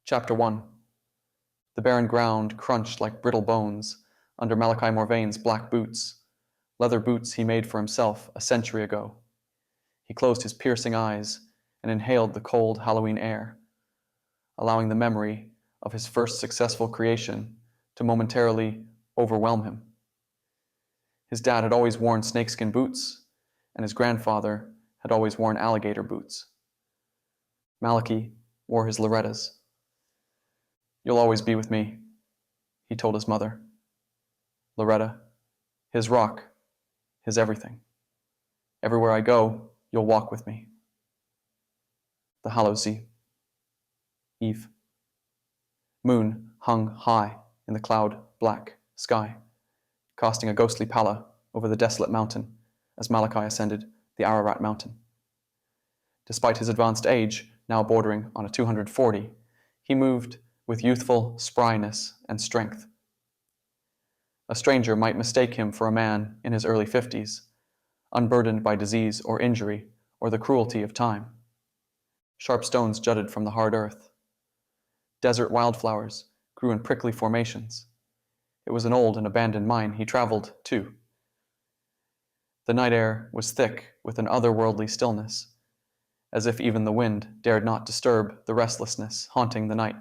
Chapter 1. The barren ground crunched like brittle bones under Malachi Morvaine's black boots, leather boots he made for himself a century ago. He closed his piercing eyes and inhaled the cold Halloween air, allowing the memory of his first successful creation to momentarily overwhelm him. His dad had always worn snakeskin boots, and his grandfather had always worn alligator boots. Malachi wore his Loretta's. "You'll always be with me," he told his mother. Loretta, his rock, his everything. "Everywhere I go, you'll walk with me." The Hallows Eve. Moon hung high in the cloud-black sky, casting a ghostly pallor over the desolate mountain as Malachi ascended the Ararat mountain. Despite his advanced age, now bordering on a 240, he moved with youthful spryness and strength. A stranger might mistake him for a man in his early 50s, unburdened by disease or injury or the cruelty of time. Sharp stones jutted from the hard earth. Desert wildflowers grew in prickly formations. It was an old and abandoned mine he traveled to. The night air was thick with an otherworldly stillness, as if even the wind dared not disturb the restlessness haunting the night.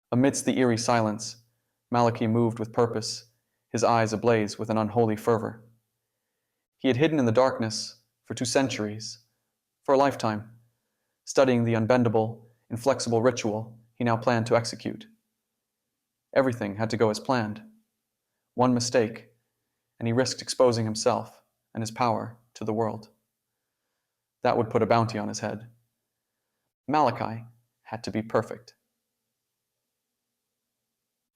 Amidst the eerie silence, Malachi moved with purpose, his eyes ablaze with an unholy fervor. He had hidden in the darkness for 2 centuries, for a lifetime, studying the unbendable, inflexible ritual he now planned to execute. Everything had to go as planned. One mistake, and he risked exposing himself and his power to the world. That would put a bounty on his head. Malachi had to be perfect.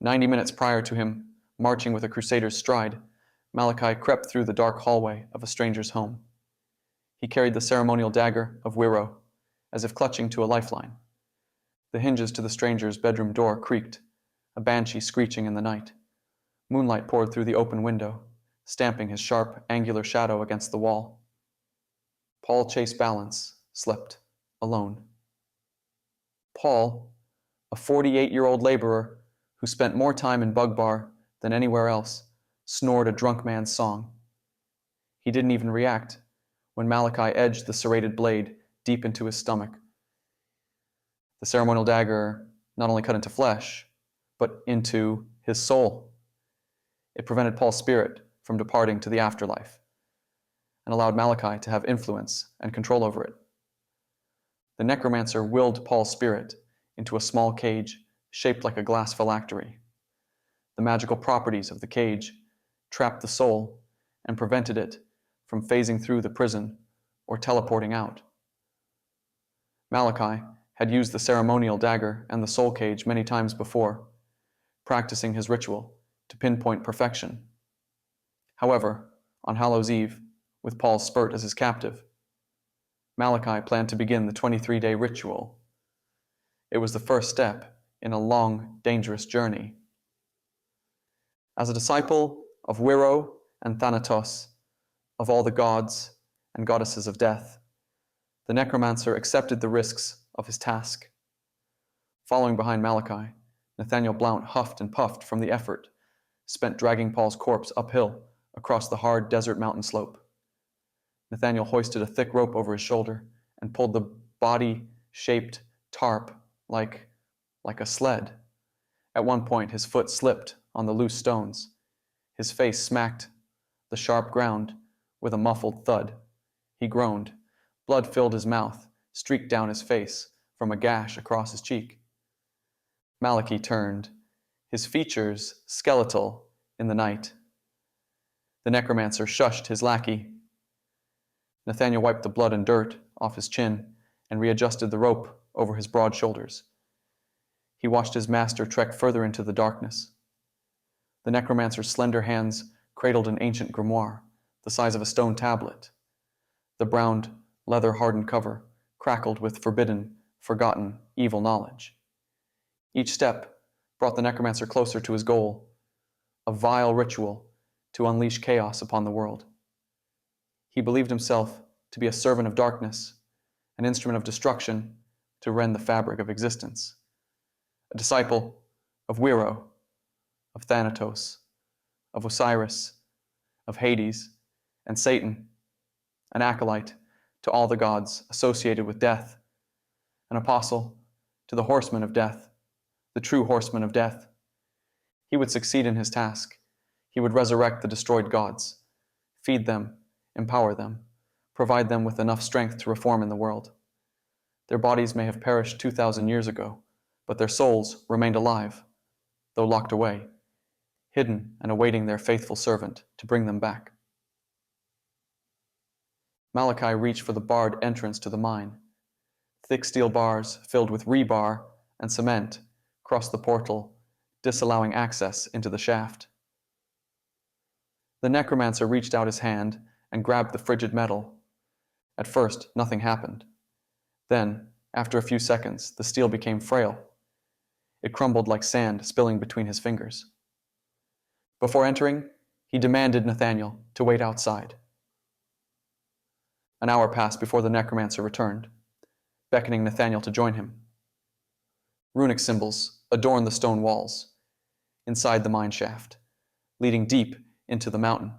90 minutes prior to him marching with a crusader's stride, Malachi crept through the dark hallway of a stranger's home. He carried the ceremonial dagger of Wiro, as if clutching to a lifeline. The hinges to the stranger's bedroom door creaked, a banshee screeching in the night. Moonlight poured through the open window, stamping his sharp, angular shadow against the wall. Paul Chase Balance slept alone. Paul, a 48-year-old laborer who spent more time in Bug Bar than anywhere else, snored a drunk man's song. He didn't even react when Malachi edged the serrated blade deep into his stomach. The ceremonial dagger not only cut into flesh, but into his soul. It prevented Paul's spirit from departing to the afterlife, and allowed Malachi to have influence and control over it. The Necromancer willed Paul's spirit into a small cage shaped like a glass phylactery. The magical properties of the cage trapped the soul and prevented it from phasing through the prison or teleporting out. Malachi had used the ceremonial dagger and the soul cage many times before, practicing his ritual to pinpoint perfection. However, on Hallows Eve, with Paul's spurt as his captive, Malachi planned to begin the 23-day ritual. It was the first step in a long, dangerous journey. As a disciple of Wiro and Thanatos, of all the gods and goddesses of death, the Necromancer accepted the risks of his task. Following behind Malachi, Nathaniel Blount huffed and puffed from the effort spent dragging Paul's corpse uphill across the hard desert mountain slope. Nathaniel hoisted a thick rope over his shoulder and pulled the body-shaped tarp like a sled. At one point, his foot slipped on the loose stones. His face smacked the sharp ground with a muffled thud. He groaned. Blood filled his mouth, streaked down his face from a gash across his cheek. Malachi turned, his features skeletal in the night. The Necromancer shushed his lackey. Nathaniel wiped the blood and dirt off his chin and readjusted the rope over his broad shoulders. He watched his master trek further into the darkness. The Necromancer's slender hands cradled an ancient grimoire, the size of a stone tablet. The brown, leather-hardened cover crackled with forbidden, forgotten, evil knowledge. Each step brought the Necromancer closer to his goal, a vile ritual to unleash chaos upon the world. He believed himself to be a servant of darkness, an instrument of destruction to rend the fabric of existence. A disciple of Wero, of Thanatos, of Osiris, of Hades, and Satan, an acolyte to all the gods associated with death, an apostle to the horsemen of death, the true horsemen of death. He would succeed in his task. He would resurrect the destroyed gods, feed them, empower them, provide them with enough strength to reform in the world. Their bodies may have perished 2,000 years ago, but their souls remained alive, though locked away, hidden and awaiting their faithful servant to bring them back. Malachi reached for the barred entrance to the mine. Thick steel bars filled with rebar and cement crossed the portal, disallowing access into the shaft. The necromancer reached out his hand and grabbed the frigid metal. At first, nothing happened. Then, after a few seconds, the steel became frail. It crumbled like sand spilling between his fingers. Before entering, he demanded Nathaniel to wait outside. An hour passed before the necromancer returned, beckoning Nathaniel to join him. Runic symbols adorned the stone walls, inside the mine shaft, leading deep into the mountain.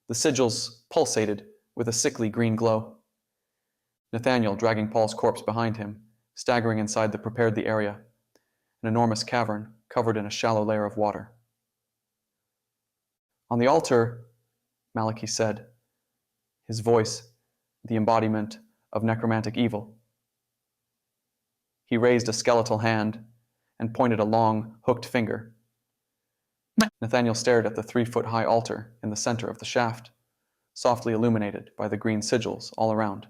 The sigils pulsated with a sickly green glow. Nathaniel, dragging Paul's corpse behind him, staggering inside the prepared the area, an enormous cavern covered in a shallow layer of water. On the altar, Malachi said, his voice the embodiment of necromantic evil. He raised a skeletal hand and pointed a long, hooked finger. Nathaniel stared at the 3-foot-high altar in the center of the shaft, softly illuminated by the green sigils all around.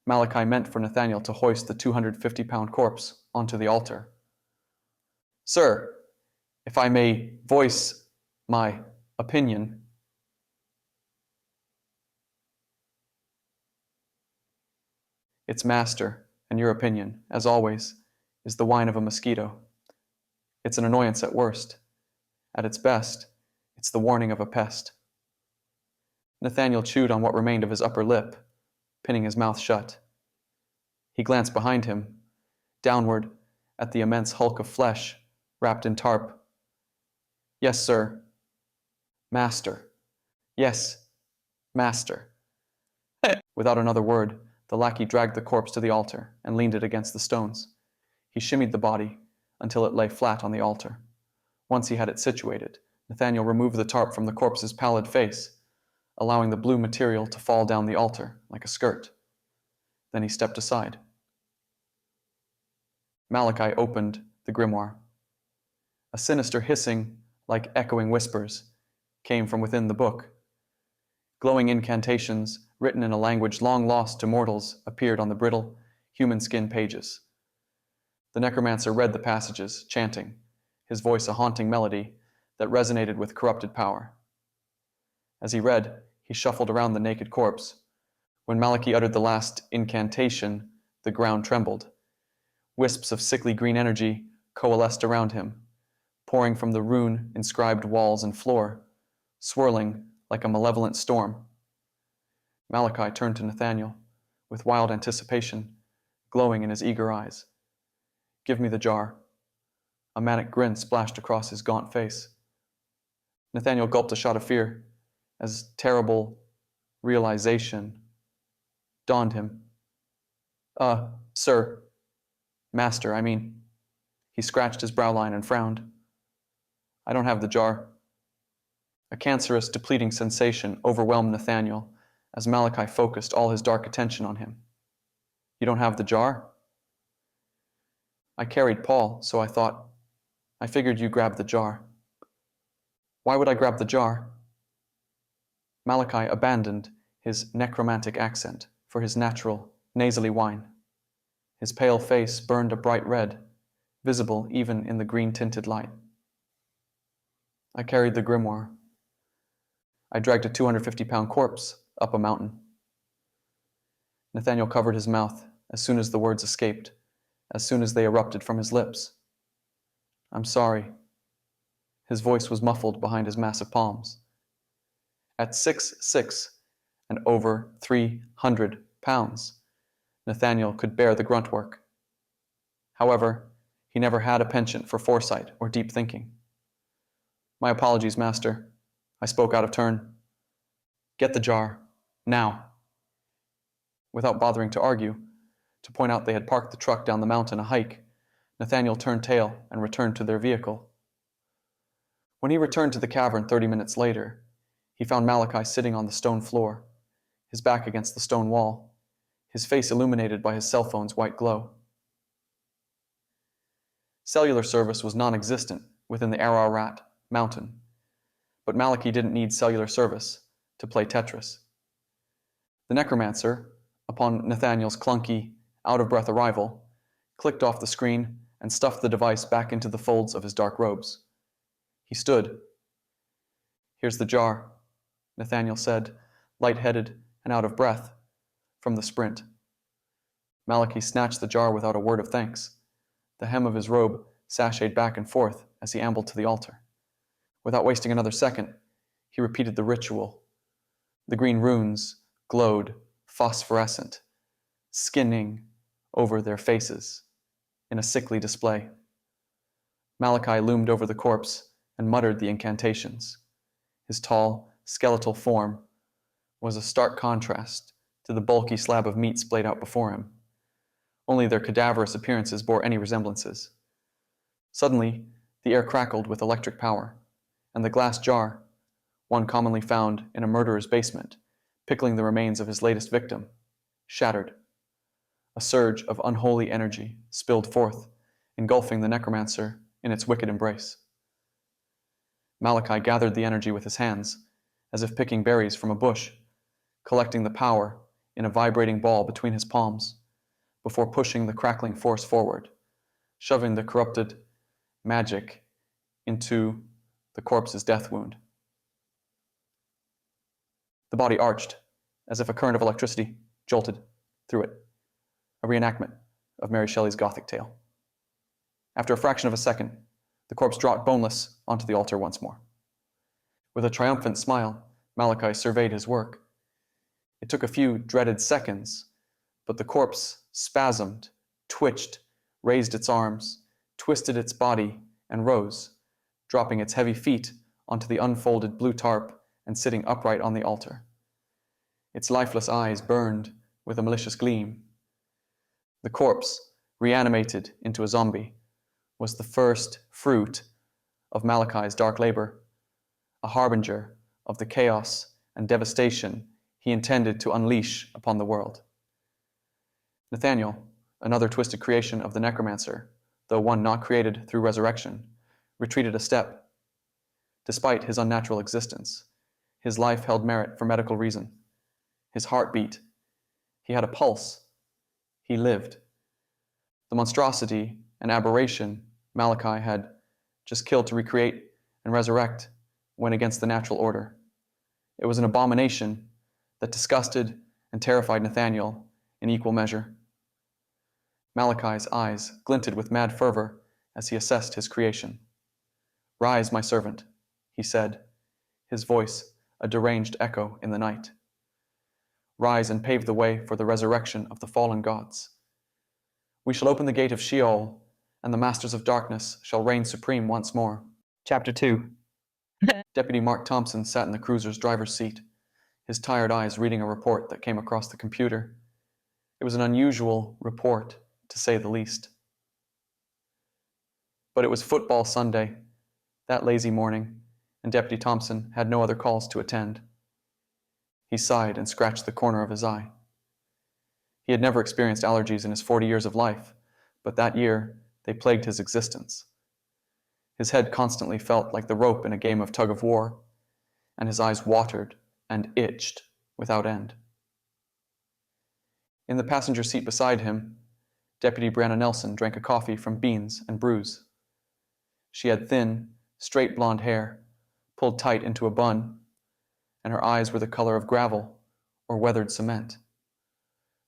Malachi meant for Nathaniel to hoist the 250-pound corpse onto the altar. "Sir, if I may voice my opinion." Its master, and your opinion, as always, is the whine of a mosquito. It's an annoyance at worst. At its best, it's the warning of a pest. Nathaniel chewed on what remained of his upper lip, pinning his mouth shut. He glanced behind him, downward at the immense hulk of flesh wrapped in tarp. "Yes, sir." "Master." "Yes, master." Without another word, the lackey dragged the corpse to the altar and leaned it against the stones. He shimmied the body until it lay flat on the altar. Once he had it situated, Nathaniel removed the tarp from the corpse's pallid face, allowing the blue material to fall down the altar like a skirt. Then he stepped aside. Malachi opened the grimoire. A sinister hissing, like echoing whispers, came from within the book. Glowing incantations, written in a language long lost to mortals, appeared on the brittle, human skin pages. The necromancer read the passages, chanting, his voice a haunting melody that resonated with corrupted power. As he read, he shuffled around the naked corpse. When Malachi uttered the last incantation, the ground trembled. Wisps of sickly green energy coalesced around him, pouring from the rune-inscribed walls and floor, swirling like a malevolent storm. Malachi turned to Nathaniel, with wild anticipation glowing in his eager eyes. "Give me the jar." A manic grin splashed across his gaunt face. Nathaniel gulped a shot of fear as terrible realization dawned him. Sir. Master, I mean." He scratched his brow line and frowned. "I don't have the jar." A cancerous, depleting sensation overwhelmed Nathaniel as Malachi focused all his dark attention on him. "You don't have the jar?" "I carried Paul, so I figured you grabbed the jar." "Why would I grab the jar?" Malachi abandoned his necromantic accent for his natural, nasally whine. His pale face burned a bright red, visible even in the green-tinted light. "I carried the grimoire. I dragged a 250-pound corpse up a mountain." Nathaniel covered his mouth as soon as the words escaped, as soon as they erupted from his lips. "I'm sorry." His voice was muffled behind his massive palms. "At 6'6" and over 300 pounds, Nathaniel could bear the grunt work. However, he never had a penchant for foresight or deep thinking. "My apologies, master," I spoke out of turn. "Get the jar, now." Without bothering to argue, to point out they had parked the truck down the mountain a hike, Nathaniel turned tail and returned to their vehicle. When he returned to the cavern 30 minutes later, he found Malachi sitting on the stone floor, his back against the stone wall, his face illuminated by his cell phone's white glow. Cellular service was non-existent within the Ararat mountain, but Malachi didn't need cellular service to play Tetris. The Necromancer, upon Nathaniel's clunky, out-of-breath arrival, clicked off the screen and stuffed the device back into the folds of his dark robes. He stood. "Here's the jar," Nathaniel said, light-headed and out of breath from the sprint. Malachi snatched the jar without a word of thanks. The hem of his robe sashayed back and forth as he ambled to the altar. Without wasting another second, he repeated the ritual. The green runes glowed phosphorescent, skinning over their faces in a sickly display. Malachi loomed over the corpse and muttered the incantations. His tall, skeletal form was a stark contrast to the bulky slab of meat splayed out before him. Only their cadaverous appearances bore any resemblances. Suddenly, the air crackled with electric power, and the glass jar, one commonly found in a murderer's basement, pickling the remains of his latest victim, shattered. A surge of unholy energy spilled forth, engulfing the Necromancer in its wicked embrace. Malachi gathered the energy with his hands, as if picking berries from a bush, collecting the power in a vibrating ball between his palms, before pushing the crackling force forward, shoving the corrupted magic into the corpse's death wound. The body arched, as if a current of electricity jolted through it, a reenactment of Mary Shelley's Gothic tale. After a fraction of a second, the corpse dropped boneless onto the altar once more. With a triumphant smile, Malachi surveyed his work. It took a few dreaded seconds, but the corpse spasmed, twitched, raised its arms, twisted its body, and rose, dropping its heavy feet onto the unfolded blue tarp and sitting upright on the altar. Its lifeless eyes burned with a malicious gleam. The corpse, reanimated into a zombie, was the first fruit of Malachi's dark labor, a harbinger of the chaos and devastation he intended to unleash upon the world. Nathaniel, another twisted creation of the Necromancer, though one not created through resurrection, retreated a step. Despite his unnatural existence, his life held merit for medical reason. His heart beat. He had a pulse. He lived. The monstrosity and aberration Malachi had just killed to recreate and resurrect went against the natural order. It was an abomination that disgusted and terrified Nathaniel in equal measure. Malachi's eyes glinted with mad fervor as he assessed his creation. "Rise, my servant," he said, his voice a deranged echo in the night. "Rise and pave the way for the resurrection of the fallen gods. We shall open the gate of Sheol, and the masters of darkness shall reign supreme once more." Chapter 2. Deputy Mark Thompson sat in the cruiser's driver's seat, his tired eyes reading a report that came across the computer. It was an unusual report, to say the least. But it was football Sunday, that lazy morning, and Deputy Thompson had no other calls to attend. He sighed and scratched the corner of his eye. He had never experienced allergies in his 40 years of life, but that year they plagued his existence. His head constantly felt like the rope in a game of tug-of-war, and his eyes watered and itched without end. In the passenger seat beside him, Deputy Brianna Nelson drank a coffee from beans and brews. She had thin, straight blonde hair, pulled tight into a bun, and her eyes were the color of gravel or weathered cement.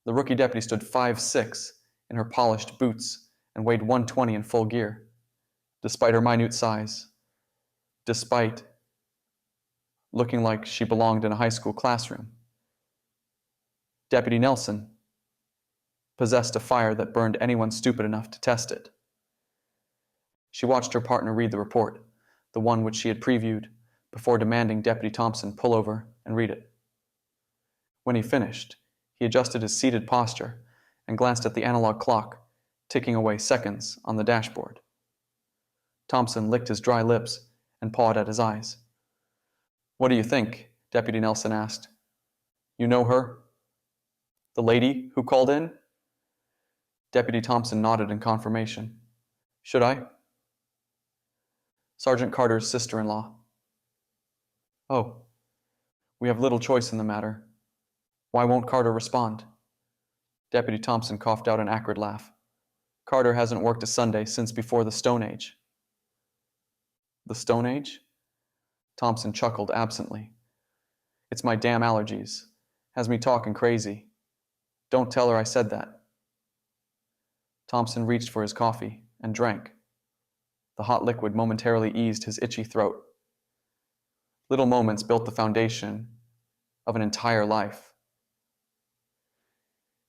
The rookie deputy stood 5'6" in her polished boots and weighed 120 in full gear, despite her minute size, despite looking like she belonged in a high school classroom. Deputy Nelson, possessed a fire that burned anyone stupid enough to test it. She watched her partner read the report, the one which she had previewed, before demanding Deputy Thompson pull over and read it. When he finished, he adjusted his seated posture and glanced at the analog clock, ticking away seconds on the dashboard. Thompson licked his dry lips and pawed at his eyes. "What do you think?" Deputy Nelson asked. "You know her? The lady who called in?" Deputy Thompson nodded in confirmation. "Should I?" "Sergeant Carter's sister-in-law." "Oh, we have little choice in the matter. Why won't Carter respond?" Deputy Thompson coughed out an acrid laugh. "Carter hasn't worked a Sunday since before the Stone Age." "The Stone Age?" Thompson chuckled absently. "It's my damn allergies. Has me talking crazy. Don't tell her I said that." Thompson reached for his coffee and drank. The hot liquid momentarily eased his itchy throat. Little moments built the foundation of an entire life.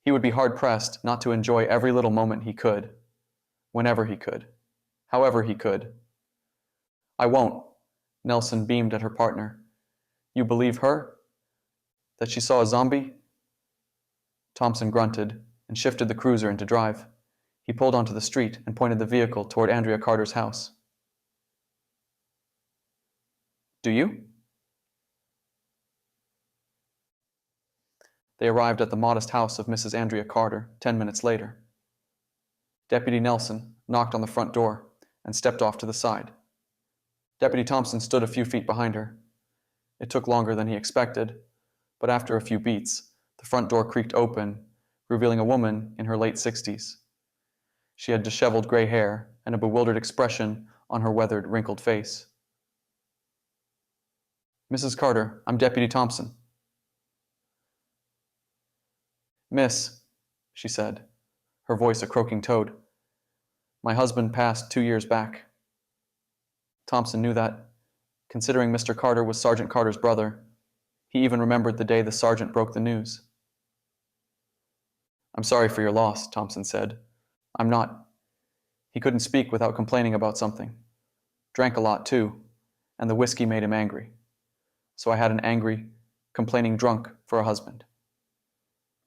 He would be hard-pressed not to enjoy every little moment he could, whenever he could, however he could. "I won't," Nelson beamed at her partner. "You believe her? That she saw a zombie?" Thompson grunted and shifted the cruiser into drive. He pulled onto the street and pointed the vehicle toward Andrea Carter's house. "Do you?" They arrived at the modest house of Mrs. Andrea Carter 10 minutes later. Deputy Nelson knocked on the front door and stepped off to the side. Deputy Thompson stood a few feet behind her. It took longer than he expected, but after a few beats, the front door creaked open, revealing a woman in her late 60s. She had disheveled gray hair and a bewildered expression on her weathered, wrinkled face. "Mrs. Carter, I'm Deputy Thompson." "Miss," she said, her voice a croaking toad, "my husband passed 2 years back." Thompson knew that, considering Mr. Carter was Sergeant Carter's brother. He even remembered the day the sergeant broke the news. "I'm sorry for your loss," Thompson said. "I'm not." He couldn't speak without complaining about something. Drank a lot, too, and the whiskey made him angry. So I had an angry, complaining drunk for a husband.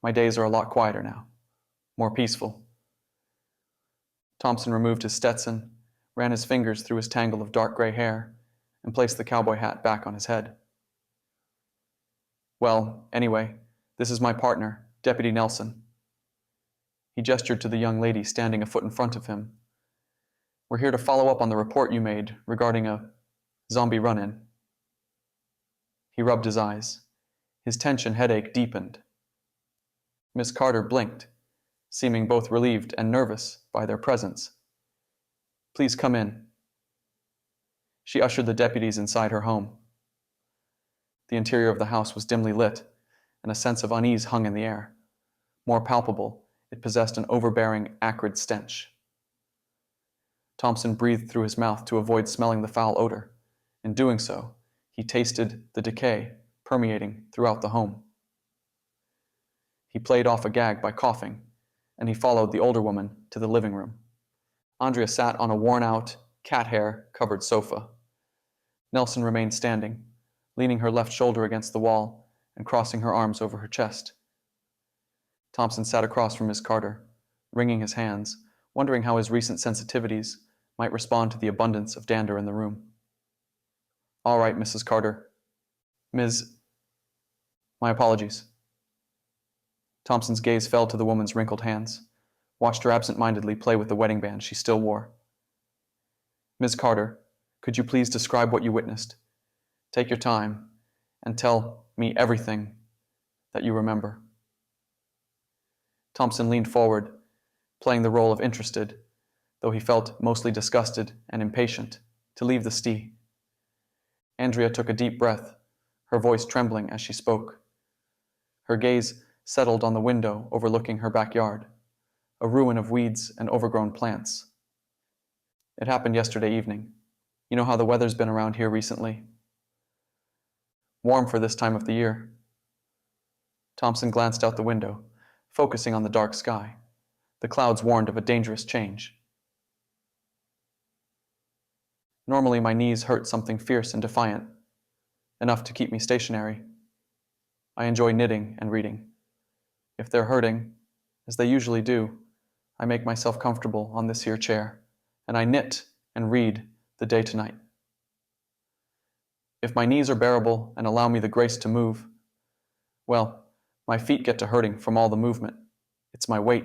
My days are a lot quieter now, more peaceful. Thompson removed his Stetson, ran his fingers through his tangle of dark gray hair, and placed the cowboy hat back on his head. "Well, anyway, this is my partner, Deputy Nelson." He gestured to the young lady standing a foot in front of him. "We're here to follow up on the report you made regarding a zombie run-in." He rubbed his eyes. His tension headache deepened. Miss Carter blinked, seeming both relieved and nervous by their presence. "Please come in." She ushered the deputies inside her home. The interior of the house was dimly lit, and a sense of unease hung in the air. More palpable, it possessed an overbearing, acrid stench. Thompson breathed through his mouth to avoid smelling the foul odor. In doing so, he tasted the decay permeating throughout the home. He played off a gag by coughing, and he followed the older woman to the living room. Andrea sat on a worn-out, cat-hair-covered sofa. Nelson remained standing, leaning her left shoulder against the wall and crossing her arms over her chest. Thompson sat across from Miss Carter, wringing his hands, wondering how his recent sensitivities might respond to the abundance of dander in the room. "All right, Mrs. Carter. My apologies." Thompson's gaze fell to the woman's wrinkled hands, watched her absent-mindedly play with the wedding band she still wore. "Ms. Carter, could you please describe what you witnessed? Take your time and tell me everything that you remember." Thompson leaned forward, playing the role of interested, though he felt mostly disgusted and impatient to leave the stee. Andrea took a deep breath, her voice trembling as she spoke. Her gaze settled on the window overlooking her backyard, a ruin of weeds and overgrown plants. "It happened yesterday evening. You know how the weather's been around here recently. Warm for this time of the year." Thompson glanced out the window, focusing on the dark sky. The clouds warned of a dangerous change. Normally my knees hurt something fierce and defiant, enough to keep me stationary. I enjoy knitting and reading. If they're hurting, as they usually do, I make myself comfortable on this here chair, and I knit and read the day to night. If my knees are bearable and allow me the grace to move, well, my feet get to hurting from all the movement. It's my weight.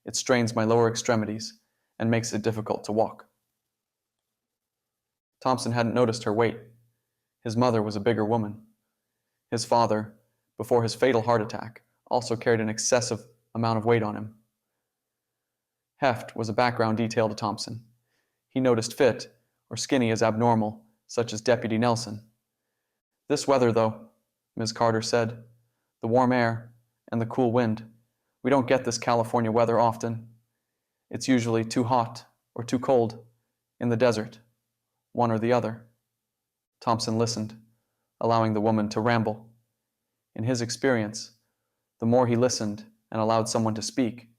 It strains my lower extremities and makes it difficult to walk. Thompson hadn't noticed her weight. His mother was a bigger woman. His father, before his fatal heart attack, also carried an excessive amount of weight on him. Heft was a background detail to Thompson. He noticed fit or skinny as abnormal, such as Deputy Nelson. This weather, though, Ms. Carter said, the warm air and the cool wind, we don't get this California weather often. It's usually too hot or too cold in the desert, one or the other. Thompson listened, allowing the woman to ramble. In his experience, the more he listened and allowed someone to speak,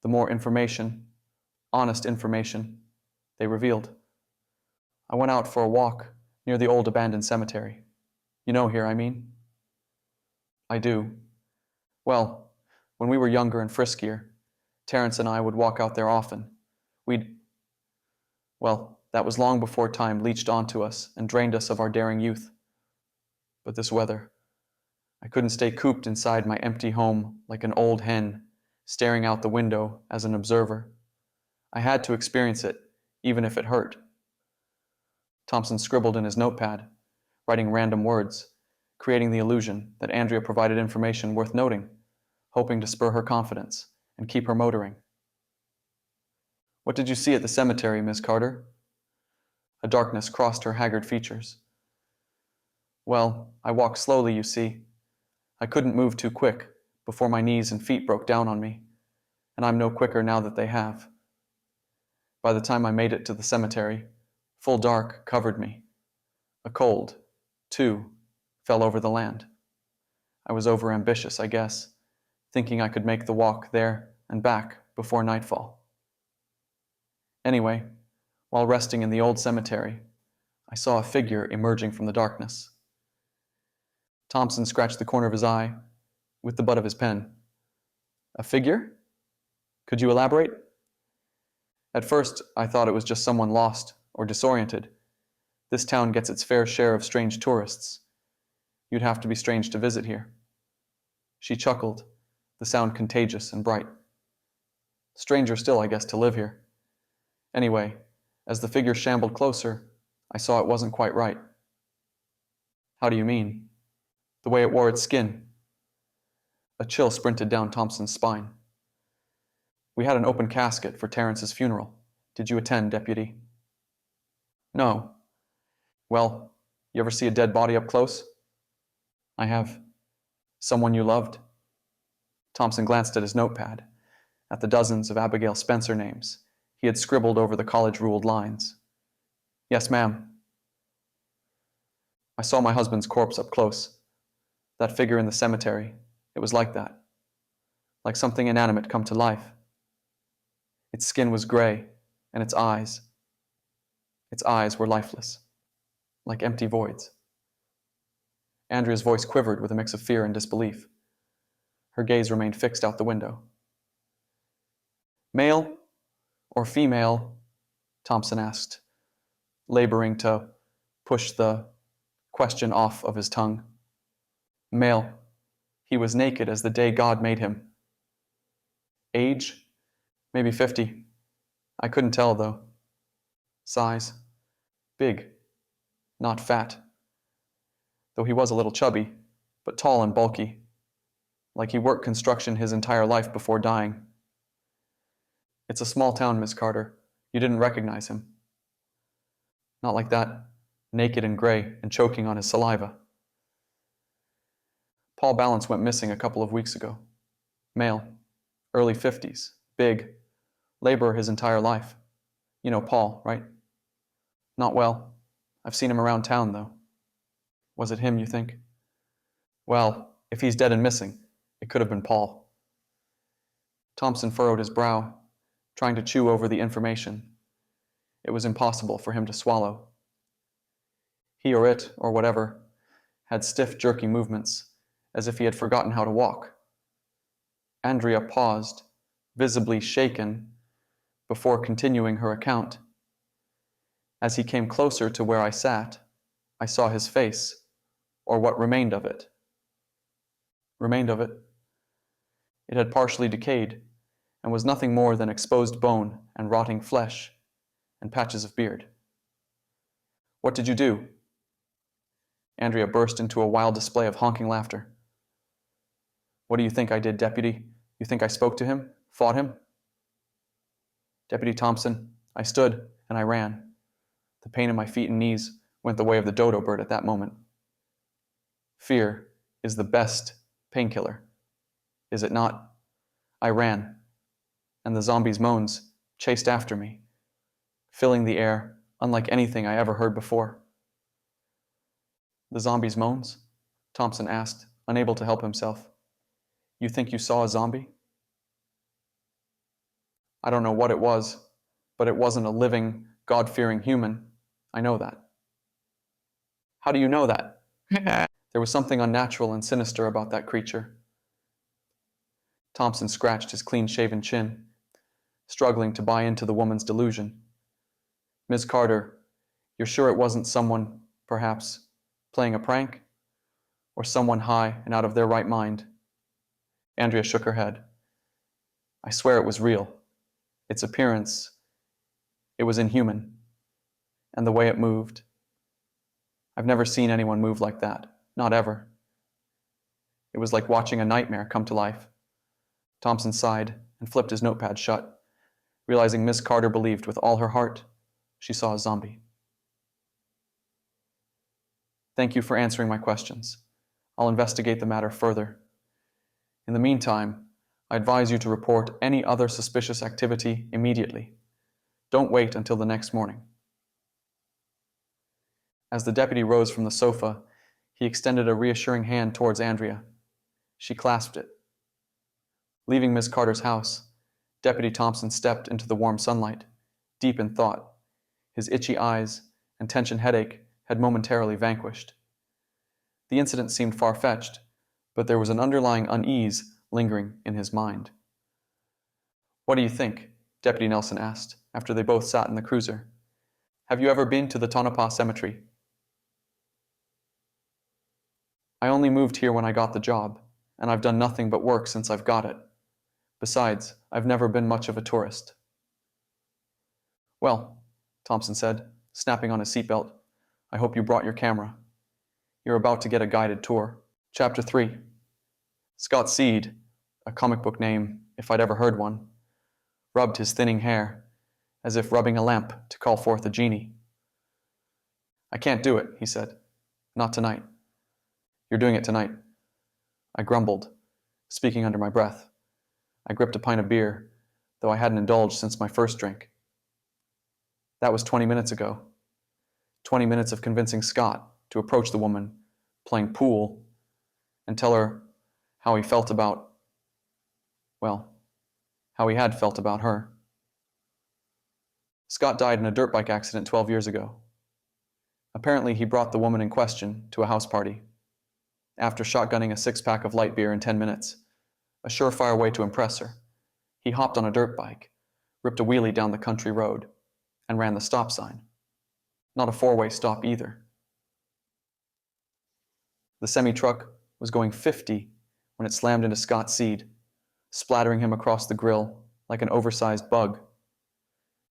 the more information, honest information, they revealed. I went out for a walk near the old abandoned cemetery. You know here, I mean? I do. Well, when we were younger and friskier, Terence and I would walk out there often. Well, that was long before time leached onto us and drained us of our daring youth. But this weather, I couldn't stay cooped inside my empty home like an old hen, staring out the window as an observer. I had to experience it, even if it hurt. Thompson scribbled in his notepad, writing random words, creating the illusion that Andrea provided information worth noting, hoping to spur her confidence and keep her motoring. What did you see at the cemetery, Miss Carter? A darkness crossed her haggard features. Well, I walked slowly, you see. I couldn't move too quick before my knees and feet broke down on me, and I'm no quicker now that they have. By the time I made it to the cemetery, full dark covered me. A cold, too, fell over the land. I was overambitious, I guess, thinking I could make the walk there and back before nightfall. Anyway, while resting in the old cemetery, I saw a figure emerging from the darkness. Thompson scratched the corner of his eye with the butt of his pen. A figure? Could you elaborate? At first, I thought it was just someone lost or disoriented. This town gets its fair share of strange tourists. You'd have to be strange to visit here. She chuckled, the sound contagious and bright. Stranger still, I guess, to live here. Anyway, as the figure shambled closer, I saw it wasn't quite right. How do you mean? The way it wore its skin. A chill sprinted down Thompson's spine. We had an open casket for Terence's funeral. Did you attend, Deputy? No. Well, you ever see a dead body up close? I have. Someone you loved? Thompson glanced at his notepad, at the dozens of Abigail Spencer names he had scribbled over the college-ruled lines. Yes, ma'am. I saw my husband's corpse up close. That figure in the cemetery, it was like that. Like something inanimate come to life. Its skin was gray, and its eyes were lifeless, like empty voids. Andrea's voice quivered with a mix of fear and disbelief. Her gaze remained fixed out the window. Male or female? Thompson asked, laboring to push the question off of his tongue. Male. He was naked as the day God made him. Age? Maybe 50. I couldn't tell, though. Size? Big. Not fat. Though he was a little chubby, but tall and bulky. Like he worked construction his entire life before dying. It's a small town, Miss Carter. You didn't recognize him. Not like that, naked and gray and choking on his saliva. Paul Balance went missing a couple of weeks ago. Male, early 50s, big, laborer his entire life. You know Paul, right? Not well. I've seen him around town, though. Was it him, you think? Well, if he's dead and missing, it could have been Paul. Thompson furrowed his brow, trying to chew over the information. It was impossible for him to swallow. He or it, or whatever, had stiff, jerky movements, as if he had forgotten how to walk. Andrea paused, visibly shaken, before continuing her account. As he came closer to where I sat, I saw his face, or what remained of it. Remained of it? It had partially decayed, and was nothing more than exposed bone and rotting flesh, and patches of beard. What did you do? Andrea burst into a wild display of honking laughter. What do you think I did, Deputy? You think I spoke to him? Fought him? Deputy Thompson, I stood and I ran. The pain in my feet and knees went the way of the dodo bird at that moment. Fear is the best painkiller, is it not? I ran, and the zombie's moans chased after me, filling the air unlike anything I ever heard before. The zombie's moans? Thompson asked, unable to help himself. You think you saw a zombie? I don't know what it was, but it wasn't a living, God-fearing human. I know that. How do you know that? There was something unnatural and sinister about that creature. Thompson scratched his clean-shaven chin, struggling to buy into the woman's delusion. Ms. Carter, you're sure it wasn't someone, perhaps, playing a prank? Or someone high and out of their right mind? Andrea shook her head. I swear it was real. Its appearance, it was inhuman. And the way it moved. I've never seen anyone move like that. Not ever. It was like watching a nightmare come to life. Thompson sighed and flipped his notepad shut, realizing Miss Carter believed with all her heart she saw a zombie. Thank you for answering my questions. I'll investigate the matter further. In the meantime, I advise you to report any other suspicious activity immediately. Don't wait until the next morning. As the deputy rose from the sofa, he extended a reassuring hand towards Andrea. She clasped it. Leaving Miss Carter's house, Deputy Thompson stepped into the warm sunlight, deep in thought. His itchy eyes and tension headache had momentarily vanquished. The incident seemed far-fetched, but there was an underlying unease lingering in his mind. What do you think? Deputy Nelson asked, after they both sat in the cruiser. Have you ever been to the Tonopah Cemetery? I only moved here when I got the job, and I've done nothing but work since I've got it. Besides, I've never been much of a tourist. Well, Thompson said, snapping on his seatbelt, I hope you brought your camera. You're about to get a guided tour. Chapter 3. Scott Seed, a comic book name, if I'd ever heard one, rubbed his thinning hair, as if rubbing a lamp to call forth a genie. I can't do it, he said. Not tonight. You're doing it tonight. I grumbled, speaking under my breath. I gripped a pint of beer, though I hadn't indulged since my first drink. That was 20 minutes ago. 20 minutes of convincing Scott to approach the woman playing pool and tell her how he felt about, well, how he had felt about her. Scott died in a dirt bike accident 12 years ago. Apparently, he brought the woman in question to a house party. After shotgunning a six-pack of light beer in 10 minutes, a surefire way to impress her, he hopped on a dirt bike, ripped a wheelie down the country road, and ran the stop sign. Not a four-way stop either. The semi-truck was going 50 when it slammed into Scott Seed, splattering him across the grill like an oversized bug.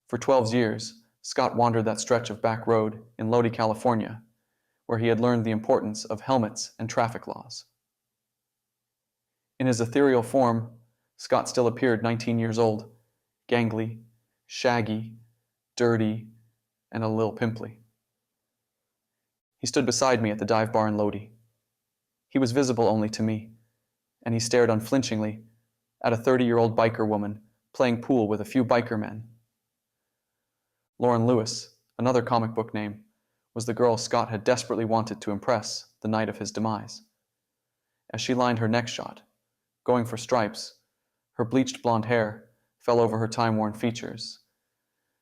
For 12 years, Scott wandered that stretch of back road in Lodi, California, where he had learned the importance of helmets and traffic laws. In his ethereal form, Scott still appeared 19 years old, gangly, shaggy, dirty, and a little pimply. He stood beside me at the dive bar in Lodi. He was visible only to me, and he stared unflinchingly at a 30-year-old biker woman playing pool with a few biker men. Lauren Lewis, another comic book name, was the girl Scott had desperately wanted to impress the night of his demise. As she lined her next shot, going for stripes, Her bleached blonde hair fell over her time-worn features.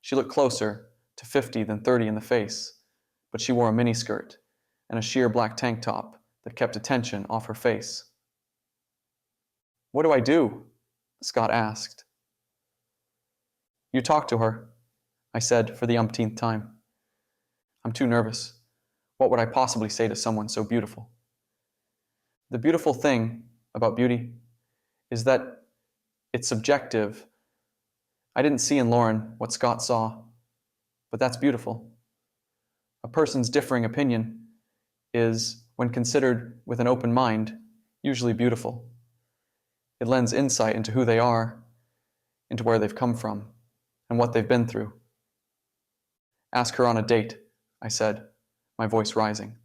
She looked closer to 50 than 30 in the face, but she wore a miniskirt and a sheer black tank top that kept attention off her face. "What do I do?" Scott asked. "You talk to her," I said for the umpteenth time. I'm too nervous. What would I possibly say to someone so beautiful? The beautiful thing about beauty is that it's subjective. I didn't see in Lauren what Scott saw, but that's beautiful. A person's differing opinion is, when considered with an open mind, usually beautiful. It lends insight into who they are, into where they've come from, and what they've been through. "Ask her on a date," I said, my voice rising.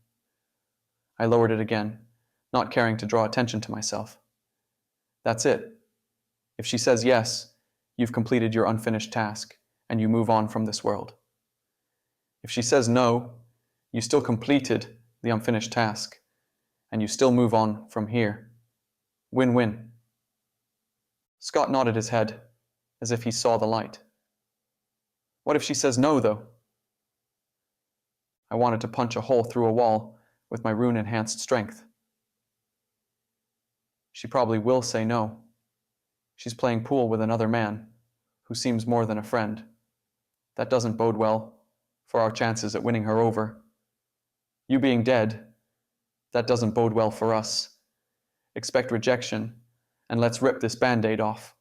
I lowered it again, not caring to draw attention to myself. "That's it. If she says yes, you've completed your unfinished task, and you move on from this world. If she says no, you still completed the unfinished task, and you still move on from here. Win-win." Scott nodded his head, as if he saw the light. "What if she says no, though?" I wanted to punch a hole through a wall with my rune-enhanced strength. "She probably will say no. She's playing pool with another man, who seems more than a friend. That doesn't bode well for our chances at winning her over. You being dead, that doesn't bode well for us. Expect rejection, and let's rip this Band-Aid off."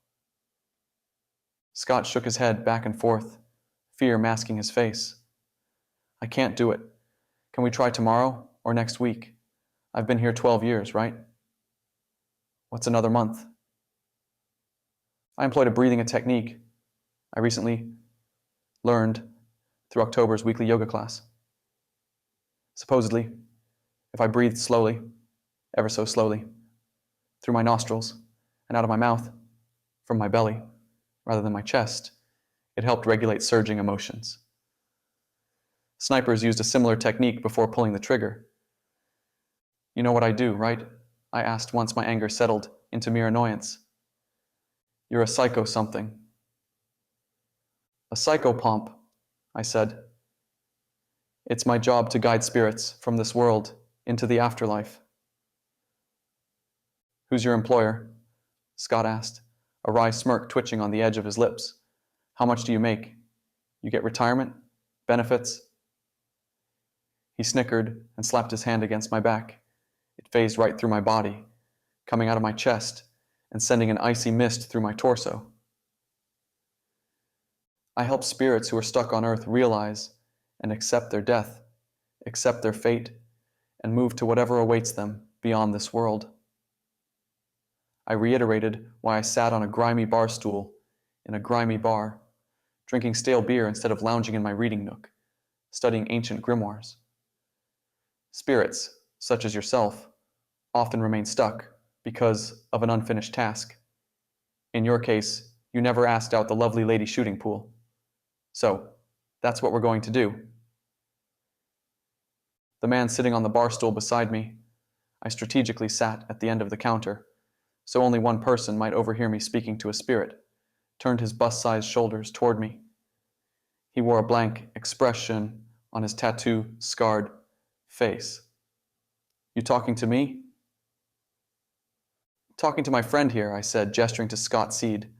Scott shook his head back and forth, fear masking his face. "I can't do it. Can we try tomorrow or next week? I've been here 12 years, right? What's another month?" I employed a breathing technique I recently learned through October's weekly yoga class. Supposedly, if I breathed slowly, ever so slowly, through my nostrils and out of my mouth, from my belly, rather than my chest, it helped regulate surging emotions. Snipers used a similar technique before pulling the trigger. "You know what I do, right?" I asked once my anger settled into mere annoyance. "You're a psycho something." "A psychopomp," I said. "It's my job to guide spirits from this world into the afterlife." "Who's your employer?" Scott asked, a wry smirk twitching on the edge of his lips. "How much do you make? You get retirement? Benefits?" He snickered and slapped his hand against my back. It phased right through my body, coming out of my chest and sending an icy mist through my torso. "I help spirits who are stuck on Earth realize and accept their death, accept their fate, and move to whatever awaits them beyond this world." I reiterated why I sat on a grimy bar stool in a grimy bar, drinking stale beer instead of lounging in my reading nook, studying ancient grimoires. Spirits, such as yourself, often remain stuck because of an unfinished task. In your case, you never asked out the lovely lady shooting pool. So, that's what we're going to do. The man sitting on the bar stool beside me, I strategically sat at the end of the counter, so only one person might overhear me speaking to a spirit, turned his bust-sized shoulders toward me. He wore a blank expression on his tattoo-scarred face. "You talking to me?" "Talking to my friend here," I said, gesturing to Scott Seed,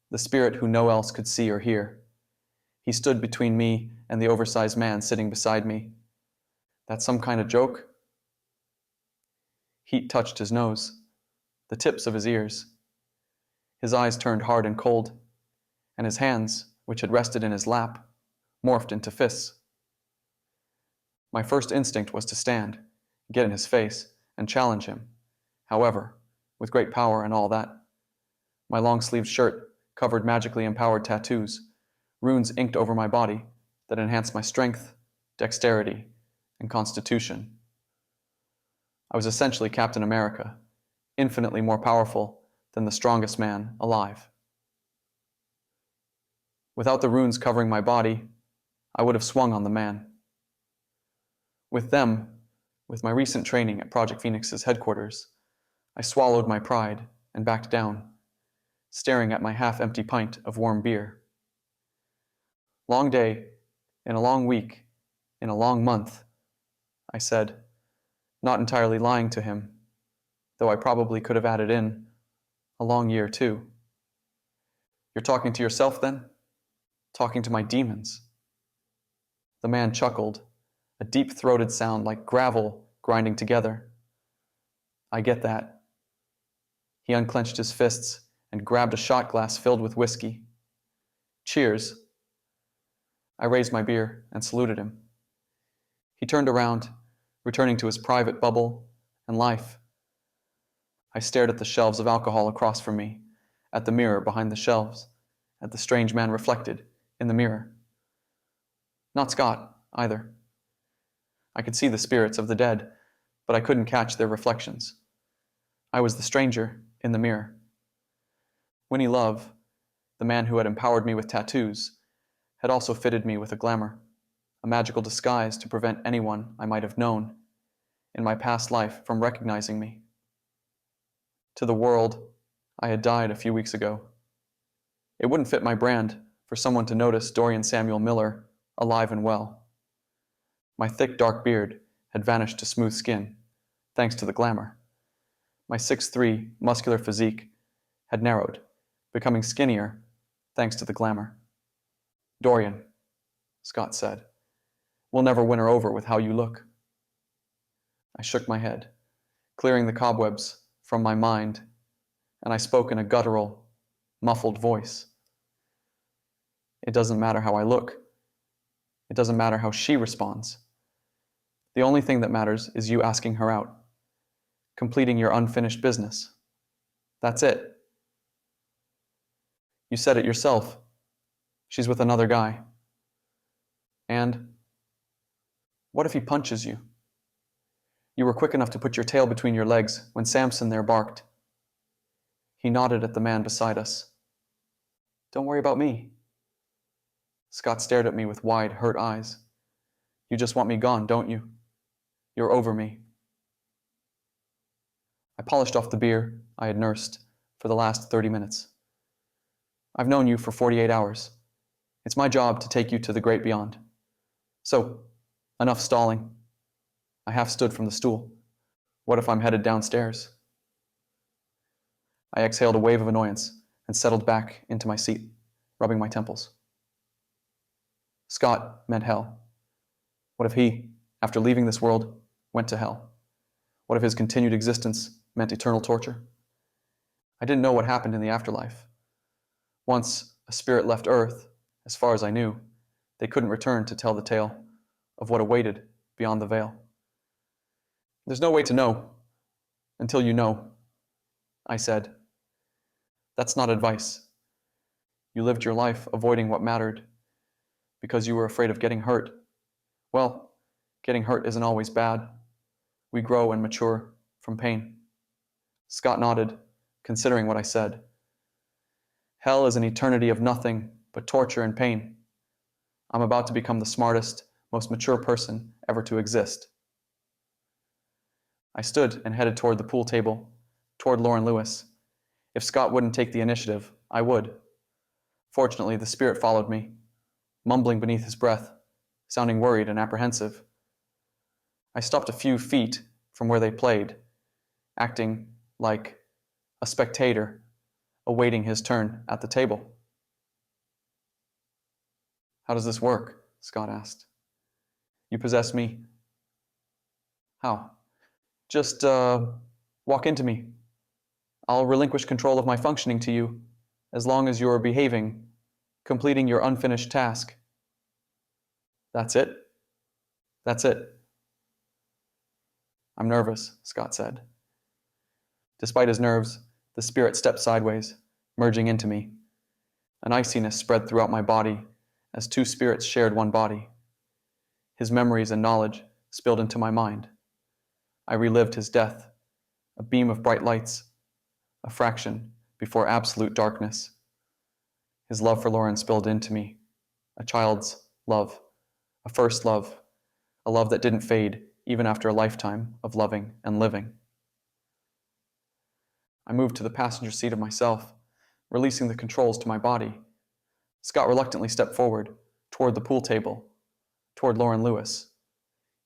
the spirit who no else could see or hear. He stood between me and the oversized man sitting beside me. "That some kind of joke?" Heat touched his nose, the tips of his ears. His eyes turned hard and cold, and his hands, which had rested in his lap, morphed into fists. My first instinct was to stand, get in his face, and challenge him. However, with great power and all that, my long-sleeved shirt covered magically empowered tattoos, runes inked over my body that enhanced my strength, dexterity, and constitution. I was essentially Captain America, infinitely more powerful than the strongest man alive. Without the runes covering my body, I would have swung on the man. With them, with my recent training at Project Phoenix's headquarters, I swallowed my pride and backed down, staring at my half-empty pint of warm beer. Long day, in a long week, in a long month, I said, not entirely lying to him, though I probably could have added in a long year too. You're talking to yourself then? Talking to my demons. The man chuckled, a deep-throated sound like gravel grinding together. I get that. He unclenched his fists and grabbed a shot glass filled with whiskey. Cheers. I raised my beer and saluted him. He turned around, returning to his private bubble and life. I stared at the shelves of alcohol across from me, at the mirror behind the shelves, at the strange man reflected in the mirror. Not Scott, either. I could see the spirits of the dead, but I couldn't catch their reflections. I was the stranger in the mirror. Winnie Love, the man who had empowered me with tattoos, had also fitted me with a glamour, a magical disguise to prevent anyone I might have known in my past life from recognizing me. To the world, I had died a few weeks ago. It wouldn't fit my brand for someone to notice Doryan Samuel Miller alive and well. My thick, dark beard had vanished to smooth skin, thanks to the glamour. My 6'3" muscular physique had narrowed, becoming skinnier, thanks to the glamour. Doryan, Scott said, we'll never win her over with how you look. I shook my head, clearing the cobwebs from my mind, and I spoke in a guttural, muffled voice. It doesn't matter how I look. It doesn't matter how she responds. The only thing that matters is you asking her out, completing your unfinished business. That's it. You said it yourself. She's with another guy. And what if he punches you? You were quick enough to put your tail between your legs when Samson there barked. He nodded at the man beside us. Don't worry about me. Scott stared at me with wide, hurt eyes. You just want me gone, don't you? You're over me. I polished off the beer I had nursed for the last 30 minutes. I've known you for 48 hours. It's my job to take you to the great beyond. So, enough stalling. I half stood from the stool. What if I'm headed downstairs? I exhaled a wave of annoyance and settled back into my seat, rubbing my temples. Scott meant hell. What if he, after leaving this world, went to hell? What if his continued existence meant eternal torture? I didn't know what happened in the afterlife. Once a spirit left Earth, as far as I knew, they couldn't return to tell the tale of what awaited beyond the veil. There's no way to know until you know, I said. That's not advice. You lived your life avoiding what mattered because you were afraid of getting hurt. Well, getting hurt isn't always bad. We grow and mature from pain. Scott nodded, considering what I said. Hell is an eternity of nothing but torture and pain. I'm about to become the smartest, most mature person ever to exist. I stood and headed toward the pool table, toward Lauren Lewis. If Scott wouldn't take the initiative, I would. Fortunately, the spirit followed me, mumbling beneath his breath, sounding worried and apprehensive. I stopped a few feet from where they played, acting like a spectator awaiting his turn at the table. How does this work? Scott asked. You possess me. How? Just walk into me. I'll relinquish control of my functioning to you as long as you're behaving, completing your unfinished task. That's it? That's it. I'm nervous, Scott said. Despite his nerves, the spirit stepped sideways, merging into me. An iciness spread throughout my body as two spirits shared one body. His memories and knowledge spilled into my mind. I relived his death, a beam of bright lights, a fraction before absolute darkness. His love for Lauren spilled into me, a child's love, a first love, a love that didn't fade even after a lifetime of loving and living. I moved to the passenger seat of myself, releasing the controls to my body. Scott reluctantly stepped forward, toward the pool table, toward Lauren Lewis.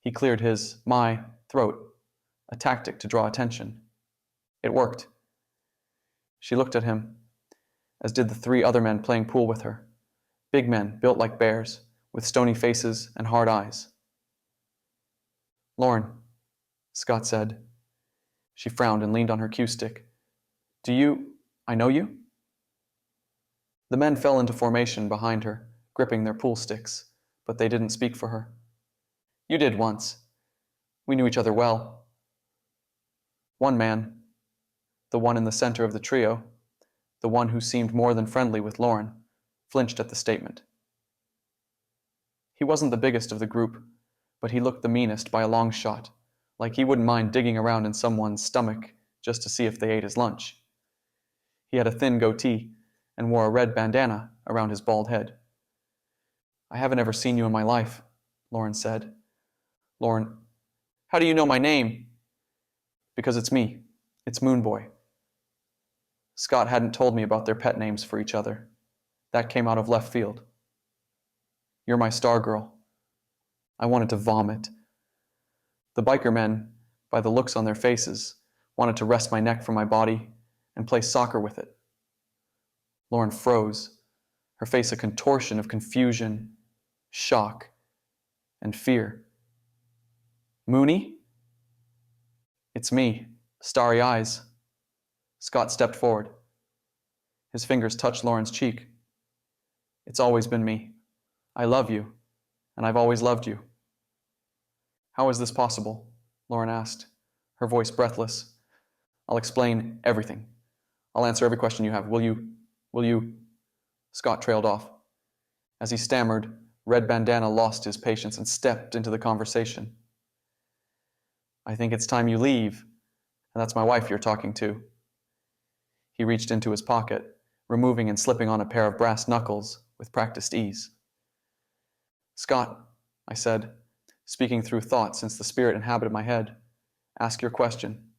He cleared my throat, a tactic to draw attention. It worked. She looked at him, as did the 3 other men playing pool with her. Big men, built like bears, with stony faces and hard eyes. "Lauren," Scott said. She frowned and leaned on her cue stick. I know you?" The men fell into formation behind her, gripping their pool sticks, but they didn't speak for her. "You did once. We knew each other well." One man, the one in the center of the trio, the one who seemed more than friendly with Lauren, flinched at the statement. He wasn't the biggest of the group, but he looked the meanest by a long shot, like he wouldn't mind digging around in someone's stomach just to see if they ate his lunch. He had a thin goatee and wore a red bandana around his bald head. "I haven't ever seen you in my life," Lauren said. "Lauren, how do you know my name?" "Because it's me. It's Moonboy." Scott hadn't told me about their pet names for each other. That came out of left field. "You're my star girl." I wanted to vomit. The biker men, by the looks on their faces, wanted to wrest my neck from my body and play soccer with it. Lauren froze, her face a contortion of confusion, shock, and fear. "Mooney?" "It's me, Starry Eyes." Scott stepped forward. His fingers touched Lauren's cheek. "It's always been me. I love you, and I've always loved you." "How is this possible?" Lauren asked, her voice breathless. "I'll explain everything. I'll answer every question you have. Will you? Scott trailed off. As he stammered, Red Bandana lost his patience and stepped into the conversation. "I think it's time you leave, and that's my wife you're talking to." He reached into his pocket, removing and slipping on a pair of brass knuckles with practiced ease. "Scott," I said, speaking through thought since the spirit inhabited my head, "ask your question.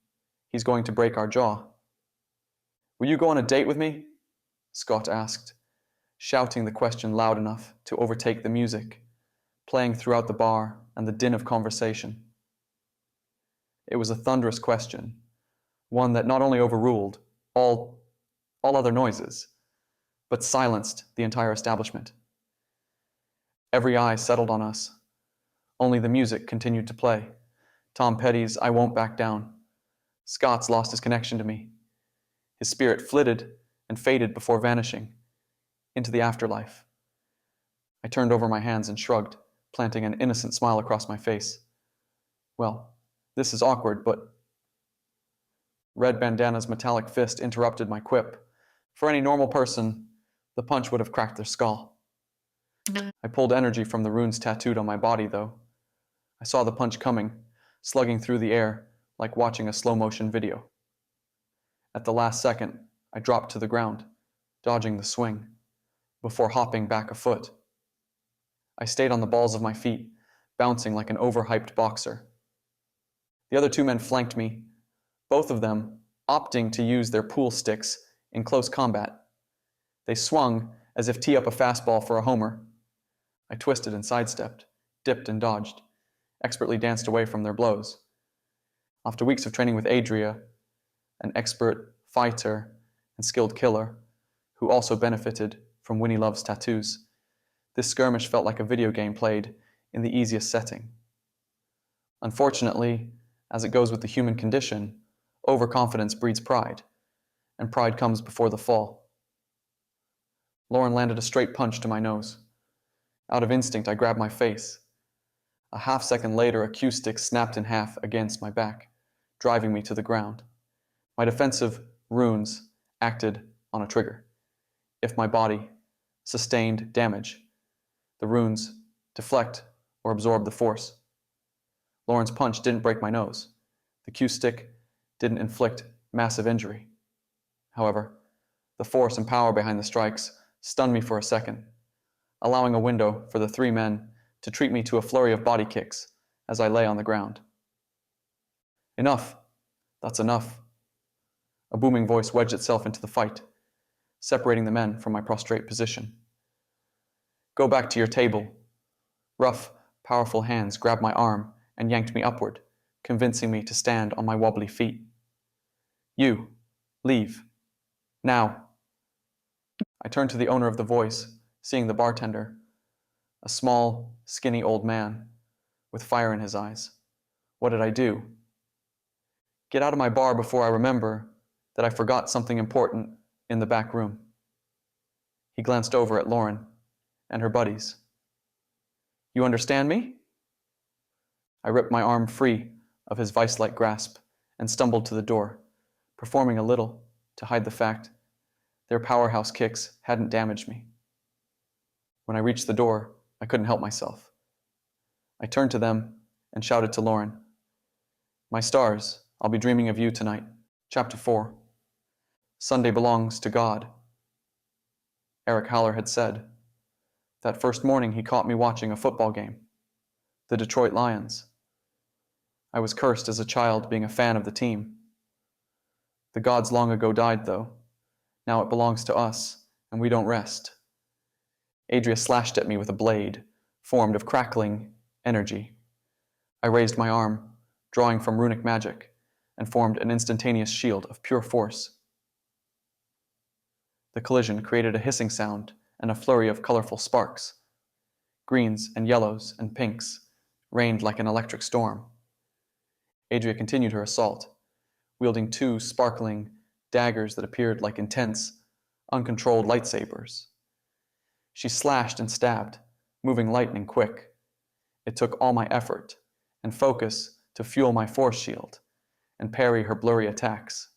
He's going to break our jaw." "Will you go on a date with me?" Scott asked, shouting the question loud enough to overtake the music, playing throughout the bar and the din of conversation. It was a thunderous question, one that not only overruled all other noises, but silenced the entire establishment. Every eye settled on us. Only the music continued to play. Tom Petty's "I Won't Back Down." Scott's lost his connection to me. His spirit flitted and faded before vanishing into the afterlife. I turned over my hands and shrugged, planting an innocent smile across my face. "Well, this is awkward, but..." Red Bandana's metallic fist interrupted my quip. For any normal person, the punch would have cracked their skull. I pulled energy from the runes tattooed on my body, though. I saw the punch coming, slugging through the air like watching a slow-motion video. At the last second, I dropped to the ground, dodging the swing, before hopping back a foot. I stayed on the balls of my feet, bouncing like an overhyped boxer. The other two men flanked me, both of them opting to use their pool sticks in close combat. They swung as if tee up a fastball for a homer. I twisted and sidestepped, dipped and dodged, expertly danced away from their blows. After weeks of training with Adria, an expert fighter and skilled killer, who also benefited from Winnie Love's tattoos, this skirmish felt like a video game played in the easiest setting. Unfortunately, as it goes with the human condition, overconfidence breeds pride, and pride comes before the fall. Lauren landed a straight punch to my nose. Out of instinct, I grabbed my face. A half second later, a cue stick snapped in half against my back, driving me to the ground. My defensive runes acted on a trigger. If my body sustained damage, the runes deflect or absorb the force. Lauren's punch didn't break my nose. The cue stick didn't inflict massive injury. However, the force and power behind the strikes stunned me for a second, allowing a window for the three men to treat me to a flurry of body kicks as I lay on the ground. "Enough. That's enough." A booming voice wedged itself into the fight. separating the men from my prostrate position. Go back to your table. Rough, powerful hands grabbed my arm and yanked me upward, convincing me to stand on my wobbly feet. You, leave. Now. I turned to the owner of the voice, seeing the bartender, a small, skinny old man, with fire in his eyes. What did I do? Get out of my bar before I remember that I forgot something important in the back room. He glanced over at Lauren and her buddies. You understand me? I ripped my arm free of his vice-like grasp and stumbled to the door, performing a little to hide the fact their powerhouse kicks hadn't damaged me. When I reached the door, I couldn't help myself. I turned to them and shouted to Lauren, My stars, I'll be dreaming of you tonight. Chapter 4. Sunday belongs to God. Eric Haller had said. That first morning he caught me watching a football game. The Detroit Lions. I was cursed as a child being a fan of the team. The gods long ago died, though. Now it belongs to us, and we don't rest. Adria slashed at me with a blade, formed of crackling energy. I raised my arm, drawing from runic magic, and formed an instantaneous shield of pure force. The collision created a hissing sound and a flurry of colorful sparks. Greens and yellows and pinks rained like an electric storm. Adria continued her assault, wielding two sparkling daggers that appeared like intense, uncontrolled lightsabers. She slashed and stabbed, moving lightning quick. It took all my effort and focus to fuel my force shield and parry her blurry attacks.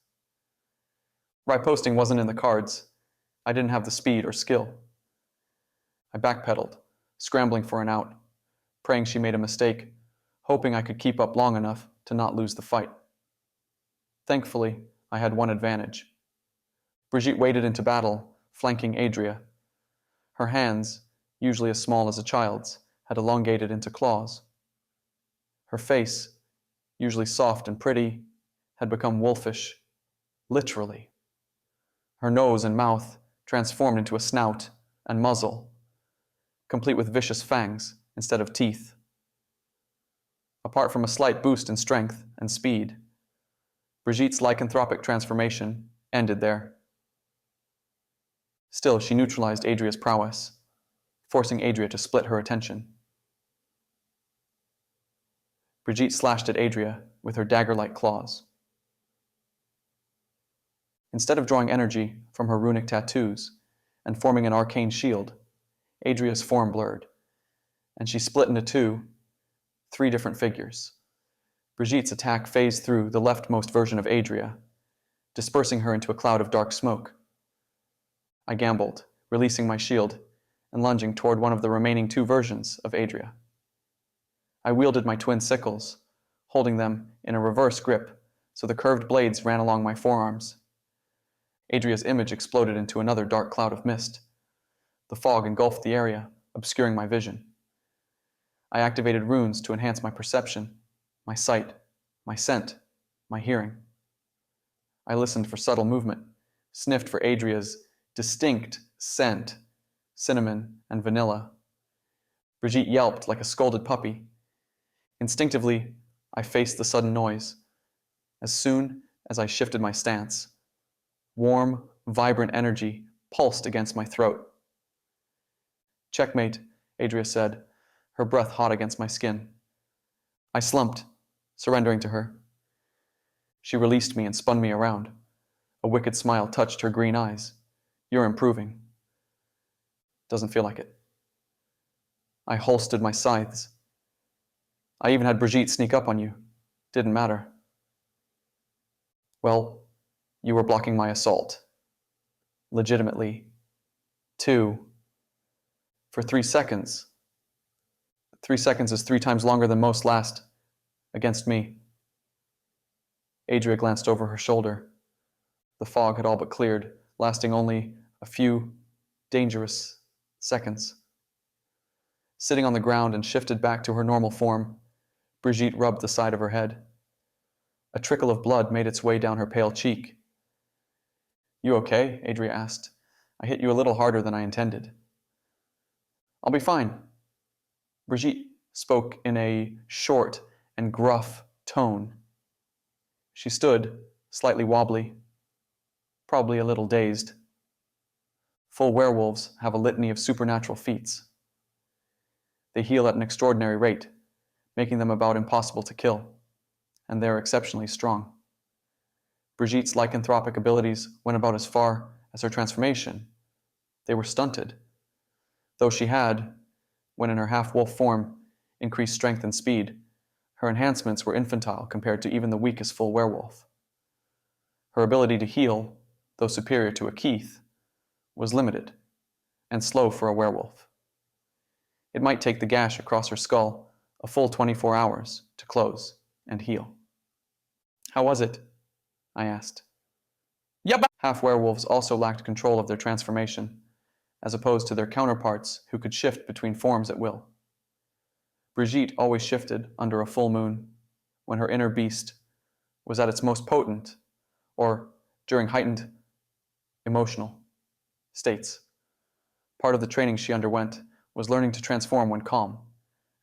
Riposting wasn't in the cards. I didn't have the speed or skill. I backpedaled, scrambling for an out, praying she made a mistake, hoping I could keep up long enough to not lose the fight. Thankfully, I had one advantage. Brigitte waded into battle, flanking Adria. Her hands, usually as small as a child's, had elongated into claws. Her face, usually soft and pretty, had become wolfish, literally. Her nose and mouth transformed into a snout and muzzle, complete with vicious fangs instead of teeth. Apart from a slight boost in strength and speed, Brigitte's lycanthropic transformation ended there. Still, she neutralized Adria's prowess, forcing Adria to split her attention. Brigitte slashed at Adria with her dagger-like claws. Instead of drawing energy from her runic tattoos and forming an arcane shield, Adria's form blurred, and she split into three different figures. Brigitte's attack phased through the leftmost version of Adria, dispersing her into a cloud of dark smoke. I gambled, releasing my shield and lunging toward one of the remaining two versions of Adria. I wielded my twin sickles, holding them in a reverse grip so the curved blades ran along my forearms. Adria's image exploded into another dark cloud of mist. The fog engulfed the area, obscuring my vision. I activated runes to enhance my perception, my sight, my scent, my hearing. I listened for subtle movement, sniffed for Adria's distinct scent, cinnamon and vanilla. Brigitte yelped like a scolded puppy. Instinctively, I faced the sudden noise. As soon as I shifted my stance, warm, vibrant energy pulsed against my throat. Checkmate, Adria said, her breath hot against my skin. I slumped, surrendering to her. She released me and spun me around. A wicked smile touched her green eyes. You're improving. Doesn't feel like it. I holstered my scythes. I even had Brigitte sneak up on you. Didn't matter. Well, you were blocking my assault. Legitimately. 2. For 3 seconds. 3 seconds is 3 times longer than most last. Against me. Adria glanced over her shoulder. The fog had all but cleared, lasting only a few dangerous seconds. Sitting on the ground and shifted back to her normal form, Brigitte rubbed the side of her head. A trickle of blood made its way down her pale cheek. You okay? Adria asked, I hit you a little harder than I intended. I'll be fine. Brigitte spoke in a short and gruff tone. She stood, slightly wobbly, probably a little dazed. Full werewolves have a litany of supernatural feats. They heal at an extraordinary rate, making them about impossible to kill, and they're exceptionally strong. Brigitte's lycanthropic abilities went about as far as her transformation. They were stunted, though she had, when in her half-wolf form, increased strength and speed. Her enhancements were infantile compared to even the weakest full werewolf. Her ability to heal, though superior to a Keith, was limited and slow for a werewolf. It might take the gash across her skull a full 24 hours to close and heal. How was it? I asked. Yep. Half-werewolves also lacked control of their transformation, as opposed to their counterparts who could shift between forms at will. Brigitte always shifted under a full moon, when her inner beast was at its most potent, or during heightened emotional states. Part of the training she underwent was learning to transform when calm,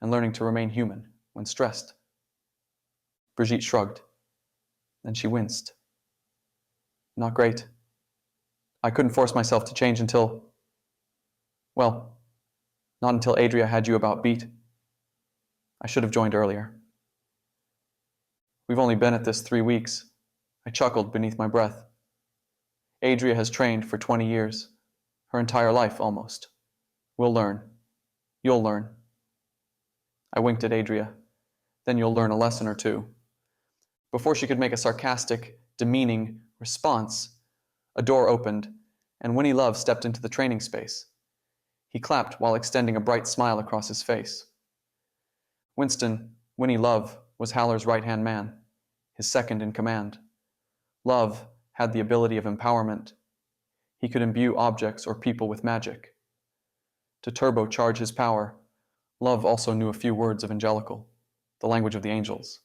and learning to remain human when stressed. Brigitte shrugged. Then she winced. Not great. I couldn't force myself to change until... well, not until Adria had you about beat. I should have joined earlier. We've only been at this 3 weeks. I chuckled beneath my breath. Adria has trained for 20 years. Her entire life, almost. We'll learn. You'll learn. I winked at Adria. Then you'll learn a lesson or two. Before she could make a sarcastic, demeaning response, a door opened, and Winnie Love stepped into the training space. He clapped while extending a bright smile across his face. Winston, Winnie Love, was Haller's right-hand man, his second in command. Love had the ability of empowerment. He could imbue objects or people with magic. To turbocharge his power, Love also knew a few words of angelical, the language of the angels.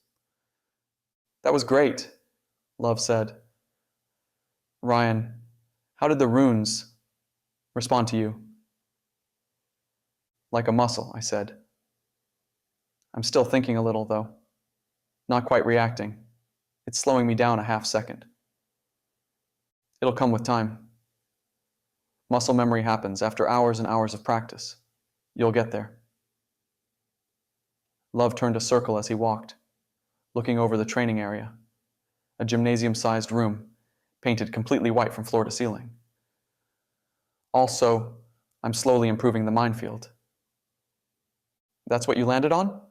That was great, Love said. Ryan, how did the runes respond to you? Like a muscle, I said. I'm still thinking a little, though. Not quite reacting. It's slowing me down a half second. It'll come with time. Muscle memory happens after hours and hours of practice. You'll get there. Love turned a circle as he walked, looking over the training area, a gymnasium-sized room, painted completely white from floor to ceiling. Also, I'm slowly improving the minefield. That's what you landed on?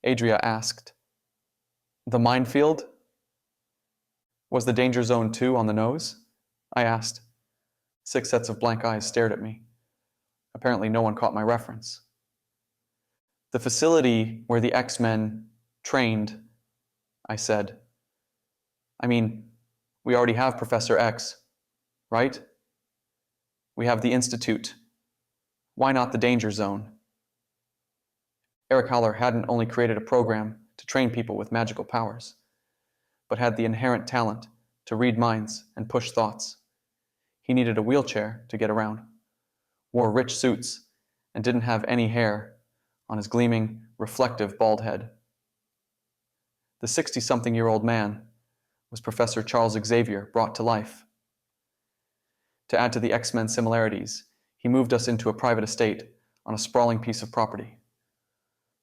Adria asked. The minefield? Was the danger zone 2 on the nose? I asked. 6 sets of blank eyes stared at me. Apparently no one caught my reference. The facility where the X-Men trained, I said. I mean, we already have Professor X, right? We have the Institute. Why not the danger zone? Eric Haller hadn't only created a program to train people with magical powers, but had the inherent talent to read minds and push thoughts. He needed a wheelchair to get around, wore rich suits, and didn't have any hair on his gleaming, reflective bald head. The 60-something-year-old man was Professor Charles Xavier brought to life. To add to the X-Men similarities, he moved us into a private estate on a sprawling piece of property.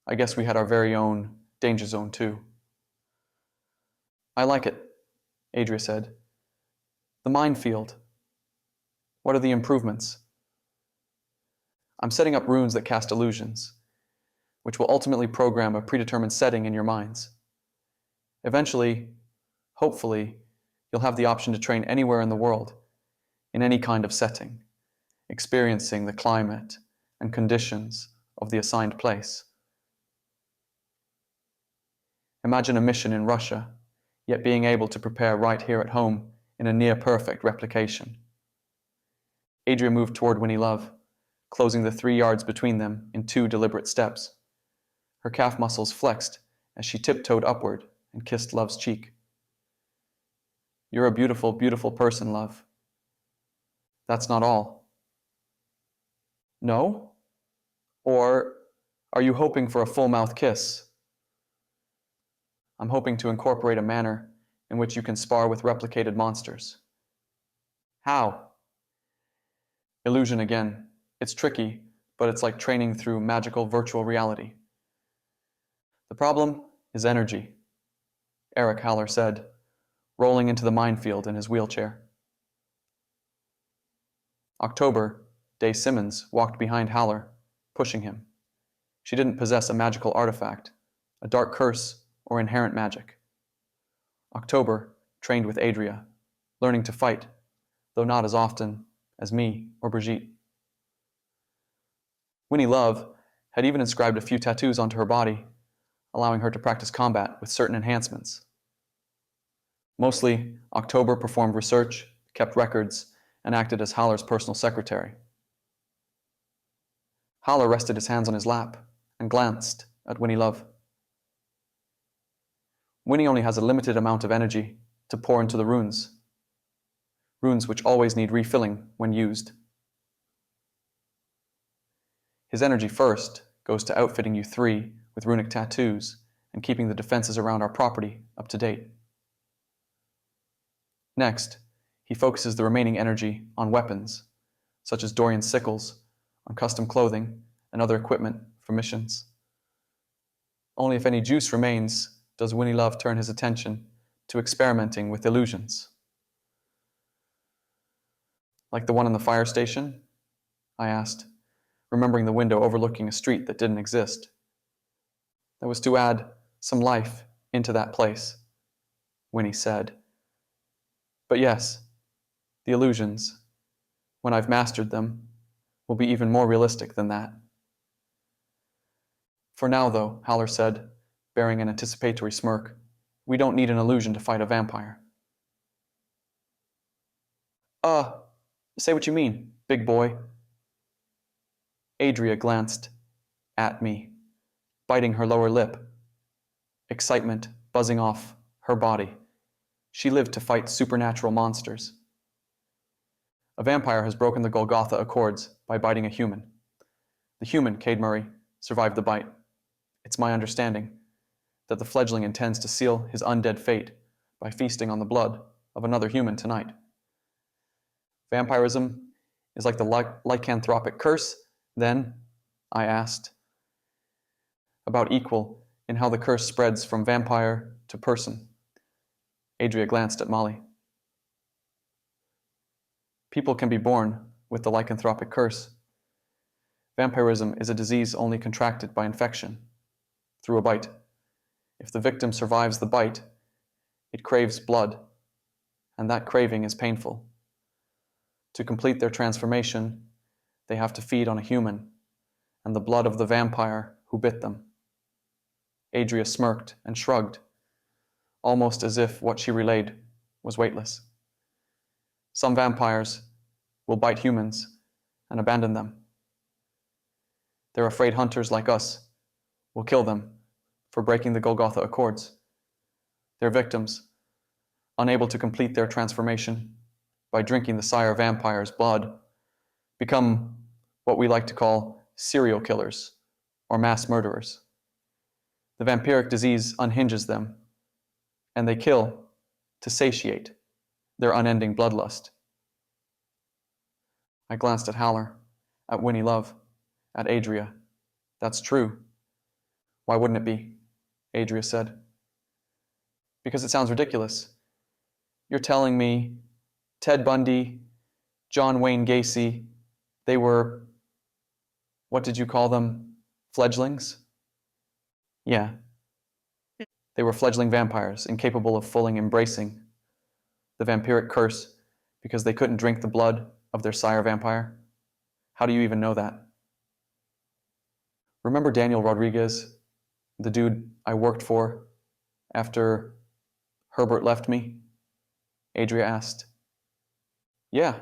I guess we had our very own danger zone too. I like it, Adria said. The minefield. What are the improvements? I'm setting up runes that cast illusions, which will ultimately program a predetermined setting in your minds. Eventually, hopefully, you'll have the option to train anywhere in the world, in any kind of setting, experiencing the climate and conditions of the assigned place. Imagine a mission in Russia, yet being able to prepare right here at home in a near-perfect replication. Adria moved toward Winnie Love, closing the 3 yards between them in 2 deliberate steps. Her calf muscles flexed as she tiptoed upward and kissed Love's cheek. You're a beautiful, beautiful person, Love. That's not all. No? Or are you hoping for a full-mouth kiss? I'm hoping to incorporate a manner in which you can spar with replicated monsters. How? Illusion again. It's tricky, but it's like training through magical virtual reality. The problem is energy, Eric Haller said, rolling into the minefield in his wheelchair. October, Day Simmons walked behind Haller, pushing him. She didn't possess a magical artifact, a dark curse, or inherent magic. October trained with Adria, learning to fight, though not as often as me or Brigitte. Winnie Love had even inscribed a few tattoos onto her body, allowing her to practice combat with certain enhancements. Mostly, October performed research, kept records, and acted as Haller's personal secretary. Haller rested his hands on his lap and glanced at Winnie Love. Winnie only has a limited amount of energy to pour into the runes which always need refilling when used. His energy first goes to outfitting you three with runic tattoos and keeping the defenses around our property up to date. Next, he focuses the remaining energy on weapons, such as Doryan's sickles, on custom clothing, and other equipment for missions. Only if any juice remains does Winnie Love turn his attention to experimenting with illusions. Like the one in the fire station? I asked, remembering the window overlooking a street that didn't exist. That was to add some life into that place, Winnie said. But yes, the illusions, when I've mastered them, will be even more realistic than that. For now, though, Haller said, bearing an anticipatory smirk, we don't need an illusion to fight a vampire. Say what you mean, big boy. Adria glanced at me, biting her lower lip, excitement buzzing off her body. She lived to fight supernatural monsters. A vampire has broken the Golgotha Accords by biting a human. The human, Cade Murray, survived the bite. It's my understanding that the fledgling intends to seal his undead fate by feasting on the blood of another human tonight. Vampirism is like the lycanthropic curse, then, I asked. About equal in how the curse spreads from vampire to person. Adria glanced at Molly. People can be born with the lycanthropic curse. Vampirism is a disease only contracted by infection, through a bite. If the victim survives the bite, it craves blood, and that craving is painful. To complete their transformation, they have to feed on a human, and the blood of the vampire who bit them. Adria smirked and shrugged, almost as if what she relayed was weightless. Some vampires will bite humans and abandon them. They're afraid hunters like us will kill them for breaking the Golgotha Accords. Their victims, unable to complete their transformation by drinking the sire vampire's blood, become what we like to call serial killers or mass murderers. The vampiric disease unhinges them, and they kill to satiate their unending bloodlust. I glanced at Haller, at Winnie Love, at Adria. That's true. Why wouldn't it be? Adria said. Because it sounds ridiculous. You're telling me Ted Bundy, John Wayne Gacy, they were, what did you call them, fledglings? Yeah. They were fledgling vampires, incapable of fully embracing the vampiric curse because they couldn't drink the blood of their sire vampire. How do you even know that? Remember Daniel Rodriguez, the dude I worked for after Herbert left me? Adria asked. Yeah.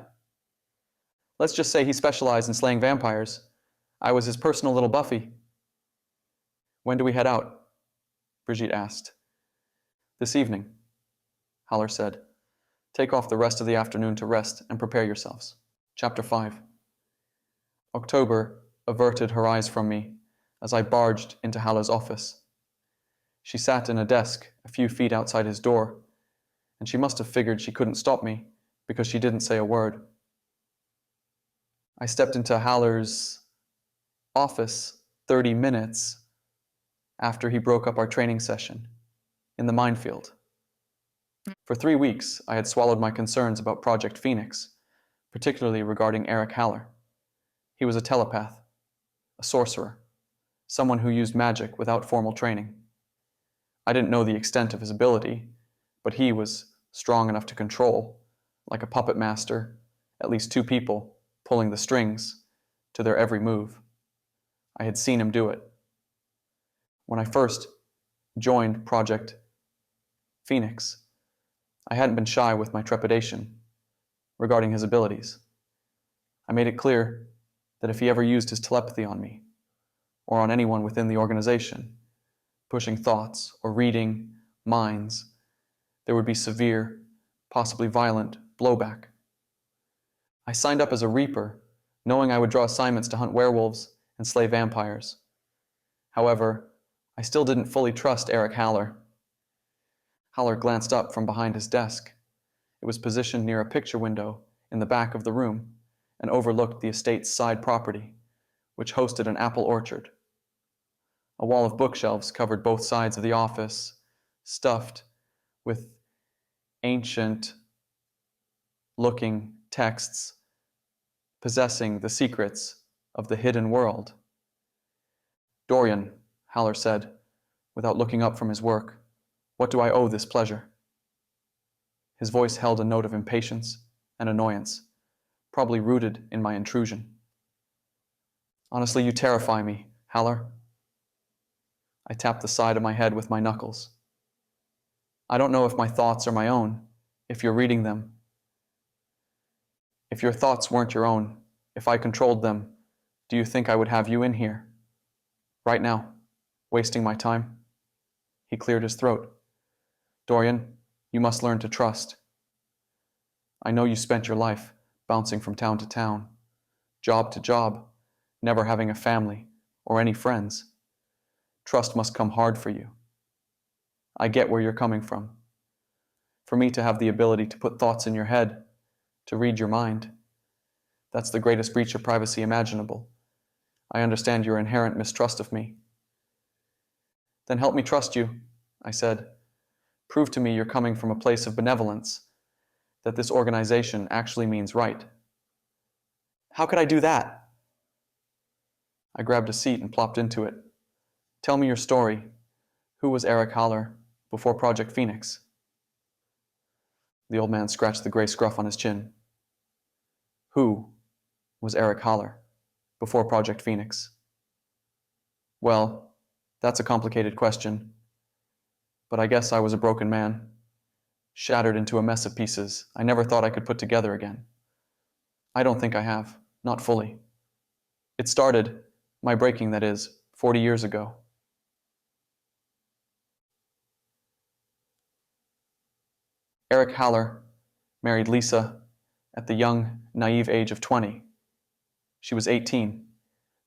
Let's just say he specialized in slaying vampires. I was his personal little Buffy. When do we head out? Brigitte asked. This evening, Haller said. Take off the rest of the afternoon to rest and prepare yourselves. Chapter 5. October averted her eyes from me as I barged into Hallow's office. She sat in a desk a few feet outside his door, and she must have figured she couldn't stop me because she didn't say a word. I stepped into Haller's office 30 minutes after he broke up our training session in the minefield. For 3 weeks, I had swallowed my concerns about Project Phoenix, particularly regarding Eric Haller. He was a telepath, a sorcerer, someone who used magic without formal training. I didn't know the extent of his ability, but he was strong enough to control, like a puppet master, at least 2 people pulling the strings to their every move. I had seen him do it. When I first joined Project Phoenix, I hadn't been shy with my trepidation regarding his abilities. I made it clear that if he ever used his telepathy on me, or on anyone within the organization, pushing thoughts or reading minds, there would be severe, possibly violent blowback. I signed up as a Reaper, knowing I would draw assignments to hunt werewolves and slay vampires. However, I still didn't fully trust Eric Haller. Haller glanced up from behind his desk. It was positioned near a picture window in the back of the room and overlooked the estate's side property, which hosted an apple orchard. A wall of bookshelves covered both sides of the office, stuffed with ancient-looking texts possessing the secrets of the hidden world. "Doryan," Haller said, without looking up from his work, "what do I owe this pleasure?" His voice held a note of impatience and annoyance, probably rooted in my intrusion. "Honestly, you terrify me, Haller." I tapped the side of my head with my knuckles. "I don't know if my thoughts are my own, if you're reading them. If your thoughts weren't your own, if I controlled them, do you think I would have you in here? Right now, wasting my time?" He cleared his throat. "Doryan, you must learn to trust. I know you spent your life bouncing from town to town, job to job, never having a family or any friends. Trust must come hard for you. I get where you're coming from. For me to have the ability to put thoughts in your head, to read your mind, that's the greatest breach of privacy imaginable. I understand your inherent mistrust of me." "Then help me trust you," I said. "Prove to me you're coming from a place of benevolence, that this organization actually means right." "How could I do that?" I grabbed a seat and plopped into it. "Tell me your story. Who was Eric Haller before Project Phoenix?" The old man scratched the gray scruff on his chin. Who was Eric Haller before Project Phoenix? Well, that's a complicated question. But I guess I was a broken man, shattered into a mess of pieces I never thought I could put together again. I don't think I have, not fully. It started, my breaking that is, 40 years ago. Eric Haller married Lisa at the young, naive age of 20. She was 18.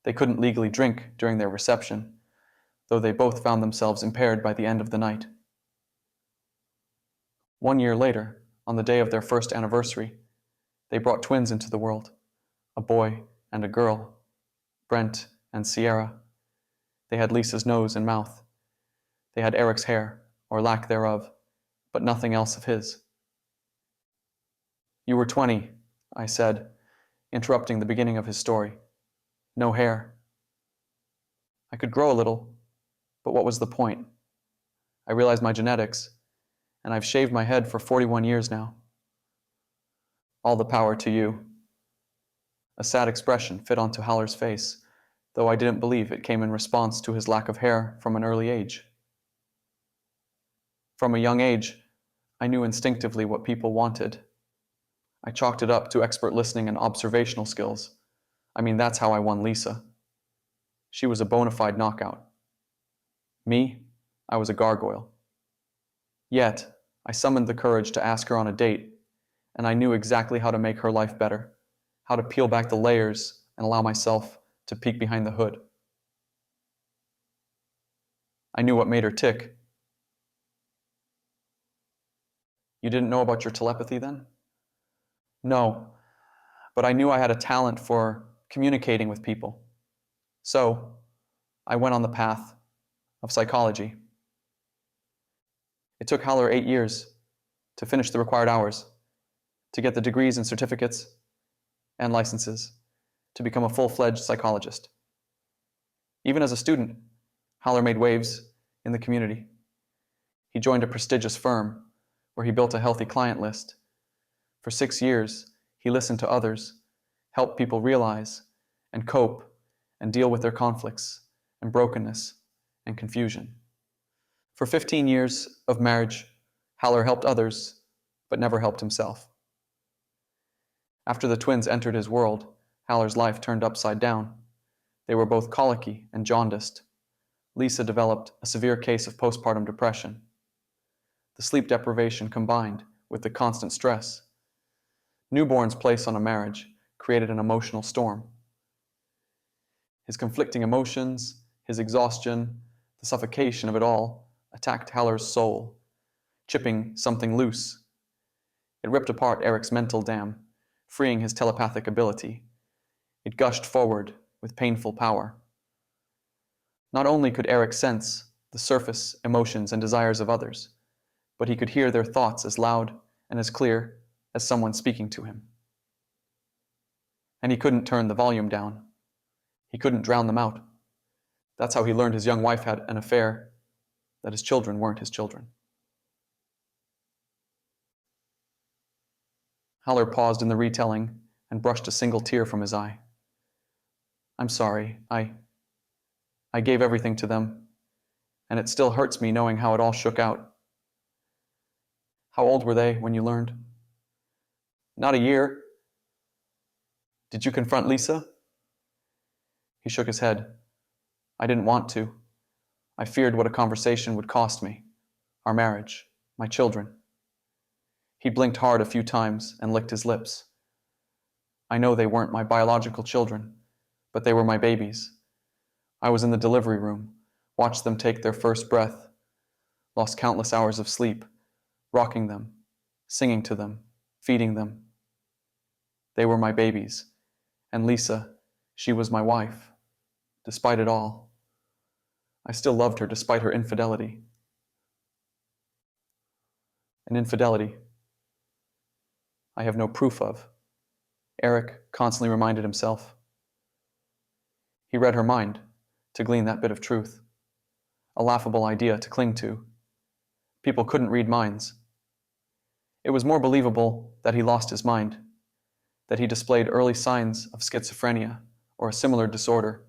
They couldn't legally drink during their reception, though they both found themselves impaired by the end of the night. 1 year later, on the day of their first anniversary, they brought twins into the world, a boy and a girl, Brent and Sierra. They had Lisa's nose and mouth. They had Eric's hair, or lack thereof, but nothing else of his. "You were 20, I said, interrupting the beginning of his story. "No hair." I could grow a little, but what was the point? I realized my genetics, and I've shaved my head for 41 years now. "All the power to you." A sad expression fit onto Haller's face, though I didn't believe it came in response to his lack of hair from an early age. From a young age, I knew instinctively what people wanted. I chalked it up to expert listening and observational skills. I mean, that's how I won Lisa. She was a bona fide knockout. Me, I was a gargoyle. Yet, I summoned the courage to ask her on a date, and I knew exactly how to make her life better, how to peel back the layers and allow myself to peek behind the hood. I knew what made her tick. You didn't know about your telepathy then? No, but I knew I had a talent for communicating with people. So, I went on the path of psychology. It took Haller 8 years to finish the required hours, to get the degrees and certificates and licenses, to become a full-fledged psychologist. Even as a student, Haller made waves in the community. He joined a prestigious firm where he built a healthy client list. For 6 years, he listened to others, helped people realize and cope and deal with their conflicts and brokenness and confusion. For 15 years of marriage, Haller helped others, but never helped himself. After the twins entered his world, Haller's life turned upside down. They were both colicky and jaundiced. Lisa developed a severe case of postpartum depression. The sleep deprivation combined with the constant stress. Newborn's place on a marriage created an emotional storm. His conflicting emotions, his exhaustion, the suffocation of it all attacked Haller's soul, chipping something loose. It ripped apart Eric's mental dam, freeing his telepathic ability. It gushed forward with painful power. Not only could Eric sense the surface emotions and desires of others, but he could hear their thoughts as loud and as clear as someone speaking to him. And he couldn't turn the volume down. He couldn't drown them out. That's how he learned his young wife had an affair, that his children weren't his children. Haller paused in the retelling and brushed a single tear from his eye. I'm sorry, I gave everything to them, and it still hurts me knowing how it all shook out. How old were they when you learned? Not a year. Did you confront Lisa? He shook his head. I didn't want to. I feared what a conversation would cost me. Our marriage, my children. He blinked hard a few times and licked his lips. I know they weren't my biological children, but they were my babies. I was in the delivery room, watched them take their first breath, lost countless hours of sleep, rocking them, singing to them, feeding them. They were my babies, and Lisa, she was my wife. Despite it all, I still loved her despite her infidelity. An infidelity I have no proof of, Eric constantly reminded himself. He read her mind to glean that bit of truth, a laughable idea to cling to. People couldn't read minds. It was more believable that he lost his mind, that he displayed early signs of schizophrenia or a similar disorder,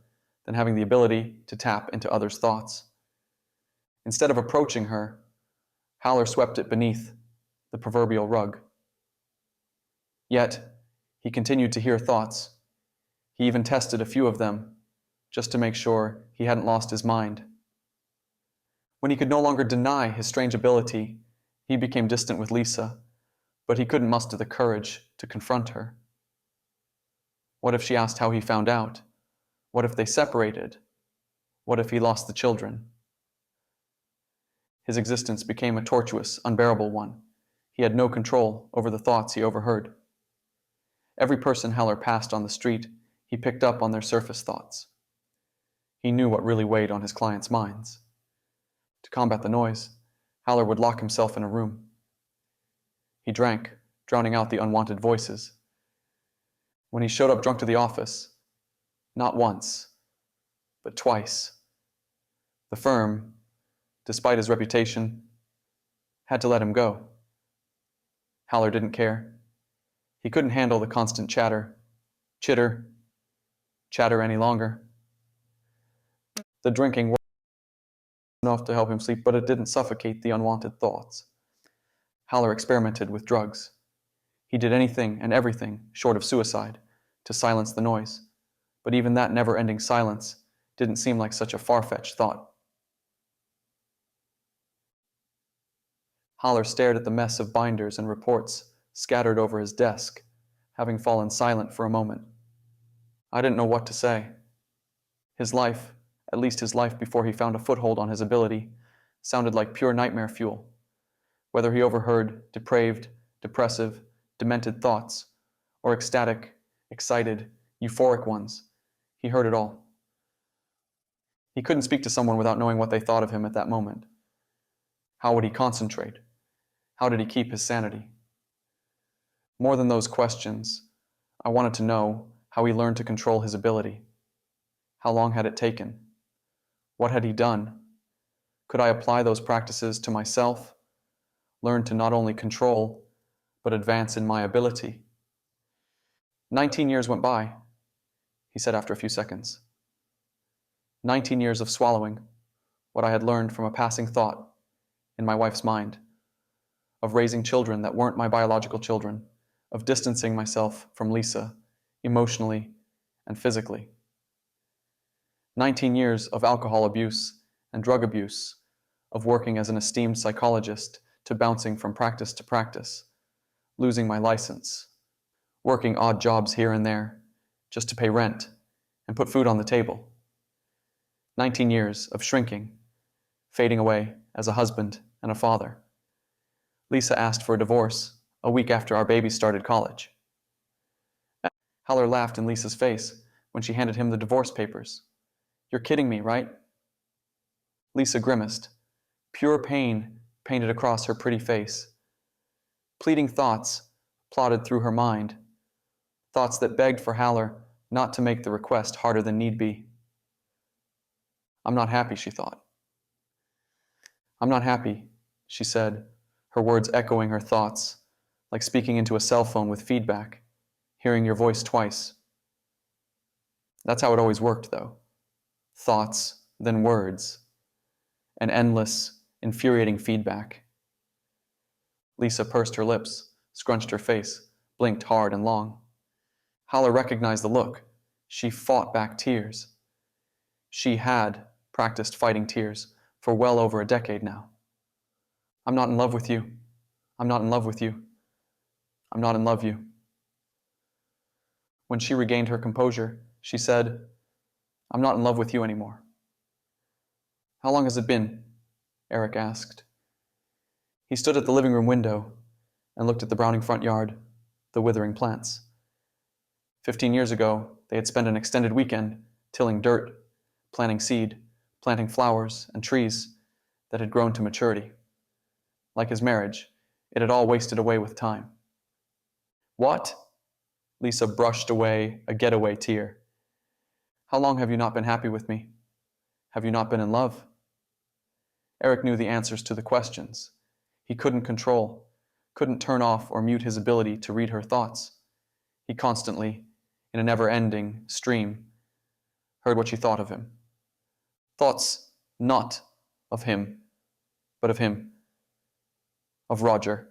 than having the ability to tap into others' thoughts. Instead of approaching her, Haller swept it beneath the proverbial rug. Yet, he continued to hear thoughts. He even tested a few of them, just to make sure he hadn't lost his mind. When he could no longer deny his strange ability, he became distant with Lisa, but he couldn't muster the courage to confront her. What if she asked how he found out? What if they separated? What if he lost the children? His existence became a tortuous, unbearable one. He had no control over the thoughts he overheard. Every person Haller passed on the street, he picked up on their surface thoughts. He knew what really weighed on his clients' minds. To combat the noise, Haller would lock himself in a room. He drank, drowning out the unwanted voices. When he showed up drunk to the office, not once, but twice, the firm, despite his reputation, had to let him go. Haller didn't care. He couldn't handle the constant chatter any longer. The drinking was enough to help him sleep, but it didn't suffocate the unwanted thoughts. Haller experimented with drugs. He did anything and everything short of suicide to silence the noise, but even that never-ending silence didn't seem like such a far-fetched thought. Haller stared at the mess of binders and reports scattered over his desk, having fallen silent for a moment. I didn't know what to say. His life, at least his life before he found a foothold on his ability, sounded like pure nightmare fuel. Whether he overheard depraved, depressive, demented thoughts, or ecstatic, excited, euphoric ones, he heard it all. He couldn't speak to someone without knowing what they thought of him at that moment. How would he concentrate? How did he keep his sanity? More than those questions, I wanted to know how he learned to control his ability. How long had it taken? What had he done? Could I apply those practices to myself? Learn to not only control, but advance in my ability? 19 years went by, he said after a few seconds. 19 years of swallowing what I had learned from a passing thought in my wife's mind, of raising children that weren't my biological children, of distancing myself from Lisa emotionally and physically. 19 years of alcohol abuse and drug abuse, of working as an esteemed psychologist to bouncing from practice to practice, losing my license, working odd jobs here and there just to pay rent and put food on the table. 19 years of shrinking, fading away as a husband and a father. Lisa asked for a divorce a week after our baby started college. Haller laughed in Lisa's face when she handed him the divorce papers. You're kidding me, right? Lisa grimaced. Pure pain painted across her pretty face. Pleading thoughts plodded through her mind, thoughts that begged for Haller not to make the request harder than need be. I'm not happy, she thought. I'm not happy, she said, her words echoing her thoughts, like speaking into a cell phone with feedback, hearing your voice twice. That's how it always worked, though. Thoughts, then words. An endless, infuriating feedback. Lisa pursed her lips, scrunched her face, blinked hard and long. Haller recognized the look. She fought back tears. She had practiced fighting tears for well over a decade now. I'm not in love with you. I'm not in love with you. I'm not in love with you. When she regained her composure, she said, I'm not in love with you anymore. How long has it been? Eric asked. He stood at the living room window and looked at the browning front yard, the withering plants. 15 years ago, they had spent an extended weekend tilling dirt, planting seed, planting flowers and trees that had grown to maturity. Like his marriage, it had all wasted away with time. What? Lisa brushed away a getaway tear. How long have you not been happy with me? Have you not been in love? Eric knew the answers to the questions. He couldn't control, couldn't turn off or mute his ability to read her thoughts. He constantly, in a never-ending stream, heard what she thought of him. Thoughts not of him, but of him. Of Roger.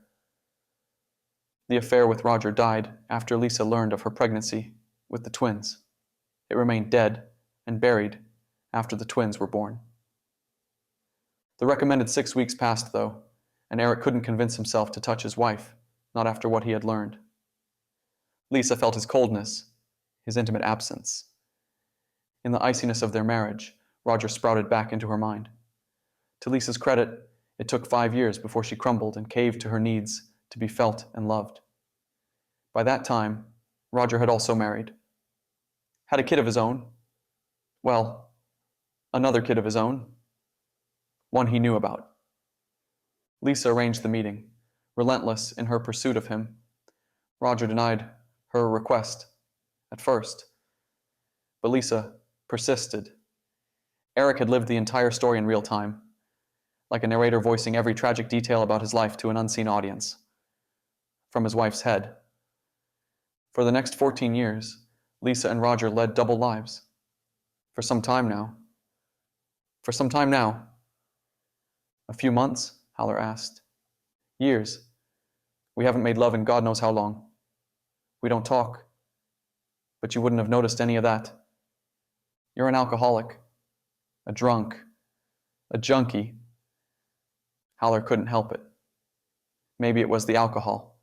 The affair with Roger died after Lisa learned of her pregnancy with the twins. It remained dead and buried after the twins were born. The recommended 6 weeks passed, though, and Eric couldn't convince himself to touch his wife, not after what he had learned. Lisa felt his coldness, his intimate absence. In the iciness of their marriage, Roger sprouted back into her mind. To Lisa's credit, it took 5 years before she crumbled and caved to her needs to be felt and loved. By that time, Roger had also married. Had a kid of his own. Well, another kid of his own. One he knew about. Lisa arranged the meeting, relentless in her pursuit of him. Roger denied her request at first, but Lisa persisted. Eric had lived the entire story in real time, like a narrator voicing every tragic detail about his life to an unseen audience, from his wife's head. For the next 14 years, Lisa and Roger led double lives. For some time now. A few months? Haller asked. Years. We haven't made love in God knows how long. We don't talk. But you wouldn't have noticed any of that. You're an alcoholic, a drunk, a junkie. Haller couldn't help it. Maybe it was the alcohol.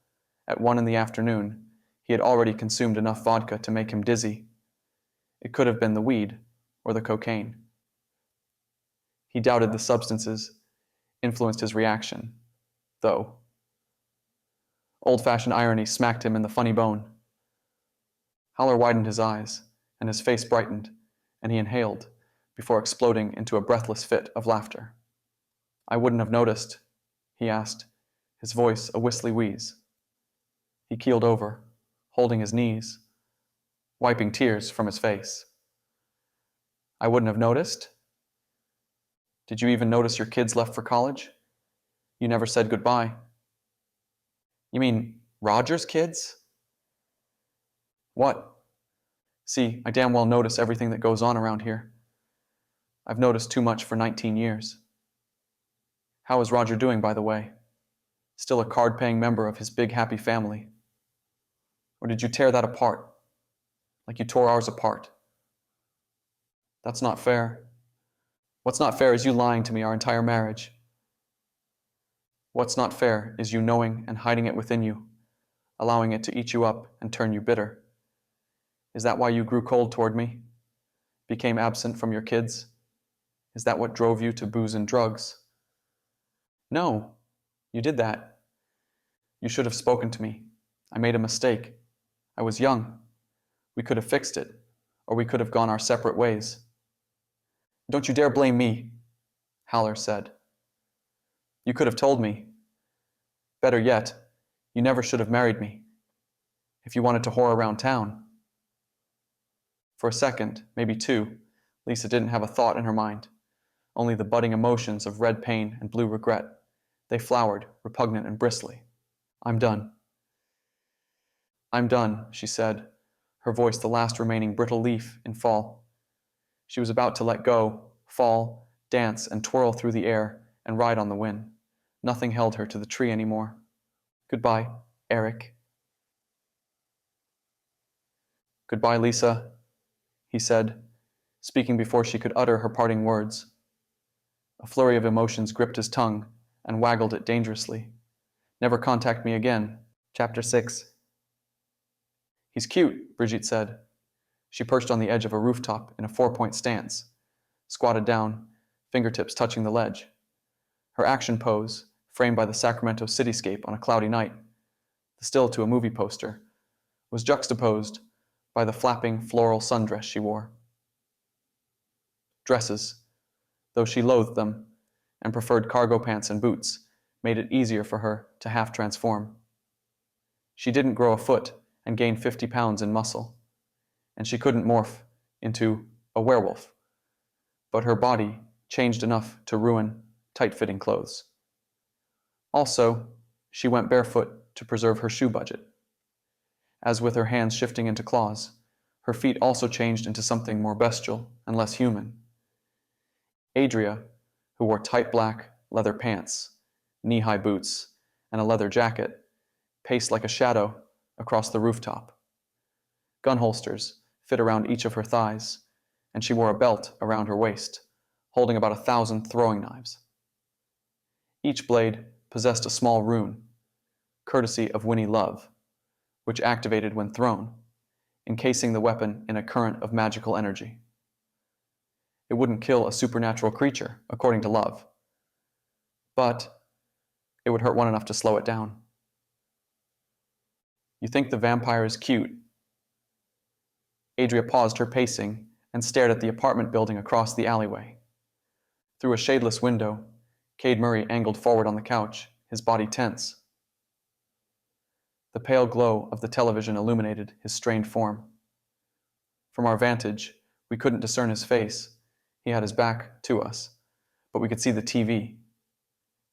At 1 in the afternoon, he had already consumed enough vodka to make him dizzy. It could have been the weed or the cocaine. He doubted the substances influenced his reaction, though. Old-fashioned irony smacked him in the funny bone. Haller widened his eyes, and his face brightened, and he inhaled, before exploding into a breathless fit of laughter. "I wouldn't have noticed," he asked, his voice a whistly wheeze. He keeled over, holding his knees, wiping tears from his face. "I wouldn't have noticed? Did you even notice your kids left for college? You never said goodbye." "You mean Roger's kids?" "What? See, I damn well notice everything that goes on around here. I've noticed too much for 19 years. How is Roger doing, by the way? Still a card-paying member of his big happy family? Or did you tear that apart, like you tore ours apart? That's not fair. What's not fair is you lying to me our entire marriage. What's not fair is you knowing and hiding it within you, allowing it to eat you up and turn you bitter. Is that why you grew cold toward me? Became absent from your kids? Is that what drove you to booze and drugs? No, you did that. You should have spoken to me. I made a mistake. I was young. We could have fixed it, or we could have gone our separate ways." "Don't you dare blame me," Haller said. "You could have told me. Better yet, you never should have married me. If you wanted to whore around town." For a second, maybe two, Lisa didn't have a thought in her mind, only the budding emotions of red pain and blue regret. They flowered, repugnant and bristly. "I'm done. I'm done," she said, her voice the last remaining brittle leaf in fall. She was about to let go, fall, dance, and twirl through the air, and ride on the wind. Nothing held her to the tree anymore. "Goodbye, Eric." "Goodbye, Lisa," he said, speaking before she could utter her parting words. A flurry of emotions gripped his tongue and waggled it dangerously. "Never contact me again." Chapter 6. "He's cute," Brigitte said. She perched on the edge of a rooftop in a 4-point stance, squatted down, fingertips touching the ledge. Her action pose, framed by the Sacramento cityscape on a cloudy night, the still to a movie poster, was juxtaposed by the flapping floral sundress she wore. Dresses, though she loathed them and preferred cargo pants and boots, made it easier for her to half transform. She didn't grow a foot and gain 50 pounds in muscle, and she couldn't morph into a werewolf, but her body changed enough to ruin tight-fitting clothes. Also, she went barefoot to preserve her shoe budget. As with her hands shifting into claws, her feet also changed into something more bestial and less human. Adria, who wore tight black leather pants, knee-high boots, and a leather jacket, paced like a shadow across the rooftop. Gun holsters fit around each of her thighs, and she wore a belt around her waist, holding about 1,000 throwing knives. Each blade possessed a small rune, courtesy of Winnie Love, which activated when thrown, encasing the weapon in a current of magical energy. It wouldn't kill a supernatural creature, according to Love, but it would hurt one enough to slow it down. "You think the vampire is cute?" Adria paused her pacing and stared at the apartment building across the alleyway. Through a shadeless window, Cade Murray angled forward on the couch, his body tense. The pale glow of the television illuminated his strained form. From our vantage, we couldn't discern his face. He had his back to us, but we could see the TV.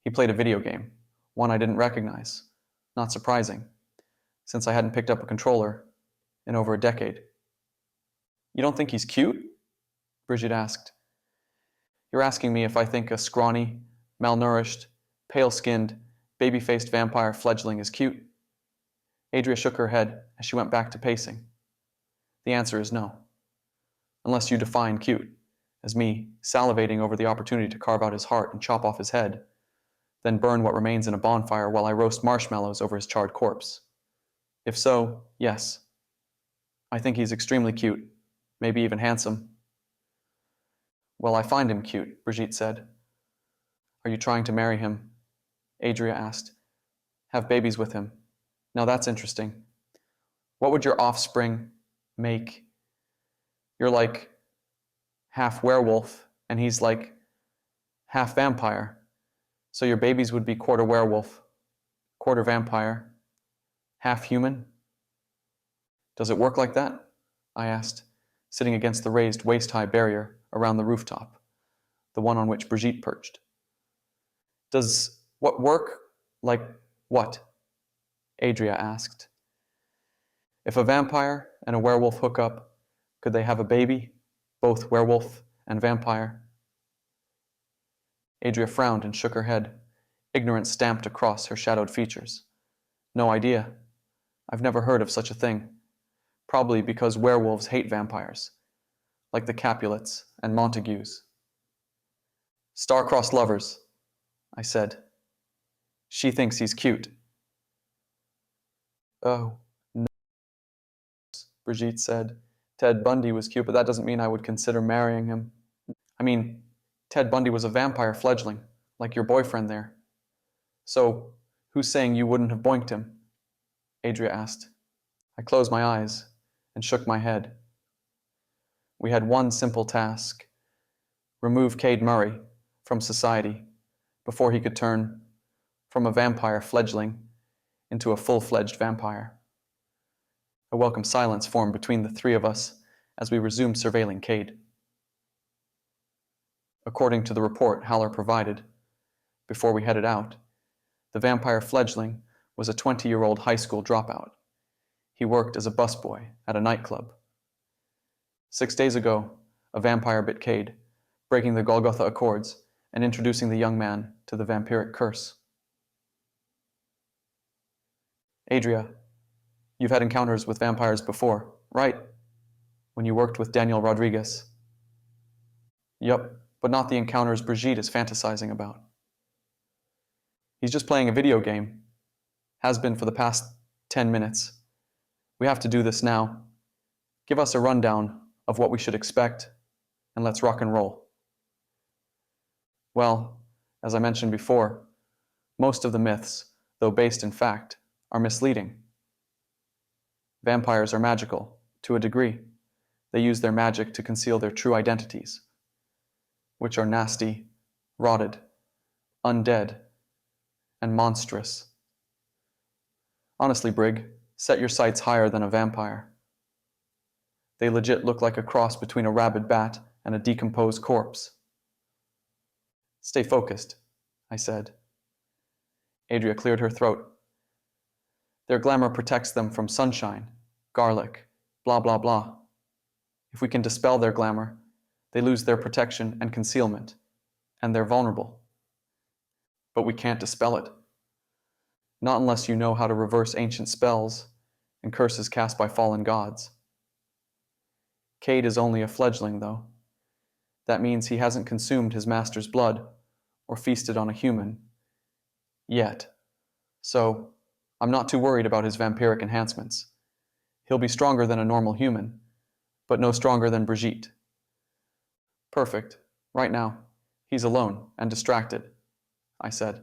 He played a video game, one I didn't recognize. Not surprising, since I hadn't picked up a controller in over a decade. "You don't think he's cute?" Brigitte asked. "You're asking me if I think a scrawny, malnourished, pale-skinned, baby-faced vampire fledgling is cute?" Adria shook her head as she went back to pacing. "The answer is no. Unless you define cute as me salivating over the opportunity to carve out his heart and chop off his head, then burn what remains in a bonfire while I roast marshmallows over his charred corpse. If so, yes. I think he's extremely cute, maybe even handsome. Well, I find him cute, Brigitte said. Are you trying to marry him? Adria asked. Have babies with him. Now that's interesting. What would your offspring make? You're like half werewolf, and he's like half vampire. So your babies would be quarter werewolf, quarter vampire, half human? Does it work like that? I asked, sitting against the raised waist-high barrier around the rooftop, the one on which Brigitte perched. Does what work? Like what? Adria asked. If a vampire and a werewolf hook up, could they have a baby, both werewolf and vampire? Adria frowned and shook her head, ignorance stamped across her shadowed features. No idea. I've never heard of such a thing. Probably because werewolves hate vampires, like the Capulets and Montagues. Star-crossed lovers, I said. She thinks he's cute. Oh, no, Brigitte said. Ted Bundy was cute, but that doesn't mean I would consider marrying him. I mean, Ted Bundy was a vampire fledgling, like your boyfriend there. So, who's saying you wouldn't have boinked him? Adria asked. I closed my eyes and shook my head. We had one simple task. Remove Cade Murray from society before he could turn from a vampire fledgling into a full-fledged vampire. A welcome silence formed between the three of us as we resumed surveilling Cade. According to the report Haller provided, before we headed out, the vampire fledgling was a 20-year-old high school dropout. He worked as a busboy at a nightclub. 6 days ago, a vampire bit Cade, breaking the Golgotha Accords and introducing the young man to the vampiric curse. Adria, you've had encounters with vampires before, right? When you worked with Daniel Rodriguez. Yup, but not the encounters Brigitte is fantasizing about. He's just playing a video game. Has been for the past 10 minutes. We have to do this now. Give us a rundown of what we should expect, and let's rock and roll. Well, as I mentioned before, most of the myths, though based in fact, are misleading. Vampires are magical, to a degree. They use their magic to conceal their true identities, which are nasty, rotted, undead, and monstrous. Honestly, Brig, set your sights higher than a vampire. They legit look like a cross between a rabid bat and a decomposed corpse. Stay focused, I said. Adria cleared her throat. Their glamour protects them from sunshine, garlic, blah blah blah. If we can dispel their glamour, they lose their protection and concealment, and they're vulnerable. But we can't dispel it. Not unless you know how to reverse ancient spells and curses cast by fallen gods. Cade is only a fledgling, though. That means he hasn't consumed his master's blood or feasted on a human. Yet. So, I'm not too worried about his vampiric enhancements. He'll be stronger than a normal human, but no stronger than Brigitte. Perfect. Right now, he's alone and distracted, I said.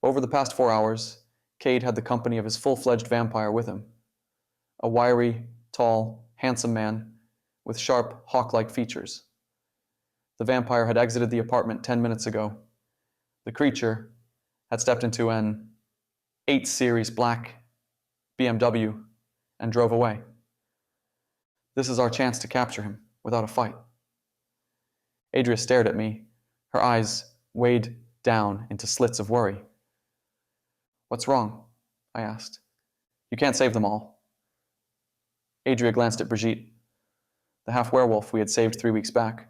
Over the past 4 hours, Cade had the company of his full-fledged vampire with him. A wiry, tall, handsome man with sharp, hawk-like features. The vampire had exited the apartment 10 minutes ago. The creature had stepped into an 8 Series black BMW and drove away. This is our chance to capture him without a fight. Adria stared at me, her eyes weighed down into slits of worry. What's wrong? I asked. You can't save them all. Adria glanced at Brigitte, the half-werewolf we had saved 3 weeks back.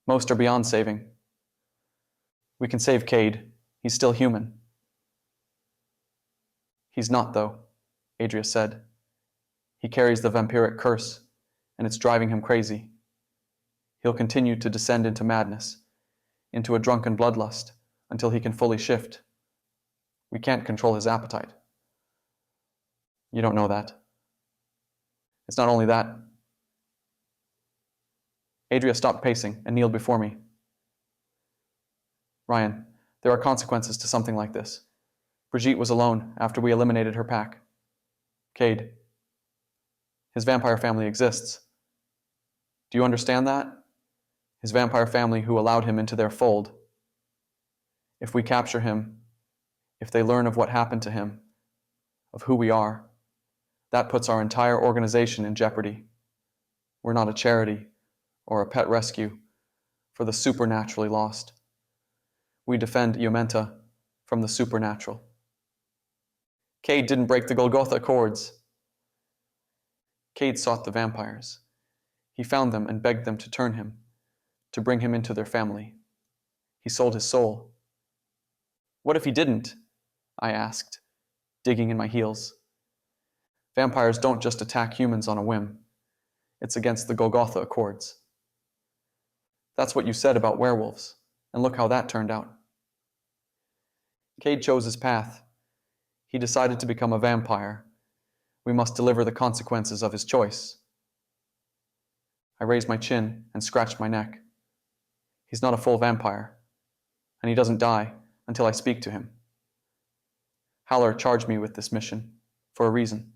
Most are beyond saving. We can save Cade. He's still human. He's not, though, Adria said. He carries the vampiric curse, and it's driving him crazy. He'll continue to descend into madness, into a drunken bloodlust, until he can fully shift. We can't control his appetite. You don't know that. It's not only that. Adria stopped pacing and kneeled before me. Ryan, there are consequences to something like this. Brigitte was alone after we eliminated her pack. Cade. His vampire family exists. Do you understand that? His vampire family who allowed him into their fold. If we capture him, if they learn of what happened to him, of who we are, that puts our entire organization in jeopardy. We're not a charity or a pet rescue for the supernaturally lost. We defend Iomenta from the supernatural. Cade didn't break the Golgotha Accords. Cade sought the vampires. He found them and begged them to turn him, to bring him into their family. He sold his soul. What if he didn't? I asked, digging in my heels. Vampires don't just attack humans on a whim. It's against the Golgotha Accords. That's what you said about werewolves, and look how that turned out. Cade chose his path. He decided to become a vampire. We must deliver the consequences of his choice. I raised my chin and scratched my neck. He's not a full vampire, and he doesn't die until I speak to him. Haller charged me with this mission for a reason.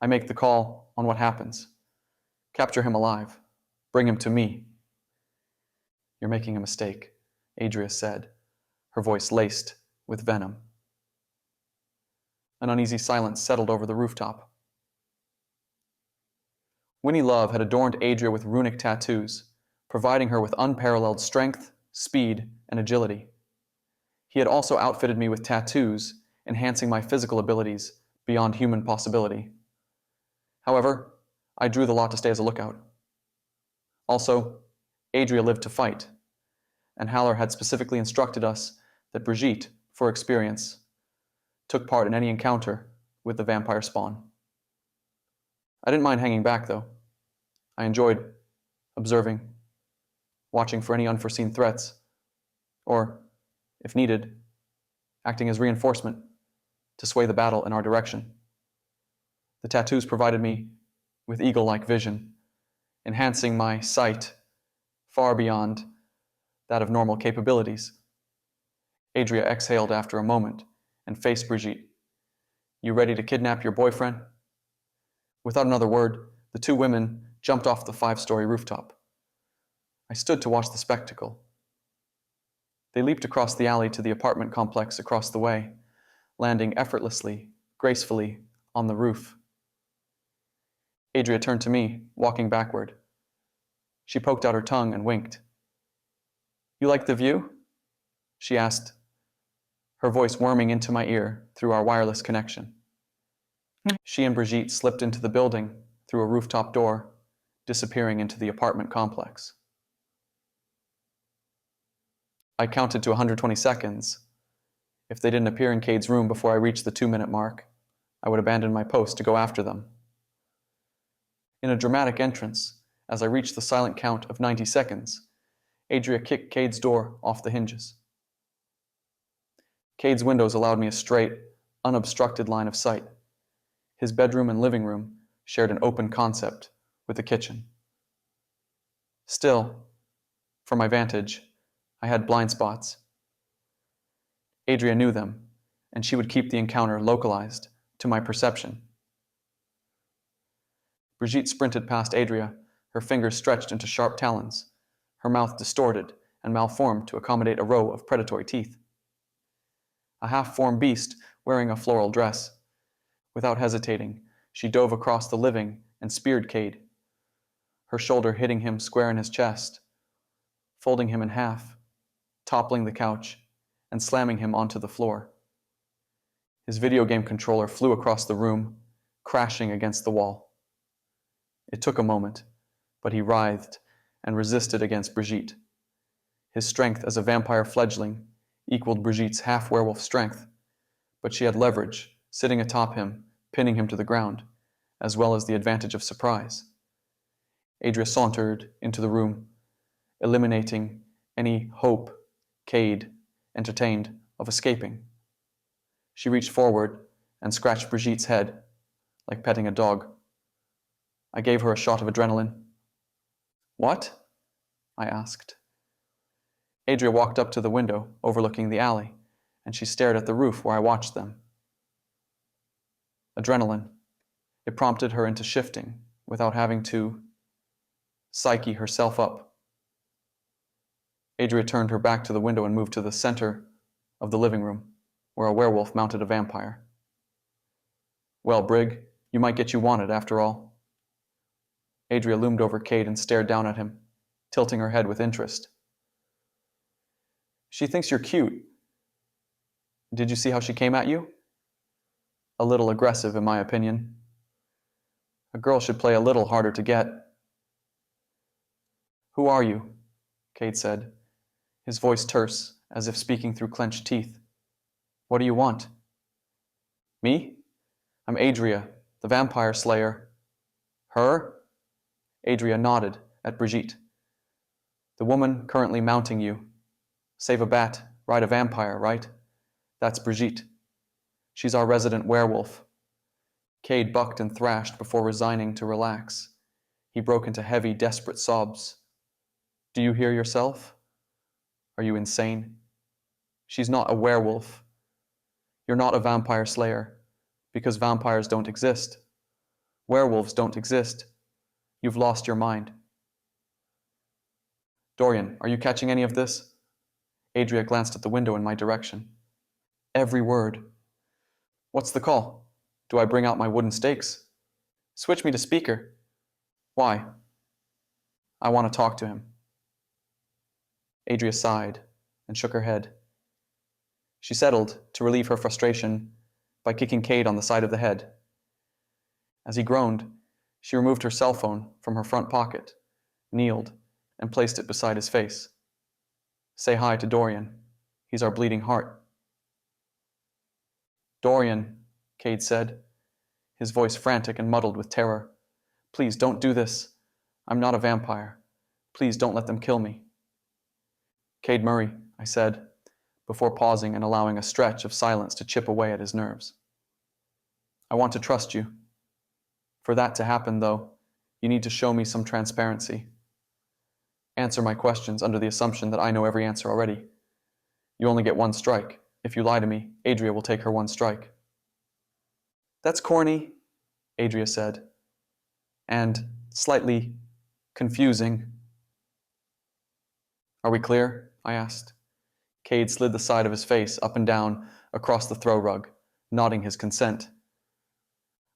I make the call on what happens. Capture him alive. Bring him to me. You're making a mistake, Adria said, her voice laced with venom. An uneasy silence settled over the rooftop. Winnie Love had adorned Adria with runic tattoos, providing her with unparalleled strength, speed, and agility. He had also outfitted me with tattoos, enhancing my physical abilities beyond human possibility. However, I drew the lot to stay as a lookout. Also, Adria lived to fight, and Haller had specifically instructed us that Brigitte, for experience, took part in any encounter with the vampire spawn. I didn't mind hanging back, though. I enjoyed observing, watching for any unforeseen threats, or, if needed, acting as reinforcement to sway the battle in our direction. The tattoos provided me with eagle-like vision, enhancing my sight far beyond that of normal capabilities. Adria exhaled after a moment and faced Brigitte. You ready to kidnap your boyfriend? Without another word, the two women jumped off the 5-story rooftop. I stood to watch the spectacle. They leaped across the alley to the apartment complex across the way, landing effortlessly, gracefully, on the roof. Adria turned to me, walking backward. She poked out her tongue and winked. You like the view? She asked, her voice worming into my ear through our wireless connection. She and Brigitte slipped into the building through a rooftop door, disappearing into the apartment complex. I counted to 120 seconds. If they didn't appear in Cade's room before I reached the 2-minute mark, I would abandon my post to go after them. In a dramatic entrance, as I reached the silent count of 90 seconds, Adria kicked Cade's door off the hinges. Cade's windows allowed me a straight, unobstructed line of sight. His bedroom and living room shared an open concept with the kitchen. Still, from my vantage, I had blind spots. Adria knew them, and she would keep the encounter localized to my perception. Brigitte sprinted past Adria, her fingers stretched into sharp talons, her mouth distorted and malformed to accommodate a row of predatory teeth. A half-formed beast wearing a floral dress. Without hesitating, she dove across the living and speared Cade, her shoulder hitting him square in his chest, folding him in half, toppling the couch, and slamming him onto the floor. His video game controller flew across the room, crashing against the wall. It took a moment, but he writhed and resisted against Brigitte. His strength as a vampire fledgling equaled Brigitte's half-werewolf strength, but she had leverage, sitting atop him, pinning him to the ground, as well as the advantage of surprise. Adria sauntered into the room, eliminating any hope Cade entertained of escaping. She reached forward and scratched Brigitte's head, like petting a dog. I gave her a shot of adrenaline. What? I asked. Adria walked up to the window overlooking the alley, and she stared at the roof where I watched them. Adrenaline. It prompted her into shifting without having to psyche herself up. Adria turned her back to the window and moved to the center of the living room, where a werewolf mounted a vampire. Well, Brig, you might get you wanted after all. Adria loomed over Cade and stared down at him, tilting her head with interest. She thinks you're cute. Did you see how she came at you? A little aggressive, in my opinion. A girl should play a little harder to get. Who are you? Cade said, his voice terse, as if speaking through clenched teeth. What do you want? Me? I'm Adria, the vampire slayer. Her? Adria nodded at Brigitte. The woman currently mounting you. Save a bat, ride a vampire, right? That's Brigitte. She's our resident werewolf. Cade bucked and thrashed before resigning to relax. He broke into heavy, desperate sobs. Do you hear yourself? Are you insane? She's not a werewolf. You're not a vampire slayer, because vampires don't exist. Werewolves don't exist. You've lost your mind. Doryan, are you catching any of this? Adria glanced at the window in my direction. Every word. What's the call? Do I bring out my wooden stakes? Switch me to speaker. Why? I want to talk to him. Adria sighed and shook her head. She settled to relieve her frustration by kicking Cade on the side of the head. As he groaned, she removed her cell phone from her front pocket, kneeled, and placed it beside his face. Say hi to Doryan. He's our bleeding heart. Doryan, Cade said, his voice frantic and muddled with terror. Please don't do this. I'm not a vampire. Please don't let them kill me. Cade Murray, I said, before pausing and allowing a stretch of silence to chip away at his nerves. I want to trust you. For that to happen, though, you need to show me some transparency. Answer my questions under the assumption that I know every answer already. You only get one strike. If you lie to me, Adria will take her one strike. That's corny, Adria said, and slightly confusing. Are we clear? I asked. Cade slid the side of his face up and down across the throw rug, nodding his consent.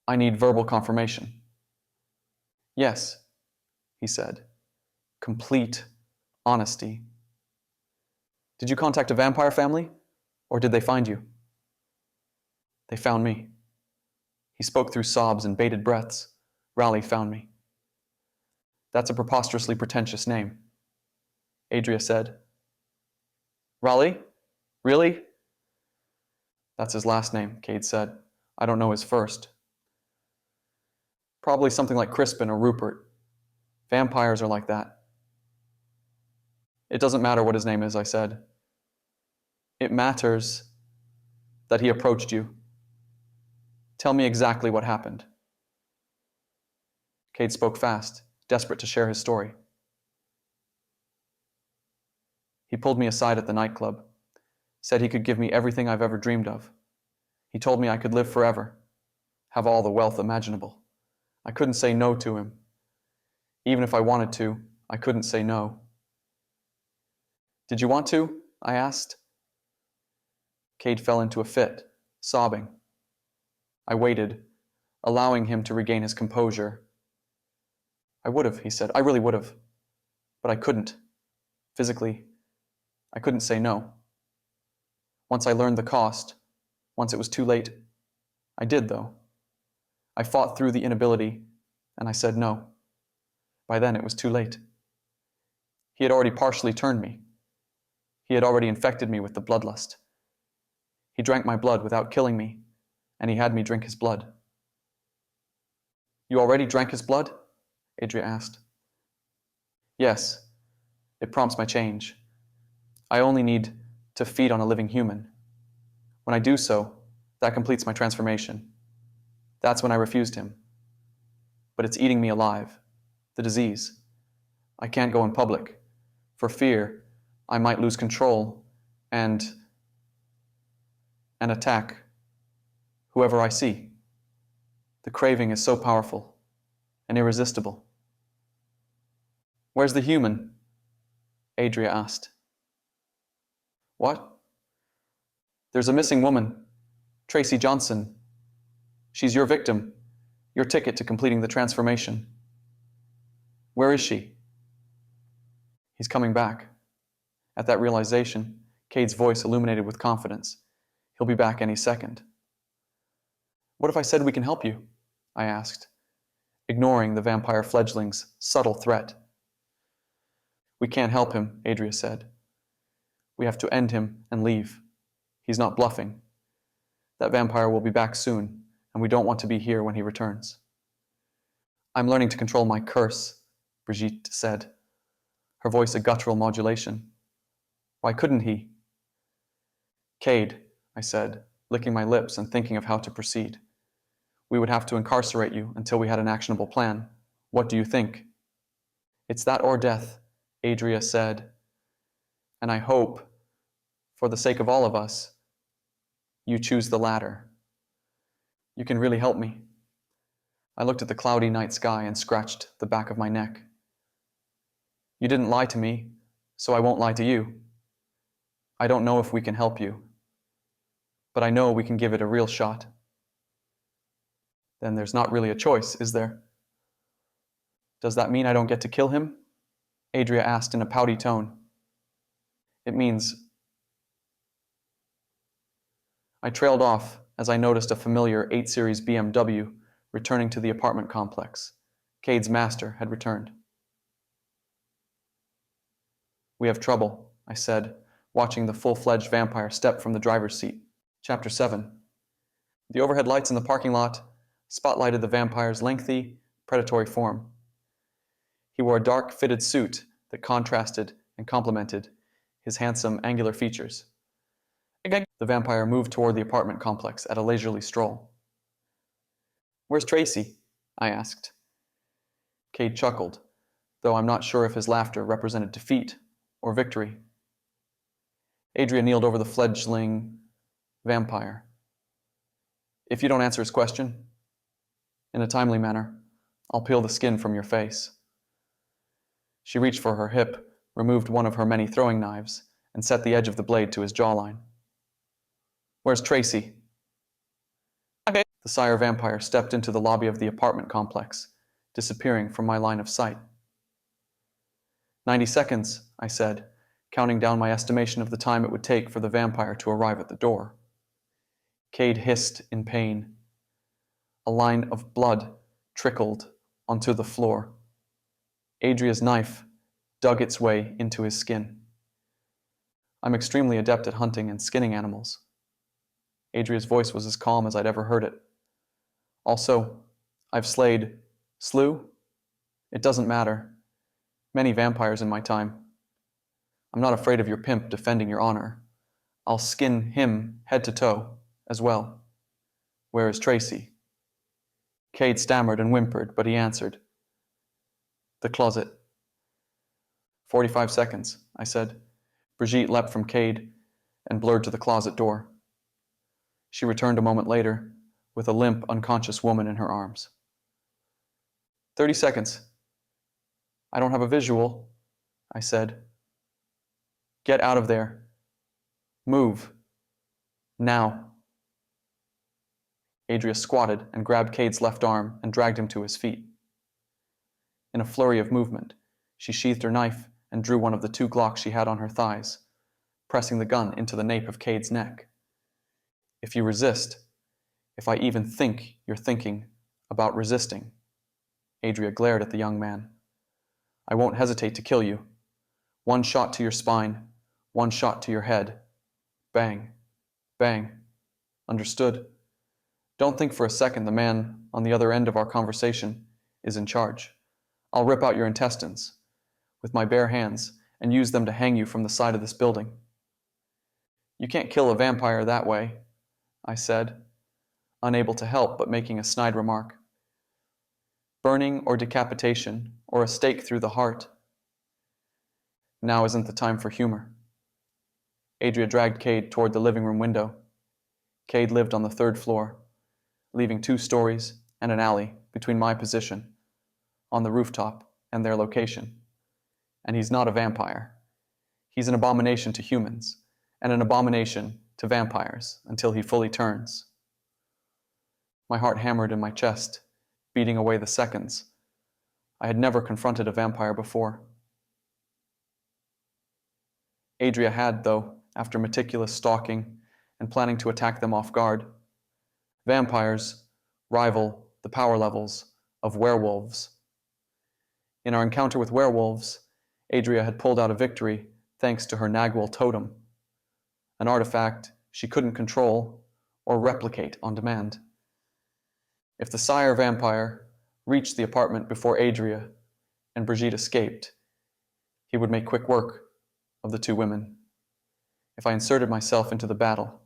I need verbal confirmation. Yes, he said. Complete honesty. Did you contact a vampire family, or did they find you? They found me. He spoke through sobs and bated breaths. Raleigh found me. That's a preposterously pretentious name, Adria said. Raleigh? Really? That's his last name, Cade said. I don't know his first. Probably something like Crispin or Rupert. Vampires are like that. It doesn't matter what his name is, I said. It matters that he approached you. Tell me exactly what happened. Cade spoke fast, desperate to share his story. He pulled me aside at the nightclub, said he could give me everything I've ever dreamed of. He told me I could live forever, have all the wealth imaginable. I couldn't say no to him. Even if I wanted to, I couldn't say no. Did you want to? I asked. Cade fell into a fit, sobbing. I waited, allowing him to regain his composure. I would have, he said. I really would have. But I couldn't. Physically, I couldn't say no. Once I learned the cost, once it was too late, I did, though. I fought through the inability, and I said no. By then, it was too late. He had already partially turned me. He had already infected me with the bloodlust. He drank my blood without killing me, and he had me drink his blood. You already drank his blood? Adria asked. Yes. It prompts my change. I only need to feed on a living human. When I do so, that completes my transformation. That's when I refused him. but it's eating me alive. The disease. I can't go in public. For fear, I might lose control and attack whoever I see. The craving is so powerful and irresistible. Where's the human? Adria asked. What? There's a missing woman, Tracy Johnson. She's your victim, your ticket to completing the transformation. Where is she? He's coming back. At that realization, Cade's voice illuminated with confidence. He'll be back any second. What if I said we can help you? I asked, ignoring the vampire fledgling's subtle threat. We can't help him, Adria said. We have to end him and leave. He's not bluffing. That vampire will be back soon, and we don't want to be here when he returns. I'm learning to control my curse, Brigitte said, her voice a guttural modulation. Why couldn't he? Cade, I said, licking my lips and thinking of how to proceed. We would have to incarcerate you until we had an actionable plan. What do you think? It's that or death, Adria said, and I hope, for the sake of all of us, you choose the latter. You can really help me. I looked at the cloudy night sky and scratched the back of my neck. You didn't lie to me, so I won't lie to you. I don't know if we can help you, but I know we can give it a real shot. Then there's not really a choice, is there? Does that mean I don't get to kill him? Adria asked in a pouty tone. It means... I trailed off as I noticed a familiar 8 Series BMW returning to the apartment complex. Cade's master had returned. We have trouble, I said, watching the full-fledged vampire step from the driver's seat. Chapter 7. The overhead lights in the parking lot spotlighted the vampire's lengthy, predatory form. He wore a dark, fitted suit that contrasted and complemented his handsome, angular features. The vampire moved toward the apartment complex at a leisurely stroll. Where's Tracy? I asked. Cade chuckled, though I'm not sure if his laughter represented defeat or victory. Adria kneeled over the fledgling vampire. If you don't answer his question, in a timely manner, I'll peel the skin from your face. She reached for her hip, removed one of her many throwing knives, and set the edge of the blade to his jawline. Where's Tracy? Okay. The sire vampire stepped into the lobby of the apartment complex, disappearing from my line of sight. 90 seconds, I said, counting down my estimation of the time it would take for the vampire to arrive at the door. Cade hissed in pain. A line of blood trickled onto the floor. Adria's knife dug its way into his skin. I'm extremely adept at hunting and skinning animals. Adria's voice was as calm as I'd ever heard it. Also, I've slew? It doesn't matter. Many vampires in my time. I'm not afraid of your pimp defending your honor. I'll skin him head to toe as well. Where is Tracy? Cade stammered and whimpered, but he answered. The closet. 45 seconds, I said. Brigitte leapt from Cade and blurred to the closet door. She returned a moment later with a limp, unconscious woman in her arms. 30 seconds. I don't have a visual, I said. Get out of there. Move. Now. Adria squatted and grabbed Cade's left arm and dragged him to his feet. In a flurry of movement, she sheathed her knife and drew one of the 2 Glocks she had on her thighs, pressing the gun into the nape of Cade's neck. If you resist, if I even think you're thinking about resisting, Adria glared at the young man. I won't hesitate to kill you. 1 shot to your spine, 1 shot to your head. Bang, bang. Understood? Don't think for a second the man on the other end of our conversation is in charge. I'll rip out your intestines with my bare hands and use them to hang you from the side of this building. You can't kill a vampire that way, I said, unable to help but making a snide remark. burning or decapitation, or a stake through the heart. Now isn't the time for humor. Adria dragged Cade toward the living room window. Cade lived on the 3rd floor, leaving 2 stories and an alley between my position, on the rooftop, and their location. And he's not a vampire. He's an abomination to humans, and an abomination to vampires until he fully turns. My heart hammered in my chest, beating away the seconds. I had never confronted a vampire before. Adria had, though, after meticulous stalking and planning to attack them off guard. Vampires rival the power levels of werewolves. In our encounter with werewolves, Adria had pulled out a victory thanks to her Nagwal totem, an artifact she couldn't control or replicate on demand. If the sire vampire reached the apartment before Adria and Brigitte escaped, he would make quick work of the 2 women. If I inserted myself into the battle,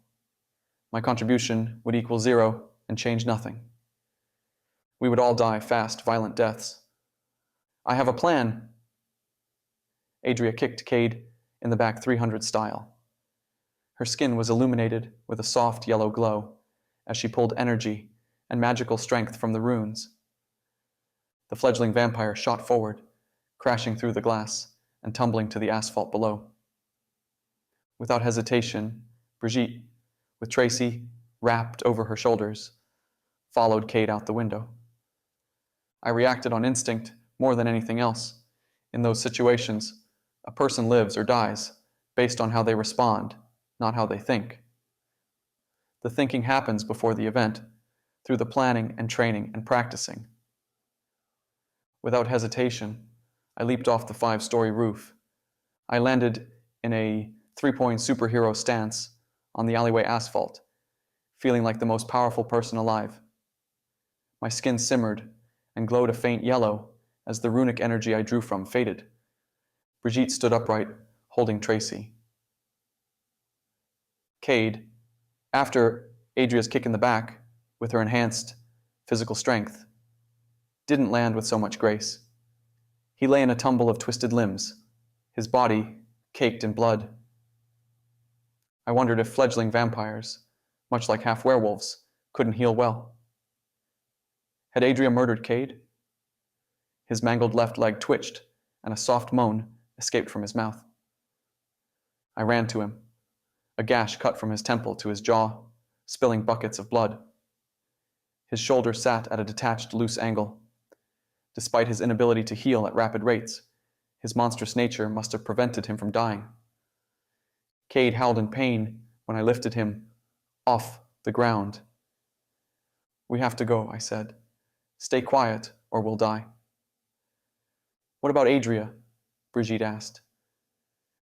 my contribution would equal 0 and change nothing. We would all die fast, violent deaths. I have a plan. Adria kicked Cade in the back 300 style. Her skin was illuminated with a soft yellow glow as she pulled energy and magical strength from the runes. The fledgling vampire shot forward, crashing through the glass and tumbling to the asphalt below. Without hesitation, Brigitte, with Tracy wrapped over her shoulders, followed Cade out the window. I reacted on instinct more than anything else. In those situations, a person lives or dies based on how they respond, not how they think. The thinking happens before the event, through the planning and training and practicing. Without hesitation, I leaped off the 5-story roof. I landed in a 3-point superhero stance on the alleyway asphalt, feeling like the most powerful person alive. My skin simmered and glowed a faint yellow as the runic energy I drew from faded. Brigitte stood upright, holding Tracy. Cade, after Adria's kick in the back, with her enhanced physical strength, didn't land with so much grace. He lay in a tumble of twisted limbs, his body caked in blood. I wondered if fledgling vampires, much like half werewolves, couldn't heal well. Had Adria murdered Cade? His mangled left leg twitched, and a soft moan escaped from his mouth. I ran to him, a gash cut from his temple to his jaw, spilling buckets of blood. His shoulder sat at a detached, loose angle. Despite his inability to heal at rapid rates, his monstrous nature must have prevented him from dying. Cade howled in pain when I lifted him off the ground. "We have to go," I said. "Stay quiet, or we'll die." "What about Adria?" Brigitte asked.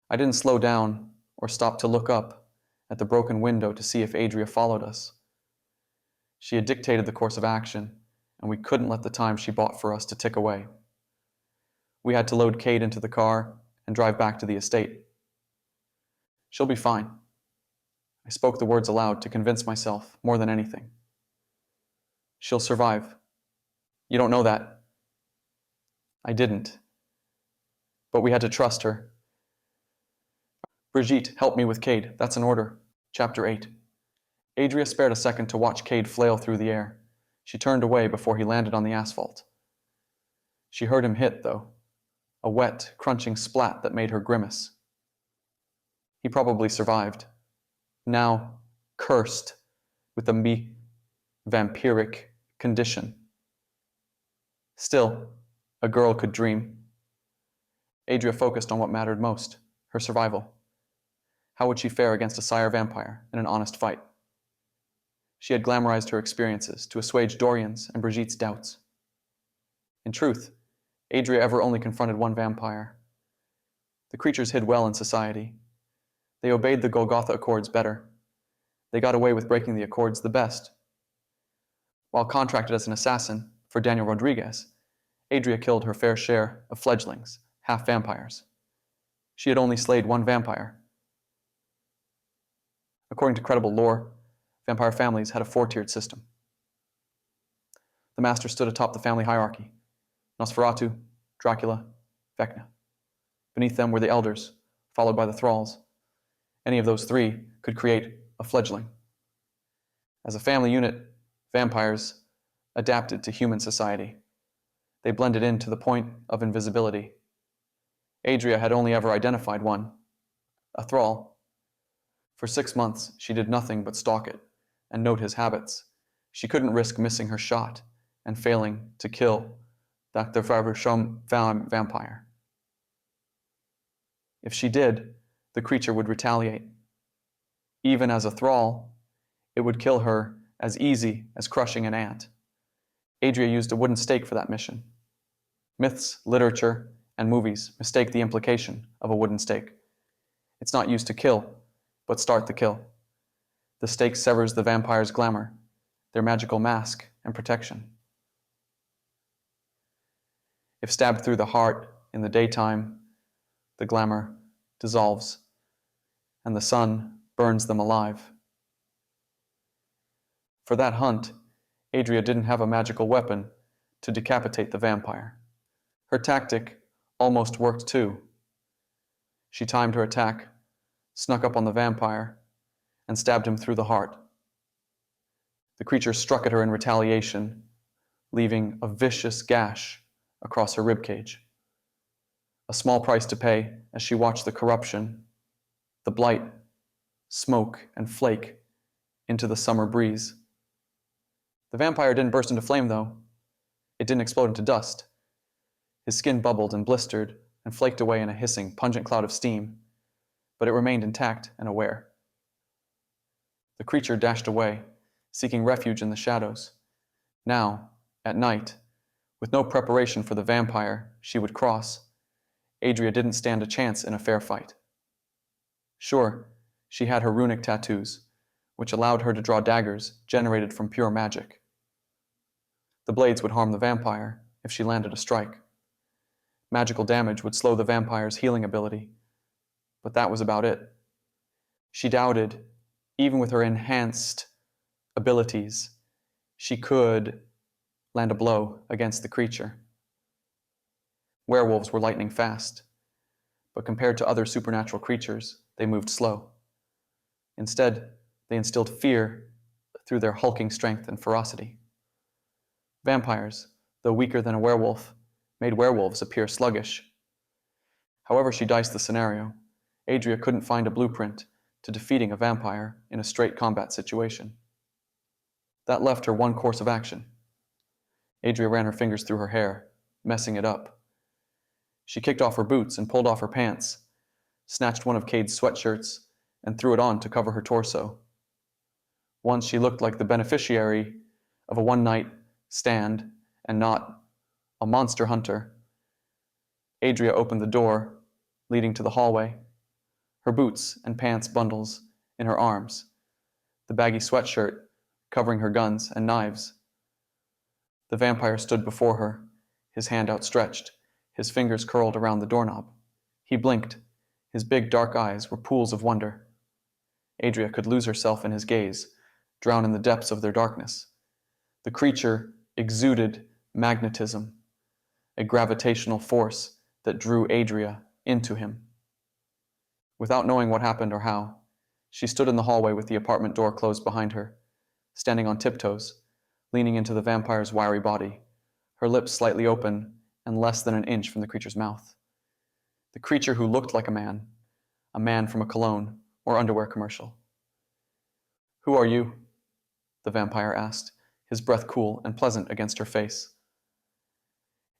I didn't slow down or stop to look up at the broken window to see if Adria followed us. She had dictated the course of action, and we couldn't let the time she bought for us to tick away. We had to load Cade into the car and drive back to the estate. "She'll be fine." I spoke the words aloud to convince myself more than anything. "She'll survive." "You don't know that." I didn't. But we had to trust her. "Brigitte, help me with Cade. That's an order." Chapter 8. Adria spared a second to watch Cade flail through the air. She turned away before he landed on the asphalt. She heard him hit, though, a wet, crunching splat that made her grimace. He probably survived, now cursed with the vampiric condition. Still, a girl could dream. Adria focused on what mattered most, her survival. How would she fare against a sire vampire in an honest fight? She had glamorized her experiences to assuage Doryan's and Brigitte's doubts. In truth, Adria ever only confronted one vampire. The creatures hid well in society. They obeyed the Golgotha Accords better. They got away with breaking the Accords the best. While contracted as an assassin for Daniel Rodriguez, Adria killed her fair share of fledglings, half vampires. She had only slayed one vampire. According to credible lore, vampire families had a 4-tiered system. The master stood atop the family hierarchy, Nosferatu, Dracula, Vecna. Beneath them were the elders, followed by the thralls. Any of those three could create a fledgling. As a family unit, vampires adapted to human society. They blended in to the point of invisibility. Adria had only ever identified one, a thrall. For 6 months, she did nothing but stalk it and note his habits. She couldn't risk missing her shot and failing to kill Dr. Fabersham vampire. If she did, the creature would retaliate. Even as a thrall, it would kill her as easy as crushing an ant. Adria used a wooden stake for that mission. Myths, literature, and movies mistake the implication of a wooden stake. It's not used to kill, but start the kill. The stake severs the vampire's glamour, their magical mask and protection. If stabbed through the heart in the daytime, the glamour dissolves, and the sun burns them alive. For that hunt, Adria didn't have a magical weapon to decapitate the vampire. Her tactic almost worked too. She timed her attack, snuck up on the vampire, and stabbed him through the heart. The creature struck at her in retaliation, leaving a vicious gash across her ribcage. A small price to pay as she watched the corruption, the blight, smoke and flake into the summer breeze. The vampire didn't burst into flame, though. It didn't explode into dust. His skin bubbled and blistered and flaked away in a hissing, pungent cloud of steam, but it remained intact and aware. The creature dashed away, seeking refuge in the shadows. Now, at night, with no preparation for the vampire she would cross, Adria didn't stand a chance in a fair fight. Sure, she had her runic tattoos, which allowed her to draw daggers generated from pure magic. The blades would harm the vampire if she landed a strike. Magical damage would slow the vampire's healing ability, but that was about it. She doubted, even with her enhanced abilities, she could land a blow against the creature. Werewolves were lightning fast, but compared to other supernatural creatures, they moved slow. Instead, they instilled fear through their hulking strength and ferocity. Vampires, though weaker than a werewolf, made werewolves appear sluggish. However she diced the scenario, Adria couldn't find a blueprint to defeating a vampire in a straight combat situation. That left her one course of action. Adria ran her fingers through her hair, messing it up. She kicked off her boots and pulled off her pants, snatched one of Cade's sweatshirts, and threw it on to cover her torso. Once she looked like the beneficiary of a one-night stand and not a monster hunter. Adria opened the door leading to the hallway, her boots and pants bundles in her arms, the baggy sweatshirt covering her guns and knives. The vampire stood before her, his hand outstretched, his fingers curled around the doorknob. He blinked. His big dark eyes were pools of wonder. Adria could lose herself in his gaze, drown in the depths of their darkness. The creature exuded magnetism, a gravitational force that drew Adria into him. Without knowing what happened or how, she stood in the hallway with the apartment door closed behind her, standing on tiptoes, leaning into the vampire's wiry body, her lips slightly open and less than an inch from the creature's mouth. The creature who looked like a man from a cologne or underwear commercial. "Who are you?" the vampire asked, his breath cool and pleasant against her face.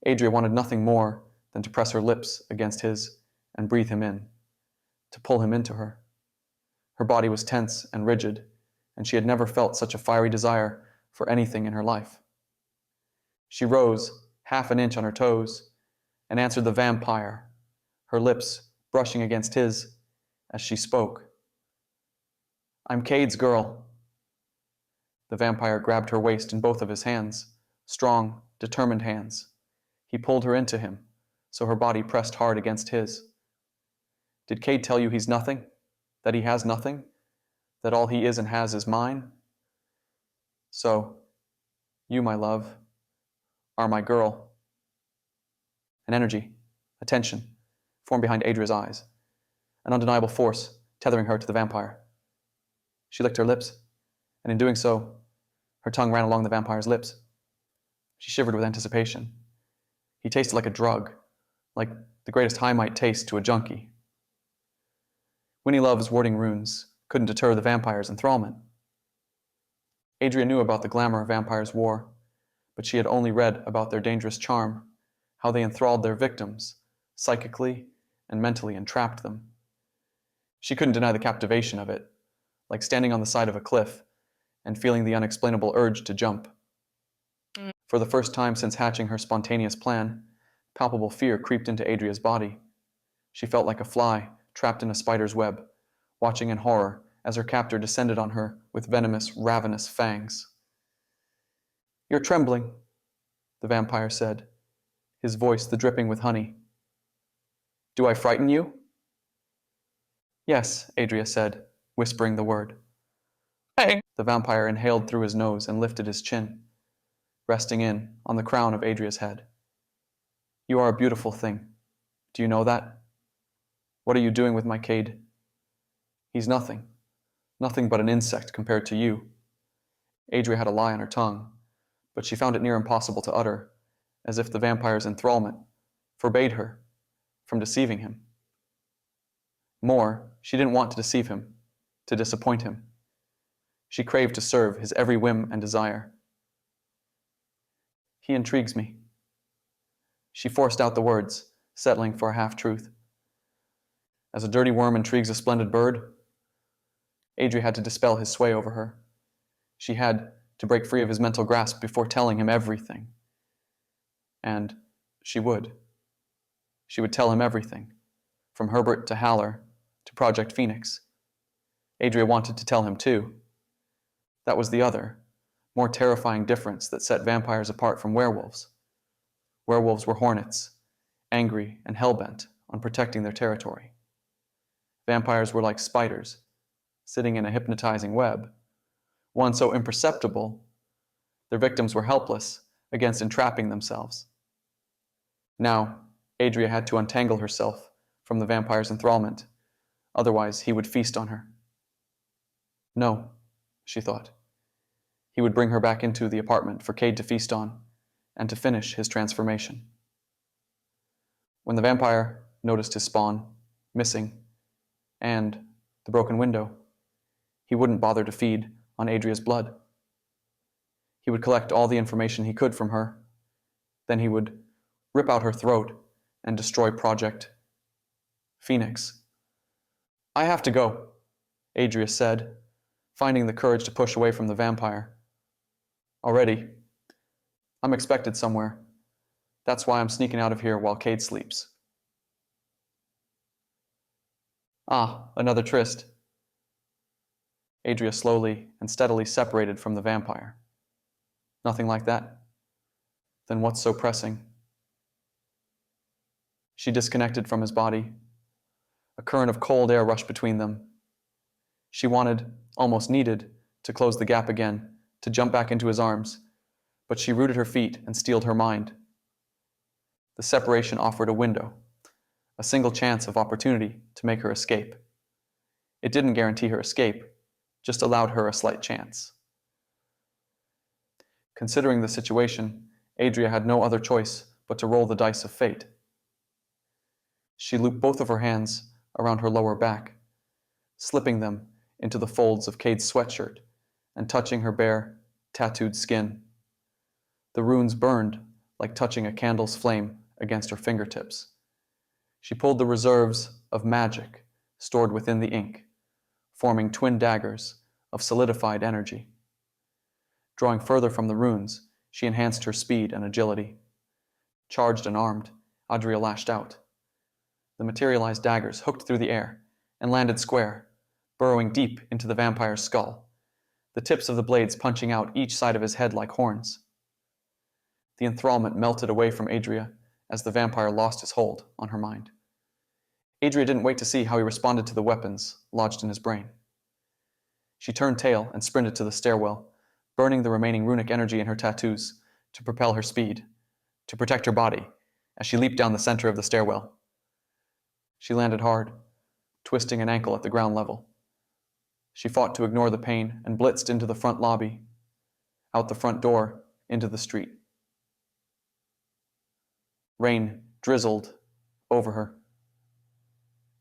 Adria wanted nothing more than to press her lips against his and breathe him in, to pull him into her. Her body was tense and rigid, and she had never felt such a fiery desire for anything in her life. She rose, half an inch on her toes, and answered the vampire, her lips brushing against his as she spoke. "I'm Cade's girl." The vampire grabbed her waist in both of his hands, strong, determined hands. He pulled her into him, so her body pressed hard against his. "Did Cade tell you he's nothing? That he has nothing? That all he is and has is mine? So, you, my love, are my girl." An energy, a tension, formed behind Adria's eyes, an undeniable force tethering her to the vampire. She licked her lips, and in doing so, her tongue ran along the vampire's lips. She shivered with anticipation. He tasted like a drug, like the greatest high might taste to a junkie. Winnie Love's warding runes couldn't deter the vampire's enthrallment. Adria knew about the glamour vampires wore, but she had only read about their dangerous charm, how they enthralled their victims, psychically and mentally entrapped them. She couldn't deny the captivation of it, like standing on the side of a cliff and feeling the unexplainable urge to jump. For the first time since hatching her spontaneous plan, palpable fear creeped into Adria's body. She felt like a fly trapped in a spider's web, watching in horror as her captor descended on her with venomous, ravenous fangs. "You're trembling," the vampire said, his voice the dripping with honey. "Do I frighten you?" "Yes," Adria said, whispering the word. "Hey!" The vampire inhaled through his nose and lifted his chin, resting in on the crown of Adria's head. "You are a beautiful thing. Do you know that? What are you doing with my Cade? He's nothing. Nothing but an insect compared to you." Adria had a lie on her tongue, but she found it near impossible to utter, as if the vampire's enthrallment forbade her from deceiving him. More, she didn't want to deceive him, to disappoint him. She craved to serve his every whim and desire. "He intrigues me." She forced out the words, settling for a half-truth. As a dirty worm intrigues a splendid bird, Adria had to dispel his sway over her. She had to break free of his mental grasp before telling him everything. And she would. She would tell him everything, from Herbert to Haller to Project Phoenix. Adria wanted to tell him too. That was the other, more terrifying difference that set vampires apart from werewolves. Werewolves were hornets, angry and hell-bent on protecting their territory. Vampires were like spiders, sitting in a hypnotizing web, one so imperceptible, their victims were helpless against entrapping themselves. Now, Adria had to untangle herself from the vampire's enthrallment, otherwise he would feast on her. No, she thought. He would bring her back into the apartment for Cade to feast on, and to finish his transformation. When the vampire noticed his spawn, missing, and the broken window, he wouldn't bother to feed on Adria's blood. He would collect all the information he could from her. Then he would rip out her throat and destroy Project Phoenix. "I have to go," Adria said, finding the courage to push away from the vampire. "Already? I'm expected somewhere. That's why I'm sneaking out of here while Cade sleeps." "Ah, another tryst." Adria slowly and steadily separated from the vampire. "Nothing like that? Then what's so pressing?" She disconnected from his body. A current of cold air rushed between them. She wanted, almost needed, to close the gap again, to jump back into his arms, but she rooted her feet and steeled her mind. The separation offered a window, a single chance of opportunity to make her escape. It didn't guarantee her escape, just allowed her a slight chance. Considering the situation, Adria had no other choice but to roll the dice of fate. She looped both of her hands around her lower back, slipping them into the folds of Cade's sweatshirt and touching her bare, tattooed skin. The runes burned like touching a candle's flame against her fingertips. She pulled the reserves of magic stored within the ink, forming twin daggers of solidified energy. Drawing further from the runes, she enhanced her speed and agility. Charged and armed, Adria lashed out. The materialized daggers hooked through the air and landed square, burrowing deep into the vampire's skull, the tips of the blades punching out each side of his head like horns. The enthrallment melted away from Adria as the vampire lost his hold on her mind. Adria didn't wait to see how he responded to the weapons lodged in his brain. She turned tail and sprinted to the stairwell, burning the remaining runic energy in her tattoos to propel her speed, to protect her body, as she leaped down the center of the stairwell. She landed hard, twisting an ankle at the ground level. She fought to ignore the pain and blitzed into the front lobby, out the front door, into the street. Rain drizzled over her.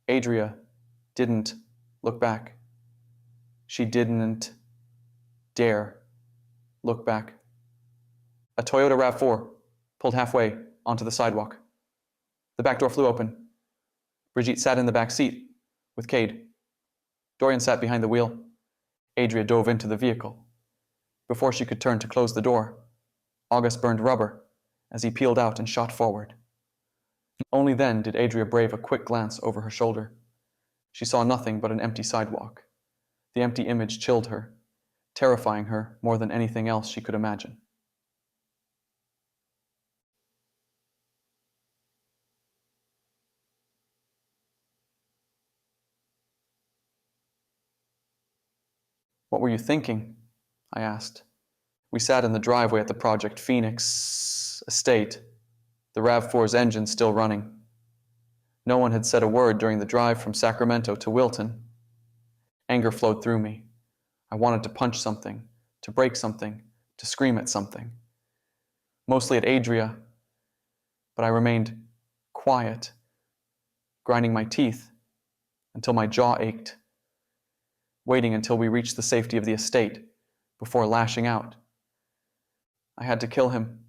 Adria didn't look back. She didn't dare look back. A Toyota RAV4 pulled halfway onto the sidewalk. The back door flew open. Brigitte sat in the back seat with Cade. Doryan sat behind the wheel. Adria dove into the vehicle. Before she could turn to close the door, August burned rubber as he peeled out and shot forward. Only then did Adria brave a quick glance over her shoulder. She saw nothing but an empty sidewalk. The empty image chilled her, terrifying her more than anything else she could imagine. "What were you thinking?" I asked. We sat in the driveway at the Project Phoenix estate, the RAV4's engine still running. No one had said a word during the drive from Sacramento to Wilton. Anger flowed through me. I wanted to punch something, to break something, to scream at something. Mostly at Adria, but I remained quiet, grinding my teeth until my jaw ached, waiting until we reached the safety of the estate before lashing out. "I had to kill him,"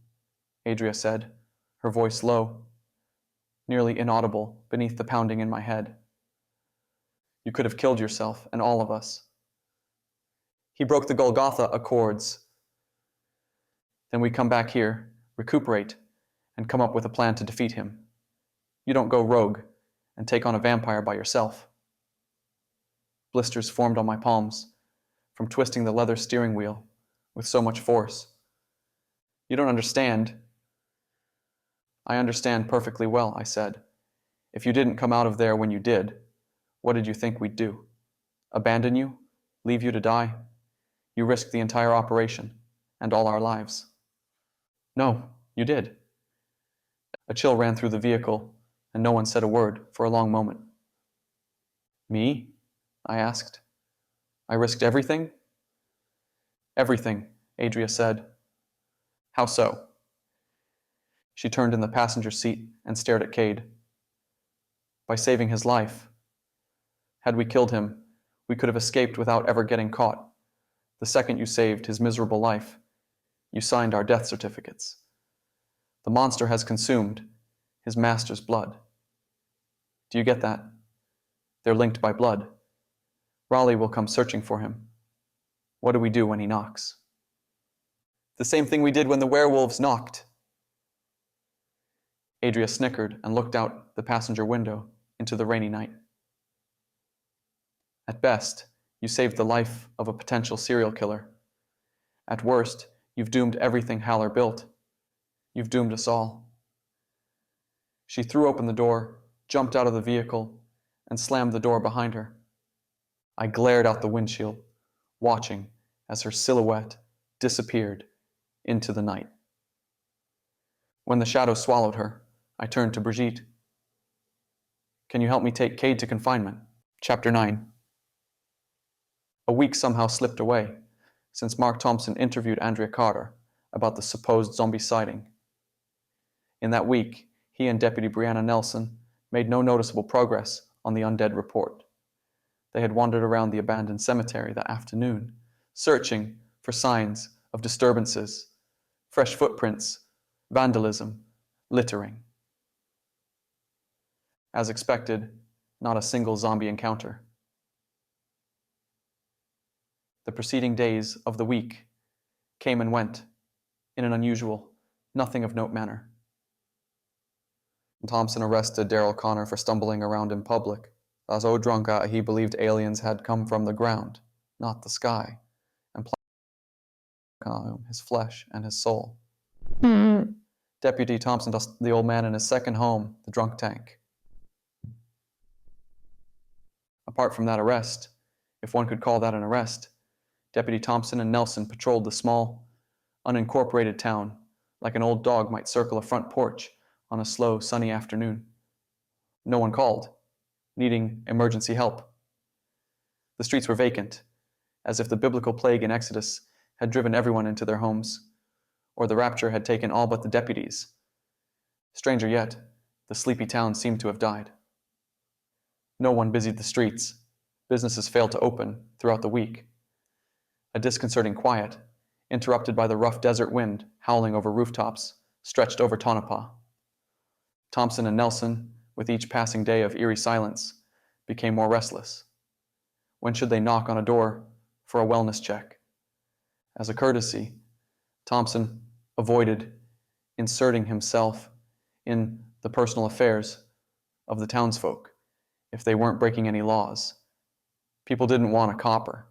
Adria said, her voice low, nearly inaudible beneath the pounding in my head. "You could have killed yourself and all of us." He broke the Golgotha Accords. Then we come back here, recuperate, and come up with a plan to defeat him. You don't go rogue and take on a vampire by yourself. Blisters formed on my palms from twisting the leather steering wheel with so much force. "You don't understand." "I understand perfectly well," I said. "If you didn't come out of there when you did, what did you think we'd do? Abandon you? Leave you to die? You risked the entire operation and all our lives." "No, you did." A chill ran through the vehicle, and no one said a word for a long moment. "Me?" I asked. "I risked everything?" "Everything," Adria said. "How so?" She turned in the passenger seat and stared at Cade. "By saving his life. Had we killed him, we could have escaped without ever getting caught. The second you saved his miserable life, you signed our death certificates. The monster has consumed his master's blood. Do you get that? They're linked by blood. Raleigh will come searching for him. What do we do when he knocks?" "The same thing we did when the werewolves knocked." Adria snickered and looked out the passenger window into the rainy night. "At best, you saved the life of a potential serial killer. At worst, you've doomed everything Haller built. You've doomed us all." She threw open the door, jumped out of the vehicle, and slammed the door behind her. I glared out the windshield, watching as her silhouette disappeared into the night. When the shadow swallowed her, I turned to Brigitte. "Can you help me take Cade to confinement?" Chapter 9. A week somehow slipped away since Mark Thompson interviewed Andrea Carter about the supposed zombie sighting. In that week, he and Deputy Brianna Nelson made no noticeable progress on the undead report. They had wandered around the abandoned cemetery that afternoon, searching for signs of disturbances, fresh footprints, vandalism, littering. As expected, not a single zombie encounter. The preceding days of the week came and went in an unusual, nothing of note manner. Thompson arrested Daryl Connor for stumbling around in public, as so drunk out he believed aliens had come from the ground, not the sky, and planned his flesh and his soul. Deputy Thompson tossed the old man in his second home, the drunk tank. Apart from that arrest, if one could call that an arrest, Deputy Thompson and Nelson patrolled the small, unincorporated town like an old dog might circle a front porch on on a slow, sunny afternoon. No one called, needing emergency help. The streets were vacant, as if the biblical plague in Exodus had driven everyone into their homes, or the rapture had taken all but the deputies. Stranger yet, the sleepy town seemed to have died. No one busied the streets. Businesses failed to open throughout the week. A disconcerting quiet, interrupted by the rough desert wind howling over rooftops, stretched over Tonopah. Thompson and Nelson, with each passing day of eerie silence, became more restless. When should they knock on a door for a wellness check? As a courtesy, Thompson avoided inserting himself in the personal affairs of the townsfolk if they weren't breaking any laws. People didn't want a copper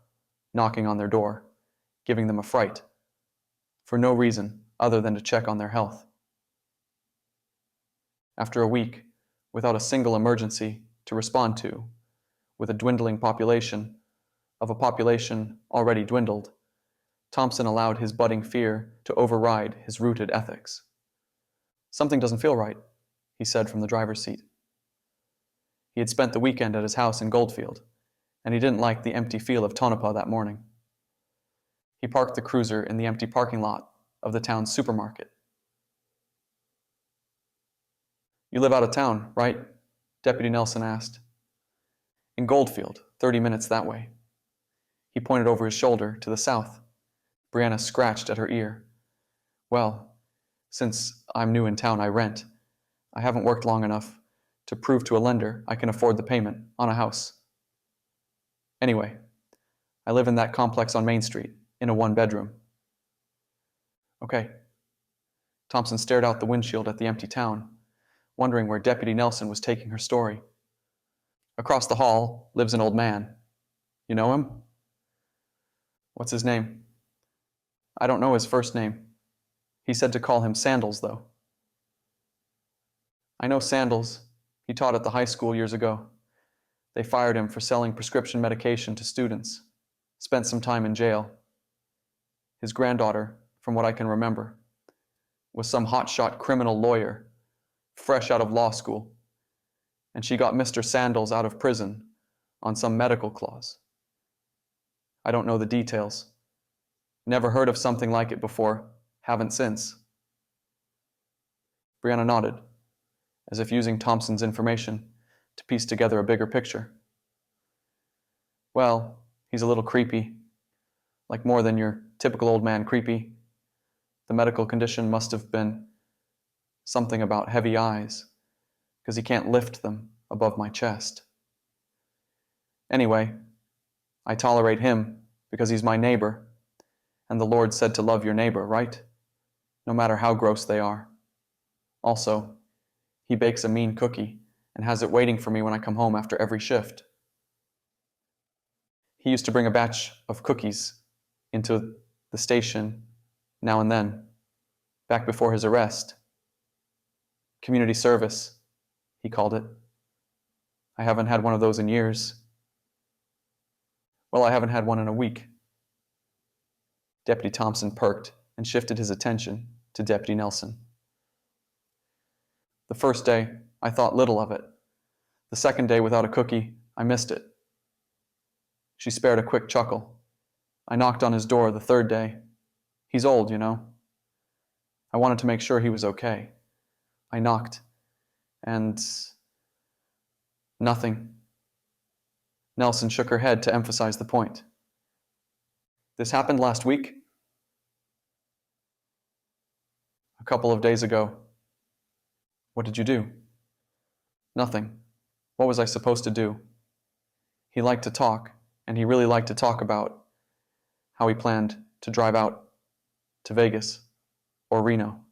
knocking on their door, giving them a fright, for no reason other than to check on their health. After a week, without a single emergency to respond to, with a dwindling population of a population already dwindled, Thompson allowed his budding fear to override his rooted ethics. "Something doesn't feel right," he said from the driver's seat. He had spent the weekend at his house in Goldfield, and he didn't like the empty feel of Tonopah that morning. He parked the cruiser in the empty parking lot of the town's supermarket. "You live out of town, right?" Deputy Nelson asked. "In Goldfield, 30 minutes that way." He pointed over his shoulder to the south. Brianna scratched at her ear. "Well, since I'm new in town, I rent. I haven't worked long enough to prove to a lender I can afford the payment on a house. Anyway, I live in that complex on Main Street, in a one-bedroom." "Okay." Thompson stared out the windshield at the empty town, wondering where Deputy Nelson was taking her story. "Across the hall lives an old man. You know him?" "What's his name?" "I don't know his first name. He said to call him Sandals, though." "I know Sandals. He taught at the high school years ago. They fired him for selling prescription medication to students. Spent some time in jail. His granddaughter, from what I can remember, was some hotshot criminal lawyer, fresh out of law school, and she got Mr. Sandals out of prison on some medical clause. I don't know the details. Never heard of something like it before, haven't since." Brianna nodded, as if using Thompson's information to piece together a bigger picture. "Well, he's a little creepy, like more than your typical old man creepy. The medical condition must have been something about heavy eyes, because he can't lift them above my chest. Anyway, I tolerate him because he's my neighbor, and the Lord said to love your neighbor, right? No matter how gross they are. Also, he bakes a mean cookie and has it waiting for me when I come home after every shift. He used to bring a batch of cookies into the station now and then, back before his arrest. Community service, he called it. I haven't had one of those in years. Well, I haven't had one in a week." Deputy Thompson perked and shifted his attention to Deputy Nelson. "The first day, I thought little of it. The second day without a cookie, I missed it." She spared a quick chuckle. "I knocked on his door the third day. He's old, you know. I wanted to make sure he was okay. I knocked, and nothing." Nelson shook her head to emphasize the point. "This happened last week?" "A couple of days ago." "What did you do?" "Nothing. What was I supposed to do?" He liked to talk, and he really liked to talk about how he planned to drive out to Vegas or Reno.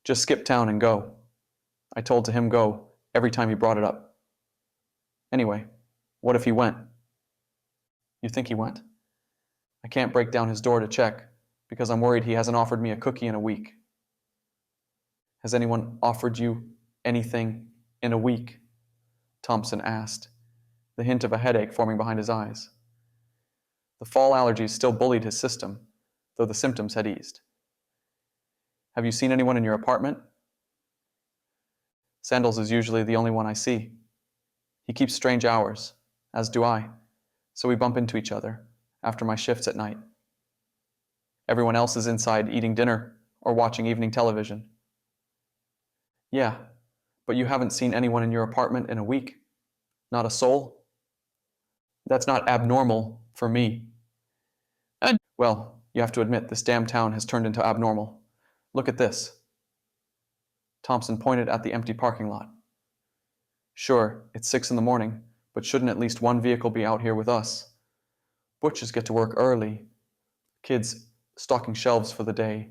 "Just skip town and go." I told to him go every time he brought it up. "Anyway, what if he went?" "You think he went?" "I can't break down his door to check because I'm worried he hasn't offered me a cookie in a week." "Has anyone offered you anything in a week?" Thompson asked, the hint of a headache forming behind his eyes. The fall allergies still bullied his system, though the symptoms had eased. "Have you seen anyone in your apartment?" Sandals is usually the only one I see. He keeps strange hours, as do I, so we bump into each other after my shifts at night. Everyone else is inside eating dinner or watching evening television. Yeah, but you haven't seen anyone in your apartment in a week? Not a soul? That's not abnormal for me. Well, you have to admit this damn town has turned into abnormal. Look at this. Thompson pointed at the empty parking lot. Sure, it's 6 in the morning, but shouldn't at least one vehicle be out here with us? Butchers get to work early. Kids stocking shelves for the day.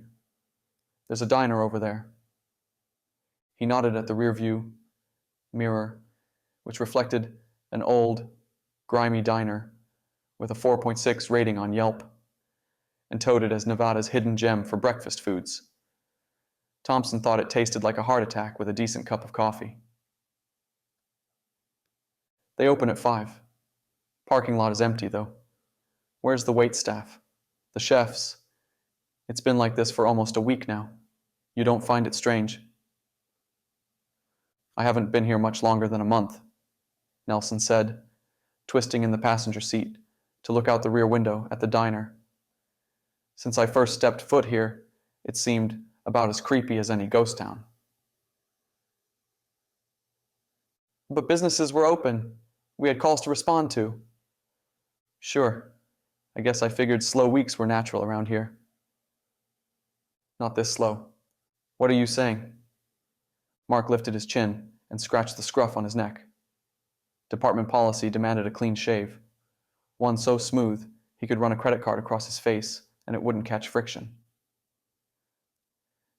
There's a diner over there. He nodded at the rear view mirror, which reflected an old, grimy diner with a 4.6 rating on Yelp, and touted as Nevada's hidden gem for breakfast foods. Thompson thought it tasted like a heart attack with a decent cup of coffee. They open at 5. Parking lot is empty, though. Where's the wait staff? The chefs? It's been like this for almost a week now. You don't find it strange? I haven't been here much longer than a month, Nelson said, twisting in the passenger seat to look out the rear window at the diner. Since I first stepped foot here, it seemed about as creepy as any ghost town. But businesses were open. We had calls to respond to. Sure. I guess I figured slow weeks were natural around here. Not this slow. What are you saying? Mark lifted his chin and scratched the scruff on his neck. Department policy demanded a clean shave. One so smooth he could run a credit card across his face and it wouldn't catch friction.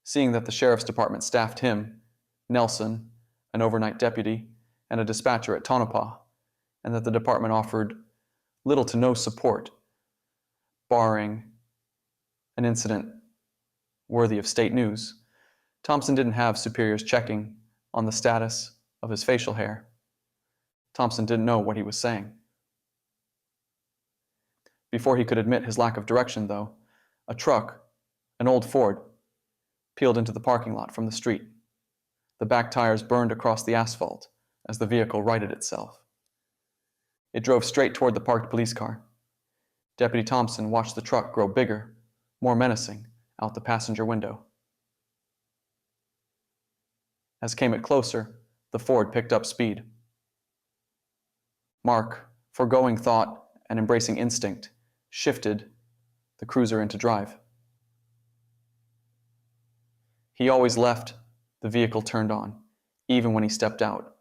Seeing that the sheriff's department staffed him, Nelson, an overnight deputy, and a dispatcher at Tonopah, and that the department offered little to no support, barring an incident worthy of state news, Thompson didn't have superiors checking on the status of his facial hair. Thompson didn't know what he was saying. Before he could admit his lack of direction, though, a truck, an old Ford, peeled into the parking lot from the street. The back tires burned across the asphalt as the vehicle righted itself. It drove straight toward the parked police car. Deputy Thompson watched the truck grow bigger, more menacing, out the passenger window. As came it closer, the Ford picked up speed. Mark, foregoing thought and embracing instinct, shifted the cruiser into drive. He always left the vehicle turned on, even when he stepped out.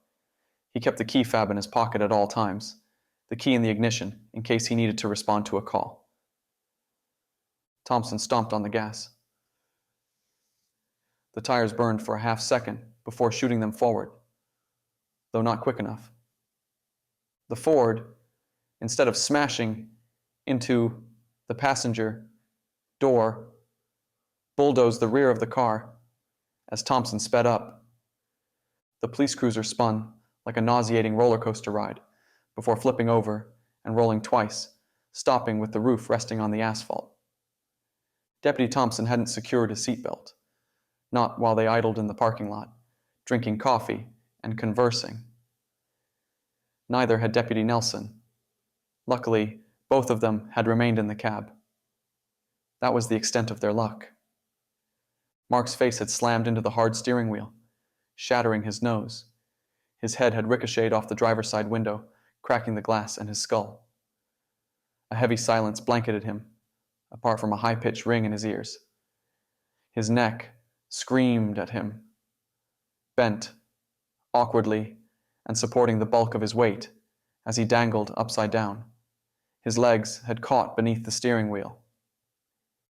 He kept the key fob in his pocket at all times, the key in the ignition in case he needed to respond to a call. Thompson stomped on the gas. The tires burned for a half second before shooting them forward, though not quick enough. The Ford, instead of smashing into the passenger door, bulldozed the rear of the car as Thompson sped up. The police cruiser spun like a nauseating roller coaster ride before flipping over and rolling twice, stopping with the roof resting on the asphalt. Deputy Thompson hadn't secured his seatbelt, not while they idled in the parking lot, drinking coffee and conversing. Neither had Deputy Nelson. Luckily, both of them had remained in the cab. That was the extent of their luck. Mark's face had slammed into the hard steering wheel, shattering his nose. His head had ricocheted off the driver's side window, cracking the glass and his skull. A heavy silence blanketed him, apart from a high-pitched ring in his ears. His neck screamed at him, bent, awkwardly, and supporting the bulk of his weight as he dangled upside down. His legs had caught beneath the steering wheel.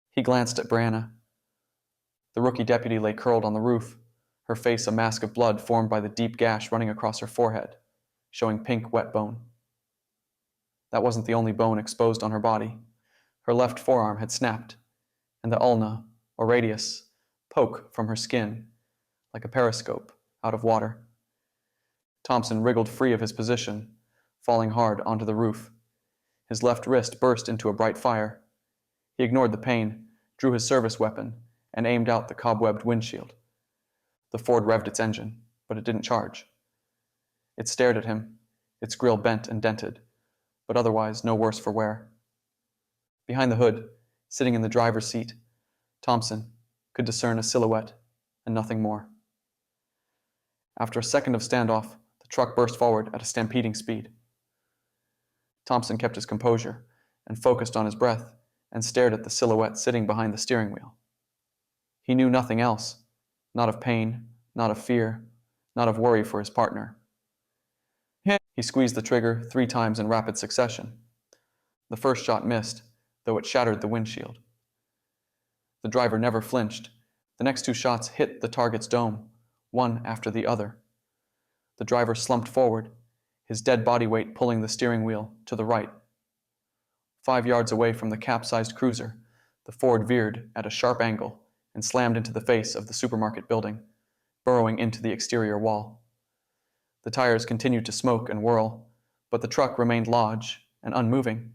He glanced at Brianna. The rookie deputy lay curled on the roof, her face a mask of blood formed by the deep gash running across her forehead, showing pink, wet bone. That wasn't the only bone exposed on her body. Her left forearm had snapped, and the ulna, or radius, poke from her skin, like a periscope, out of water. Thompson wriggled free of his position, falling hard onto the roof. His left wrist burst into a bright fire. He ignored the pain, drew his service weapon, and aimed out the cobwebbed windshield. The Ford revved its engine, but it didn't charge. It stared at him, its grill bent and dented, but otherwise no worse for wear. Behind the hood, sitting in the driver's seat, Thompson could discern a silhouette and nothing more. After a second of standoff, the truck burst forward at a stampeding speed. Thompson kept his composure and focused on his breath and stared at the silhouette sitting behind the steering wheel. He knew nothing else, not of pain, not of fear, not of worry for his partner. He squeezed the trigger 3 times in rapid succession. The first shot missed, though it shattered the windshield. The driver never flinched. The next 2 shots hit the target's dome, one after the other. The driver slumped forward, his dead body weight pulling the steering wheel to the right. 5 yards away from the capsized cruiser, the Ford veered at a sharp angle and slammed into the face of the supermarket building, burrowing into the exterior wall. The tires continued to smoke and whirl, but the truck remained lodged and unmoving.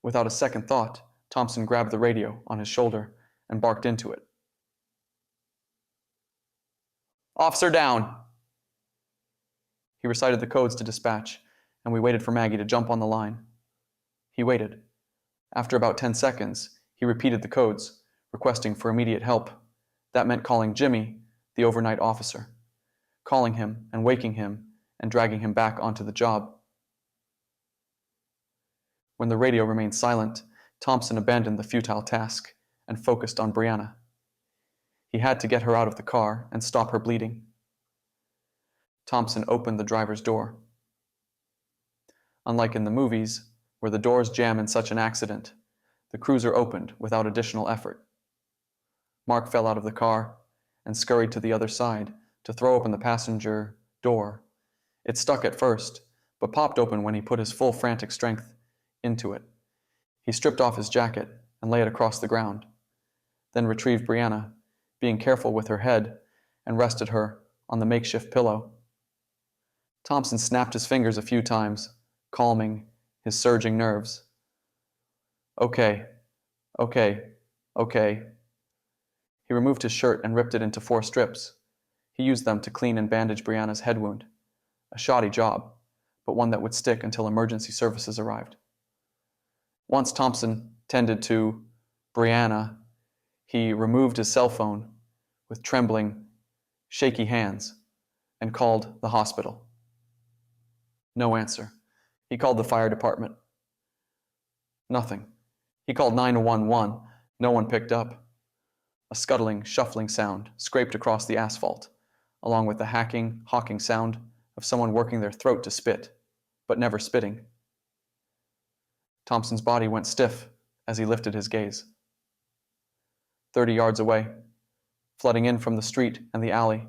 Without a second thought, Thompson grabbed the radio on his shoulder and barked into it. "Officer down!" He recited the codes to dispatch, and we waited for Maggie to jump on the line. He waited. After about 10 seconds, he repeated the codes, requesting for immediate help. That meant calling Jimmy, the overnight officer, calling him and waking him and dragging him back onto the job. When the radio remained silent, Thompson abandoned the futile task and focused on Brianna. He had to get her out of the car and stop her bleeding. Thompson opened the driver's door. Unlike in the movies, where the doors jam in such an accident, the cruiser opened without additional effort. Mark fell out of the car and scurried to the other side to throw open the passenger door. It stuck at first, but popped open when he put his full frantic strength into it. He stripped off his jacket and lay it across the ground, then retrieved Brianna, being careful with her head, and rested her on the makeshift pillow. Thompson snapped his fingers a few times, calming his surging nerves. Okay. He removed his shirt and ripped it into 4 strips. He used them to clean and bandage Brianna's head wound. A shoddy job, but one that would stick until emergency services arrived. Once Thompson tended to Brianna, he removed his cell phone with trembling, shaky hands and called the hospital. No answer. He called the fire department. Nothing. He called 911. No one picked up. A scuttling, shuffling sound scraped across the asphalt, along with the hacking, hawking sound of someone working their throat to spit, but never spitting. Thompson's body went stiff as he lifted his gaze. 30 yards away, flooding in from the street and the alley,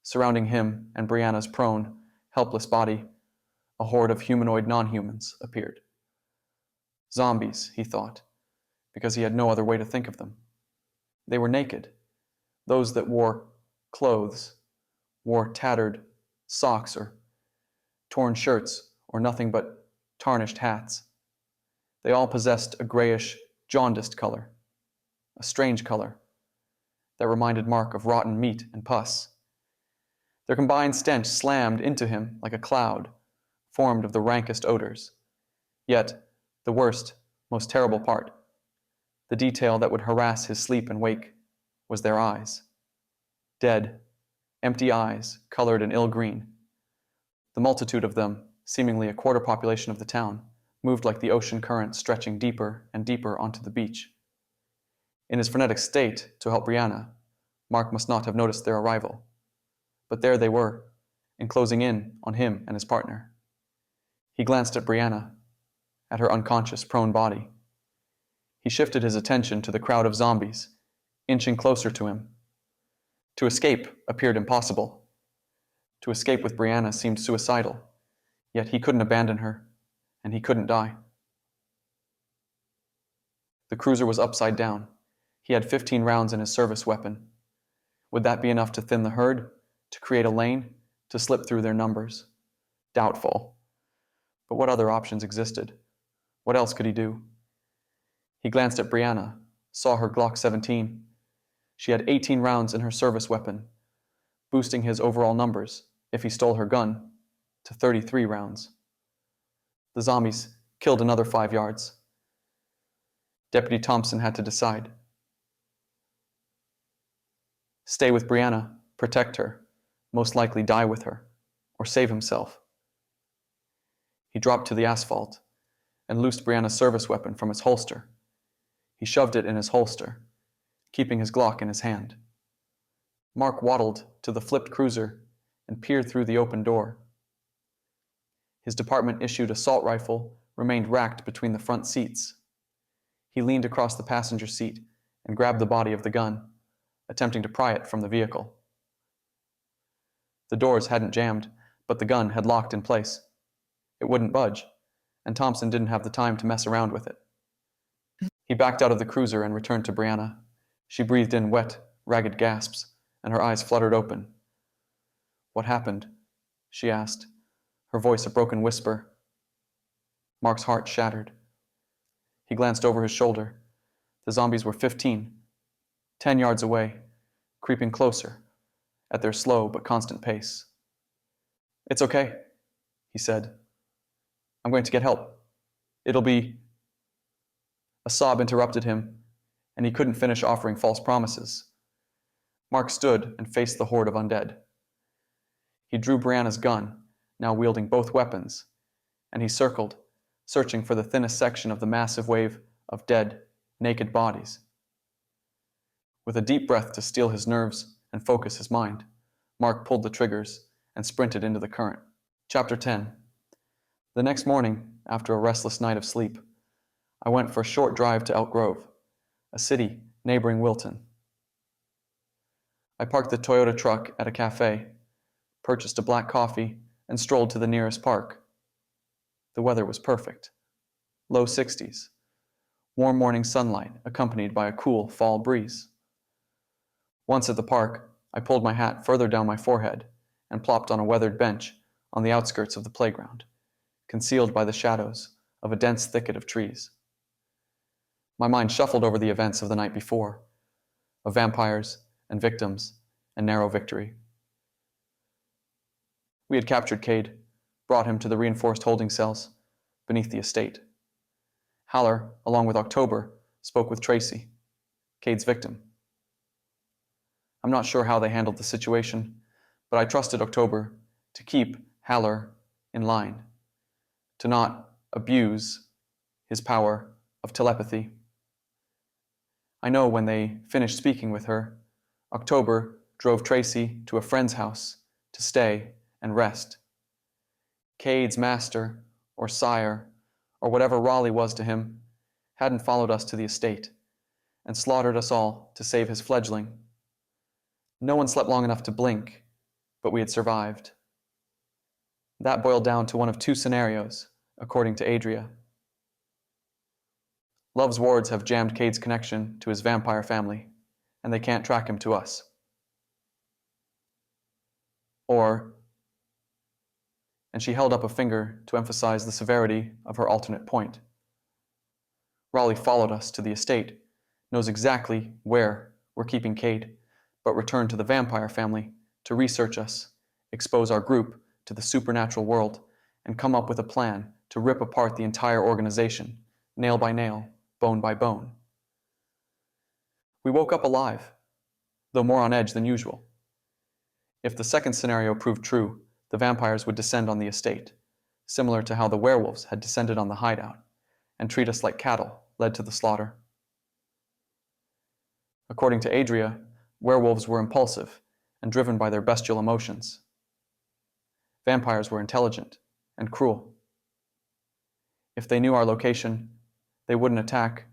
surrounding him and Brianna's prone, helpless body, a horde of humanoid non-humans appeared. Zombies, he thought, because he had no other way to think of them. They were naked. Those that wore clothes, wore tattered socks or torn shirts or nothing but tarnished hats. They all possessed a grayish, jaundiced color, a strange color that reminded Mark of rotten meat and pus. Their combined stench slammed into him like a cloud, formed of the rankest odors. Yet, the worst, most terrible part, the detail that would harass his sleep and wake, was their eyes. Dead, empty eyes, colored an ill green. The multitude of them, seemingly a quarter population of the town, moved like the ocean current stretching deeper and deeper onto the beach. In his frenetic state, to help Brianna, Mark must not have noticed their arrival. But there they were, enclosing in on him and his partner. He glanced at Brianna, at her unconscious, prone body. He shifted his attention to the crowd of zombies, inching closer to him. To escape appeared impossible. To escape with Brianna seemed suicidal, yet he couldn't abandon her, and he couldn't die. The cruiser was upside down. He had 15 rounds in his service weapon. Would that be enough to thin the herd, to create a lane, to slip through their numbers? Doubtful. But what other options existed? What else could he do? He glanced at Brianna, saw her Glock 17. She had 18 rounds in her service weapon, boosting his overall numbers, if he stole her gun, to 33 rounds. The zombies killed another 5 yards. Deputy Thompson had to decide. Stay with Brianna, protect her, most likely die with her, or save himself. He dropped to the asphalt and loosed Brianna's service weapon from its holster. He shoved it in his holster, keeping his Glock in his hand. Mark waddled to the flipped cruiser and peered through the open door. His department-issued assault rifle remained racked between the front seats. He leaned across the passenger seat and grabbed the body of the gun, attempting to pry it from the vehicle. The doors hadn't jammed, but the gun had locked in place. It wouldn't budge, and Thompson didn't have the time to mess around with it. He backed out of the cruiser and returned to Brianna. She breathed in wet, ragged gasps, and her eyes fluttered open. "What happened?" she asked, her voice a broken whisper. Mark's heart shattered. He glanced over his shoulder. The zombies were 15, 10 yards away, creeping closer, at their slow but constant pace. "It's okay," he said. "I'm going to get help. It'll be..." A sob interrupted him, and he couldn't finish offering false promises. Mark stood and faced the horde of undead. He drew Brianna's gun, now wielding both weapons, and he circled, searching for the thinnest section of the massive wave of dead, naked bodies. With a deep breath to steel his nerves and focus his mind, Mark pulled the triggers and sprinted into the current. Chapter 10. The next morning, after a restless night of sleep, I went for a short drive to Elk Grove, a city neighboring Wilton. I parked the Toyota truck at a cafe, purchased a black coffee, and strolled to the nearest park. The weather was perfect. Low 60s. Warm morning sunlight accompanied by a cool fall breeze. Once at the park, I pulled my hat further down my forehead and plopped on a weathered bench on the outskirts of the playground, concealed by the shadows of a dense thicket of trees. My mind shuffled over the events of the night before, of vampires and victims and narrow victory. We had captured Cade, brought him to the reinforced holding cells beneath the estate. Haller, along with October, spoke with Tracy, Cade's victim. I'm not sure how they handled the situation, but I trusted October to keep Haller in line, to not abuse his power of telepathy. I know when they finished speaking with her, October drove Tracy to a friend's house to stay and rest. Cade's master, or sire, or whatever Raleigh was to him, hadn't followed us to the estate and slaughtered us all to save his fledgling. No one slept long enough to blink, but we had survived. That boiled down to one of two scenarios, according to Adria. Love's wards have jammed Cade's connection to his vampire family, and they can't track him to us. Or, and she held up a finger to emphasize the severity of her alternate point. Raleigh followed us to the estate, knows exactly where we're keeping Cade, but returned to the vampire family to research us, expose our group to the supernatural world, and come up with a plan to rip apart the entire organization, nail by nail, bone by bone. We woke up alive, though more on edge than usual. If the second scenario proved true, the vampires would descend on the estate, similar to how the werewolves had descended on the hideout, and treat us like cattle led to the slaughter. According to Adria, werewolves were impulsive and driven by their bestial emotions. Vampires were intelligent and cruel. If they knew our location, they wouldn't attack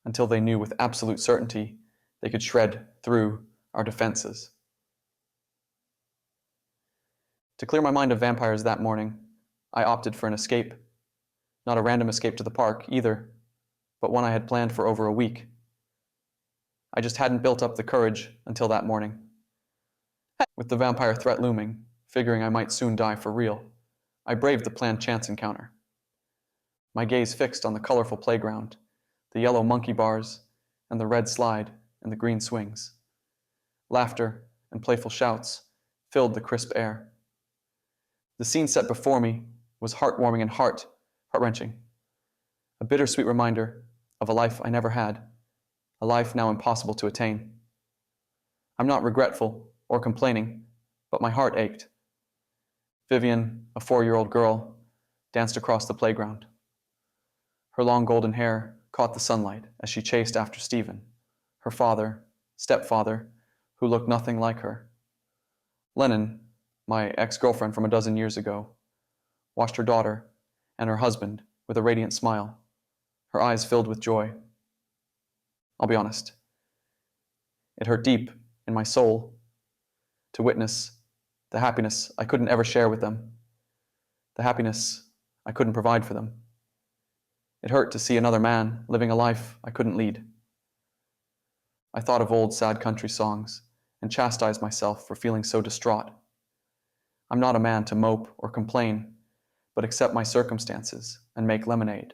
until they knew with absolute certainty they could shred through our defenses. To clear my mind of vampires that morning, I opted for an escape. Not a random escape to the park, either, but one I had planned for over a week. I just hadn't built up the courage until that morning. With the vampire threat looming, figuring I might soon die for real, I braved the planned chance encounter. My gaze fixed on the colorful playground, the yellow monkey bars, and the red slide and the green swings. Laughter and playful shouts filled the crisp air. The scene set before me was heartwarming and heart-wrenching, a bittersweet reminder of a life I never had, a life now impossible to attain. I'm not regretful or complaining, but my heart ached. Vivian, a 4-year-old girl, danced across the playground. Her long golden hair caught the sunlight as she chased after Stephen, her stepfather, who looked nothing like her. Lennon, my ex-girlfriend from a dozen years ago, watched her daughter and her husband with a radiant smile, her eyes filled with joy. I'll be honest, it hurt deep in my soul to witness the happiness I couldn't ever share with them, the happiness I couldn't provide for them. It hurt to see another man living a life I couldn't lead. I thought of old sad country songs and chastised myself for feeling so distraught. I'm not a man to mope or complain, but accept my circumstances and make lemonade.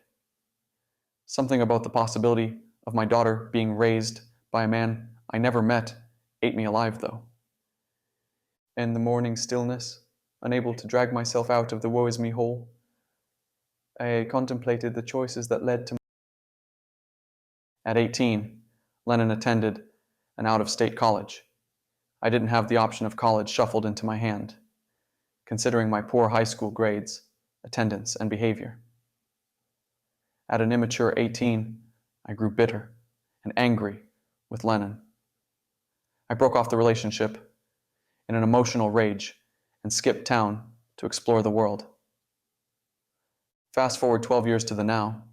Something about the possibility of my daughter being raised by a man I never met ate me alive, though. In the morning stillness, unable to drag myself out of the woe-is-me hole, I contemplated the choices that led to. At 18, Lennon attended an out-of-state college. I didn't have the option of college shuffled into my hand, considering my poor high school grades, attendance, and behavior. At an immature 18, I grew bitter and angry with Lennon. I broke off the relationship in an emotional rage and skipped town to explore the world. Fast forward 12 years to the now.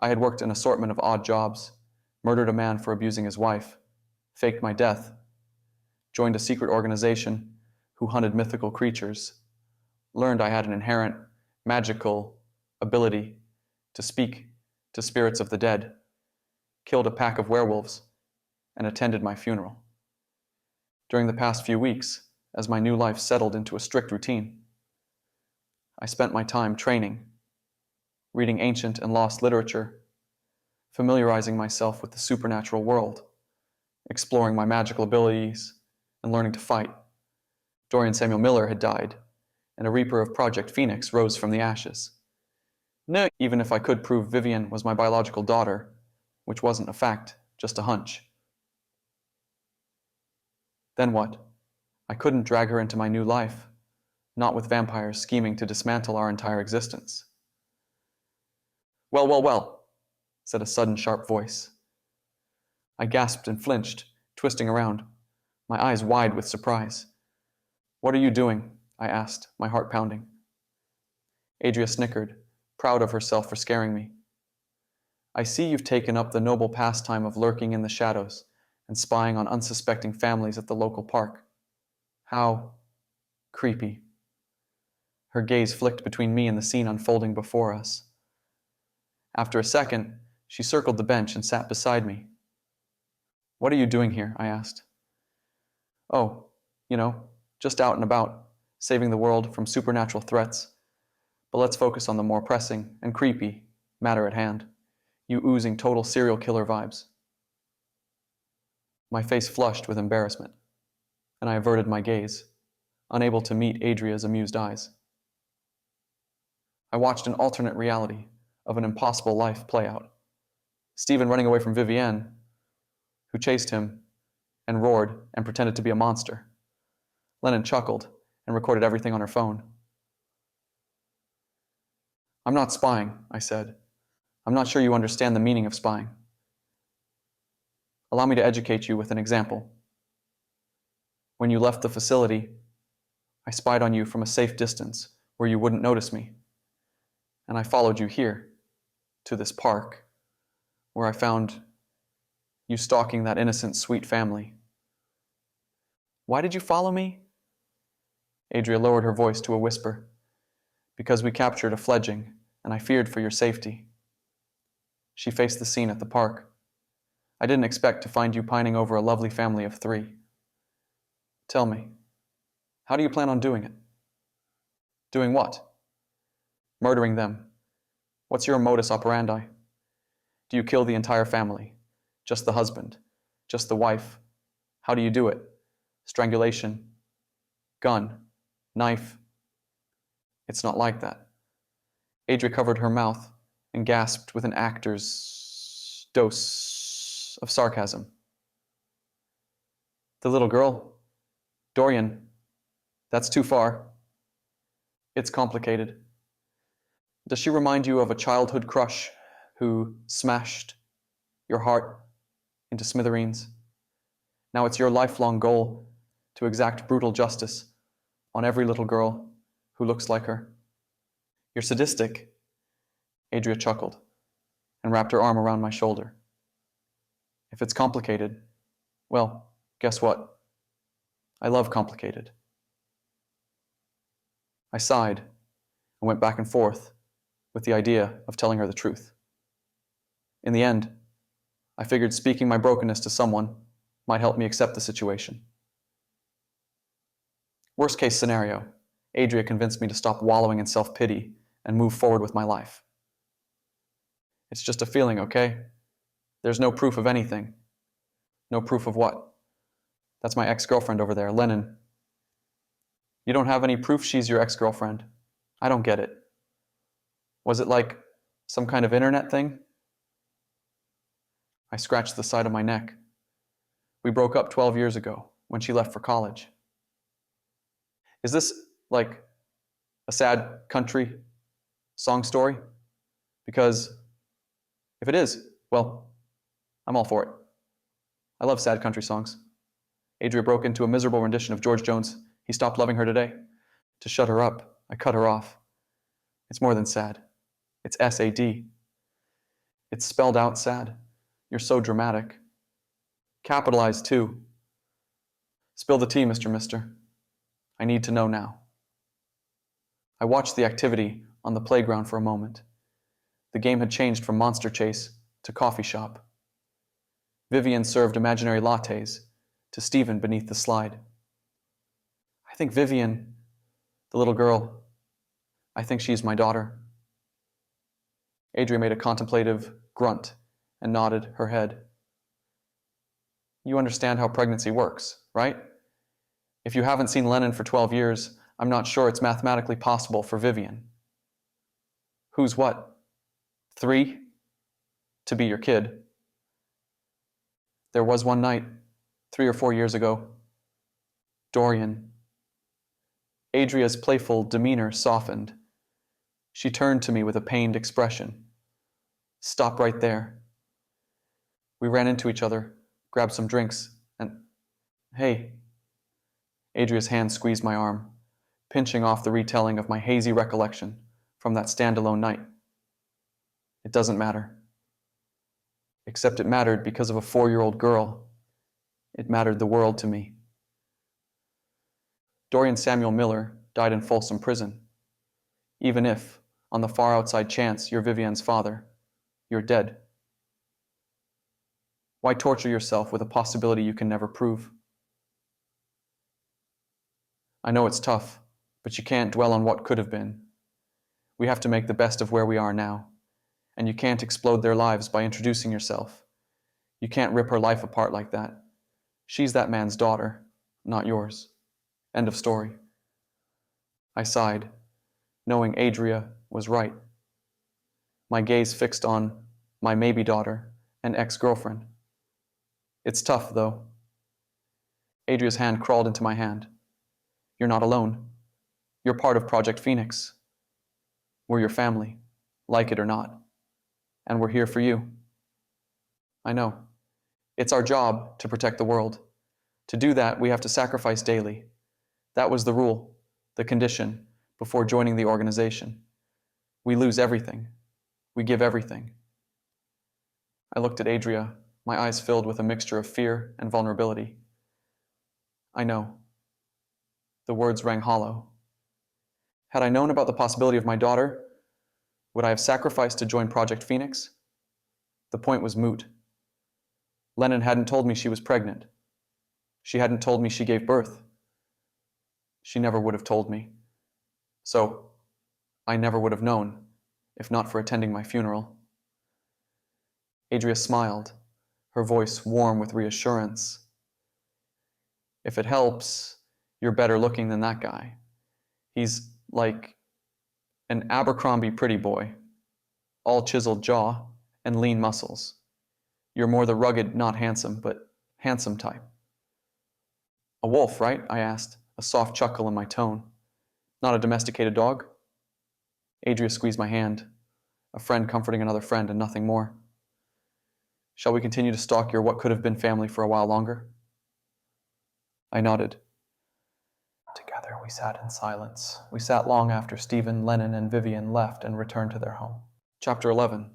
I had worked an assortment of odd jobs, murdered a man for abusing his wife, faked my death, joined a secret organization who hunted mythical creatures, learned I had an inherent magical ability to speak to spirits of the dead, killed a pack of werewolves, and attended my funeral. During the past few weeks, as my new life settled into a strict routine, I spent my time training, reading ancient and lost literature, familiarizing myself with the supernatural world, exploring my magical abilities, and learning to fight. Doryan Samuel Miller had died, and a Reaper of Project Phoenix rose from the ashes. No, even if I could prove Vivian was my biological daughter, which wasn't a fact, just a hunch. Then what? I couldn't drag her into my new life, not with vampires scheming to dismantle our entire existence. Well, said a sudden sharp voice. I gasped and flinched, twisting around, my eyes wide with surprise. What are you doing? I asked, my heart pounding. Adria snickered, proud of herself for scaring me. I see you've taken up the noble pastime of lurking in the shadows and spying on unsuspecting families at the local park. How creepy. Her gaze flicked between me and the scene unfolding before us. After a second, she circled the bench and sat beside me. What are you doing here? I asked. Oh, just out and about, saving the world from supernatural threats. But let's focus on the more pressing and creepy matter at hand. You oozing total serial killer vibes. My face flushed with embarrassment, and I averted my gaze, unable to meet Adria's amused eyes. I watched an alternate reality of an impossible life play out. Stephen running away from Vivienne, who chased him and roared and pretended to be a monster. Lennon chuckled and recorded everything on her phone. I'm not spying, I said. I'm not sure you understand the meaning of spying. Allow me to educate you with an example. When you left the facility, I spied on you from a safe distance where you wouldn't notice me. And I followed you here, to this park, where I found you stalking that innocent, sweet family. Why did you follow me? Adria lowered her voice to a whisper. Because we captured a fledgling, and I feared for your safety. She faced the scene at the park. I didn't expect to find you pining over a lovely family of 3. Tell me, how do you plan on doing it? Doing what? Murdering them. What's your modus operandi? Do you kill the entire family? Just the husband? Just the wife? How do you do it? Strangulation? gun, knife. It's not like that. Adria covered her mouth and gasped with an actor's dose of sarcasm. The little girl, Doryan, that's too far. It's complicated. Does she remind you of a childhood crush who smashed your heart into smithereens? Now it's your lifelong goal to exact brutal justice on every little girl who looks like her. You're sadistic, Adria chuckled and wrapped her arm around my shoulder. If it's complicated, well, guess what? I love complicated. I sighed and went back and forth with the idea of telling her the truth. In the end, I figured speaking my brokenness to someone might help me accept the situation. Worst case scenario, Adria convinced me to stop wallowing in self-pity and move forward with my life. It's just a feeling, okay? There's no proof of anything. No proof of what? That's my ex-girlfriend over there, Lennon. You don't have any proof she's your ex-girlfriend. I don't get it. Was it like some kind of internet thing? I scratched the side of my neck. We broke up 12 years ago when she left for college. Is this like a sad country song story? Because if it is, well, I'm all for it. I love sad country songs. Adria broke into a miserable rendition of George Jones' He Stopped Loving Her Today. To shut her up, I cut her off. It's more than sad. It's S-A-D. It's spelled out sad. You're so dramatic. Capitalized too. Spill the tea, Mr. Mister. I need to know now. I watched the activity on the playground for a moment. The game had changed from monster chase to coffee shop. Vivian served imaginary lattes to Stephen beneath the slide. I think Vivian, the little girl, I think she's my daughter. Adria made a contemplative grunt and nodded her head. You understand how pregnancy works, right? If you haven't seen Lennon for 12 years, I'm not sure it's mathematically possible for Vivian. Who's what? 3? To be your kid. There was one night, 3 or 4 years ago. Doryan. Adria's playful demeanor softened. She turned to me with a pained expression. Stop right there. We ran into each other, grabbed some drinks, and... Hey. Adria's hand squeezed my arm, pinching off the retelling of my hazy recollection from that standalone night. It doesn't matter. Except it mattered because of a 4-year-old girl. It mattered the world to me. Doryan Samuel Miller died in Folsom Prison. Even if, on the far outside chance you're Vivian's father, you're dead. Why torture yourself with a possibility you can never prove? I know it's tough, but you can't dwell on what could have been. We have to make the best of where we are now, and you can't explode their lives by introducing yourself. You can't rip her life apart like that. She's that man's daughter, not yours. End of story. I sighed, knowing Adria was right. My gaze fixed on my maybe daughter and ex-girlfriend. It's tough, though. Adria's hand crawled into my hand. You're not alone. You're part of Project Phoenix. We're your family, like it or not. And we're here for you. I know. It's our job to protect the world. To do that, we have to sacrifice daily. That was the rule, the condition, before joining the organization. We lose everything. We give everything. I looked at Adria, my eyes filled with a mixture of fear and vulnerability. I know. The words rang hollow. Had I known about the possibility of my daughter, would I have sacrificed to join Project Phoenix? The point was moot. Lennon hadn't told me she was pregnant. She hadn't told me she gave birth. She never would have told me. So, I never would have known, if not for attending my funeral. Adria smiled, her voice warm with reassurance. If it helps, You're better looking than that guy. He's like an Abercrombie pretty boy, all chiseled jaw and lean muscles. You're more the rugged, not handsome, but handsome type. A wolf, right? I asked, a soft chuckle in my tone. Not a domesticated dog? Adria squeezed my hand, a friend comforting another friend and nothing more. Shall we continue to stalk your what could have been family for a while longer? I nodded. Together we sat in silence. We sat long after Stephen, Lennon, and Vivian left and returned to their home. Chapter 11.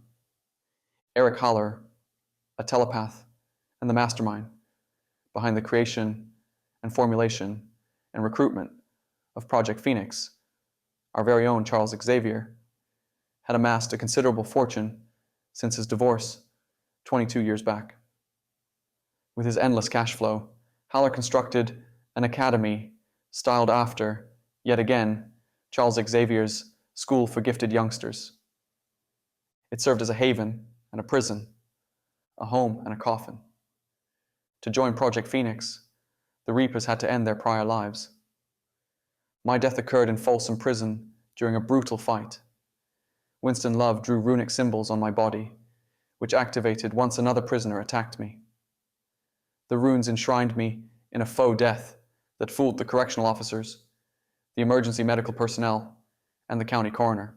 Eric Haller, a telepath and the mastermind behind the creation and formulation and recruitment of Project Phoenix, our very own Charles Xavier, had amassed a considerable fortune since his divorce 22 years back. With his endless cash flow, Haller constructed an academy styled after, yet again, Charles Xavier's School for Gifted Youngsters. It served as a haven and a prison, a home and a coffin. To join Project Phoenix, the Reapers had to end their prior lives. My death occurred in Folsom Prison during a brutal fight. Winston Love drew runic symbols on my body, which activated once another prisoner attacked me. The runes enshrined me in a faux death that fooled the correctional officers, the emergency medical personnel, and the county coroner.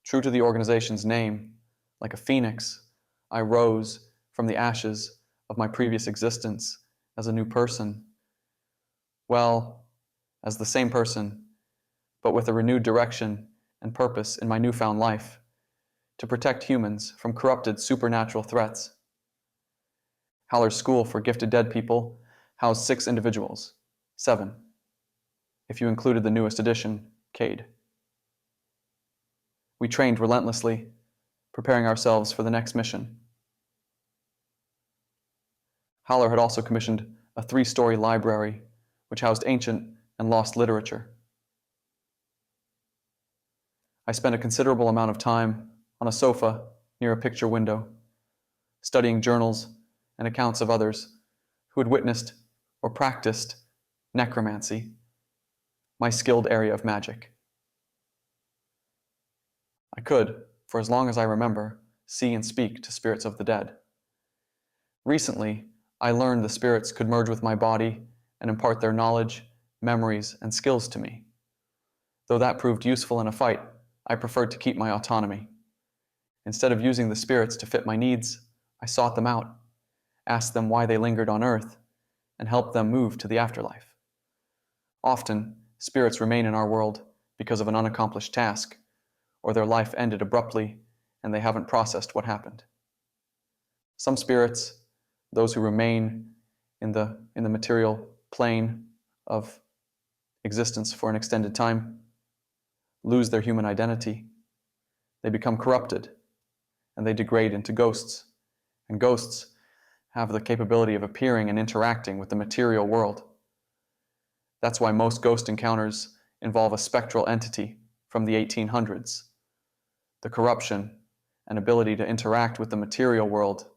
True to the organization's name, like a phoenix, I rose from the ashes of my previous existence as a new person. Well, as the same person, but with a renewed direction and purpose in my newfound life, to protect humans from corrupted supernatural threats. Haller's School for Gifted Dead People housed 6 individuals, 7, if you included the newest addition, Cade. We trained relentlessly, preparing ourselves for the next mission. Haller had also commissioned a 3-story library, which housed ancient and lost literature. I spent a considerable amount of time on a sofa near a picture window, studying journals and accounts of others who had witnessed or practiced necromancy, my skilled area of magic. I could, for as long as I remember, see and speak to spirits of the dead. Recently, I learned the spirits could merge with my body and impart their knowledge, memories, and skills to me. Though that proved useful in a fight, I preferred to keep my autonomy. Instead of using the spirits to fit my needs, I sought them out, asked them why they lingered on Earth, and helped them move to the afterlife. Often, spirits remain in our world because of an unaccomplished task, or their life ended abruptly and they haven't processed what happened. Some spirits, those who remain in the material plane of existence for an extended time, lose their human identity. They become corrupted, and they degrade into ghosts. And ghosts have the capability of appearing and interacting with the material world. That's why most ghost encounters involve a spectral entity from the 1800s. The corruption and ability to interact with the material world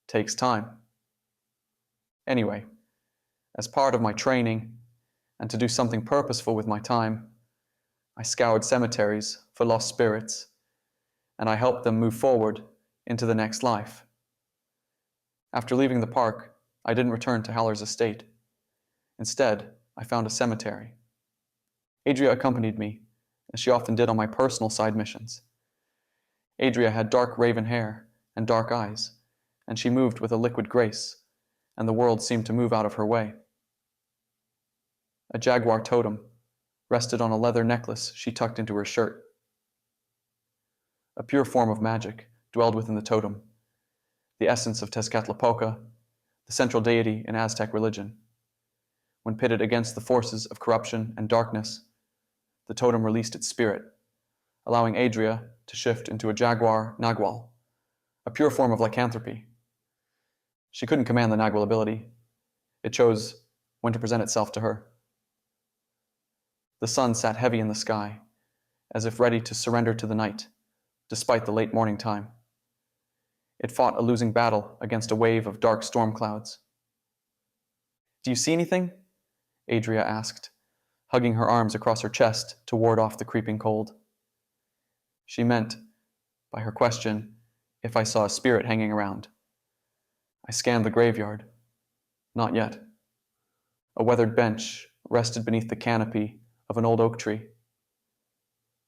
takes time. Anyway, as part of my training, and to do something purposeful with my time, I scoured cemeteries for lost spirits, and I helped them move forward into the next life. After leaving the park, I didn't return to Haller's estate. Instead, I found a cemetery. Adria accompanied me, as she often did on my personal side missions. Adria had dark raven hair and dark eyes, and she moved with a liquid grace, and the world seemed to move out of her way. A jaguar totem rested on a leather necklace she tucked into her shirt. A pure form of magic dwelled within the totem, the essence of Tezcatlipoca, the central deity in Aztec religion. When pitted against the forces of corruption and darkness, the totem released its spirit, allowing Adria to shift into a jaguar nagual, a pure form of lycanthropy. She couldn't command the nagual ability. It chose when to present itself to her. The sun sat heavy in the sky, as if ready to surrender to the night, despite the late morning time. It fought a losing battle against a wave of dark storm clouds. "Do you see anything?" Adria asked, hugging her arms across her chest to ward off the creeping cold. She meant, by her question, if I saw a spirit hanging around. I scanned the graveyard. Not yet. A weathered bench rested beneath the canopy of an old oak tree.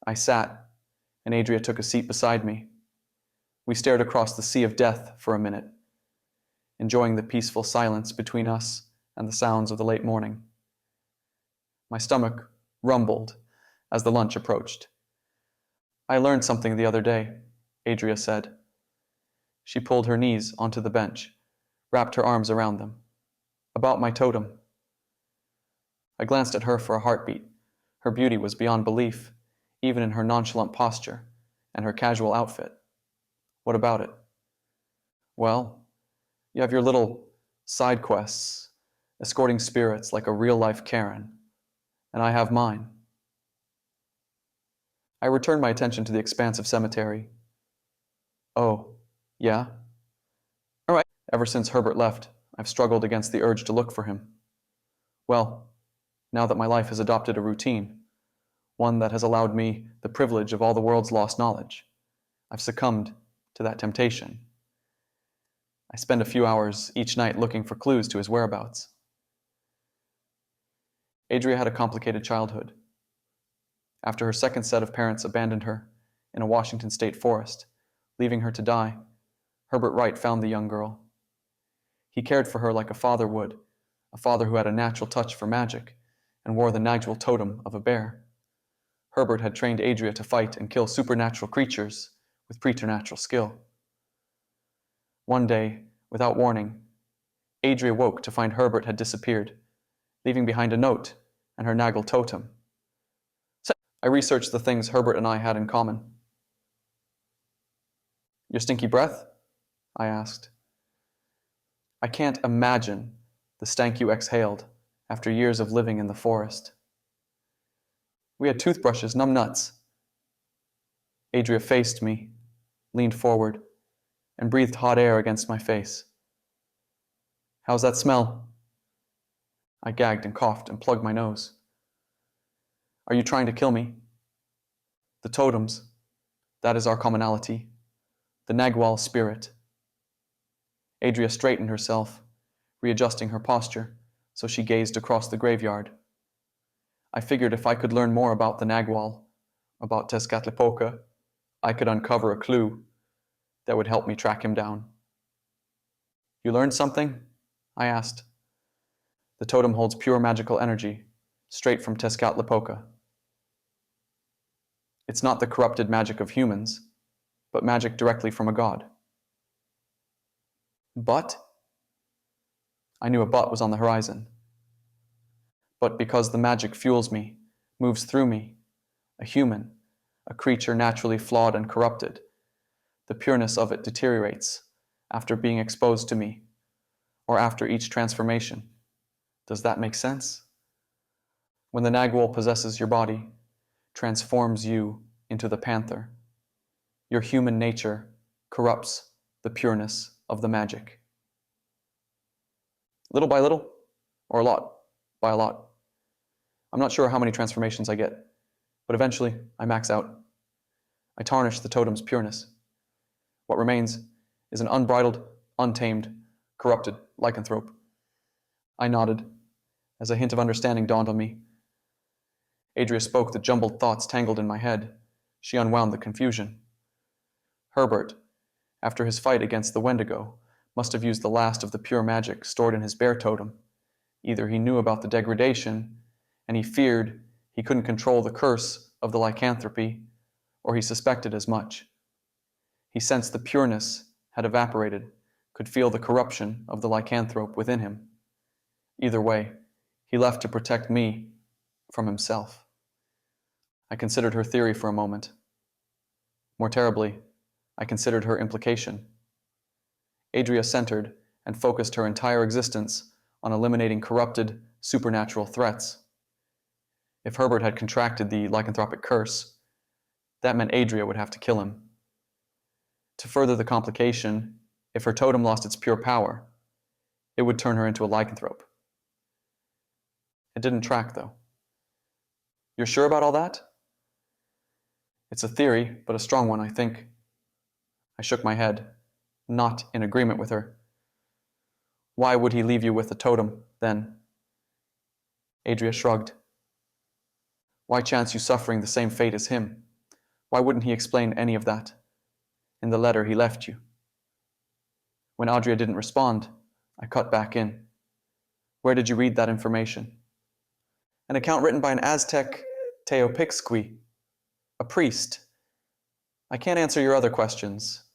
I sat, and Adria took a seat beside me. We stared across the sea of death for a minute, enjoying the peaceful silence between us and the sounds of the late morning. My stomach rumbled as the lunch approached. I learned something the other day, Adria said. She pulled her knees onto the bench, wrapped her arms around them. About my totem. I glanced at her for a heartbeat. Her beauty was beyond belief, even in her nonchalant posture and her casual outfit. What about it? Well, you have your little side quests, escorting spirits like a real-life Karen, and I have mine. I returned my attention to the expansive cemetery. Oh, yeah? All right. Ever since Herbert left, I've struggled against the urge to look for him. Well, now that my life has adopted a routine, one that has allowed me the privilege of all the world's lost knowledge, I've succumbed to that temptation. I spend a few hours each night looking for clues to his whereabouts. Adria had a complicated childhood. After her second set of parents abandoned her in a Washington state forest, leaving her to die, Herbert Wright found the young girl. He cared for her like a father would, a father who had a natural touch for magic and wore the natural totem of a bear. Herbert had trained Adria to fight and kill supernatural creatures with preternatural skill. One day, without warning, Adria woke to find Herbert had disappeared, leaving behind a note and her Nagel totem. I researched the things Herbert and I had in common. Your stinky breath? I asked. I can't imagine the stank you exhaled after years of living in the forest. We had toothbrushes, numb nuts. Adria faced me, leaned forward, and breathed hot air against my face. How's that smell? I gagged and coughed and plugged my nose. Are you trying to kill me? The totems, that is our commonality. The Nagwal spirit. Adria straightened herself, readjusting her posture, so she gazed across the graveyard. I figured if I could learn more about the Nagwal, about Tezcatlipoca, I could uncover a clue that would help me track him down. You learned something? I asked. The totem holds pure magical energy, straight from Tezcatlipoca. It's not the corrupted magic of humans, but magic directly from a god. But? I knew a but was on the horizon. But because the magic fuels me, moves through me, a human, a creature naturally flawed and corrupted, the pureness of it deteriorates after being exposed to me, or after each transformation. Does that make sense? When the Nagwal possesses your body, transforms you into the panther, your human nature corrupts the pureness of the magic. Little by little, or a lot by a lot. I'm not sure how many transformations I get, but eventually I max out. I tarnish the totem's pureness. What remains is an unbridled, untamed, corrupted lycanthrope. I nodded, as a hint of understanding dawned on me. Adria spoke the jumbled thoughts tangled in my head. She unwound the confusion. Herbert, after his fight against the Wendigo, must have used the last of the pure magic stored in his bear totem. Either he knew about the degradation, and he feared he couldn't control the curse of the lycanthropy, or he suspected as much. He sensed the pureness had evaporated, could feel the corruption of the lycanthrope within him. Either way, he left to protect me from himself. I considered her theory for a moment. More terribly, I considered her implication. Adria centered and focused her entire existence on eliminating corrupted, supernatural threats. If Herbert had contracted the lycanthropic curse, that meant Adria would have to kill him. To further the complication, if her totem lost its pure power, it would turn her into a lycanthrope. It didn't track, though. You're sure about all that? It's a theory, but a strong one, I think. I shook my head, not in agreement with her. Why would he leave you with a totem, then? Adria shrugged. Why chance you suffering the same fate as him? Why wouldn't he explain any of that in the letter he left you? When Adria didn't respond, I cut back in. Where did you read that information? An account written by an Aztec Teopixqui, a priest. I can't answer your other questions.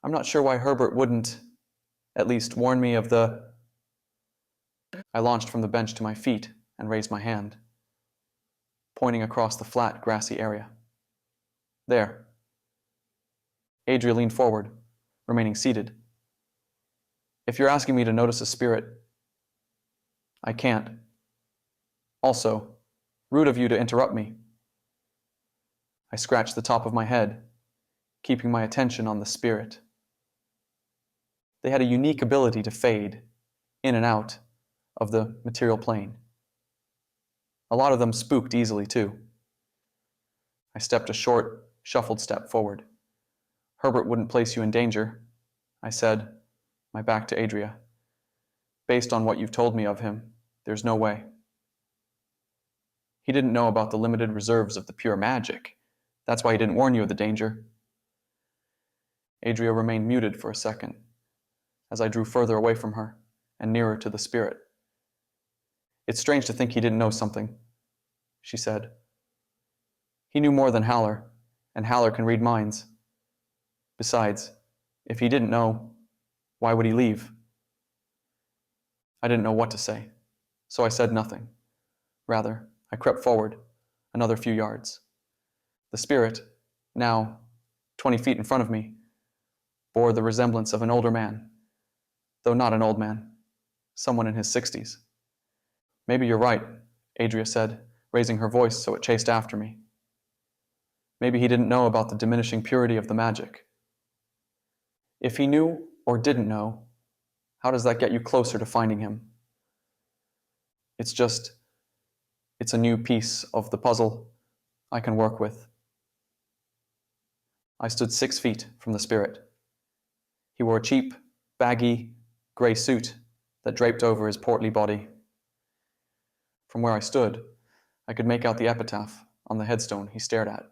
I'm not sure why Herbert wouldn't, at least, warn me of the... I launched from the bench to my feet and raised my hand, pointing across the flat, grassy area. There. Adria leaned forward, remaining seated. If you're asking me to notice a spirit, I can't. Also, rude of you to interrupt me. I scratched the top of my head, keeping my attention on the spirit. They had a unique ability to fade in and out of the material plane. A lot of them spooked easily, too. I stepped a short, shuffled step forward. Herbert wouldn't place you in danger, I said, my back to Adria. Based on what you've told me of him, there's no way. He didn't know about the limited reserves of the pure magic. That's why he didn't warn you of the danger. Adria remained muted for a second, as I drew further away from her and nearer to the spirit. It's strange to think he didn't know something, she said. He knew more than Haller, and Haller can read minds. Besides, if he didn't know, why would he leave? I didn't know what to say, so I said nothing. Rather, I crept forward, another few yards. The spirit, now 20 feet in front of me, bore the resemblance of an older man, though not an old man, someone in his 60s. Maybe you're right, Adria said, raising her voice so it chased after me. Maybe he didn't know about the diminishing purity of the magic. If he knew or didn't know, how does that get you closer to finding him? It's a new piece of the puzzle I can work with. I stood 6 feet from the spirit. He wore a cheap, baggy, gray suit that draped over his portly body. From where I stood, I could make out the epitaph on the headstone he stared at.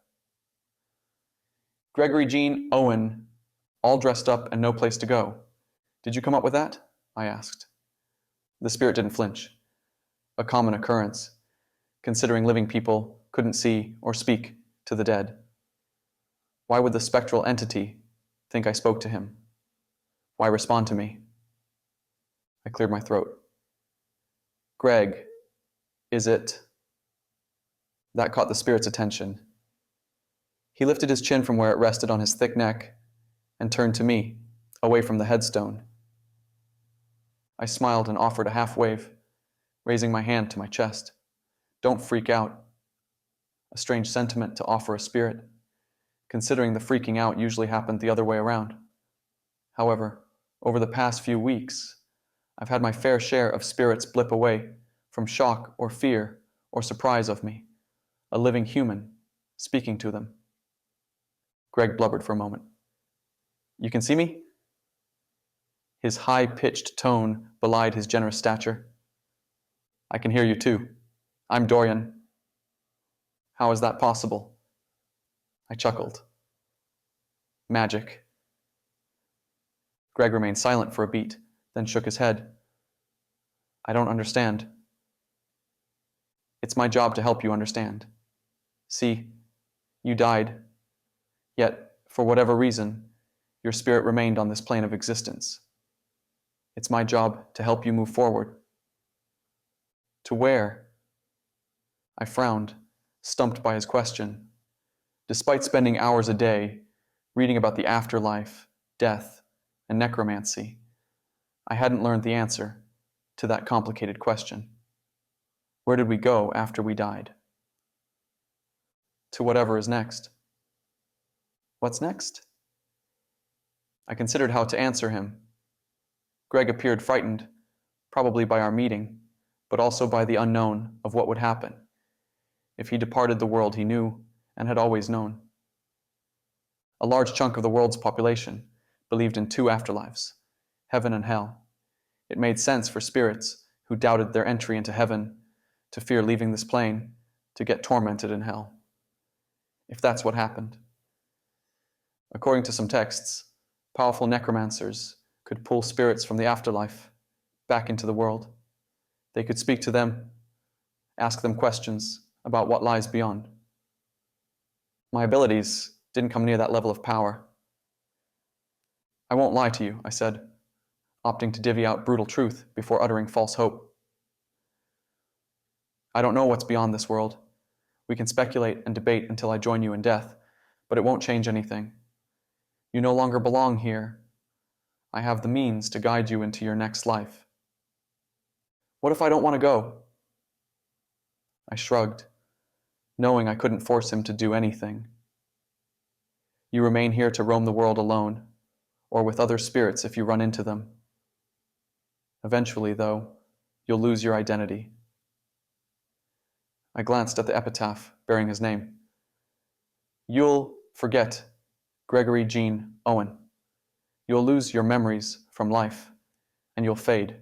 Gregory Jean Owen, all dressed up and no place to go. Did you come up with that? I asked. The spirit didn't flinch. A common occurrence, considering living people couldn't see or speak to the dead. Why would the spectral entity think I spoke to him? Why respond to me? I cleared my throat. Greg, is it... That caught the spirit's attention. He lifted his chin from where it rested on his thick neck and turned to me, away from the headstone. I smiled and offered a half wave, raising my hand to my chest. Don't freak out. A strange sentiment to offer a spirit, considering the freaking out usually happened the other way around. However, over the past few weeks, I've had my fair share of spirits blip away from shock or fear or surprise of me, a living human speaking to them. Greg blubbered for a moment. You can see me? His high-pitched tone belied his generous stature. I can hear you too. I'm Doryan. How is that possible? I chuckled. Magic. Greg remained silent for a beat, then shook his head. I don't understand. It's my job to help you understand. See, you died. Yet, for whatever reason, your spirit remained on this plane of existence. It's my job to help you move forward. To where? I frowned, stumped by his question. Despite spending hours a day reading about the afterlife, death, and necromancy, I hadn't learned the answer to that complicated question. Where did we go after we died? To whatever is next. What's next? I considered how to answer him. Greg appeared frightened, probably by our meeting, but also by the unknown of what would happen if he departed the world he knew and had always known. A large chunk of the world's population believed in two afterlives, heaven and hell. It made sense for spirits who doubted their entry into heaven to fear leaving this plane to get tormented in hell, if that's what happened. According to some texts, powerful necromancers could pull spirits from the afterlife back into the world. They could speak to them, ask them questions about what lies beyond. My abilities didn't come near that level of power. I won't lie to you, I said, opting to divvy out brutal truth before uttering false hope. I don't know what's beyond this world. We can speculate and debate until I join you in death, but it won't change anything. You no longer belong here. I have the means to guide you into your next life. What if I don't want to go? I shrugged, knowing I couldn't force him to do anything. You remain here to roam the world alone, or with other spirits if you run into them. Eventually, though, you'll lose your identity. I glanced at the epitaph bearing his name. You'll forget Gregory Jean Owen. You'll lose your memories from life, and you'll fade,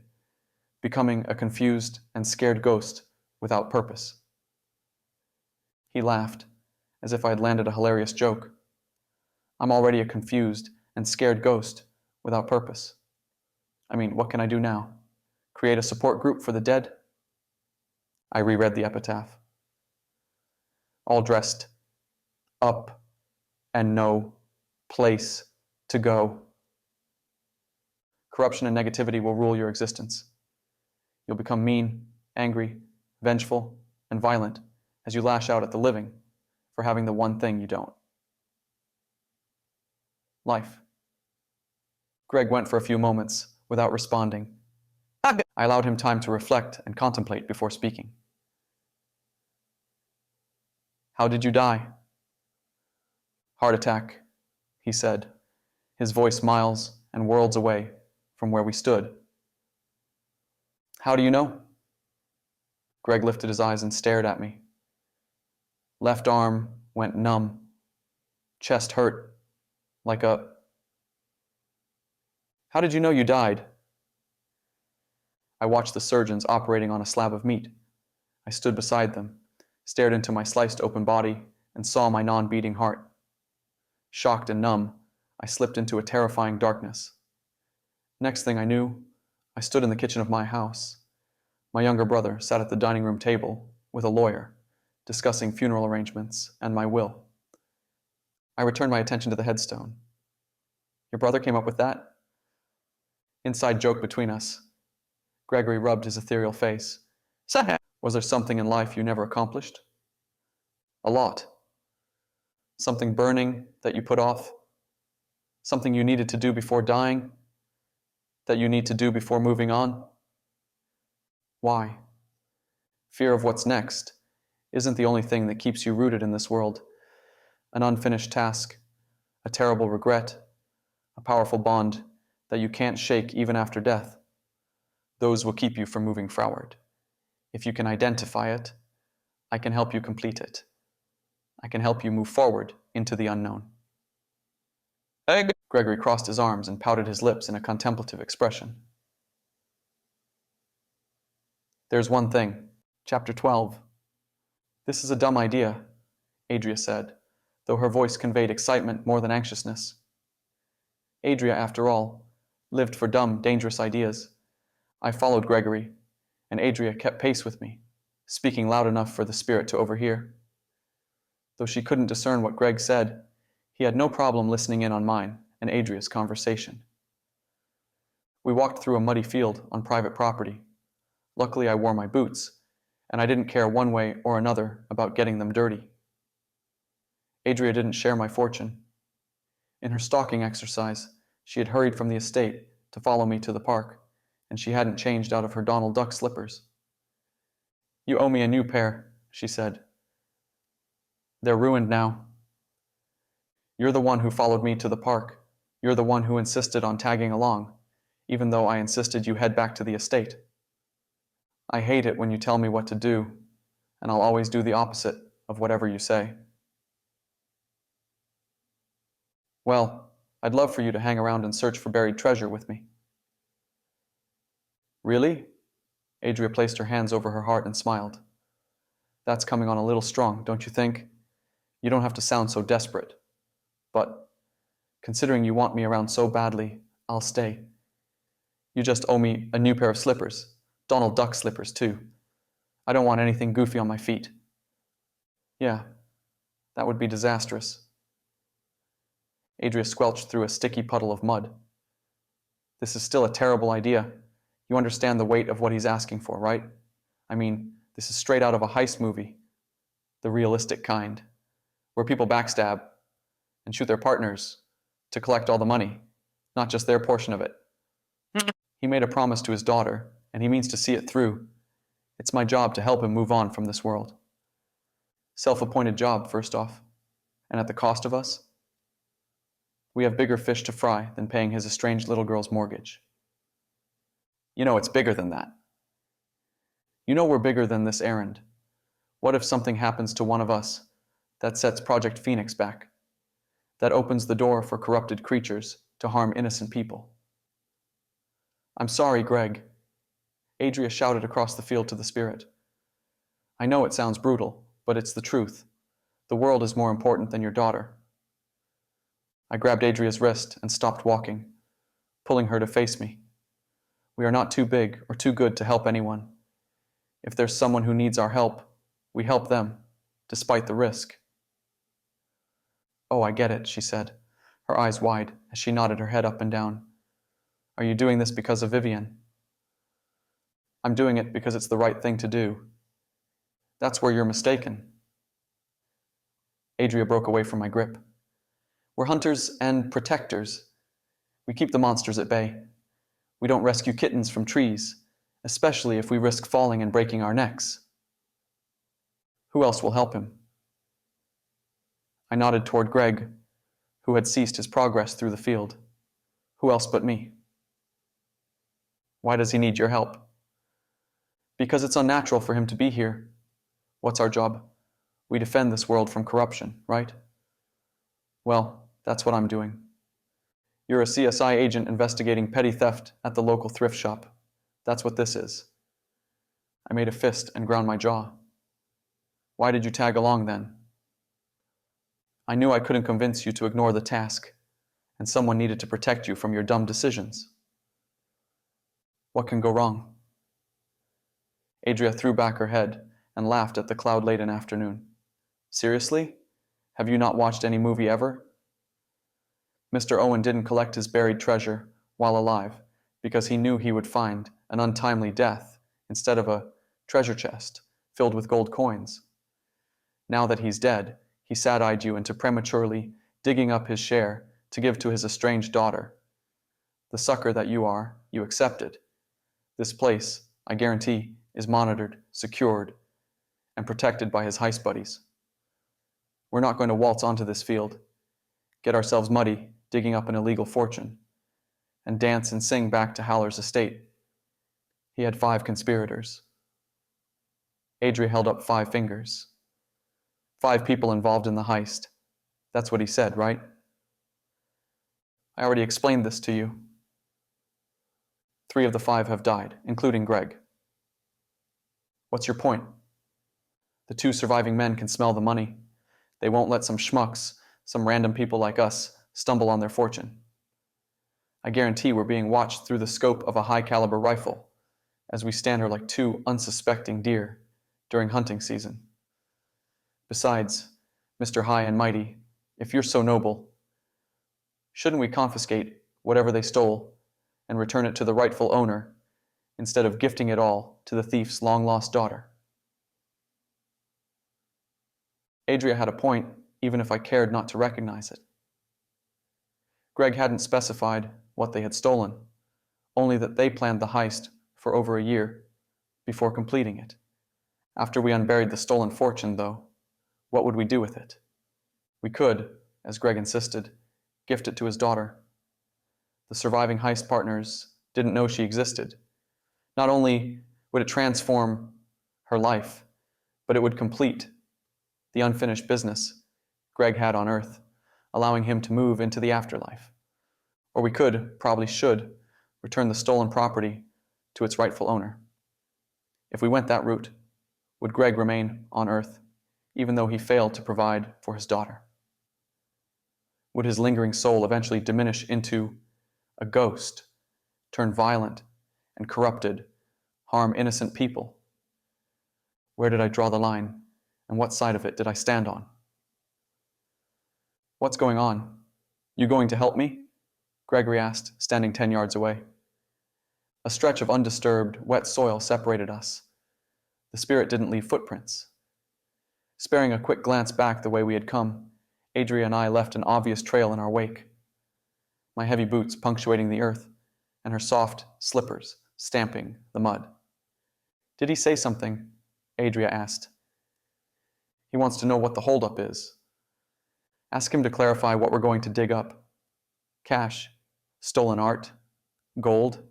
becoming a confused and scared ghost without purpose. He laughed, as if I had landed a hilarious joke. I'm already a confused and scared ghost without purpose. I mean, what can I do now? Create a support group for the dead? I reread the epitaph. All dressed up and no place to go. Corruption and negativity will rule your existence. You'll become mean, angry, vengeful, and violent as you lash out at the living for having the one thing you don't. Life. Greg went for a few moments without responding. I allowed him time to reflect and contemplate before speaking. How did you die? Heart attack, he said, his voice miles and worlds away from where we stood. How do you know? Greg lifted his eyes and stared at me. Left arm went numb. Chest hurt, like a... How did you know you died? I watched the surgeons operating on a slab of meat. I stood beside them, stared into my sliced open body, and saw my non-beating heart. Shocked and numb, I slipped into a terrifying darkness. Next thing I knew, I stood in the kitchen of my house. My younger brother sat at the dining room table with a lawyer, discussing funeral arrangements and my will. I returned my attention to the headstone. Your brother came up with that? Inside joke between us. Gregory rubbed his ethereal face. Was there something in life you never accomplished? A lot. Something burning that you put off? Something you needed to do before dying? That you need to do before moving on? Why? Fear of what's next isn't the only thing that keeps you rooted in this world. An unfinished task, a terrible regret, a powerful bond that you can't shake even after death. Those will keep you from moving forward. If you can identify it, I can help you complete it. I can help you move forward into the unknown. Gregory crossed his arms and pouted his lips in a contemplative expression. There's one thing. Chapter 12. This is a dumb idea, Adria said, though her voice conveyed excitement more than anxiousness. Adria, after all, lived for dumb, dangerous ideas. I followed Gregory, and Adria kept pace with me, speaking loud enough for the spirit to overhear. Though she couldn't discern what Greg said, he had no problem listening in on mine and Adria's conversation. We walked through a muddy field on private property. Luckily, I wore my boots, and I didn't care one way or another about getting them dirty. Adria didn't share my fortune. In her stalking exercise, she had hurried from the estate to follow me to the park, and she hadn't changed out of her Donald Duck slippers. You owe me a new pair, she said. They're ruined now. You're the one who followed me to the park. You're the one who insisted on tagging along, even though I insisted you head back to the estate. I hate it when you tell me what to do, and I'll always do the opposite of whatever you say. Well, I'd love for you to hang around and search for buried treasure with me. Really? Adria placed her hands over her heart and smiled. That's coming on a little strong, don't you think? You don't have to sound so desperate. But, considering you want me around so badly, I'll stay. You just owe me a new pair of slippers. Donald Duck slippers, too. I don't want anything goofy on my feet. Yeah, that would be disastrous. Adria squelched through a sticky puddle of mud. This is still a terrible idea. You understand the weight of what he's asking for, right? I mean, this is straight out of a heist movie. The realistic kind, where people backstab and shoot their partners to collect all the money, not just their portion of it. He made a promise to his daughter, and he means to see it through. It's my job to help him move on from this world. Self-appointed job, first off, and at the cost of us. We have bigger fish to fry than paying his estranged little girl's mortgage. You know it's bigger than that. You know we're bigger than this errand. What if something happens to one of us that sets Project Phoenix back? That opens the door for corrupted creatures to harm innocent people? I'm sorry, Greg. Adria shouted across the field to the spirit. I know it sounds brutal, but it's the truth. The world is more important than your daughter. I grabbed Adria's wrist and stopped walking, pulling her to face me. We are not too big or too good to help anyone. If there's someone who needs our help, we help them, despite the risk. Oh, I get it, she said, her eyes wide as she nodded her head up and down. Are you doing this because of Vivian? I'm doing it because it's the right thing to do. That's where you're mistaken. Adria broke away from my grip. We're hunters and protectors. We keep the monsters at bay. We don't rescue kittens from trees, especially if we risk falling and breaking our necks. Who else will help him? I nodded toward Greg, who had ceased his progress through the field. Who else but me? Why does he need your help? Because it's unnatural for him to be here. What's our job? We defend this world from corruption, right? Well, that's what I'm doing. You're a CSI agent investigating petty theft at the local thrift shop. That's what this is. I made a fist and ground my jaw. Why did you tag along then? I knew I couldn't convince you to ignore the task, and someone needed to protect you from your dumb decisions. What can go wrong? Adria threw back her head and laughed at the cloud-laden afternoon. Seriously? Have you not watched any movie ever? Mr. Owen didn't collect his buried treasure while alive because he knew he would find an untimely death instead of a treasure chest filled with gold coins. Now that he's dead, he sad-eyed you into prematurely digging up his share to give to his estranged daughter. The sucker that you are, you accepted. This place, I guarantee, is monitored, secured, and protected by his heist buddies. We're not going to waltz onto this field, get ourselves muddy, digging up an illegal fortune, and dance and sing back to Haller's estate. He had 5 conspirators. Adria held up 5 fingers. 5 people involved in the heist. That's what he said, right? I already explained this to you. 3 of the 5 have died, including Greg. What's your point? The 2 surviving men can smell the money. They won't let some schmucks, some random people like us, stumble on their fortune. I guarantee we're being watched through the scope of a high-caliber rifle as we stand here like 2 unsuspecting deer during hunting season. Besides, Mr. High and Mighty, if you're so noble, shouldn't we confiscate whatever they stole and return it to the rightful owner instead of gifting it all to the thief's long-lost daughter? Adria had a point, even if I cared not to recognize it. Greg hadn't specified what they had stolen, only that they planned the heist for over a year before completing it. After we unburied the stolen fortune, though, what would we do with it? We could, as Greg insisted, gift it to his daughter. The surviving heist partners didn't know she existed. Not only Would it transform her life? But it would complete the unfinished business Greg had on Earth, allowing him to move into the afterlife. Or we could, probably should, return the stolen property to its rightful owner. If we went that route, would Greg remain on Earth, even though he failed to provide for his daughter? Would his lingering soul eventually diminish into a ghost, turn violent and corrupted, harm innocent people? Where did I draw the line, and what side of it did I stand on? What's going on? You going to help me? Gregory asked, standing 10 yards away. A stretch of undisturbed, wet soil separated us. The spirit didn't leave footprints. Sparing a quick glance back the way we had come, Adria and I left an obvious trail in our wake. My heavy boots punctuating the earth, and her soft slippers stamping the mud. Did he say something? Adria asked. He wants to know what the holdup is. Ask him to clarify what we're going to dig up. Cash, stolen art, gold.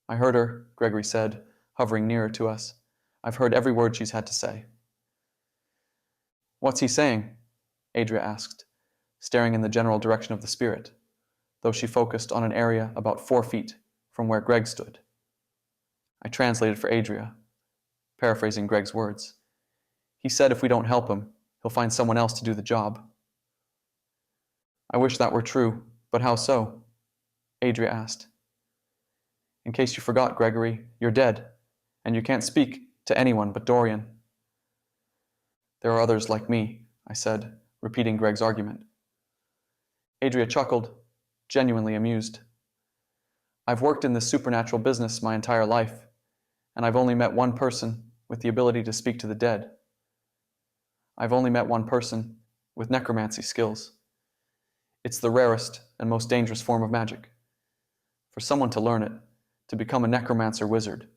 I heard her, Gregory said, hovering nearer to us. I've heard every word she's had to say. What's he saying? Adria asked, staring in the general direction of the spirit, though she focused on an area about 4 feet from where Greg stood. I translated for Adria, paraphrasing Greg's words. He said if we don't help him, he'll find someone else to do the job. I wish that were true, but how so? Adria asked. In case you forgot, Gregory, you're dead, and you can't speak to anyone but Doryan. There are others like me, I said, repeating Greg's argument. Adria chuckled, genuinely amused. I've worked in this supernatural business my entire life, and I've only met one person with the ability to speak to the dead. I've only met one person with necromancy skills. It's the rarest and most dangerous form of magic. For someone to learn it, to become a necromancer wizard,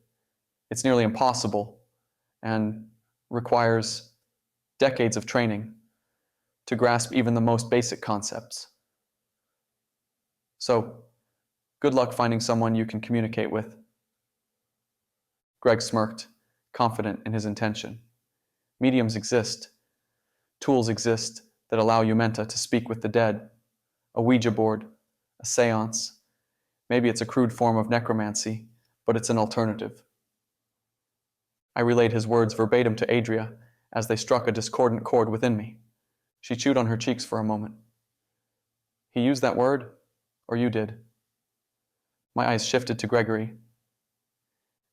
it's nearly impossible and requires decades of training to grasp even the most basic concepts. So, good luck finding someone you can communicate with. Greg smirked, confident in his intention. Mediums exist. Tools exist that allow Umenta to speak with the dead. A Ouija board, a seance. Maybe it's a crude form of necromancy, but it's an alternative. I relayed his words verbatim to Adria as they struck a discordant chord within me. She chewed on her cheeks for a moment. He used that word, or you did? My eyes shifted to Gregory.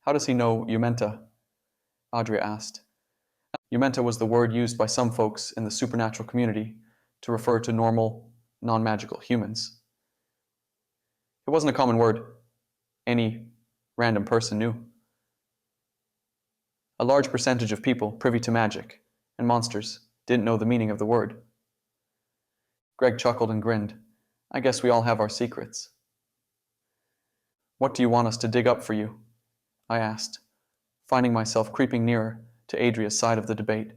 How does he know Umenta? Adria asked. Umenta was the word used by some folks in the supernatural community to refer to normal, non-magical humans. It wasn't a common word. Any random person knew. A large percentage of people privy to magic and monsters didn't know the meaning of the word. Greg chuckled and grinned. I guess we all have our secrets. What do you want us to dig up for you? I asked, finding myself creeping nearer to Adria's side of the debate.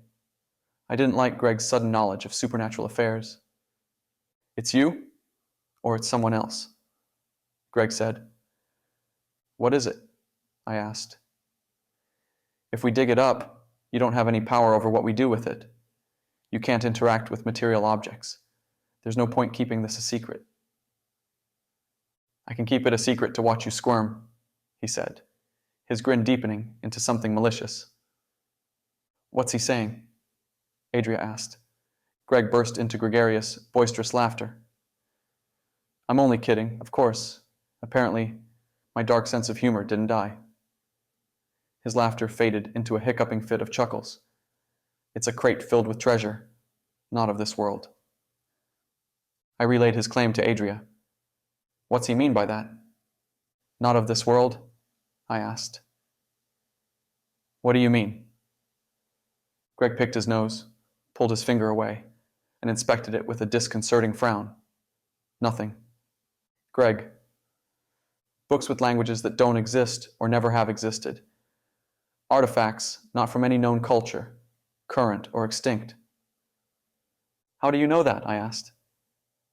I didn't like Greg's sudden knowledge of supernatural affairs. It's you, or it's someone else? Greg said. What is it? I asked. If we dig it up, you don't have any power over what we do with it. You can't interact with material objects. There's no point keeping this a secret. I can keep it a secret to watch you squirm, he said, his grin deepening into something malicious. What's he saying? Adria asked. Greg burst into gregarious, boisterous laughter. I'm only kidding, of course. Apparently, my dark sense of humor didn't die. His laughter faded into a hiccuping fit of chuckles. It's a crate filled with treasure, not of this world. I relayed his claim to Adria. What's he mean by that? Not of this world? I asked. What do you mean? Greg picked his nose, pulled his finger away, and inspected it with a disconcerting frown. Nothing. Greg. Books with languages that don't exist or never have existed. Artifacts not from any known culture, current or extinct. How do you know that? I asked.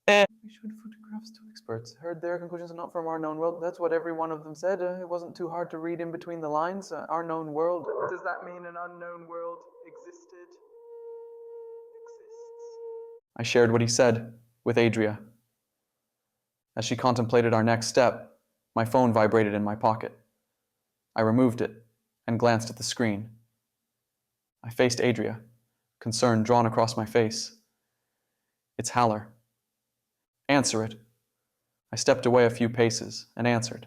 We showed photographs to explain. experts. Heard their conclusions are not from our known world. That's what every one of them said. It wasn't too hard to read in between the lines. Our known world. Does that mean an unknown world existed? Exists. I shared what he said with Adria. As she contemplated our next step, my phone vibrated in my pocket. I removed it and glanced at the screen. I faced Adria, concern drawn across my face. It's Haller. Answer it. I stepped away a few paces and answered.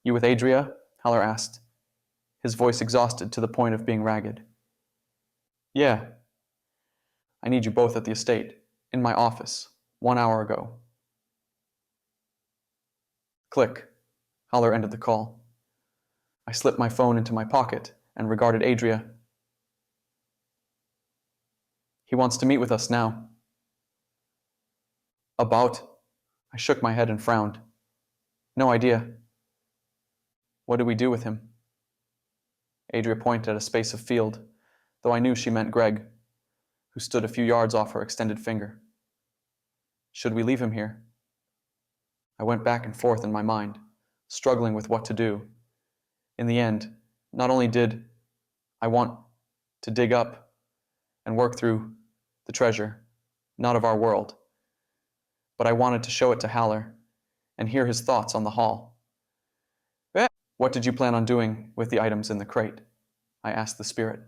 You with Adria? Haller asked, his voice exhausted to the point of being ragged. Yeah. I need you both at the estate, in my office, 1 hour ago. Click. Haller ended the call. I slipped my phone into my pocket and regarded Adria. He wants to meet with us now. About? I shook my head and frowned. No idea. What do we do with him? Adria pointed at a space of field, though I knew she meant Greg, who stood a few yards off her extended finger. Should we leave him here? I went back and forth in my mind, struggling with what to do. In the end, not only did I want to dig up and work through the treasure, not of our world, but I wanted to show it to Haller and hear his thoughts on the haul. What did you plan on doing with the items in the crate? I asked the spirit.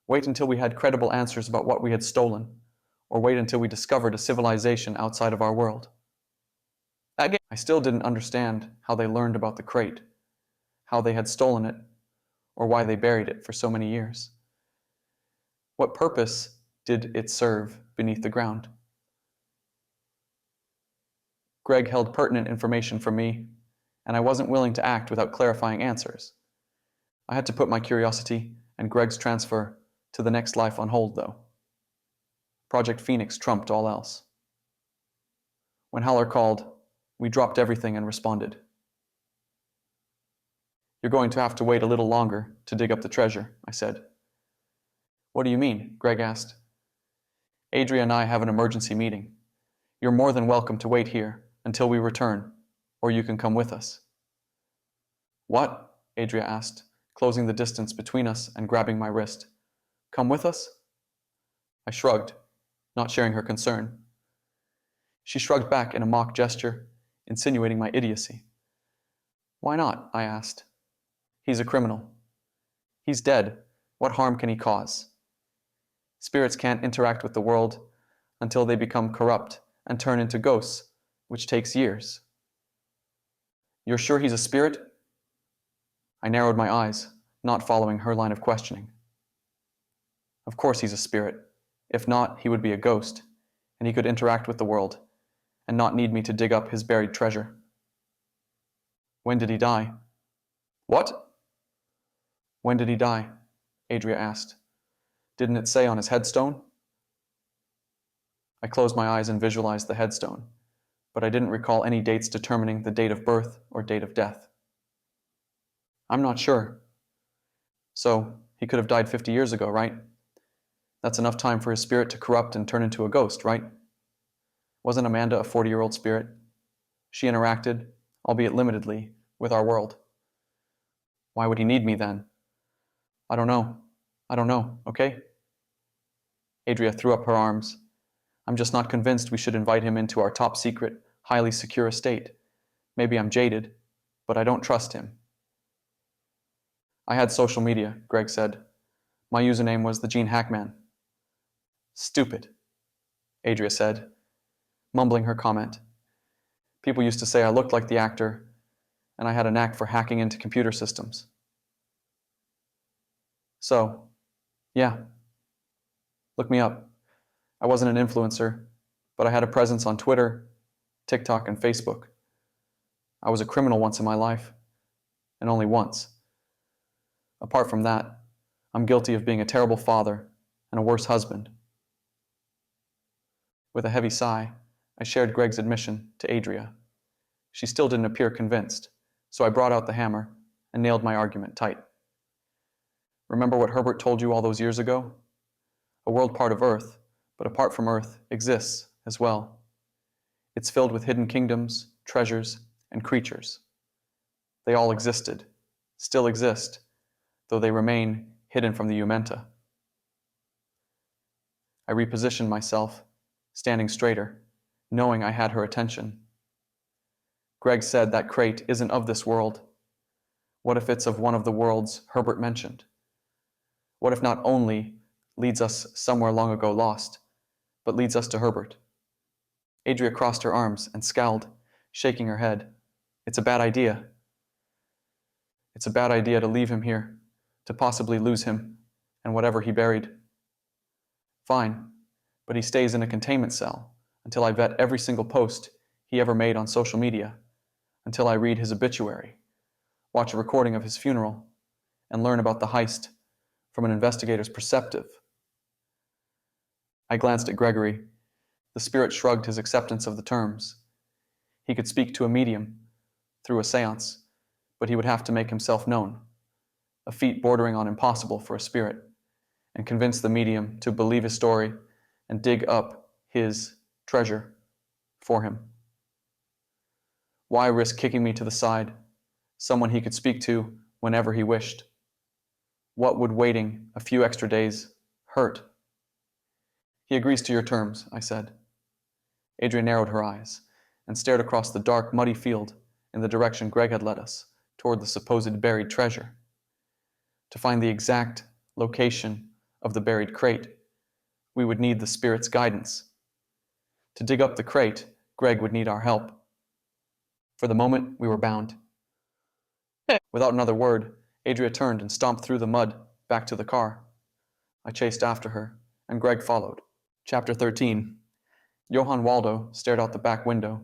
Wait until we had credible answers about what we had stolen, or wait until we discovered a civilization outside of our world. Again, I still didn't understand how they learned about the crate, how they had stolen it, or why they buried it for so many years. What purpose did it serve beneath the ground? Greg held pertinent information from me, and I wasn't willing to act without clarifying answers. I had to put my curiosity and Greg's transfer to the next life on hold, though. Project Phoenix trumped all else. When Haller called, we dropped everything and responded. You're going to have to wait a little longer to dig up the treasure, I said. What do you mean? Greg asked. Adria and I have an emergency meeting. You're more than welcome to wait here until we return, or you can come with us. What? Adria asked, closing the distance between us and grabbing my wrist. Come with us? I shrugged, not sharing her concern. She shrugged back in a mock gesture, insinuating my idiocy. Why not? I asked. He's a criminal. He's dead. What harm can he cause? Spirits can't interact with the world until they become corrupt and turn into ghosts, which takes years. You're sure he's a spirit? I narrowed my eyes, not following her line of questioning. Of course he's a spirit. If not, he would be a ghost, and he could interact with the world, and not need me to dig up his buried treasure. When did he die? What? When did he die? Adria asked. Didn't it say on his headstone? I closed my eyes and visualized the headstone, but I didn't recall any dates determining the date of birth or date of death. I'm not sure. So, he could have died 50 years ago, right? That's enough time for his spirit to corrupt and turn into a ghost, right? Wasn't Amanda a 40-year-old spirit? She interacted, albeit limitedly, with our world. Why would he need me then? I don't know, okay? Adria threw up her arms. I'm just not convinced we should invite him into our top-secret, highly secure estate. Maybe I'm jaded, but I don't trust him. I had social media, Greg said. My username was the Gene Hackman. Stupid, Adria said, mumbling her comment. People used to say I looked like the actor, and I had a knack for hacking into computer systems. So, yeah. Look me up. I wasn't an influencer, but I had a presence on Twitter, TikTok, and Facebook. I was a criminal once in my life, and only once. Apart from that, I'm guilty of being a terrible father and a worse husband. With a heavy sigh, I shared Greg's admission to Adria. She still didn't appear convinced, so I brought out the hammer and nailed my argument tight. Remember what Herbert told you all those years ago? A world part of Earth, but apart from Earth, exists as well. It's filled with hidden kingdoms, treasures, and creatures. They all existed, still exist, though they remain hidden from the Umenta. I repositioned myself, standing straighter, knowing I had her attention. Greg said that crate isn't of this world. What if it's of one of the worlds Herbert mentioned? What if not only leads us somewhere long ago lost, but leads us to Herbert? Adria crossed her arms and scowled, shaking her head. It's a bad idea. It's a bad idea to leave him here, to possibly lose him, and whatever he buried. Fine, but he stays in a containment cell until I vet every single post he ever made on social media, until I read his obituary, watch a recording of his funeral, and learn about the heist from an investigator's perspective. I glanced at Gregory. The spirit shrugged his acceptance of the terms. He could speak to a medium through a seance, but he would have to make himself known, a feat bordering on impossible for a spirit, and convince the medium to believe his story and dig up his treasure for him. Why risk kicking me to the side, someone he could speak to whenever he wished? What would waiting a few extra days hurt? He agrees to your terms, I said. Adria narrowed her eyes and stared across the dark, muddy field in the direction Greg had led us, toward the supposed buried treasure. To find the exact location of the buried crate, we would need the spirit's guidance. To dig up the crate, Greg would need our help. For the moment, we were bound. Without another word, Adria turned and stomped through the mud back to the car. I chased after her, and Greg followed. Chapter 13. Johann Waldo stared out the back window,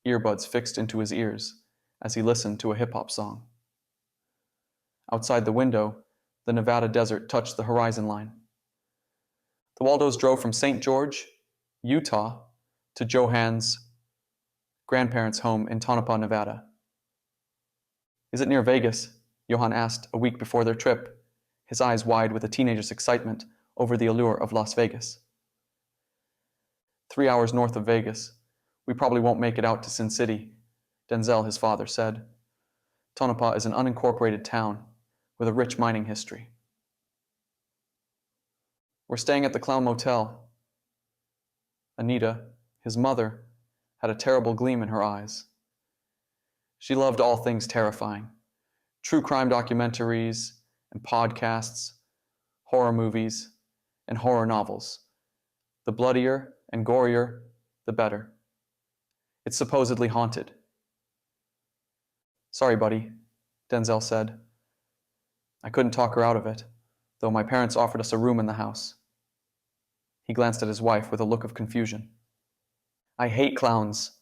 earbuds fixed into his ears, as he listened to a hip-hop song. Outside the window, the Nevada desert touched the horizon line. The Waldos drove from St. George, Utah, to Johann's grandparents' home in Tonopah, Nevada. Is it near Vegas? Johann asked a week before their trip, his eyes wide with a teenager's excitement over the allure of Las Vegas. 3 hours north of Vegas. We probably won't make it out to Sin City, Denzel, his father, said. Tonopah is an unincorporated town with a rich mining history. We're staying at the Clown Motel. Anita, his mother, had a terrible gleam in her eyes. She loved all things terrifying. True crime documentaries and podcasts, horror movies, and horror novels. The bloodier and gorier, the better. It's supposedly haunted. Sorry, buddy, Denzel said. I couldn't talk her out of it, though my parents offered us a room in the house. He glanced at his wife with a look of confusion. I hate clowns,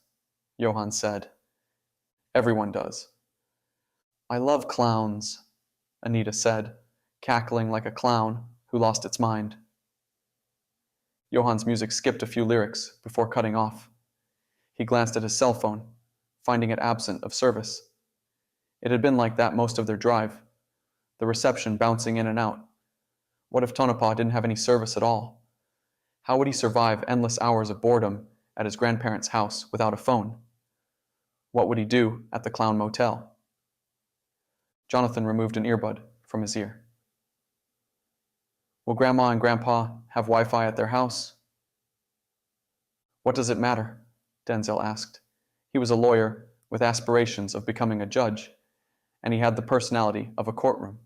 Johann said. Everyone does. I love clowns, Anita said, cackling like a clown who lost its mind. Johann's music skipped a few lyrics before cutting off. He glanced at his cell phone, finding it absent of service. It had been like that most of their drive, the reception bouncing in and out. What if Tonopah didn't have any service at all? How would he survive endless hours of boredom at his grandparents' house without a phone? What would he do at the Clown Motel? Jonathan removed an earbud from his ear. Will Grandma and Grandpa have Wi-Fi at their house? What does it matter? Denzel asked. He was a lawyer with aspirations of becoming a judge, and he had the personality of a courtroom.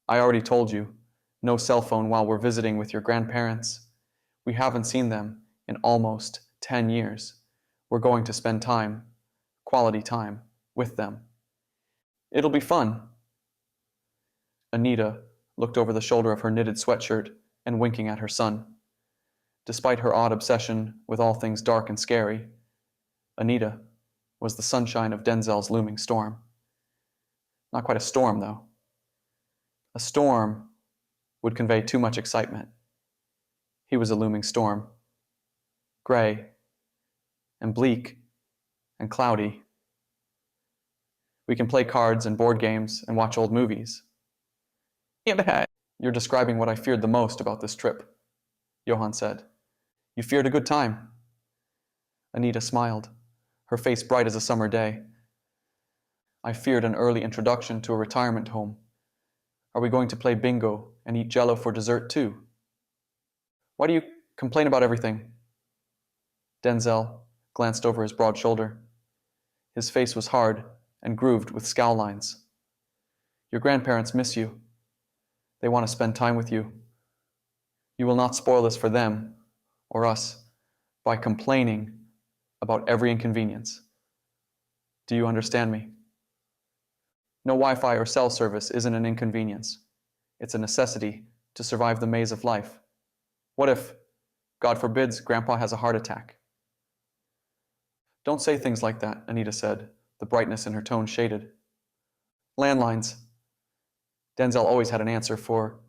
I already told you, no cell phone while we're visiting with your grandparents. We haven't seen them in almost 10 years. We're going to spend time, quality time, with them. It'll be fun. Anita looked over the shoulder of her knitted sweatshirt and winking at her son. Despite her odd obsession with all things dark and scary, Anita was the sunshine of Denzel's looming storm. Not quite a storm, though. A storm would convey too much excitement. He was a looming storm. Gray and bleak and cloudy. We can play cards and board games and watch old movies. You're describing what I feared the most about this trip, Johann said. You feared a good time. Anita smiled, her face bright as a summer day. I feared an early introduction to a retirement home. Are we going to play bingo and eat jello for dessert too? Why do you complain about everything? Denzel glanced over his broad shoulder. His face was hard and grooved with scowl lines. Your grandparents miss you. They want to spend time with you. You will not spoil this for them, or us, by complaining about every inconvenience. Do you understand me? No Wi-Fi or cell service isn't an inconvenience. It's a necessity to survive the maze of life. What if, God forbids, Grandpa has a heart attack? Don't say things like that, Anita said, the brightness in her tone shaded. Landlines. Denzel always had an answer for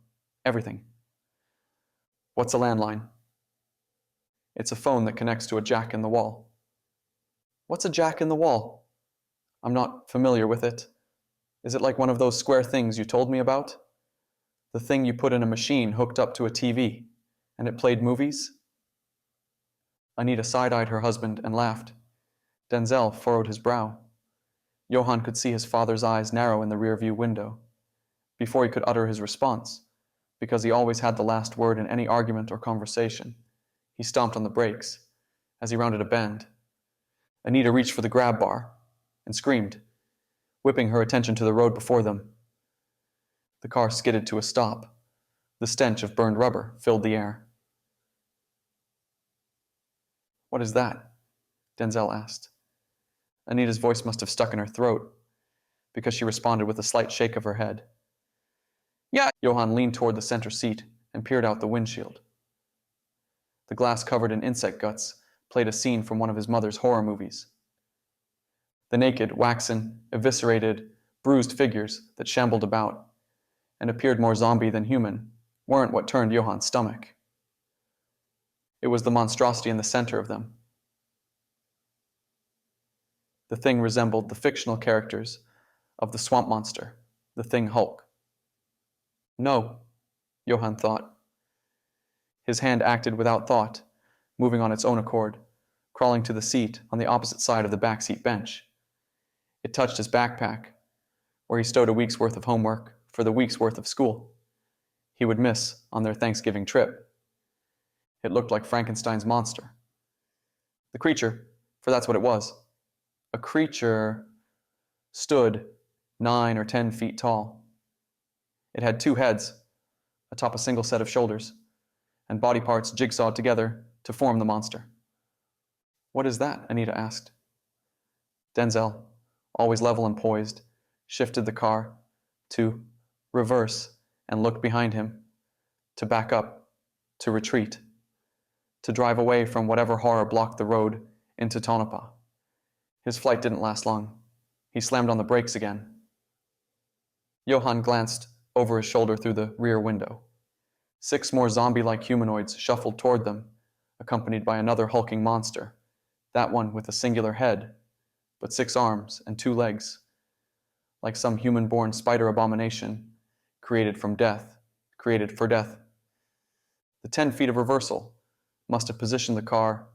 everything. What's a landline? It's a phone that connects to a jack in the wall. What's a jack in the wall? I'm not familiar with it. Is it like one of those square things you told me about? The thing you put in a machine hooked up to a TV, and it played movies? Anita side-eyed her husband and laughed. Denzel furrowed his brow. Johann could see his father's eyes narrow in the rear-view window. Before he could utter his response, because he always had the last word in any argument or conversation, he stomped on the brakes as he rounded a bend. Anita reached for the grab bar and screamed, whipping her attention to the road before them. The car skidded to a stop. The stench of burned rubber filled the air. What is that? Denzel asked. Anita's voice must have stuck in her throat, because she responded with a slight shake of her head. Yeah. Johann leaned toward the center seat and peered out the windshield. The glass covered in insect guts played a scene from one of his mother's horror movies. The naked, waxen, eviscerated, bruised figures that shambled about and appeared more zombie than human weren't what turned Johann's stomach. It was the monstrosity in the center of them. The thing resembled the fictional characters of the swamp monster, the Thing Hulk. No, Johann thought. His hand acted without thought, moving on its own accord, crawling to the seat on the opposite side of the backseat bench. It touched his backpack, where he stowed a week's worth of homework for the week's worth of school he would miss on their Thanksgiving trip. It looked like Frankenstein's monster. The creature, for that's what it was, a creature, stood 9 or 10 feet tall. It had 2 heads, atop a single set of shoulders, and body parts jigsawed together to form the monster. What is that? Anita asked. Denzel, always level and poised, shifted the car to reverse and look behind him, to back up, to retreat, to drive away from whatever horror blocked the road into Tonopah. His flight didn't last long. He slammed on the brakes again. Johann glanced over his shoulder through the rear window. 6 more zombie-like humanoids shuffled toward them, accompanied by another hulking monster, that one with a singular head, but 6 arms and 2 legs, like some human-born spider abomination, created for death. The 10 feet of reversal must have positioned the car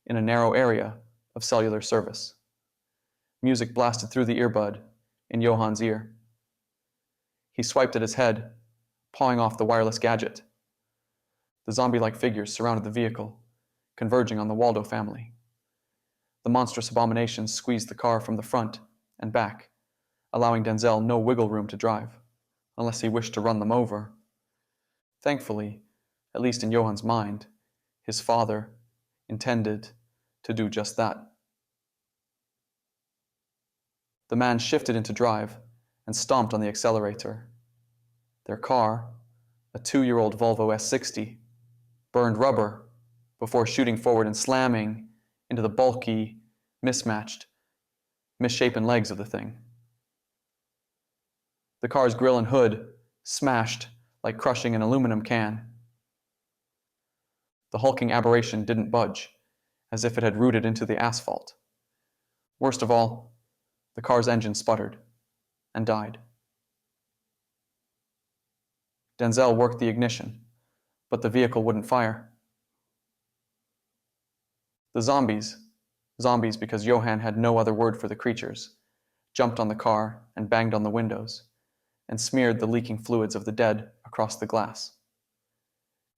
in a narrow area of cellular service. Music blasted through the earbud in Johann's ear. He swiped at his head, pawing off the wireless gadget. The zombie-like figures surrounded the vehicle, converging on the Waldo family. The monstrous abominations squeezed the car from the front and back, allowing Denzel no wiggle room to drive, unless he wished to run them over. Thankfully, at least in Johann's mind, his father intended to do just that. The man shifted into drive and stomped on the accelerator. Their car, a 2-year-old Volvo S60, burned rubber before shooting forward and slamming into the bulky, mismatched, misshapen legs of the thing. The car's grille and hood smashed like crushing an aluminum can. The hulking aberration didn't budge, as if it had rooted into the asphalt. Worst of all, the car's engine sputtered and died. Denzel worked the ignition, but the vehicle wouldn't fire. The zombies because Johann had no other word for the creatures, jumped on the car and banged on the windows, and smeared the leaking fluids of the dead across the glass.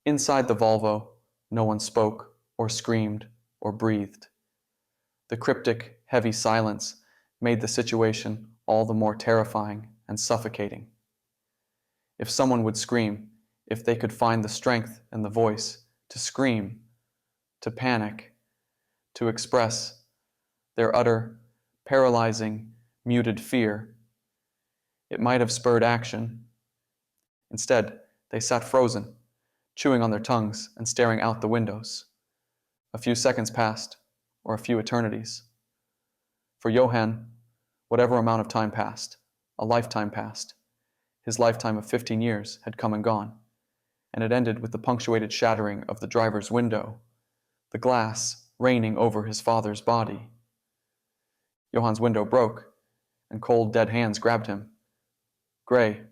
Inside the Volvo, no one spoke or screamed or breathed. The cryptic, heavy silence made the situation all the more terrifying and suffocating. If someone would scream, if they could find the strength and the voice to scream, to panic, to express their utter, paralyzing, muted fear, it might have spurred action. Instead, they sat frozen, chewing on their tongues and staring out the windows. A few seconds passed, or a few eternities. For Johann, whatever amount of time passed, a lifetime passed. His lifetime of 15 years had come and gone, and it ended with the punctuated shattering of the driver's window, the glass raining over his father's body. Johann's window broke, and cold, dead hands grabbed him. Gray,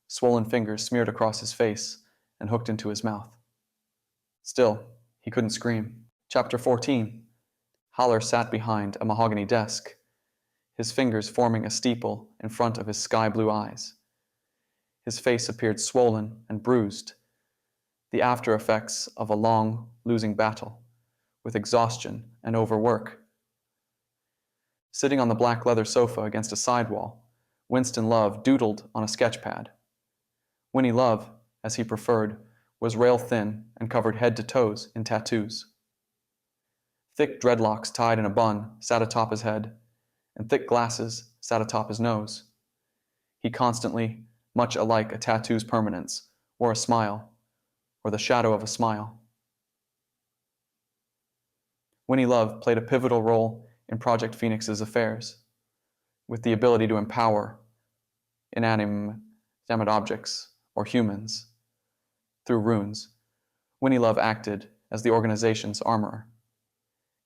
swollen fingers smeared across his face and hooked into his mouth. Still, he couldn't scream. Chapter 14. Haller sat behind a mahogany desk, his fingers forming a steeple in front of his sky-blue eyes. His face appeared swollen and bruised, the after effects of a long, losing battle, with exhaustion and overwork. Sitting on the black leather sofa against a sidewall, Winston Love doodled on a sketch pad. Winnie Love, as he preferred, was rail-thin and covered head to toes in tattoos. Thick dreadlocks tied in a bun sat atop his head, and thick glasses sat atop his nose. He constantly, much alike a tattoo's permanence, wore a smile, or the shadow of a smile. Winnie Love played a pivotal role in Project Phoenix's affairs, with the ability to empower inanimate objects, or humans, through runes. Winnie Love acted as the organization's armorer.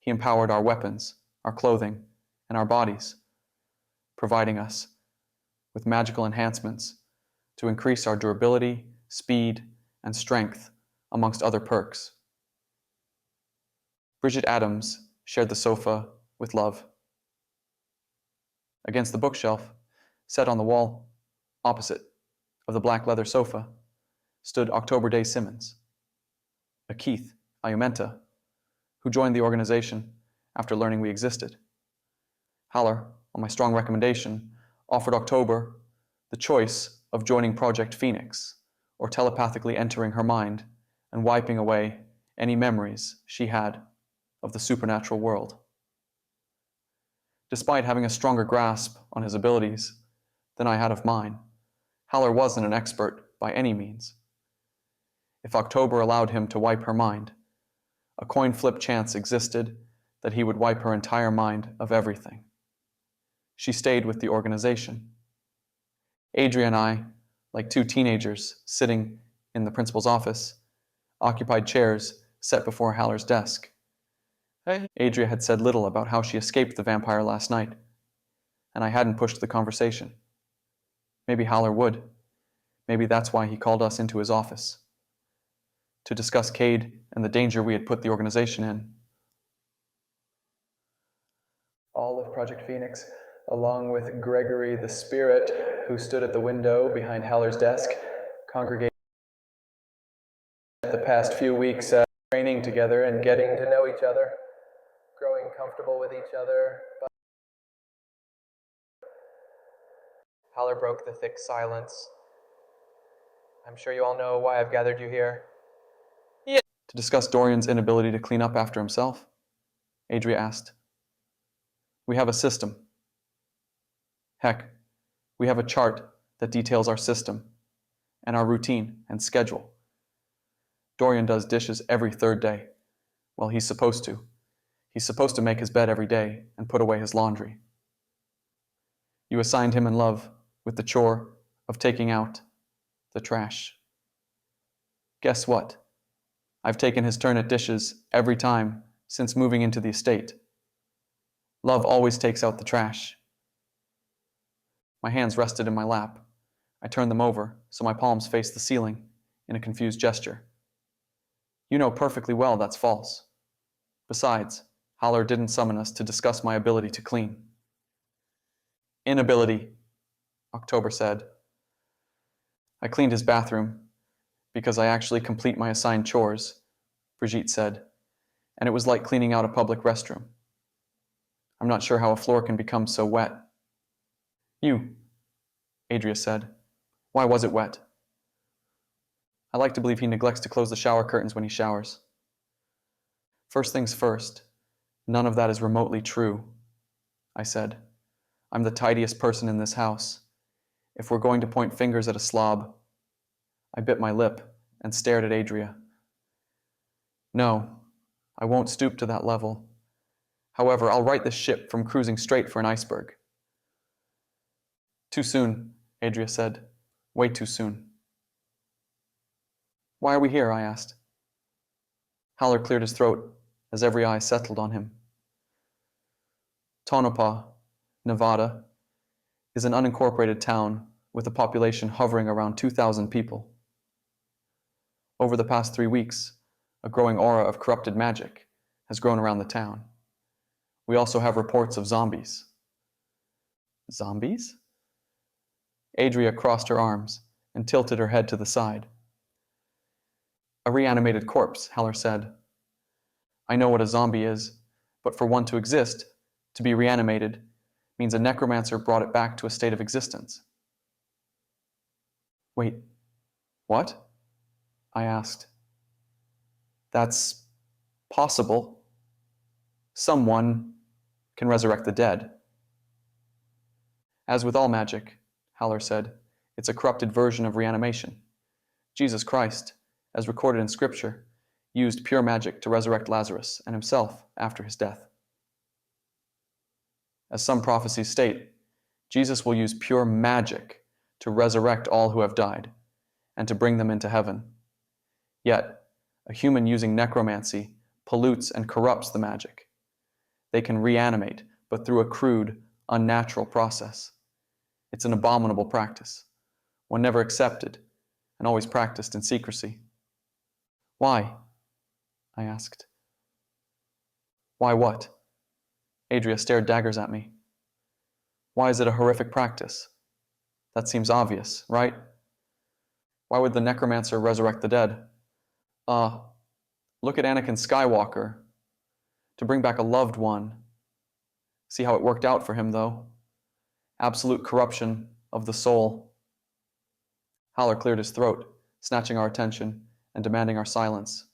He empowered our weapons, our clothing, and our bodies, providing us with magical enhancements to increase our durability, speed, and strength, amongst other perks. Bridget Adams shared the sofa with Love. Against the bookshelf, set on the wall opposite of the black leather sofa, stood October Day Simmons, a Keith Ayumenta, who joined the organization after learning we existed. Haller, on my strong recommendation, offered October the choice of joining Project Phoenix, or telepathically entering her mind and wiping away any memories she had of the supernatural world. Despite having a stronger grasp on his abilities than I had of mine, Haller wasn't an expert by any means. If October allowed him to wipe her mind, a coin flip chance existed that he would wipe her entire mind of everything. She stayed with the organization. Adria and I, like two teenagers sitting in the principal's office, occupied chairs set before Haller's desk. Adria had said little about how she escaped the vampire last night, and I hadn't pushed the conversation. Maybe Haller would. Maybe that's why he called us into his office, to discuss Cade and the danger we had put the organization in. All of Project Phoenix, along with Gregory the Spirit, who stood at the window behind Haller's desk, congregated the past few weeks training together and getting to know each other, growing comfortable with each other. But Haller broke the thick silence. I'm sure you all know why I've gathered you here. Yeah. To discuss Doryan's inability to clean up after himself? Adria asked. We have a system. Heck, we have a chart that details our system, and our routine and schedule. Doryan does dishes every third day. Well, he's supposed to. He's supposed to make his bed every day and put away his laundry. You assigned him in Love with the chore of taking out the trash. Guess what? I've taken his turn at dishes every time since moving into the estate. Love always takes out the trash. My hands rested in my lap. I turned them over so my palms faced the ceiling in a confused gesture. You know perfectly well that's false. Besides, Haller didn't summon us to discuss my ability to clean. Inability, October said. I cleaned his bathroom, because I actually complete my assigned chores, Brigitte said, and it was like cleaning out a public restroom. I'm not sure how a floor can become so wet. You, Adria said. Why was it wet? I like to believe he neglects to close the shower curtains when he showers. First things first, none of that is remotely true, I said. I'm the tidiest person in this house. If we're going to point fingers at a slob, I bit my lip and stared at Adria. No, I won't stoop to that level. However, I'll right this ship from cruising straight for an iceberg. Too soon, Adria said. Way too soon. Why are we here? I asked. Haller cleared his throat as every eye settled on him. Tonopah, Nevada, is an unincorporated town with a population hovering around 2,000 people. Over the past 3 weeks, a growing aura of corrupted magic has grown around the town. We also have reports of zombies. Zombies? Adria crossed her arms and tilted her head to the side. A reanimated corpse, Haller said. I know what a zombie is, but for one to exist, to be reanimated, means a necromancer brought it back to a state of existence. Wait, what? I asked. That's possible. Someone can resurrect the dead. As with all magic, Haller said, it's a corrupted version of reanimation. Jesus Christ, as recorded in Scripture, used pure magic to resurrect Lazarus and himself after his death. As some prophecies state, Jesus will use pure magic to resurrect all who have died and to bring them into heaven. Yet, a human using necromancy pollutes and corrupts the magic. They can reanimate, but through a crude, unnatural process. It's an abominable practice, one never accepted and always practiced in secrecy. Why? I asked. Why what? Adria stared daggers at me. Why is it a horrific practice? That seems obvious, right? Why would the necromancer resurrect the dead? Look at Anakin Skywalker. To bring back a loved one. See how it worked out for him, though. Absolute corruption of the soul. Haller cleared his throat, snatching our attention and demanding our silence.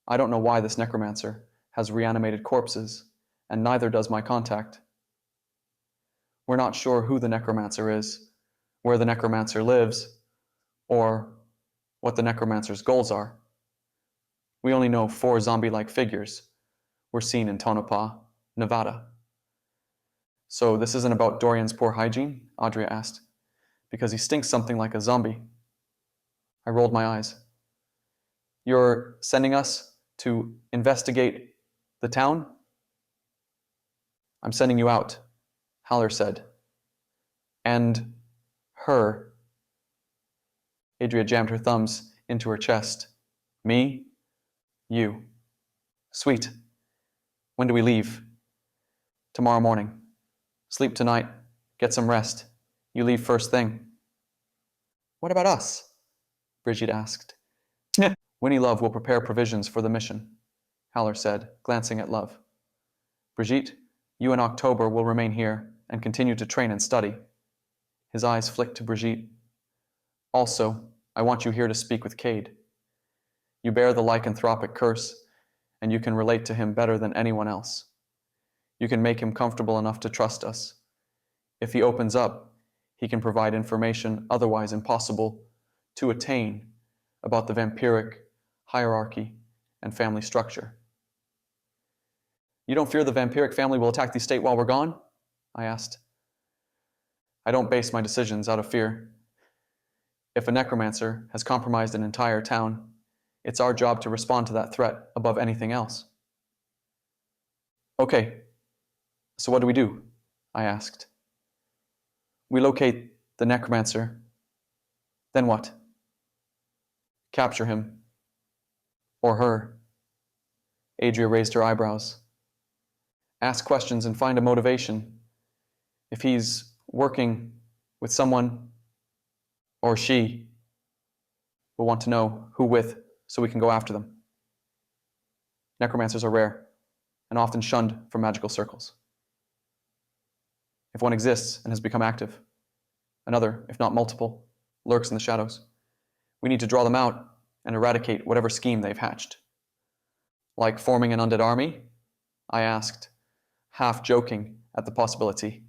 I don't know why this necromancer has reanimated corpses, and neither does my contact. We're not sure who the necromancer is, where the necromancer lives, or what the necromancer's goals are. We only know 4 zombie-like figures were seen in Tonopah, Nevada. So this isn't about Doryan's poor hygiene? Adria asked. Because he stinks something like a zombie. I rolled my eyes. You're sending us to investigate the town? I'm sending you out, Haller said. And her. Adria jammed her thumbs into her chest. Me? You. Sweet. When do we leave? Tomorrow morning. Sleep tonight. Get some rest. You leave first thing. What about us? Brigitte asked. Winnie Love will prepare provisions for the mission, Haller said, glancing at Love. Brigitte, you and October will remain here and continue to train and study. His eyes flicked to Brigitte. Also, I want you here to speak with Cade. You bear the lycanthropic curse, and you can relate to him better than anyone else. You can make him comfortable enough to trust us. If he opens up, he can provide information otherwise impossible to attain about the vampiric hierarchy and family structure. You don't fear the vampiric family will attack the estate while we're gone? I asked. I don't base my decisions out of fear. If a necromancer has compromised an entire town, it's our job to respond to that threat above anything else. Okay, so what do we do? I asked. We locate the necromancer. Then what? Capture him. Or her. Adria raised her eyebrows. ask questions and find a motivation. If he's working with someone, or she, we'll want to know who with so we can go after them. Necromancers are rare and often shunned from magical circles. If one exists and has become active, another, if not multiple, lurks in the shadows. We need to draw them out and eradicate whatever scheme they've hatched. Like forming an undead army? I asked, half joking at the possibility.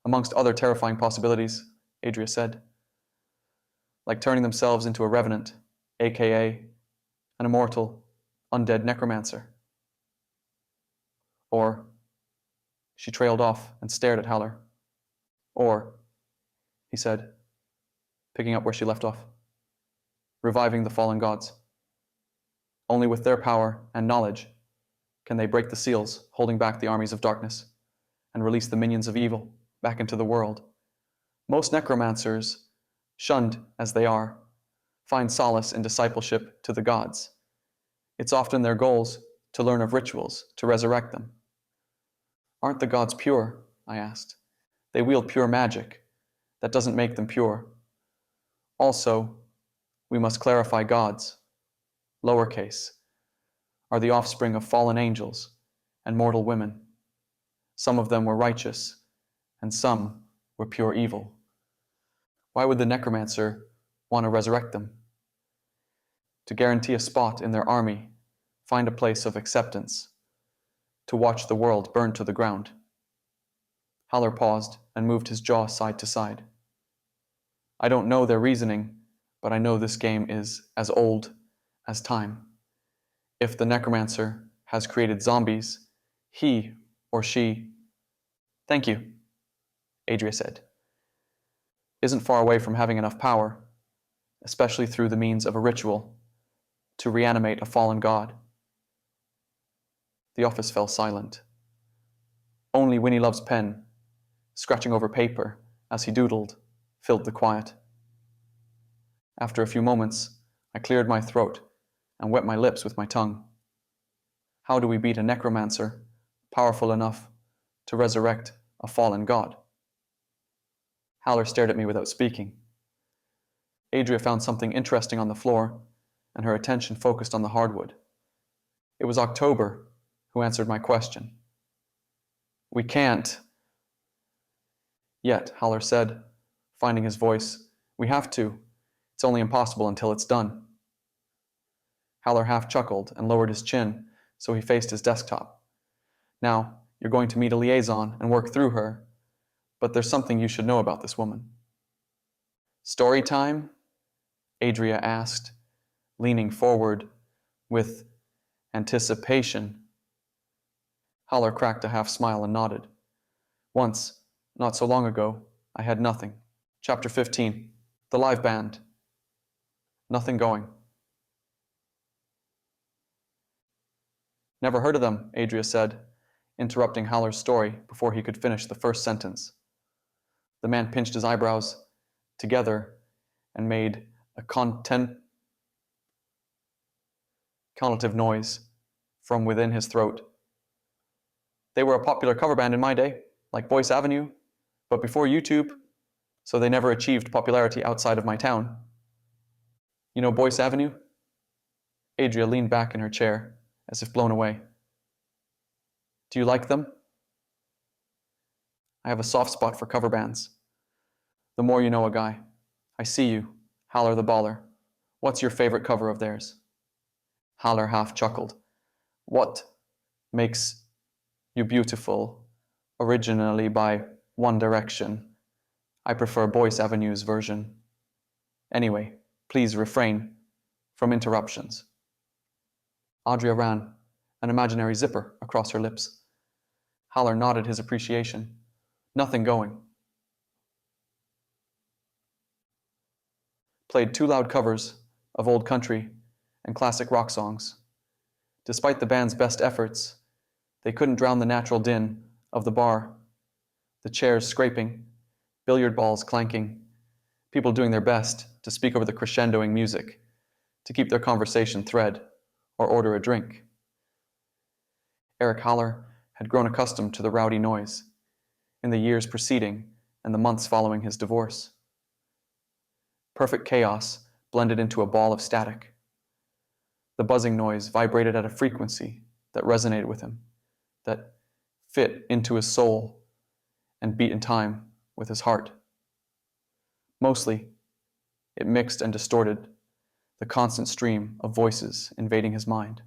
Amongst other terrifying possibilities, Adria said. Like turning themselves into a revenant, aka an immortal, undead necromancer. Or, she trailed off and stared at Haller. Or, he said, picking up where she left off, reviving the fallen gods. Only with their power and knowledge can they break the seals holding back the armies of darkness and release the minions of evil back into the world. Most necromancers, shunned as they are, find solace in discipleship to the gods. It's often their goals to learn of rituals to resurrect them. Aren't the gods pure? I asked. They wield pure magic. That doesn't make them pure. Also, we must clarify gods, lowercase, are the offspring of fallen angels and mortal women. Some of them were righteous, and some were pure evil. Why would the necromancer want to resurrect them? To guarantee a spot in their army, find a place of acceptance, to watch the world burn to the ground. Haller paused and moved his jaw side to side. I don't know their reasoning, but I know this game is as old as time. If the necromancer has created zombies, he or she... Thank you, Adria said. Isn't far away from having enough power, especially through the means of a ritual, to reanimate a fallen god. The office fell silent. Only Winnie Love's pen, scratching over paper as he doodled, filled the quiet. After a few moments, I cleared my throat and wet my lips with my tongue. How do we beat a necromancer powerful enough to resurrect a fallen god? Haller stared at me without speaking. Adria found something interesting on the floor, and her attention focused on the hardwood. It was October who answered my question. We can't. Yet, Haller said, finding his voice, we have to. It's only impossible until it's done. Haller half chuckled and lowered his chin, so he faced his desktop. Now, you're going to meet a liaison and work through her, but there's something you should know about this woman. Story time? Adria asked, leaning forward with anticipation. Haller cracked a half smile and nodded. Once, not so long ago, I had nothing. Chapter 15. The live band. Nothing going. Never heard of them, Adria said, interrupting Haller's story before he could finish the first sentence. The man pinched his eyebrows together and made a contemplative noise from within his throat. They were a popular cover band in my day, like Boyce Avenue, but before YouTube, so they never achieved popularity outside of my town. You know Boyce Avenue? Adria leaned back in her chair, as if blown away. Do you like them? I have a soft spot for cover bands. The more you know a guy. I see you, Haller the Baller. What's your favorite cover of theirs? Haller half chuckled. What makes you beautiful? Originally by One Direction. I prefer Boyce Avenue's version. Anyway, please refrain from interruptions. Adria ran, an imaginary zipper across her lips. Haller nodded his appreciation. Nothing going. Played 2 loud covers of old country and classic rock songs. Despite the band's best efforts, they couldn't drown the natural din of the bar, the chairs scraping, billiard balls clanking, people doing their best to speak over the crescendoing music, to keep their conversation thread or order a drink. Eric Haller had grown accustomed to the rowdy noise in the years preceding and the months following his divorce. Perfect chaos blended into a ball of static. The buzzing noise vibrated at a frequency that resonated with him, that fit into his soul and beat in time with his heart. Mostly, it mixed and distorted the constant stream of voices invading his mind.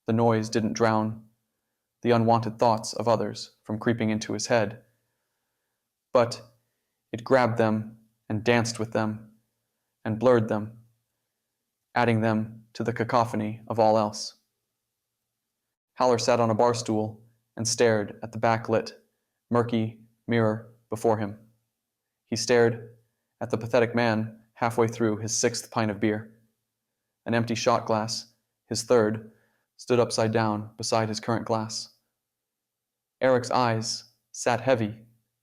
The noise didn't drown the unwanted thoughts of others from creeping into his head, but it grabbed them and danced with them and blurred them, adding them to the cacophony of all else. Haller sat on a bar stool and stared at the backlit, murky mirror before him. He stared at the pathetic man halfway through his 6th pint of beer. An empty shot glass, his 3rd, stood upside down beside his current glass. Eric's eyes sat heavy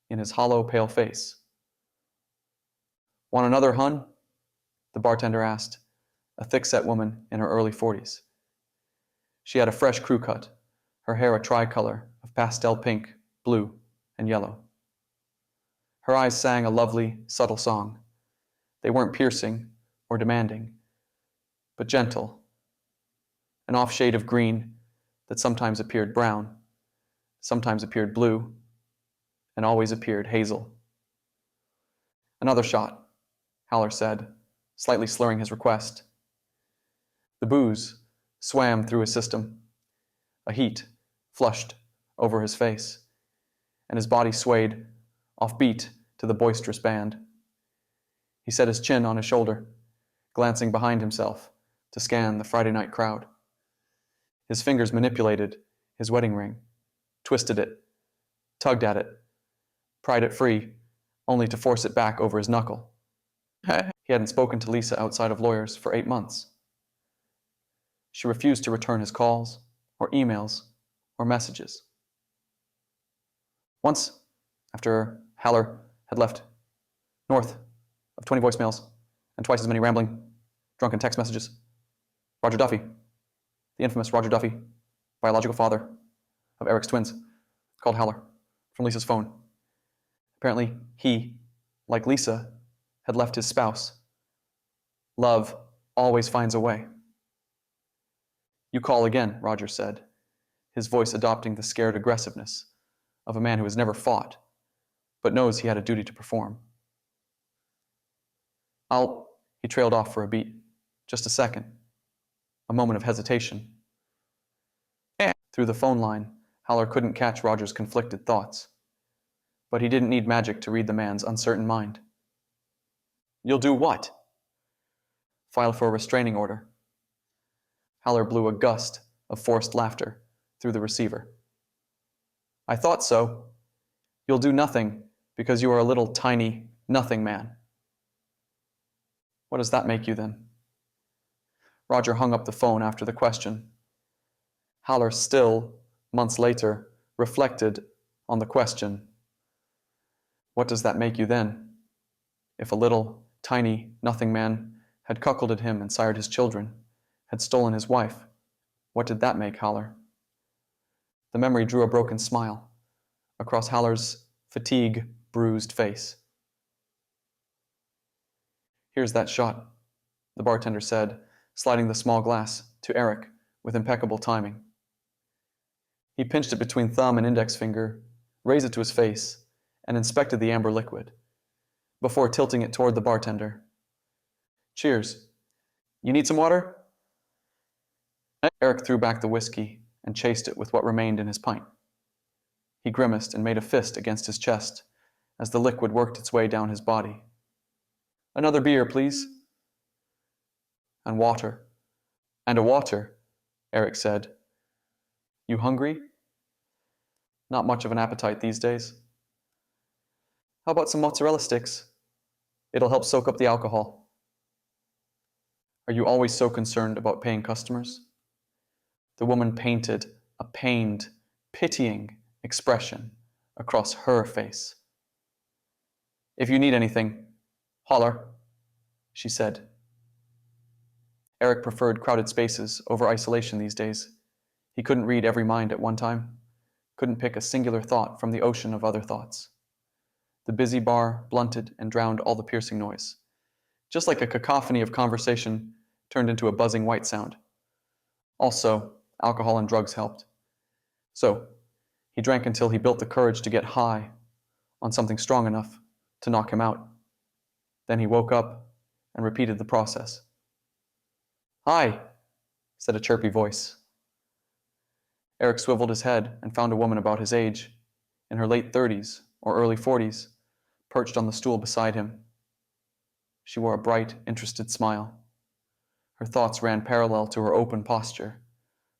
in his hollow, pale face. "Want another, hun?" the bartender asked, a thick-set woman in her early 40s. She had a fresh crew cut, her hair a tricolor of pastel pink, blue, and yellow. Her eyes sang a lovely, subtle song. They weren't piercing or demanding, but gentle, an off shade of green that sometimes appeared brown, sometimes appeared blue, and always appeared hazel. "Another shot," Haller said, slightly slurring his request. The booze swam through his system. A heat flushed over his face, and his body swayed off-beat to the boisterous band. He set his chin on his shoulder, glancing behind himself to scan the Friday night crowd. His fingers manipulated his wedding ring, twisted it, tugged at it, pried it free, only to force it back over his knuckle. He hadn't spoken to Lisa outside of lawyers for 8 months. She refused to return his calls, or emails, or messages. Once, after Haller had left, north of 20 voicemails and twice as many rambling, drunken text messages, Roger Duffy, the infamous Roger Duffy, biological father of Eric's twins, called Haller from Lisa's phone. Apparently, he, like Lisa, had left his spouse. Love always finds a way. "You call again," Roger said, his voice adopting the scared aggressiveness of a man who has never fought, but knows he had a duty to perform. He trailed off for a beat. Just a second. A moment of hesitation. Through the phone line, Haller couldn't catch Roger's conflicted thoughts. But he didn't need magic to read the man's uncertain mind. "You'll do what?" "File for a restraining order." Haller blew a gust of forced laughter through the receiver. "I thought so. You'll do nothing because you are a little tiny nothing man." "What does that make you then?" Roger hung up the phone after the question. Haller still, months later, reflected on the question. What does that make you then? If a little, tiny nothing man had cuckolded him and sired his children, had stolen his wife, what did that make Haller? The memory drew a broken smile across Haller's fatigue-bruised face. "Here's that shot," the bartender said, sliding the small glass to Eric with impeccable timing. He pinched it between thumb and index finger, raised it to his face, and inspected the amber liquid, before tilting it toward the bartender. "Cheers. You need some water?" Eric threw back the whiskey and chased it with what remained in his pint. He grimaced and made a fist against his chest as the liquid worked its way down his body. "Another beer, please." "And water." "And a water," Eric said. "You hungry?" "Not much of an appetite these days." "How about some mozzarella sticks? It'll help soak up the alcohol." "Are you always so concerned about paying customers?" The woman painted a pained, pitying expression across her face. "If you need anything, holler," she said. Eric preferred crowded spaces over isolation these days. He couldn't read every mind at one time. couldn't pick a singular thought from the ocean of other thoughts. The busy bar blunted and drowned all the piercing noise, just like a cacophony of conversation turned into a buzzing white sound. Also, alcohol and drugs helped. So, he drank until he built the courage to get high on something strong enough to knock him out. Then he woke up and repeated the process. "Hi," said a chirpy voice. Eric swiveled his head and found a woman about his age, in her late 30s or early 40s, perched on the stool beside him. She wore a bright, interested smile. Her thoughts ran parallel to her open posture,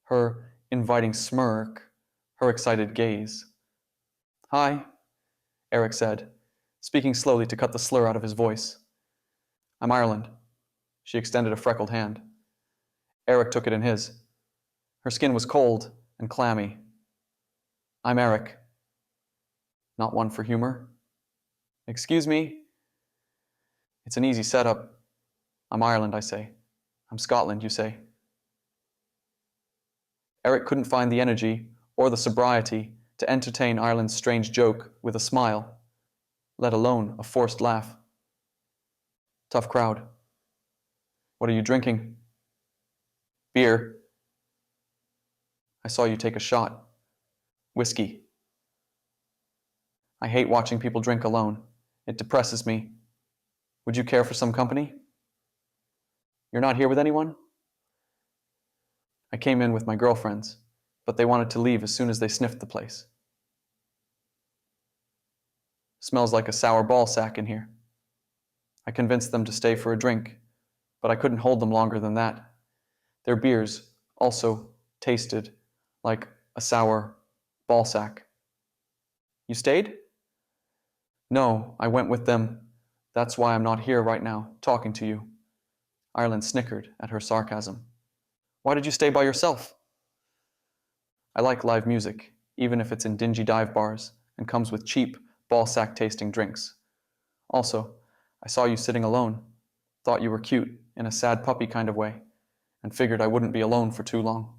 her inviting smirk, her excited gaze. "Hi," Eric said, speaking slowly to cut the slur out of his voice. "I'm Ireland." She extended a freckled hand. Eric took it in his. Her skin was cold and clammy. "I'm Eric." Not one for humor. "Excuse me?" It's an easy setup. "I'm Ireland," I say. "I'm Scotland," you say. Eric couldn't find the energy or the sobriety to entertain Ireland's strange joke with a smile, let alone a forced laugh. Tough crowd. "What are you drinking?" "Beer." "I saw you take a shot." "Whiskey." "I hate watching people drink alone. It depresses me. Would you care for some company?" "You're not here with anyone?" "I came in with my girlfriends, but they wanted to leave as soon as they sniffed the place." "Smells like a sour ball sack in here." I convinced them to stay for a drink, but I couldn't hold them longer than that. Their beers also tasted like a sour ball sack. "You stayed?" "No, I went with them. That's why I'm not here right now, talking to you." Ireland snickered at her sarcasm. "Why did you stay by yourself?" "I like live music, even if it's in dingy dive bars and comes with cheap, ball-sack tasting drinks. Also, I saw you sitting alone, thought you were cute in a sad puppy kind of way, and figured I wouldn't be alone for too long."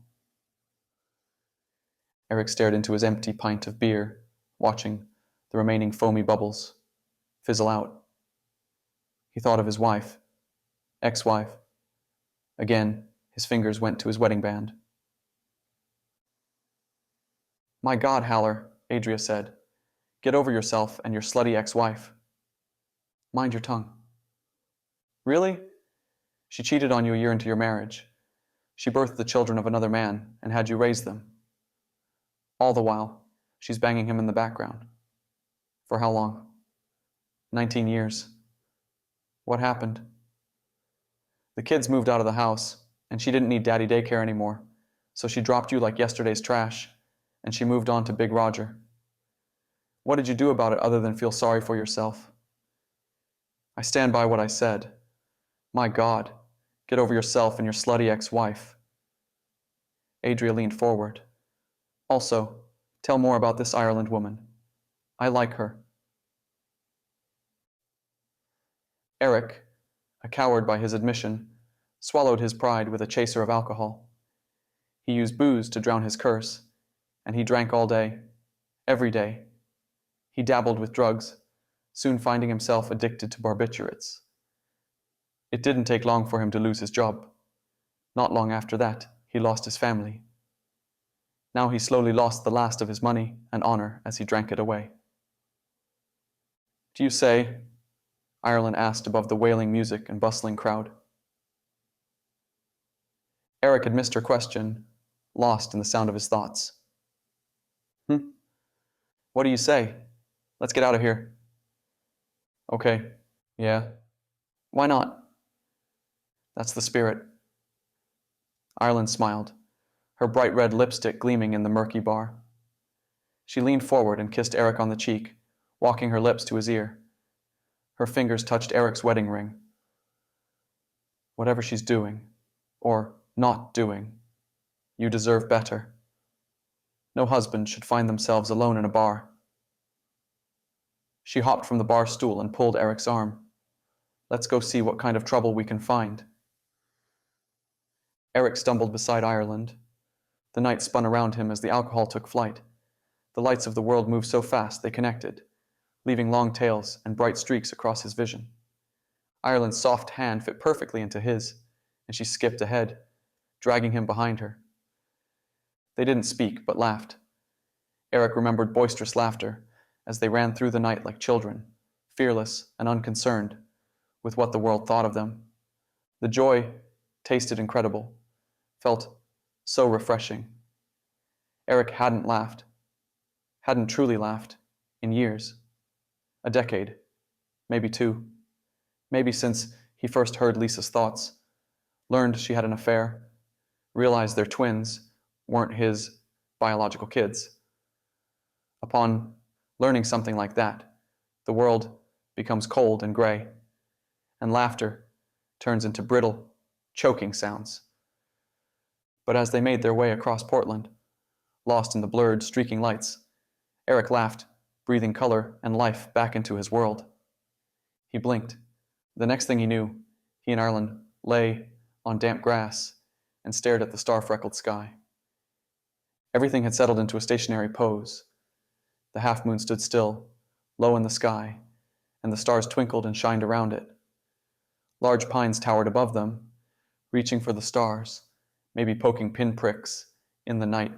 Eric stared into his empty pint of beer, watching the remaining foamy bubbles fizzle out. He thought of his wife, ex-wife. Again, his fingers went to his wedding band. "My God, Haller," Adria said. "Get over yourself and your slutty ex-wife." "Mind your tongue." "Really? She cheated on you a year into your marriage. She birthed the children of another man and had you raise them. All the while, she's banging him in the background. For how long?" 19 years. "What happened?" "The kids moved out of the house, and she didn't need daddy daycare anymore, so she dropped you like yesterday's trash, and she moved on to Big Roger. What did you do about it other than feel sorry for yourself?" "I stand by what I said. My God, get over yourself and your slutty ex-wife." Adria leaned forward. "Also, tell more about this Ireland woman. I like her." Eric, a coward by his admission, swallowed his pride with a chaser of alcohol. He used booze to drown his curse, and he drank all day, every day. He dabbled with drugs, soon finding himself addicted to barbiturates. It didn't take long for him to lose his job. Not long after that, he lost his family. Now he slowly lost the last of his money and honor as he drank it away. "Do you say?" Ireland asked above the wailing music and bustling crowd. Eric had missed her question, lost in the sound of his thoughts. "What do you say? Let's get out of here." "Okay. Yeah. Why not?" "That's the spirit." Ireland smiled, her bright red lipstick gleaming in the murky bar. She leaned forward and kissed Eric on the cheek, walking her lips to his ear. Her fingers touched Eric's wedding ring. "Whatever she's doing, or not doing, you deserve better. No husband should find themselves alone in a bar." She hopped from the bar stool and pulled Eric's arm. "Let's go see what kind of trouble we can find." Eric stumbled beside Ireland. The night spun around him as the alcohol took flight. The lights of the world moved so fast they connected, leaving long tails and bright streaks across his vision. Ireland's soft hand fit perfectly into his, and she skipped ahead, dragging him behind her. They didn't speak, but laughed. Eric remembered boisterous laughter as they ran through the night like children, fearless and unconcerned with what the world thought of them. The joy tasted incredible, felt so refreshing. Eric hadn't truly laughed, in years. A decade, maybe 2. Maybe since he first heard Lisa's thoughts, learned she had an affair, realized their twins weren't his biological kids. Upon learning something like that, the world becomes cold and gray, and laughter turns into brittle, choking sounds. But as they made their way across Portland, lost in the blurred, streaking lights, Eric laughed, breathing color and life back into his world. He blinked. The next thing he knew, he and Ireland lay on damp grass and stared at the star-freckled sky. Everything had settled into a stationary pose. The half-moon stood still, low in the sky, and the stars twinkled and shined around it. Large pines towered above them, reaching for the stars, maybe poking pinpricks in the night,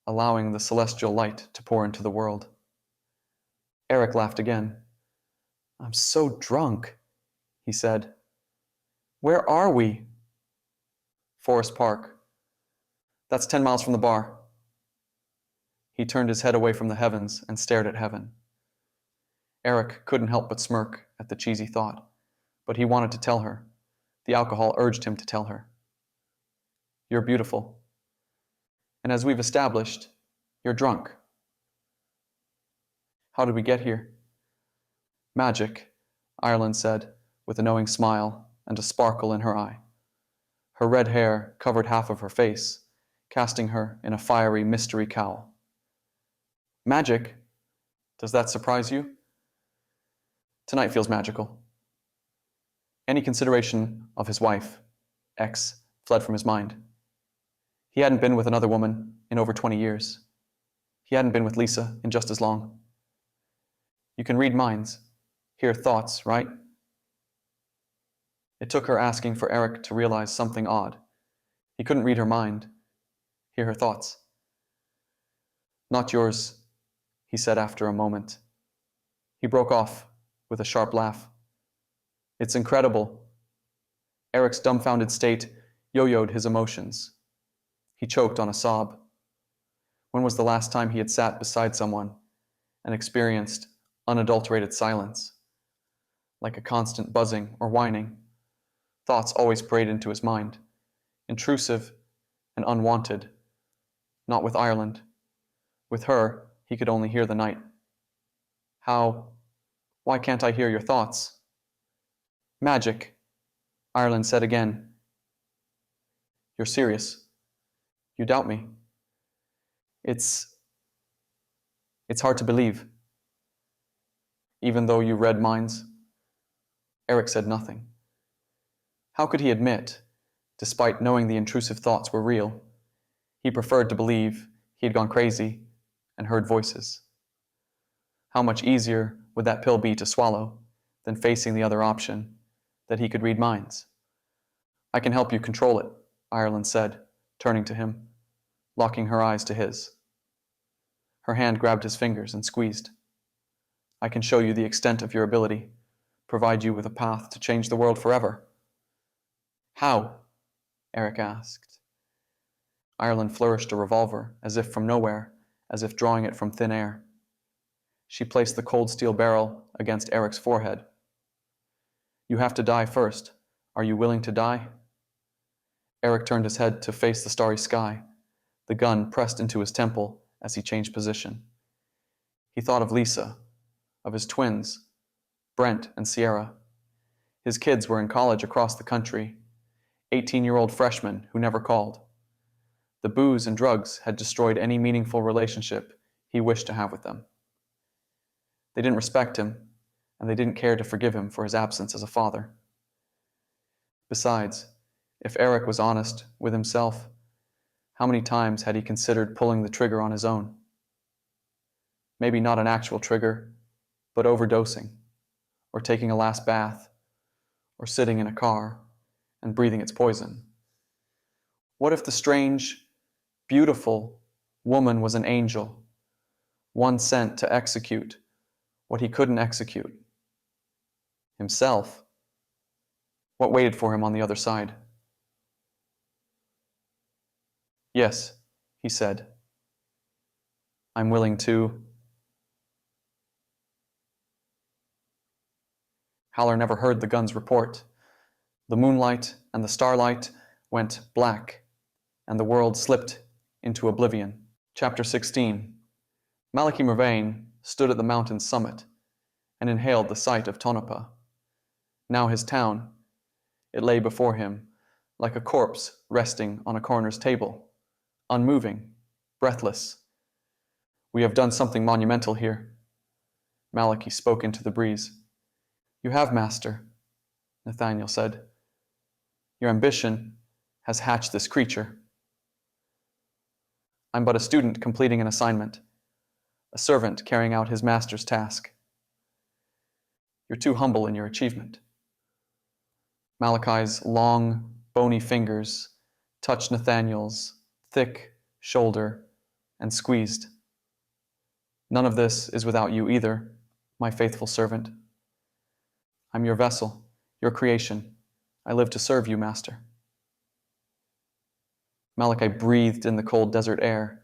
allowing the celestial light to pour into the world. Eric laughed again. "I'm so drunk," he said. "Where are we?" "Forest Park. That's 10 miles from the bar." He turned his head away from the heavens and stared at heaven. Eric couldn't help but smirk at the cheesy thought, but he wanted to tell her. The alcohol urged him to tell her. "You're beautiful. And as we've established, you're drunk." "How did we get here?" "Magic," Ireland said, with a knowing smile and a sparkle in her eye. Her red hair covered half of her face, casting her in a fiery mystery cowl. "Magic? Does that surprise you?" "Tonight feels magical." Any consideration of his wife, X, fled from his mind. He hadn't been with another woman in over 20 years. He hadn't been with Lisa in just as long. You can read minds, hear thoughts, right? It took her asking for Eric to realize something odd. He couldn't read her mind, hear her thoughts. "Not yours," he said after a moment. He broke off with a sharp laugh. "It's incredible." Eric's dumbfounded state yo-yoed his emotions. He choked on a sob. When was the last time he had sat beside someone and experienced unadulterated silence? Like a constant buzzing or whining, thoughts always preyed into his mind, intrusive and unwanted. Not with Ireland. With her, he could only hear the night. Why can't I hear your thoughts?" "Magic," Ireland said again. "You're serious. You doubt me. It's hard to believe. Even though you read minds." Eric said nothing. How could he admit, despite knowing the intrusive thoughts were real, he preferred to believe he had gone crazy and heard voices? How much easier would that pill be to swallow than facing the other option, that he could read minds? "I can help you control it," Ireland said, turning to him, locking her eyes to his. Her hand grabbed his fingers and squeezed. "I can show you the extent of your ability, provide you with a path to change the world forever." "How?" Eric asked. Ireland flourished a revolver, as if from nowhere, as if drawing it from thin air. She placed the cold steel barrel against Eric's forehead. "You have to die first. Are you willing to die?" Eric turned his head to face the starry sky, the gun pressed into his temple as he changed position. He thought of Lisa, of his twins, Brent and Sierra. His kids were in college across the country, 18-year-old freshmen who never called. The booze and drugs had destroyed any meaningful relationship he wished to have with them. They didn't respect him, and they didn't care to forgive him for his absence as a father. Besides, if Eric was honest with himself, how many times had he considered pulling the trigger on his own? Maybe not an actual trigger, but overdosing, or taking a last bath, or sitting in a car and breathing its poison. What if the strange, beautiful woman was an angel, one sent to execute what he couldn't execute? Himself. What waited for him on the other side? Yes, he said. I'm willing to. Haller never heard the gun's report. The moonlight and the starlight went black, and the world slipped into oblivion. Chapter 16. Malachi Mervain stood at the mountain's summit and inhaled the sight of Tonopah. Now his town, it lay before him like a corpse resting on a coroner's table, unmoving, breathless. We have done something monumental here. Malachi spoke into the breeze. You have, Master, Nathaniel said. Your ambition has hatched this creature. I'm but a student completing an assignment, a servant carrying out his master's task. You're too humble in your achievement. Malachi's long, bony fingers touched Nathaniel's thick shoulder and squeezed. None of this is without you either, my faithful servant. I'm your vessel, your creation. I live to serve you, Master. Malachi breathed in the cold desert air.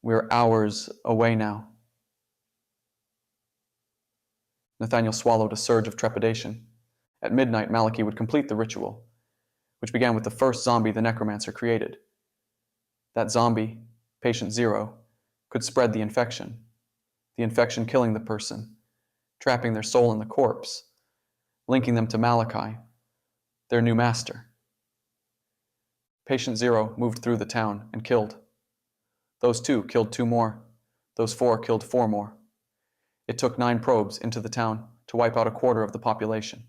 We're hours away now. Nathaniel swallowed a surge of trepidation. At midnight, Malachi would complete the ritual, which began with the first zombie the Necromancer created. That zombie, Patient Zero, could spread the infection killing the person, trapping their soul in the corpse, linking them to Malachi, their new master. Patient Zero moved through the town and killed. Those 2 killed 2 more. Those 4 killed 4 more. It took 9 probes into the town to wipe out a quarter of the population.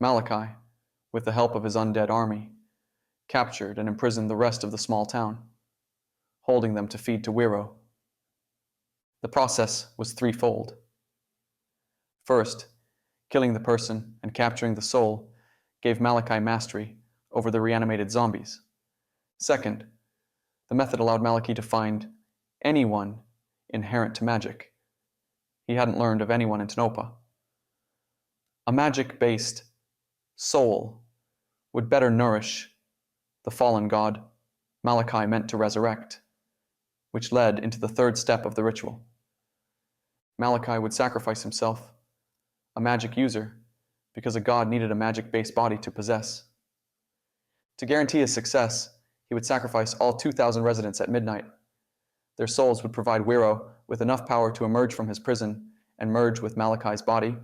Malachi, with the help of his undead army, captured and imprisoned the rest of the small town, holding them to feed to Wiro. The process was threefold. First, killing the person and capturing the soul gave Malachi mastery over the reanimated zombies. Second, the method allowed Malachi to find anyone inherent to magic. He hadn't learned of anyone in Tonopah. A magic-based soul would better nourish the fallen god Malachi meant to resurrect, which led into the third step of the ritual. Malachi would sacrifice himself, a magic user, because a god needed a magic-based body to possess. To guarantee his success, he would sacrifice all 2,000 residents at midnight. Their souls would provide Wiro with enough power to emerge from his prison and merge with Malachi's body.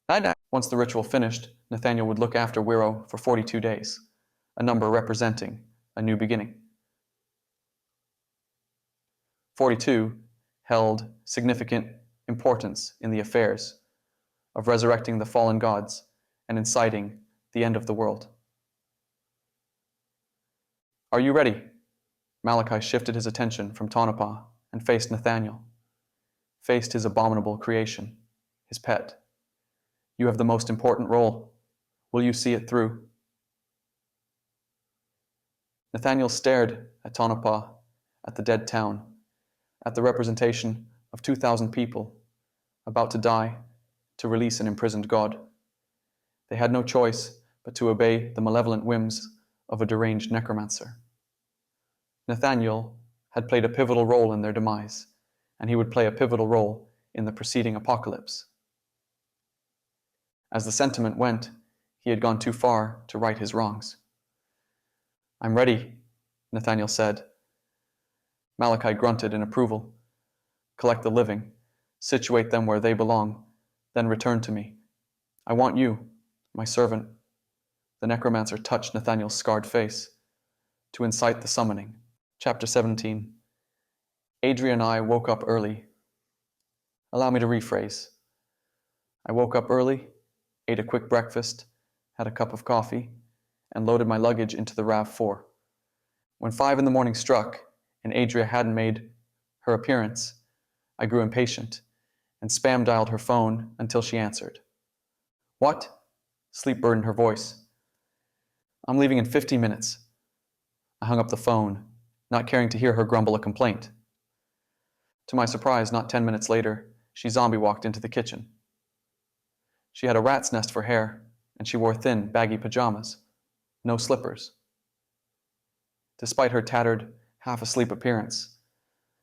That night, once the ritual finished, Nathaniel would look after Wiro for 42 days, a number representing a new beginning. 42 held significant importance in the affairs of resurrecting the fallen gods and inciting the end of the world. Are you ready? Malachi shifted his attention from Tonopah and faced Nathaniel, faced his abominable creation, his pet. You have the most important role. Will you see it through? Nathaniel stared at Tonopah, at the dead town, at the representation of 2,000 people about to die to release an imprisoned god. They had no choice but to obey the malevolent whims of a deranged necromancer. Nathaniel had played a pivotal role in their demise, and he would play a pivotal role in the preceding apocalypse. As the sentiment went, he had gone too far to right his wrongs. I'm ready, Nathaniel said. Malachi grunted in approval. Collect the living, situate them where they belong, then return to me. I want you, my servant. The necromancer touched Nathaniel's scarred face to incite the summoning. Chapter 17. Adria and I woke up early. Allow me to rephrase. I woke up early, ate a quick breakfast, had a cup of coffee, and loaded my luggage into the RAV4. When 5 in the morning struck, and Adria hadn't made her appearance, I grew impatient and spam dialed her phone until she answered. What? Sleep burdened her voice. I'm leaving in 50 minutes. I hung up the phone, not caring to hear her grumble a complaint. To my surprise, not 10 minutes later, she zombie walked into the kitchen. She had a rat's nest for hair, and she wore thin, baggy pajamas, no slippers. Despite her tattered, half-asleep appearance,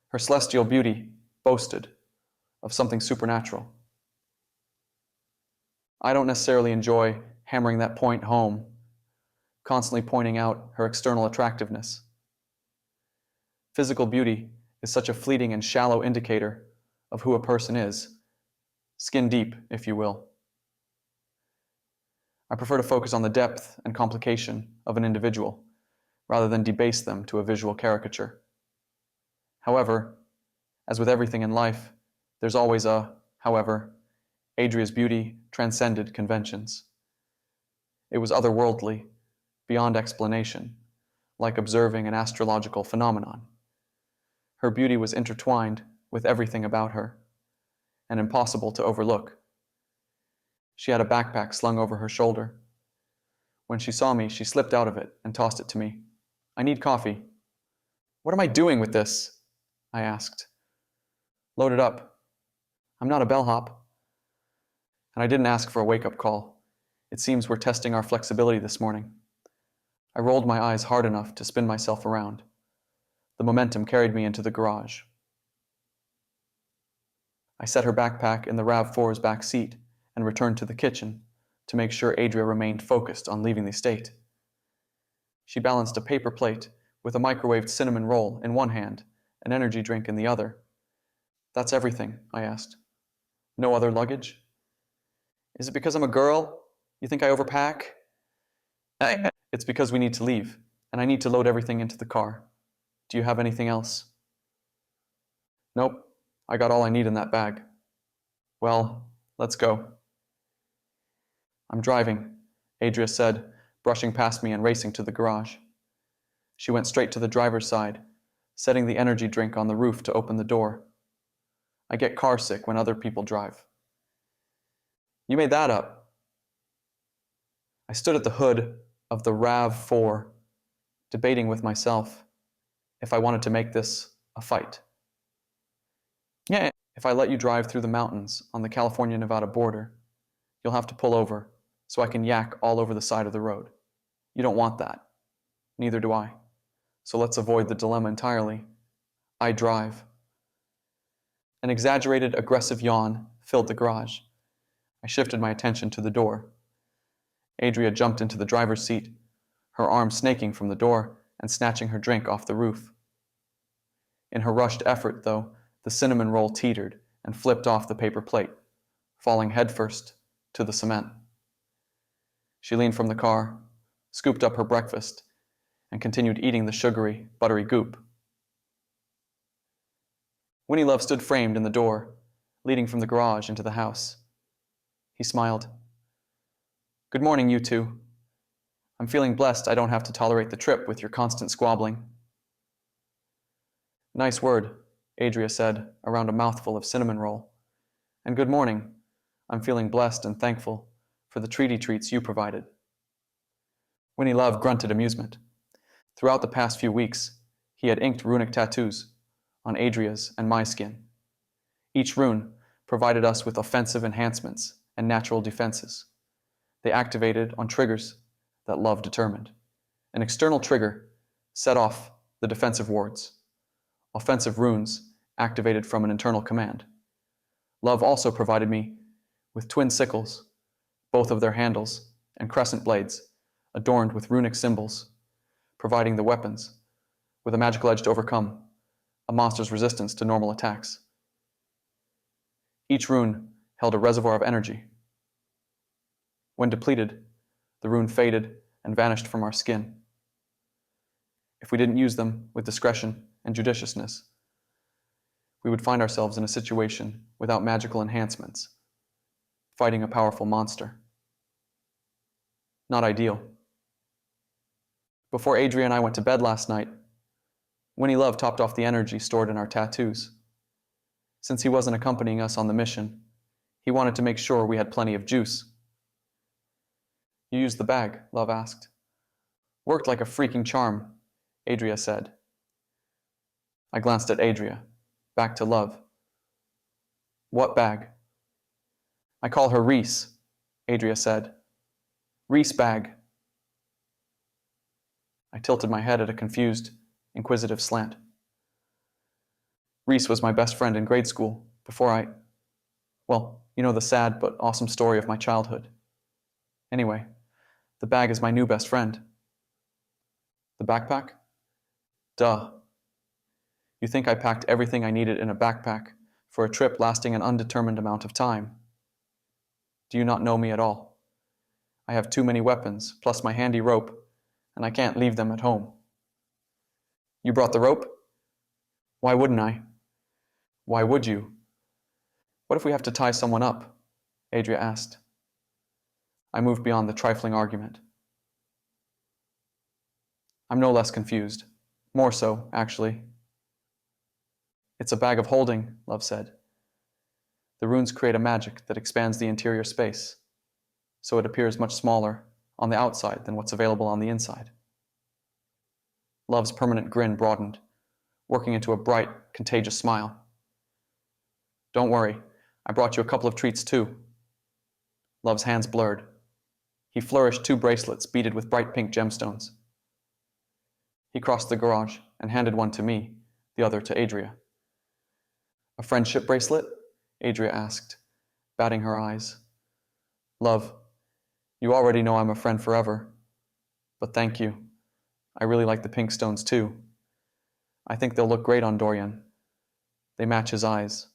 her celestial beauty boasted of something supernatural. I don't necessarily enjoy hammering that point home, constantly pointing out her external attractiveness. Physical beauty is such a fleeting and shallow indicator of who a person is, skin deep, if you will. I prefer to focus on the depth and complication of an individual, rather than debase them to a visual caricature. However, as with everything in life, there's always a, however, Adria's beauty transcended conventions. It was otherworldly, beyond explanation, like observing an astrological phenomenon. Her beauty was intertwined with everything about her, and impossible to overlook. She had a backpack slung over her shoulder. When she saw me, she slipped out of it and tossed it to me. I need coffee. What am I doing with this? I asked. Load it up. I'm not a bellhop. And I didn't ask for a wake-up call. It seems we're testing our flexibility this morning. I rolled my eyes hard enough to spin myself around. The momentum carried me into the garage. I set her backpack in the RAV4's back seat and returned to the kitchen to make sure Adria remained focused on leaving the estate. She balanced a paper plate with a microwaved cinnamon roll in one hand, an energy drink in the other. That's everything, I asked. No other luggage? Is it because I'm a girl? You think I overpack? It's because we need to leave, and I need to load everything into the car. Do you have anything else? Nope, I got all I need in that bag. Well, let's go. I'm driving, Adria said, brushing past me and racing to the garage. She went straight to the driver's side, setting the energy drink on the roof to open the door. I get car sick when other people drive. You made that up. I stood at the hood of the RAV4, debating with myself if I wanted to make this a fight. Yeah, if I let you drive through the mountains on the California-Nevada border, you'll have to pull over so I can yak all over the side of the road. You don't want that. Neither do I. So let's avoid the dilemma entirely. I drive. An exaggerated, aggressive yawn filled the garage. I shifted my attention to the door. Adria jumped into the driver's seat, her arm snaking from the door and snatching her drink off the roof. In her rushed effort, though, the cinnamon roll teetered and flipped off the paper plate, falling headfirst to the cement. She leaned from the car, scooped up her breakfast, and continued eating the sugary, buttery goop. Winnie Love stood framed in the door, leading from the garage into the house. He smiled. Good morning, you two. I'm feeling blessed I don't have to tolerate the trip with your constant squabbling. Nice word, Adria said, around a mouthful of cinnamon roll. And good morning. I'm feeling blessed and thankful for the treats you provided. Winnie Love grunted amusement. Throughout the past few weeks, he had inked runic tattoos on Adria's and my skin. Each rune provided us with offensive enhancements and natural defenses. They activated on triggers that Love determined. An external trigger set off the defensive wards. Offensive runes activated from an internal command. Love also provided me with twin sickles, both of their handles, and crescent blades, adorned with runic symbols, providing the weapons with a magical edge to overcome a monster's resistance to normal attacks. Each rune held a reservoir of energy. When depleted, the rune faded and vanished from our skin. If we didn't use them with discretion and judiciousness, we would find ourselves in a situation without magical enhancements, fighting a powerful monster. Not ideal. Before Adria and I went to bed last night, Winnie Love topped off the energy stored in our tattoos. Since he wasn't accompanying us on the mission, he wanted to make sure we had plenty of juice. You used the bag? Love asked. Worked like a freaking charm, Adria said. I glanced at Adria, back to Love. What bag? I call her Reese, Adria said. Reese bag. I tilted my head at a confused, inquisitive slant. Reese was my best friend in grade school before well, you know the sad but awesome story of my childhood. Anyway, the bag is my new best friend. The backpack? Duh. You think I packed everything I needed in a backpack for a trip lasting an undetermined amount of time? Do you not know me at all? I have too many weapons, plus my handy rope, and I can't leave them at home. You brought the rope? Why wouldn't I? Why would you? What if we have to tie someone up? Adria asked. I moved beyond the trifling argument. I'm no less confused. More so, actually. It's a bag of holding, Love said. The runes create a magic that expands the interior space, so it appears much smaller on the outside than what's available on the inside. Love's permanent grin broadened, working into a bright, contagious smile. Don't worry, I brought you a couple of treats too. Love's hands blurred. He flourished 2 bracelets beaded with bright pink gemstones. He crossed the garage and handed one to me, the other to Adria. A friendship bracelet? Adria asked, batting her eyes. Love, you already know I'm a friend forever. But thank you. I really like the pink stones too. I think they'll look great on Doryan. They match his eyes.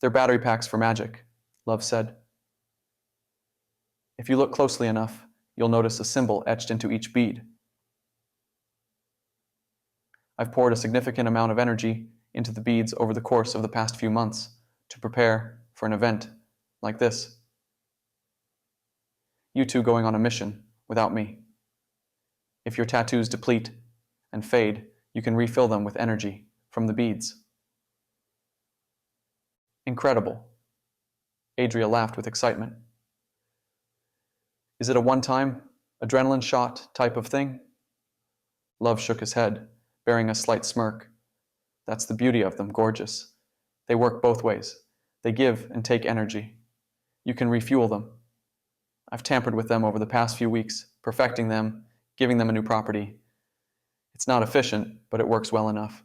They're battery packs for magic, Love said. If you look closely enough, you'll notice a symbol etched into each bead. I've poured a significant amount of energy into the beads over the course of the past few months to prepare for an event like this. You two going on a mission without me. If your tattoos deplete and fade, you can refill them with energy from the beads. Incredible. Adria laughed with excitement. Is it a one-time, adrenaline shot type of thing? Love shook his head, bearing a slight smirk. That's the beauty of them, gorgeous. They work both ways. They give and take energy. You can refuel them. I've tampered with them over the past few weeks, perfecting them, giving them a new property. It's not efficient, but it works well enough.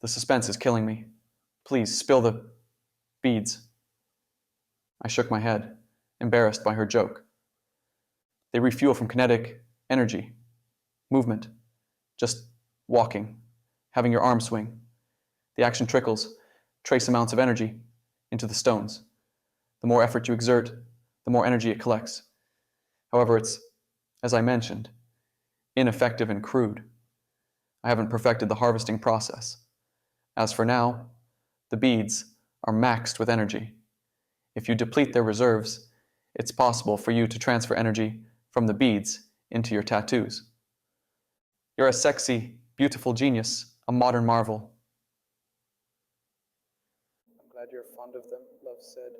The suspense is killing me. Please, spill the beads. I shook my head, embarrassed by her joke. They refuel from kinetic energy, movement, just walking, having your arm swing. The action trickles trace amounts of energy into the stones. The more effort you exert, the more energy it collects. However, it's, as I mentioned, ineffective and crude. I haven't perfected the harvesting process. As for now, the beads are maxed with energy. If you deplete their reserves, it's possible for you to transfer energy from the beads into your tattoos. You're a sexy, beautiful genius, a modern marvel. I'm glad you're fond of them, Love said.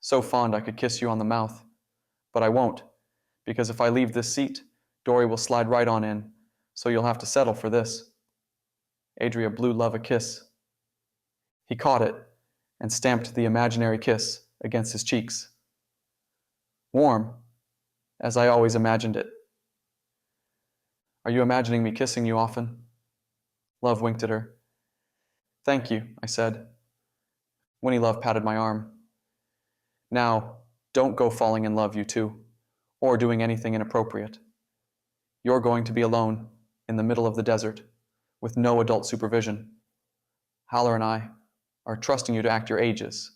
So fond I could kiss you on the mouth. But I won't, because if I leave this seat, Dory will slide right on in, so you'll have to settle for this. Adria blew Love a kiss. He caught it and stamped the imaginary kiss against his cheeks. Warm, as I always imagined it. Are you imagining me kissing you often? Love winked at her. Thank you, I said. Winnie Love patted my arm. Now, don't go falling in love, you two, or doing anything inappropriate. You're going to be alone in the middle of the desert, with no adult supervision. Haller and I are trusting you to act your ages.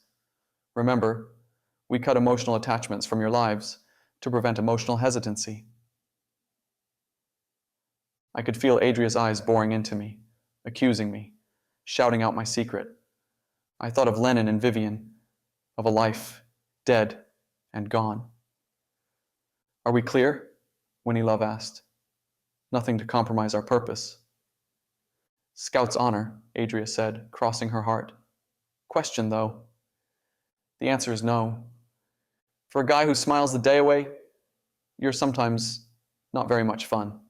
Remember, we cut emotional attachments from your lives to prevent emotional hesitancy. I could feel Adria's eyes boring into me, accusing me, shouting out my secret. I thought of Lennon and Vivian, of a life dead and gone. Are we clear? Winnie Love asked. Nothing to compromise our purpose. Scout's honor, Adria said, crossing her heart. Question, though. The answer is no. For a guy who smiles the day away, you're sometimes not very much fun.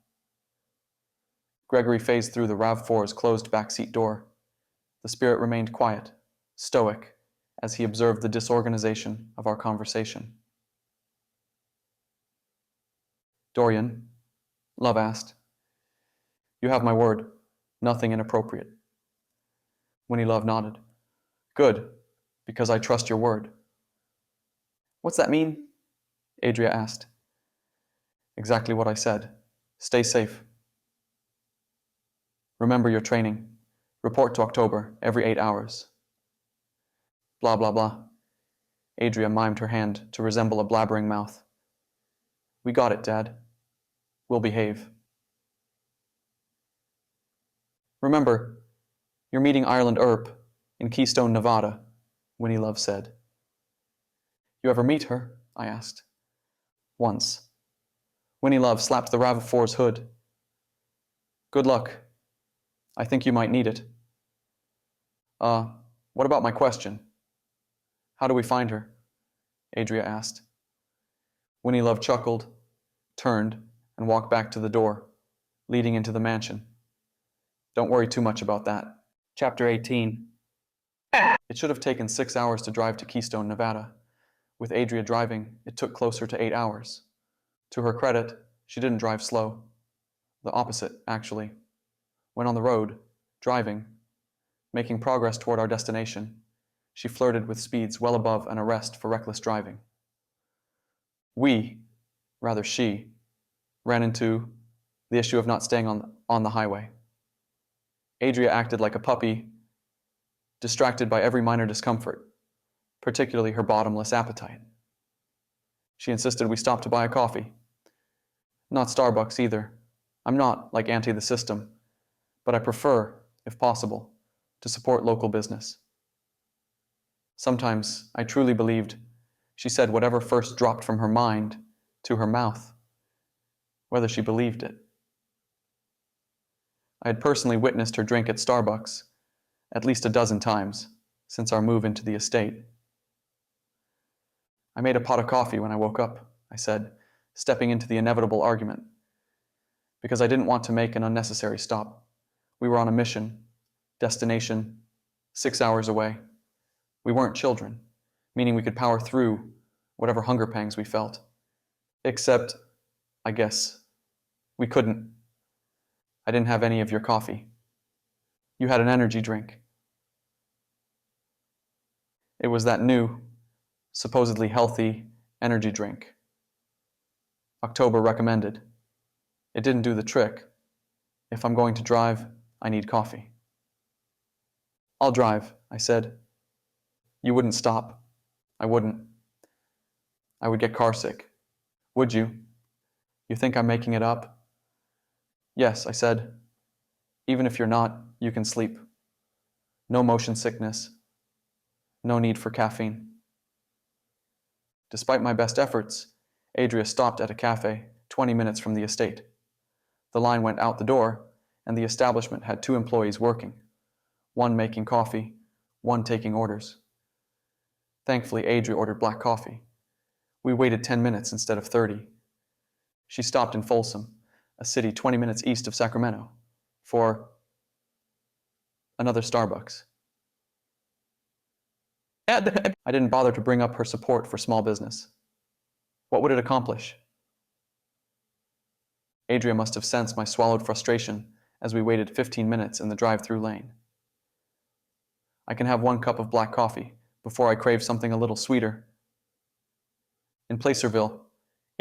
Gregory phased through the RAV4's closed backseat door. The spirit remained quiet, stoic, as he observed the disorganization of our conversation. Doryan, Love asked. You have my word. Nothing inappropriate. Winnie Love nodded. Good, because I trust your word. What's that mean? Adria asked. Exactly what I said. Stay safe. Remember your training. Report to October every 8 hours. Blah, blah, blah. Adria mimed her hand to resemble a blabbering mouth. We got it, Dad. We'll behave. Remember, you're meeting Ireland Earp in Keystone, Nevada, Winnie Love said. You ever meet her? I asked. Once. Winnie Love slapped the RAV4's hood. Good luck. I think you might need it. What about my question? How do we find her? Adria asked. Winnie Love chuckled, turned, and walked back to the door, leading into the mansion. Don't worry too much about that. Chapter 18. It should have taken 6 hours to drive to Keystone, Nevada. With Adria driving, it took closer to 8 hours. To her credit, she didn't drive slow. The opposite, actually. When on the road, driving, making progress toward our destination, she flirted with speeds well above an arrest for reckless driving. She, ran into the issue of not staying on the highway. Adria acted like a puppy, distracted by every minor discomfort, particularly her bottomless appetite. She insisted we stop to buy a coffee. Not Starbucks either. I'm not like anti the system, but I prefer, if possible, to support local business. Sometimes I truly believed she said whatever first dropped from her mind to her mouth, whether she believed it. I had personally witnessed her drink at Starbucks at least a dozen times since our move into the estate. I made a pot of coffee when I woke up, I said, stepping into the inevitable argument, because I didn't want to make an unnecessary stop. We were on a mission, destination, 6 hours away. We weren't children, meaning we could power through whatever hunger pangs we felt. Except, I guess, we couldn't. I didn't have any of your coffee. You had an energy drink. It was that new, supposedly healthy energy drink October recommended. It didn't do the trick. If I'm going to drive, I need coffee. I'll drive, I said. You wouldn't stop. I wouldn't. I would get carsick. Would you? You think I'm making it up? Yes, I said. Even if you're not, you can sleep. No motion sickness. No need for caffeine. Despite my best efforts, Adria stopped at a cafe 20 minutes from the estate. The line went out the door, and the establishment had 2 employees working, one making coffee, one taking orders. Thankfully, Adria ordered black coffee. We waited 10 minutes instead of 30. She stopped in Folsom, a city 20 minutes east of Sacramento, for another Starbucks. I didn't bother to bring up her support for small business. What would it accomplish? Adria must have sensed my swallowed frustration as we waited 15 minutes in the drive-through lane. I can have 1 cup of black coffee before I crave something a little sweeter. In Placerville,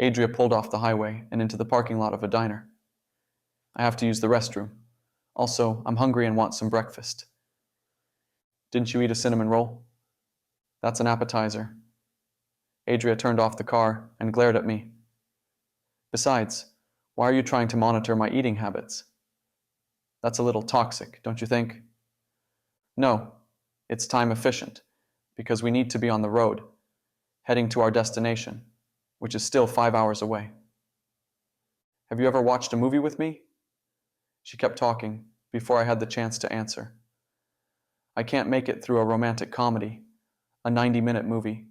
Adria pulled off the highway and into the parking lot of a diner. I have to use the restroom. Also, I'm hungry and want some breakfast. Didn't you eat a cinnamon roll? That's an appetizer. Adria turned off the car and glared at me. Besides, why are you trying to monitor my eating habits? That's a little toxic, don't you think? No, it's time efficient, because we need to be on the road, heading to our destination, which is still 5 hours away. Have you ever watched a movie with me? She kept talking before I had the chance to answer. I can't make it through a romantic comedy, a 90-minute movie,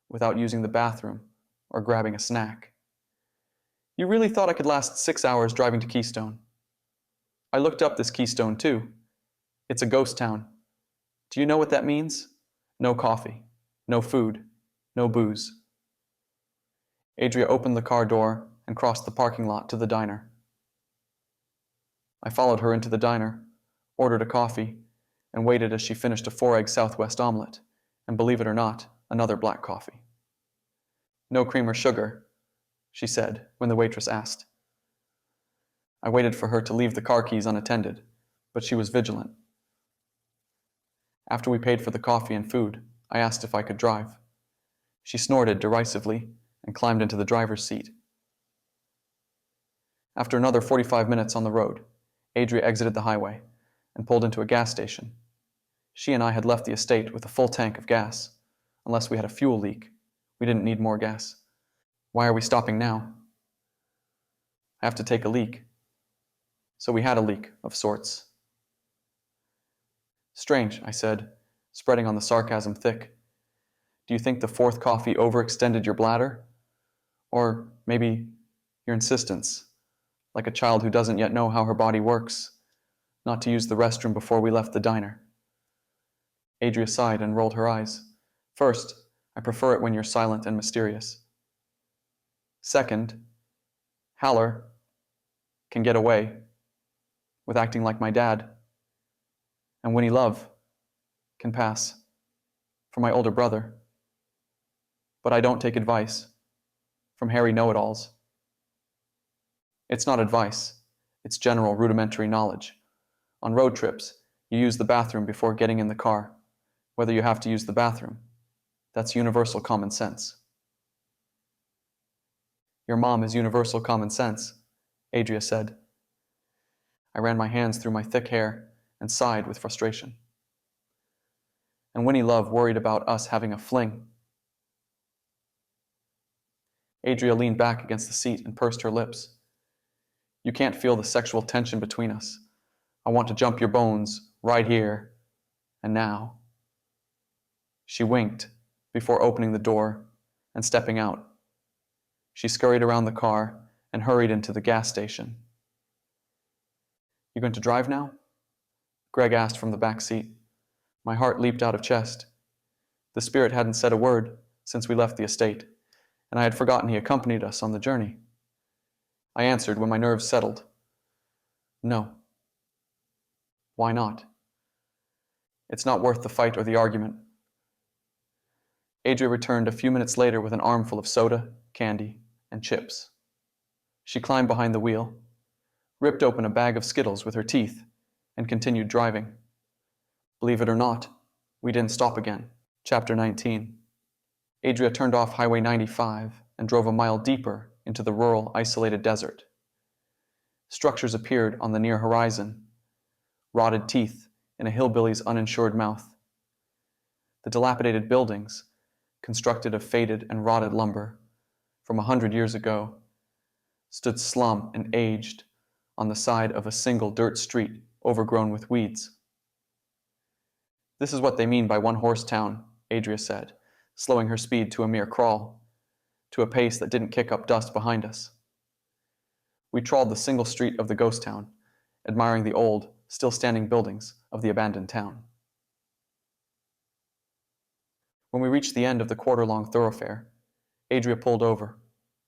without using the bathroom or grabbing a snack. You really thought I could last 6 hours driving to Keystone? I looked up this Keystone too. It's a ghost town. Do you know what that means? No coffee, no food, no booze. Adria opened the car door and crossed the parking lot to the diner. I followed her into the diner, ordered a coffee, and waited as she finished a 4-egg Southwest omelet, and believe it or not, another black coffee. No cream or sugar, she said when the waitress asked. I waited for her to leave the car keys unattended, but she was vigilant. After we paid for the coffee and food, I asked if I could drive. She snorted derisively and climbed into the driver's seat. After another 45 minutes on the road, Adria exited the highway and pulled into a gas station. She and I had left the estate with a full tank of gas. Unless we had a fuel leak, we didn't need more gas. Why are we stopping now? I have to take a leak. So we had a leak of sorts. Strange, I said, spreading on the sarcasm thick. Do you think the 4th coffee overextended your bladder? Or maybe your insistence, like a child who doesn't yet know how her body works, not to use the restroom before we left the diner. Adria sighed and rolled her eyes. First, I prefer it when you're silent and mysterious. Second, Haller can get away with acting like my dad. And Winnie Love can pass for my older brother. But I don't take advice from Harry know-it-alls. It's not advice, it's general rudimentary knowledge. On road trips, you use the bathroom before getting in the car, whether you have to use the bathroom. That's universal common sense. Your mom is universal common sense, Adria said. I ran my hands through my thick hair and sighed with frustration. And Winnie Love worried about us having a fling. Adria leaned back against the seat and pursed her lips. You can't feel the sexual tension between us. I want to jump your bones right here and now. She winked before opening the door and stepping out. She scurried around the car and hurried into the gas station. You going to drive now? Greg asked from the back seat. My heart leaped out of chest. The spirit hadn't said a word since we left the estate, and I had forgotten he accompanied us on the journey. I answered when my nerves settled. No. Why not? It's not worth the fight or the argument. Adria returned a few minutes later with an armful of soda, candy, and chips. She climbed behind the wheel, ripped open a bag of Skittles with her teeth, and continued driving. Believe it or not, we didn't stop again. Chapter 19. Adria turned off Highway 95 and drove a mile deeper into the rural, isolated desert. Structures appeared on the near horizon, rotted teeth in a hillbilly's uninsured mouth. The dilapidated buildings, constructed of faded and rotted lumber from 100 years ago, stood slum and aged on the side of a single dirt street overgrown with weeds. This is what they mean by one-horse town, Adria said, slowing her speed to a mere crawl, to a pace that didn't kick up dust behind us. We trawled the single street of the ghost town, admiring the old, still-standing buildings of the abandoned town. When we reached the end of the quarter-long thoroughfare, Adria pulled over,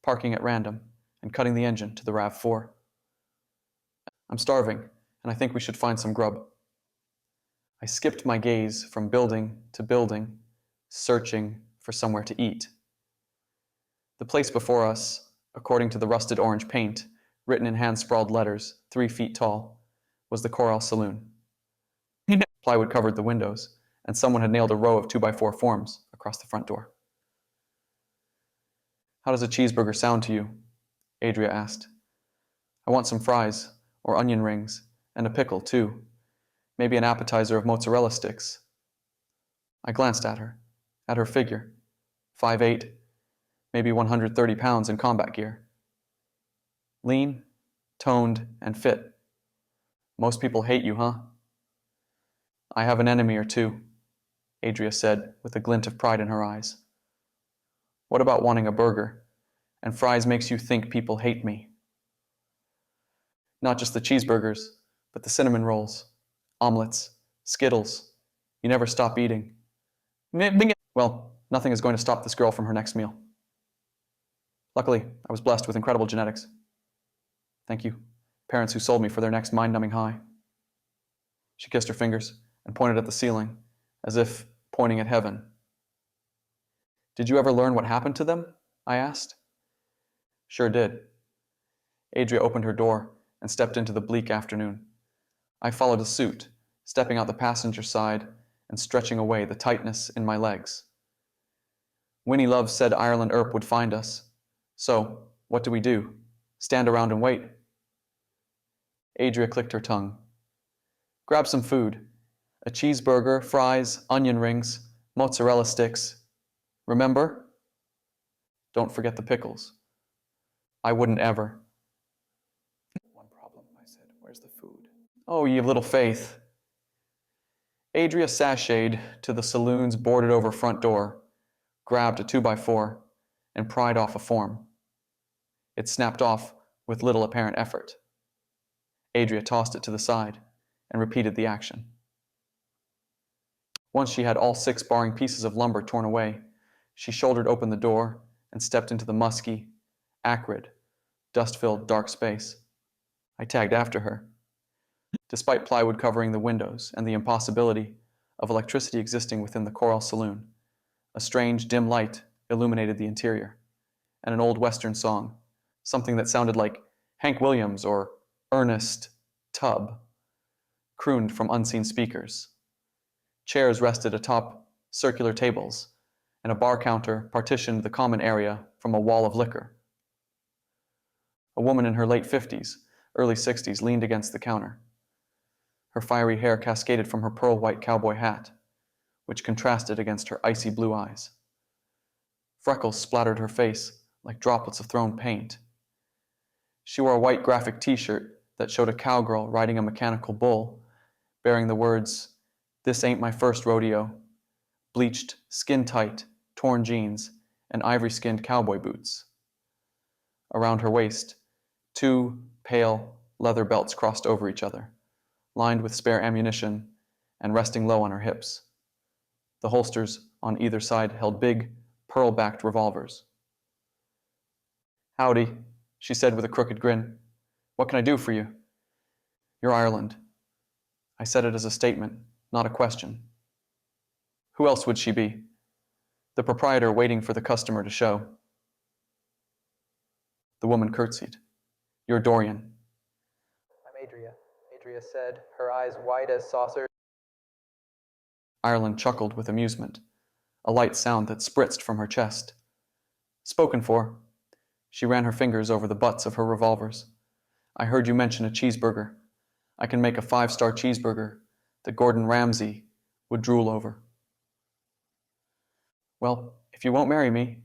parking at random and cutting the engine to the RAV4. I'm starving, and I think we should find some grub. I skipped my gaze from building to building, searching for somewhere to eat. The place before us, according to the rusted orange paint, written in hand-sprawled letters 3 feet tall, was the Corral Saloon. Plywood covered the windows, and someone had nailed a row of 2x4 forms across the front door. How does a cheeseburger sound to you? Adria asked. I want some fries, or onion rings, and a pickle, too. Maybe an appetizer of mozzarella sticks. I glanced at her figure, 5'8", maybe 130 pounds in combat gear. Lean, toned, and fit. Most people hate you, huh? I have an enemy or two, Adria said with a glint of pride in her eyes. What about wanting a burger? And fries makes you think people hate me. Not just the cheeseburgers, but the cinnamon rolls, omelets, Skittles. You never stop eating. Well, nothing is going to stop this girl from her next meal. Luckily, I was blessed with incredible genetics. Thank you, parents who sold me for their next mind-numbing high. She kissed her fingers and pointed at the ceiling, as if pointing at heaven. Did you ever learn what happened to them? I asked. Sure did. Adria opened her door and stepped into the bleak afternoon. I followed suit, stepping out the passenger side and stretching away the tightness in my legs. Winnie Love said Ireland Earp would find us. So, what do? Stand around and wait? Adria clicked her tongue. Grab some food. A cheeseburger, fries, onion rings, mozzarella sticks. Remember? Don't forget the pickles. I wouldn't ever. One problem, I said. Where's the food? Oh, ye of little faith. Adria sashayed to the saloon's boarded-over front door, grabbed a 2x4, and pried off a form. It snapped off with little apparent effort. Adria tossed it to the side and repeated the action. Once she had all 6 barring pieces of lumber torn away, she shouldered open the door and stepped into the musky, acrid, dust-filled dark space. I tagged after her. Despite plywood covering the windows and the impossibility of electricity existing within the Coral Saloon, a strange, dim light illuminated the interior, and an old Western song, something that sounded like Hank Williams or Ernest Tubb, crooned from unseen speakers. Chairs rested atop circular tables, and a bar counter partitioned the common area from a wall of liquor. A woman in her late 50s, early 60s leaned against the counter. Her fiery hair cascaded from her pearl-white cowboy hat, which contrasted against her icy blue eyes. Freckles splattered her face like droplets of thrown paint. She wore a white graphic t-shirt that showed a cowgirl riding a mechanical bull, bearing the words, "This ain't my first rodeo," bleached, skin-tight, torn jeans, and ivory-skinned cowboy boots. Around her waist, 2 pale leather belts crossed over each other, lined with spare ammunition and resting low on her hips. The holsters on either side held big, pearl-backed revolvers. "Howdy," she said with a crooked grin. "What can I do for you?" "You're Ireland." I said it as a statement, not a question. Who else would she be? The proprietor waiting for the customer to show. The woman curtsied. "You're Doryan." "I'm Adria," Adria said, her eyes wide as saucers. Ireland chuckled with amusement, a light sound that spritzed from her chest. "Spoken for." She ran her fingers over the butts of her revolvers. "I heard you mention a cheeseburger. I can make a 5-star cheeseburger that Gordon Ramsay would drool over." "Well, if you won't marry me,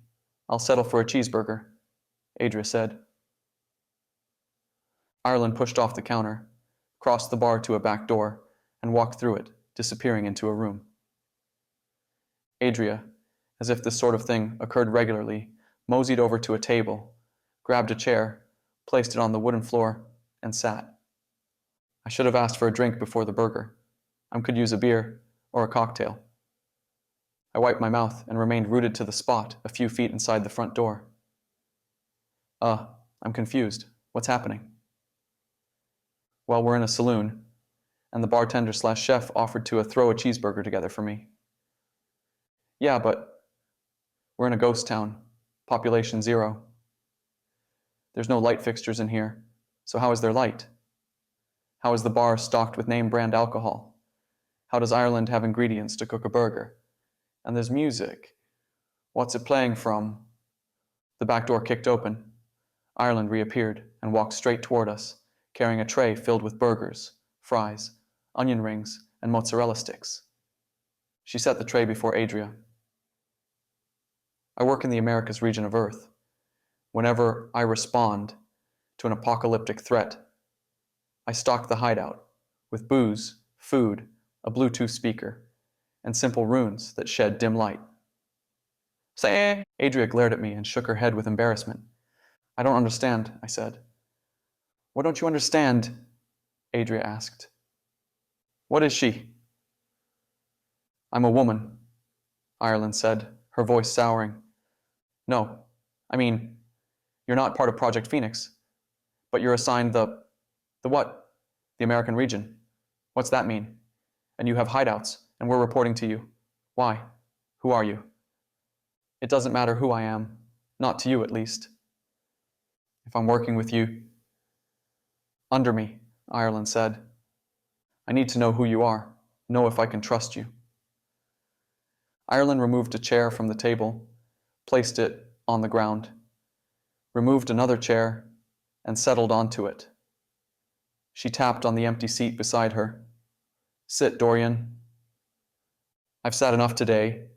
I'll settle for a cheeseburger," Adria said. Ireland pushed off the counter, crossed the bar to a back door, and walked through it, disappearing into a room. Adria, as if this sort of thing occurred regularly, moseyed over to a table, grabbed a chair, placed it on the wooden floor, and sat. I should have asked for a drink before the burger. I could use a beer or a cocktail. I wiped my mouth and remained rooted to the spot a few feet inside the front door. I'm confused. What's happening?" "Well, we're in a saloon, and the bartender/chef offered to throw a cheeseburger together for me." "Yeah, but we're in a ghost town, population 0. There's no light fixtures in here, so how is there light? How is the bar stocked with name-brand alcohol? How does Ireland have ingredients to cook a burger? And there's music. What's it playing from?" The back door kicked open. Ireland reappeared and walked straight toward us, carrying a tray filled with burgers, fries, onion rings, and mozzarella sticks. She set the tray before Adria. "I work in the Americas region of Earth. Whenever I respond to an apocalyptic threat, I stock the hideout with booze, food, a Bluetooth speaker, and simple runes that shed dim light. Say, Adria glared at me and shook her head with embarrassment. I don't understand, I said. What don't you understand? Adria asked. What is she? I'm a woman, Ireland said, her voice souring. No, I mean, you're not part of Project Phoenix, but you're assigned the what? The American region. What's that mean? And you have hideouts, and we're reporting to you. Why? Who are you? It doesn't matter who I am, not to you at least. If I'm working with you, under me, Ireland said. I need to know who you are, know if I can trust you. Ireland removed a chair from the table, placed it on the ground, removed another chair, and settled onto it. She tapped on the empty seat beside her. Sit, Doryan. I've sat enough today.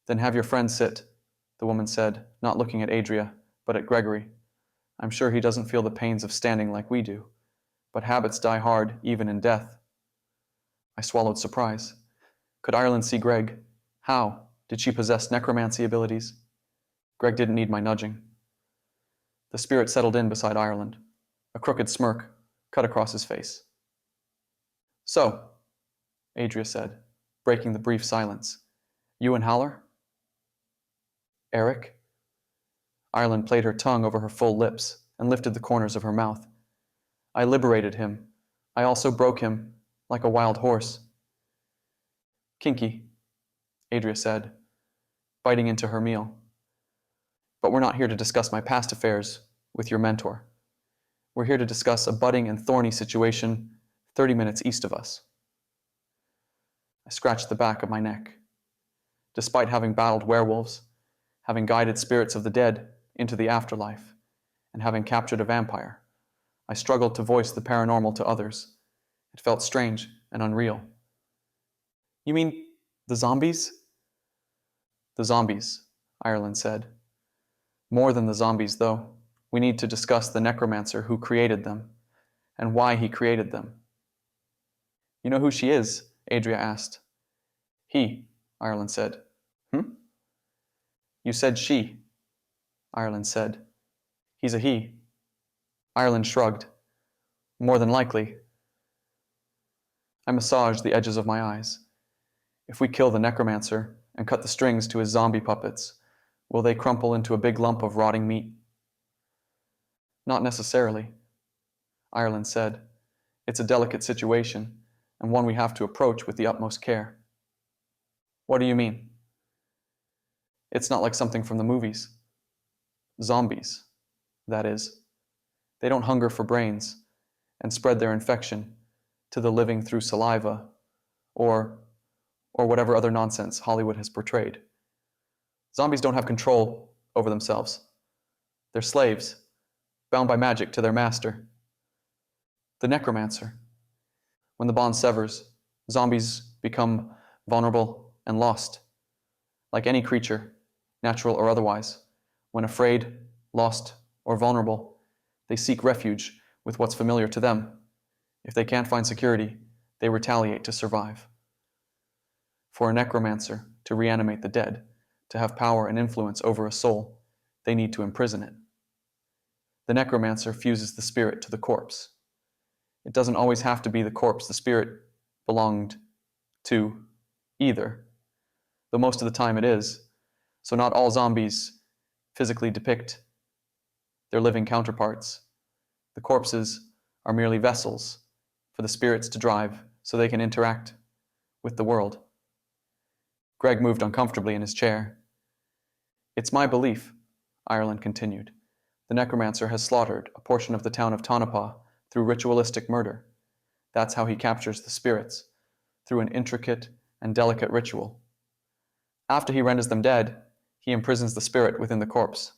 Then have your friend sit, the woman said, not looking at Adria, but at Gregory. I'm sure he doesn't feel the pains of standing like we do, but habits die hard even in death. I swallowed surprise. Could Ireland see Greg? How? Did she possess necromancy abilities? Greg didn't need my nudging. The spirit settled in beside Ireland. A crooked smirk cut across his face. So, Adria said, breaking the brief silence, you and Howler? Eric? Ireland played her tongue over her full lips and lifted the corners of her mouth. I liberated him. I also broke him, like a wild horse. Kinky, Adria said, biting into her meal. But we're not here to discuss my past affairs with your mentor. We're here to discuss a budding and thorny situation 30 minutes east of us. I scratched the back of my neck. Despite having battled werewolves, having guided spirits of the dead into the afterlife, and having captured a vampire, I struggled to voice the paranormal to others. It felt strange and unreal. You mean the zombies? The zombies, Ireland said. More than the zombies, though. We need to discuss the necromancer who created them, and why he created them. You know who she is? Adria asked. He, Ireland said. You said she, Ireland said. He's a he. Ireland shrugged. More than likely. I massaged the edges of my eyes. If we kill the necromancer and cut the strings to his zombie puppets, will they crumple into a big lump of rotting meat? Not necessarily, Ireland said. It's a delicate situation, and one we have to approach with the utmost care. What do you mean? It's not like something from the movies. Zombies, that is. They don't hunger for brains and spread their infection to the living through saliva or whatever other nonsense Hollywood has portrayed. Zombies don't have control over themselves. They're slaves, bound by magic to their master. The necromancer. When the bond severs, zombies become vulnerable and lost. Like any creature, natural or otherwise, when afraid, lost, or vulnerable, they seek refuge with what's familiar to them. If they can't find security, they retaliate to survive. For a necromancer to reanimate the dead, to have power and influence over a soul, they need to imprison it. The necromancer fuses the spirit to the corpse. It doesn't always have to be the corpse the spirit belonged to either, though most of the time it is, so not all zombies physically depict their living counterparts. The corpses are merely vessels for the spirits to drive so they can interact with the world. Greg moved uncomfortably in his chair. It's my belief, Ireland continued, the necromancer has slaughtered a portion of the town of Tonopah through ritualistic murder. That's how he captures the spirits, through an intricate and delicate ritual. After he renders them dead, he imprisons the spirit within the corpse.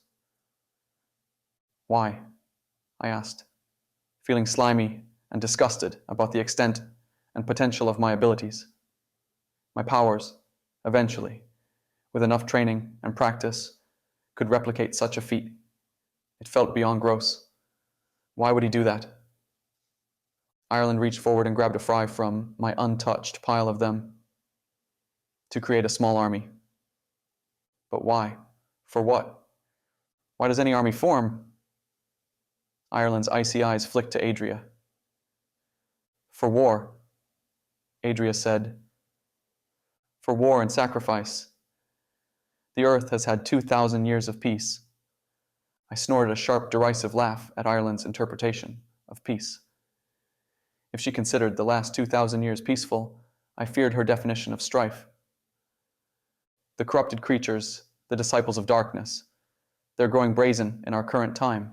Why? I asked, feeling slimy and disgusted about the extent and potential of my abilities. My powers, eventually, with enough training and practice, could replicate such a feat. It felt beyond gross. Why would he do that? Ireland reached forward and grabbed a fry from my untouched pile of them to create a small army. But why? For what? Why does any army form? Ireland's icy eyes flicked to Adria. For war, Adria said. For war and sacrifice. The earth has had 2,000 years of peace. I snorted a sharp, derisive laugh at Ireland's interpretation of peace. If she considered the last 2,000 years peaceful, I feared her definition of strife. The corrupted creatures, the disciples of darkness, they're growing brazen in our current time.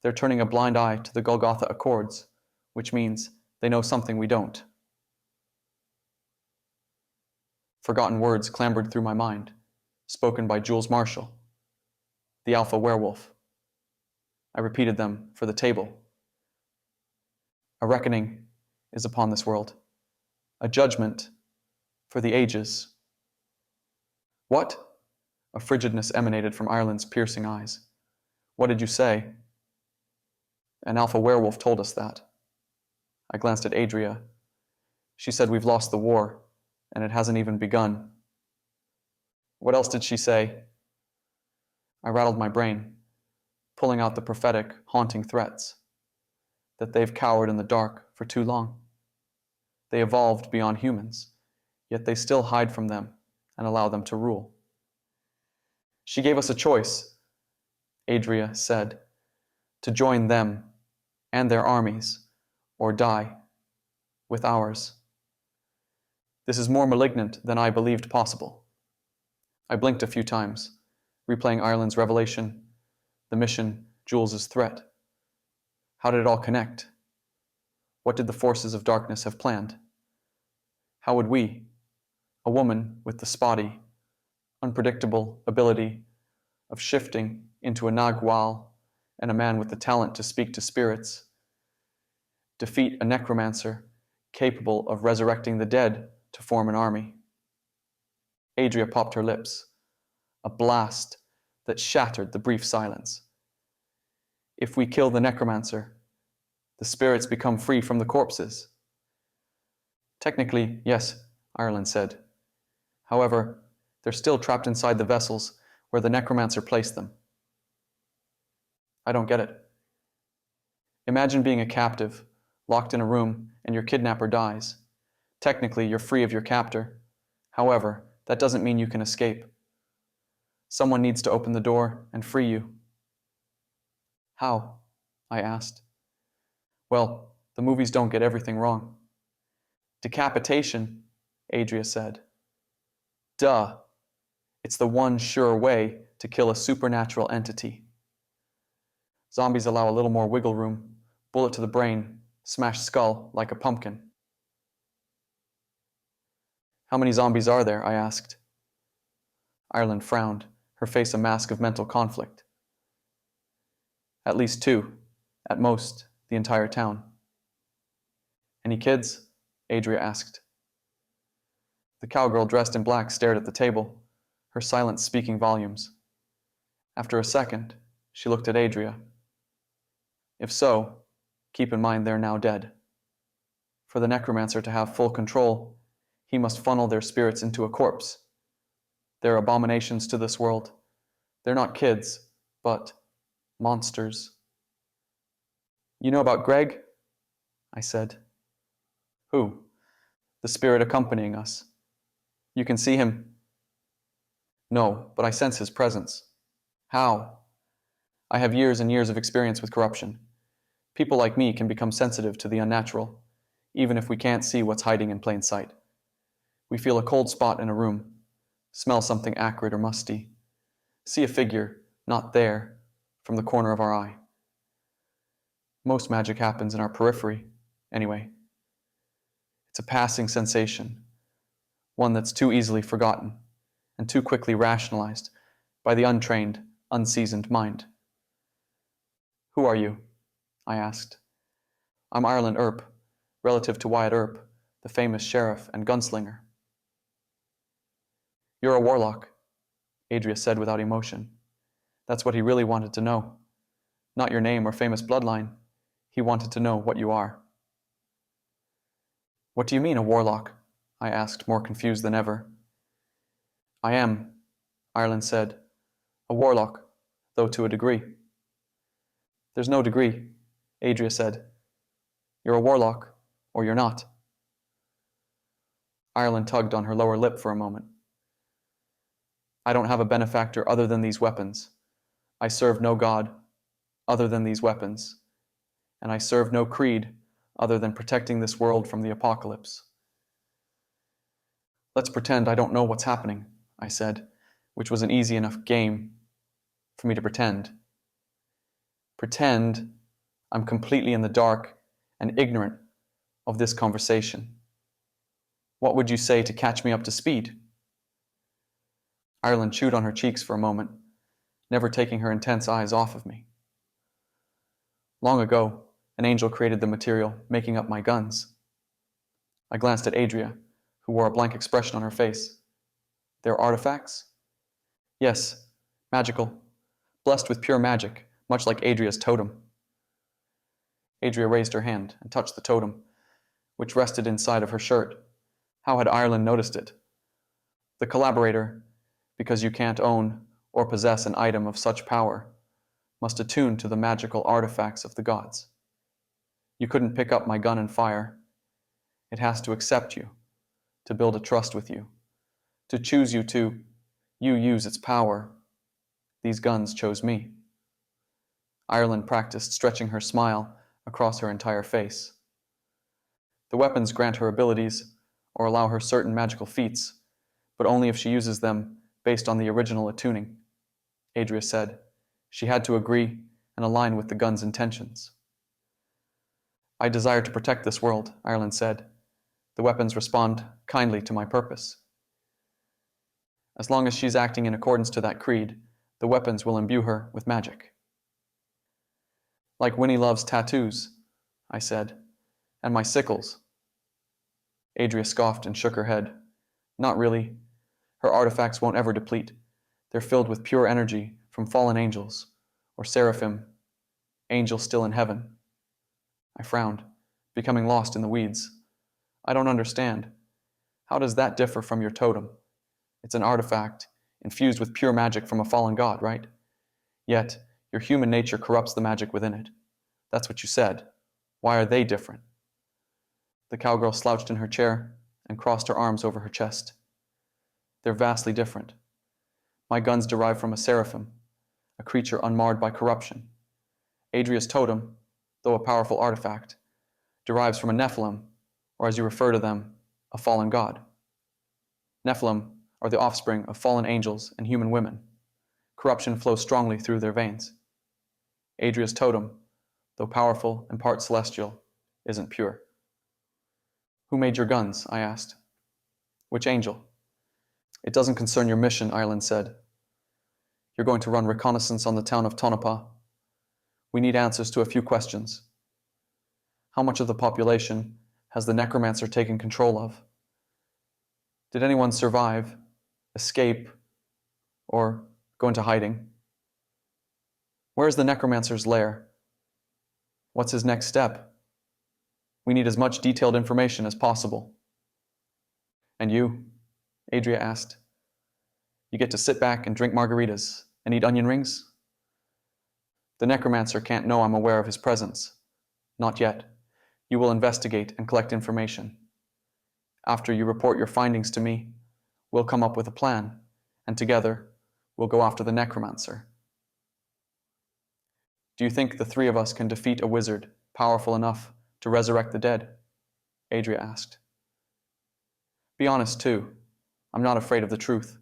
They're turning a blind eye to the Golgotha Accords, which means they know something we don't. Forgotten words clambered through my mind, spoken by Jules Marshall, the alpha werewolf. I repeated them for the table. A reckoning is upon this world, a judgment for the ages. What? A frigidness emanated from Ireland's piercing eyes. What did you say? An alpha werewolf told us that. I glanced at Adria. She said we've lost the war, and it hasn't even begun. What else did she say? I rattled my brain, pulling out the prophetic, haunting threats. That they've cowered in the dark for too long. They evolved beyond humans, yet they still hide from them and allow them to rule. She gave us a choice, Adria said, to join them and their armies, or die with ours. This is more malignant than I believed possible. I blinked a few times, replaying Ireland's revelation, the mission, Jules's threat. How did it all connect? What did the forces of darkness have planned? How would we, a woman with the spotty, unpredictable ability of shifting into a nagual and a man with the talent to speak to spirits, defeat a necromancer capable of resurrecting the dead to form an army? Adria popped her lips, a blast that shattered the brief silence. If we kill the necromancer, the spirits become free from the corpses. Technically, yes, Ireland said. However, they're still trapped inside the vessels where the necromancer placed them. I don't get it. Imagine being a captive, locked in a room, and your kidnapper dies. Technically, you're free of your captor. However, that doesn't mean you can escape. Someone needs to open the door and free you. How? I asked. Well, the movies don't get everything wrong. Decapitation, Adria said. Duh. It's the one sure way to kill a supernatural entity. Zombies allow a little more wiggle room, bullet to the brain, smash skull like a pumpkin. How many zombies are there? I asked. Ireland frowned, her face a mask of mental conflict. At least 2, at most, the entire town. Any kids? Adria asked. The cowgirl dressed in black stared at the table, her silence speaking volumes. After a second, she looked at Adria. If so, keep in mind they're now dead. For the necromancer to have full control, he must funnel their spirits into a corpse. They're abominations to this world. They're not kids, but monsters. You know about Greg? I said. Who? The spirit accompanying us. You can see him? No, but I sense his presence. How? I have years and years of experience with corruption. People like me can become sensitive to the unnatural, even if we can't see what's hiding in plain sight. We feel a cold spot in a room, smell something acrid or musty, see a figure, not there, from the corner of our eye. Most magic happens in our periphery, anyway. It's a passing sensation, one that's too easily forgotten and too quickly rationalized by the untrained, unseasoned mind. Who are you? I asked. I'm Ireland Earp, relative to Wyatt Earp, the famous sheriff and gunslinger. You're a warlock, Adria said without emotion. That's what he really wanted to know. Not your name or famous bloodline. He wanted to know what you are. What do you mean, a warlock? I asked, more confused than ever. I am, Ireland said, a warlock, though to a degree. There's no degree, Adria said. You're a warlock, or you're not. Ireland tugged on her lower lip for a moment. I don't have a benefactor other than these weapons. I serve no god other than these weapons. And I serve no creed other than protecting this world from the apocalypse. Let's pretend I don't know what's happening, I said, which was an easy enough game for me to pretend. Pretend I'm completely in the dark and ignorant of this conversation. What would you say to catch me up to speed? Ireland chewed on her cheeks for a moment, never taking her intense eyes off of me. Long ago, an angel created the material making up my guns. I glanced at Adria, who wore a blank expression on her face. They're artifacts? Yes, magical, blessed with pure magic, much like Adria's totem. Adria raised her hand and touched the totem, which rested inside of her shirt. How had Ireland noticed it? The collaborator, because you can't own or possess an item of such power, must attune to the magical artifacts of the gods. You couldn't pick up my gun and fire. It has to accept you, to build a trust with you, to choose you to, you use its power. These guns chose me. Ireland practiced stretching her smile across her entire face. The weapons grant her abilities or allow her certain magical feats, but only if she uses them based on the original attuning. Adria said. She had to agree and align with the gun's intentions. I desire to protect this world, Ireland said. The weapons respond kindly to my purpose. As long as she's acting in accordance to that creed, the weapons will imbue her with magic. Like Winnie loves tattoos, I said, and my sickles. Adria scoffed and shook her head. Not really. Her artifacts won't ever deplete. They're filled with pure energy from fallen angels, or seraphim, angels still in heaven. I frowned, becoming lost in the weeds. I don't understand. How does that differ from your totem? It's an artifact, infused with pure magic from a fallen god, right? Yet, your human nature corrupts the magic within it. That's what you said. Why are they different? The cowgirl slouched in her chair and crossed her arms over her chest. They're vastly different. My guns derive from a seraphim, a creature unmarred by corruption. Adria's totem, though a powerful artifact, derives from a Nephilim, or as you refer to them, a fallen god. Nephilim are the offspring of fallen angels and human women. Corruption flows strongly through their veins. Adria's totem, though powerful and part celestial, isn't pure. Who made your guns? I asked. Which angel? It doesn't concern your mission, Ireland said. You're going to run reconnaissance on the town of Tonopah. We need answers to a few questions. How much of the population has the Necromancer taken control of? Did anyone survive, escape, or go into hiding? Where is the Necromancer's lair? What's his next step? We need as much detailed information as possible. And you? Adria asked. You get to sit back and drink margaritas and eat onion rings? The Necromancer can't know I'm aware of his presence. Not yet. You will investigate and collect information. After you report your findings to me, we'll come up with a plan, and together, we'll go after the Necromancer. Do you think the three of us can defeat a wizard powerful enough to resurrect the dead? Adria asked. Be honest, too. I'm not afraid of the truth.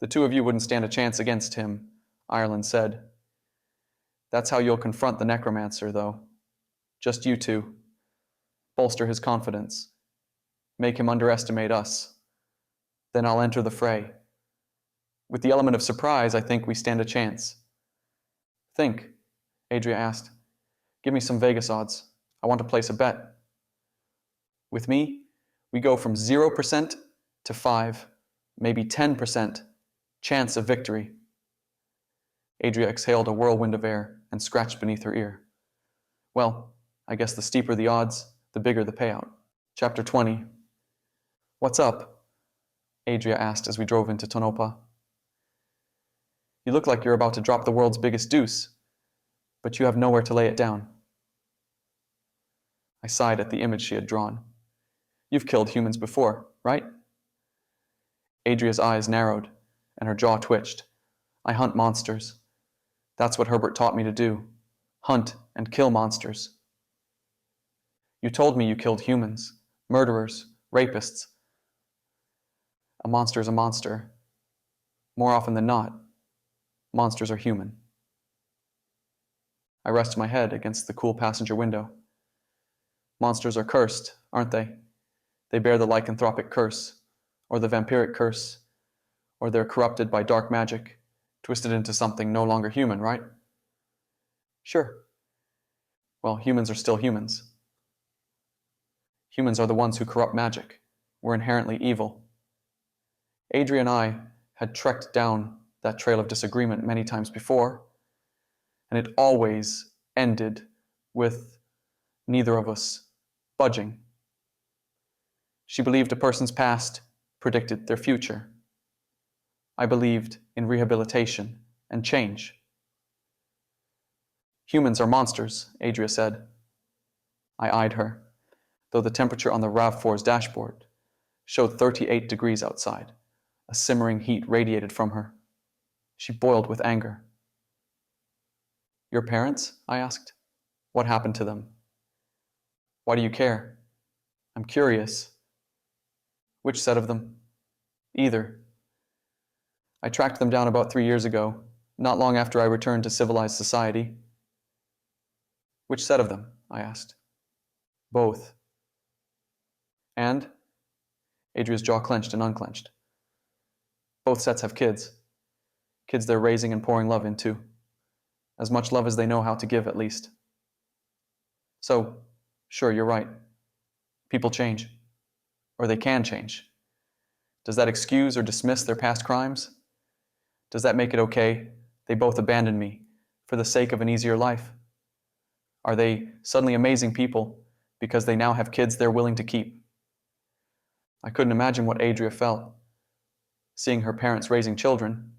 The two of you wouldn't stand a chance against him, Ireland said. That's how you'll confront the Necromancer, though. Just you two. Bolster his confidence. Make him underestimate us. Then I'll enter the fray. With the element of surprise, I think we stand a chance. Think, Adria asked. Give me some Vegas odds. I want to place a bet. With me, we go from 0% to 5, maybe 10% chance of victory. Adria exhaled a whirlwind of air and scratched beneath her ear. Well, I guess the steeper the odds, the bigger the payout. Chapter 20. What's up? Adria asked as we drove into Tonopah. You look like you're about to drop the world's biggest deuce, but you have nowhere to lay it down. I sighed at the image she had drawn. You've killed humans before, right? Adria's eyes narrowed, and her jaw twitched. I hunt monsters. That's what Herbert taught me to do. Hunt and kill monsters. You told me you killed humans, murderers, rapists. A monster is a monster. More often than not, monsters are human. I rest my head against the cool passenger window. Monsters are cursed, aren't they? They bear the lycanthropic curse, or the vampiric curse, or they're corrupted by dark magic, twisted into something no longer human, right? Sure. Well, humans are still humans. Humans are the ones who corrupt magic. We're inherently evil. Adria and I had trekked down that trail of disagreement many times before, and it always ended with neither of us budging. She believed a person's past predicted their future. I believed in rehabilitation and change. Humans are monsters, Adria said. I eyed her, though the temperature on the RAV4's dashboard showed 38 degrees outside. A simmering heat radiated from her. She boiled with anger. Your parents? I asked. What happened to them? Why do you care? I'm curious. Which set of them? Either. I tracked them down about 3 years ago, not long after I returned to civilized society. Which set of them? I asked. Both. And? Adria's jaw clenched and unclenched. Both sets have kids. Kids they're raising and pouring love into. As much love as they know how to give, at least. So, sure, you're right. People change. Or they can change. Does that excuse or dismiss their past crimes? Does that make it okay they both abandoned me for the sake of an easier life? Are they suddenly amazing people because they now have kids they're willing to keep? I couldn't imagine what Adria felt, seeing her parents raising children,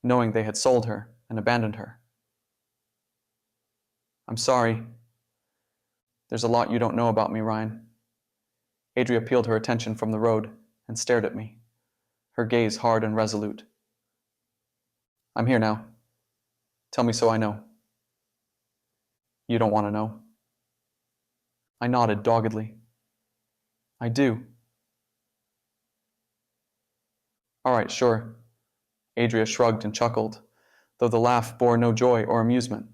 knowing they had sold her and abandoned her. I'm sorry. There's a lot you don't know about me, Ryan. Adria peeled her attention from the road and stared at me, her gaze hard and resolute. I'm here now. Tell me so I know. You don't want to know. I nodded doggedly. I do. All right, sure. Adria shrugged and chuckled, though the laugh bore no joy or amusement.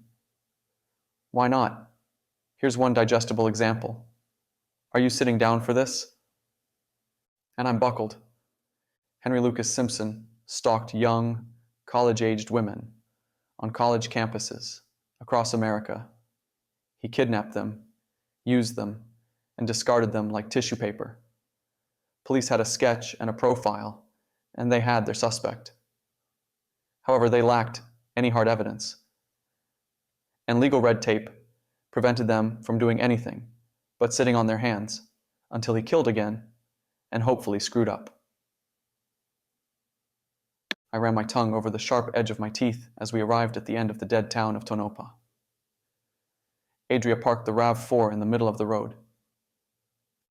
Why not? Here's one digestible example. Are you sitting down for this? And I'm buckled. Henry Lucas Simpson stalked young, college-aged women on college campuses across America. He kidnapped them, used them, and discarded them like tissue paper. Police had a sketch and a profile, and they had their suspect. However, they lacked any hard evidence, and legal red tape prevented them from doing anything but sitting on their hands until he killed again and hopefully screwed up. I ran my tongue over the sharp edge of my teeth as we arrived at the end of the dead town of Tonopah. Adria parked the RAV4 in the middle of the road.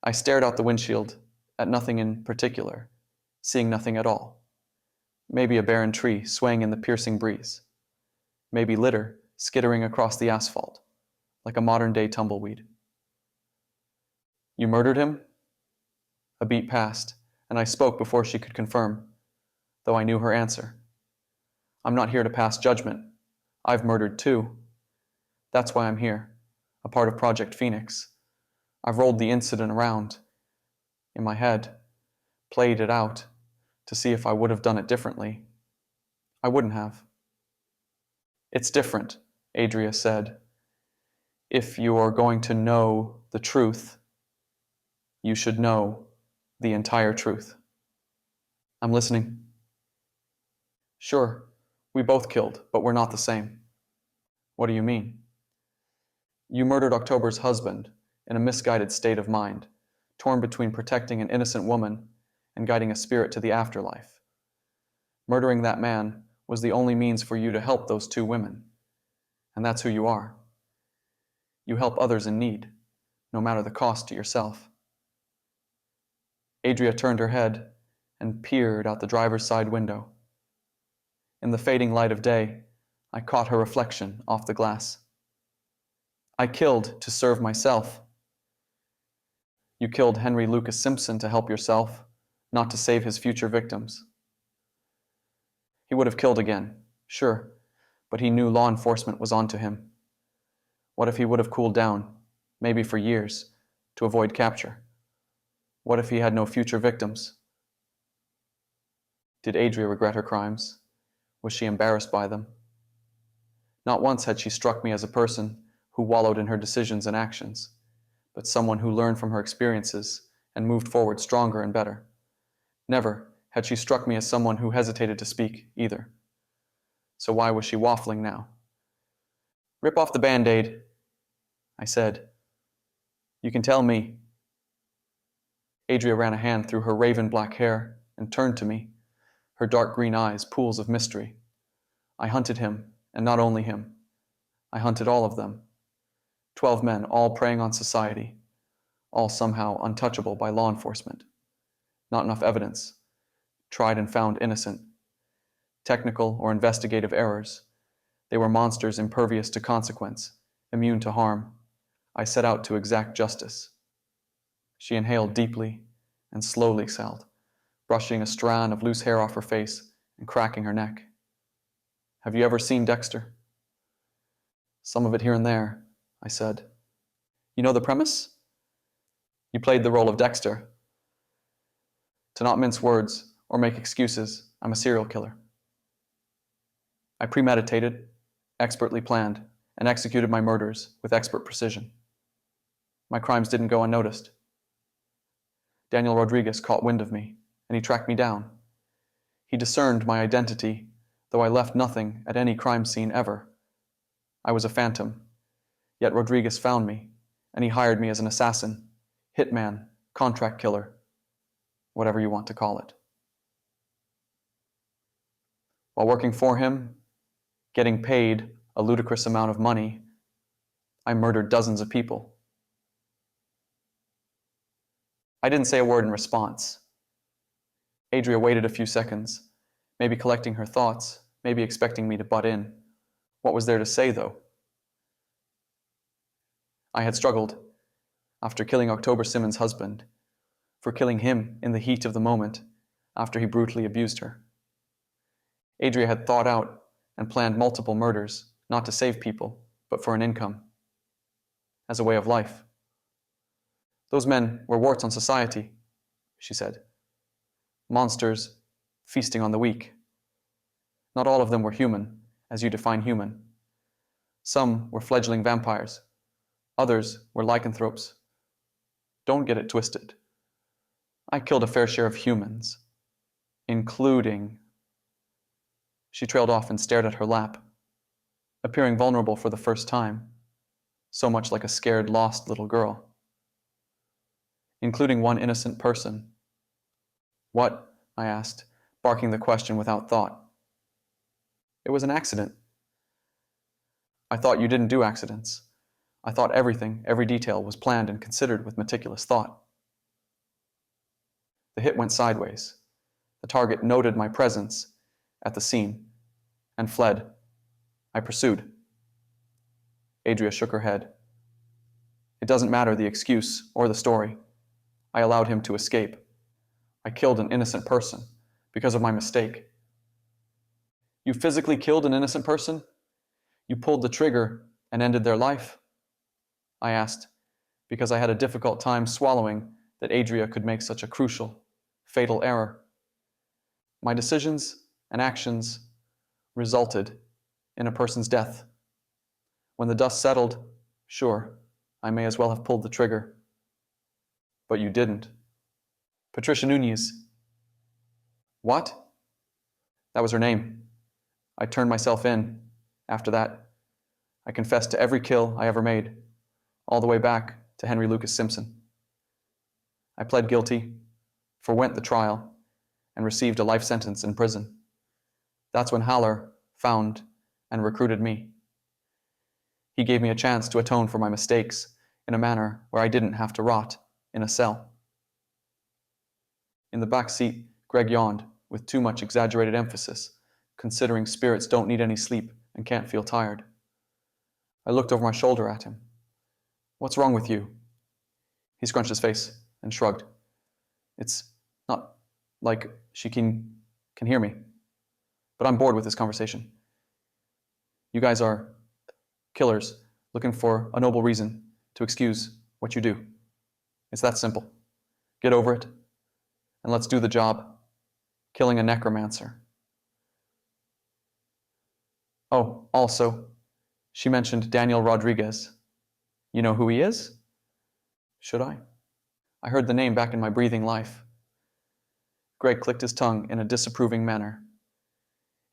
I stared out the windshield at nothing in particular, seeing nothing at all. Maybe a barren tree swaying in the piercing breeze. Maybe litter skittering across the asphalt, like a modern-day tumbleweed. You murdered him? A beat passed, and I spoke before she could confirm, though I knew her answer. I'm not here to pass judgment. I've murdered too. That's why I'm here, a part of Project Phoenix. I've rolled the incident around in my head, played it out to see if I would have done it differently. I wouldn't have. It's different, Adria said. If you are going to know the truth, you should know the entire truth. I'm listening. Sure, we both killed, but we're not the same. What do you mean? You murdered October's husband in a misguided state of mind, torn between protecting an innocent woman and guiding a spirit to the afterlife. Murdering that man was the only means for you to help those two women. And that's who you are. You help others in need, no matter the cost to yourself. Adria turned her head and peered out the driver's side window. In the fading light of day, I caught her reflection off the glass. I killed to serve myself. You killed Henry Lucas Simpson to help yourself, not to save his future victims. He would have killed again, sure, but he knew law enforcement was onto him. What if he would have cooled down, maybe for years, to avoid capture? What if he had no future victims? Did Adria regret her crimes? Was she embarrassed by them? Not once had she struck me as a person who wallowed in her decisions and actions, but someone who learned from her experiences and moved forward stronger and better. Never had she struck me as someone who hesitated to speak, either. So why was she waffling now? "Rip off the Band-Aid," I said. "You can tell me." Adria ran a hand through her raven black hair and turned to me, her dark green eyes pools of mystery. I hunted him, and not only him. I hunted all of them. 12 men, all preying on society, all somehow untouchable by law enforcement. Not enough evidence. Tried and found innocent. Technical or investigative errors. They were monsters impervious to consequence, immune to harm. I set out to exact justice. She inhaled deeply and slowly exhaled, brushing a strand of loose hair off her face and cracking her neck. "Have you ever seen Dexter?" "Some of it here and there," I said. "You know the premise?" "You played the role of Dexter." To not mince words or make excuses, I'm a serial killer. I premeditated, expertly planned, and executed my murders with expert precision. My crimes didn't go unnoticed. Daniel Rodriguez caught wind of me, and he tracked me down. He discerned my identity, though I left nothing at any crime scene ever. I was a phantom, yet Rodriguez found me, and he hired me as an assassin, hitman, contract killer, whatever you want to call it. While working for him, getting paid a ludicrous amount of money, I murdered dozens of people. I didn't say a word in response. Adria waited a few seconds, maybe collecting her thoughts, maybe expecting me to butt in. What was there to say, though? I had struggled, after killing October Simmons' husband, for killing him in the heat of the moment after he brutally abused her. Adria had thought out and planned multiple murders, not to save people, but for an income, as a way of life. "Those men were warts on society," she said. "Monsters feasting on the weak. Not all of them were human, as you define human. Some were fledgling vampires. Others were lycanthropes. Don't get it twisted. I killed a fair share of humans, including..." She trailed off and stared at her lap, appearing vulnerable for the first time, so much like a scared, lost little girl. "Including one innocent person." "What?" I asked, barking the question without thought. "It was an accident." "I thought you didn't do accidents. I thought everything, every detail, was planned and considered with meticulous thought." The hit went sideways. The target noted my presence at the scene and fled. I pursued. Adria shook her head. "It doesn't matter the excuse or the story. I allowed him to escape. I killed an innocent person because of my mistake." "You physically killed an innocent person? You pulled the trigger and ended their life?" I asked, because I had a difficult time swallowing that Adria could make such a crucial, fatal error. My decisions and actions resulted in a person's death. When the dust settled, sure, I may as well have pulled the trigger. But you didn't. Patricia Nunez. What? That was her name. I turned myself in. After that, I confessed to every kill I ever made, all the way back to Henry Lucas Simpson. I pled guilty, forwent the trial, and received a life sentence in prison. That's when Haller found and recruited me. He gave me a chance to atone for my mistakes in a manner where I didn't have to rot in a cell. In the back seat, Greg yawned with too much exaggerated emphasis, considering spirits don't need any sleep and can't feel tired. I looked over my shoulder at him. What's wrong with you? He scrunched his face and shrugged. It's not like she can hear me, but I'm bored with this conversation. You guys are killers looking for a noble reason to excuse what you do. It's that simple. Get over it, and let's do the job. Killing a necromancer. Oh, also, she mentioned Daniel Rodriguez. You know who he is? Should I? I heard the name back in my breathing life. Greg clicked his tongue in a disapproving manner.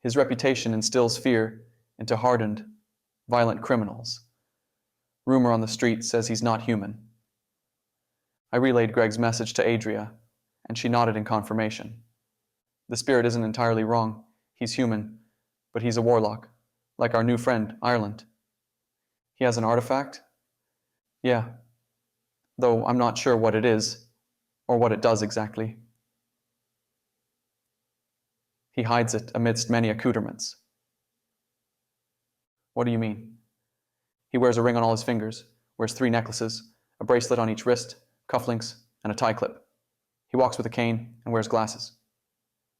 His reputation instills fear into hardened, violent criminals. Rumor on the street says he's not human. I relayed Greg's message to Adria, and she nodded in confirmation. The spirit isn't entirely wrong. He's human, but he's a warlock, like our new friend, Ireland. He has an artifact? Yeah, though I'm not sure what it is, or what it does exactly. He hides it amidst many accoutrements. What do you mean? He wears a ring on all his fingers, wears 3 necklaces, a bracelet on each wrist, cufflinks, and a tie clip. He walks with a cane and wears glasses.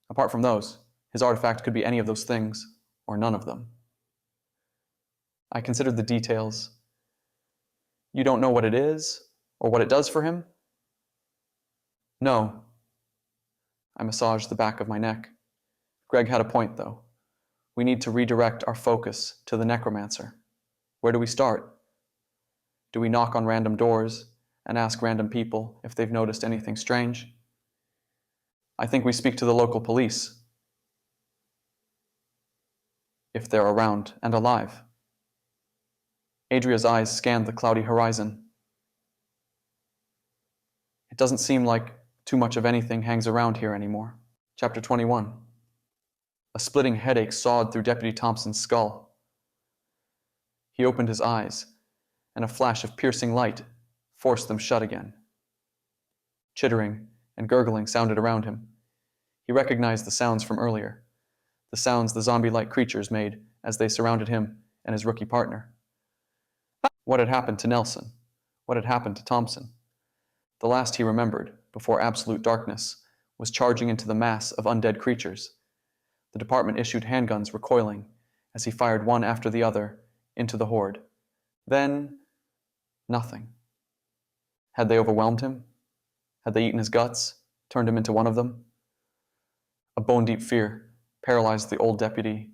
Apart from those, his artifact could be any of those things, or none of them. I considered the details. You don't know what it is, or what it does for him? No. I massaged the back of my neck. Greg had a point, though. We need to redirect our focus to the necromancer. Where do we start? Do we knock on random doors and ask random people if they've noticed anything strange? I think we speak to the local police, if they're around and alive. Adria's eyes scanned the cloudy horizon. It doesn't seem like too much of anything hangs around here anymore. Chapter 21. A splitting headache sawed through Deputy Thompson's skull. He opened his eyes, and a flash of piercing light forced them shut again. Chittering and gurgling sounded around him. He recognized the sounds from earlier, the sounds the zombie-like creatures made as they surrounded him and his rookie partner. What had happened to Nelson? What had happened to Thompson? The last he remembered, before absolute darkness, was charging into the mass of undead creatures. The department issued handguns recoiling as he fired one after the other into the horde. Then, nothing. Had they overwhelmed him? Had they eaten his guts, turned him into one of them? A bone-deep fear paralyzed the old deputy,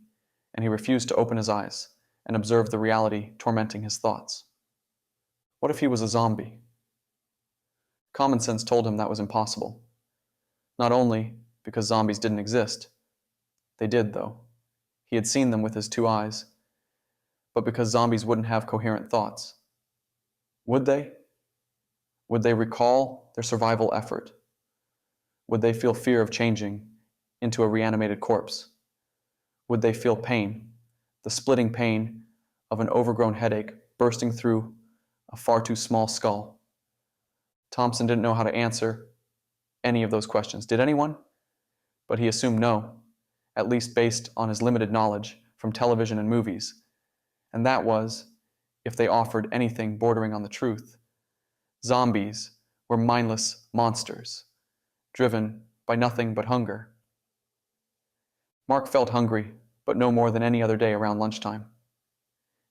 and he refused to open his eyes and observe the reality tormenting his thoughts. What if he was a zombie? Common sense told him that was impossible. Not only because zombies didn't exist, they did, though. He had seen them with his 2 eyes, but because zombies wouldn't have coherent thoughts. Would they? Would they recall their survival effort? Would they feel fear of changing into a reanimated corpse? Would they feel pain, the splitting pain of an overgrown headache bursting through a far too small skull? Thompson didn't know how to answer any of those questions. Did anyone? But he assumed no, at least based on his limited knowledge from television and movies. And that was, if they offered anything bordering on the truth. Zombies were mindless monsters, driven by nothing but hunger. Mark felt hungry, but no more than any other day around lunchtime.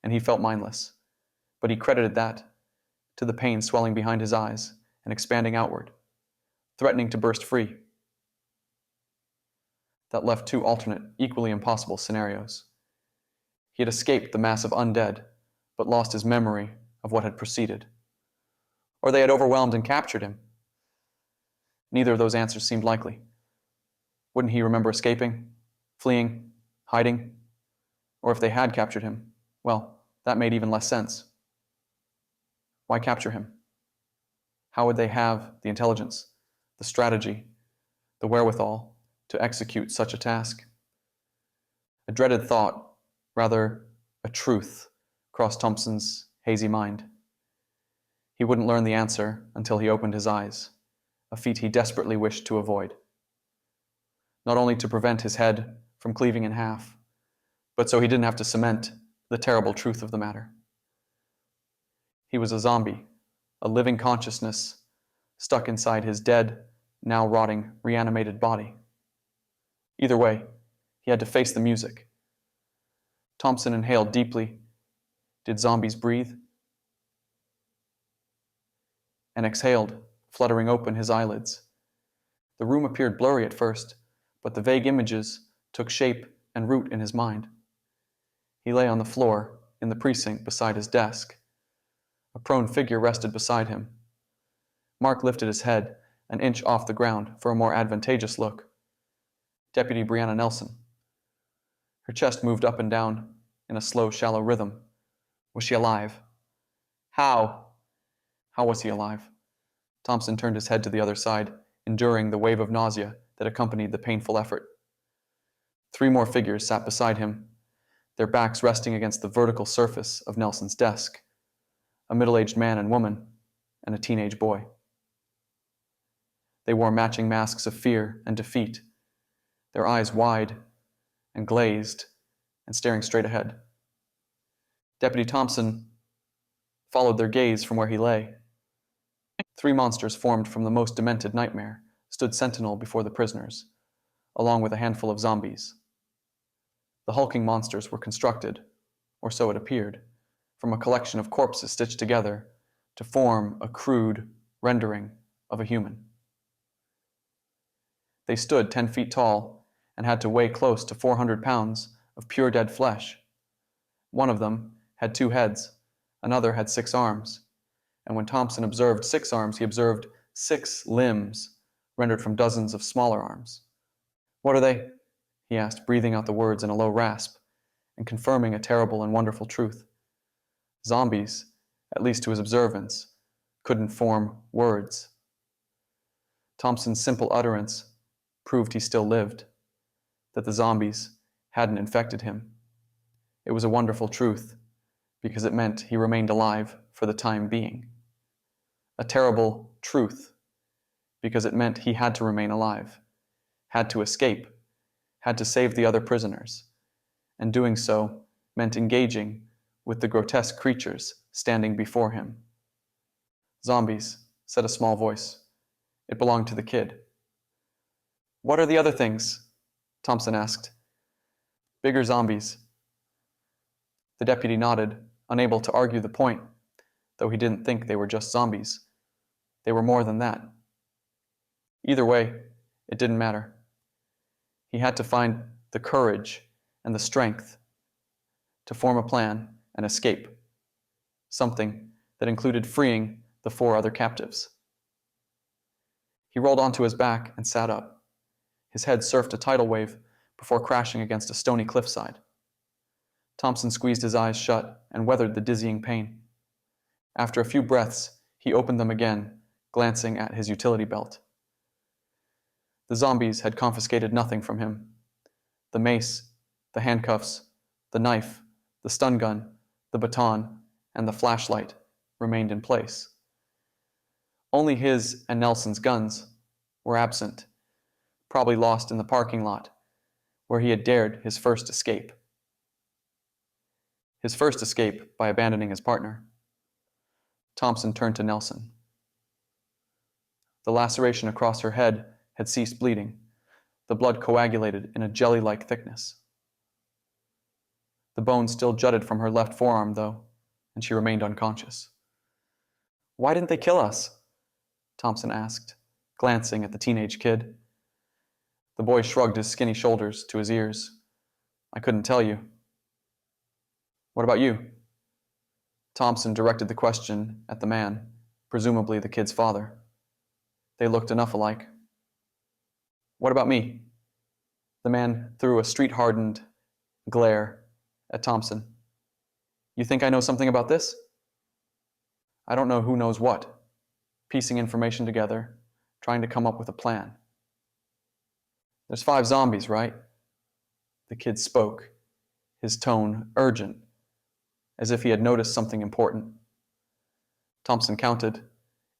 And he felt mindless, but he credited that to the pain swelling behind his eyes and expanding outward, threatening to burst free. That left 2 alternate, equally impossible scenarios. He had escaped the mass of undead, but lost his memory of what had preceded. Or they had overwhelmed and captured him. Neither of those answers seemed likely. Wouldn't he remember escaping, fleeing, hiding? Or if they had captured him, well, that made even less sense. Why capture him? How would they have the intelligence the strategy, the wherewithal to execute such a task. A dreaded thought, rather a truth, crossed Thompson's hazy mind. He wouldn't learn the answer until he opened his eyes, a feat he desperately wished to avoid. Not only to prevent his head from cleaving in half, but so he didn't have to cement the terrible truth of the matter. He was a zombie, a living consciousness, stuck inside his dead, now rotting, reanimated body. Either way, he had to face the music. Thompson inhaled deeply. Did zombies breathe? And exhaled, fluttering open his eyelids. The room appeared blurry at first, but the vague images took shape and root in his mind. He lay on the floor in the precinct beside his desk. A prone figure rested beside him. Mark lifted his head an inch off the ground for a more advantageous look. Deputy Brianna Nelson. Her chest moved up and down in a slow, shallow rhythm. Was she alive? How? How was he alive? Thompson turned his head to the other side, enduring the wave of nausea that accompanied the painful effort. 3 more figures sat beside him, their backs resting against the vertical surface of Nelson's desk. A middle-aged man and woman, and a teenage boy. They wore matching masks of fear and defeat, their eyes wide and glazed and staring straight ahead. Deputy Thompson followed their gaze from where he lay. 3 monsters formed from the most demented nightmare stood sentinel before the prisoners, along with a handful of zombies. The hulking monsters were constructed, or so it appeared, from a collection of corpses stitched together to form a crude rendering of a human. They stood 10 feet tall and had to weigh close to 400 pounds of pure dead flesh. One of them had 2 heads, another had 6 arms, and when Thompson observed 6 arms, he observed 6 limbs rendered from dozens of smaller arms. "What are they?" he asked, breathing out the words in a low rasp and confirming a terrible and wonderful truth. Zombies, at least to his observance, couldn't form words. Thompson's simple utterance proved he still lived, that the zombies hadn't infected him. It was a wonderful truth, because it meant he remained alive for the time being. A terrible truth, because it meant he had to remain alive, had to escape, had to save the other prisoners, and doing so meant engaging with the grotesque creatures standing before him. "Zombies," said a small voice. It belonged to the kid. "What are the other things?" Thompson asked. "Bigger zombies." The deputy nodded, unable to argue the point, though he didn't think they were just zombies. They were more than that. Either way, it didn't matter. He had to find the courage and the strength to form a plan and escape, something that included freeing the 4 other captives. He rolled onto his back and sat up. His head surfed a tidal wave before crashing against a stony cliffside. Thompson squeezed his eyes shut and weathered the dizzying pain. After a few breaths, he opened them again, glancing at his utility belt. The zombies had confiscated nothing from him. The mace, the handcuffs, the knife, the stun gun, the baton, and the flashlight remained in place. Only his and Nelson's guns were absent, probably lost in the parking lot, where he had dared his first escape. His first escape by abandoning his partner. Thompson turned to Nelson. The laceration across her head had ceased bleeding. The blood coagulated in a jelly-like thickness. The bone still jutted from her left forearm, though, and she remained unconscious. "Why didn't they kill us?" Thompson asked, glancing at the teenage kid. The boy shrugged his skinny shoulders to his ears. "I couldn't tell you." "What about you?" Thompson directed the question at the man, presumably the kid's father. They looked enough alike. "What about me?" The man threw a street-hardened glare at Thompson. "You think I know something about this?" "I don't know who knows what. Piecing information together, trying to come up with a plan. There's 5 zombies, right? The kid spoke, his tone urgent, as if he had noticed something important. Thompson counted.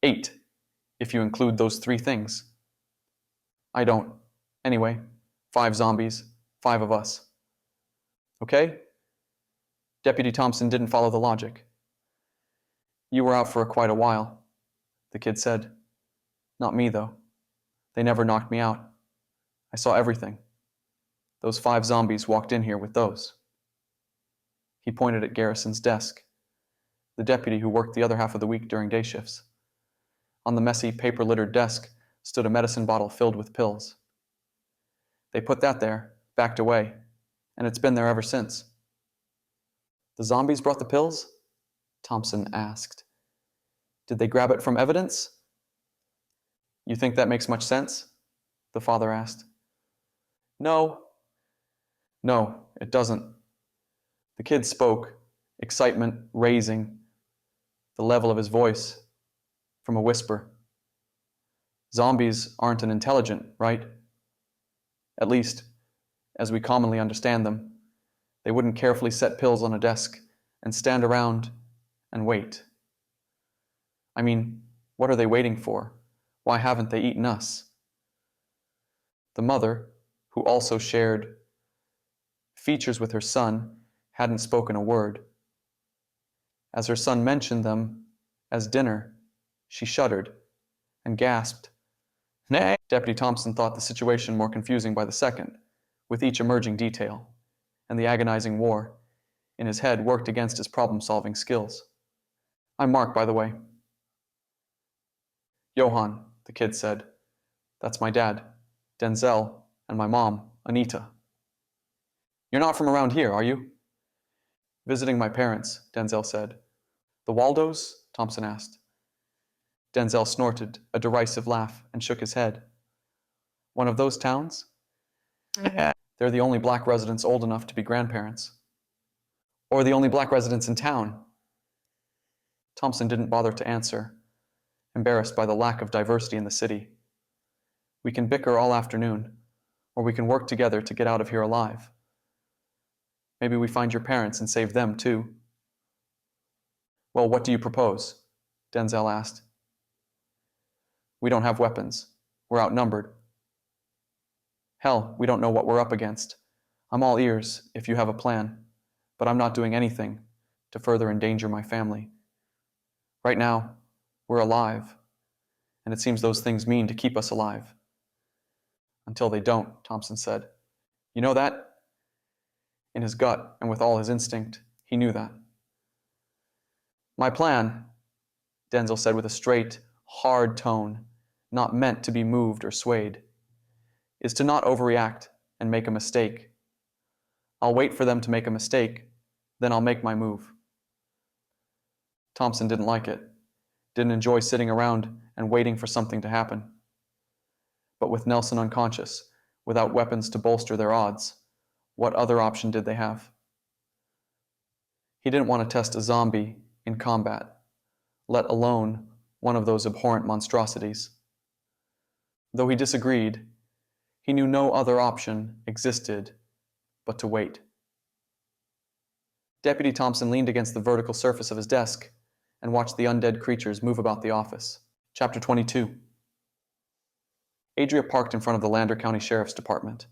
8, if you include those 3 things. I don't. Anyway, 5 zombies, 5 of us. Okay? Deputy Thompson didn't follow the logic. You were out for quite a while, the kid said. Not me, though. They never knocked me out. I saw everything. Those 5 zombies walked in here with those. He pointed at Garrison's desk, the deputy who worked the other half of the week during day shifts. On the messy, paper-littered desk stood a medicine bottle filled with pills. They put that there, backed away, and it's been there ever since. The zombies brought the pills? Thompson asked. Did they grab it from evidence? You think that makes much sense? The father asked. No, it doesn't. The kid spoke, excitement raising the level of his voice from a whisper. Zombies aren't an intelligent, right? At least, as we commonly understand them, they wouldn't carefully set pills on a desk and stand around and wait. I mean, what are they waiting for? Why haven't they eaten us? The mother, who also shared features with her son, hadn't spoken a word. As her son mentioned them as dinner, she shuddered and gasped. Nay! Deputy Thompson thought the situation more confusing by the second, with each emerging detail, and the agonizing war in his head worked against his problem-solving skills. I'm Mark, by the way. Johann, the kid said. That's my dad, Denzel, and my mom, Anita. You're not from around here, are you? Visiting my parents, Denzel said. The Waldos? Thompson asked. Denzel snorted a derisive laugh and shook his head. One of those towns? They're the only black residents old enough to be grandparents. Or the only black residents in town. Thompson didn't bother to answer, embarrassed by the lack of diversity in the city. We can bicker all afternoon, or we can work together to get out of here alive. Maybe we find your parents and save them too. Well, what do you propose? Denzel asked. We don't have weapons. We're outnumbered. Hell, we don't know what we're up against. I'm all ears if you have a plan, but I'm not doing anything to further endanger my family. Right now, we're alive, and it seems those things mean to keep us alive. Until they don't, Thompson said. You know that? In his gut and with all his instinct, he knew that. My plan, Denzel said with a straight, hard tone, not meant to be moved or swayed, is to not overreact and make a mistake. I'll wait for them to make a mistake, then I'll make my move. Thompson didn't like it, didn't enjoy sitting around and waiting for something to happen. But with Nelson unconscious, without weapons to bolster their odds, what other option did they have? He didn't want to test a zombie in combat, let alone one of those abhorrent monstrosities. Though he disagreed, he knew no other option existed but to wait. Deputy Thompson leaned against the vertical surface of his desk and watched the undead creatures move about the office. Chapter 22. Adria parked in front of the Lander County Sheriff's Department.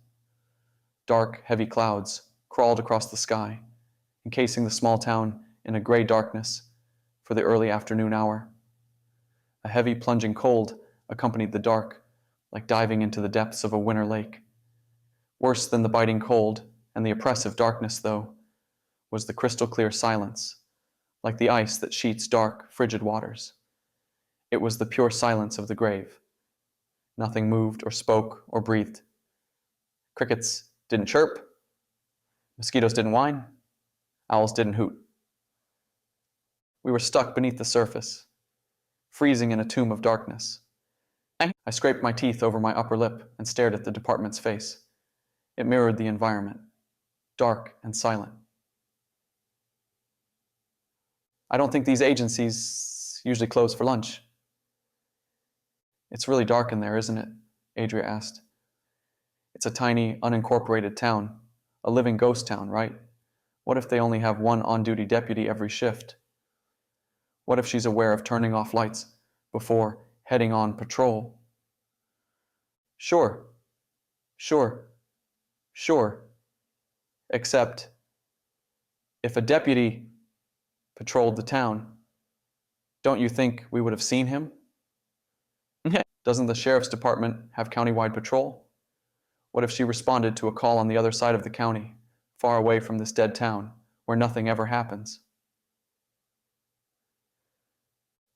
Dark, heavy clouds crawled across the sky, encasing the small town in a gray darkness for the early afternoon hour. A heavy, plunging cold accompanied the dark, like diving into the depths of a winter lake. Worse than the biting cold and the oppressive darkness, though, was the crystal-clear silence, like the ice that sheets dark, frigid waters. It was the pure silence of the grave. Nothing moved or spoke or breathed. Crickets didn't chirp. Mosquitoes didn't whine. Owls didn't hoot. We were stuck beneath the surface, freezing in a tomb of darkness. I scraped my teeth over my upper lip and stared at the department's face. It mirrored the environment, dark and silent. I don't think these agencies usually close for lunch. It's really dark in there, isn't it? Adria asked. It's a tiny, unincorporated town. A living ghost town, right? What if they only have one on-duty deputy every shift? What if she's aware of turning off lights before heading on patrol? Sure, sure, sure. Except, if a deputy patrolled the town, don't you think we would have seen him? Doesn't the sheriff's department have countywide patrol? What if she responded to a call on the other side of the county, far away from this dead town, where nothing ever happens?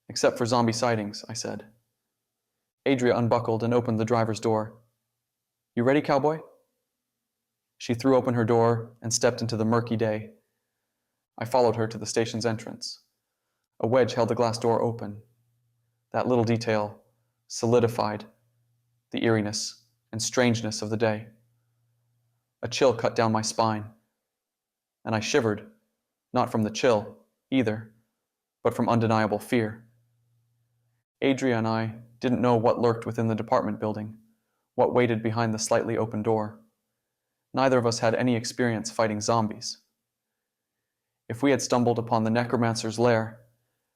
Except for zombie sightings, I said. Adria unbuckled and opened the driver's door. You ready, cowboy? She threw open her door and stepped into the murky day. I followed her to the station's entrance. A wedge held the glass door open. That little detail solidified the eeriness and strangeness of the day. A chill cut down my spine, and I shivered, not from the chill, either, but from undeniable fear. Adria and I didn't know what lurked within the department building, what waited behind the slightly open door. Neither of us had any experience fighting zombies. If we had stumbled upon the Necromancer's lair,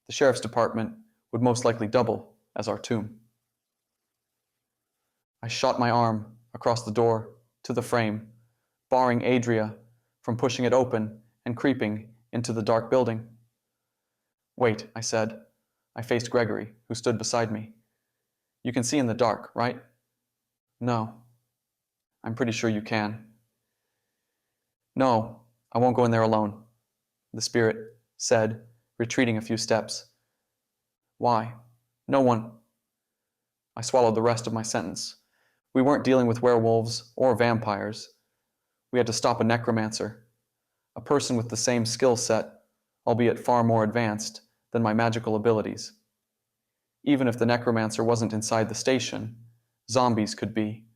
the sheriff's department would most likely double as our tomb. I shot my arm across the door to the frame, barring Adria from pushing it open and creeping into the dark building. Wait, I said. I faced Gregory, who stood beside me. You can see in the dark, right? No. I'm pretty sure you can. No, I won't go in there alone, the spirit said, retreating a few steps. Why? No one. I swallowed the rest of my sentence. We weren't dealing with werewolves or vampires. We had to stop a necromancer, a person with the same skill set, albeit far more advanced, than my magical abilities. Even if the necromancer wasn't inside the station, zombies could be,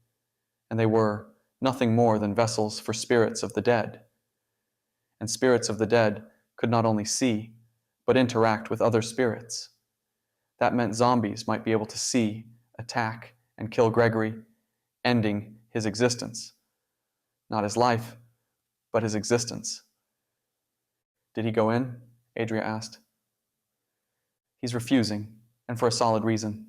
and they were nothing more than vessels for spirits of the dead. And spirits of the dead could not only see, but interact with other spirits. That meant zombies might be able to see, attack, and kill Gregory, ending his existence. Not his life, but his existence. Did he go in? Adria asked. He's refusing, and for a solid reason.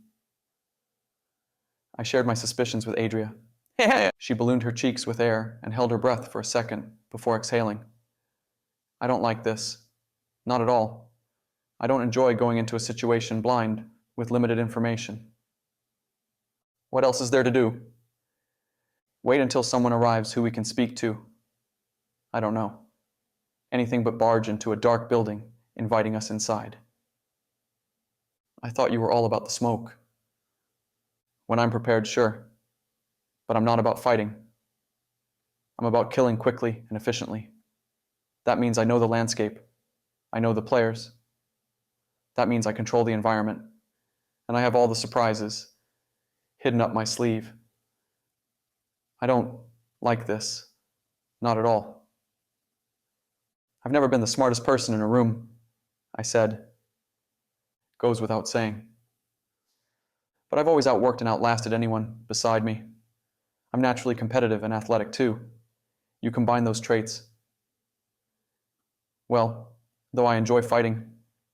I shared my suspicions with Adria. She ballooned her cheeks with air and held her breath for a second before exhaling. I don't like this. Not at all. I don't enjoy going into a situation blind with limited information. What else is there to do? Wait until someone arrives who we can speak to. I don't know. Anything but barge into a dark building, inviting us inside. I thought you were all about the smoke. When I'm prepared, sure. But I'm not about fighting. I'm about killing quickly and efficiently. That means I know the landscape. I know the players. That means I control the environment. And I have all the surprises hidden up my sleeve. I don't like this. Not at all. I've never been the smartest person in a room, I said. Goes without saying. But I've always outworked and outlasted anyone beside me. I'm naturally competitive and athletic too. You combine those traits. Well, though I enjoy fighting,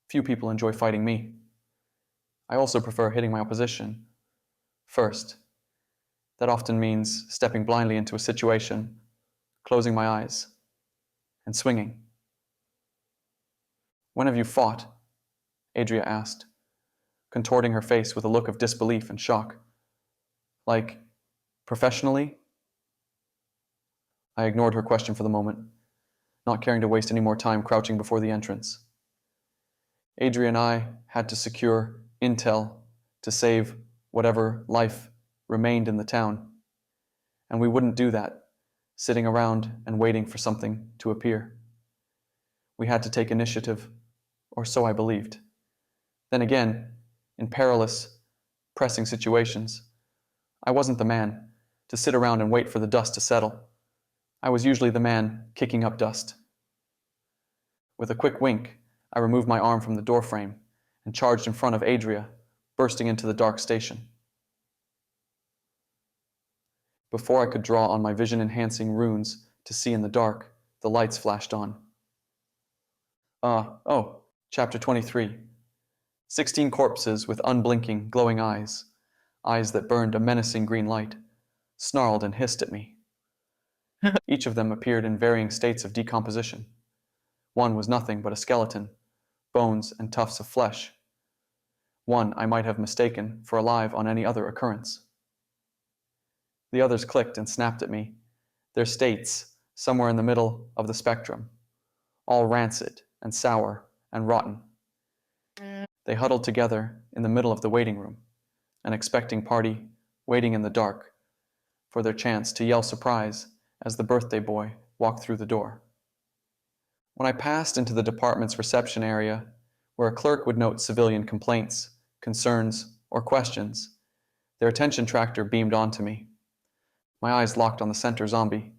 few people enjoy fighting me. I also prefer hitting my opposition first. That often means stepping blindly into a situation, closing my eyes, and swinging. When have you fought? Adria asked, contorting her face with a look of disbelief and shock. Like, professionally? I ignored her question for the moment, not caring to waste any more time crouching before the entrance. Adria and I had to secure intel to save whatever life remained in the town, and we wouldn't do that, sitting around and waiting for something to appear. We had to take initiative, or so I believed. Then again, in perilous, pressing situations, I wasn't the man to sit around and wait for the dust to settle. I was usually the man kicking up dust. With a quick wink, I removed my arm from the doorframe and charged in front of Adria, bursting into the dark station. Before I could draw on my vision-enhancing runes to see in the dark, the lights flashed on. Chapter 23. 16 corpses with unblinking, glowing eyes that burned a menacing green light, snarled and hissed at me. Each of them appeared in varying states of decomposition. One was nothing but a skeleton, bones and tufts of flesh. One I might have mistaken for alive on any other occurrence. The others clicked and snapped at me, their states somewhere in the middle of the spectrum, all rancid and sour and rotten. They huddled together in the middle of the waiting room, an expecting party waiting in the dark for their chance to yell surprise as the birthday boy walked through the door. When I passed into the department's reception area, where a clerk would note civilian complaints, concerns, or questions, their attention tractor beamed onto me. My eyes locked on the center zombie.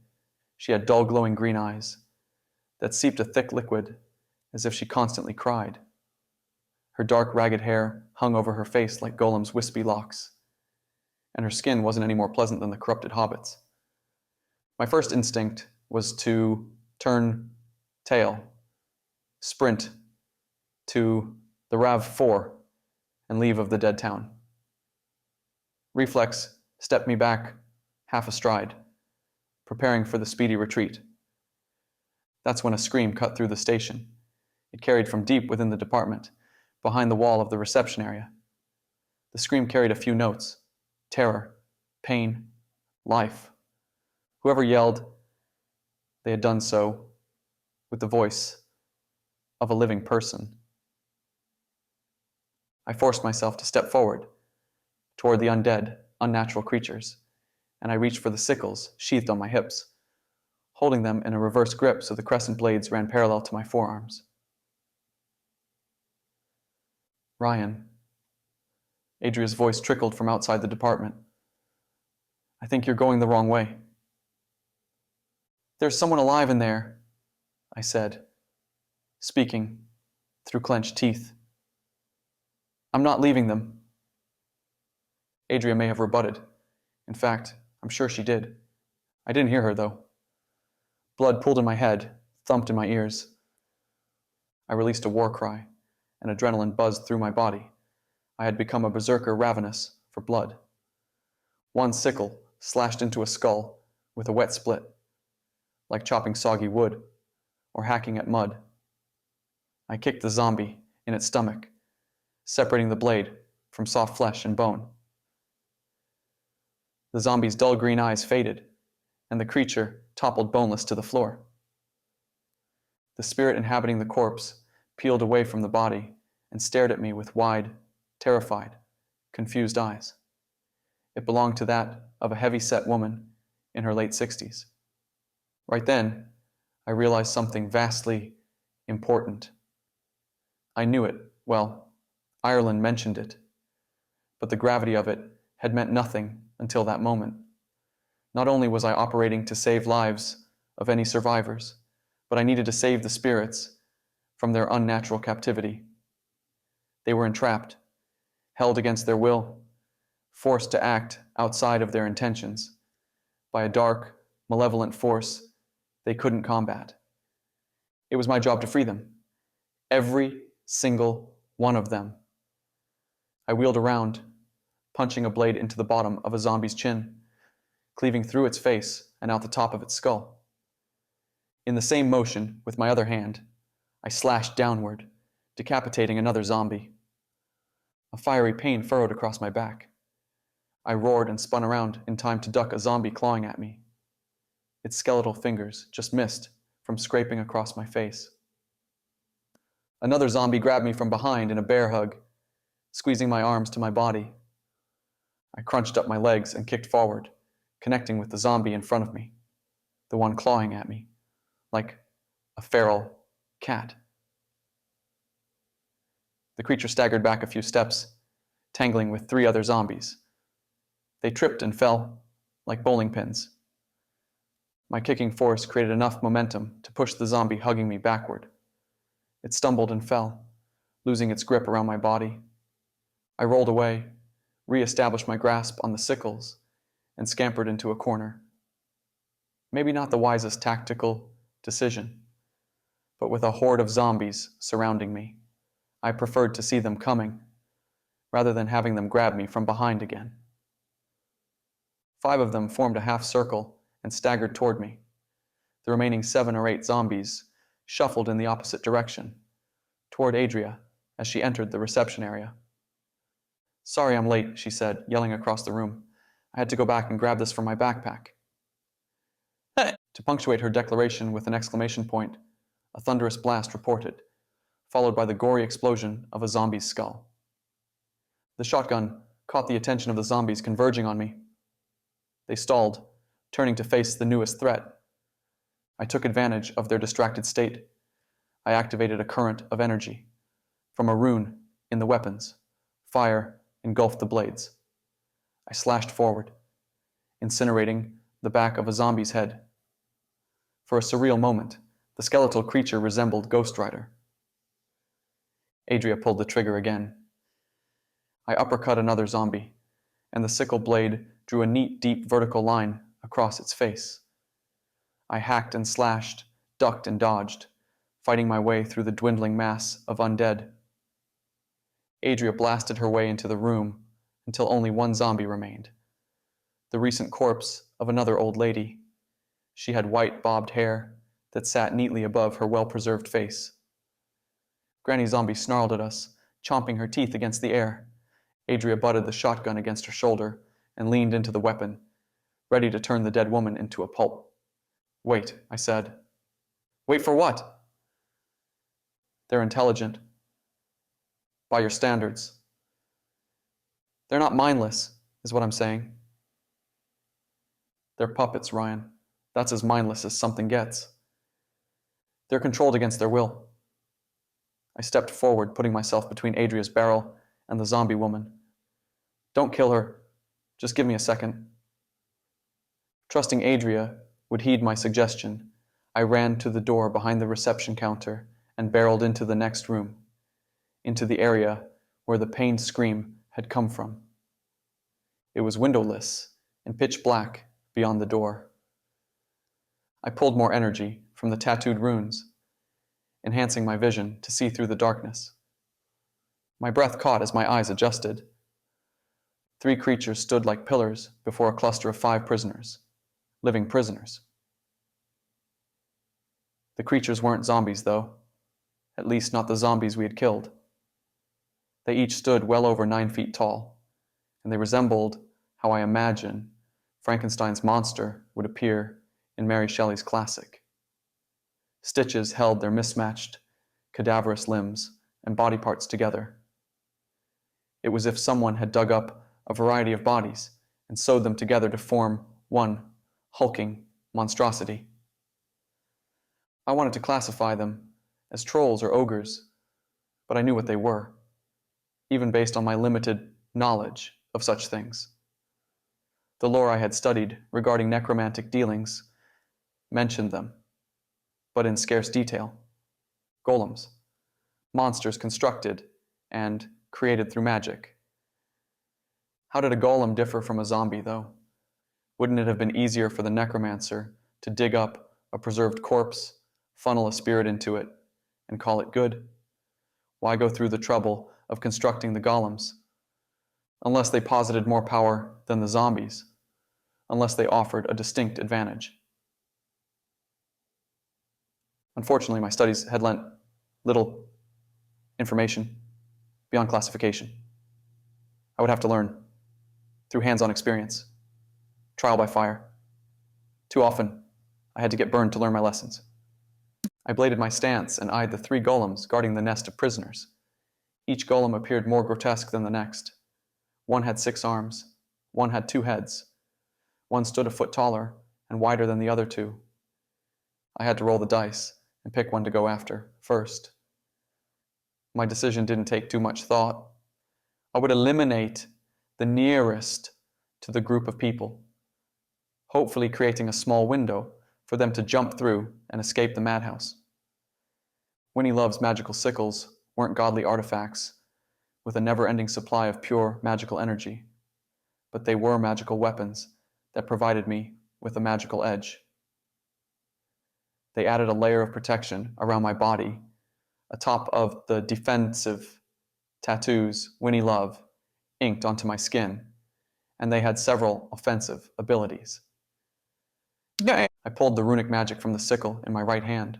She had dull glowing green eyes that seeped a thick liquid as if she constantly cried. Her dark ragged hair hung over her face like Golem's wispy locks, and her skin wasn't any more pleasant than the corrupted hobbit's. My first instinct was to turn tail, sprint to the RAV-4, and leave of the dead town. Reflex stepped me back half a stride, preparing for the speedy retreat. That's when a scream cut through the station. It carried from deep within the department, behind the wall of the reception area. The scream carried a few notes: terror, pain, life. Whoever yelled, they had done so with the voice of a living person. I forced myself to step forward toward the undead, unnatural creatures, and I reached for the sickles sheathed on my hips, holding them in a reverse grip so the crescent blades ran parallel to my forearms. Ryan. Adria's voice trickled from outside the department. I think you're going the wrong way. There's someone alive in there, I said, speaking through clenched teeth. I'm not leaving them. Adria may have rebutted. In fact, I'm sure she did. I didn't hear her, though. Blood pooled in my head, thumped in my ears. I released a war cry, and adrenaline buzzed through my body. I had become a berserker ravenous for blood. One sickle slashed into a skull with a wet split, like chopping soggy wood or hacking at mud. I kicked the zombie in its stomach, separating the blade from soft flesh and bone. The zombie's dull green eyes faded, and the creature toppled boneless to the floor. The spirit inhabiting the corpse peeled away from the body and stared at me with wide, terrified, confused eyes. It belonged to that of a heavy-set woman in her late 60s. Right then, I realized something vastly important. I knew it, well, Ireland mentioned it, but the gravity of it had meant nothing until that moment. Not only was I operating to save lives of any survivors, but I needed to save the spirits from their unnatural captivity. They were entrapped, held against their will, forced to act outside of their intentions by a dark, malevolent force they couldn't combat. It was my job to free them. Every single one of them. I wheeled around, punching a blade into the bottom of a zombie's chin, cleaving through its face and out the top of its skull. In the same motion, with my other hand, I slashed downward, decapitating another zombie. A fiery pain furrowed across my back. I roared and spun around in time to duck a zombie clawing at me. Its skeletal fingers just missed from scraping across my face. Another zombie grabbed me from behind in a bear hug, squeezing my arms to my body. I crunched up my legs and kicked forward, connecting with the zombie in front of me, the one clawing at me, like a feral cat. The creature staggered back a few steps, tangling with 3 other zombies. They tripped and fell like bowling pins. My kicking force created enough momentum to push the zombie hugging me backward. It stumbled and fell, losing its grip around my body. I rolled away, re-established my grasp on the sickles, and scampered into a corner. Maybe not the wisest tactical decision, but with a horde of zombies surrounding me, I preferred to see them coming, rather than having them grab me from behind again. 5 of them formed a half circle and staggered toward me. The remaining 7 or 8 zombies shuffled in the opposite direction, toward Adria as she entered the reception area. "Sorry I'm late," she said, yelling across the room. "I had to go back and grab this from my backpack." To punctuate her declaration with an exclamation point, a thunderous blast reported, followed by the gory explosion of a zombie's skull. The shotgun caught the attention of the zombies converging on me. They stalled, turning to face the newest threat. I took advantage of their distracted state. I activated a current of energy. From a rune in the weapons, fire engulfed the blades. I slashed forward, incinerating the back of a zombie's head. For a surreal moment, the skeletal creature resembled Ghost Rider. Adria pulled the trigger again. I uppercut another zombie, and the sickle blade drew a neat, deep vertical line across its face. I hacked and slashed, ducked and dodged, fighting my way through the dwindling mass of undead. Adria blasted her way into the room until only one zombie remained, the recent corpse of another old lady. She had white bobbed hair that sat neatly above her well-preserved face. Granny Zombie snarled at us, chomping her teeth against the air. Adria butted the shotgun against her shoulder and leaned into the weapon, ready to turn the dead woman into a pulp. "Wait," I said. "Wait for what?" "They're intelligent. By your standards. They're not mindless, is what I'm saying." "They're puppets, Ryan. That's as mindless as something gets. They're controlled against their will." I stepped forward, putting myself between Adria's barrel and the zombie woman. "Don't kill her. Just give me a second." Trusting Adria would heed my suggestion, I ran to the door behind the reception counter and barreled into the next room, into the area where the pained scream had come from. It was windowless and pitch black beyond the door. I pulled more energy from the tattooed runes, enhancing my vision to see through the darkness. My breath caught as my eyes adjusted. 3 creatures stood like pillars before a cluster of 5 prisoners, living prisoners. The creatures weren't zombies, though, at least not the zombies we had killed. They each stood well over 9 feet tall, and they resembled how I imagine Frankenstein's monster would appear in Mary Shelley's classic. Stitches held their mismatched, cadaverous limbs and body parts together. It was as if someone had dug up a variety of bodies and sewed them together to form one hulking monstrosity. I wanted to classify them as trolls or ogres, but I knew what they were, even based on my limited knowledge of such things. The lore I had studied regarding necromantic dealings mentioned them, but in scarce detail. Golems, monsters constructed and created through magic. How did a golem differ from a zombie, though? Wouldn't it have been easier for the necromancer to dig up a preserved corpse, funnel a spirit into it, and call it good? Why go through the trouble of constructing the golems? Unless they posited more power than the zombies, unless they offered a distinct advantage. Unfortunately, my studies had lent little information beyond classification. I would have to learn through hands-on experience, trial by fire. Too often, I had to get burned to learn my lessons. I bladed my stance and eyed the 3 golems guarding the nest of prisoners. Each golem appeared more grotesque than the next. One had 6 arms, one had 2 heads. One stood a foot taller and wider than the other 2. I had to roll the dice and pick one to go after first. My decision didn't take too much thought. I would eliminate the nearest to the group of people, hopefully creating a small window for them to jump through and escape the madhouse. Winnie Love's magical sickles weren't godly artifacts with a never-ending supply of pure magical energy, but they were magical weapons that provided me with a magical edge. They added a layer of protection around my body, atop of the defensive tattoos Winnie Love inked onto my skin, and they had several offensive abilities. I pulled the runic magic from the sickle in my right hand.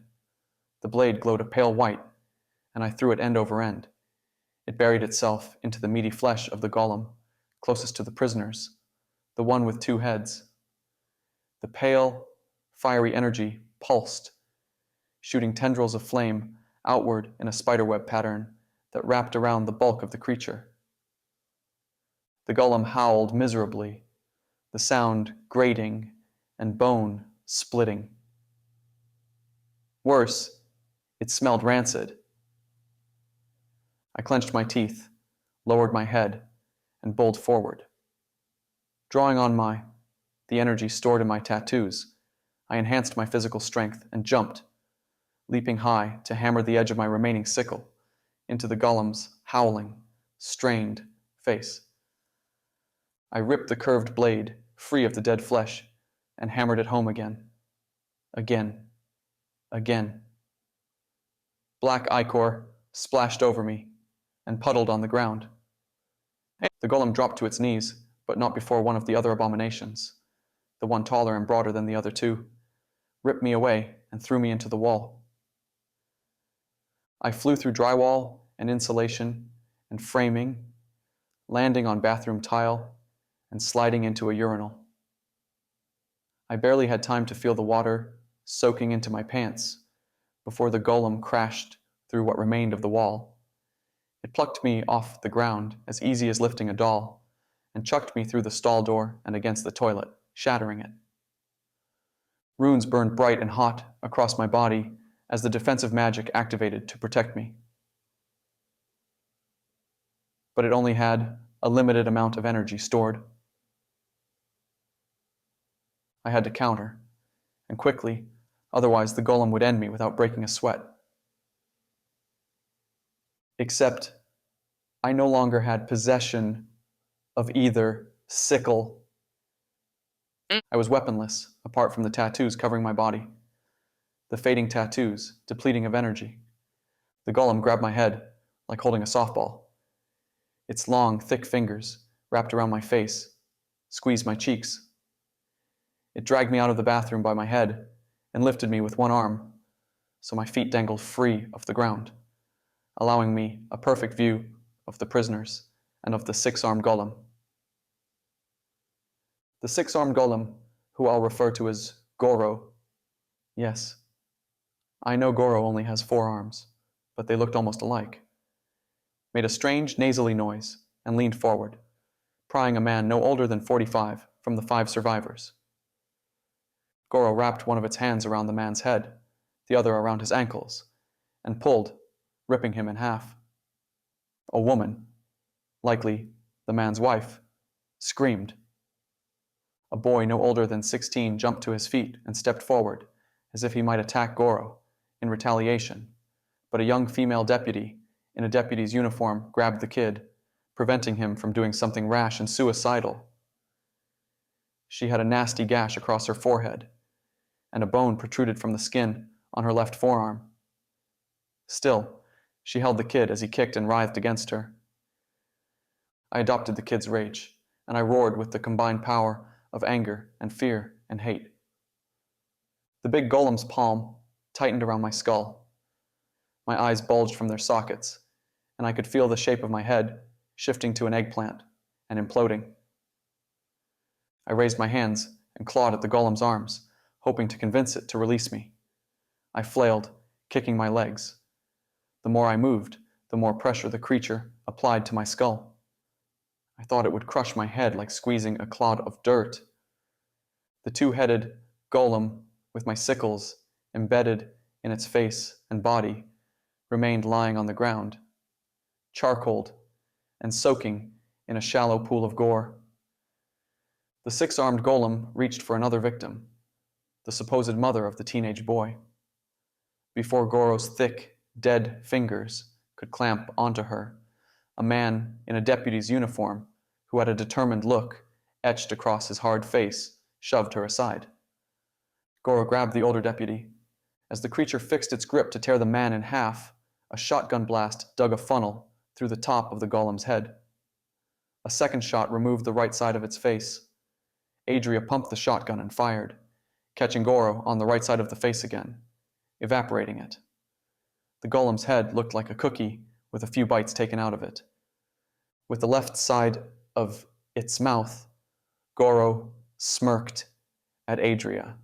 The blade glowed a pale white, and I threw it end over end. It buried itself into the meaty flesh of the golem closest to the prisoners, the one with two heads. The pale, fiery energy pulsed, shooting tendrils of flame outward in a spiderweb pattern that wrapped around the bulk of the creature. The golem howled miserably, the sound grating and bone splitting. Worse, it smelled rancid. I clenched my teeth, lowered my head, and bowled forward. Drawing on the energy stored in my tattoos, I enhanced my physical strength and jumped, leaping high to hammer the edge of my remaining sickle into the golem's howling, strained face. I ripped the curved blade free of the dead flesh and hammered it home again. Again. Again. Black ichor splashed over me and puddled on the ground. The golem dropped to its knees, but not before one of the other abominations, the one taller and broader than the other two, ripped me away and threw me into the wall. I flew through drywall and insulation and framing, landing on bathroom tile and sliding into a urinal. I barely had time to feel the water soaking into my pants before the golem crashed through what remained of the wall. It plucked me off the ground as easy as lifting a doll and chucked me through the stall door and against the toilet, shattering it. Runes burned bright and hot across my body as the defensive magic activated to protect me. But it only had a limited amount of energy stored. I had to counter, and quickly, otherwise the golem would end me without breaking a sweat. Except, I no longer had possession of either sickle. I was weaponless, apart from the tattoos covering my body. The fading tattoos, depleting of energy. The golem grabbed my head, like holding a softball. Its long, thick fingers wrapped around my face, squeezed my cheeks. It dragged me out of the bathroom by my head and lifted me with one arm, so my feet dangled free of the ground, allowing me a perfect view of the prisoners and of the six-armed golem. The six-armed golem, who I'll refer to as Goro. Yes, I know Goro only has 4 arms, but they looked almost alike. Made a strange nasally noise and leaned forward, prying a man no older than 45 from the 5 survivors. Goro wrapped one of its hands around the man's head, the other around his ankles, and pulled, ripping him in half. A woman, likely the man's wife, screamed. A boy no older than 16 jumped to his feet and stepped forward, as if he might attack Goro in retaliation, but a young female deputy in a deputy's uniform grabbed the kid, preventing him from doing something rash and suicidal. She had a nasty gash across her forehead, and a bone protruded from the skin on her left forearm. Still, she held the kid as he kicked and writhed against her. I adopted the kid's rage, and I roared with the combined power of anger and fear and hate. The big golem's palm tightened around my skull. My eyes bulged from their sockets, and I could feel the shape of my head shifting to an eggplant and imploding. I raised my hands and clawed at the golem's arms, hoping to convince it to release me. I flailed, kicking my legs. The more I moved, the more pressure the creature applied to my skull. I thought it would crush my head like squeezing a clod of dirt. The 2-headed golem, with my sickles embedded in its face and body, remained lying on the ground, charcoaled and soaking in a shallow pool of gore. The 6-armed golem reached for another victim, the supposed mother of the teenage boy. Before Goro's thick, dead fingers could clamp onto her, a man in a deputy's uniform who had a determined look etched across his hard face shoved her aside. Goro grabbed the older deputy. As the creature fixed its grip to tear the man in half, a shotgun blast dug a funnel through the top of the golem's head. A second shot removed the right side of its face. Adria pumped the shotgun and fired, catching Goro on the right side of the face again, evaporating it. The golem's head looked like a cookie with a few bites taken out of it. With the left side of its mouth, Goro smirked at Adria.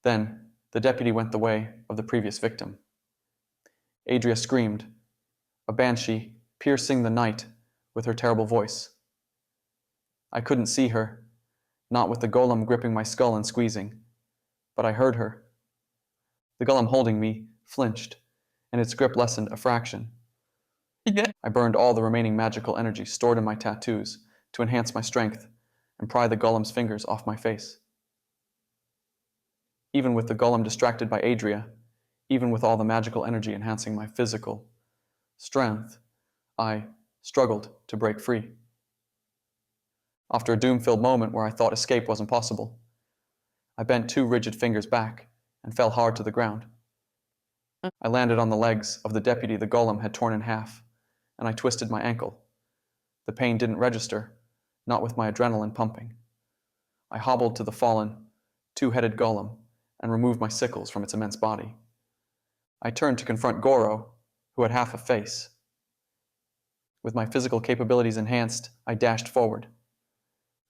Then, the deputy went the way of the previous victim. Adria screamed, a banshee piercing the night with her terrible voice. I couldn't see her, not with the golem gripping my skull and squeezing, but I heard her. The golem holding me flinched, and its grip lessened a fraction. I burned all the remaining magical energy stored in my tattoos to enhance my strength and pry the golem's fingers off my face. Even with the golem distracted by Adria, even with all the magical energy enhancing my physical strength, I struggled to break free. After a doom-filled moment where I thought escape wasn't possible, I bent 2 rigid fingers back and fell hard to the ground. I landed on the legs of the deputy the golem had torn in half, and I twisted my ankle. The pain didn't register, not with my adrenaline pumping. I hobbled to the fallen, 2-headed golem and removed my sickles from its immense body. I turned to confront Goro, who had half a face. With my physical capabilities enhanced, I dashed forward.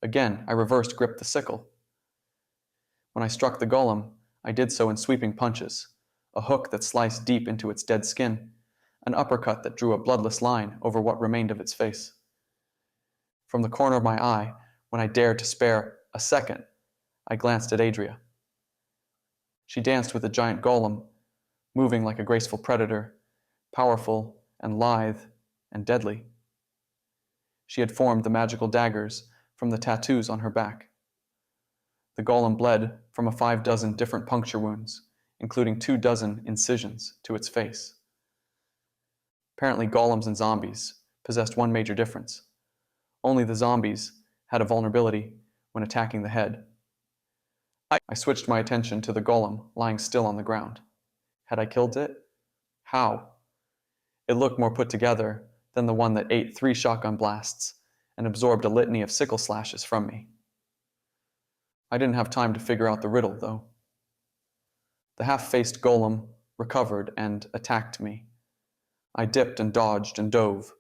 Again, I reversed gripped the sickle. When I struck the golem, I did so in sweeping punches, a hook that sliced deep into its dead skin, an uppercut that drew a bloodless line over what remained of its face. From the corner of my eye, when I dared to spare a second, I glanced at Adria. She danced with the giant golem, moving like a graceful predator, powerful and lithe and deadly. She had formed the magical daggers from the tattoos on her back. The golem bled from 5 different puncture wounds, including 24 incisions to its face. Apparently, golems and zombies possessed one major difference. Only the zombies had a vulnerability when attacking the head. I switched my attention to the golem lying still on the ground. Had I killed it? How? It looked more put together than the one that ate 3 shotgun blasts and absorbed a litany of sickle slashes from me. I didn't have time to figure out the riddle, though. The half-faced golem recovered and attacked me. I dipped and dodged and dove,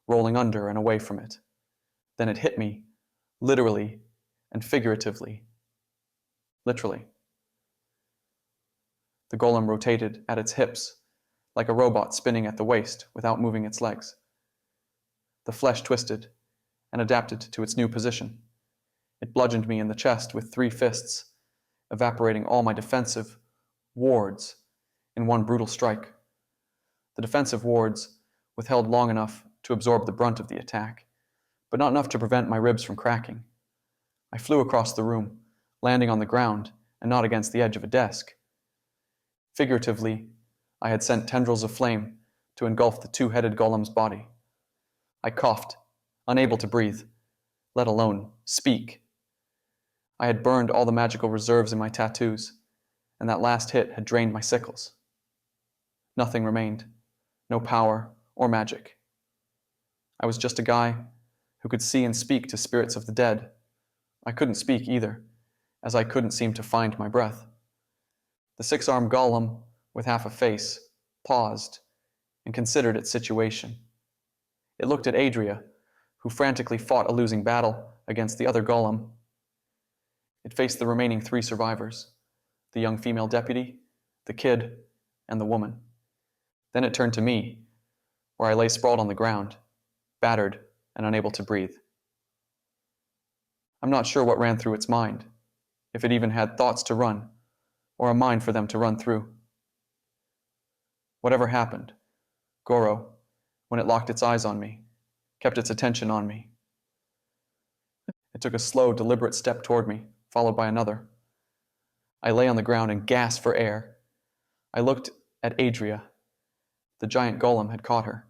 rolling under and away from it. Then it hit me, literally and figuratively. Literally. The golem rotated at its hips, like a robot spinning at the waist without moving its legs. The flesh twisted and adapted to its new position. It bludgeoned me in the chest with 3 fists, evaporating all my defensive wards in one brutal strike. The defensive wards withheld long enough to absorb the brunt of the attack, but not enough to prevent my ribs from cracking. I flew across the room, landing on the ground and not against the edge of a desk. Figuratively, I had sent tendrils of flame to engulf the 2-headed golem's body. I coughed, unable to breathe, let alone speak. I had burned all the magical reserves in my tattoos, and that last hit had drained my sickles. Nothing remained, no power or magic. I was just a guy who could see and speak to spirits of the dead. I couldn't speak either, as I couldn't seem to find my breath. The 6-armed golem, with half a face, paused and considered its situation. It looked at Adria, who frantically fought a losing battle against the other golem. It faced the remaining 3 survivors, the young female deputy, the kid, and the woman. Then it turned to me, where I lay sprawled on the ground, battered and unable to breathe. I'm not sure what ran through its mind, if it even had thoughts to run, or a mind for them to run through. Whatever happened, Goro, when it locked its eyes on me, kept its attention on me. It took a slow, deliberate step toward me, followed by another. I lay on the ground and gasped for air. I looked at Adria. The giant golem had caught her,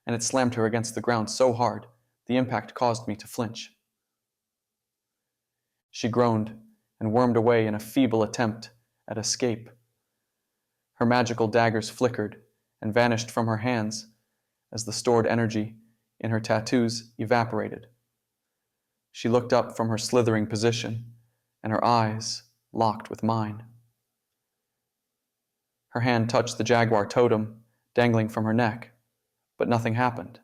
and it slammed her against the ground so hard the impact caused me to flinch. She groaned and wormed away in a feeble attempt at escape. Her magical daggers flickered and vanished from her hands as the stored energy in her tattoos evaporated. She looked up from her slithering position, and her eyes locked with mine. Her hand touched the jaguar totem dangling from her neck, but nothing happened.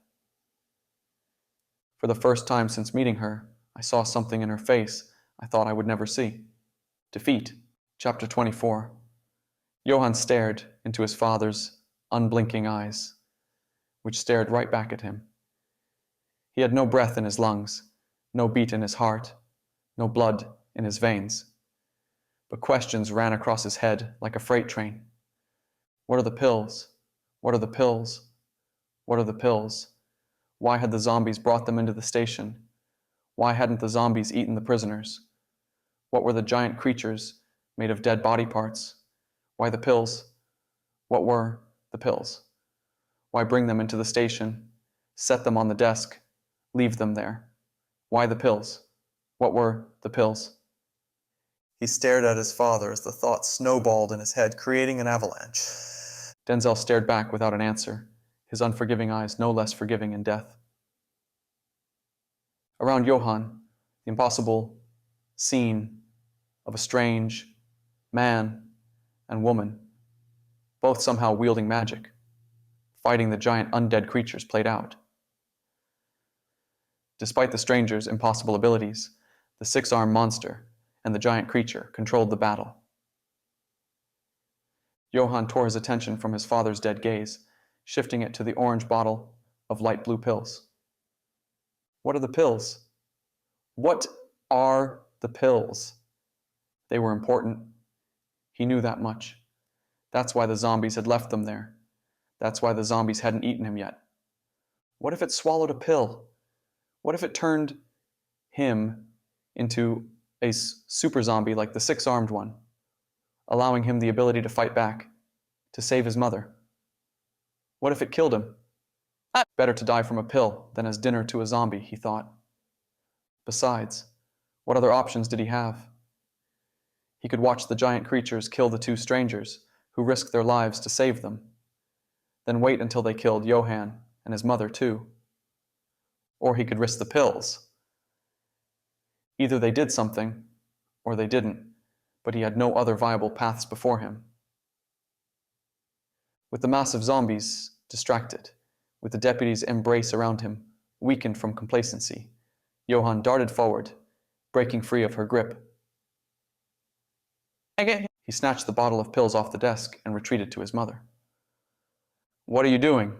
For the first time since meeting her, I saw something in her face I thought I would never see. Defeat. Chapter 24. Johann stared into his father's unblinking eyes, which stared right back at him. He had no breath in his lungs, no beat in his heart, no blood in his veins. But questions ran across his head like a freight train. What are the pills? What are the pills? What are the pills? Why had the zombies brought them into the station? Why hadn't the zombies eaten the prisoners? What were the giant creatures made of dead body parts? Why the pills? What were the pills? Why bring them into the station, set them on the desk, leave them there? Why the pills? What were the pills? He stared at his father as the thoughts snowballed in his head, creating an avalanche. Denzel stared back without an answer, his unforgiving eyes no less forgiving in death. Around Johann, the impossible scene of a strange man and woman, both somehow wielding magic, fighting the giant undead creatures played out. Despite the stranger's impossible abilities, the six-armed monster and the giant creature controlled the battle. Johann tore his attention from his father's dead gaze, shifting it to the orange bottle of light blue pills. What are the pills? What are the pills? They were important. He knew that much. That's why the zombies had left them there. That's why the zombies hadn't eaten him yet. What if it swallowed a pill? What if it turned him into a super zombie like the six-armed one, allowing him the ability to fight back, to save his mother? What if it killed him? Better to die from a pill than as dinner to a zombie, he thought. Besides, what other options did he have? He could watch the giant creatures kill the two strangers who risked their lives to save them, then wait until they killed Johann and his mother too. Or he could risk the pills. Either they did something, or they didn't, but he had no other viable paths before him. With the mass of zombies distracted, with the deputy's embrace around him, weakened from complacency, Johann darted forward, breaking free of her grip. He snatched the bottle of pills off the desk and retreated to his mother. What are you doing?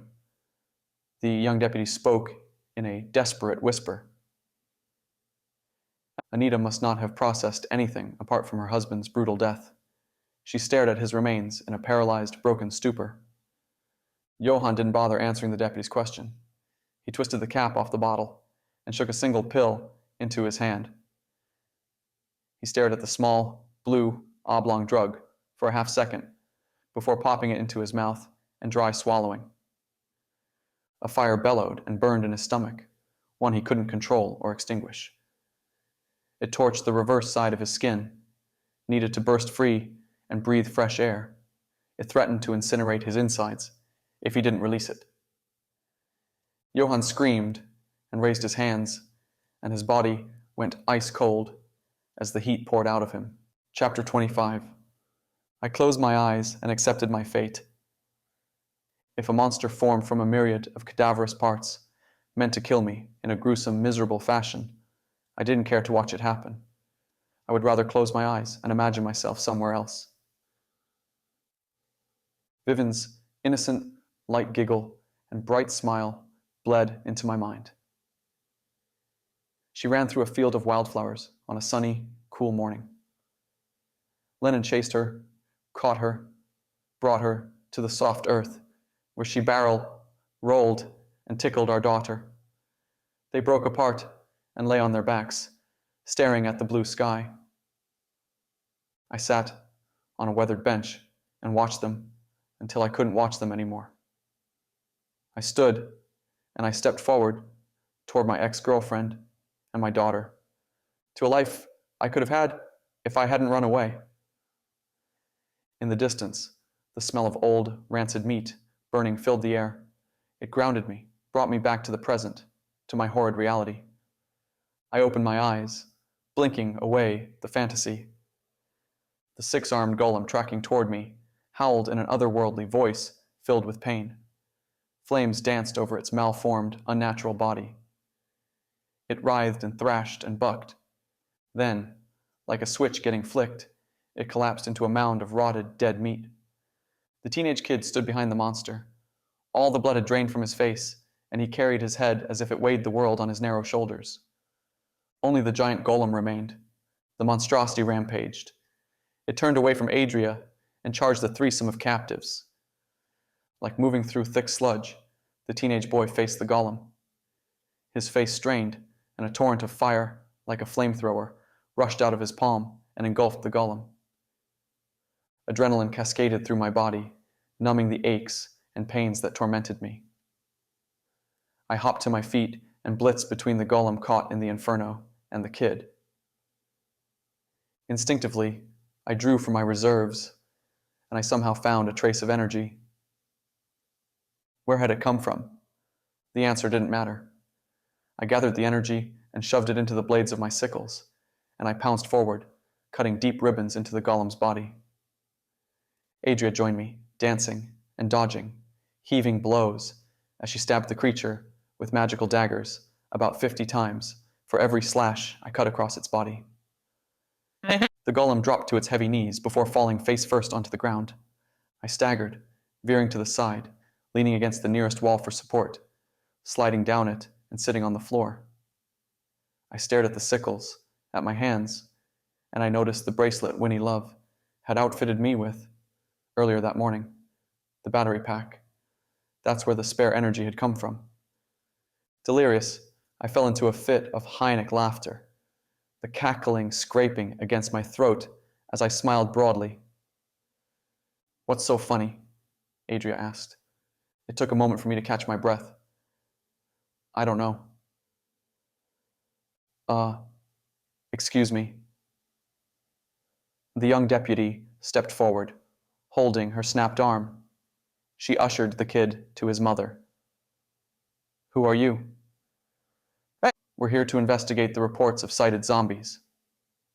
The young deputy spoke in a desperate whisper. Anita must not have processed anything apart from her husband's brutal death. She stared at his remains in a paralyzed, broken stupor. Johann didn't bother answering the deputy's question. He twisted the cap off the bottle and shook a single pill into his hand. He stared at the small, blue, oblong drug for a half second before popping it into his mouth and dry swallowing. A fire bellowed and burned in his stomach, one he couldn't control or extinguish. It torched the reverse side of his skin, needed to burst free and breathe fresh air. It threatened to incinerate his insides if he didn't release it. Johann screamed and raised his hands, and his body went ice cold as the heat poured out of him. Chapter 25. I closed my eyes and accepted my fate. If a monster formed from a myriad of cadaverous parts meant to kill me in a gruesome, miserable fashion, I didn't care to watch it happen. I would rather close my eyes and imagine myself somewhere else. Vivian's innocent, light giggle and bright smile bled into my mind. She ran through a field of wildflowers on a sunny, cool morning. Lennon chased her, caught her, brought her to the soft earth, where she rolled, and tickled our daughter. They broke apart and lay on their backs, staring at the blue sky. I sat on a weathered bench and watched them until I couldn't watch them anymore. I stood and I stepped forward toward my ex-girlfriend and my daughter, to a life I could have had If I hadn't run away. In the distance, the smell of old, rancid meat burning filled the air. It grounded me, brought me back to the present, to my horrid reality. I opened my eyes, blinking away the fantasy. The six-armed golem tracking toward me howled in an otherworldly voice filled with pain. Flames danced over its malformed, unnatural body. It writhed and thrashed and bucked. Then, like a switch getting flicked, it collapsed into a mound of rotted, dead meat. The teenage kid stood behind the monster. All the blood had drained from his face, and he carried his head as if it weighed the world on his narrow shoulders. Only the giant golem remained. The monstrosity rampaged. It turned away from Adria and charged the threesome of captives. Like moving through thick sludge, the teenage boy faced the golem. His face strained, and a torrent of fire, like a flamethrower, rushed out of his palm and engulfed the golem. Adrenaline cascaded through my body, numbing the aches and pains that tormented me. I hopped to my feet and blitzed between the golem caught in the inferno and the kid. Instinctively, I drew from my reserves, and I somehow found a trace of energy. Where had it come from? The answer didn't matter. I gathered the energy and shoved it into the blades of my sickles, and I pounced forward, cutting deep ribbons into the golem's body. Adria joined me, dancing and dodging, heaving blows as she stabbed the creature with magical daggers about 50 times for every slash I cut across its body. The golem dropped to its heavy knees before falling face first onto the ground. I staggered, veering to the side, leaning against the nearest wall for support, sliding down it and sitting on the floor. I stared at the sickles, at my hands, and I noticed the bracelet Winnie Love had outfitted me with earlier that morning, the battery pack. That's where the spare energy had come from. Delirious, I fell into a fit of Hyenic laughter, the cackling scraping against my throat as I smiled broadly. "What's so funny?" Adria asked. It took a moment for me to catch my breath. "I don't know." Excuse me." The young deputy stepped forward, holding her snapped arm. She ushered the kid to his mother. "Who are you?" "We're here to investigate the reports of sighted zombies,"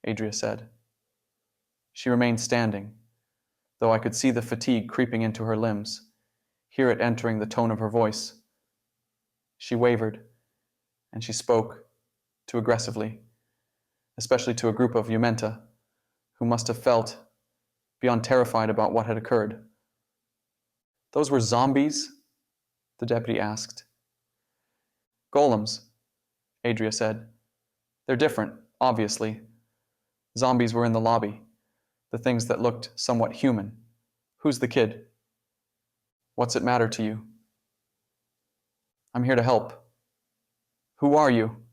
Adria said. She remained standing, though I could see the fatigue creeping into her limbs, hear it entering the tone of her voice. She wavered, and she spoke, too aggressively, especially to a group of Umenta, who must have felt beyond terrified about what had occurred. "Those were zombies?" the deputy asked. "Golems," Adria said. "They're different, obviously. Zombies were in the lobby, the things that looked somewhat human. Who's the kid? What's it matter to you?" "I'm here to help." "Who are you?"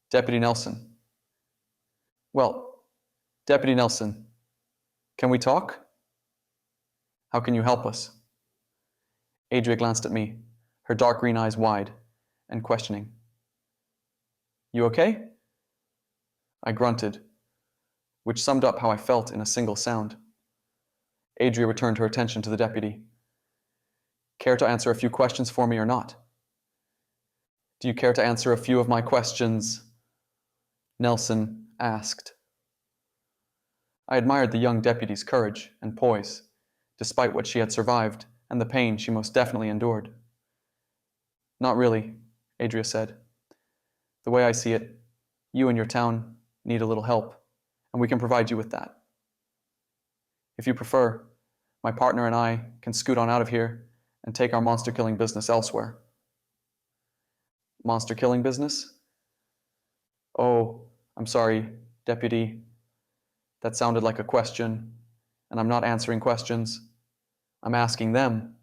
"Deputy Nelson." "Well, Deputy Nelson, can we talk? How can you help us?" Adria glanced at me, her dark green eyes wide and questioning. "You okay?" I grunted, which summed up how I felt in a single sound. Adria returned her attention to the deputy. "Care to answer a few questions for me or not?" "Do you care to answer a few of my questions?" Nelson asked. I admired the young deputy's courage and poise, despite what she had survived and the pain she most definitely endured. "Not really," Adria said. "The way I see it, you and your town need a little help, and we can provide you with that. If you prefer, my partner and I can scoot on out of here and take our monster-killing business elsewhere." "Monster-killing business?" "Oh, I'm sorry, Deputy. That sounded like a question, and I'm not answering questions. I'm asking them."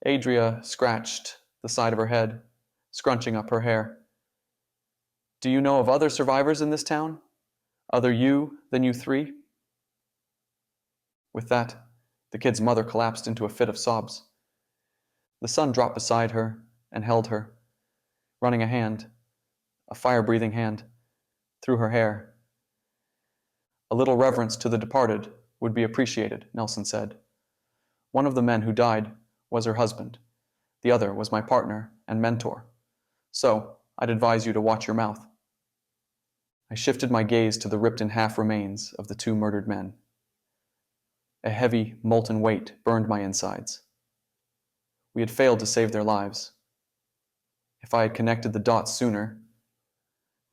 Adria scratched the side of her head, scrunching up her hair. "Do you know of other survivors in this town? Other you than you three?" With that, the kid's mother collapsed into a fit of sobs. The son dropped beside her and held her, running a hand, a fire-breathing hand, through her hair A little reverence to the departed would be appreciated, Nelson said. One of the men who died was her husband. The other was my partner and mentor. So, I'd advise you to watch your mouth. I shifted my gaze to the ripped-in-half remains of the two murdered men. A heavy, molten weight burned my insides. We had failed to save their lives. If I had connected the dots sooner,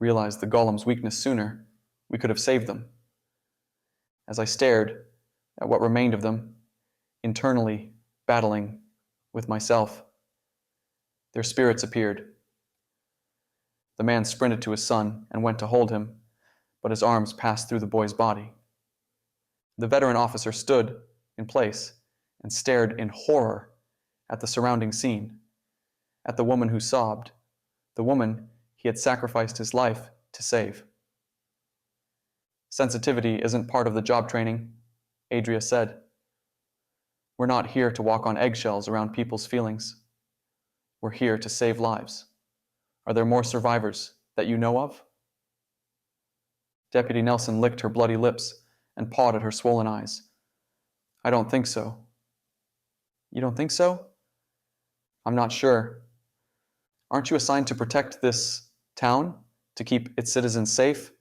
realized the golem's weakness sooner, we could have saved them. As I stared at what remained of them, internally battling with myself, their spirits appeared. The man sprinted to his son and went to hold him, but his arms passed through the boy's body. The veteran officer stood in place and stared in horror at the surrounding scene, at the woman who sobbed, the woman he had sacrificed his life to save. Sensitivity isn't part of the job training, Adria said. We're not here to walk on eggshells around people's feelings. We're here to save lives. Are there more survivors that you know of? Deputy Nelson licked her bloody lips and pawed at her swollen eyes. I don't think so. You don't think so? I'm not sure. Aren't you assigned to protect this town, to keep its citizens safe?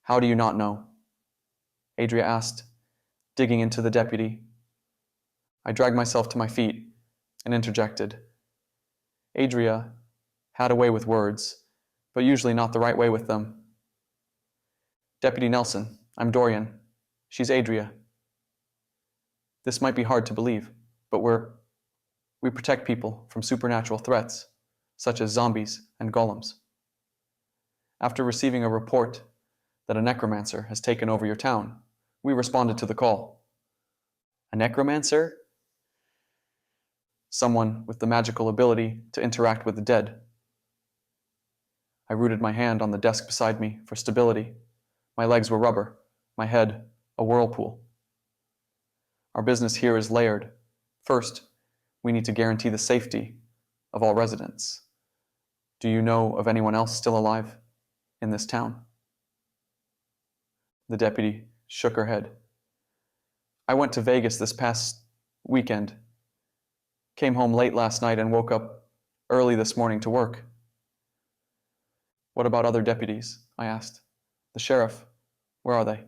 How do you not know? Adria asked, digging into the deputy. I dragged myself to my feet and interjected. Adria had a way with words, but usually not the right way with them. Deputy Nelson, I'm Doryan. She's Adria. This might be hard to believe, but we protect people from supernatural threats, such as zombies and golems. After receiving a report that a necromancer has taken over your town, we responded to the call. A necromancer? Someone with the magical ability to interact with the dead. I rooted my hand on the desk beside me for stability. My legs were rubber, my head a whirlpool. Our business here is layered. First, we need to guarantee the safety of all residents. Do you know of anyone else still alive in this town? The deputy shook her head. I went to Vegas this past weekend. Came home late last night and woke up early this morning to work. What about other deputies? I asked. The sheriff, where are they?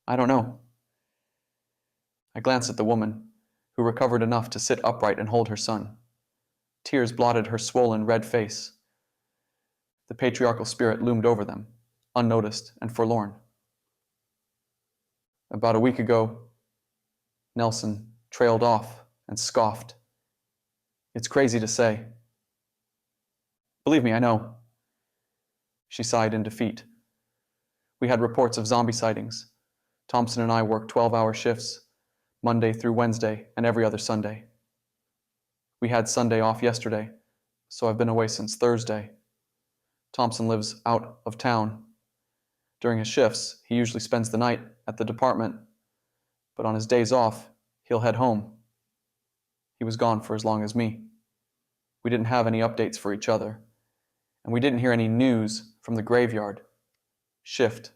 I don't know. I glanced at the woman, who recovered enough to sit upright and hold her son. Tears blotted her swollen red face. The patriarchal spirit loomed over them, unnoticed and forlorn. About a week ago, Nelson trailed off and scoffed. It's crazy to say. Believe me, I know. She sighed in defeat. We had reports of zombie sightings. Thompson and I worked 12-hour shifts, Monday through Wednesday and every other Sunday. We had Sunday off yesterday, so I've been away since Thursday. Thompson lives out of town. During his shifts, he usually spends the night at the department, but on his days off, he'll head home. He was gone for as long as me. We didn't have any updates for each other, and we didn't hear any news from the graveyard. Shift.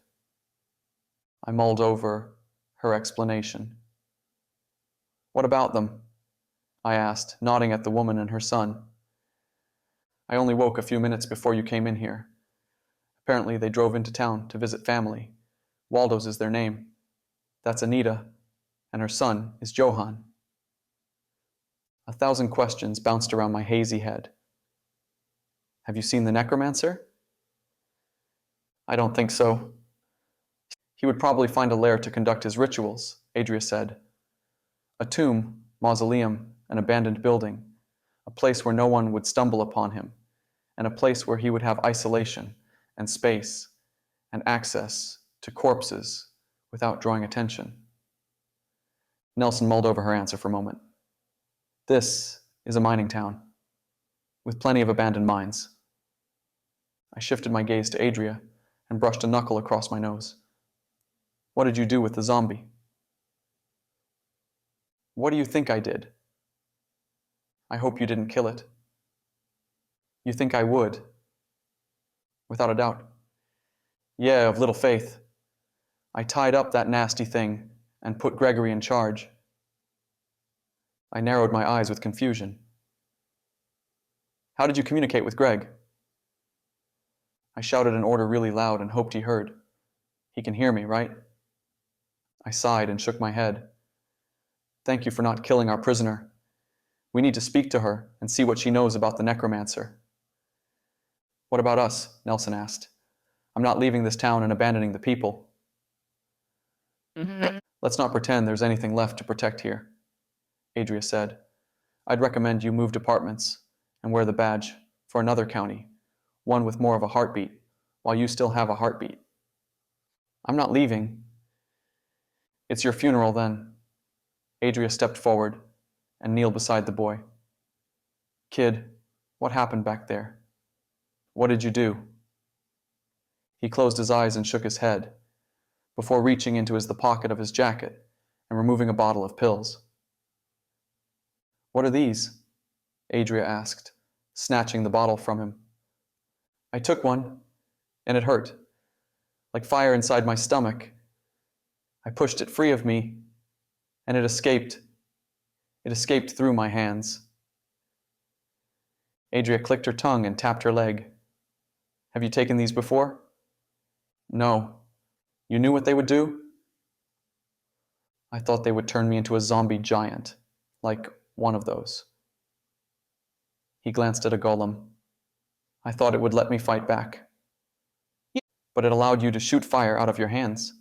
I mulled over her explanation. What about them? I asked, nodding at the woman and her son. I only woke a few minutes before you came in here. Apparently they drove into town to visit family. Waldo's is their name. That's Anita, and her son is Johann. 1,000 questions bounced around my hazy head. Have you seen the Necromancer? I don't think so. He would probably find a lair to conduct his rituals, Adria said. A tomb, mausoleum, an abandoned building, a place where no one would stumble upon him, and a place where he would have isolation and space and access to corpses without drawing attention. Nelson mulled over her answer for a moment. This is a mining town, with plenty of abandoned mines. I shifted my gaze to Adria and brushed a knuckle across my nose. What did you do with the zombie? What do you think I did? I hope you didn't kill it. You think I would? Without a doubt. Yeah, of little faith. I tied up that nasty thing and put Gregory in charge. I narrowed my eyes with confusion. How did you communicate with Greg? I shouted an order really loud and hoped he heard. He can hear me, right? I sighed and shook my head. Thank you for not killing our prisoner. We need to speak to her and see what she knows about the Necromancer. What about us? Nelson asked. I'm not leaving this town and abandoning the people. Let's not pretend there's anything left to protect here, Adria said. I'd recommend you move departments and wear the badge for another county, one with more of a heartbeat, while you still have a heartbeat. I'm not leaving. It's your funeral then. Adria stepped forward and kneeled beside the boy. Kid, what happened back there? What did you do? He closed his eyes and shook his head, before reaching into the pocket of his jacket and removing a bottle of pills. What are these? Adria asked, snatching the bottle from him. I took one, and it hurt, like fire inside my stomach. I pushed it free of me, and it escaped. It escaped through my hands. Adria clicked her tongue and tapped her leg. Have you taken these before? No. You knew what they would do? I thought they would turn me into a zombie giant, like one of those. He glanced at a golem. I thought it would let me fight back. But it allowed you to shoot fire out of your hands.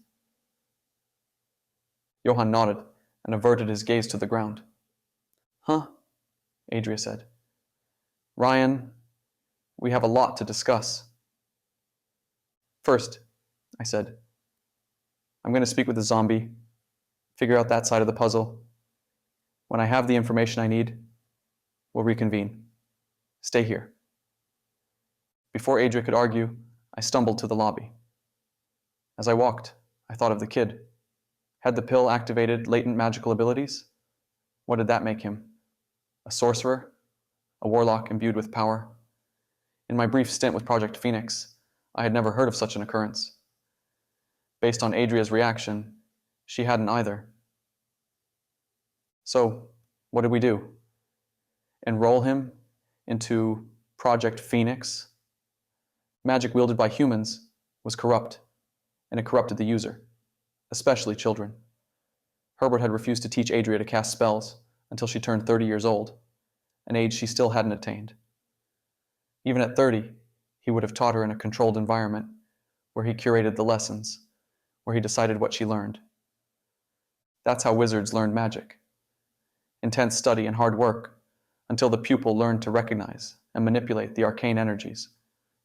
Johann nodded and averted his gaze to the ground. Huh? Adria said. Ryan, we have a lot to discuss. First, I said, I'm going to speak with the zombie, figure out that side of the puzzle. When I have the information I need, we'll reconvene. Stay here. Before Adria could argue, I stumbled to the lobby. As I walked, I thought of the kid. Had the pill activated latent magical abilities? What did that make him? A sorcerer? A warlock imbued with power? In my brief stint with Project Phoenix, I had never heard of such an occurrence. Based on Adria's reaction, she hadn't either. So, what did we do? Enroll him into Project Phoenix? Magic wielded by humans was corrupt, and it corrupted the user, especially children. Herbert had refused to teach Adria to cast spells until she turned 30 years old, an age she still hadn't attained. Even at 30, he would have taught her in a controlled environment, where he curated the lessons, where he decided what she learned. That's how wizards learned magic. Intense study and hard work, until the pupil learned to recognize and manipulate the arcane energies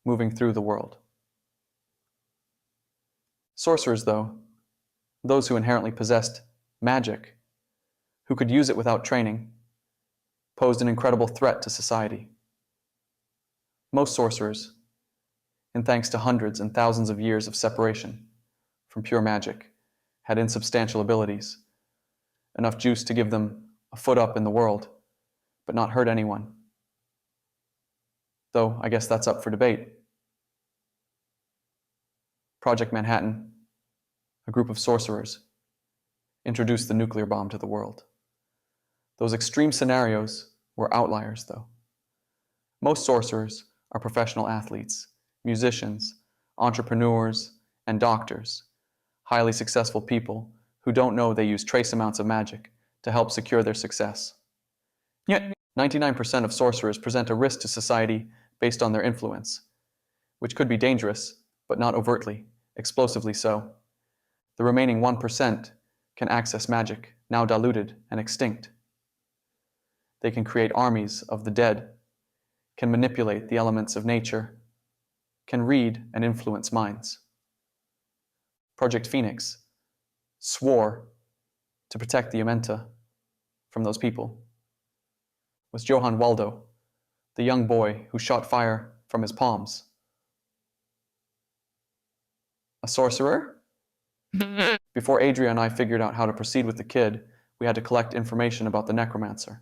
moving through the world. Sorcerers, though, those who inherently possessed magic, who could use it without training, posed an incredible threat to society. Most sorcerers, and thanks to hundreds and thousands of years of separation from pure magic, had insubstantial abilities, enough juice to give them a foot up in the world, but not hurt anyone. Though I guess that's up for debate. Project Manhattan, a group of sorcerers, introduced the nuclear bomb to the world. Those extreme scenarios were outliers, though. Most sorcerers are professional athletes, musicians, entrepreneurs, and doctors, highly successful people who don't know they use trace amounts of magic to help secure their success. Yet, 99% of sorcerers present a risk to society based on their influence, which could be dangerous, but not overtly, explosively so. The remaining 1% can access magic, now diluted and extinct. They can create armies of the dead, can manipulate the elements of nature, can read and influence minds. Project Phoenix swore to protect the Amenta from those people. Was Johann Waldo, the young boy who shot fire from his palms. A sorcerer? Before Adria and I figured out how to proceed with the kid, we had to collect information about the Necromancer.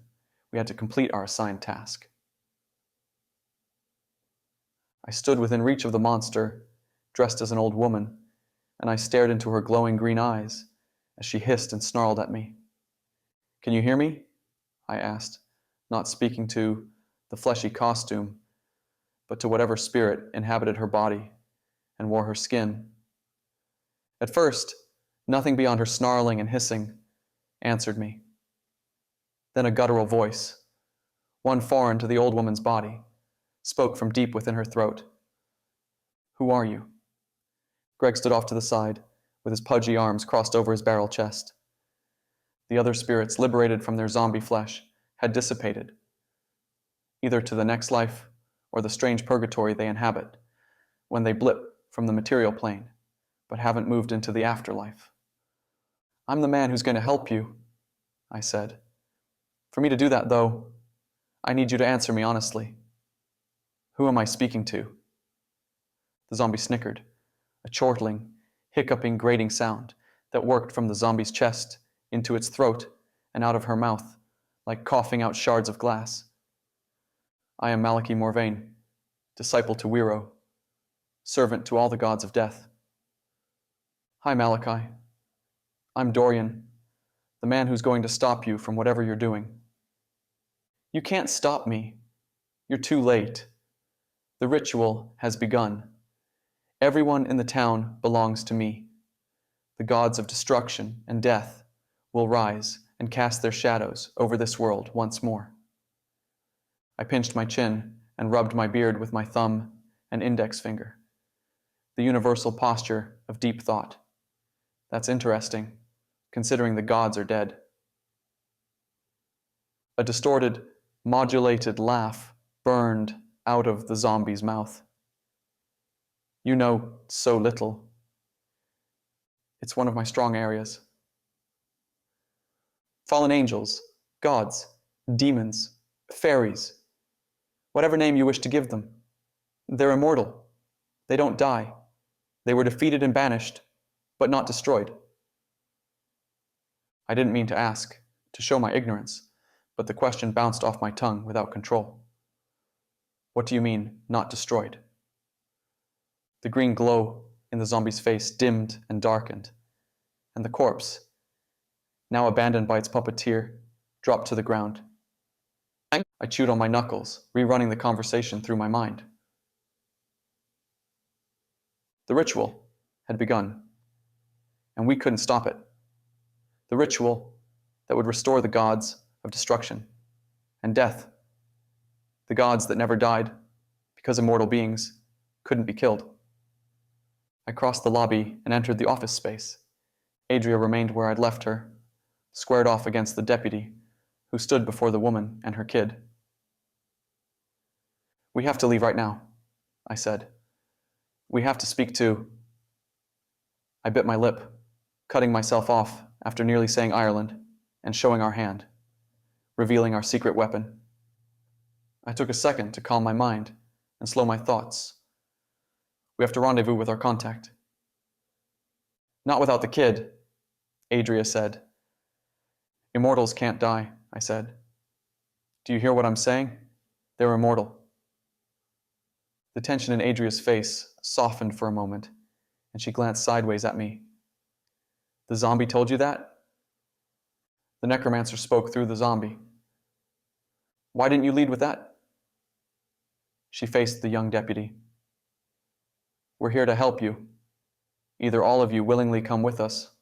We had to complete our assigned task. I stood within reach of the monster, dressed as an old woman, and I stared into her glowing green eyes as she hissed and snarled at me. "Can you hear me?" I asked, not speaking to the fleshy costume, but to whatever spirit inhabited her body and wore her skin. At first, nothing beyond her snarling and hissing answered me. Then a guttural voice, one foreign to the old woman's body, spoke from deep within her throat. "Who are you?" Greg stood off to the side, with his pudgy arms crossed over his barrel chest. The other spirits, liberated from their zombie flesh, had dissipated, either to the next life or the strange purgatory they inhabit, when they blip from the material plane, but haven't moved into the afterlife. "I'm the man who's going to help you," I said. "For me to do that, though, I need you to answer me honestly. Who am I speaking to?" The zombie snickered, a chortling, hiccuping, grating sound that worked from the zombie's chest into its throat and out of her mouth, like coughing out shards of glass. "I am Malachi Morvain, disciple to Wiro, servant to all the gods of death." "Hi, Malachi. I'm Doryan, the man who's going to stop you from whatever you're doing." "You can't stop me. You're too late. The ritual has begun. Everyone in the town belongs to me. The gods of destruction and death will rise and cast their shadows over this world once more." I pinched my chin and rubbed my beard with my thumb and index finger. The universal posture of deep thought. That's interesting, considering the gods are dead. A distorted, modulated laugh burned out of the zombie's mouth. "You know so little. It's one of my strong areas. Fallen angels, gods, demons, fairies, whatever name you wish to give them, they're immortal. They don't die. They were defeated and banished, but not destroyed." I didn't mean to ask, to show my ignorance, but the question bounced off my tongue without control. "What do you mean, not destroyed?" The green glow in the zombie's face dimmed and darkened, and the corpse, now abandoned by its puppeteer, dropped to the ground. I chewed on my knuckles, rerunning the conversation through my mind. The ritual had begun, and we couldn't stop it. The ritual that would restore the gods of destruction and death, the gods that never died because immortal beings couldn't be killed. I crossed the lobby and entered the office space. Adria remained where I'd left her, squared off against the deputy who stood before the woman and her kid. "We have to leave right now," I said. "We have to speak to—" I bit my lip, cutting myself off after nearly saying Ireland and showing our hand, revealing our secret weapon. I took a second to calm my mind and slow my thoughts. "We have to rendezvous with our contact." "Not without the kid," Adria said. "Immortals can't die," I said. "Do you hear what I'm saying? They're immortal." The tension in Adria's face softened for a moment, and she glanced sideways at me. "The zombie told you that?" The necromancer spoke through the zombie. "Why didn't you lead with that?" She faced the young deputy. "We're here to help you. Either all of you willingly come with us,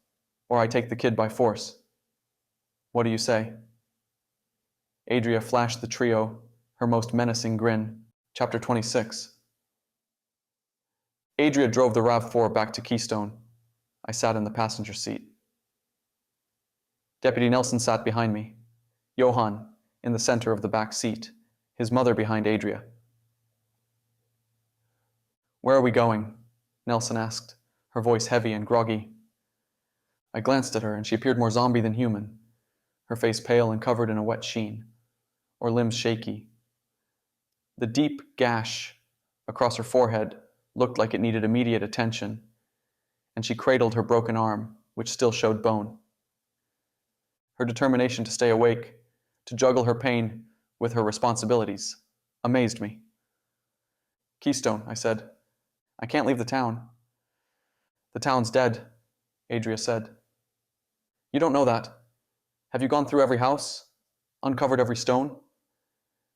or I take the kid by force. What do you say?" Adria flashed the trio her most menacing grin. Chapter 26. Adria drove the RAV4 back to Keystone. I sat in the passenger seat. Deputy Nelson sat behind me, Johan in the center of the back seat, his mother behind Adria. "Where are we going?" Nelson asked, her voice heavy and groggy. I glanced at her, and she appeared more zombie than human, her face pale and covered in a wet sheen, or limbs shaky. The deep gash across her forehead looked like it needed immediate attention, and she cradled her broken arm, which still showed bone. Her determination to stay awake, to juggle her pain with her responsibilities, amazed me. "Keystone," I said. "I can't leave the town." The town's dead, Adria said. You don't know that. Have you gone through every house? Uncovered every stone?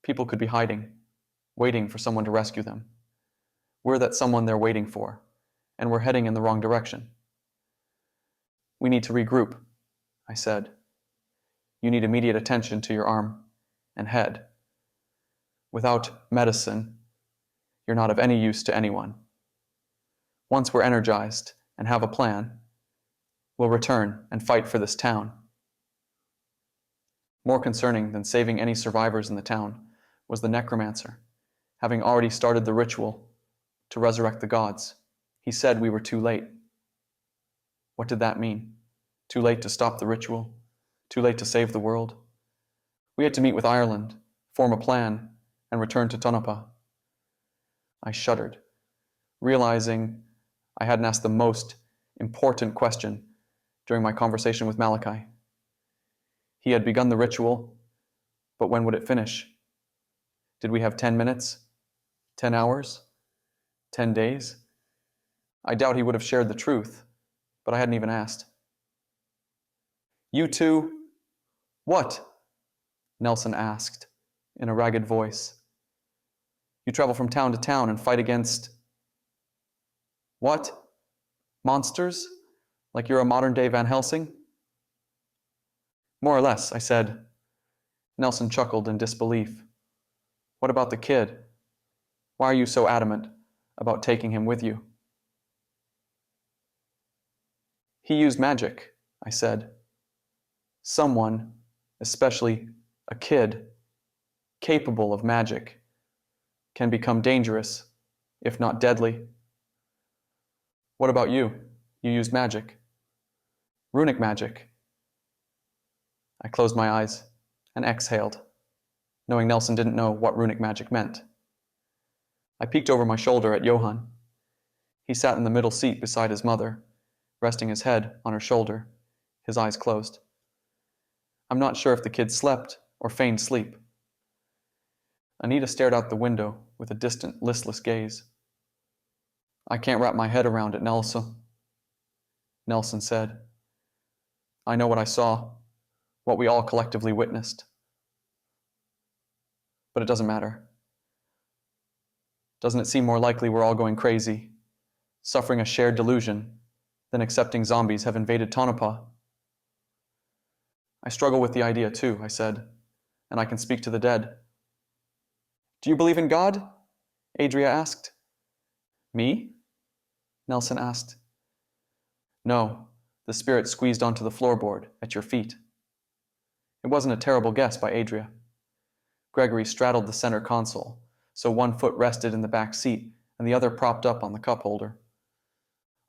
People could be hiding, waiting for someone to rescue them. We're that someone they're waiting for, and we're heading in the wrong direction. We need to regroup, I said. You need immediate attention to your arm and head. Without medicine, you're not of any use to anyone. Once we're energized and have a plan, we'll return and fight for this town. More concerning than saving any survivors in the town was the Necromancer, having already started the ritual to resurrect the gods. He said we were too late. What did that mean? Too late to stop the ritual? Too late to save the world? We had to meet with Ireland, form a plan, and return to Tonopah. I shuddered, realizing I hadn't asked the most important question during my conversation with Malachi. He had begun the ritual, but when would it finish? Did we have 10 minutes? 10 hours? 10 days? I doubt he would have shared the truth, but I hadn't even asked. You two? What? Nelson asked in a ragged voice. You travel from town to town and fight against... What? Monsters? Like you're a modern-day Van Helsing? More or less, I said. Nelson chuckled in disbelief. What about the kid? Why are you so adamant about taking him with you? He used magic, I said. Someone, especially a kid, capable of magic, can become dangerous, if not deadly. What about you? You used magic. Runic magic. I closed my eyes and exhaled, knowing Nelson didn't know what runic magic meant. I peeked over my shoulder at Johann. He sat in the middle seat beside his mother, resting his head on her shoulder, his eyes closed. I'm not sure if the kid slept or feigned sleep. Anita stared out the window with a distant, listless gaze. I can't wrap my head around it, Nelson said. I know what I saw, what we all collectively witnessed. But it doesn't matter. Doesn't it seem more likely we're all going crazy, suffering a shared delusion, than accepting zombies have invaded Tonopah? I struggle with the idea too, I said, and I can speak to the dead. Do you believe in God? Adria asked. Me? Nelson asked. No, the spirit squeezed onto the floorboard at your feet. It wasn't a terrible guess by Adria. Gregory straddled the center console, so one foot rested in the back seat and the other propped up on the cup holder.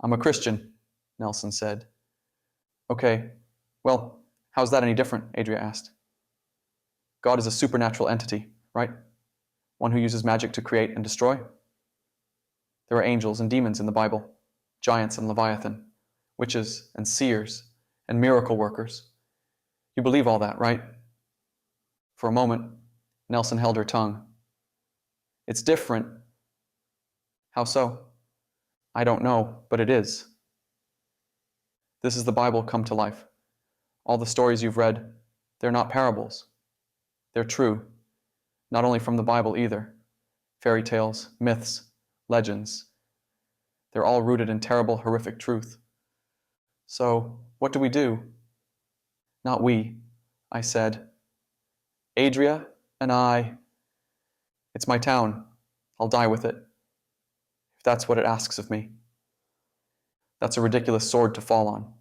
I'm a Christian, Nelson said. Okay, well, how's that any different? Adria asked. God is a supernatural entity, right? One who uses magic to create and destroy? There are angels and demons in the Bible, giants and Leviathan, witches and seers and miracle workers. You believe all that, right? For a moment, Nelson held her tongue. It's different. How so? I don't know, but it is. This is the Bible come to life. All the stories you've read, they're not parables. They're true, not only from the Bible either. Fairy tales, myths, legends. They're all rooted in terrible, horrific truth. So, what do we do? Not we, I said. Adria and I. It's my town. I'll die with it. If that's what it asks of me. That's a ridiculous sword to fall on,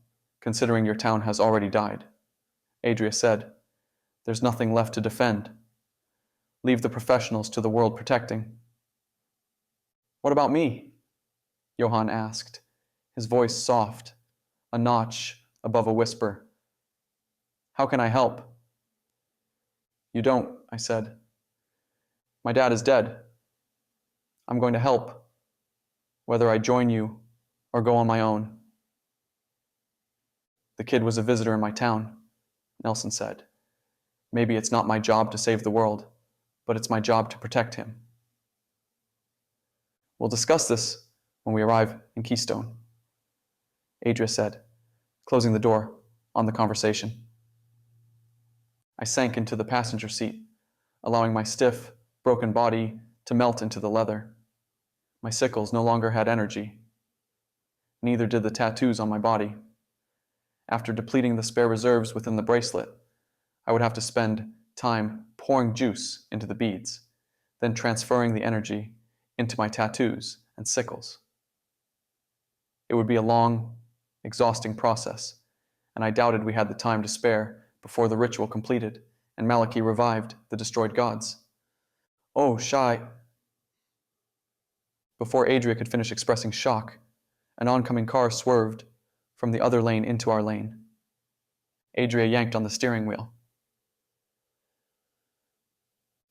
considering your town has already died. Adria said, there's nothing left to defend. Leave the professionals to the world protecting. What about me? Johann asked, his voice soft, a notch above a whisper. How can I help? You don't, I said. My dad is dead. I'm going to help, whether I join you or go on my own. The kid was a visitor in my town, Nelson said. Maybe it's not my job to save the world, but it's my job to protect him. We'll discuss this when we arrive in Keystone. Adria said, closing the door on the conversation. I sank into the passenger seat, allowing my stiff, broken body to melt into the leather. My sickles no longer had energy. Neither did the tattoos on my body. After depleting the spare reserves within the bracelet, I would have to spend time pouring juice into the beads, then transferring the energy into my tattoos and sickles. It would be a long, exhausting process, and I doubted we had the time to spare before the ritual completed and Maliki revived the destroyed gods. Oh, Shai! Before Adria could finish expressing shock, an oncoming car swerved from the other lane into our lane. Adria yanked on the steering wheel.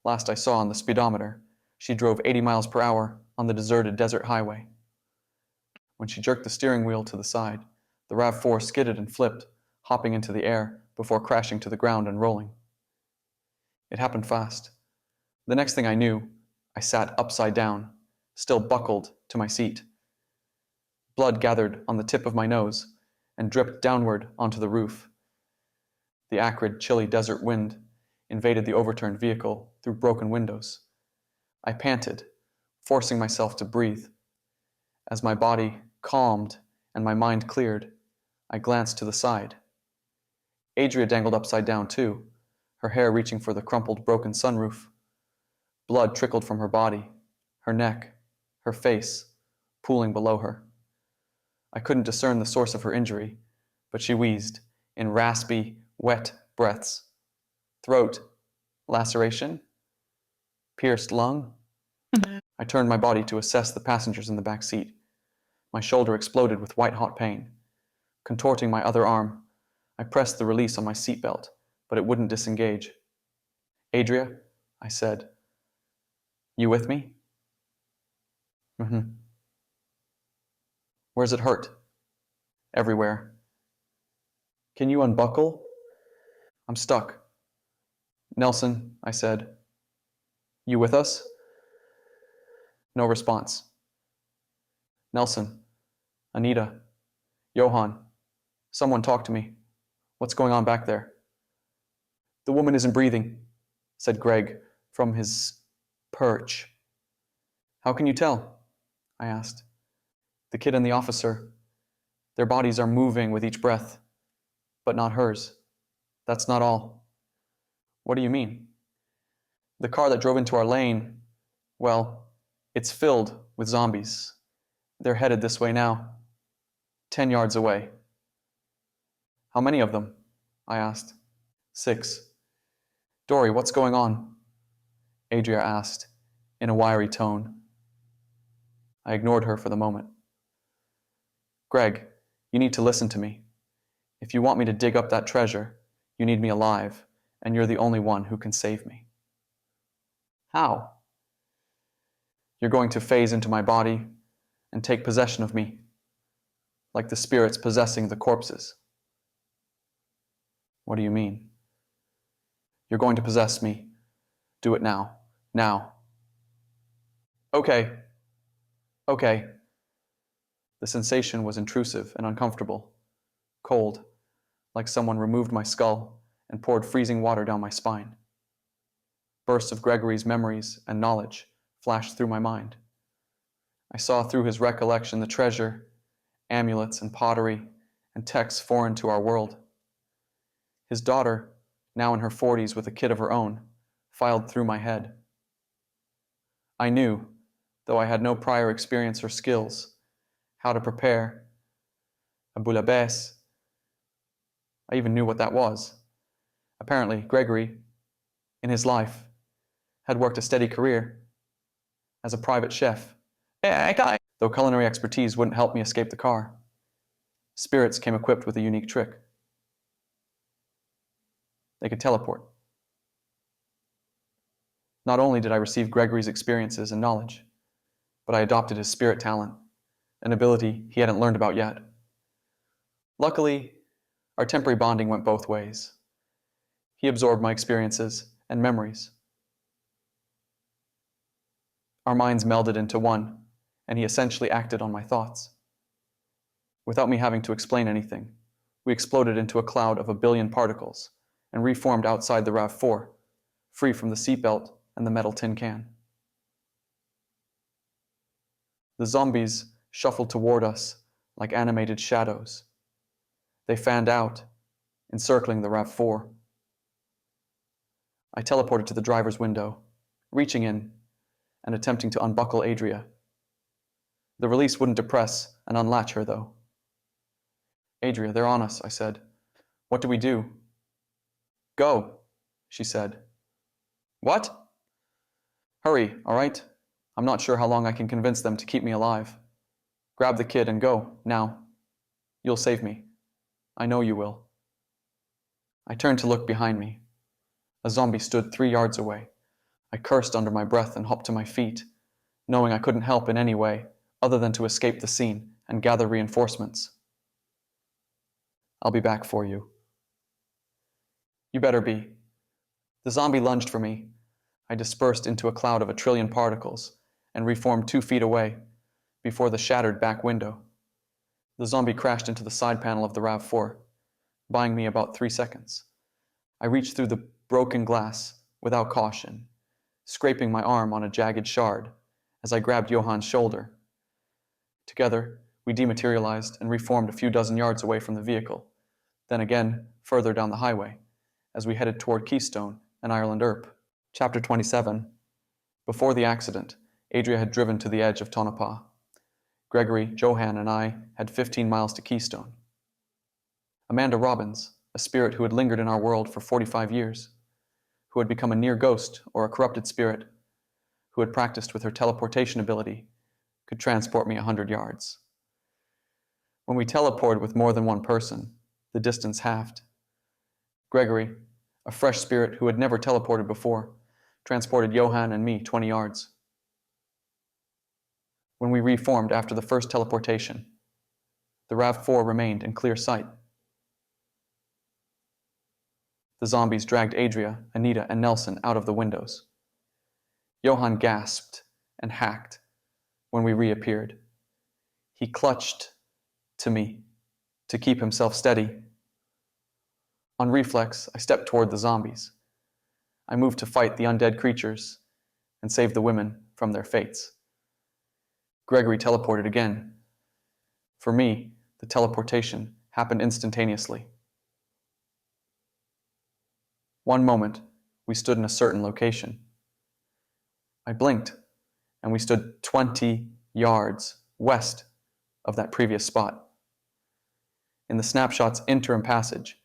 Last I saw on the speedometer, she drove 80 miles per hour on the deserted desert highway. When she jerked the steering wheel to the side, the RAV4 skidded and flipped, hopping into the air before crashing to the ground and rolling. It happened fast. The next thing I knew, I sat upside down, still buckled to my seat. Blood gathered on the tip of my nose and dripped downward onto the roof. The acrid, chilly desert wind invaded the overturned vehicle through broken windows. I panted, forcing myself to breathe. As my body calmed and my mind cleared, I glanced to the side. Adria dangled upside down too, her hair reaching for the crumpled, broken sunroof. Blood trickled from her body, her neck, her face, pooling below her. I couldn't discern the source of her injury, but she wheezed in raspy, wet breaths. Throat, laceration, pierced lung. I turned my body to assess the passengers in the back seat. My shoulder exploded with white-hot pain. Contorting my other arm, I pressed the release on my seatbelt, but it wouldn't disengage. Adria, I said, you with me? Where's it hurt? Everywhere. Can you unbuckle? I'm stuck. Nelson, I said, you with us? No response. Nelson, Anita, Johan, someone talk to me. What's going on back there? The woman isn't breathing, said Greg from his perch. How can you tell? I asked. The kid and the officer, their bodies are moving with each breath, but not hers. That's not all. What do you mean? The car that drove into our lane, well, it's filled with zombies. They're headed this way now, 10 yards away. How many of them? I asked. 6. Dory, what's going on? Adria asked, in a wiry tone. I ignored her for the moment. Greg, you need to listen to me. If you want me to dig up that treasure, you need me alive, and you're the only one who can save me. How? You're going to phase into my body and take possession of me, like the spirits possessing the corpses. What do you mean? You're going to possess me. Do it now. Now. Okay. The sensation was intrusive and uncomfortable, cold, like someone removed my skull and poured freezing water down my spine. Bursts of Gregory's memories and knowledge flashed through my mind. I saw through his recollection the treasure, amulets and pottery, and texts foreign to our world. His daughter, now in her 40s with a kid of her own, filed through my head. I knew, though I had no prior experience or skills, how to prepare a bouillabaisse. I even knew what that was. Apparently, Gregory, in his life, had worked a steady career as a private chef, though culinary expertise wouldn't help me escape the car. Spirits came equipped with a unique trick. They could teleport. Not only did I receive Gregory's experiences and knowledge, but I adopted his spirit talent, an ability he hadn't learned about yet. Luckily, our temporary bonding went both ways. He absorbed my experiences and memories. Our minds melded into one, and he essentially acted on my thoughts. Without me having to explain anything, we exploded into a cloud of 1 billion particles and reformed outside the RAV-4, free from the seatbelt and the metal tin can. The zombies shuffled toward us like animated shadows. They fanned out, encircling the RAV-4. I teleported to the driver's window, reaching in and attempting to unbuckle Adria. The release wouldn't depress and unlatch her, though. "Adria, they're on us," I said. "What do we do?" "Go," she said. "What?" "Hurry, all right? I'm not sure how long I can convince them to keep me alive. Grab the kid and go, now. You'll save me. I know you will." I turned to look behind me. A zombie stood 3 yards away. I cursed under my breath and hopped to my feet, knowing I couldn't help in any way other than to escape the scene and gather reinforcements. "I'll be back for you." "You better be." The zombie lunged for me. I dispersed into a cloud of 1 trillion particles and reformed 2 feet away before the shattered back window. The zombie crashed into the side panel of the RAV-4, buying me about 3 seconds. I reached through the broken glass without caution, scraping my arm on a jagged shard as I grabbed Johann's shoulder. Together, we dematerialized and reformed a few dozen yards away from the vehicle, then again further down the highway, as we headed toward Keystone and Ireland Earp. Chapter 27. Before the accident, Adria had driven to the edge of Tonopah. Gregory, Johann, and I had 15 miles to Keystone. Amanda Robbins, a spirit who had lingered in our world for 45 years, who had become a near ghost or a corrupted spirit, who had practiced with her teleportation ability, could transport me 100 yards. When we teleported with more than one person, the distance halved. Gregory, a fresh spirit who had never teleported before, transported Johann and me 20 yards. When we reformed after the first teleportation, the RAV-4 remained in clear sight. The zombies dragged Adria, Anita, and Nelson out of the windows. Johann gasped and hacked when we reappeared. He clutched to me to keep himself steady. On reflex, I stepped toward the zombies. I moved to fight the undead creatures and save the women from their fates. Gregory teleported again. For me, the teleportation happened instantaneously. One moment, we stood in a certain location. I blinked, and we stood 20 yards west of that previous spot. In the snapshot's interim passage,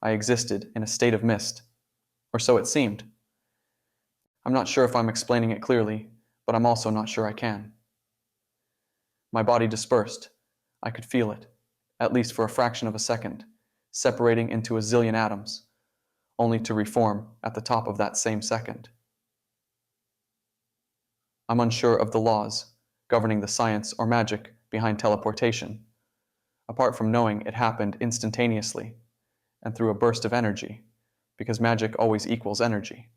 I existed in a state of mist, or so it seemed. I'm not sure if I'm explaining it clearly, but I'm also not sure I can. My body dispersed. I could feel it, at least for a fraction of a second, separating into a zillion atoms, only to reform at the top of that same second. I'm unsure of the laws governing the science or magic behind teleportation, apart from knowing it happened instantaneously and through a burst of energy, because magic always equals energy.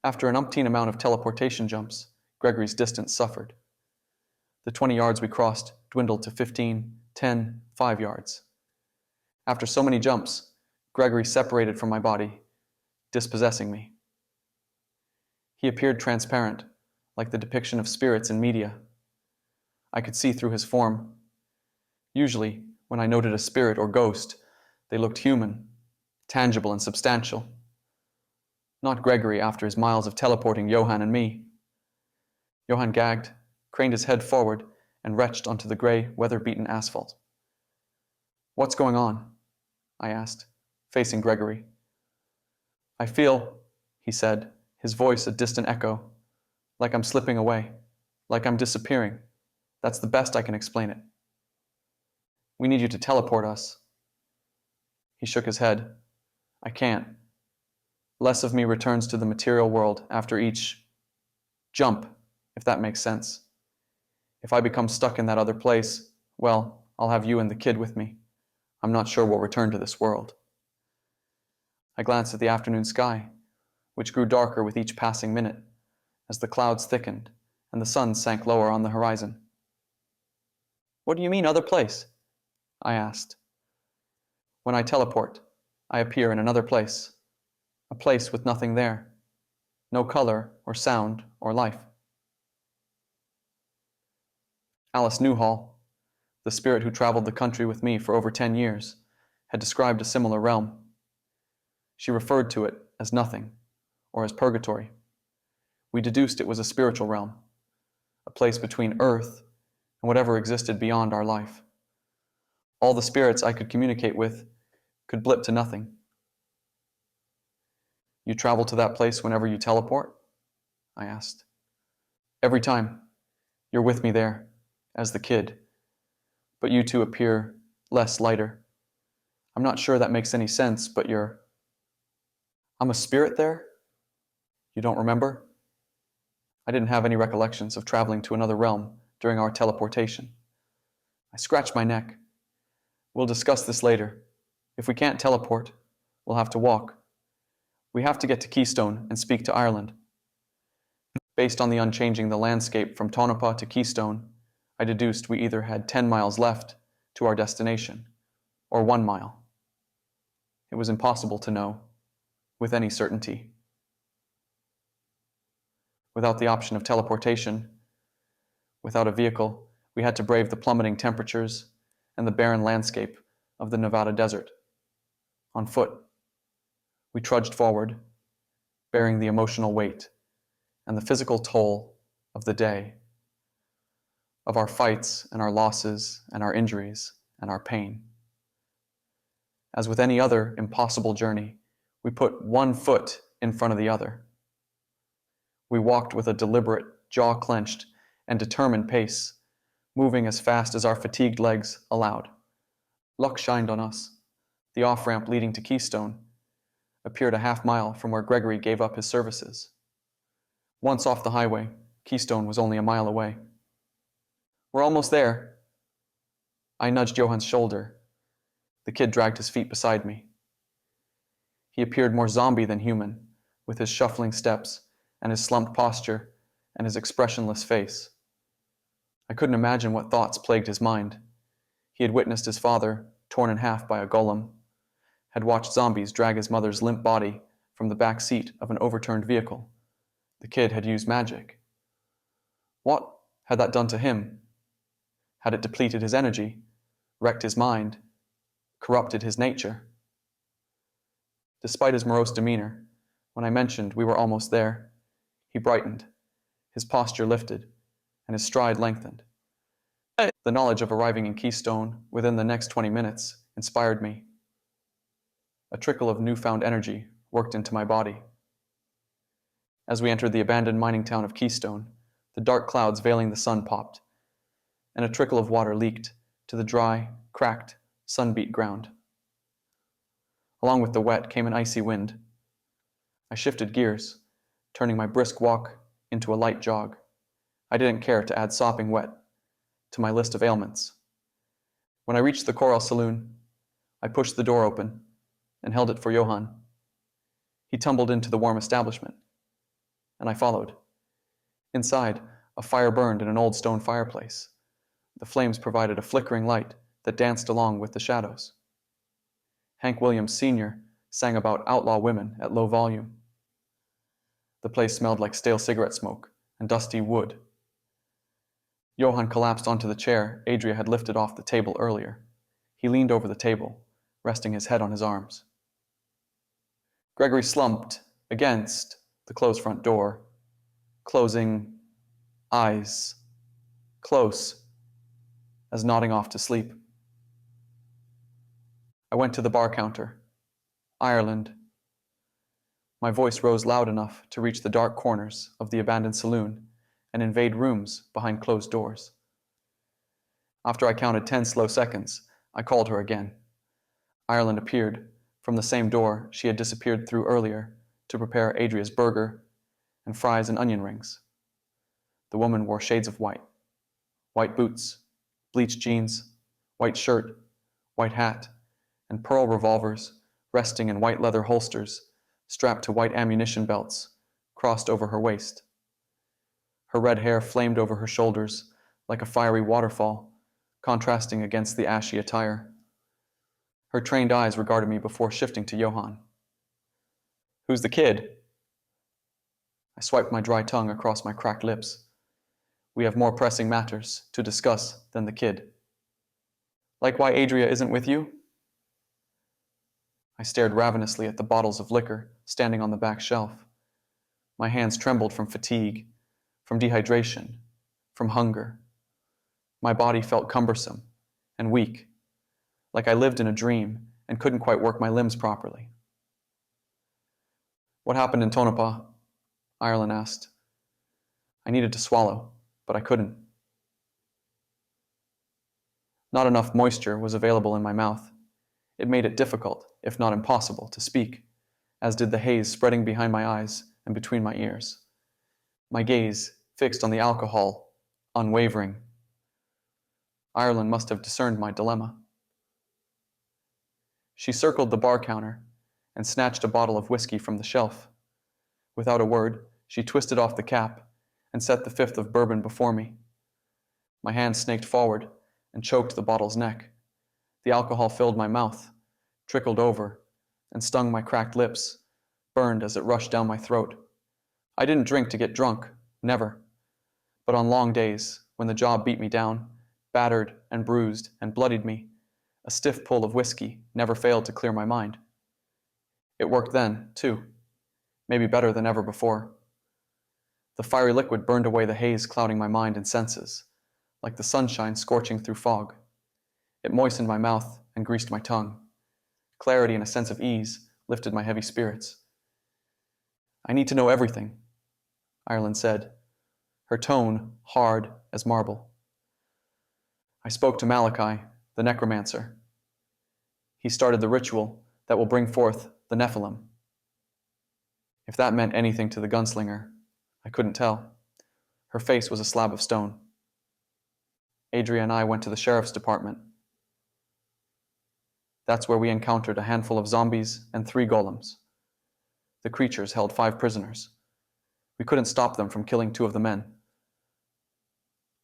After an umpteen amount of teleportation jumps, Gregory's distance suffered. The 20 yards we crossed dwindled to 15, 10, 5 yards. After so many jumps, Gregory separated from my body, dispossessing me. He appeared transparent, like the depiction of spirits in media. I could see through his form. Usually, when I noted a spirit or ghost, they looked human, tangible and substantial. Not Gregory after his miles of teleporting Johann and me. Johann gagged, craned his head forward, and retched onto the gray, weather-beaten asphalt. "What's going on?" I asked, facing Gregory. "I feel," he said, his voice a distant echo, "like I'm slipping away, like I'm disappearing. That's the best I can explain it." "We need you to teleport us." He shook his head. "I can't. Less of me returns to the material world after each jump, if that makes sense. If I become stuck in that other place, well, I'll have you and the kid with me. I'm not sure we'll return to this world." I glanced at the afternoon sky, which grew darker with each passing minute, as the clouds thickened and the sun sank lower on the horizon. What do you mean, other place? I asked. When I teleport, I appear in another place, a place with nothing there, no color or sound or life. Alice Newhall, the spirit who traveled the country with me for over 10 years, had described a similar realm. She referred to it as nothing, or as purgatory. We deduced it was a spiritual realm, a place between earth and whatever existed beyond our life. All the spirits I could communicate with could blip to nothing. You travel to that place whenever you teleport? I asked. Every time. You're with me there, as the kid. But you two appear less lighter. I'm not sure that makes any sense, but I'm a spirit there? You don't remember? I didn't have any recollections of traveling to another realm during our teleportation. I scratched my neck. We'll discuss this later. If we can't teleport, we'll have to walk. We have to get to Keystone and speak to Ireland. Based on the unchanging the landscape from Tonopah to Keystone, I deduced we either had 10 miles left to our destination, or 1 mile. It was impossible to know, with any certainty. Without the option of teleportation, without a vehicle, we had to brave the plummeting temperatures and the barren landscape of the Nevada desert. On foot, we trudged forward, bearing the emotional weight and the physical toll of the day, of our fights and our losses and our injuries and our pain. As with any other impossible journey, we put one foot in front of the other. We walked with a deliberate, jaw-clenched, and determined pace, moving as fast as our fatigued legs allowed. Luck shined on us. The off-ramp leading to Keystone appeared a half-mile from where Gregory gave up his services. Once off the highway, Keystone was only a mile away. We're almost there. I nudged Johann's shoulder. The kid dragged his feet beside me. He appeared more zombie than human, with his shuffling steps and his slumped posture and his expressionless face. I couldn't imagine what thoughts plagued his mind. He had witnessed his father torn in half by a golem, had watched zombies drag his mother's limp body from the back seat of an overturned vehicle. The kid had used magic. What had that done to him? Had it depleted his energy, wrecked his mind, corrupted his nature? Despite his morose demeanor, when I mentioned we were almost there, he brightened, his posture lifted, and his stride lengthened. The knowledge of arriving in Keystone within the next 20 minutes inspired me. A trickle of newfound energy worked into my body. As we entered the abandoned mining town of Keystone, the dark clouds veiling the sun popped, and a trickle of water leaked to the dry, cracked, sun-beat ground. Along with the wet came an icy wind. I shifted gears, turning my brisk walk into a light jog. I didn't care to add sopping wet to my list of ailments. When I reached the Coral Saloon, I pushed the door open and held it for Johann. He tumbled into the warm establishment, and I followed. Inside, a fire burned in an old stone fireplace. The flames provided a flickering light that danced along with the shadows. Hank Williams Sr. sang about outlaw women at low volume. The place smelled like stale cigarette smoke and dusty wood. Johann collapsed onto the chair Adria had lifted off the table earlier. He leaned over the table, resting his head on his arms. Gregory slumped against the closed front door, closing eyes close as nodding off to sleep. I went to the bar counter. Ireland. My voice rose loud enough to reach the dark corners of the abandoned saloon and invade rooms behind closed doors. After I counted 10 slow seconds, I called her again. Ireland appeared from the same door she had disappeared through earlier to prepare Adria's burger and fries and onion rings. The woman wore shades of white. White boots, bleached jeans, white shirt, white hat, and pearl revolvers resting in white leather holsters strapped to white ammunition belts crossed over her waist. Her red hair flamed over her shoulders like a fiery waterfall, contrasting against the ashy attire. Her trained eyes regarded me before shifting to Johann. "Who's the kid?" I swiped my dry tongue across my cracked lips. "We have more pressing matters to discuss than the kid." "Like why Adria isn't with you?" I stared ravenously at the bottles of liquor standing on the back shelf. My hands trembled from fatigue, from dehydration, from hunger. My body felt cumbersome and weak, like I lived in a dream and couldn't quite work my limbs properly. "What happened in Tonopah?" Ireland asked. I needed to swallow, but I couldn't. Not enough moisture was available in my mouth. It made it difficult, if not impossible, to speak, as did the haze spreading behind my eyes and between my ears. My gaze fixed on the alcohol, unwavering. Ireland must have discerned my dilemma. She circled the bar counter and snatched a bottle of whiskey from the shelf. Without a word, she twisted off the cap and set the fifth of bourbon before me. My hand snaked forward and choked the bottle's neck. The alcohol filled my mouth, trickled over, and stung my cracked lips, burned as it rushed down my throat. I didn't drink to get drunk, never. But on long days, when the job beat me down, battered and bruised and bloodied me, a stiff pull of whiskey never failed to clear my mind. It worked then, too, maybe better than ever before. The fiery liquid burned away the haze clouding my mind and senses, like the sunshine scorching through fog. It moistened my mouth and greased my tongue. Clarity and a sense of ease lifted my heavy spirits. "I need to know everything," Ireland said, her tone hard as marble. I spoke to Malachi, the Necromancer. He started the ritual that will bring forth the Nephilim. If that meant anything to the gunslinger, I couldn't tell. Her face was a slab of stone. Adria and I went to the sheriff's department. That's where we encountered a handful of zombies and 3 golems. The creatures held 5 prisoners. We couldn't stop them from killing 2 of the men.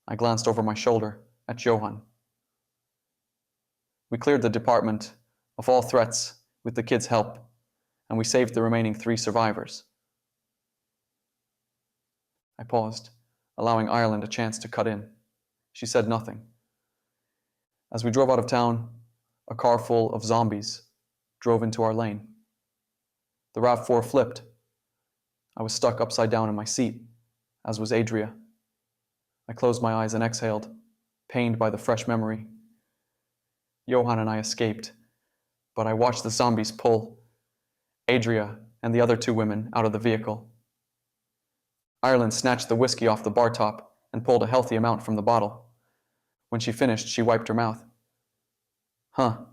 I glanced over my shoulder at Johann. We cleared the department of all threats with the kids' help, and we saved the remaining 3 survivors. I paused, allowing Ireland a chance to cut in. She said nothing. As we drove out of town, a car full of zombies drove into our lane. The RAV4 flipped. I was stuck upside down in my seat, as was Adria. I closed my eyes and exhaled, pained by the fresh memory. Johann and I escaped, but I watched the zombies pull Adria and the other 2 women out of the vehicle. Ireland snatched the whiskey off the bar top and pulled a healthy amount from the bottle. When she finished, she wiped her mouth. "Huh?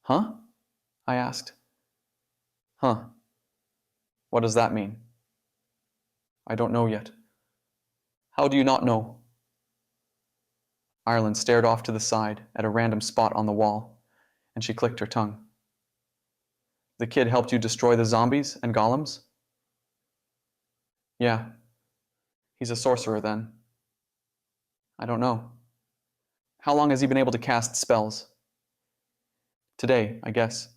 Huh?" I asked. "Huh. What does that mean?" "I don't know yet." "How do you not know?" Ireland stared off to the side at a random spot on the wall, and she clicked her tongue. "The kid helped you destroy the zombies and golems?" "Yeah. He's a sorcerer then." "I don't know." "How long has he been able to cast spells?" "Today, I guess."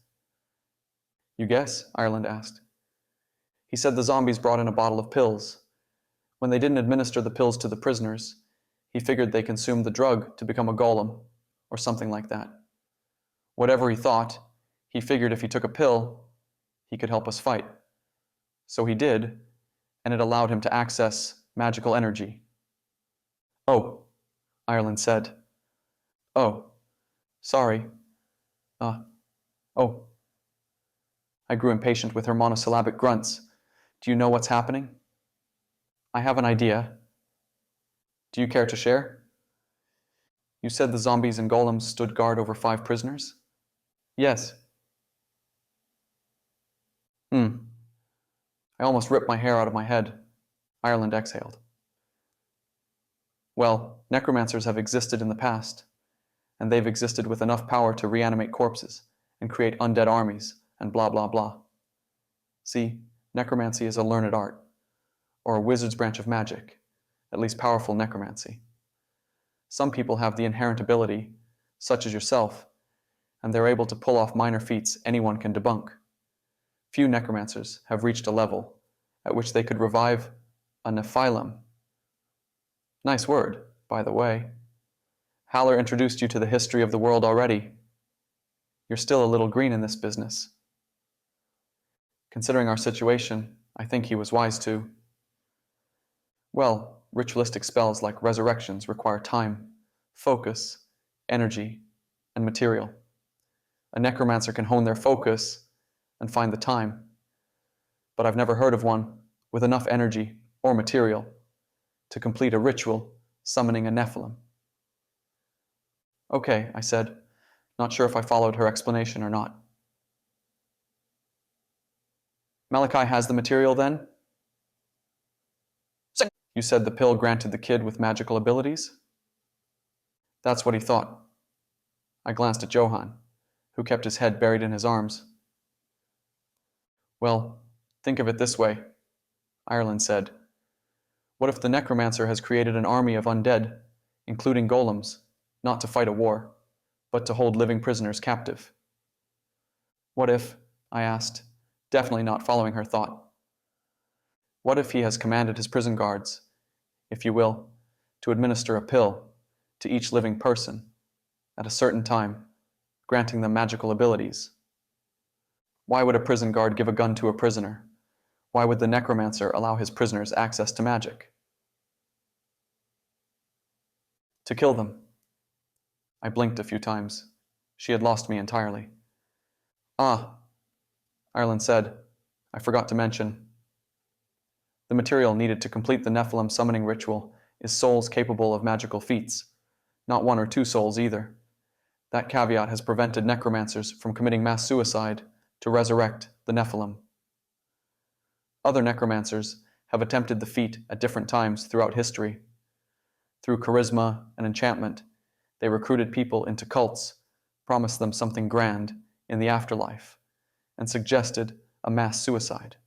"You guess?" Ireland asked. "He said the zombies brought in a bottle of pills. When they didn't administer the pills to the prisoners, he figured they consumed the drug to become a golem, or something like that. Whatever he thought, he figured if he took a pill, he could help us fight. So he did, and it allowed him to access magical energy." "Oh," Ireland said. "Oh, sorry. Oh." I grew impatient with her monosyllabic grunts. "Do you know what's happening?" "I have an idea." "Do you care to share?" "You said the zombies and golems stood guard over 5 prisoners?" "Yes." I almost ripped my hair out of my head. Ireland exhaled. "Well, necromancers have existed in the past, and they've existed with enough power to reanimate corpses and create undead armies and blah blah blah. See, necromancy is a learned art, or a wizard's branch of magic, at least powerful necromancy. Some people have the inherent ability, such as yourself, and they're able to pull off minor feats anyone can debunk. Few necromancers have reached a level at which they could revive a nephilim. Nice word, by the way. Haller introduced you to the history of the world already. You're still a little green in this business. Considering our situation, I think he was wise to. Well, ritualistic spells like resurrections require time, focus, energy, and material. A necromancer can hone their focus and find the time, but I've never heard of one with enough energy or material to complete a ritual summoning a Nephilim. Okay, I said, not sure if I followed her explanation or not. Malachi has the material then? You said the pill granted the kid with magical abilities? That's what he thought. I glanced at Johann, who kept his head buried in his arms. Well, think of it this way, Ireland said. What if the necromancer has created an army of undead, including golems, not to fight a war, but to hold living prisoners captive? What if, I asked, definitely not following her thought, what if he has commanded his prison guards, if you will, to administer a pill to each living person at a certain time, granting them magical abilities? Why would a prison guard give a gun to a prisoner? Why would the necromancer allow his prisoners access to magic? To kill them. I blinked a few times. She had lost me entirely. Ah, Ireland said, I forgot to mention. The material needed to complete the Nephilim summoning ritual is souls capable of magical feats, not one or two souls either. That caveat has prevented necromancers from committing mass suicide to resurrect the Nephilim. Other necromancers have attempted the feat at different times throughout history. Through charisma and enchantment, they recruited people into cults, promised them something grand in the afterlife, and suggested a mass suicide.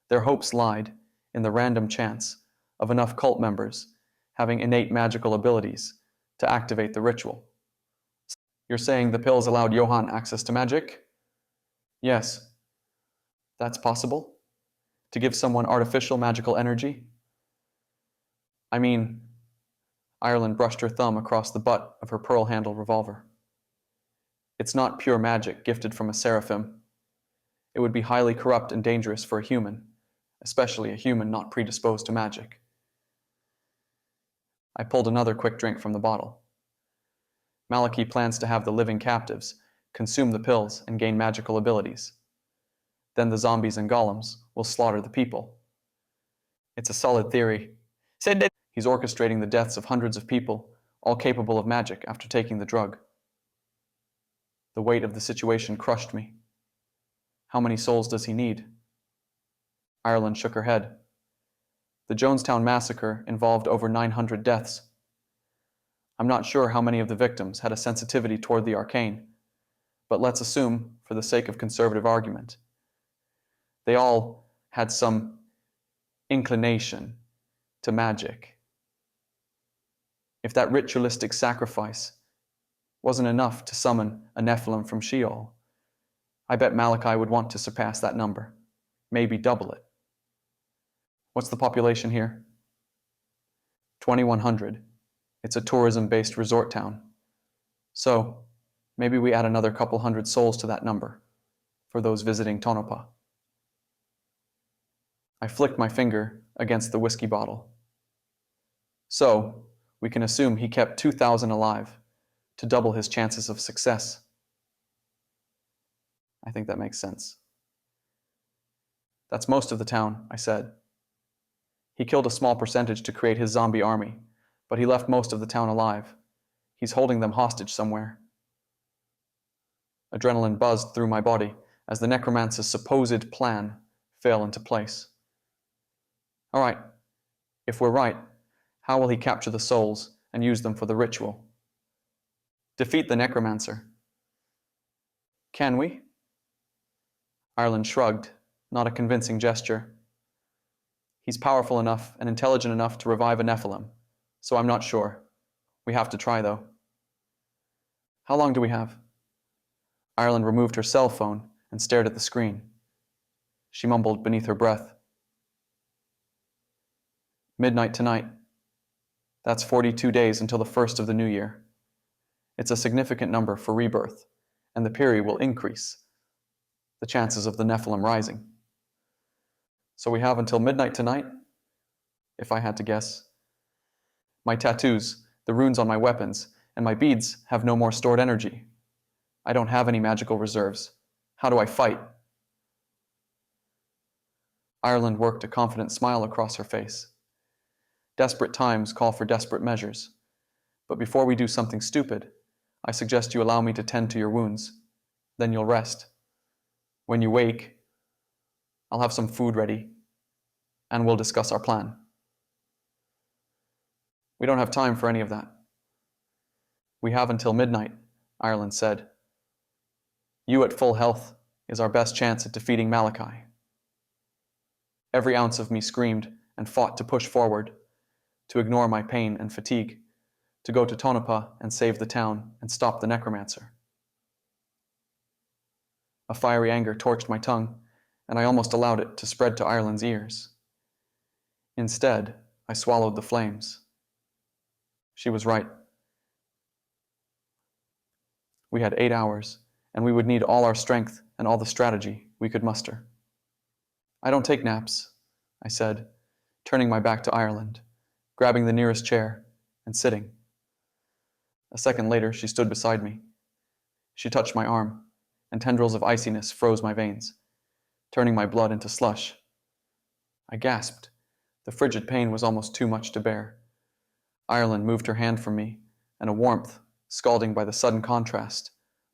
Their hopes lied in the random chance of enough cult members having innate magical abilities to activate the ritual. You're saying the pills allowed Johann access to magic? Yes. That's possible? To give someone artificial magical energy? I mean, Ireland brushed her thumb across the butt of her pearl-handled revolver. It's not pure magic gifted from a seraphim. It would be highly corrupt and dangerous for a human, especially a human not predisposed to magic. I pulled another quick drink from the bottle. Malachi plans to have the living captives consume the pills and gain magical abilities. Then the zombies and golems will slaughter the people. It's a solid theory. He's orchestrating the deaths of hundreds of people, all capable of magic after taking the drug. The weight of the situation crushed me. How many souls does he need? Ireland shook her head. The Jonestown massacre involved over 900 deaths. I'm not sure how many of the victims had a sensitivity toward the arcane, but let's assume, for the sake of conservative argument, they all had some inclination to magic. If that ritualistic sacrifice wasn't enough to summon a Nephilim from Sheol, I bet Malachi would want to surpass that number, maybe double it. What's the population here? 2,100. It's a tourism-based resort town. So, maybe we add another couple hundred souls to that number for those visiting Tonopah. I flicked my finger against the whiskey bottle. So, we can assume he kept 2,000 alive to double his chances of success. I think that makes sense. That's most of the town, I said. He killed a small percentage to create his zombie army, but he left most of the town alive. He's holding them hostage somewhere. Adrenaline buzzed through my body as the necromancer's supposed plan fell into place. All right, if we're right, how will he capture the souls and use them for the ritual? Defeat the necromancer. Can we? Ireland shrugged, not a convincing gesture. He's powerful enough and intelligent enough to revive a Nephilim, so I'm not sure. We have to try, though. How long do we have? Ireland removed her cell phone and stared at the screen. She mumbled beneath her breath. Midnight tonight. That's 42 days until the first of the new year. It's a significant number for rebirth, and the period will increase, the chances of the Nephilim rising. So we have until midnight tonight, if I had to guess. My tattoos, the runes on my weapons, and my beads have no more stored energy. I don't have any magical reserves. How do I fight? Ireland worked a confident smile across her face. Desperate times call for desperate measures. But before we do something stupid, I suggest you allow me to tend to your wounds. Then you'll rest. When you wake, I'll have some food ready, and we'll discuss our plan. We don't have time for any of that. We have until midnight, Ireland said. You at full health is our best chance at defeating Malachi. Every ounce of me screamed and fought to push forward, to ignore my pain and fatigue, to go to Tonopah and save the town and stop the Necromancer. A fiery anger torched my tongue, and I almost allowed it to spread to Ireland's ears. Instead, I swallowed the flames. She was right. We had 8 hours, and we would need all our strength and all the strategy we could muster. I don't take naps, I said, turning my back to Ireland, grabbing the nearest chair and sitting. A second later, she stood beside me. She touched my arm, and tendrils of iciness froze my veins, turning my blood into slush. I gasped. The frigid pain was almost too much to bear. Ireland moved her hand from me, and a warmth, scalding by the sudden contrast,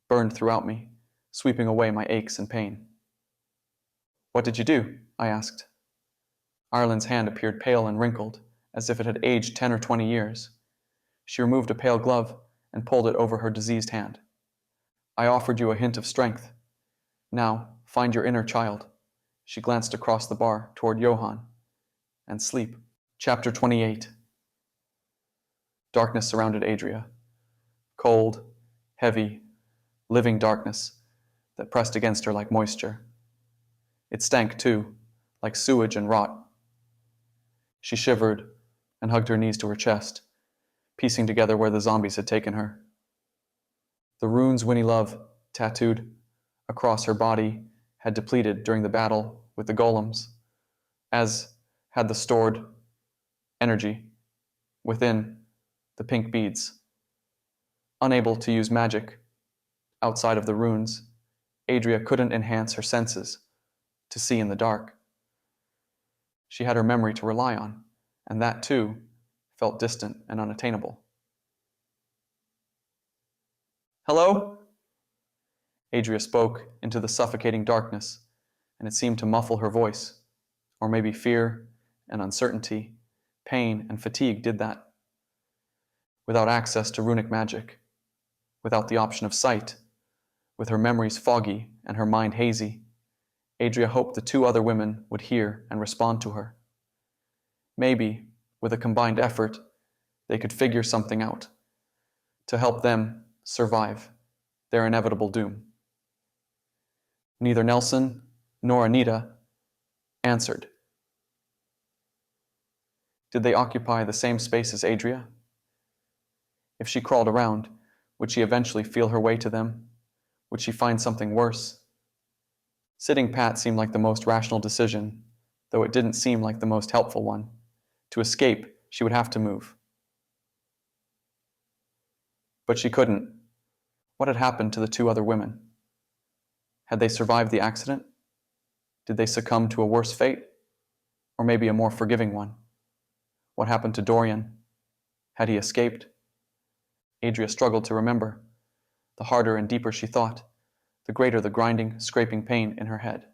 burned throughout me, sweeping away my aches and pain. What did you do? I asked. Ireland's hand appeared pale and wrinkled, as if it had aged 10 or 20 years. She removed a pale glove and pulled it over her diseased hand. I offered you a hint of strength. Now, find your inner child. She glanced across the bar toward Johann. And sleep. Chapter 28. Darkness surrounded Adria. Cold, heavy, living darkness that pressed against her like moisture. It stank, too, like sewage and rot. She shivered and hugged her knees to her chest, piecing together where the zombies had taken her. The runes Winnie Love, tattooed across her body, had depleted during the battle with the golems, as had the stored energy within the pink beads. Unable to use magic outside of the runes, Adria couldn't enhance her senses to see in the dark. She had her memory to rely on, and that, too, felt distant and unattainable. Hello? Adria spoke into the suffocating darkness, and it seemed to muffle her voice, or maybe fear and uncertainty, pain and fatigue did that. Without access to runic magic, without the option of sight, with her memories foggy and her mind hazy, Adria hoped the two other women would hear and respond to her. Maybe, with a combined effort, they could figure something out to help them survive their inevitable doom. Neither Nelson nor Anita answered. Did they occupy the same space as Adria? If she crawled around, would she eventually feel her way to them? Would she find something worse? Sitting pat seemed like the most rational decision, though it didn't seem like the most helpful one. To escape, she would have to move. But she couldn't. What had happened to the two other women? Had they survived the accident? Did they succumb to a worse fate? Or maybe a more forgiving one? What happened to Doryan? Had he escaped? Adria struggled to remember. The harder and deeper she thought, the greater the grinding, scraping pain in her head.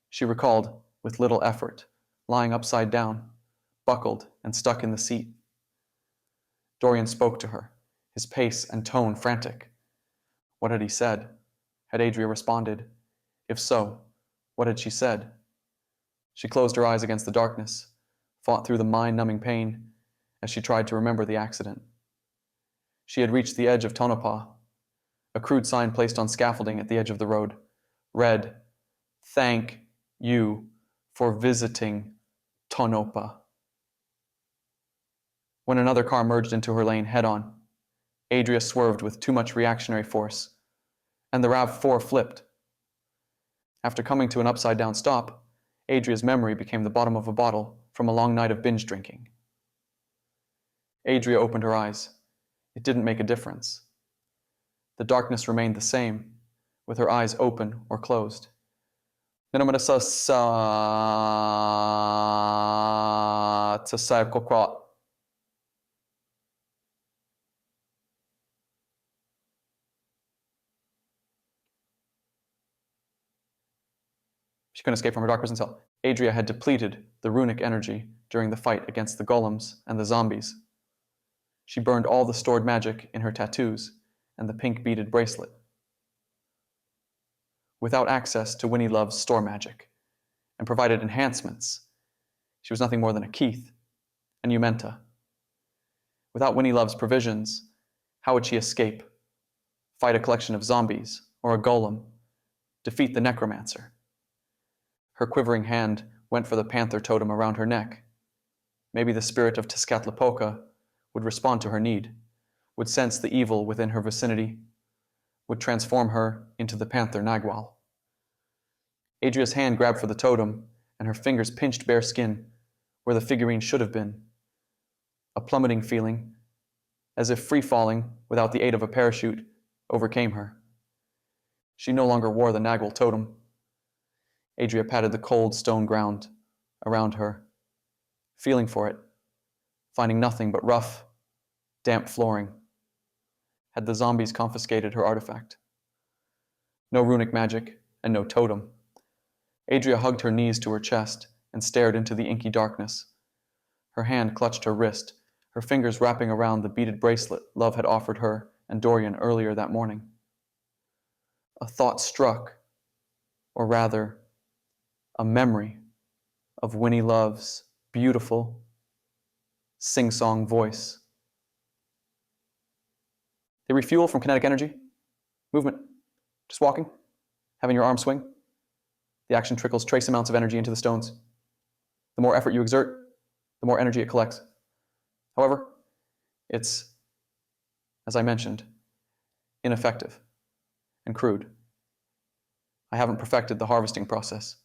She recalled, with little effort, lying upside down, buckled and stuck in the seat. Doryan spoke to her, his pace and tone frantic. What had he said? Had Adria responded? If so, what had she said? She closed her eyes against the darkness, fought through the mind-numbing pain, as she tried to remember the accident. She had reached the edge of Tonopah. A crude sign placed on scaffolding at the edge of the road read, "Thank you for visiting Tonopah." When another car merged into her lane head-on, Adria swerved with too much reactionary force, and the RAV4 flipped. After coming to an upside-down stop, Adria's memory became the bottom of a bottle from a long night of binge drinking. Adria opened her eyes. It didn't make a difference. The darkness remained the same, with her eyes open or closed. She's going to escape from her dark prison cell. Adria had depleted the runic energy during the fight against the golems and the zombies. She burned all the stored magic in her tattoos and the pink beaded bracelet. Without access to Winnie Love's store magic, and provided enhancements, she was nothing more than a Keith, a Numenta. Without Winnie Love's provisions, how would she escape, fight a collection of zombies or a golem, defeat the Necromancer? Her quivering hand went for the panther totem around her neck. Maybe the spirit of Tezcatlipoca would respond to her need, would sense the evil within her vicinity, would transform her into the panther Nagual. Adria's hand grabbed for the totem, and her fingers pinched bare skin where the figurine should have been. A plummeting feeling, as if free-falling without the aid of a parachute, overcame her. She no longer wore the Nagual totem. Adria patted the cold stone ground around her, feeling for it, finding nothing but rough, damp flooring. Had the zombies confiscated her artifact? No runic magic and no totem. Adria hugged her knees to her chest and stared into the inky darkness. Her hand clutched her wrist, her fingers wrapping around the beaded bracelet Love had offered her and Doryan earlier that morning. A thought struck, or rather, a memory of Winnie Love's beautiful, sing-song voice. They refuel from kinetic energy, movement, just walking, having your arm swing. The action trickles trace amounts of energy into the stones. The more effort you exert, the more energy it collects. However, it's, as I mentioned, ineffective and crude. I haven't perfected the harvesting process.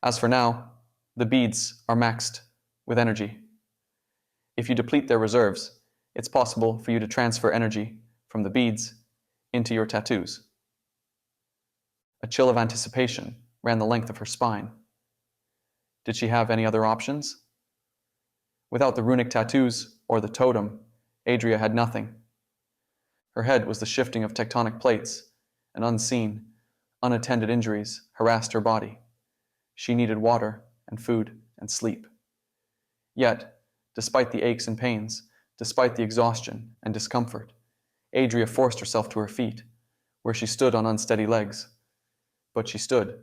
As for now, the beads are maxed with energy. If you deplete their reserves, it's possible for you to transfer energy from the beads into your tattoos. A chill of anticipation ran the length of her spine. Did she have any other options? Without the runic tattoos or the totem, Adria had nothing. Her head was the shifting of tectonic plates, and unseen, unattended injuries harassed her body. She needed water and food and sleep. Yet, despite the aches and pains, despite the exhaustion and discomfort, Adria forced herself to her feet, where she stood on unsteady legs. But she stood.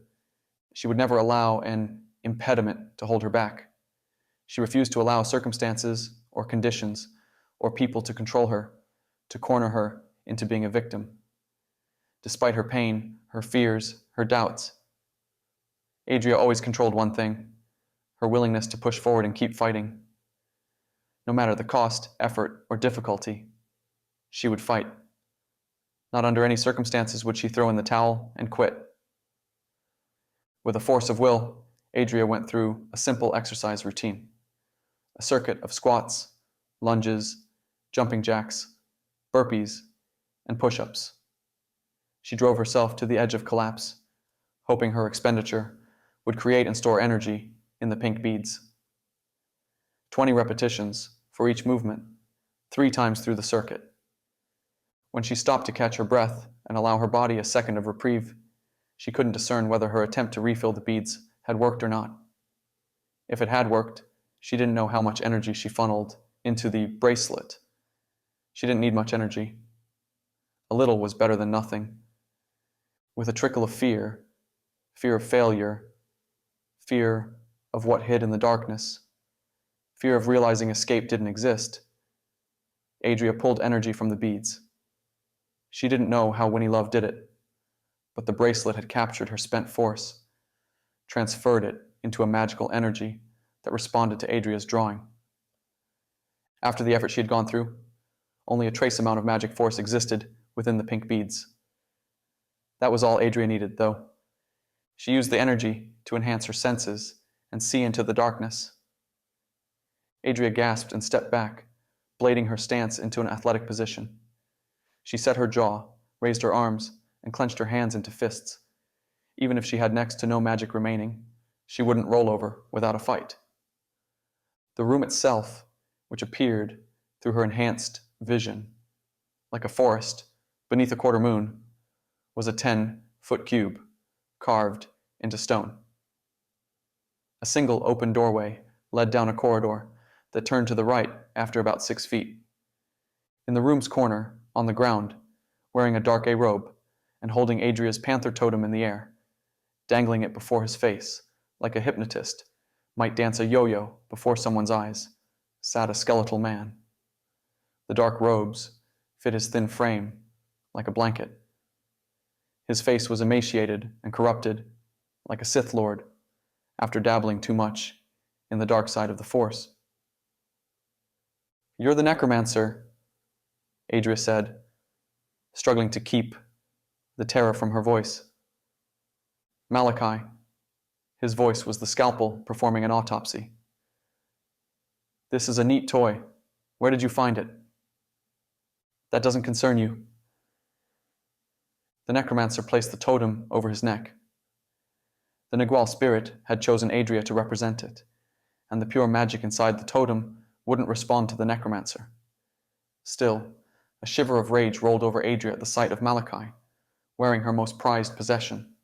She would never allow an impediment to hold her back. She refused to allow circumstances or conditions or people to control her, to corner her into being a victim. Despite her pain, her fears, her doubts, Adria always controlled one thing: her willingness to push forward and keep fighting. No matter the cost, effort, or difficulty, she would fight. Not under any circumstances would she throw in the towel and quit. With a force of will, Adria went through a simple exercise routine. A circuit of squats, lunges, jumping jacks, burpees, and push-ups. She drove herself to the edge of collapse, hoping her expenditure would create and store energy in the pink beads. 20 repetitions for each movement, 3 times through the circuit. When she stopped to catch her breath and allow her body a second of reprieve, she couldn't discern whether her attempt to refill the beads had worked or not. If it had worked, she didn't know how much energy she funneled into the bracelet. She didn't need much energy. A little was better than nothing. With a trickle of fear of failure, fear of what hid in the darkness, Fear of realizing escape didn't exist. Adria pulled energy from the beads. She didn't know how Winnie Love did it, but the bracelet had captured her spent force, transferred it into a magical energy that responded to Adria's drawing. After the effort she had gone through, only a trace amount of magic force existed within the pink beads. That was all Adria needed, though. She used the energy to enhance her senses and see into the darkness. Adria gasped and stepped back, blading her stance into an athletic position. She set her jaw, raised her arms, and clenched her hands into fists. Even if she had next to no magic remaining, she wouldn't roll over without a fight. The room itself, which appeared through her enhanced vision, like a forest beneath a quarter moon, was a 10-foot cube carved into stone. A single open doorway led down a corridor that turned to the right after about 6 feet. In the room's corner, on the ground, wearing a dark robe and holding Adria's panther totem in the air, dangling it before his face like a hypnotist might dance a yo-yo before someone's eyes, sat a skeletal man. The dark robes fit his thin frame like a blanket. His face was emaciated and corrupted, like a Sith Lord, after dabbling too much in the dark side of the Force. "You're the Necromancer," Adria said, struggling to keep the terror from her voice. "Malachi." His voice was the scalpel performing an autopsy. "This is a neat toy. Where did you find it?" "That doesn't concern you." The Necromancer placed the totem over his neck. The Nigual spirit had chosen Adria to represent it, and the pure magic inside the totem wouldn't respond to the Necromancer. Still, a shiver of rage rolled over Adria at the sight of Malachi, wearing her most prized possession.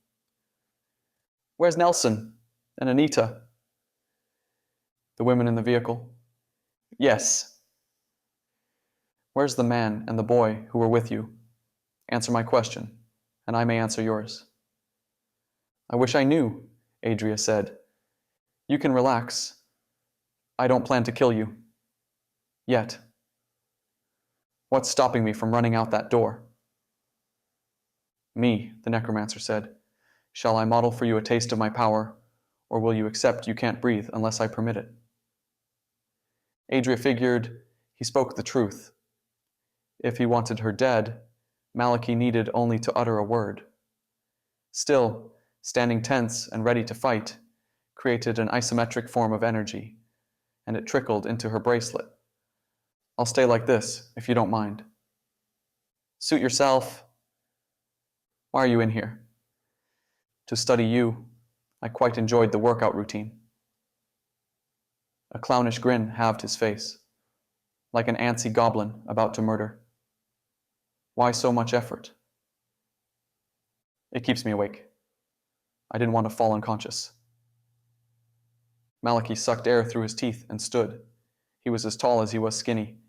"Where's Nelson? And Anita?" "The women in the vehicle?" "Yes." "Where's the man and the boy who were with you? Answer my question, and I may answer yours." "I wish I knew," Adria said. "You can relax. I don't plan to kill you. Yet. What's stopping me from running out that door?" "Me," the Necromancer said. "Shall I model for you a taste of my power, or will you accept you can't breathe unless I permit it?" Adria figured he spoke the truth. If he wanted her dead, Malachi needed only to utter a word. Still, standing tense and ready to fight created an isometric form of energy, and it trickled into her bracelet. "I'll stay like this, if you don't mind." "Suit yourself." "Why are you in here?" "To study you. I quite enjoyed the workout routine." A clownish grin halved his face, like an antsy goblin about to murder. "Why so much effort?" "It keeps me awake. I didn't want to fall unconscious." Malachi sucked air through his teeth and stood. He was as tall as he was skinny,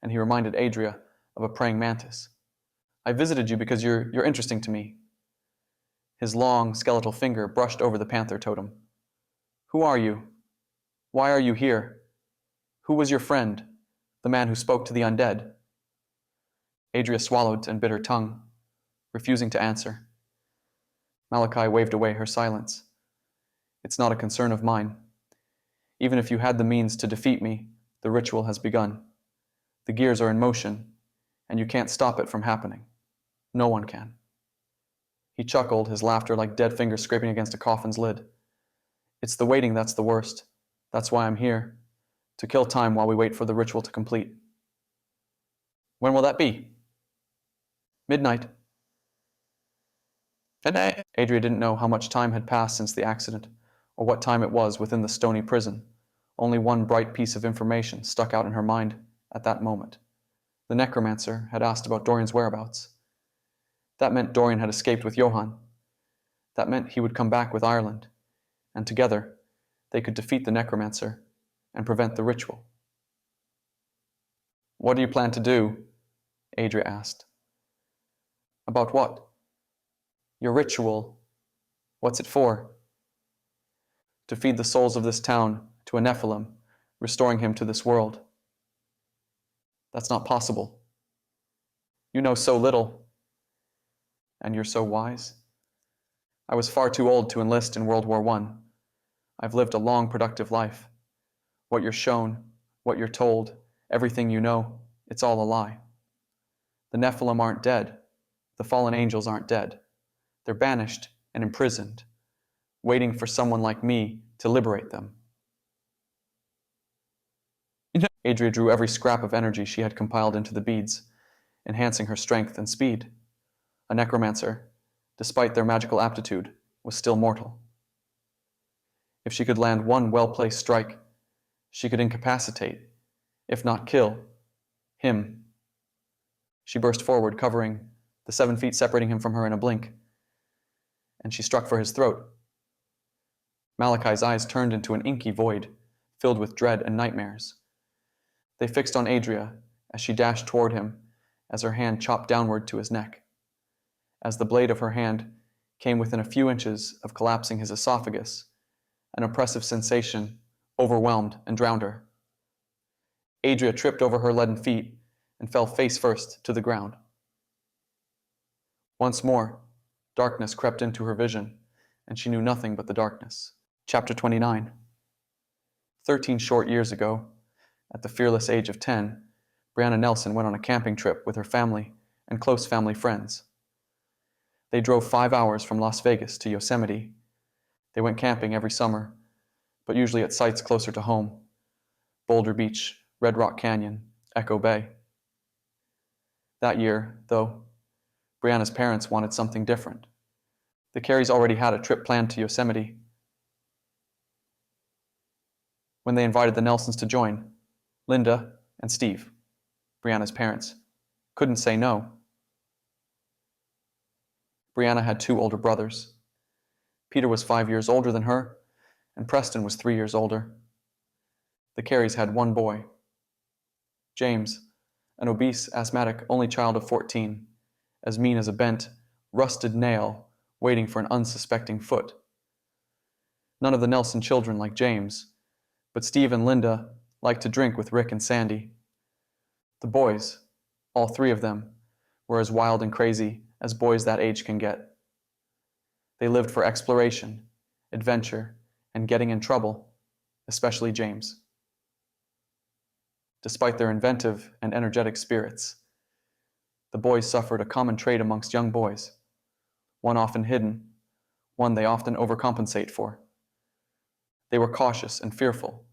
and he reminded Adria of a praying mantis. "I visited you because you're interesting to me." His long, skeletal finger brushed over the panther totem. "Who are you? Why are you here? Who was your friend, the man who spoke to the undead?" Adria swallowed and bit her tongue, refusing to answer. Malachi waved away her silence. "It's not a concern of mine. Even if you had the means to defeat me, the ritual has begun. The gears are in motion, and you can't stop it from happening. No one can." He chuckled, his laughter like dead fingers scraping against a coffin's lid. "It's the waiting that's the worst. That's why I'm here, to kill time while we wait for the ritual to complete." "When will that be?" "Midnight." Adria didn't know how much time had passed since the accident, or what time it was within the stony prison. Only one bright piece of information stuck out in her mind at that moment. The Necromancer had asked about Doryan's whereabouts. That meant Doryan had escaped with Johann. That meant he would come back with Ireland, and together they could defeat the Necromancer and prevent the ritual. "What do you plan to do?" Adria asked. "About what?" "Your ritual. What's it for?" "To feed the souls of this town to a Nephilim, restoring him to this world. That's not possible. You know so little, and you're so wise. I was far too old to enlist in World War I. I've lived a long, productive life. What you're shown, what you're told, everything you know, it's all a lie. The Nephilim aren't dead. The fallen angels aren't dead. They're banished and imprisoned, waiting for someone like me to liberate them. Adria drew every scrap of energy she had compiled into the beads, enhancing her strength and speed. A necromancer, despite their magical aptitude, was still mortal. If she could land one well-placed strike, she could incapacitate, if not kill, him. She burst forward, covering the 7 feet separating him from her in a blink, and she struck for his throat. Malachi's eyes turned into an inky void, filled with dread and nightmares. They fixed on Adria as she dashed toward him, as her hand chopped downward to his neck. As the blade of her hand came within a few inches of collapsing his esophagus, an oppressive sensation overwhelmed and drowned her. Adria tripped over her leaden feet and fell face first to the ground. Once more, darkness crept into her vision, and she knew nothing but the darkness. Chapter 29. 13 short years ago, at the fearless age of 10, Brianna Nelson went on a camping trip with her family and close family friends. They drove 5 hours from Las Vegas to Yosemite. They went camping every summer, but usually at sites closer to home: Boulder Beach, Red Rock Canyon, Echo Bay. That year, though, Brianna's parents wanted something different. The Careys already had a trip planned to Yosemite. When they invited the Nelsons to join, Linda and Steve, Brianna's parents, couldn't say no. Brianna had 2 older brothers. Peter was 5 years older than her, and Preston was 3 years older. The Careys had 1 boy, James, an obese, asthmatic only child of 14, as mean as a bent, rusted nail waiting for an unsuspecting foot. None of the Nelson children liked James, but Steve and Linda liked to drink with Rick and Sandy. The boys, all 3 of them, were as wild and crazy as boys that age can get. They lived for exploration, adventure, and getting in trouble, especially James. Despite their inventive and energetic spirits, the boys suffered a common trait amongst young boys, one often hidden, one they often overcompensate for. They were cautious and fearful,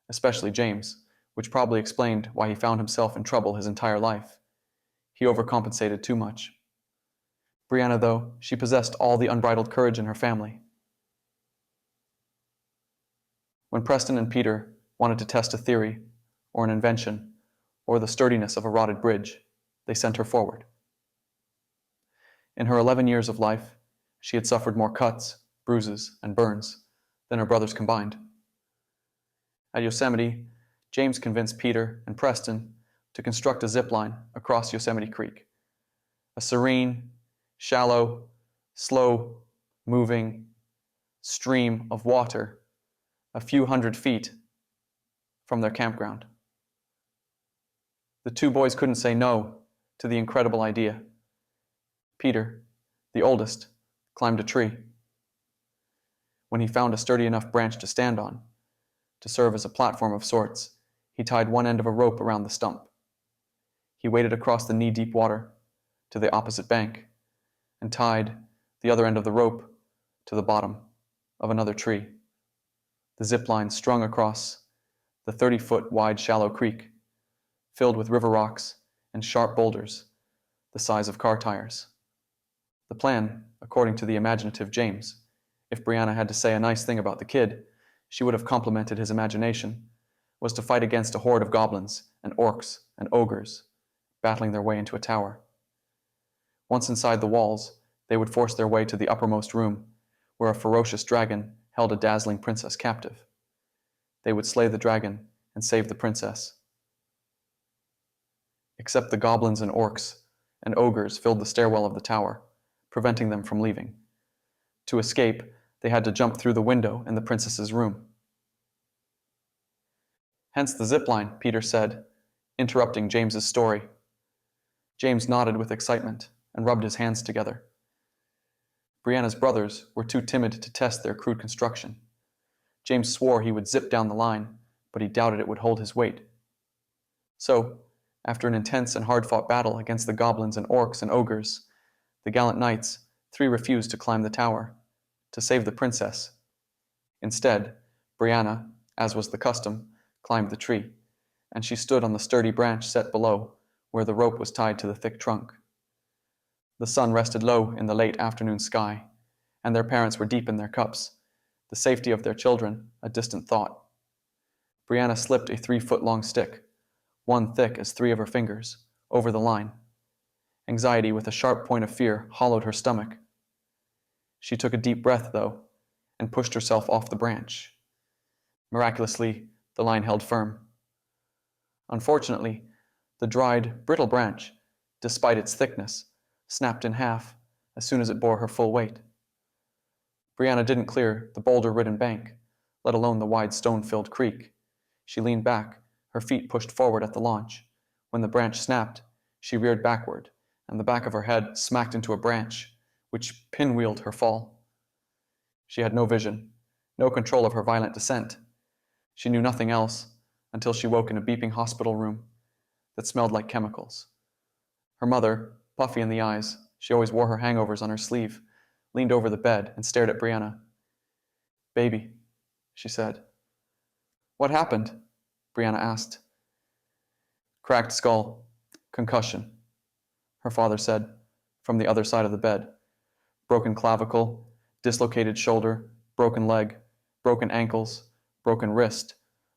especially James, which probably explained why he found himself in trouble his entire life. He overcompensated too much. Brianna, though, she possessed all the unbridled courage in her family. When Preston and Peter wanted to test a theory, or an invention, or the sturdiness of a rotted bridge, they sent her forward. In her 11 years of life, she had suffered more cuts, bruises, and burns than her brothers combined. At Yosemite, James convinced Peter and Preston to construct a zip line across Yosemite Creek. A serene, shallow, slow-moving stream of water a few hundred feet from their campground. The 2 boys couldn't say no to the incredible idea. Peter, the oldest, climbed a tree. When he found a sturdy enough branch to stand on, to serve as a platform of sorts, he tied one end of a rope around the stump. He waded across the knee-deep water to the opposite bank and tied the other end of the rope to the bottom of another tree. The zip line strung across the 30-foot wide shallow creek, filled with river rocks and sharp boulders the size of car tires. The plan, according to the imaginative James, if Brianna had to say a nice thing about the kid, she would have complimented his imagination, was to fight against a horde of goblins and orcs and ogres, battling their way into a tower. Once inside the walls, they would force their way to the uppermost room, where a ferocious dragon held a dazzling princess captive. They would slay the dragon and save the princess. Except the goblins and orcs and ogres filled the stairwell of the tower, preventing them from leaving. To escape, they had to jump through the window in the princess's room. Hence the zipline, Peter said, interrupting James's story. James nodded with excitement and rubbed his hands together. Brianna's brothers were too timid to test their crude construction. James swore he would zip down the line, but he doubted it would hold his weight. So, after an intense and hard-fought battle against the goblins and orcs and ogres, the gallant knights, 3 refused to climb the tower, to save the princess. Instead, Brianna, as was the custom, climbed the tree, and she stood on the sturdy branch set below, where the rope was tied to the thick trunk. The sun rested low in the late afternoon sky, and their parents were deep in their cups, the safety of their children a distant thought. Brianna slipped a 3-foot-long stick, one thick as 3 of her fingers, over the line. Anxiety with a sharp point of fear hollowed her stomach. She took a deep breath, though, and pushed herself off the branch. Miraculously, the line held firm. Unfortunately, the dried, brittle branch, despite its thickness, snapped in half as soon as it bore her full weight. Brianna didn't clear the boulder-ridden bank, let alone the wide stone-filled creek. She leaned back, her feet pushed forward at the launch. When the branch snapped, she reared backward, and the back of her head smacked into a branch, which pinwheeled her fall. She had no vision, no control of her violent descent. She knew nothing else until she woke in a beeping hospital room that smelled like chemicals. Her mother, puffy in the eyes, she always wore her hangovers on her sleeve, leaned over the bed and stared at Brianna. "Baby," she said. "What happened?" Brianna asked. "Cracked skull. Concussion," her father said, from the other side of the bed. "Broken clavicle, dislocated shoulder, broken leg, broken ankles, broken wrist,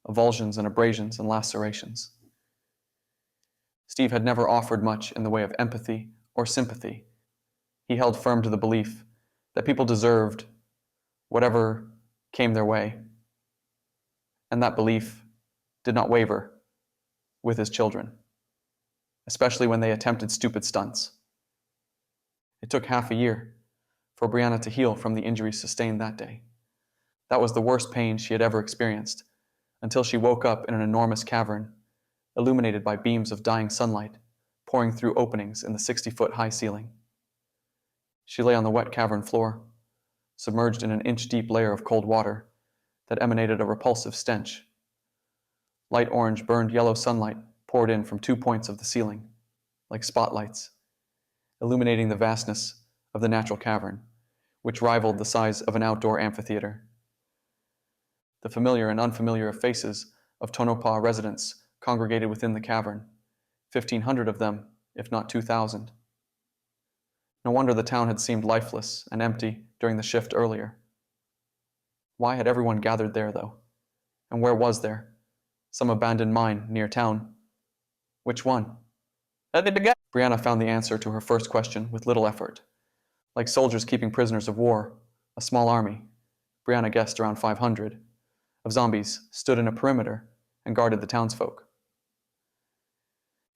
avulsions and abrasions and lacerations." Steve had never offered much in the way of empathy or sympathy. He held firm to the belief that people deserved whatever came their way, and that belief did not waver with his children, especially when they attempted stupid stunts. It took half a year for Brianna to heal from the injuries sustained that day. That was the worst pain she had ever experienced, until she woke up in an enormous cavern, illuminated by beams of dying sunlight pouring through openings in the 60-foot-high ceiling. She lay on the wet cavern floor, submerged in an inch-deep layer of cold water that emanated a repulsive stench. Light orange burned yellow sunlight poured in from 2 points of the ceiling, like spotlights, illuminating the vastness of the natural cavern, which rivaled the size of an outdoor amphitheater. The familiar and unfamiliar faces of Tonopah residents congregated within the cavern, 1,500 of them, if not 2,000. No wonder the town had seemed lifeless and empty during the shift earlier. Why had everyone gathered there, though? And where was there? Some abandoned mine near town. Which one? Brianna found the answer to her first question with little effort. Like soldiers keeping prisoners of war, a small army, Brianna guessed around 500, of zombies stood in a perimeter and guarded the townsfolk.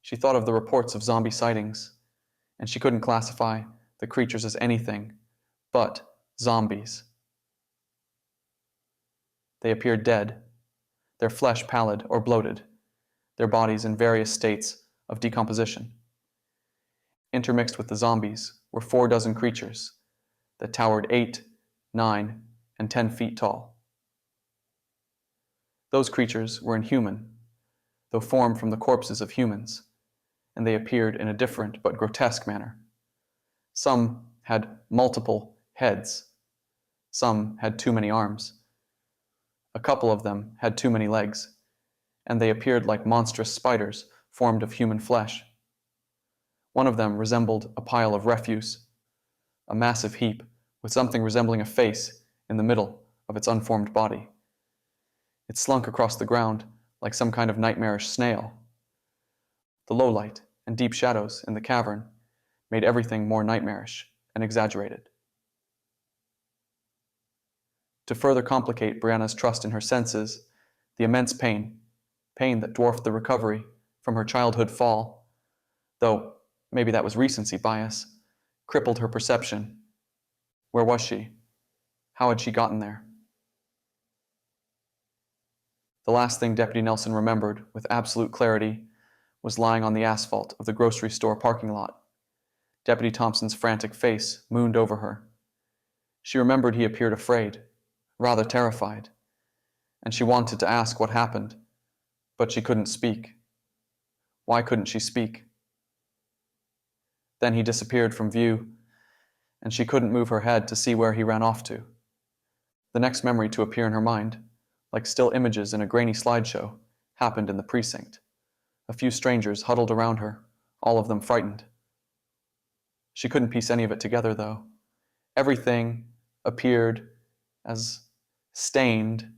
She thought of the reports of zombie sightings, and she couldn't classify the creatures as anything but zombies. They appeared dead, their flesh pallid or bloated, their bodies in various states of decomposition. Intermixed with the zombies were 4 dozen creatures that towered 8, 9, and 10 feet tall. Those creatures were inhuman, though formed from the corpses of humans, and they appeared in a different but grotesque manner. Some had multiple heads. Some had too many arms. A couple of them had too many legs, and they appeared like monstrous spiders formed of human flesh. One of them resembled a pile of refuse, a massive heap with something resembling a face in the middle of its unformed body. It slunk across the ground like some kind of nightmarish snail. The low light and deep shadows in the cavern made everything more nightmarish and exaggerated. To further complicate Brianna's trust in her senses, the immense pain that dwarfed the recovery from her childhood fall, though maybe that was recency bias, crippled her perception. Where was she? How had she gotten there? The last thing Deputy Nelson remembered with absolute clarity was lying on the asphalt of the grocery store parking lot. Deputy Thompson's frantic face mooned over her. She remembered he appeared afraid, rather terrified, and she wanted to ask what happened, but she couldn't speak. Why couldn't she speak? Then he disappeared from view, and she couldn't move her head to see where he ran off to. The next memory to appear in her mind, like still images in a grainy slideshow, happened in the precinct. A few strangers huddled around her, all of them frightened. She couldn't piece any of it together, though. Everything appeared as stained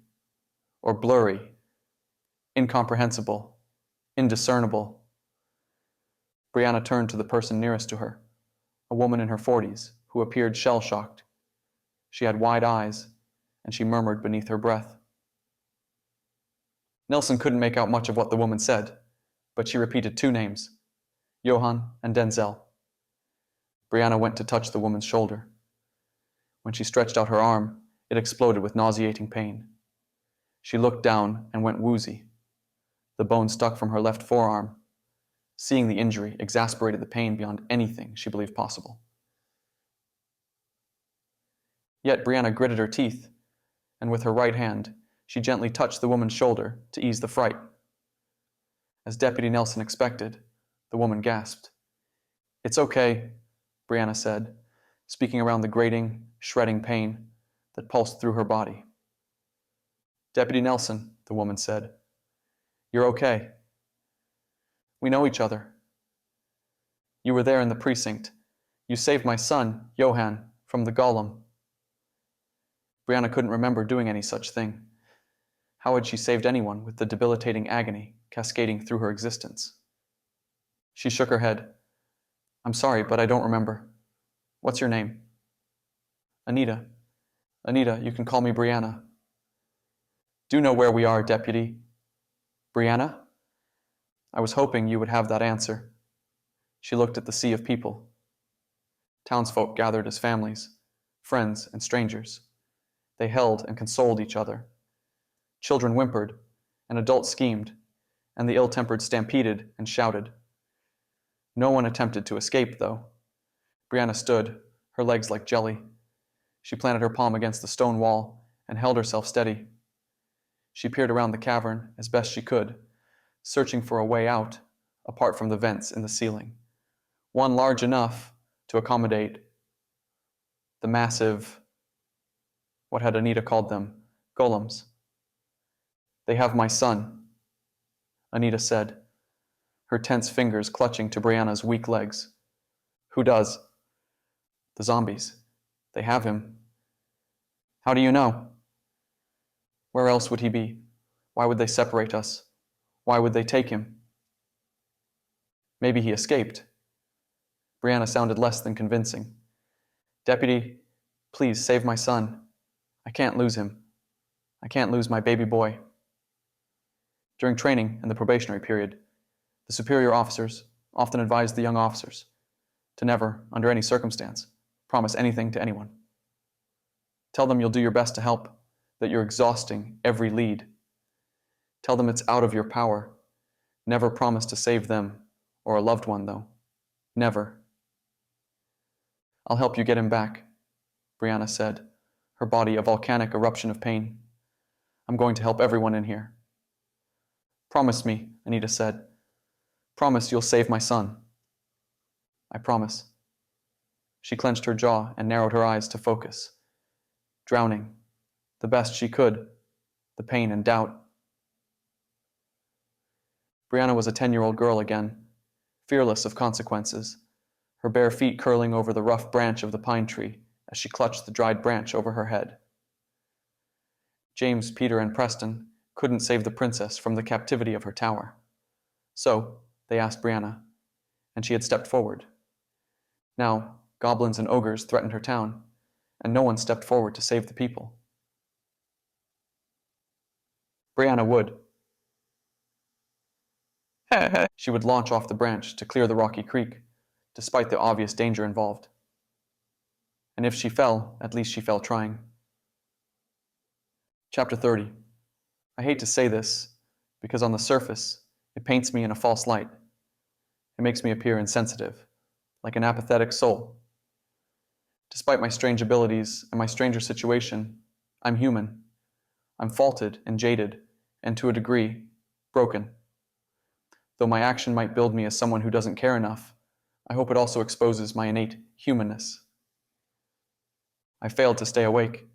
or blurry, incomprehensible, indiscernible. Brianna turned to the person nearest to her, a woman in her 40s who appeared shell-shocked. She had wide eyes, and she murmured beneath her breath. Nelson couldn't make out much of what the woman said, but she repeated two names, Johan and Denzel. Brianna went to touch the woman's shoulder. When she stretched out her arm, it exploded with nauseating pain. She looked down and went woozy. The bone stuck from her left forearm. Seeing the injury exasperated the pain beyond anything she believed possible. Yet Brianna gritted her teeth, and with her right hand, she gently touched the woman's shoulder to ease the fright. As Deputy Nelson expected, the woman gasped. "It's okay," Brianna said, speaking around the grating, shredding pain that pulsed through her body. "Deputy Nelson," the woman said, "you're okay. We know each other. You were there in the precinct. You saved my son, Johan, from the golem." Brianna couldn't remember doing any such thing. How had she saved anyone with the debilitating agony cascading through her existence? She shook her head. "I'm sorry, but I don't remember. What's your name?" "Anita. Anita, you can call me Brianna." "Do know where we are, Deputy." "Brianna?" I was hoping you would have that answer. She looked at the sea of people. Townsfolk gathered as families, friends and strangers. They held and consoled each other. Children whimpered, and adults schemed, and the ill-tempered stampeded and shouted. No one attempted to escape, though. Brianna stood, her legs like jelly. She planted her palm against the stone wall and held herself steady. She peered around the cavern as best she could, searching for a way out, apart from the vents in the ceiling. One large enough to accommodate the massive, what had Anita called them, golems. "They have my son," Anita said, her tense fingers clutching to Brianna's weak legs. "Who does?" "The zombies. They have him." "How do you know?" "Where else would he be? Why would they separate us? Why would they take him?" "Maybe he escaped." Brianna sounded less than convincing. "Deputy, please save my son. I can't lose him. I can't lose my baby boy." During training and the probationary period, the superior officers often advised the young officers to never, under any circumstance, promise anything to anyone. Tell them you'll do your best to help, that you're exhausting every lead. Tell them it's out of your power. Never promise to save them or a loved one, though. Never. "I'll help you get him back," Brianna said, her body a volcanic eruption of pain. "I'm going to help everyone in here." "Promise me," Anita said. "Promise you'll save my son." "I promise." She clenched her jaw and narrowed her eyes to focus. Drowning, the best she could, the pain and doubt. Brianna was a 10-year-old girl again, fearless of consequences, her bare feet curling over the rough branch of the pine tree as she clutched the dried branch over her head. James, Peter, and Preston couldn't save the princess from the captivity of her tower. So, they asked Brianna, and she had stepped forward. Now, goblins and ogres threatened her town, and no one stepped forward to save the people. Brianna would. She would launch off the branch to clear the rocky creek, despite the obvious danger involved. And if she fell, at least she fell trying. Chapter 30. I hate to say this, because on the surface, it paints me in a false light. It makes me appear insensitive, like an apathetic soul. Despite my strange abilities and my stranger situation, I'm human. I'm faulted and jaded, and to a degree, broken. Though my action might build me as someone who doesn't care enough, I hope it also exposes my innate humanness. I failed to stay awake.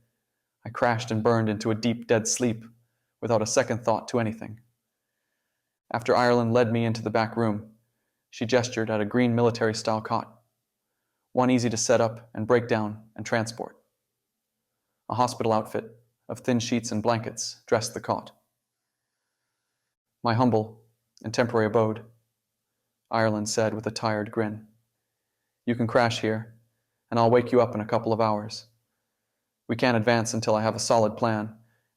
I crashed and burned into a deep, dead sleep, without a second thought to anything. After Ireland led me into the back room, she gestured at a green military-style cot, one easy to set up and break down and transport. A hospital outfit of thin sheets and blankets dressed the cot. My humble and temporary abode, Ireland said with a tired grin. You can crash here, and I'll wake you up in a couple of hours. We can't advance until I have a solid plan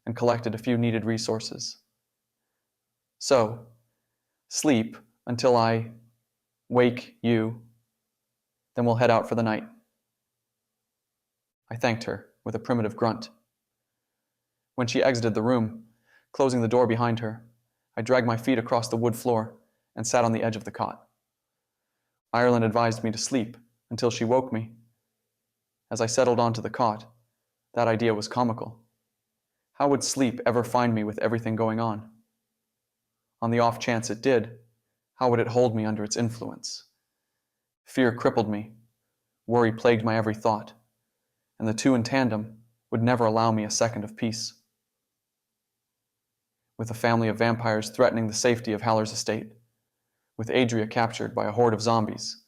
and collected a few needed resources. So, sleep until I wake you, then we'll head out for the night. I thanked her with a primitive grunt. When she exited the room, closing the door behind her, I dragged my feet across the wood floor and sat on the edge of the cot. Ireland advised me to sleep until she woke me. As I settled onto the cot, that idea was comical. How would sleep ever find me with everything going on? On the off chance it did, how would it hold me under its influence? Fear crippled me, worry plagued my every thought, and the two in tandem would never allow me a second of peace. With a family of vampires threatening the safety of Haller's estate, with Adria captured by a horde of zombies,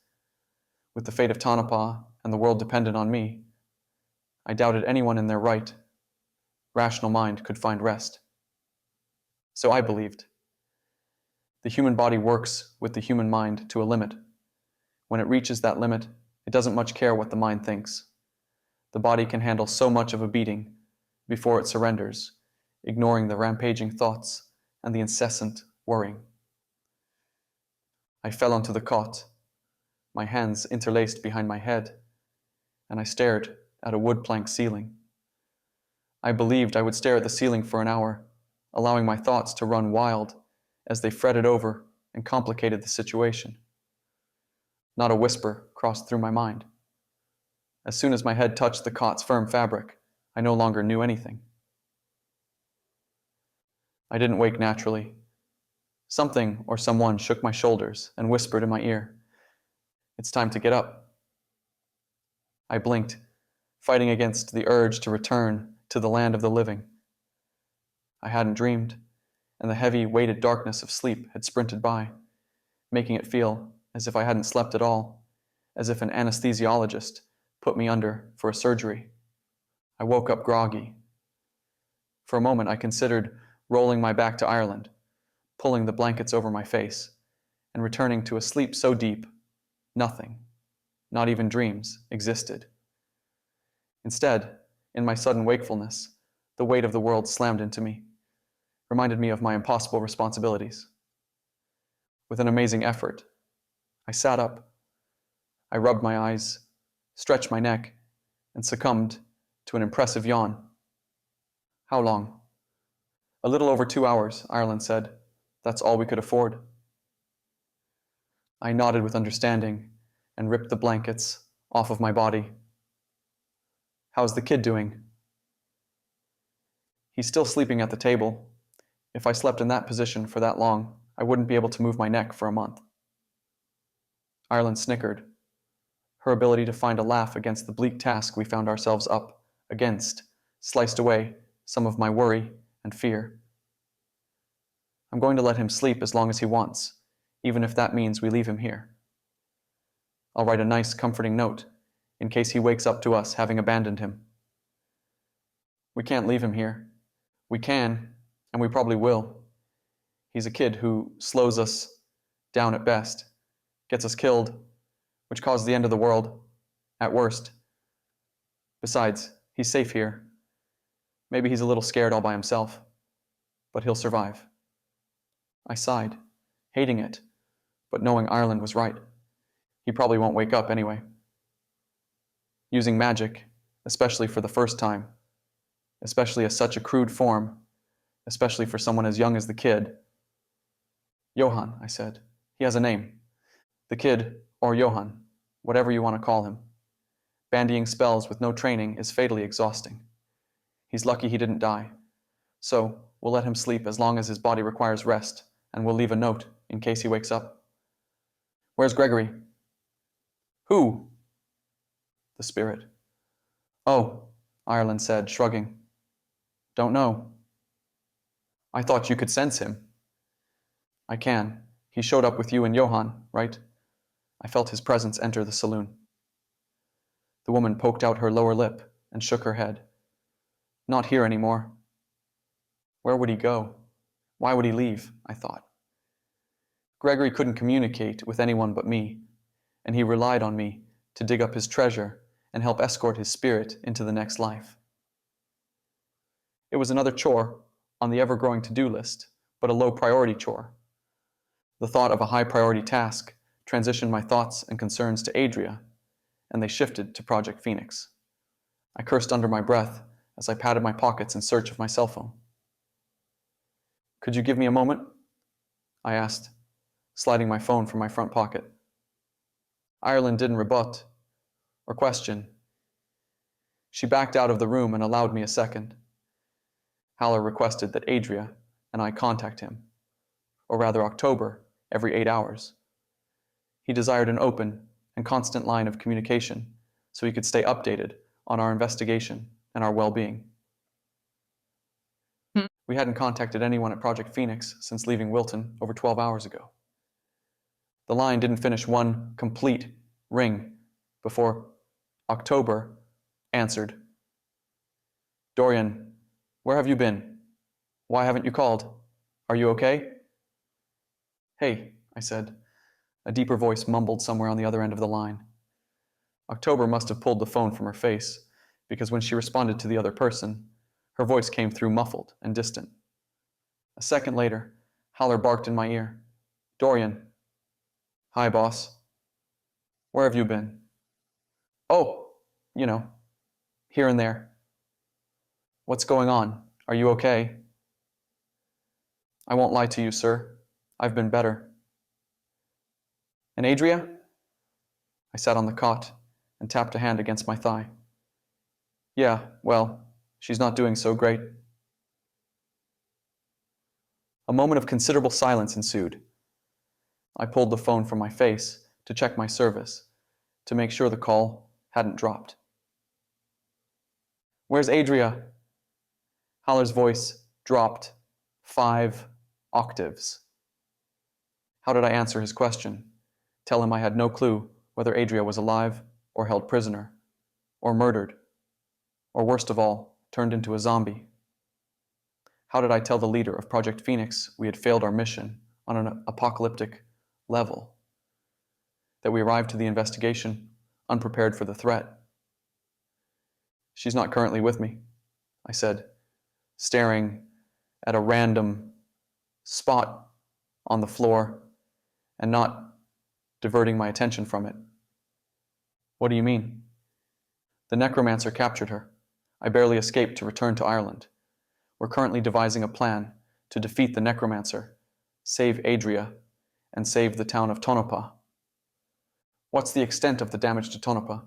with the fate of Tonopah and the world dependent on me, I doubted anyone in their right, rational mind could find rest. So I believed. The human body works with the human mind to a limit. When it reaches that limit, it doesn't much care what the mind thinks. The body can handle so much of a beating before it surrenders, ignoring the rampaging thoughts and the incessant worrying. I fell onto the cot, my hands interlaced behind my head, and I stared at a wood plank ceiling. I believed I would stare at the ceiling for an hour, allowing my thoughts to run wild as they fretted over and complicated the situation. Not a whisper crossed through my mind. As soon as my head touched the cot's firm fabric, I no longer knew anything. I didn't wake naturally. Something or someone shook my shoulders and whispered in my ear, "It's time to get up." I blinked, fighting against the urge to return to the land of the living. I hadn't dreamed, and the heavy, weighted darkness of sleep had sprinted by, making it feel as if I hadn't slept at all, as if an anesthesiologist put me under for a surgery. I woke up groggy. For a moment I considered rolling my back to Ireland, pulling the blankets over my face, and returning to a sleep so deep, nothing, not even dreams, existed. Instead, in my sudden wakefulness, the weight of the world slammed into me, reminded me of my impossible responsibilities. With an amazing effort, I sat up. I rubbed my eyes, stretched my neck, and succumbed to an impressive yawn. How long? A little over 2 hours, Ireland said. That's all we could afford. I nodded with understanding and ripped the blankets off of my body. How's the kid doing? He's still sleeping at the table. If I slept in that position for that long, I wouldn't be able to move my neck for a month. Ireland snickered, her ability to find a laugh against the bleak task we found ourselves up against sliced away some of my worry and fear. I'm going to let him sleep as long as he wants, even if that means we leave him here. I'll write a nice, comforting note in case he wakes up to us having abandoned him. We can't leave him here. We can, and we probably will. He's a kid who slows us down at best, gets us killed, which causes the end of the world, at worst. Besides, he's safe here. Maybe he's a little scared all by himself, but he'll survive. I sighed, hating it, but knowing Ireland was right. He probably won't wake up anyway. Using magic, especially for the first time, especially as such a crude form, especially for someone as young as the kid. Johann, I said. He has a name. The kid, or Johann, whatever you want to call him. Bandying spells with no training is fatally exhausting. He's lucky he didn't die. So, we'll let him sleep as long as his body requires rest, and we'll leave a note in case he wakes up. Where's Gregory? Who? The spirit. Oh, Ireland said, shrugging. Don't know. I thought you could sense him. I can. He showed up with you and Johann, right? I felt his presence enter the saloon. The woman poked out her lower lip and shook her head. Not here anymore. Where would he go? Why would he leave? I thought. Gregory couldn't communicate with anyone but me, and he relied on me to dig up his treasure and help escort his spirit into the next life. It was another chore on the ever-growing to-do list, but a low-priority chore. The thought of a high-priority task transitioned my thoughts and concerns to Adria, and they shifted to Project Phoenix. I cursed under my breath as I patted my pockets in search of my cell phone. Could you give me a moment? I asked, sliding my phone from my front pocket. Ireland didn't rebut or question. She backed out of the room and allowed me a second. Haller requested that Adria and I contact him, or rather October, every 8 hours. He desired an open and constant line of communication so he could stay updated on our investigation and our well-being. We hadn't contacted anyone at Project Phoenix since leaving Wilton over 12 hours ago. The line didn't finish one complete ring before October answered. Doryan, where have you been? Why haven't you called? Are you okay? Hey, I said. A deeper voice mumbled somewhere on the other end of the line. October must have pulled the phone from her face, because when she responded to the other person, her voice came through muffled and distant. A second later, Haller barked in my ear. Doryan. Hi, boss. Where have you been? Oh, here and there. What's going on? Are you okay? I won't lie to you, sir. I've been better. And Adria? I sat on the cot and tapped a hand against my thigh. Yeah, well, she's not doing so great. A moment of considerable silence ensued. I pulled the phone from my face to check my service, to make sure the call hadn't dropped. Where's Adria? Haller's voice dropped 5 octaves. How did I answer his question? Tell him I had no clue whether Adria was alive or held prisoner, or murdered, or worst of all, turned into a zombie? How did I tell the leader of Project Phoenix we had failed our mission on an apocalyptic level? That we arrived to the investigation unprepared for the threat? She's not currently with me, I said, staring at a random spot on the floor and not diverting my attention from it. What do you mean? The Necromancer captured her. I barely escaped to return to Ireland. We're currently devising a plan to defeat the Necromancer, save Adria, and save the town of Tonopah. What's the extent of the damage to Tonopah?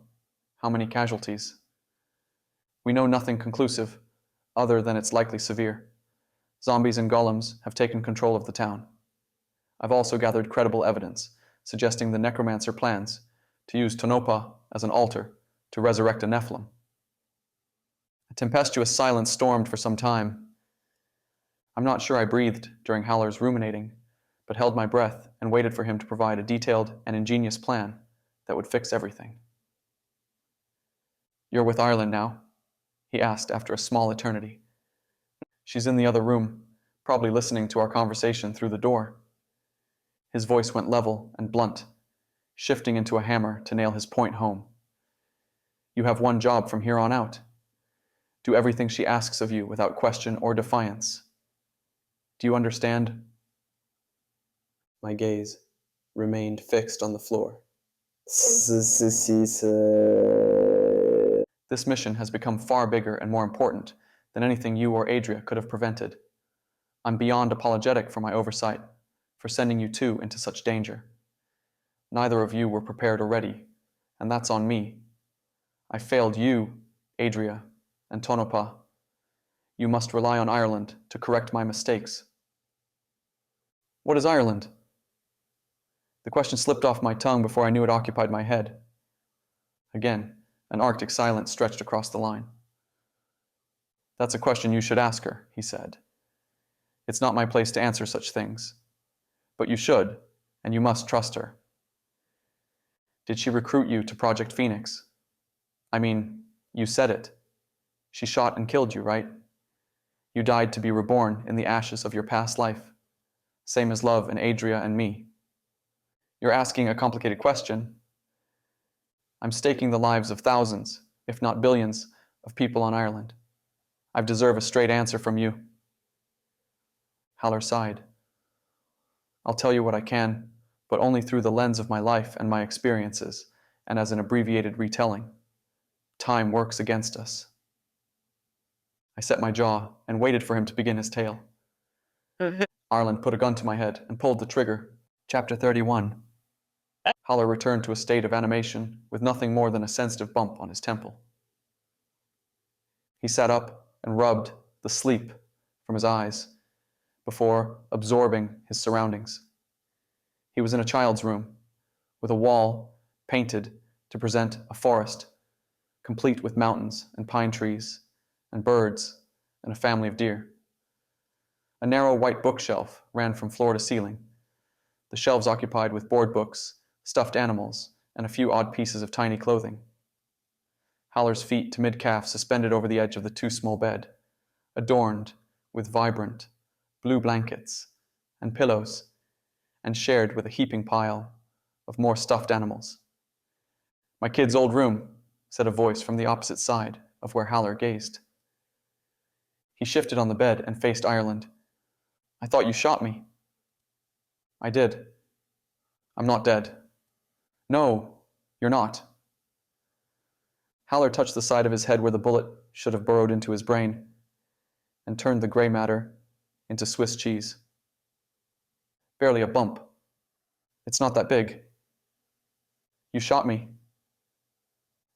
How many casualties? We know nothing conclusive, other than it's likely severe. Zombies and golems have taken control of the town. I've also gathered credible evidence, suggesting the Necromancer plans to use Tonopah as an altar to resurrect a Nephilim. A tempestuous silence stormed for some time. I'm not sure I breathed during Haller's ruminating, but held my breath and waited for him to provide a detailed and ingenious plan that would fix everything. You're with Ireland now? He asked after a small eternity. She's in the other room, probably listening to our conversation through the door. His voice went level and blunt, shifting into a hammer to nail his point home. You have one job from here on out. Do everything she asks of you without question or defiance. Do you understand? My gaze remained fixed on the floor. This mission has become far bigger and more important than anything you or Adria could have prevented. I'm beyond apologetic for my oversight, for sending you two into such danger. Neither of you were prepared or ready, and that's on me. I failed you, Adria, and Tonopah. You must rely on Ireland to correct my mistakes. What is Ireland? The question slipped off my tongue before I knew it occupied my head. Again, an arctic silence stretched across the line. That's a question you should ask her, he said. It's not my place to answer such things. But you should, and you must trust her. Did she recruit you to Project Phoenix? I mean, you said it. She shot and killed you, right? You died to be reborn in the ashes of your past life, same as Love and Adria and me. You're asking a complicated question. I'm staking the lives of thousands, if not billions, of people on Ireland. I deserve a straight answer from you. Haller sighed. I'll tell you what I can, but only through the lens of my life and my experiences, and as an abbreviated retelling. Time works against us. I set my jaw and waited for him to begin his tale. Ireland put a gun to my head and pulled the trigger. Chapter 31. Haller returned to a state of animation with nothing more than a sensitive bump on his temple. He sat up and rubbed the sleep from his eyes before absorbing his surroundings. He was in a child's room, with a wall painted to present a forest, complete with mountains and pine trees and birds and a family of deer. A narrow white bookshelf ran from floor to ceiling, the shelves occupied with board books, stuffed animals, and a few odd pieces of tiny clothing. Haller's feet to mid-calf suspended over the edge of the too-small bed, adorned with vibrant blue blankets and pillows, and shared with a heaping pile of more stuffed animals. My kid's old room, said a voice from the opposite side of where Haller gazed. He shifted on the bed and faced Ireland. I thought you shot me. I did. I'm not dead. No, you're not. Haller touched the side of his head where the bullet should have burrowed into his brain and turned the gray matter into Swiss cheese. Barely a bump. It's not that big. You shot me.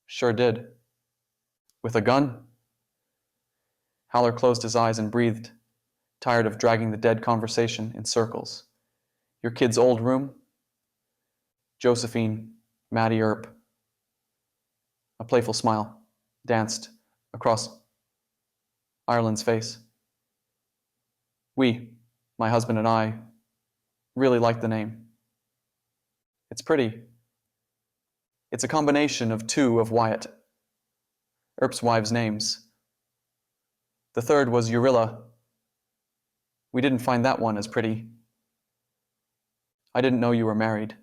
Sure did. With a gun? Haller closed his eyes and breathed, tired of dragging the dead conversation in circles. Your kid's old room? Josephine, Mattie Earp. A playful smile danced across Ireland's face. We, my husband and I, really like the name. It's pretty. It's a combination of two of Wyatt, Earp's wives' names. The third was Urilla. We didn't find that one as pretty. I didn't know you were married,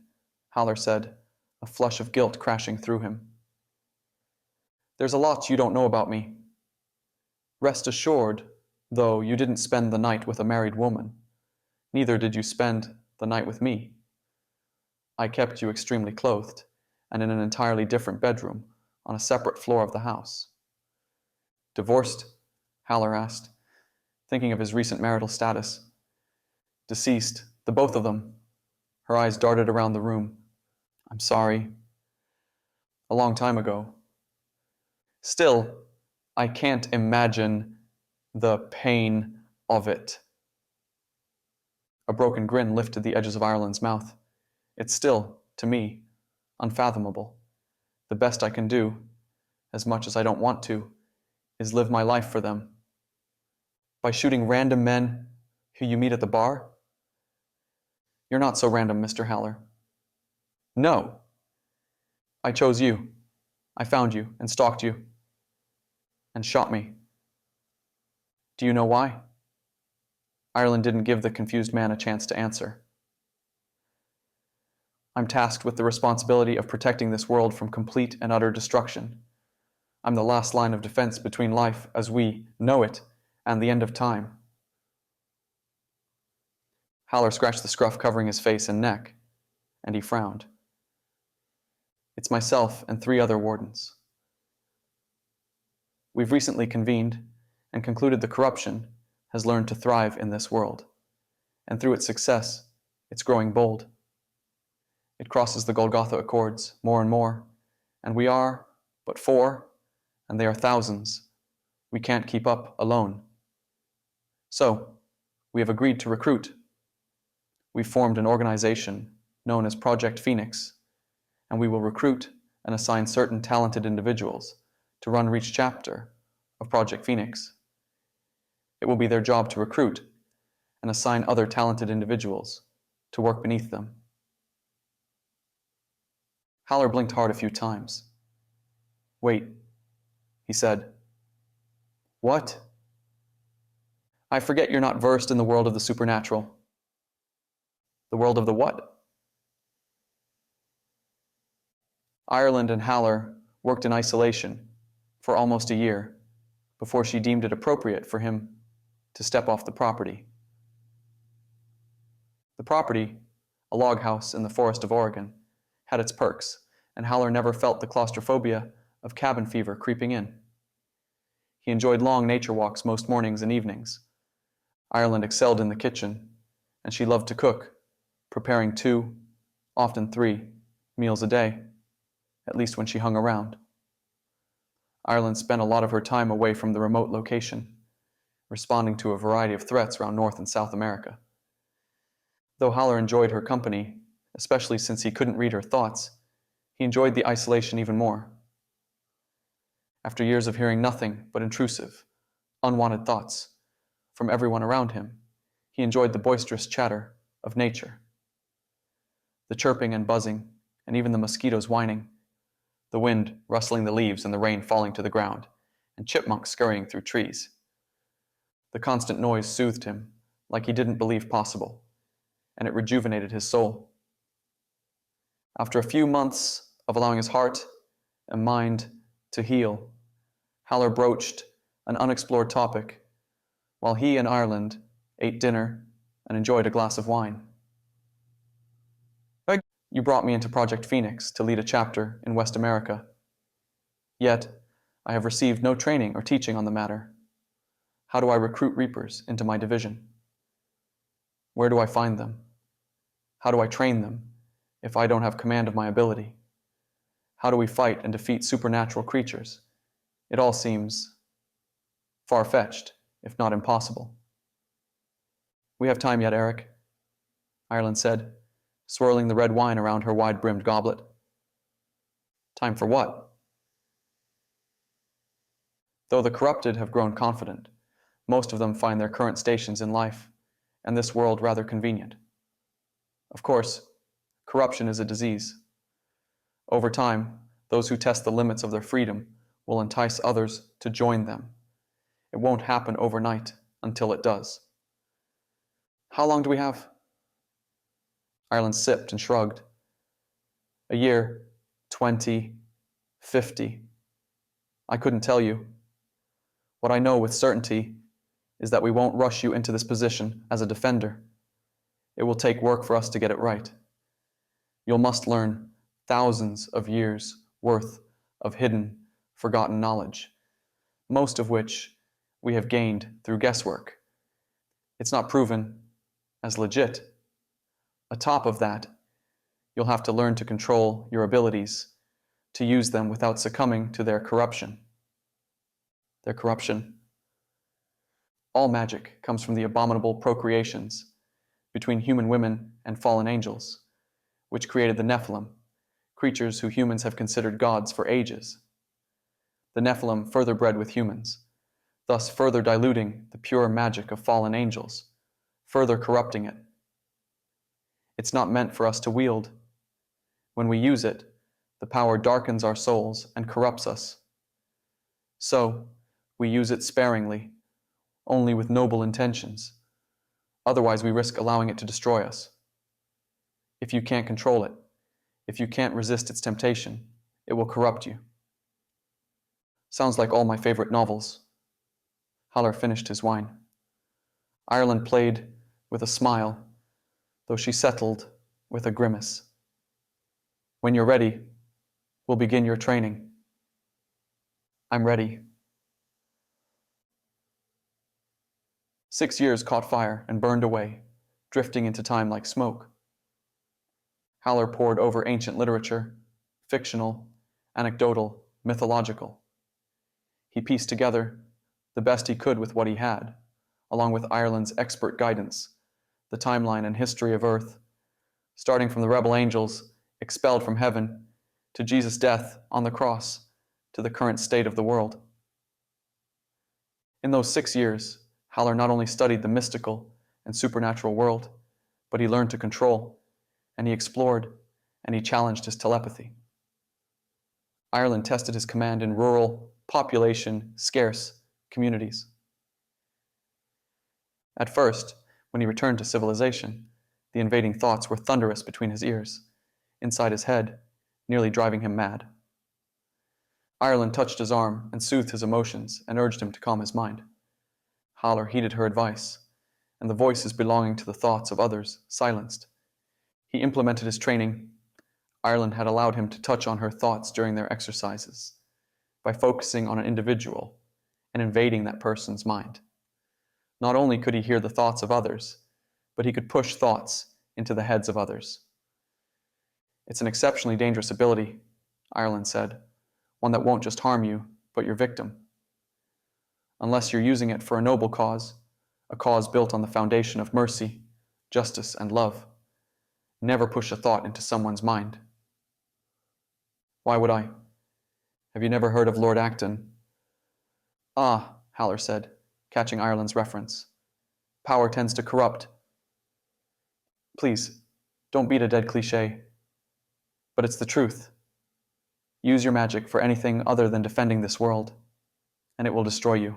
Haller said, a flush of guilt crashing through him. There's a lot you don't know about me. Rest assured, though, you didn't spend the night with a married woman. Neither did you spend the night with me. I kept you extremely clothed, and in an entirely different bedroom, on a separate floor of the house. Divorced? Haller asked, thinking of his recent marital status. Deceased, the both of them. Her eyes darted around the room. I'm sorry. A long time ago. Still, I can't imagine the pain of it. A broken grin lifted the edges of Ireland's mouth. It's still, to me, unfathomable. The best I can do, as much as I don't want to, is live my life for them. By shooting random men who you meet at the bar? You're not so random, Mr. Haller. No. I chose you. I found you and stalked you. And shot me. Do you know why? Ireland didn't give the confused man a chance to answer. I'm tasked with the responsibility of protecting this world from complete and utter destruction. I'm the last line of defense between life as we know it and the end of time. Haller scratched the scruff covering his face and neck, and he frowned. It's myself and 3 other wardens. We've recently convened and concluded the corruption has learned to thrive in this world, and through its success, it's growing bold. It crosses the Golgotha Accords more and more, and we are but four, and they are thousands. We can't keep up alone. So, we have agreed to recruit. We've formed an organization known as Project Phoenix, and we will recruit and assign certain talented individuals to run each chapter of Project Phoenix. It will be their job to recruit and assign other talented individuals to work beneath them. Haller blinked hard a few times. "Wait," he said. "What?" "I forget you're not versed in the world of the supernatural." "The world of the what?" Ireland and Haller worked in isolation for almost a year before she deemed it appropriate for him to step off the property. The property, a log house in the forest of Oregon, had its perks, and Haller never felt the claustrophobia of cabin fever creeping in. He enjoyed long nature walks most mornings and evenings. Ireland excelled in the kitchen, and she loved to cook, preparing 2, often 3, meals a day, at least when she hung around. Ireland spent a lot of her time away from the remote location, responding to a variety of threats around North and South America. Though Haller enjoyed her company, especially since he couldn't read her thoughts, he enjoyed the isolation even more. After years of hearing nothing but intrusive, unwanted thoughts from everyone around him, he enjoyed the boisterous chatter of nature. The chirping and buzzing, and even the mosquitoes whining, the wind rustling the leaves and the rain falling to the ground, and chipmunks scurrying through trees. The constant noise soothed him like he didn't believe possible, and it rejuvenated his soul. After a few months of allowing his heart and mind to heal, Haller broached an unexplored topic while he and Ireland ate dinner and enjoyed a glass of wine. "You brought me into Project Phoenix to lead a chapter in West America. Yet, I have received no training or teaching on the matter. How do I recruit Reapers into my division? Where do I find them? How do I train them if I don't have command of my ability? How do we fight and defeat supernatural creatures? It all seems far-fetched, if not impossible." "We have time yet, Eric," Ireland said, swirling the red wine around her wide-brimmed goblet. "Time for what?" Though the corrupted have grown confident, most of them find their current stations in life and this world rather convenient. Of course, corruption is a disease. Over time, those who test the limits of their freedom will entice others to join them. It won't happen overnight until it does. "How long do we have?" Ireland sipped and shrugged. "A year, 20, 50. I couldn't tell you. What I know with certainty is that we won't rush you into this position as a defender. It will take work for us to get it right. You must learn thousands of years' worth of hidden, forgotten knowledge, most of which we have gained through guesswork. It's not proven as legit. Atop of that, you'll have to learn to control your abilities, to use them without succumbing to their corruption." Their corruption. All magic comes from the abominable procreations between human women and fallen angels, which created the Nephilim, creatures who humans have considered gods for ages. The Nephilim further bred with humans, thus further diluting the pure magic of fallen angels, further corrupting it. It's not meant for us to wield. When we use it, the power darkens our souls and corrupts us. So, we use it sparingly, only with noble intentions. Otherwise, we risk allowing it to destroy us. If you can't control it, if you can't resist its temptation, it will corrupt you. Sounds like all my favorite novels. Haller finished his wine. Ireland played with a smile, though she settled with a grimace. "When you're ready, we'll begin your training." "I'm ready." 6 years caught fire and burned away, drifting into time like smoke. Haller pored over ancient literature, fictional, anecdotal, mythological. He pieced together the best he could with what he had, along with Ireland's expert guidance, the timeline and history of Earth, starting from the rebel angels expelled from heaven to Jesus' death on the cross to the current state of the world. In those 6 years, Haller not only studied the mystical and supernatural world, but he learned to control, and he explored, and he challenged his telepathy. Ireland tested his command in rural, population-scarce communities. At first, when he returned to civilization, the invading thoughts were thunderous between his ears, inside his head, nearly driving him mad. Ireland touched his arm and soothed his emotions and urged him to calm his mind. Haller heeded her advice, and the voices belonging to the thoughts of others silenced. He implemented his training. Ireland had allowed him to touch on her thoughts during their exercises, by focusing on an individual and invading that person's mind. Not only could he hear the thoughts of others, but he could push thoughts into the heads of others. It's an exceptionally dangerous ability, Ireland said, one that won't just harm you, but your victim. Unless you're using it for a noble cause, a cause built on the foundation of mercy, justice, and love, never push a thought into someone's mind. Why would I? Have you never heard of Lord Acton? Ah, Haller said, catching Ireland's reference. Power tends to corrupt. Please, don't beat a dead cliché. But it's the truth. Use your magic for anything other than defending this world, and it will destroy you.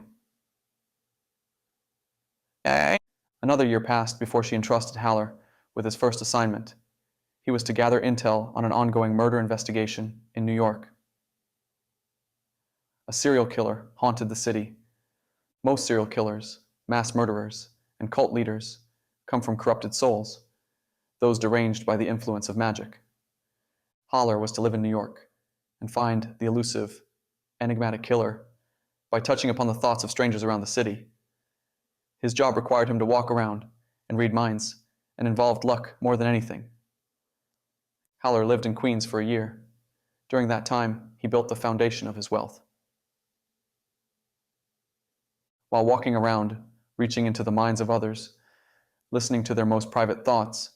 Another year passed before she entrusted Haller with his first assignment. He was to gather intel on an ongoing murder investigation in New York. A serial killer haunted the city. Most serial killers, mass murderers, and cult leaders come from corrupted souls, those deranged by the influence of magic. Haller was to live in New York and find the elusive, enigmatic killer by touching upon the thoughts of strangers around the city. His job required him to walk around and read minds, and involved luck more than anything. Haller lived in Queens for a year. During that time, he built the foundation of his wealth. While walking around, reaching into the minds of others, listening to their most private thoughts,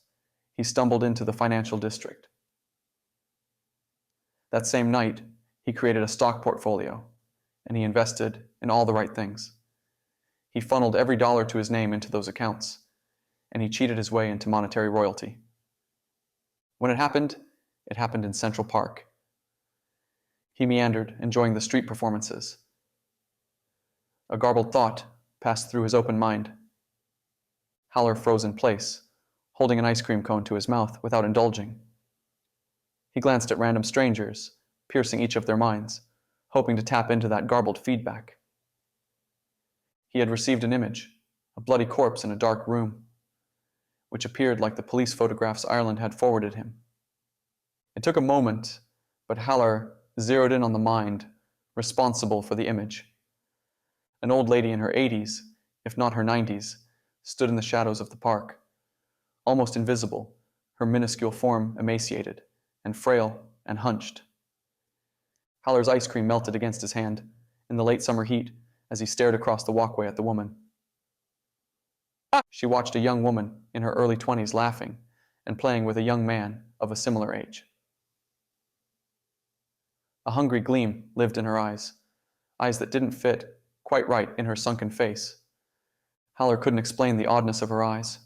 he stumbled into the financial district. That same night, he created a stock portfolio, and he invested in all the right things. He funneled every dollar to his name into those accounts, and he cheated his way into monetary royalty. When it happened in Central Park. He meandered, enjoying the street performances. A garbled thought passed through his open mind. Haller froze in place, holding an ice cream cone to his mouth without indulging. He glanced at random strangers, piercing each of their minds, hoping to tap into that garbled feedback. He had received an image, a bloody corpse in a dark room, which appeared like the police photographs Ireland had forwarded him. It took a moment, but Haller zeroed in on the mind responsible for the image. An old lady in her 80s, if not her 90s, stood in the shadows of the park, almost invisible, her minuscule form emaciated and frail and hunched. Haller's ice cream melted against his hand in the late summer heat as he stared across the walkway at the woman. She watched a young woman in her early 20s laughing and playing with a young man of a similar age. A hungry gleam lived in her eyes that didn't fit quite right in her sunken face. Haller couldn't explain the oddness of her eyes,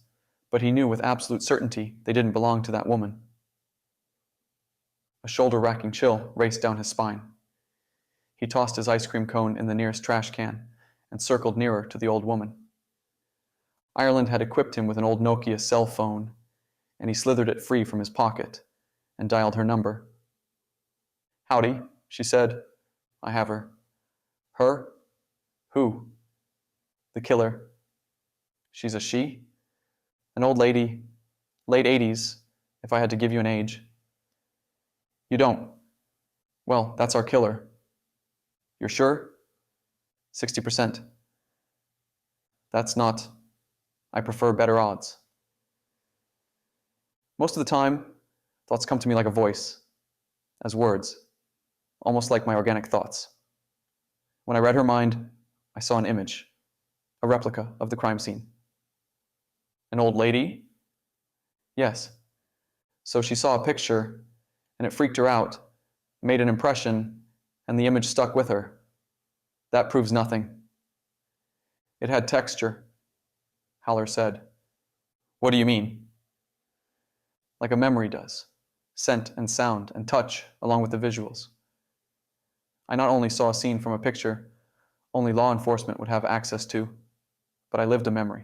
but he knew with absolute certainty they didn't belong to that woman. A shoulder-racking chill raced down his spine. He tossed his ice cream cone in the nearest trash can and circled nearer to the old woman. Ireland had equipped him with an old Nokia cell phone, and he slithered it free from his pocket and dialed her number. "Howdy," she said. "I have her." "Her? Who?" "The killer." "She's a she?" "An old lady, late 80s, if I had to give you an age." "You don't? Well, that's our killer." "You're sure?" 60%. That's not I prefer better odds. Most of the time, thoughts come to me like a voice, as words, almost like my organic thoughts. When I read her mind, I saw an image, a replica of the crime scene. An old lady? Yes. So she saw a picture, and it freaked her out, made an impression, and the image stuck with her. That proves nothing. It had texture, Haller said. What do you mean? Like a memory does, scent and sound and touch along with the visuals. I not only saw a scene from a picture only law enforcement would have access to, but I lived a memory.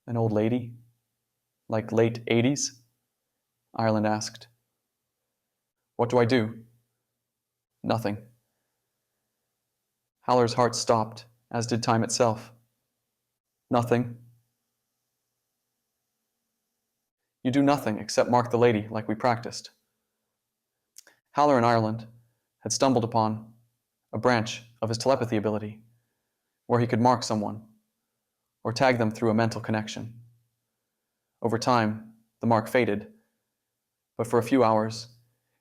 An old lady? Like late 80s? Ireland asked. What do I do? Nothing. Haller's heart stopped, as did time itself. Nothing. You do nothing except mark the lady like we practiced. Haller and Ireland had stumbled upon a branch of his telepathy ability, where he could mark someone, or tag them through a mental connection. Over time, the mark faded, but for a few hours,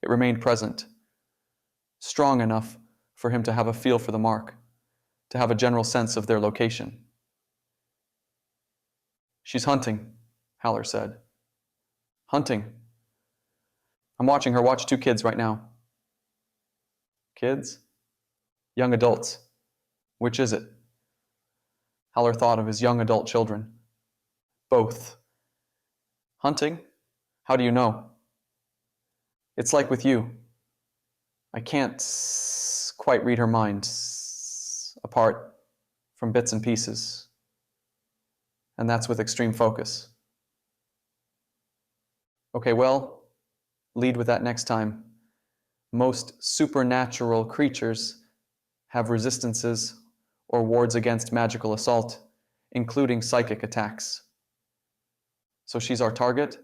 it remained present, strong enough for him to have a feel for the mark, to have a general sense of their location. She's hunting, Haller said. Hunting. I'm watching her watch 2 kids right now. Kids? Young adults. Which is it? Haller thought of his young adult children. Both. Hunting? How do you know? It's like with you. I can't quite read her mind, apart from bits and pieces. And that's with extreme focus. Okay, well, lead with that next time. Most supernatural creatures have resistances or wards against magical assault, including psychic attacks. So she's our target?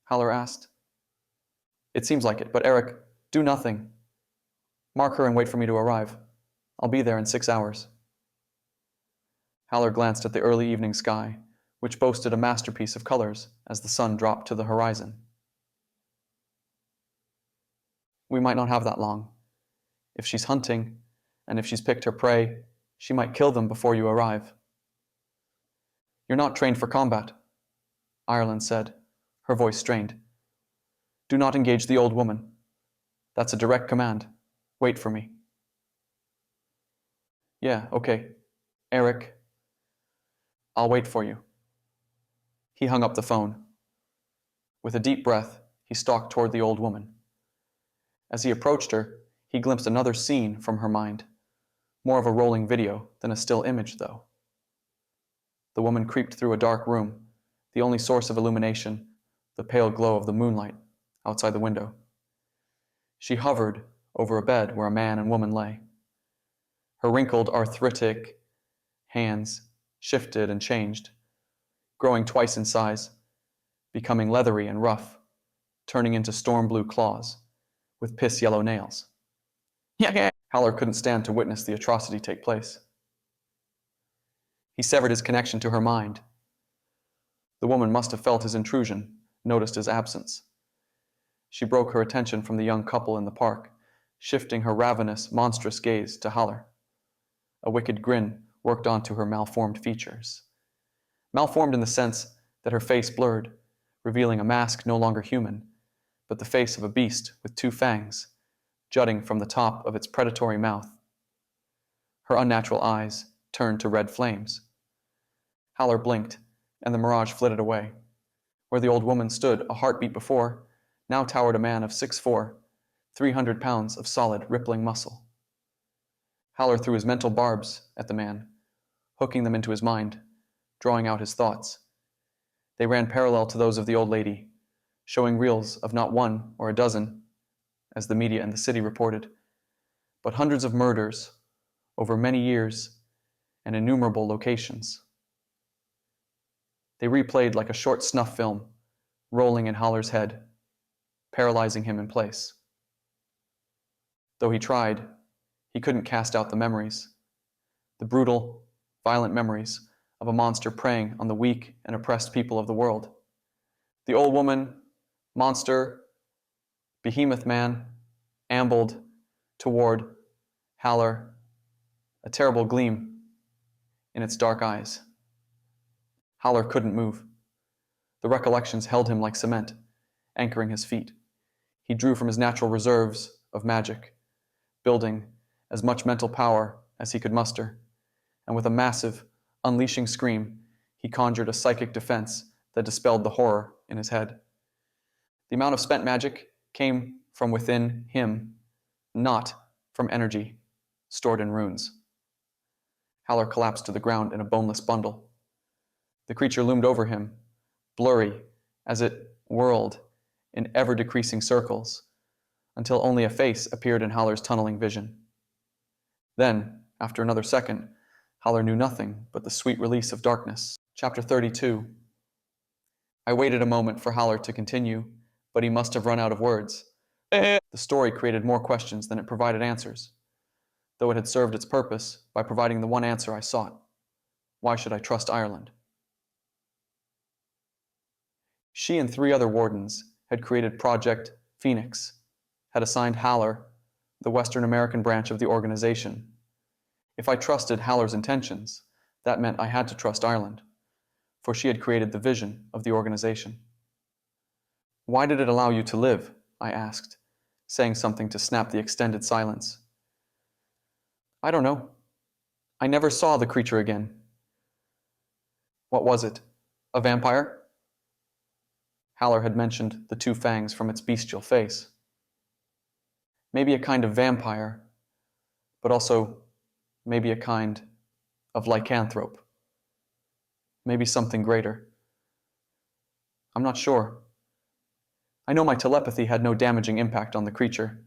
Haller asked. It seems like it, but Eric, do nothing. Mark her and wait for me to arrive. I'll be there in 6 hours. Haller glanced at the early evening sky, which boasted a masterpiece of colors as the sun dropped to the horizon. We might not have that long. If she's hunting, and if she's picked her prey, she might kill them before you arrive. You're not trained for combat, Ireland said, her voice strained. Do not engage the old woman. That's a direct command. Wait for me. Yeah, okay. Eric, I'll wait for you. He hung up the phone. With a deep breath, he stalked toward the old woman. As he approached her, he glimpsed another scene from her mind, more of a rolling video than a still image, though. The woman creeped through a dark room, the only source of illumination, the pale glow of the moonlight outside the window. She hovered over a bed where a man and woman lay. Her wrinkled, arthritic hands shifted and changed, growing twice in size, becoming leathery and rough, turning into storm blue claws with piss-yellow nails. Haller couldn't stand to witness the atrocity take place. He severed his connection to her mind. The woman must have felt his intrusion, noticed his absence. She broke her attention from the young couple in the park, shifting her ravenous, monstrous gaze to Haller. A wicked grin worked onto her malformed features. Malformed in the sense that her face blurred, revealing a mask no longer human, but the face of a beast with 2 fangs, jutting from the top of its predatory mouth. Her unnatural eyes turned to red flames. Haller blinked, and the mirage flitted away. Where the old woman stood a heartbeat before, now towered a man of 6'4", 300 pounds of solid, rippling muscle. Haller threw his mental barbs at the man, hooking them into his mind, drawing out his thoughts. They ran parallel to those of the old lady, showing reels of not 1 or a dozen, as the media and the city reported, but hundreds of murders over many years and innumerable locations. They replayed like a short snuff film, rolling in Haller's head, paralyzing him in place. Though he tried, he couldn't cast out the memories, the brutal, violent memories of a monster preying on the weak and oppressed people of the world. The old woman, monster, behemoth man, ambled toward Haller, a terrible gleam in its dark eyes. Haller couldn't move. The recollections held him like cement, anchoring his feet. He drew from his natural reserves of magic, building as much mental power as he could muster, and with a massive, unleashing scream, he conjured a psychic defense that dispelled the horror in his head. The amount of spent magic came from within him, not from energy stored in runes. Haller collapsed to the ground in a boneless bundle. The creature loomed over him, blurry as it whirled in ever-decreasing circles, until only a face appeared in Haller's tunneling vision. Then, after another second, Haller knew nothing but the sweet release of darkness. Chapter 32. I waited a moment for Haller to continue, but he must have run out of words. The story created more questions than it provided answers, though it had served its purpose by providing the one answer I sought. Why should I trust Ireland? She and 3 other wardens had created Project Phoenix, had assigned Haller the Western American branch of the organization. If I trusted Haller's intentions, that meant I had to trust Ireland, for she had created the vision of the organization. Why did it allow you to live? I asked, saying something to snap the extended silence. I don't know. I never saw the creature again. What was it? A vampire? Haller had mentioned the 2 fangs from its bestial face. Maybe a kind of vampire, but also maybe a kind of lycanthrope. Maybe something greater. I'm not sure. I know my telepathy had no damaging impact on the creature,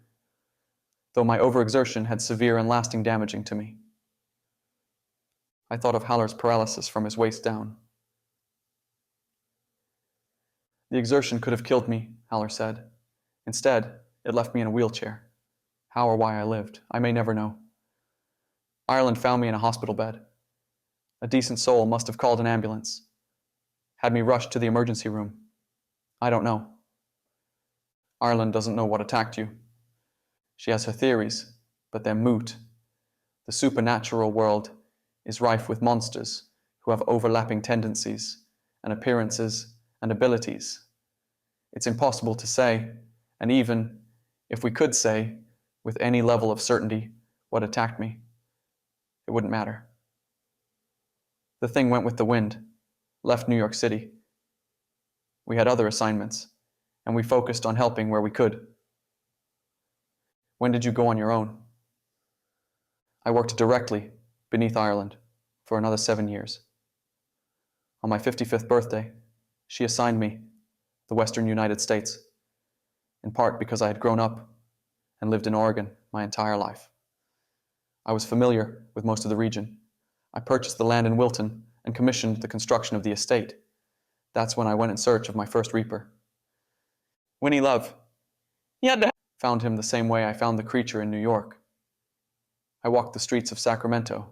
though my overexertion had severe and lasting damaging to me. I thought of Haller's paralysis from his waist down. The exertion could have killed me, Haller said. Instead, it left me in a wheelchair. How or why I lived, I may never know. Ireland found me in a hospital bed. A decent soul must have called an ambulance, had me rushed to the emergency room. I don't know. Ireland doesn't know what attacked you. She has her theories, but they're moot. The supernatural world is rife with monsters who have overlapping tendencies and appearances and abilities. It's impossible to say, and even if we could say, with any level of certainty, what attacked me, it wouldn't matter. The thing went with the wind, left New York City. We had other assignments, and we focused on helping where we could. When did you go on your own? I worked directly beneath Ireland for another 7 years. On my 55th birthday, she assigned me the Western United States, in part because I had grown up and lived in Oregon my entire life. I was familiar with most of the region. I purchased the land in Wilton and commissioned the construction of the estate. That's when I went in search of my first reaper. Winnie Love. Found him the same way I found the creature in New York. I walked the streets of Sacramento,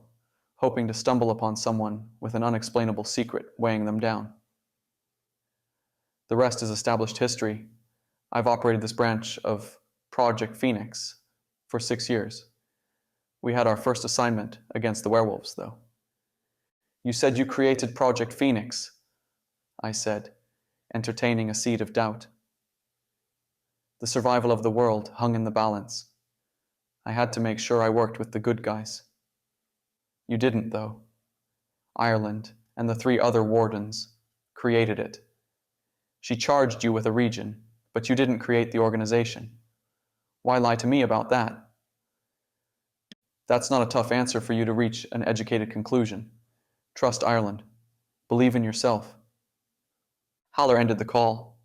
hoping to stumble upon someone with an unexplainable secret weighing them down. The rest is established history. I've operated this branch of Project Phoenix for 6 years. We had our first assignment against the werewolves, though. You said you created Project Phoenix, I said, entertaining a seed of doubt. The survival of the world hung in the balance. I had to make sure I worked with the good guys. You didn't, though. Ireland and the 3 other wardens created it. She charged you with a region, but you didn't create the organization. Why lie to me about that? That's not a tough answer for you to reach an educated conclusion. Trust Ireland. Believe in yourself. Haller ended the call.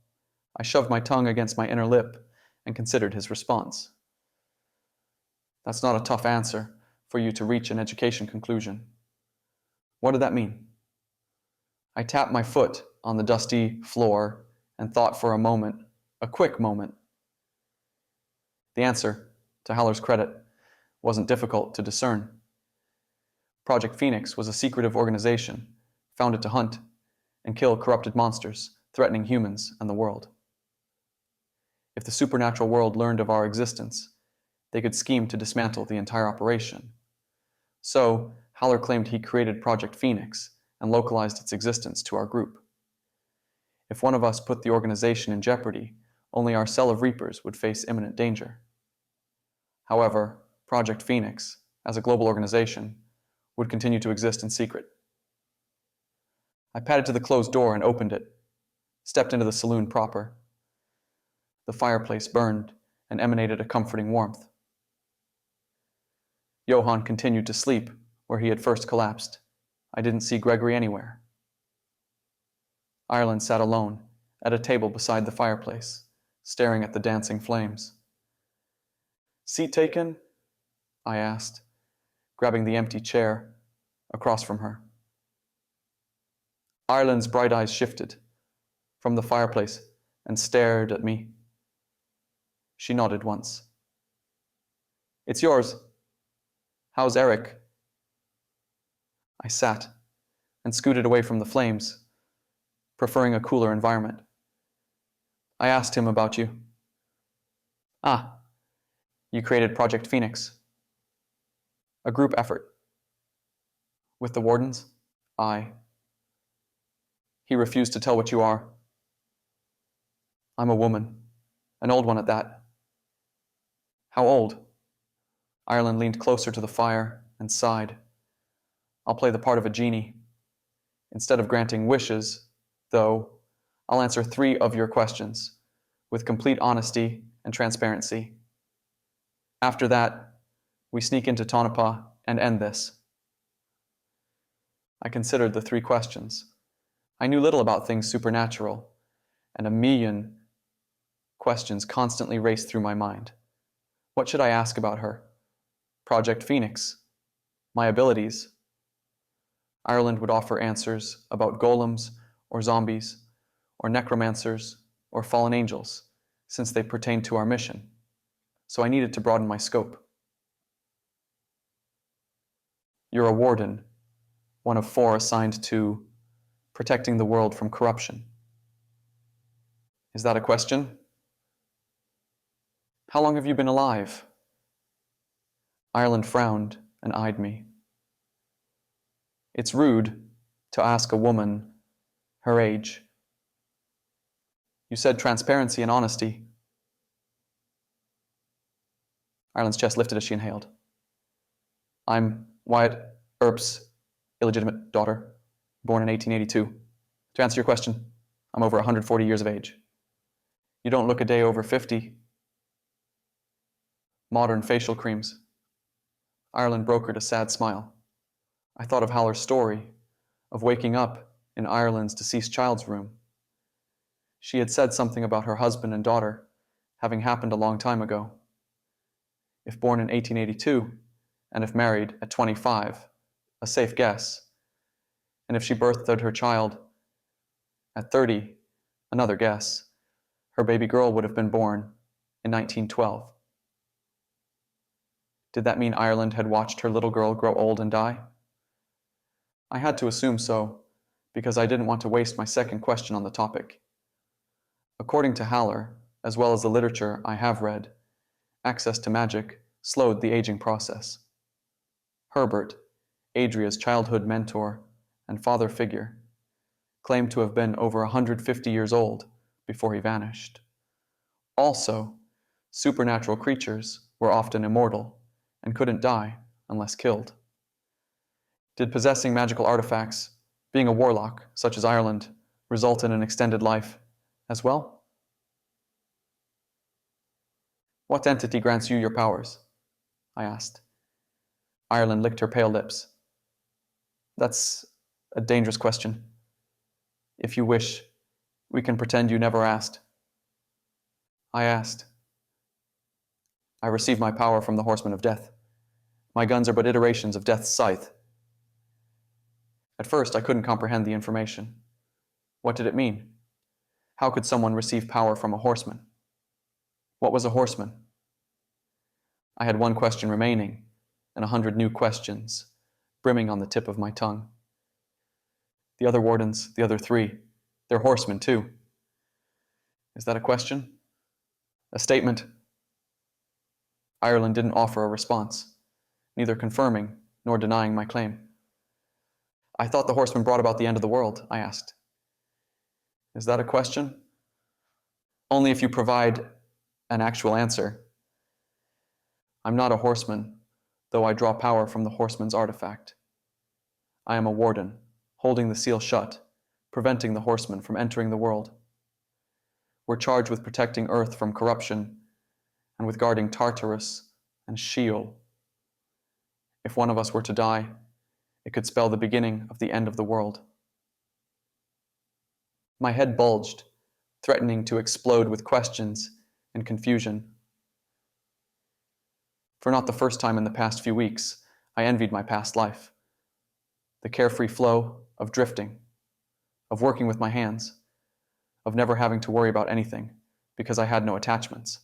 I shoved my tongue against my inner lip and considered his response. That's not a tough answer for you to reach an education conclusion. What did that mean? I tapped my foot on the dusty floor and thought for a moment, a quick moment. The answer, to Haller's credit, wasn't difficult to discern. Project Phoenix was a secretive organization founded to hunt and kill corrupted monsters threatening humans and the world. If the supernatural world learned of our existence, they could scheme to dismantle the entire operation. So, Haller claimed he created Project Phoenix and localized its existence to our group. If one of us put the organization in jeopardy, only our cell of Reapers would face imminent danger. However, Project Phoenix, as a global organization, would continue to exist in secret. I padded to the closed door and opened it, stepped into the saloon proper. The fireplace burned and emanated a comforting warmth. Johann continued to sleep where he had first collapsed. I didn't see Gregory anywhere. Ireland sat alone at a table beside the fireplace, staring at the dancing flames. "Seat taken?" I asked, grabbing the empty chair across from her. Ireland's bright eyes shifted from the fireplace and stared at me. She nodded once. "It's yours. How's Eric?" I sat and scooted away from the flames, preferring a cooler environment. I asked him about you. "Ah, you created Project Phoenix." "A group effort." "With the wardens?" "Aye." "He refused to tell what you are." "I'm a woman, an old one at that." "How old?" Ireland leaned closer to the fire and sighed. "I'll play the part of a genie. Instead of granting wishes, though, I'll answer 3 of your questions, with complete honesty and transparency. After that, we sneak into Tonopah and end this." I considered the 3 questions. I knew little about things supernatural, and a million questions constantly raced through my mind. What should I ask about her? Project Phoenix? My abilities? Ireland would offer answers about golems or zombies or necromancers or fallen angels, since they pertained to our mission. So I needed to broaden my scope. "You're a warden, one of 4 assigned to protecting the world from corruption." "Is that a question?" "How long have you been alive?" Ireland frowned and eyed me. "It's rude to ask a woman her age." "You said transparency and honesty." Ireland's chest lifted as she inhaled. "I'm Wyatt Earp's illegitimate daughter, born in 1882. To answer your question, I'm over 140 years of age." "You don't look a day over 50. "Modern facial creams." Ireland brokered a sad smile. I thought of Haller's story, of waking up in Ireland's deceased child's room. She had said something about her husband and daughter having happened a long time ago. If born in 1882, and if married at 25, a safe guess. And if she birthed her child at 30, another guess. Her baby girl would have been born in 1912. Did that mean Ireland had watched her little girl grow old and die? I had to assume so, because I didn't want to waste my second question on the topic. According to Haller, as well as the literature I have read, access to magic slowed the aging process. Herbert, Adria's childhood mentor and father figure, claimed to have been over 150 years old before he vanished. Also, supernatural creatures were often immortal and couldn't die unless killed. Did possessing magical artifacts, being a warlock such as Ireland, result in an extended life as well? "What entity grants you your powers?" I asked. Ireland licked her pale lips. "That's a dangerous question. If you wish, we can pretend you never asked." I asked. "I receive my power from the Horsemen of Death. My guns are but iterations of Death's scythe." At first, I couldn't comprehend the information. What did it mean? How could someone receive power from a horseman? What was a horseman? I had 1 question remaining, and 100 new questions brimming on the tip of my tongue. The other wardens, the other three, they're horsemen too. Is that a question? A statement? Ireland didn't offer a response, neither confirming nor denying my claim. I thought the horsemen brought about the end of the world, I asked. Is that a question? Only if you provide an actual answer. I'm not a horseman, though I draw power from the horseman's artifact. I am a warden, holding the seal shut, preventing the horsemen from entering the world. We're charged with protecting Earth from corruption and with guarding Tartarus and Sheol. If one of us were to die, it could spell the beginning of the end of the world. My head bulged, threatening to explode with questions and confusion. For not the first time in the past few weeks, I envied my past life. The carefree flow of drifting, of working with my hands, of never having to worry about anything because I had no attachments.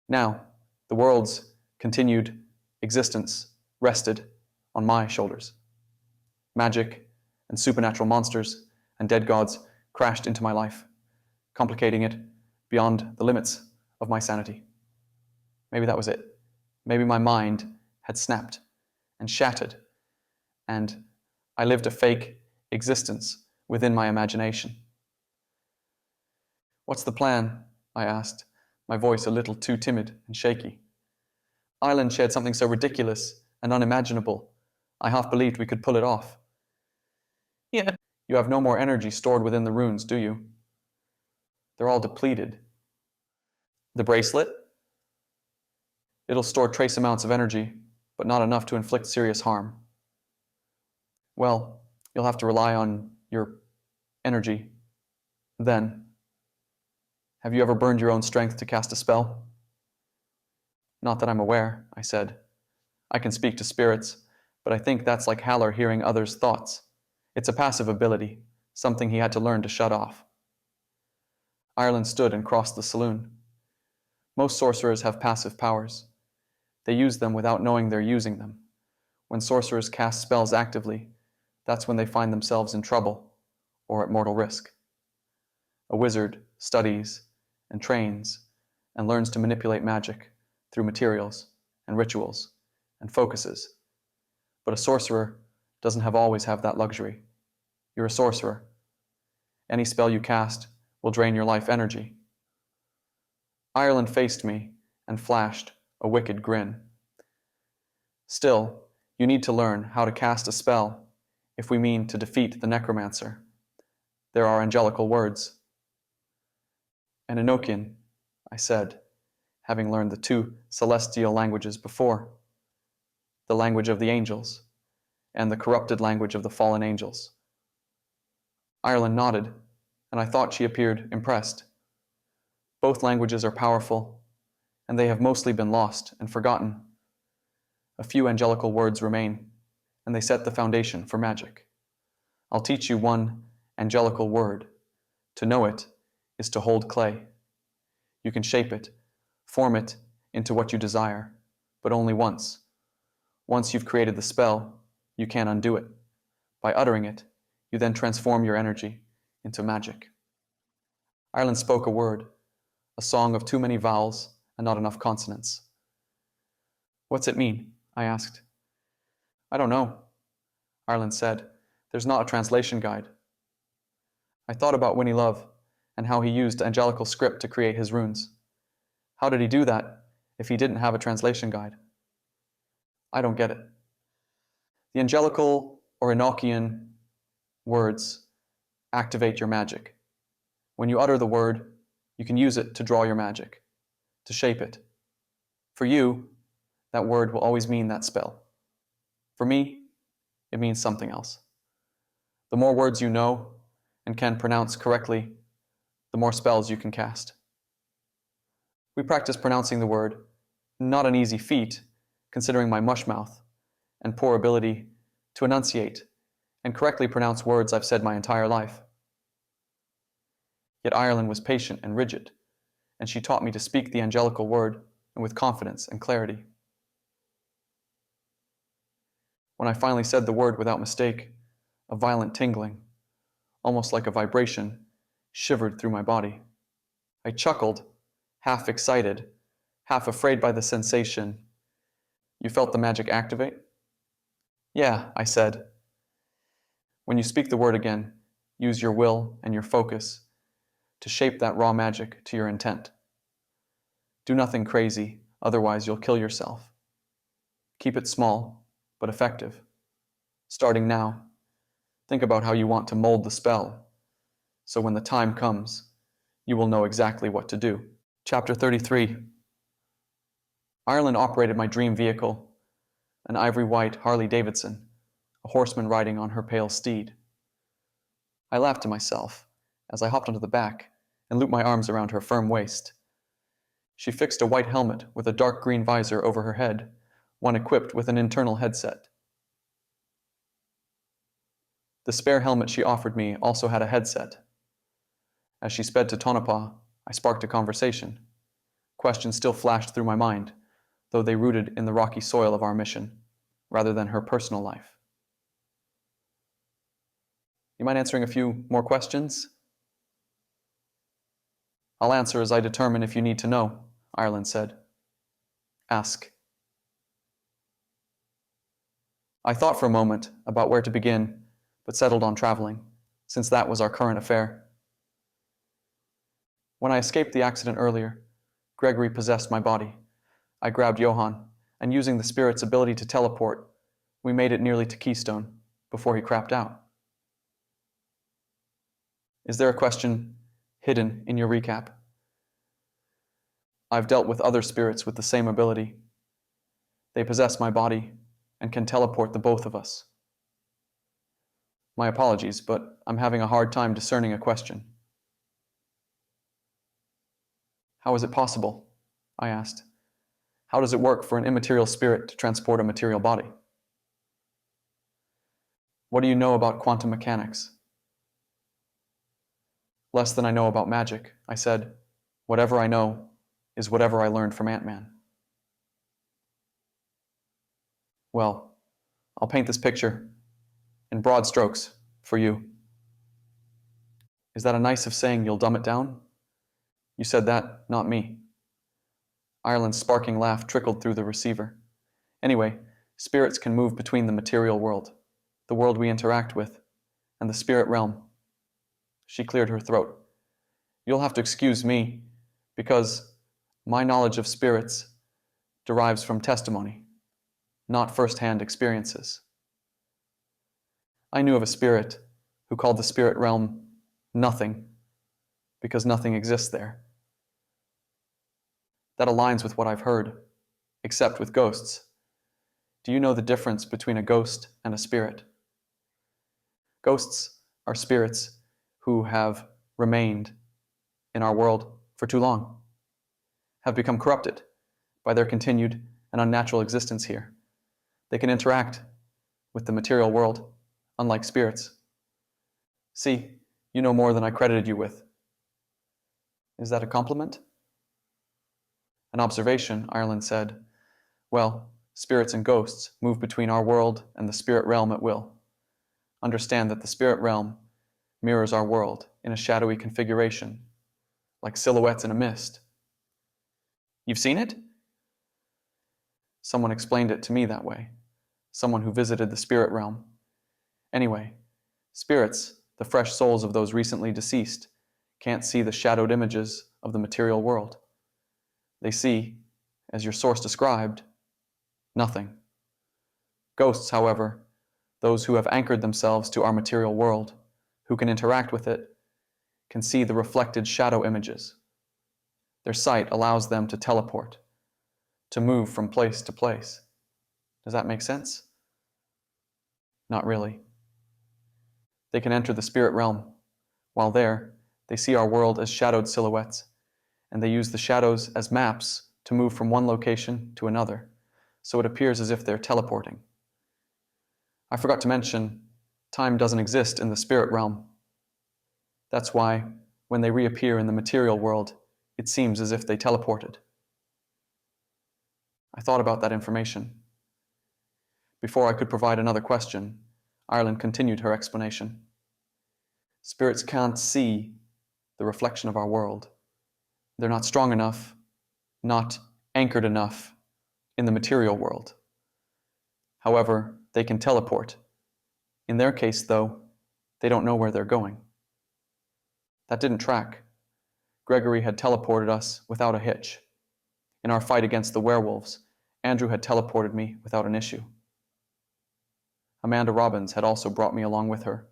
Now, the world's continued existence rested on my shoulders. Magic and supernatural monsters and dead gods crashed into my life, complicating it beyond the limits of my sanity. Maybe that was it. Maybe my mind had snapped and shattered, and I lived a fake existence within my imagination. What's the plan? I asked, my voice a little too timid and shaky. Ireland shared something so ridiculous and unimaginable, I half believed we could pull it off. Yeah. You have no more energy stored within the runes, do you? They're all depleted. The bracelet? It'll store trace amounts of energy, but not enough to inflict serious harm. Well, you'll have to rely on your energy. Then, have you ever burned your own strength to cast a spell? Not that I'm aware, I said. I can speak to spirits, but I think that's like Haller hearing others' thoughts. It's a passive ability, something he had to learn to shut off. Ireland stood and crossed the saloon. Most sorcerers have passive powers. They use them without knowing they're using them. When sorcerers cast spells actively, that's when they find themselves in trouble or at mortal risk. A wizard studies and trains and learns to manipulate magic through materials and rituals and focuses. But a sorcerer doesn't always have that luxury. You're a sorcerer. Any spell you cast will drain your life energy. Ireland faced me and flashed a wicked grin. Still, you need to learn how to cast a spell if we mean to defeat the Necromancer. There are angelical words. An Enochian, I said, having learned the two celestial languages before, the language of the angels and the corrupted language of the fallen angels. Ireland nodded, and I thought she appeared impressed. Both languages are powerful, and they have mostly been lost and forgotten. A few angelical words remain, and they set the foundation for magic. I'll teach you one angelical word. To know it is to hold clay. You can shape it, form it into what you desire, but only once. Once you've created the spell, you can't undo it. By uttering it, you then transform your energy into magic. Ireland spoke a word, a song of too many vowels and not enough consonants. What's it mean? I asked. I don't know, Ireland said. There's not a translation guide. I thought about Winnie Love and how he used angelical script to create his runes. How did he do that if he didn't have a translation guide? I don't get it. The angelical or Enochian words activate your magic. When you utter the word, you can use it to draw your magic, to shape it. For you, that word will always mean that spell. For me, it means something else. The more words you know and can pronounce correctly, the more spells you can cast. We practice pronouncing the word, not an easy feat, considering my mush mouth and poor ability to enunciate and correctly pronounce words I've said my entire life. Yet Ireland was patient and rigid, and she taught me to speak the angelical word and with confidence and clarity. When I finally said the word without mistake, a violent tingling, almost like a vibration, shivered through my body. I chuckled, half excited, half afraid by the sensation. You felt the magic activate? Yeah, I said. When you speak the word again, use your will and your focus to shape that raw magic to your intent. Do nothing crazy, otherwise you'll kill yourself. Keep it small, but effective. Starting now, think about how you want to mold the spell, so when the time comes, you will know exactly what to do. Chapter 33. Ireland operated my dream vehicle, an ivory-white Harley-Davidson, a horseman riding on her pale steed. I laughed to myself as I hopped onto the back and looped my arms around her firm waist. She fixed a white helmet with a dark green visor over her head, one equipped with an internal headset. The spare helmet she offered me also had a headset. As she sped to Tonopah, I sparked a conversation. Questions still flashed through my mind, though they rooted in the rocky soil of our mission, rather than her personal life. You mind answering a few more questions? I'll answer as I determine if you need to know, Ireland said. Ask. I thought for a moment about where to begin, but settled on traveling, since that was our current affair. When I escaped the accident earlier, Gregory possessed my body. I grabbed Johann, and using the spirit's ability to teleport, we made it nearly to Keystone before he crapped out. Is there a question hidden in your recap? I've dealt with other spirits with the same ability. They possess my body and can teleport the both of us. My apologies, but I'm having a hard time discerning a question. How is it possible? I asked. How does it work for an immaterial spirit to transport a material body? What do you know about quantum mechanics? Less than I know about magic, I said. Whatever I know is whatever I learned from Ant-Man. Well, I'll paint this picture in broad strokes for you. Is that a nice of saying you'll dumb it down? You said that, not me. Ireland's sparking laugh trickled through the receiver. Anyway, spirits can move between the material world, the world we interact with, and the spirit realm. She cleared her throat. You'll have to excuse me, because my knowledge of spirits derives from testimony, not first-hand experiences. I knew of a spirit who called the spirit realm nothing, because nothing exists there. That aligns with what I've heard, except with ghosts. Do you know the difference between a ghost and a spirit? Ghosts are spirits who have remained in our world for too long, have become corrupted by their continued and unnatural existence here. They can interact with the material world, unlike spirits. See, you know more than I credited you with. Is that a compliment? An observation, Ireland said. Well, spirits and ghosts move between our world and the spirit realm at will. Understand that the spirit realm mirrors our world in a shadowy configuration, like silhouettes in a mist. You've seen it? Someone explained it to me that way. Someone who visited the spirit realm. Anyway, spirits, the fresh souls of those recently deceased, can't see the shadowed images of the material world. They see, as your source described, nothing. Ghosts, however, those who have anchored themselves to our material world, who can interact with it, can see the reflected shadow images. Their sight allows them to teleport, to move from place to place. Does that make sense? Not really. They can enter the spirit realm. While there, they see our world as shadowed silhouettes, and they use the shadows as maps to move from one location to another, so it appears as if they're teleporting. I forgot to mention, time doesn't exist in the spirit realm. That's why, when they reappear in the material world, it seems as if they teleported. I thought about that information. Before I could provide another question, Ireland continued her explanation. Spirits can't see the reflection of our world. They're not strong enough, not anchored enough in the material world. However, they can teleport. In their case, though, they don't know where they're going. That didn't track. Gregory had teleported us without a hitch. In our fight against the werewolves, Andrew had teleported me without an issue. Amanda Robbins had also brought me along with her.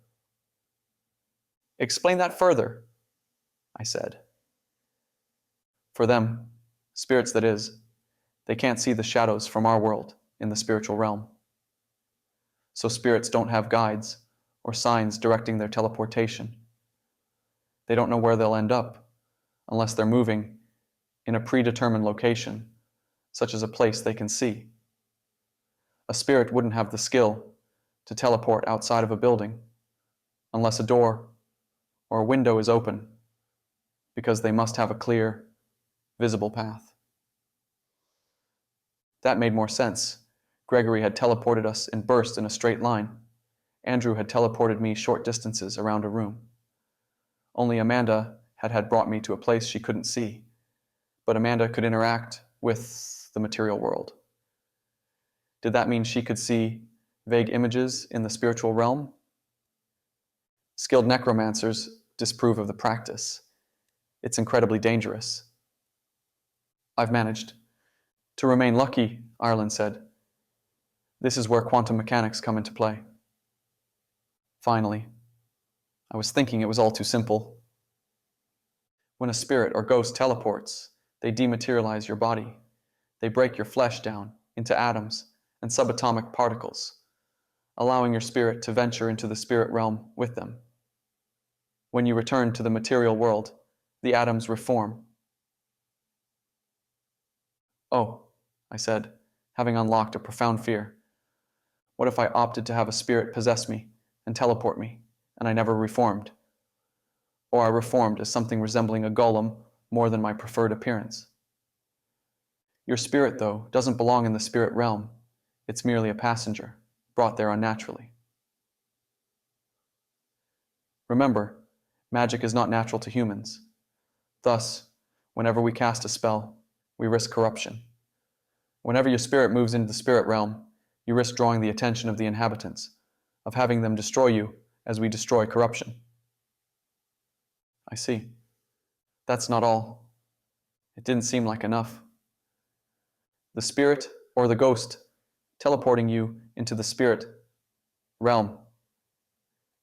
Explain that further, I said. For them, spirits that is, they can't see the shadows from our world in the spiritual realm. So spirits don't have guides or signs directing their teleportation. They don't know where they'll end up unless they're moving in a predetermined location, such as a place they can see. A spirit wouldn't have the skill to teleport outside of a building unless a door or a window is open, because they must have a clear, visible path. That made more sense. Gregory had teleported us in bursts in a straight line. Andrew had teleported me short distances around a room. Only Amanda had brought me to a place she couldn't see, but Amanda could interact with the material world. Did that mean she could see vague images in the spiritual realm? Skilled necromancers disapprove of the practice. It's incredibly dangerous. I've managed. To remain lucky, Ireland said. This is where quantum mechanics come into play. Finally, I was thinking it was all too simple. When a spirit or ghost teleports, they dematerialize your body. They break your flesh down into atoms and subatomic particles, allowing your spirit to venture into the spirit realm with them. When you return to the material world, the atoms reform. Oh, I said, having unlocked a profound fear. What if I opted to have a spirit possess me and teleport me, and I never reformed? Or I reformed as something resembling a golem more than my preferred appearance? Your spirit, though, doesn't belong in the spirit realm. It's merely a passenger, brought there unnaturally. Remember, magic is not natural to humans. Thus, whenever we cast a spell, we risk corruption. Whenever your spirit moves into the spirit realm, you risk drawing the attention of the inhabitants, of having them destroy you as we destroy corruption. I see. That's not all. It didn't seem like enough. The spirit or the ghost teleporting you into the spirit realm.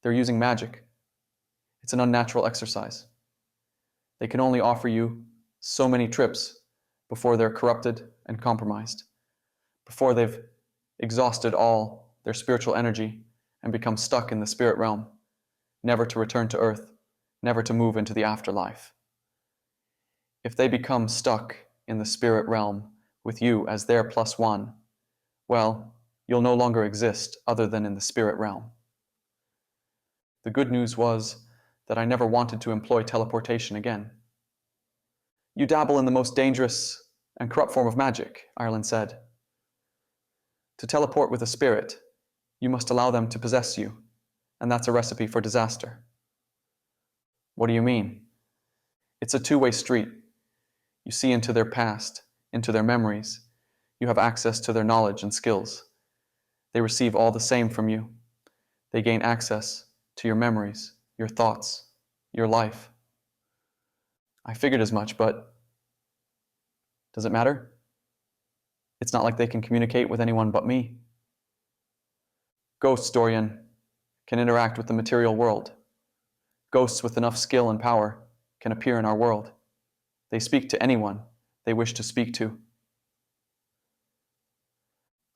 They're using magic. It's an unnatural exercise. They can only offer you so many trips before they're corrupted and compromised, before they've exhausted all their spiritual energy and become stuck in the spirit realm, never to return to earth, never to move into the afterlife. If they become stuck in the spirit realm with you as their +1, well, you'll no longer exist other than in the spirit realm. The good news was that I never wanted to employ teleportation again. You dabble in the most dangerous and corrupt form of magic, Ireland said. To teleport with a spirit, you must allow them to possess you, and that's a recipe for disaster. What do you mean? It's a two-way street. You see into their past, into their memories. You have access to their knowledge and skills. They receive all the same from you. They gain access to your memories, your thoughts, your life. I figured as much, but does it matter? It's not like they can communicate with anyone but me. Ghosts, Doryan, can interact with the material world. Ghosts with enough skill and power can appear in our world. They speak to anyone they wish to speak to.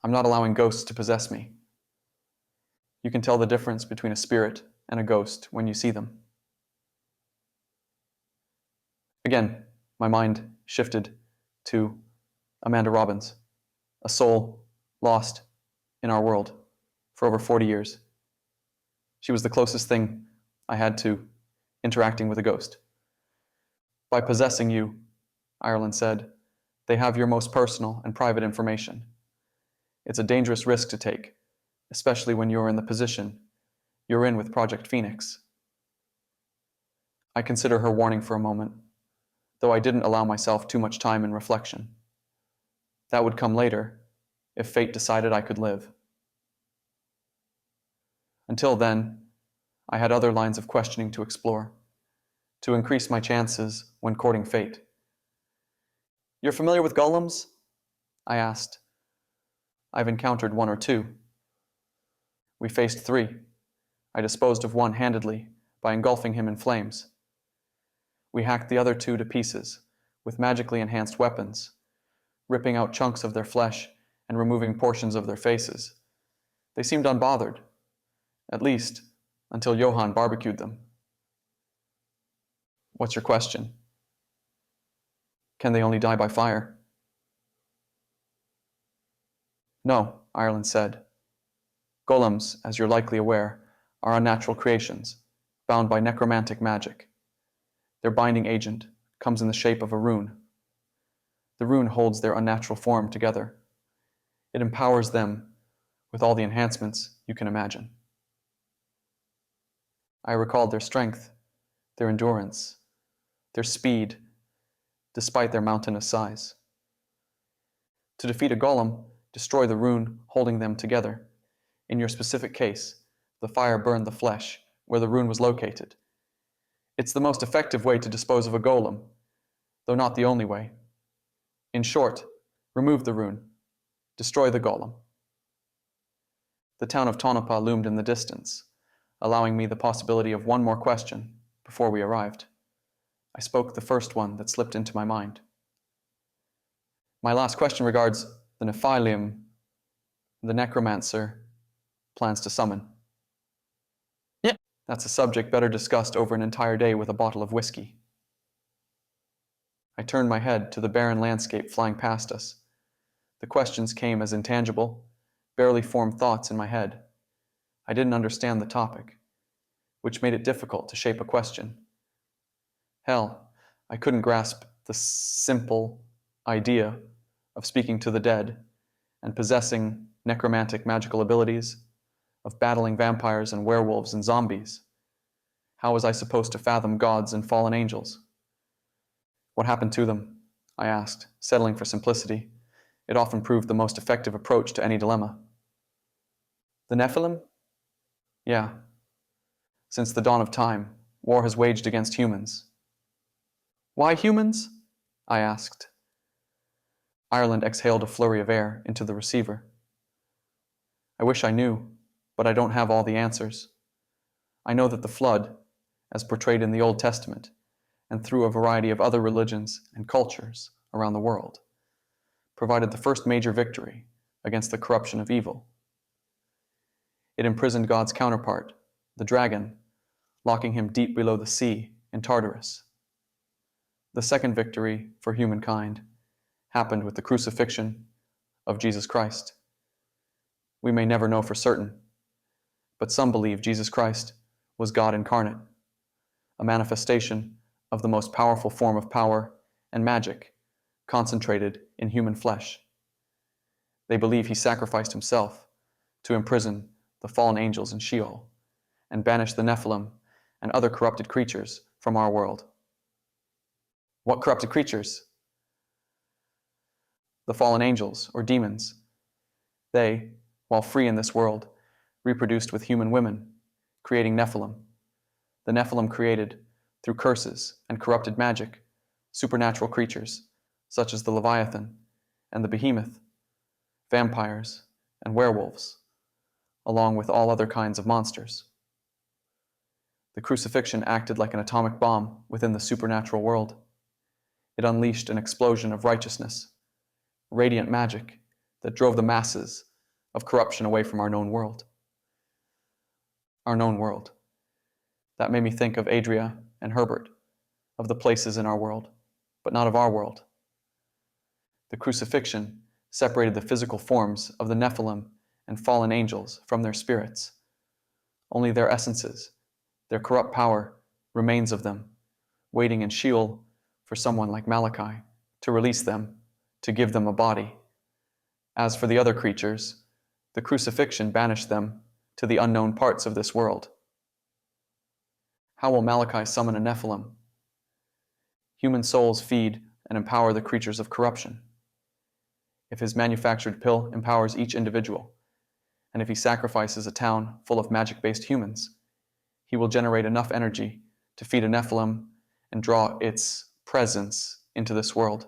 I'm not allowing ghosts to possess me. You can tell the difference between a spirit and a ghost when you see them. Again, my mind shifted to Amanda Robbins, a soul lost in our world for over 40 years. She was the closest thing I had to interacting with a ghost. By possessing you, Ireland said, they have your most personal and private information. It's a dangerous risk to take, especially when you're in the position you're in with Project Phoenix. I consider her warning for a moment, though I didn't allow myself too much time in reflection. That would come later, if fate decided I could live. Until then, I had other lines of questioning to explore, to increase my chances when courting fate. "You're familiar with golems?" I asked. "I've encountered one or two." We faced 3. I disposed of one handedly by engulfing him in flames. We hacked the other 2 to pieces with magically enhanced weapons, ripping out chunks of their flesh and removing portions of their faces. They seemed unbothered, at least until Johann barbecued them. "What's your question?" "Can they only die by fire?" "No," Ireland said. "Golems, as you're likely aware, are unnatural creations, bound by necromantic magic. Their binding agent comes in the shape of a rune. The rune holds their unnatural form together. It empowers them with all the enhancements you can imagine." I recalled their strength, their endurance, their speed, despite their mountainous size. To defeat a golem, destroy the rune holding them together. In your specific case, the fire burned the flesh where the rune was located. It's the most effective way to dispose of a golem, though not the only way. In short, remove the rune, destroy the golem. The town of Tonopah loomed in the distance, allowing me the possibility of one more question before we arrived. I spoke the first one that slipped into my mind. "My last question regards the Nephilim the Necromancer plans to summon." "Yeah, that's a subject better discussed over an entire day with a bottle of whiskey." I turned my head to the barren landscape flying past us. The questions came as intangible, barely formed thoughts in my head. I didn't understand the topic, which made it difficult to shape a question. Hell, I couldn't grasp the simple idea of speaking to the dead and possessing necromantic magical abilities, of battling vampires and werewolves and zombies. How was I supposed to fathom gods and fallen angels? "What happened to them?" I asked, settling for simplicity. It often proved the most effective approach to any dilemma. "The Nephilim? Yeah. Since the dawn of time, war has waged against humans." "Why humans?" I asked. Ireland exhaled a flurry of air into the receiver. "I wish I knew, but I don't have all the answers. I know that the flood, as portrayed in the Old Testament, and through a variety of other religions and cultures around the world, provided the first major victory against the corruption of evil. It imprisoned God's counterpart, the dragon, locking him deep below the sea in Tartarus. The second victory for humankind happened with the crucifixion of Jesus Christ. We may never know for certain, but some believe Jesus Christ was God incarnate, a manifestation of the most powerful form of power and magic concentrated in human flesh. They believe he sacrificed himself to imprison the fallen angels in Sheol and banish the Nephilim and other corrupted creatures from our world." "What corrupted creatures?" "The fallen angels, or demons. They, while free in this world, reproduced with human women, creating Nephilim. The Nephilim created, through curses and corrupted magic, supernatural creatures, such as the Leviathan and the Behemoth, vampires and werewolves, along with all other kinds of monsters. The crucifixion acted like an atomic bomb within the supernatural world. It unleashed an explosion of righteousness, radiant magic that drove the masses of corruption away from our known world. Our known world. That made me think of Adria and Herbert, of the places in our world, but not of our world. The crucifixion separated the physical forms of the Nephilim and fallen angels from their spirits. Only their essences, their corrupt power, remains of them, waiting in Sheol for someone like Malachi to release them, to give them a body. As for the other creatures, The crucifixion banished them to the unknown parts of this world. How will Malachi summon a Nephilim? Human souls feed and empower the creatures of corruption. If his manufactured pill empowers each individual, and if he sacrifices a town full of magic-based humans, he will generate enough energy to feed a Nephilim and draw its presence into this world.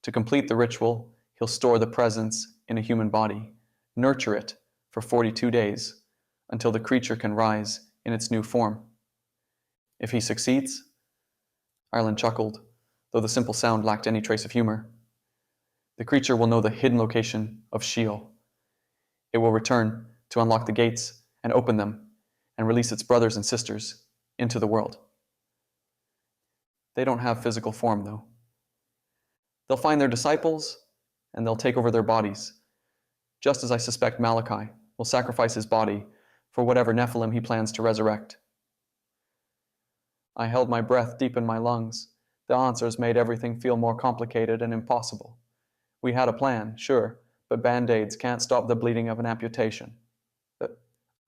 To complete the ritual, he'll store the presence in a human body, nurture it for 42 days until the creature can rise in its new form. If he succeeds, Ireland chuckled, though the simple sound lacked any trace of humor, the creature will know the hidden location of Sheol. It will return to unlock the gates and open them and release its brothers and sisters into the world. They don't have physical form, though. They'll find their disciples and they'll take over their bodies, just as I suspect Malachi will sacrifice his body for whatever Nephilim he plans to resurrect. I held my breath deep in my lungs. The answers made everything feel more complicated and impossible. We had a plan, sure, but band-aids can't stop the bleeding of an amputation.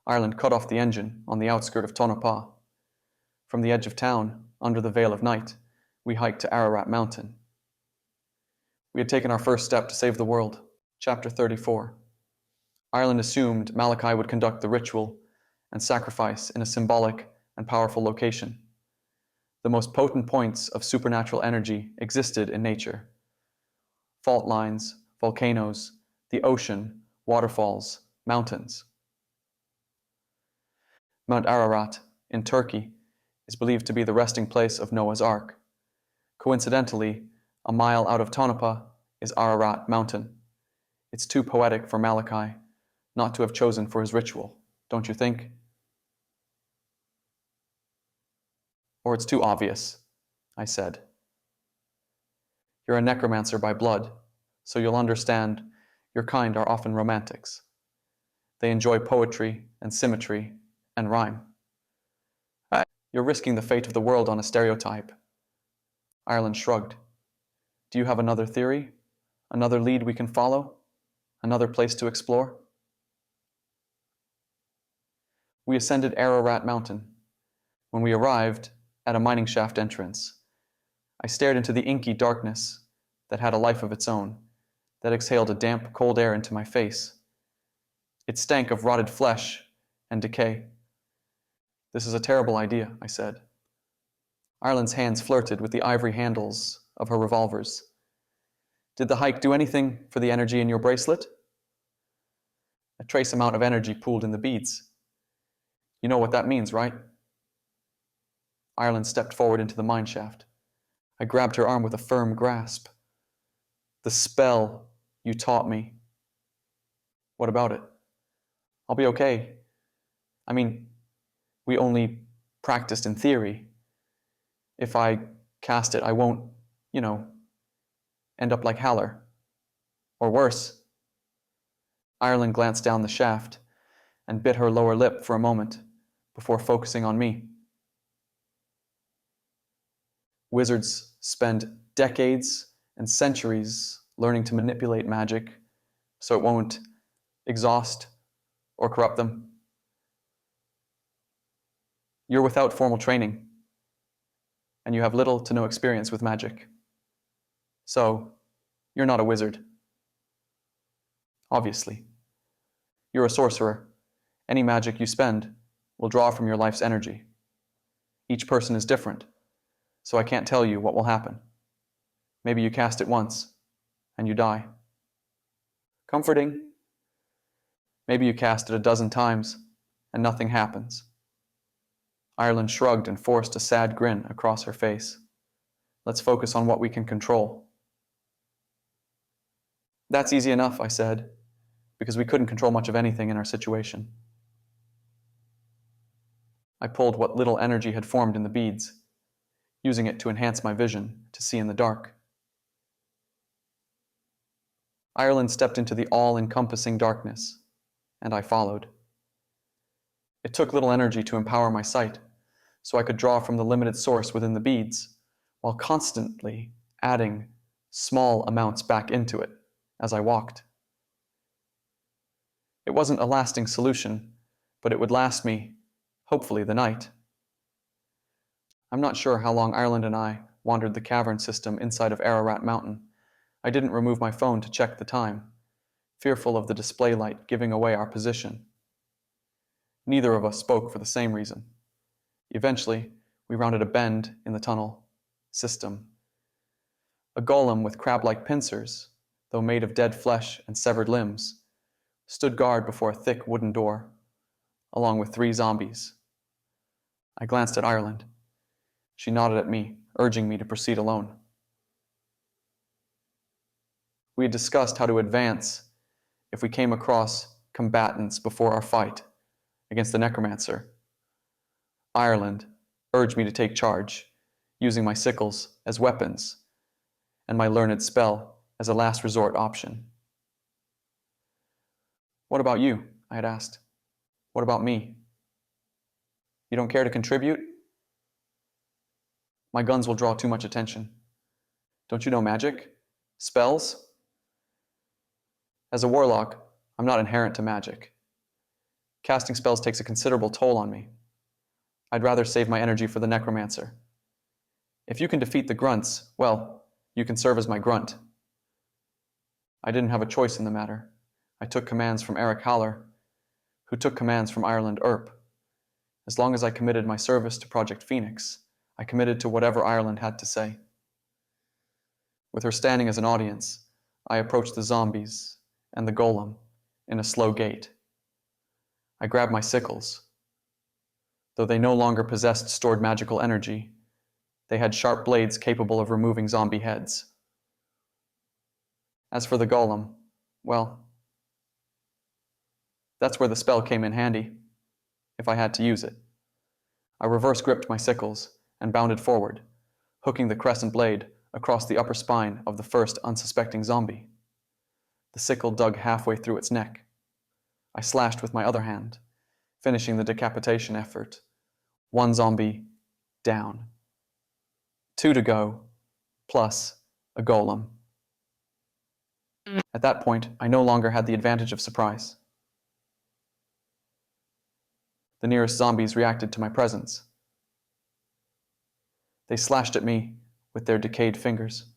Ireland cut off the engine on the outskirt of Tonopah. From the edge of town, under the veil of night, we hiked to Ararat Mountain. We had taken our first step to save the world. Chapter 34. Ireland assumed Malachi would conduct the ritual and sacrifice in a symbolic and powerful location. The most potent points of supernatural energy existed in nature. Fault lines, volcanoes, the ocean, waterfalls, mountains. Mount Ararat, in Turkey, is believed to be the resting place of Noah's Ark. Coincidentally, a mile out of Tonopah is Ararat Mountain. It's too poetic for Malachi not to have chosen for his ritual, don't you think? Or it's too obvious, I said. You're a necromancer by blood, so you'll understand your kind are often romantics. They enjoy poetry and symmetry and rhyme. You're risking the fate of the world on a stereotype. Ireland shrugged. Do you have another theory? Another lead we can follow? Another place to explore? We ascended Ararat Mountain. When we arrived at a mining shaft entrance, I stared into the inky darkness that had a life of its own, that exhaled a damp, cold air into my face. It stank of rotted flesh and decay. This is a terrible idea, I said. Ireland's hands flirted with the ivory handles of her revolvers. Did the hike do anything for the energy in your bracelet? A trace amount of energy pooled in the beads. You know what that means, right? Ireland stepped forward into the mine shaft. I grabbed her arm with a firm grasp. The spell you taught me. What about it? I'll be okay. I mean, we only practiced in theory. If I cast it, I won't, end up like Haller. Or worse. Ireland glanced down the shaft and bit her lower lip for a moment before focusing on me. Wizards spend decades and centuries learning to manipulate magic so it won't exhaust or corrupt them. You're without formal training, and you have little to no experience with magic. So, you're not a wizard. Obviously. You're a sorcerer. Any magic you spend will draw from your life's energy. Each person is different, so I can't tell you what will happen. Maybe you cast it once, and you die. Comforting. Maybe you cast it 12 times, and nothing happens. Ireland shrugged and forced a sad grin across her face. Let's focus on what we can control. That's easy enough, I said, because we couldn't control much of anything in our situation. I pulled what little energy had formed in the beads, using it to enhance my vision to see in the dark. Ireland stepped into the all-encompassing darkness, and I followed. It took little energy to empower my sight, so I could draw from the limited source within the beads, while constantly adding small amounts back into it as I walked. It wasn't a lasting solution, but it would last me, hopefully, the night. I'm not sure how long Ireland and I wandered the cavern system inside of Ararat Mountain. I didn't remove my phone to check the time, fearful of the display light giving away our position. Neither of us spoke for the same reason. Eventually, we rounded a bend in the tunnel system. A golem with crab-like pincers, though made of dead flesh and severed limbs, stood guard before a thick wooden door, along with 3 zombies. I glanced at Ireland. She nodded at me, urging me to proceed alone. We had discussed how to advance if we came across combatants before our fight against the Necromancer. Ireland urged me to take charge, using my sickles as weapons and my learned spell as a last resort option. "What about you?" I had asked. "What about me? You don't care to contribute?" "My guns will draw too much attention. Don't you know magic? Spells?" "As a warlock, I'm not inherent to magic. Casting spells takes a considerable toll on me. I'd rather save my energy for the Necromancer. If you can defeat the grunts, well, you can serve as my grunt." I didn't have a choice in the matter. I took commands from Eric Haller, who took commands from Ireland Earp. As long as I committed my service to Project Phoenix, I committed to whatever Ireland had to say. With her standing as an audience, I approached the zombies and the golem in a slow gait. I grabbed my sickles. Though they no longer possessed stored magical energy, they had sharp blades capable of removing zombie heads. As for the golem, well, that's where the spell came in handy, if I had to use it. I reverse gripped my sickles and bounded forward, hooking the crescent blade across the upper spine of the first unsuspecting zombie. The sickle dug halfway through its neck. I slashed with my other hand, finishing the decapitation effort. 1 zombie down. 2 to go, plus a golem. At that point, I no longer had the advantage of surprise. The nearest zombies reacted to my presence. They slashed at me with their decayed fingers.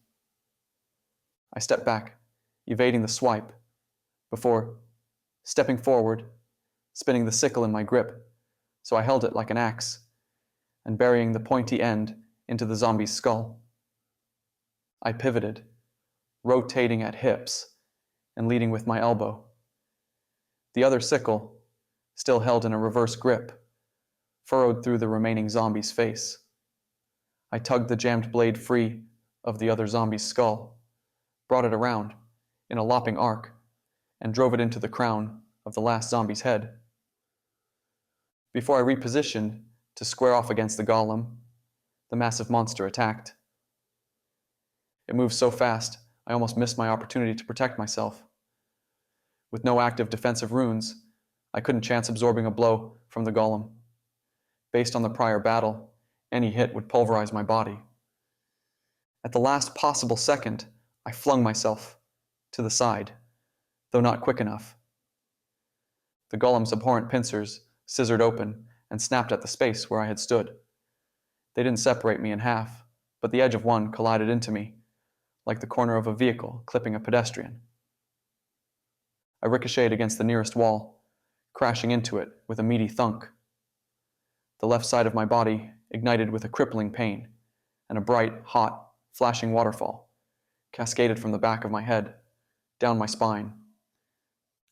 I stepped back, evading the swipe, before stepping forward, spinning the sickle in my grip, so I held it like an axe, and burying the pointy end into the zombie's skull. I pivoted, rotating at hips and leading with my elbow. The other sickle, still held in a reverse grip, furrowed through the remaining zombie's face. I tugged the jammed blade free of the other zombie's skull, brought it around in a lopping arc, and drove it into the crown of the last zombie's head. Before I repositioned to square off against the golem, the massive monster attacked. It moved so fast, I almost missed my opportunity to protect myself. With no active defensive runes, I couldn't chance absorbing a blow from the golem. Based on the prior battle, any hit would pulverize my body. At the last possible second, I flung myself to the side, though not quick enough. The golem's abhorrent pincers scissored open and snapped at the space where I had stood. They didn't separate me in half, but the edge of one collided into me, like the corner of a vehicle clipping a pedestrian. I ricocheted against the nearest wall, crashing into it with a meaty thunk. The left side of my body ignited with a crippling pain, and a bright, hot, flashing waterfall cascaded from the back of my head, down my spine.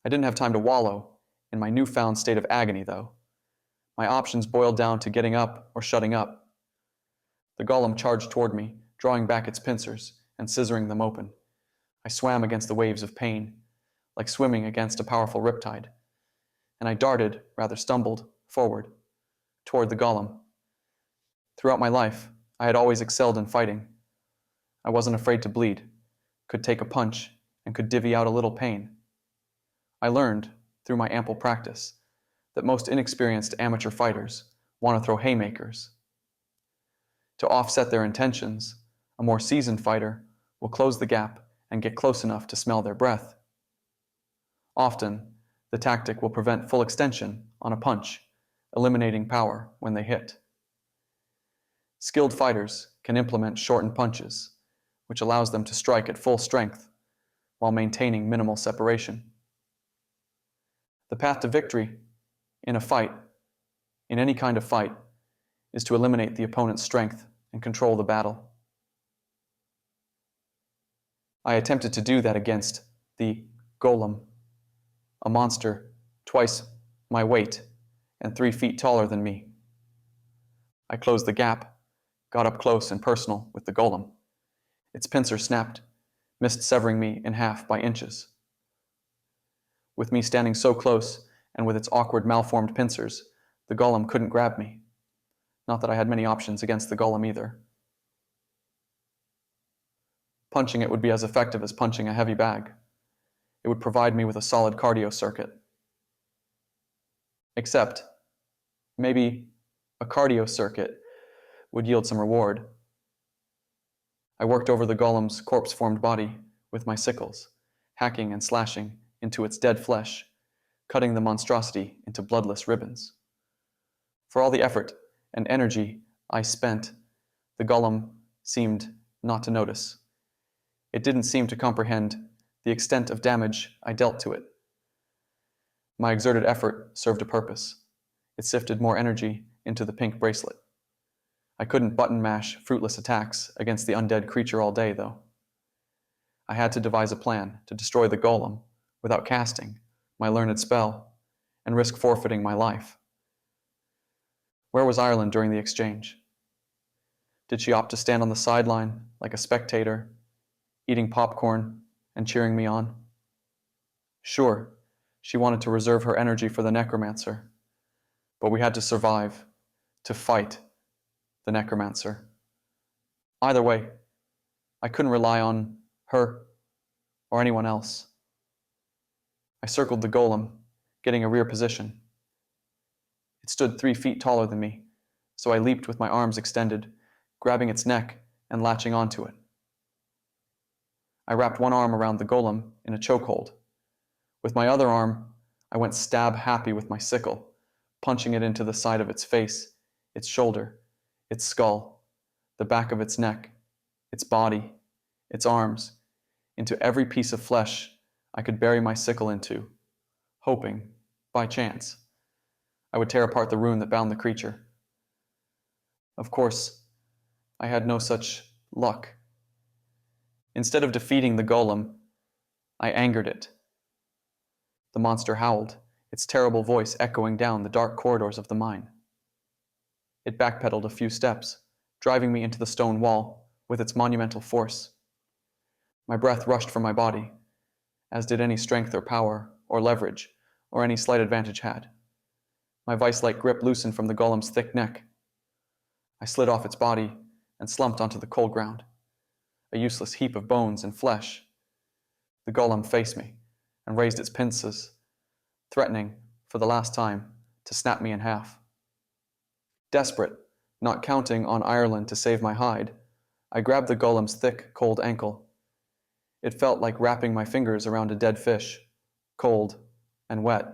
I didn't have time to wallow in my newfound state of agony, though. My options boiled down to getting up or shutting up. The golem charged toward me, drawing back its pincers and scissoring them open. I swam against the waves of pain, like swimming against a powerful riptide, and I darted, rather stumbled, forward, toward the golem. Throughout my life, I had always excelled in fighting. I wasn't afraid to bleed, could take a punch, and could divvy out a little pain. I learned, through my ample practice, that most inexperienced amateur fighters want to throw haymakers. To offset their intentions, a more seasoned fighter will close the gap and get close enough to smell their breath. Often, The tactic will prevent full extension on a punch, eliminating power when they hit. Skilled fighters can implement shortened punches, which allows them to strike at full strength while maintaining minimal separation. The path to victory in a fight, in any kind of fight, is to eliminate the opponent's strength and control the battle. I attempted to do that against the golem, a monster twice my weight and 3 feet taller than me. I closed the gap, got up close and personal with the golem. Its pincer snapped, missed severing me in half by inches. With me standing so close and with its awkward malformed pincers, the golem couldn't grab me. Not that I had many options against the golem either. Punching it would be as effective as punching a heavy bag. It would provide me with a solid cardio circuit. Except, maybe a cardio circuit would yield some reward. I worked over the golem's corpse-formed body with my sickles, hacking and slashing into its dead flesh, cutting the monstrosity into bloodless ribbons. For all the effort and energy I spent, the golem seemed not to notice. It didn't seem to comprehend the extent of damage I dealt to it. My exerted effort served a purpose. It sifted more energy into the pink bracelet. I couldn't button mash fruitless attacks against the undead creature all day, though. I had to devise a plan to destroy the golem without casting my learned spell and risk forfeiting my life. Where was Ireland during the exchange? Did she opt to stand on the sideline like a spectator, eating popcorn and cheering me on? Sure, she wanted to reserve her energy for the Necromancer, but we had to survive, to fight the Necromancer. Either way, I couldn't rely on her or anyone else. I circled the golem, getting a rear position. It stood 3 feet taller than me, so I leaped with my arms extended, grabbing its neck and latching onto it. I wrapped one arm around the golem in a chokehold. With my other arm, I went stab happy with my sickle, punching it into the side of its face, its shoulder, its skull, the back of its neck, its body, its arms, into every piece of flesh I could bury my sickle into, hoping, by chance, I would tear apart the rune that bound the creature. Of course, I had no such luck. Instead of defeating the golem, I angered it. The monster howled, its terrible voice echoing down the dark corridors of the mine. It backpedaled a few steps, driving me into the stone wall with its monumental force. My breath rushed from my body, as did any strength or power or leverage or any slight advantage had. My vice-like grip loosened from the golem's thick neck. I slid off its body and slumped onto the cold ground, a useless heap of bones and flesh. The golem faced me and raised its pincers, threatening, for the last time, to snap me in half. Desperate, not counting on Ireland to save my hide, I grabbed the golem's thick, cold ankle. It felt like wrapping my fingers around a dead fish, cold and wet.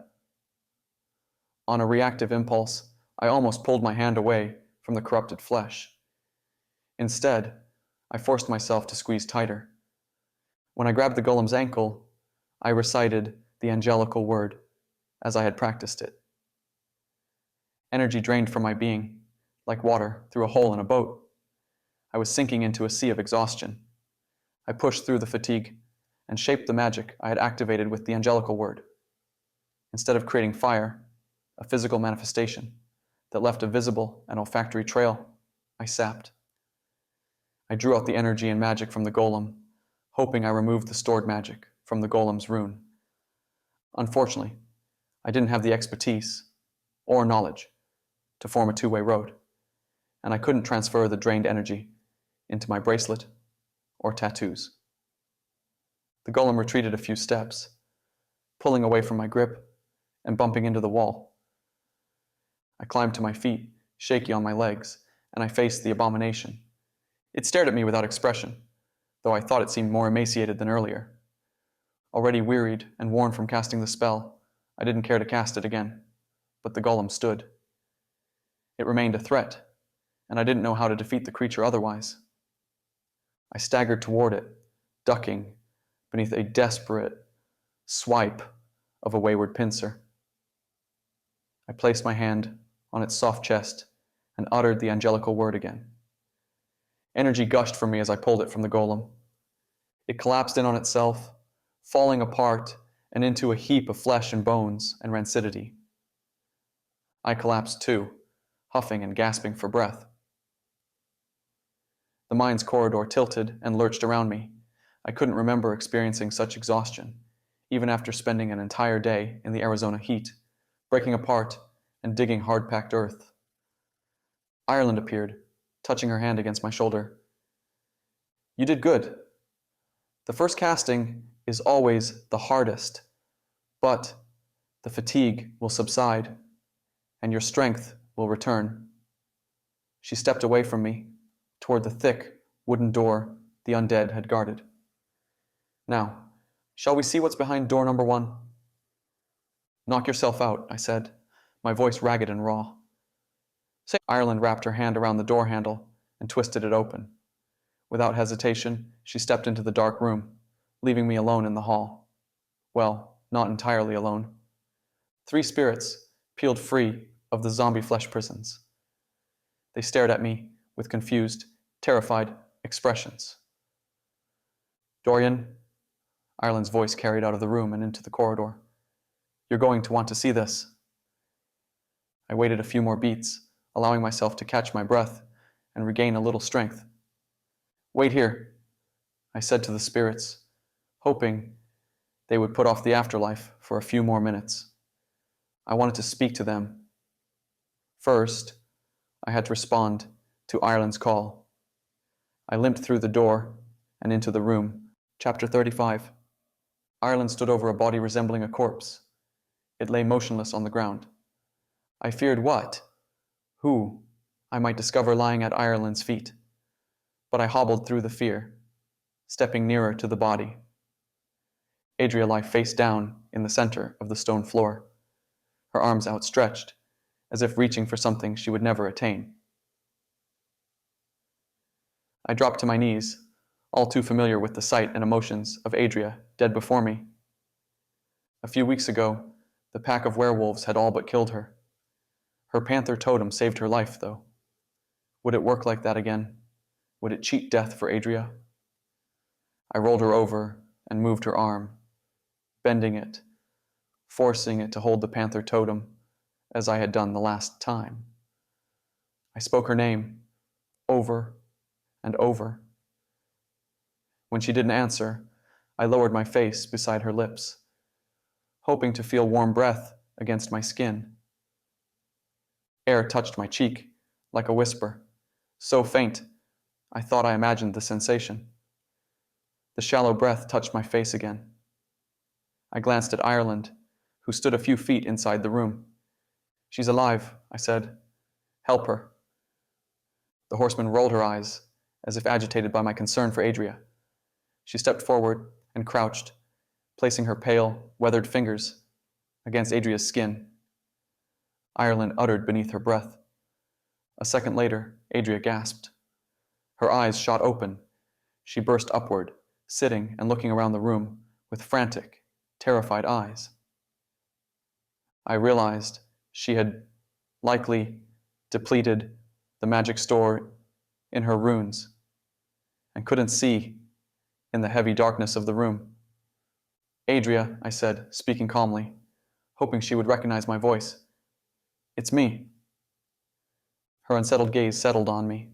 On a reactive impulse, I almost pulled my hand away from the corrupted flesh. Instead, I forced myself to squeeze tighter. When I grabbed the golem's ankle, I recited the angelical word, as I had practiced it. Energy drained from my being, like water through a hole in a boat. I was sinking into a sea of exhaustion. I pushed through the fatigue and shaped the magic I had activated with the angelical word. Instead of creating fire, a physical manifestation that left a visible and olfactory trail, I sapped. I drew out the energy and magic from the golem, hoping I removed the stored magic from the golem's rune. Unfortunately, I didn't have the expertise or knowledge to form a two-way road, and I couldn't transfer the drained energy into my bracelet or tattoos. The golem retreated a few steps, pulling away from my grip and bumping into the wall. I climbed to my feet, shaky on my legs, and I faced the abomination. It stared at me without expression, though I thought it seemed more emaciated than earlier. Already wearied and worn from casting the spell, I didn't care to cast it again, but the golem stood. It remained a threat, and I didn't know how to defeat the creature otherwise. I staggered toward it, ducking beneath a desperate swipe of a wayward pincer. I placed my hand on its soft chest and uttered the angelical word again. Energy gushed from me as I pulled it from the golem. It collapsed in on itself, falling apart and into a heap of flesh and bones and rancidity. I collapsed too, huffing and gasping for breath. The mine's corridor tilted and lurched around me. I couldn't remember experiencing such exhaustion, even after spending an entire day in the Arizona heat, breaking apart and digging hard-packed earth. Ireland appeared, touching her hand against my shoulder. You did good. The first casting is always the hardest, but the fatigue will subside, and your strength will return. She stepped away from me, toward the thick wooden door the undead had guarded. Now, shall we see what's behind door number 1? Knock yourself out, I said, my voice ragged and raw. Ireland wrapped her hand around the door handle and twisted it open. Without hesitation, she stepped into the dark room, leaving me alone in the hall. Well, not entirely alone. 3 spirits peeled free of the zombie flesh prisons. They stared at me with confused, terrified expressions. Doryan, Ireland's voice carried out of the room and into the corridor. You're going to want to see this. I waited a few more beats, allowing myself to catch my breath and regain a little strength. Wait here, I said to the spirits, hoping they would put off the afterlife for a few more minutes. I wanted to speak to them. First, I had to respond to Ireland's call. I limped through the door and into the room. Chapter 35. Ireland stood over a body resembling a corpse. It lay motionless on the ground. I feared what? Who I might discover lying at Ireland's feet. But I hobbled through the fear, stepping nearer to the body. Adria lay face down in the center of the stone floor, her arms outstretched, as if reaching for something she would never attain. I dropped to my knees, all too familiar with the sight and emotions of Adria dead before me. A few weeks ago, the pack of werewolves had all but killed her. Her panther totem saved her life, though. Would it work like that again? Would it cheat death for Adria? I rolled her over and moved her arm, bending it, forcing it to hold the panther totem as I had done the last time. I spoke her name over and over. When she didn't answer, I lowered my face beside her lips, hoping to feel warm breath against my skin. Air touched my cheek like a whisper, so faint I thought I imagined the sensation. The shallow breath touched my face again. I glanced at Ireland, who stood a few feet inside the room. She's alive, I said. Help her. The horseman rolled her eyes, as if agitated by my concern for Adria. She stepped forward and crouched, placing her pale, weathered fingers against Adria's skin. Ireland uttered beneath her breath. A second later, Adria gasped. Her eyes shot open. She burst upward, sitting and looking around the room with frantic, terrified eyes. I realized she had likely depleted the magic store in her runes and couldn't see in the heavy darkness of the room. Adria, I said, speaking calmly, hoping she would recognize my voice. It's me. Her unsettled gaze settled on me.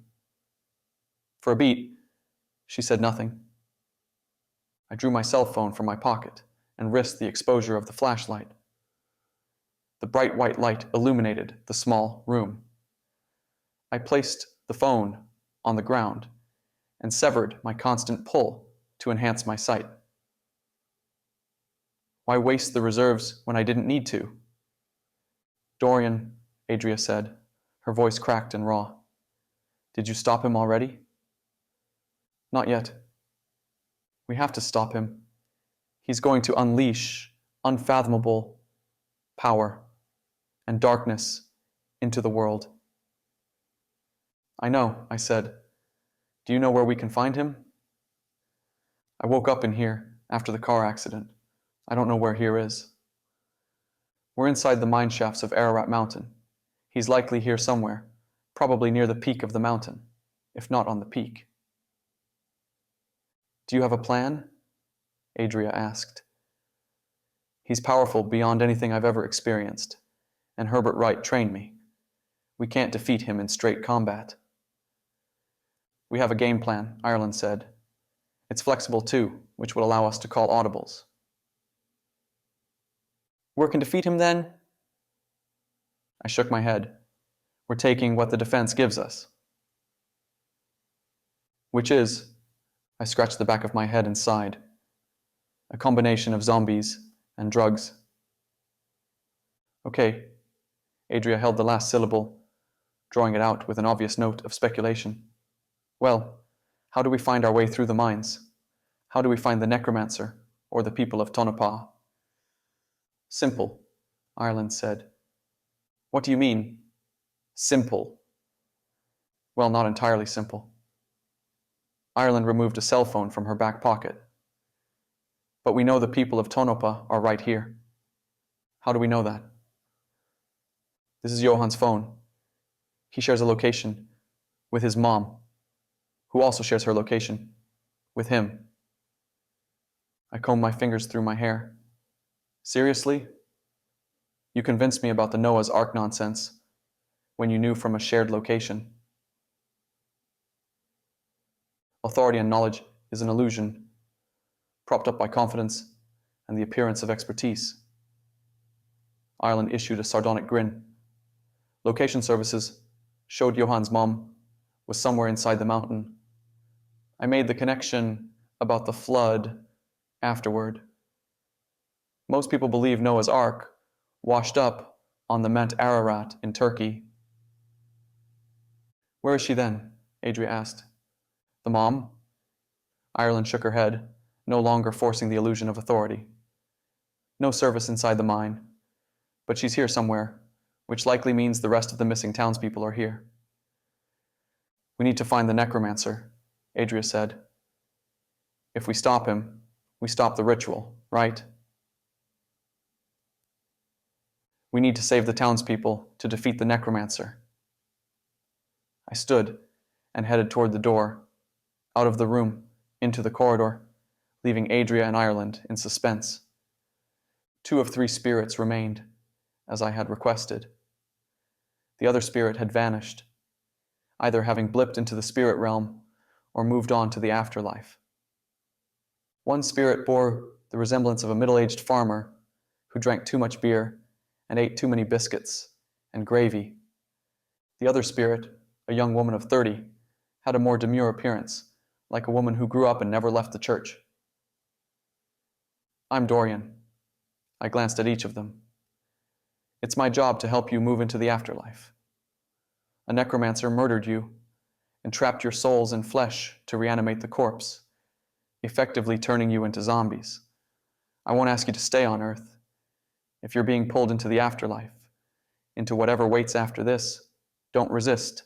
For a beat, she said nothing. I drew my cell phone from my pocket and risked the exposure of the flashlight. The bright white light illuminated the small room. I placed the phone on the ground and severed my constant pull to enhance my sight. Why waste the reserves when I didn't need to? Doryan, Adria said, her voice cracked and raw. Did you stop him already? Not yet. We have to stop him. He's going to unleash unfathomable power, and darkness into the world. I know, I said. Do you know where we can find him? I woke up in here after the car accident. I don't know where here is. We're inside the mine shafts of Ararat Mountain. He's likely here somewhere, probably near the peak of the mountain, if not on the peak. Do you have a plan? Adria asked. He's powerful beyond anything I've ever experienced, and Herbert Wright trained me. We can't defeat him in straight combat. We have a game plan, Ireland said. It's flexible too, which would allow us to call audibles. We can defeat him then? I shook my head. We're taking what the defense gives us. Which is, I scratched the back of my head and sighed, a combination of zombies and drugs. Okay, Adria held the last syllable, drawing it out with an obvious note of speculation. Well, how do we find our way through the mines? How do we find the Necromancer, or the people of Tonopah? Simple, Ireland said. What do you mean, simple? Well, not entirely simple. Ireland removed a cell phone from her back pocket. But we know the people of Tonopah are right here. How do we know that? This is Johann's phone. He shares a location with his mom, who also shares her location with him. I combed my fingers through my hair. Seriously? You convinced me about the Noah's Ark nonsense when you knew from a shared location. Authority and knowledge is an illusion, propped up by confidence and the appearance of expertise. Ireland issued a sardonic grin. Location services showed Johann's mom was somewhere inside the mountain. I made the connection about the flood afterward. Most people believe Noah's Ark washed up on the Mount Ararat in Turkey. Where is she then? Adria asked. The mom? Ireland shook her head, no longer forcing the illusion of authority. No service inside the mine, but she's here somewhere, which likely means the rest of the missing townspeople are here. We need to find the Necromancer, Adria said. If we stop him, we stop the ritual, right? We need to save the townspeople to defeat the Necromancer. I stood and headed toward the door, out of the room, into the corridor, leaving Adria and Ireland in suspense. 2 of 3 spirits remained, as I had requested. The other spirit had vanished, either having blipped into the spirit realm or moved on to the afterlife. One spirit bore the resemblance of a middle-aged farmer who drank too much beer and ate too many biscuits and gravy. The other spirit, a young woman of 30, had a more demure appearance, like a woman who grew up and never left the church. I'm Doryan. I glanced at each of them. It's my job to help you move into the afterlife. A necromancer murdered you and trapped your souls in flesh to reanimate the corpse, effectively turning you into zombies. I won't ask you to stay on Earth. If you're being pulled into the afterlife, into whatever waits after this, don't resist.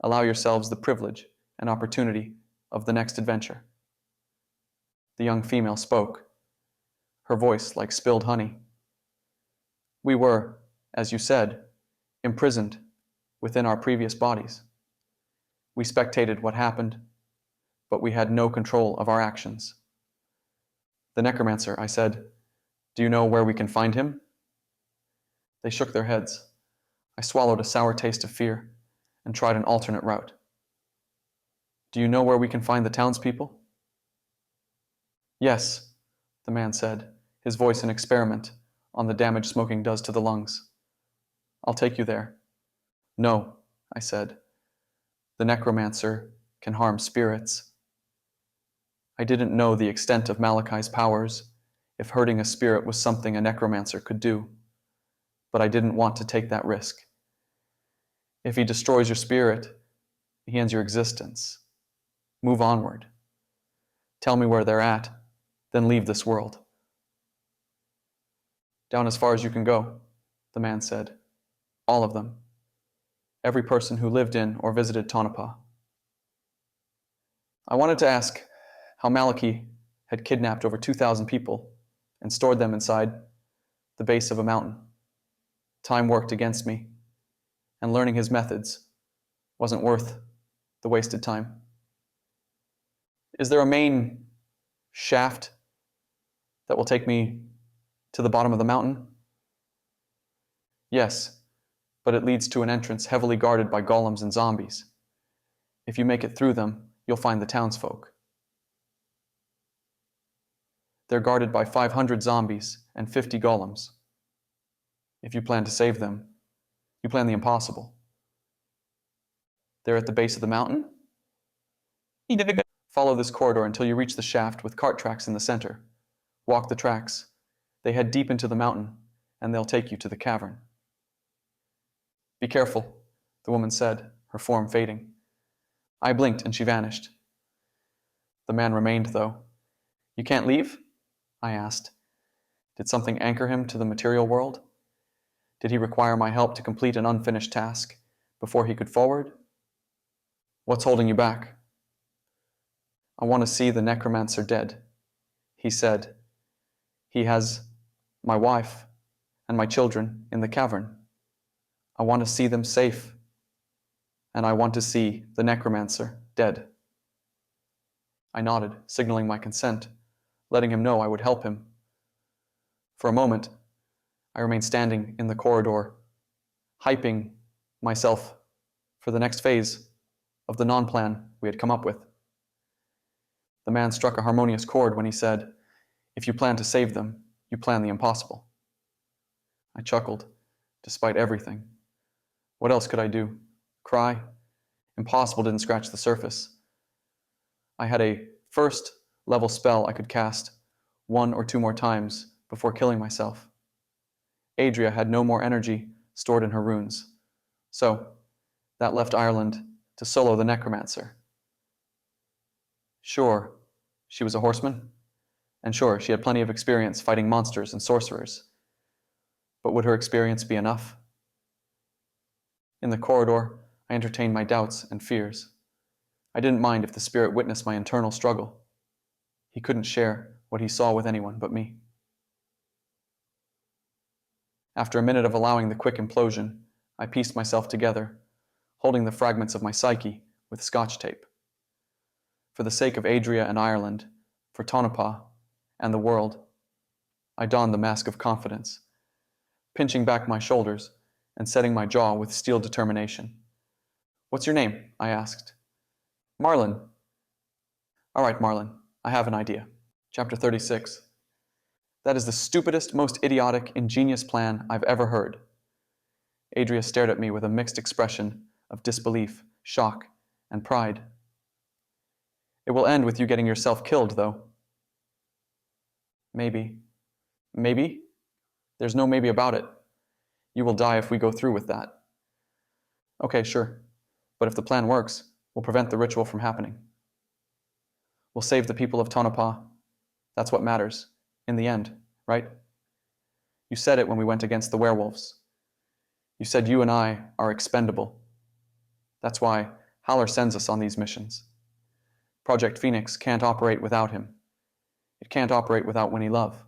Allow yourselves the privilege and opportunity of the next adventure. The young female spoke, her voice like spilled honey. We were, as you said, imprisoned within our previous bodies. We spectated what happened, but we had no control of our actions. The Necromancer, I said, do you know where we can find him? They shook their heads. I swallowed a sour taste of fear and tried an alternate route. Do you know where we can find the townspeople? Yes, the man said, his voice an experiment on the damage smoking does to the lungs. I'll take you there. No, I said. The Necromancer can harm spirits. I didn't know the extent of Malachi's powers, if hurting a spirit was something a Necromancer could do, but I didn't want to take that risk. If he destroys your spirit, he ends your existence. Move onward. Tell me where they're at, then leave this world. Down as far as you can go, the man said. All of them. Every person who lived in or visited Tonopah. I wanted to ask how Maliki had kidnapped over 2,000 people and stored them inside the base of a mountain. Time worked against me, and learning his methods wasn't worth the wasted time. Is there a main shaft that will take me to the bottom of the mountain? Yes, but it leads to an entrance heavily guarded by golems and zombies. If you make it through them, you'll find the townsfolk. They're guarded by 500 zombies and 50 golems. If you plan to save them, you plan the impossible. They're at the base of the mountain? Follow this corridor until you reach the shaft with cart tracks in the center. Walk the tracks. They head deep into the mountain, and they'll take you to the cavern. Be careful, the woman said, her form fading. I blinked and she vanished. The man remained, though. You can't leave? I asked. Did something anchor him to the material world? Did he require my help to complete an unfinished task before he could forward? What's holding you back? I want to see the Necromancer dead, he said. He has my wife and my children in the cavern. I want to see them safe, and I want to see the Necromancer dead. I nodded, signaling my consent, letting him know I would help him. For a moment, I remained standing in the corridor, hyping myself for the next phase of the non-plan we had come up with. The man struck a harmonious chord when he said, If you plan to save them, you plan the impossible. I chuckled, despite everything. What else could I do? Cry? Impossible didn't scratch the surface. I had a first-level spell I could cast 1 or 2 more times before killing myself. Adria had no more energy stored in her runes, so that left Ireland to solo the Necromancer. Sure, she was a horseman, and sure, she had plenty of experience fighting monsters and sorcerers. But would her experience be enough? In the corridor, I entertained my doubts and fears. I didn't mind if the spirit witnessed my internal struggle. He couldn't share what he saw with anyone but me. After a minute of allowing the quick implosion, I pieced myself together, holding the fragments of my psyche with scotch tape. For the sake of Adria and Ireland, for Tonopah and the world, I donned the mask of confidence, pinching back my shoulders and setting my jaw with steel determination. What's your name? I asked. Marlin. All right, Marlin, I have an idea. Chapter 36. That is the stupidest, most idiotic, ingenious plan I've ever heard. Adria stared at me with a mixed expression of disbelief, shock, and pride. It will end with you getting yourself killed, though. Maybe. Maybe? There's no maybe about it. You will die if we go through with that. Okay, sure. But if the plan works, we'll prevent the ritual from happening. We'll save the people of Tonopah. That's what matters, in the end, right? You said it when we went against the werewolves. You said you and I are expendable. That's why Haller sends us on these missions. Project Phoenix can't operate without him. It can't operate without Winnie Love.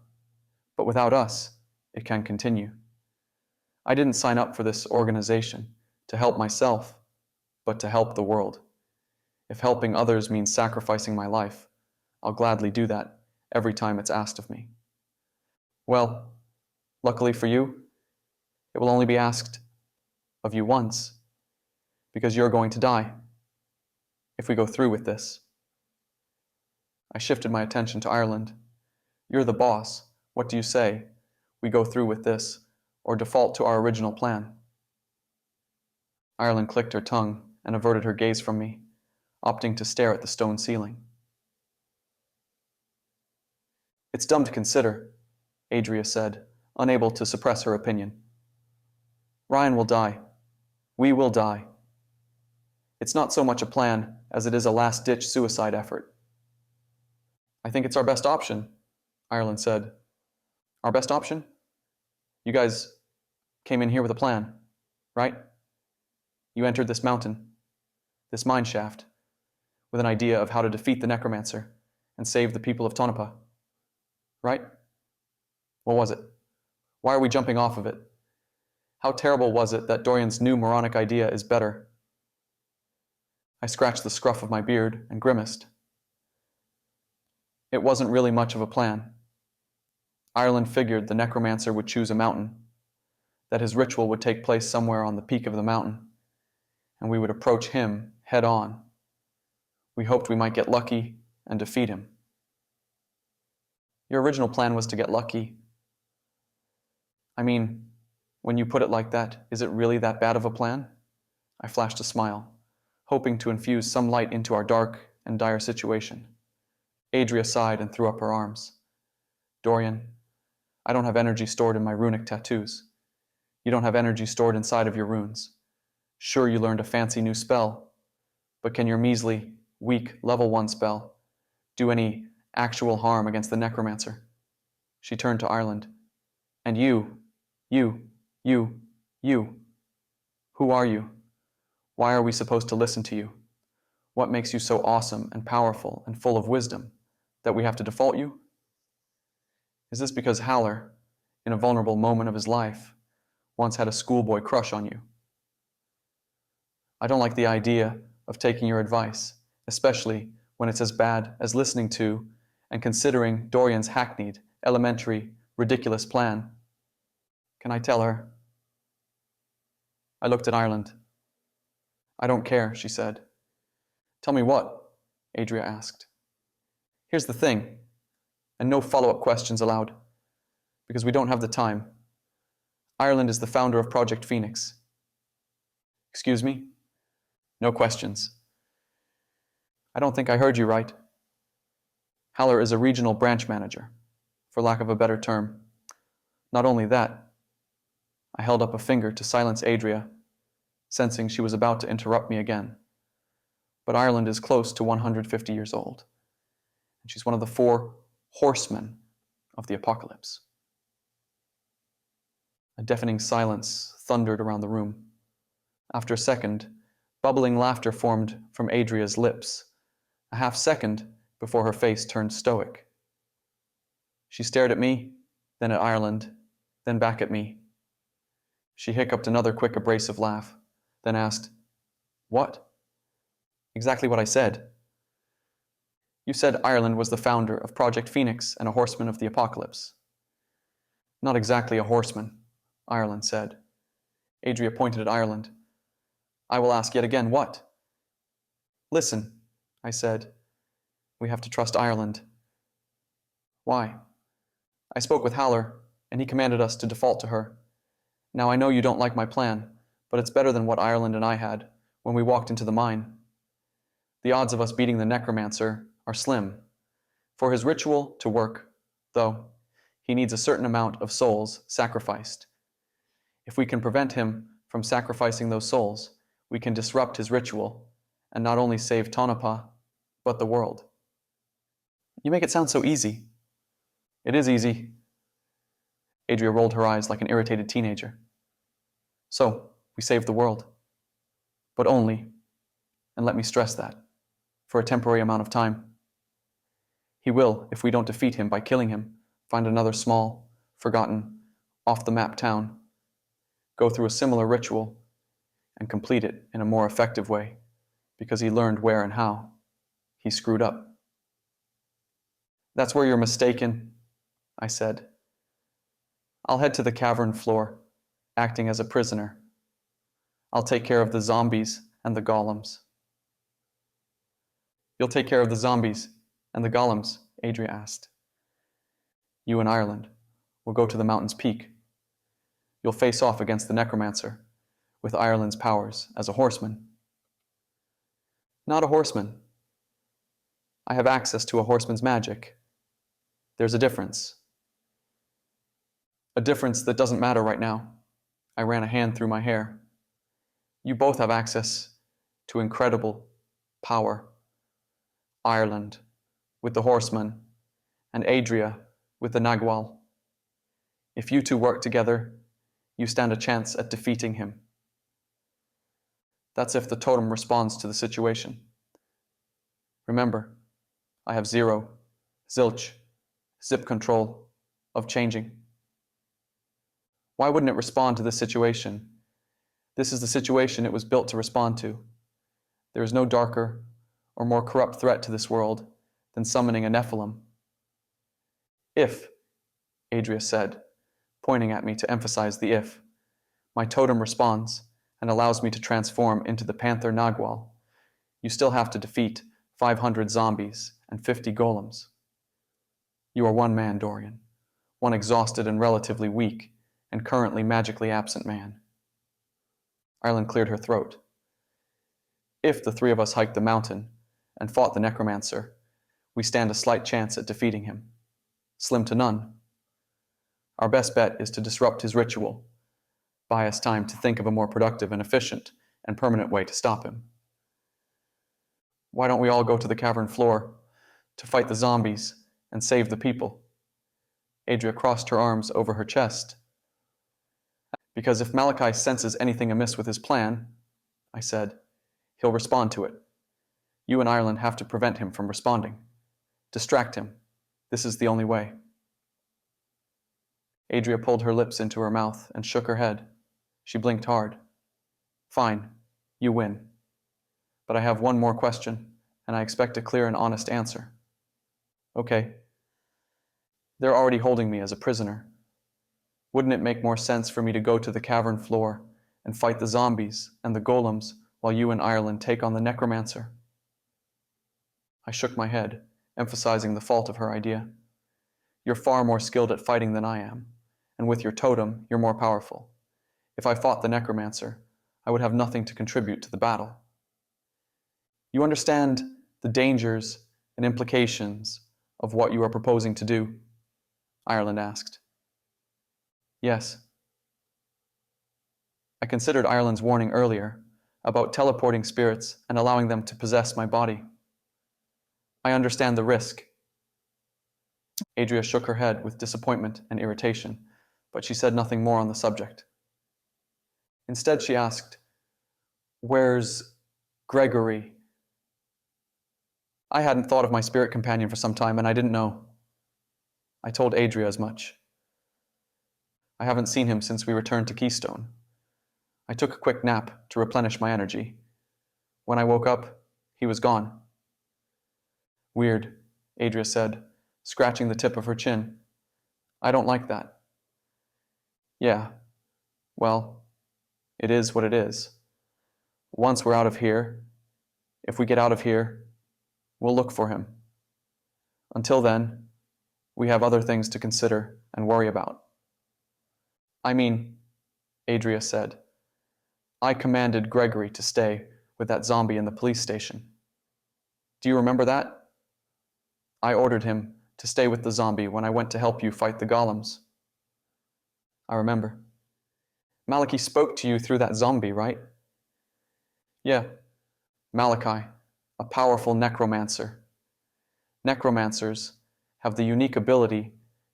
But without us, it can continue. I didn't sign up for this organization to help myself, but to help the world. If helping others means sacrificing my life, I'll gladly do that every time it's asked of me. Well, luckily for you, it will only be asked of you once, because you're going to die if we go through with this. I shifted my attention to Ireland. You're the boss. What do you say? We go through with this, or default to our original plan? Ireland clicked her tongue and averted her gaze from me, opting to stare at the stone ceiling. It's dumb to consider, Adria said, unable to suppress her opinion. Ryan will die. We will die. It's not so much a plan as it is a last-ditch suicide effort. I think it's our best option, Ireland said. Our best option? You guys came in here with a plan, right? You entered this mountain, this mine shaft, with an idea of how to defeat the Necromancer and save the people of Tonopah, right? What was it? Why are we jumping off of it? How terrible was it that Doryan's new moronic idea is better? I scratched the scruff of my beard and grimaced. It wasn't really much of a plan. Ireland figured the Necromancer would choose a mountain, that his ritual would take place somewhere on the peak of the mountain, and we would approach him head on. We hoped we might get lucky and defeat him. Your original plan was to get lucky. I mean, when you put it like that, is it really that bad of a plan? I flashed a smile, hoping to infuse some light into our dark and dire situation. Adria sighed and threw up her arms. Doryan, I don't have energy stored in my runic tattoos. You don't have energy stored inside of your runes. Sure, you learned a fancy new spell, but can your measly, weak, level 1 spell do any actual harm against the Necromancer? She turned to Ireland. And you, who are you? Why are we supposed to listen to you? What makes you so awesome and powerful and full of wisdom that we have to default you? Is this because Haller, in a vulnerable moment of his life, once had a schoolboy crush on you? I don't like the idea of taking your advice, especially when it's as bad as listening to and considering Doryan's hackneyed, elementary, ridiculous plan. Can I tell her? I looked at Ireland. I don't care, she said. Tell me what? Adria asked. Here's the thing, and no follow-up questions allowed, because we don't have the time. Ireland is the founder of Project Phoenix. Excuse me? No questions. I don't think I heard you right. Haller is a regional branch manager, for lack of a better term. Not only that, I held up a finger to silence Adria, sensing she was about to interrupt me again. But Ireland is close to 150 years old, and she's one of the 4 horsemen of the apocalypse. A deafening silence thundered around the room. After a second, bubbling laughter formed from Adria's lips, a half second before her face turned stoic. She stared at me, then at Ireland, then back at me. She hiccuped another quick abrasive laugh, then asked, What? Exactly what I said. You said Ireland was the founder of Project Phoenix and a horseman of the apocalypse. Not exactly a horseman, Ireland said. Adria pointed at Ireland. I will ask yet again, what? Listen, I said. We have to trust Ireland. Why? I spoke with Haller, and he commanded us to default to her. Now I know you don't like my plan, but it's better than what Ireland and I had when we walked into the mine. The odds of us beating the Necromancer are slim. For his ritual to work, though, he needs a certain amount of souls sacrificed. If we can prevent him from sacrificing those souls, we can disrupt his ritual and not only save Tonopah, but the world. You make it sound so easy. It is easy. Adria rolled her eyes like an irritated teenager. So, we save the world. But only, and let me stress that, for a temporary amount of time. He will, if we don't defeat him by killing him, find another small, forgotten, off-the-map town, go through a similar ritual, and complete it in a more effective way, because he learned where and how. He screwed up. That's where you're mistaken, I said. I'll head to the cavern floor, acting as a prisoner. I'll take care of the zombies and the golems. You'll take care of the zombies and the golems, Adria asked. You and Ireland will go to the mountain's peak. You'll face off against the Necromancer, with Ireland's powers as a horseman. Not a horseman. I have access to a horseman's magic. There's a difference. A difference that doesn't matter right now. I ran a hand through my hair. You both have access to incredible power. Ireland with the horseman, and Adria with the Nagual. If you two work together, you stand a chance at defeating him. That's if the totem responds to the situation. Remember, I have zero, zilch, zip control of changing. Why wouldn't it respond to this situation? This is the situation it was built to respond to. There is no darker or more corrupt threat to this world than summoning a Nephilim. If, Adria said, pointing at me to emphasize the if, my totem responds and allows me to transform into the Panther Nagwal, you still have to defeat 500 zombies and 50 golems. You are one man, Doryan, one exhausted and relatively weak and currently magically absent man. Ireland cleared her throat. If the three of us hiked the mountain and fought the Necromancer, we stand a slight chance at defeating him. Slim to none. Our best bet is to disrupt his ritual, buy us time to think of a more productive and efficient and permanent way to stop him. Why don't we all go to the cavern floor to fight the zombies and save the people? Adria crossed her arms over her chest. Because if Malachi senses anything amiss with his plan, I said, he'll respond to it. You and Ireland have to prevent him from responding. Distract him. This is the only way. Adria pulled her lips into her mouth and shook her head. She blinked hard. Fine, you win. But I have one more question, and I expect a clear and honest answer. Okay. They're already holding me as a prisoner. Wouldn't it make more sense for me to go to the cavern floor and fight the zombies and the golems while you and Ireland take on the Necromancer? I shook my head, emphasizing the fault of her idea. You're far more skilled at fighting than I am, and with your totem, you're more powerful. If I fought the Necromancer, I would have nothing to contribute to the battle. You understand the dangers and implications of what you are proposing to do? Ireland asked. Yes. I considered Ireland's warning earlier about teleporting spirits and allowing them to possess my body. I understand the risk. Adria shook her head with disappointment and irritation, but she said nothing more on the subject. Instead, she asked, "Where's Gregory?" I hadn't thought of my spirit companion for some time, and I didn't know. I told Adria as much. I haven't seen him since we returned to Keystone. I took a quick nap to replenish my energy. When I woke up, he was gone. Weird, Adria said, scratching the tip of her chin. I don't like that. Yeah, well, it is what it is. Once we're out of here, if we get out of here, we'll look for him. Until then, we have other things to consider and worry about. I mean, Adria said, I commanded Gregory to stay with that zombie in the police station. Do you remember that? I ordered him to stay with the zombie when I went to help you fight the golems. I remember. Malachi spoke to you through that zombie, right? Yeah, Malachi, a powerful necromancer. Necromancers have the unique ability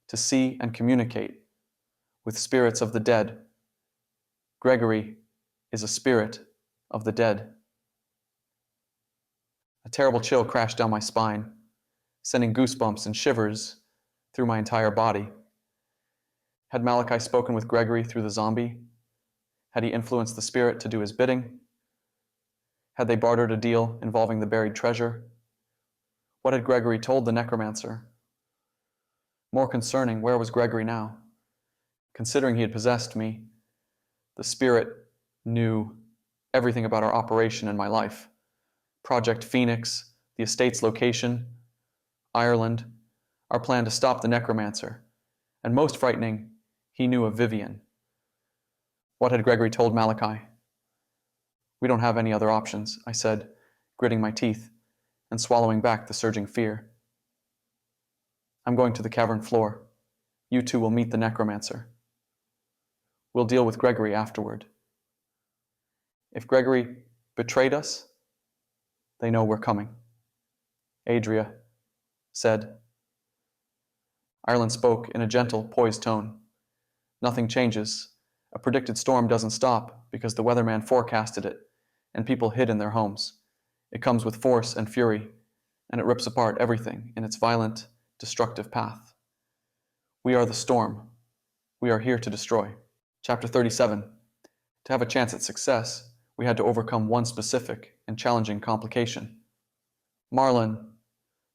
to see and communicate with spirits of the dead. Gregory is a spirit of the dead. A terrible chill crashed down my spine, sending goosebumps and shivers through my entire body. Had Malachi spoken with Gregory through the zombie? Had he influenced the spirit to do his bidding? Had they bartered a deal involving the buried treasure? What had Gregory told the necromancer? More concerning, where was Gregory now? Considering he had possessed me, the spirit knew everything about our operation and my life. Project Phoenix, the estate's location, Ireland, our plan to stop the necromancer, and most frightening, he knew of Vivian. What had Gregory told Malachi? We don't have any other options, I said, gritting my teeth and swallowing back the surging fear. I'm going to the cavern floor. You two will meet the necromancer. We'll deal with Gregory afterward. If Gregory betrayed us, they know we're coming. Adria said. Ireland spoke in a gentle, poised tone. Nothing changes. A predicted storm doesn't stop because the weatherman forecasted it, and people hid in their homes. It comes with force and fury, and it rips apart everything in its violent, destructive path. We are the storm. We are here to destroy. Chapter 37. To have a chance at success, we had to overcome one specific and challenging complication. Marlin,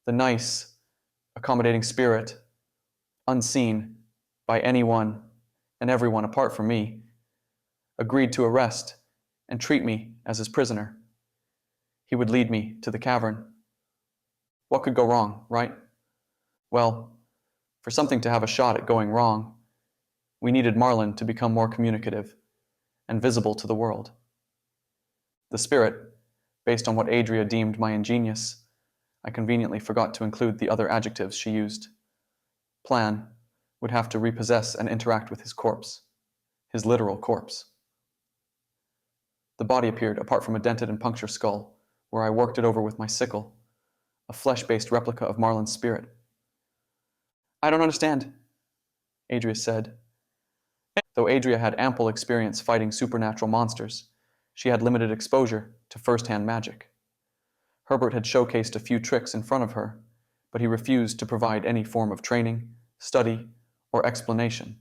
the nice, accommodating spirit, unseen by anyone and everyone apart from me, agreed to arrest and treat me as his prisoner. He would lead me to the cavern. What could go wrong, right? Well, for something to have a shot at going wrong, we needed Marlin to become more communicative and visible to the world. The spirit, based on what Adria deemed my ingenious, I conveniently forgot to include the other adjectives she used. Plan would have to repossess and interact with his corpse, his literal corpse. The body appeared apart from a dented and punctured skull, where I worked it over with my sickle, a flesh-based replica of Marlin's spirit. I don't understand, Adria said. Though Adria had ample experience fighting supernatural monsters, she had limited exposure to first-hand magic. Herbert had showcased a few tricks in front of her, but he refused to provide any form of training, study, or explanation.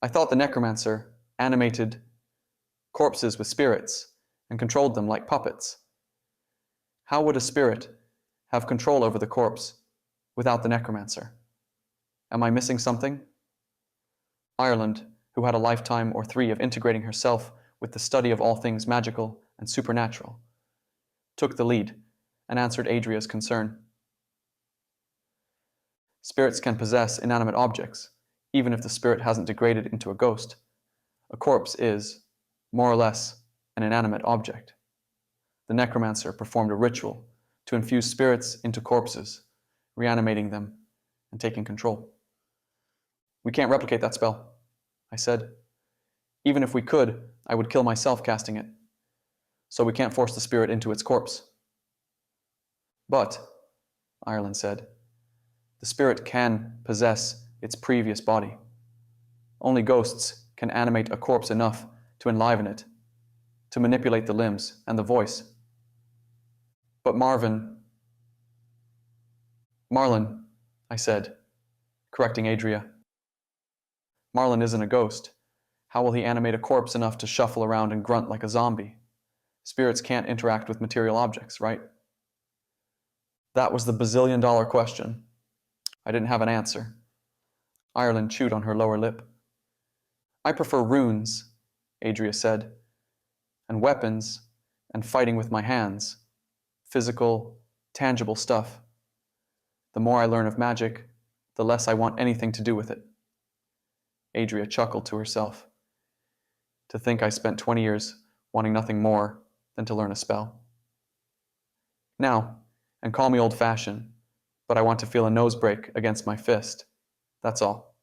I thought the Necromancer animated corpses with spirits and controlled them like puppets. How would a spirit have control over the corpse without the Necromancer? Am I missing something? Ireland, who had a lifetime or 3 of integrating herself with the study of all things magical and supernatural, took the lead and answered Adria's concern. Spirits can possess inanimate objects, even if the spirit hasn't degraded into a ghost. A corpse is, more or less, an inanimate object. The Necromancer performed a ritual to infuse spirits into corpses, reanimating them and taking control. We can't replicate that spell, I said. Even if we could, I would kill myself casting it. So we can't force the spirit into its corpse. But, Ireland said, the spirit can possess its previous body. Only ghosts can animate a corpse enough to enliven it, to manipulate the limbs and the voice. But Marlin, I said, correcting Adria. Marlin isn't a ghost. How will he animate a corpse enough to shuffle around and grunt like a zombie? Spirits can't interact with material objects, right? That was the bazillion-dollar question. I didn't have an answer. Ireland chewed on her lower lip. I prefer runes, Adria said, and weapons, and fighting with my hands. Physical, tangible stuff. The more I learn of magic, the less I want anything to do with it. Adria chuckled to herself. To think I spent 20 years wanting nothing more than to learn a spell. Now, and call me old-fashioned, but I want to feel a nose break against my fist. That's all.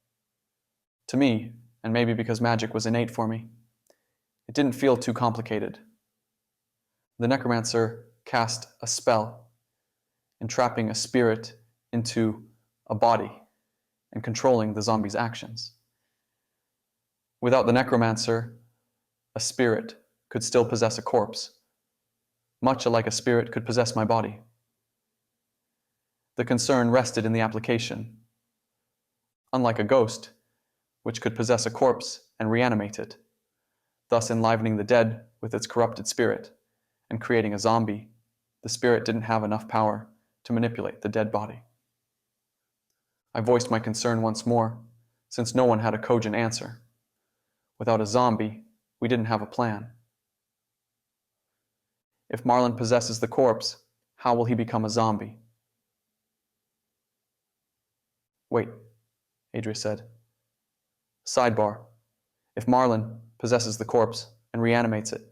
To me, and maybe because magic was innate for me, it didn't feel too complicated. The Necromancer cast a spell, entrapping a spirit into a body and controlling the zombie's actions. Without the Necromancer, a spirit could still possess a corpse, much alike a spirit could possess my body. The concern rested in the application. Unlike a ghost, which could possess a corpse and reanimate it, thus enlivening the dead with its corrupted spirit and creating a zombie, the spirit didn't have enough power to manipulate the dead body. I voiced my concern once more, since no one had a cogent answer. Without a zombie, we didn't have a plan. If Marlin possesses the corpse, how will he become a zombie? Wait, Adria said. Sidebar. If Marlin possesses the corpse and reanimates it,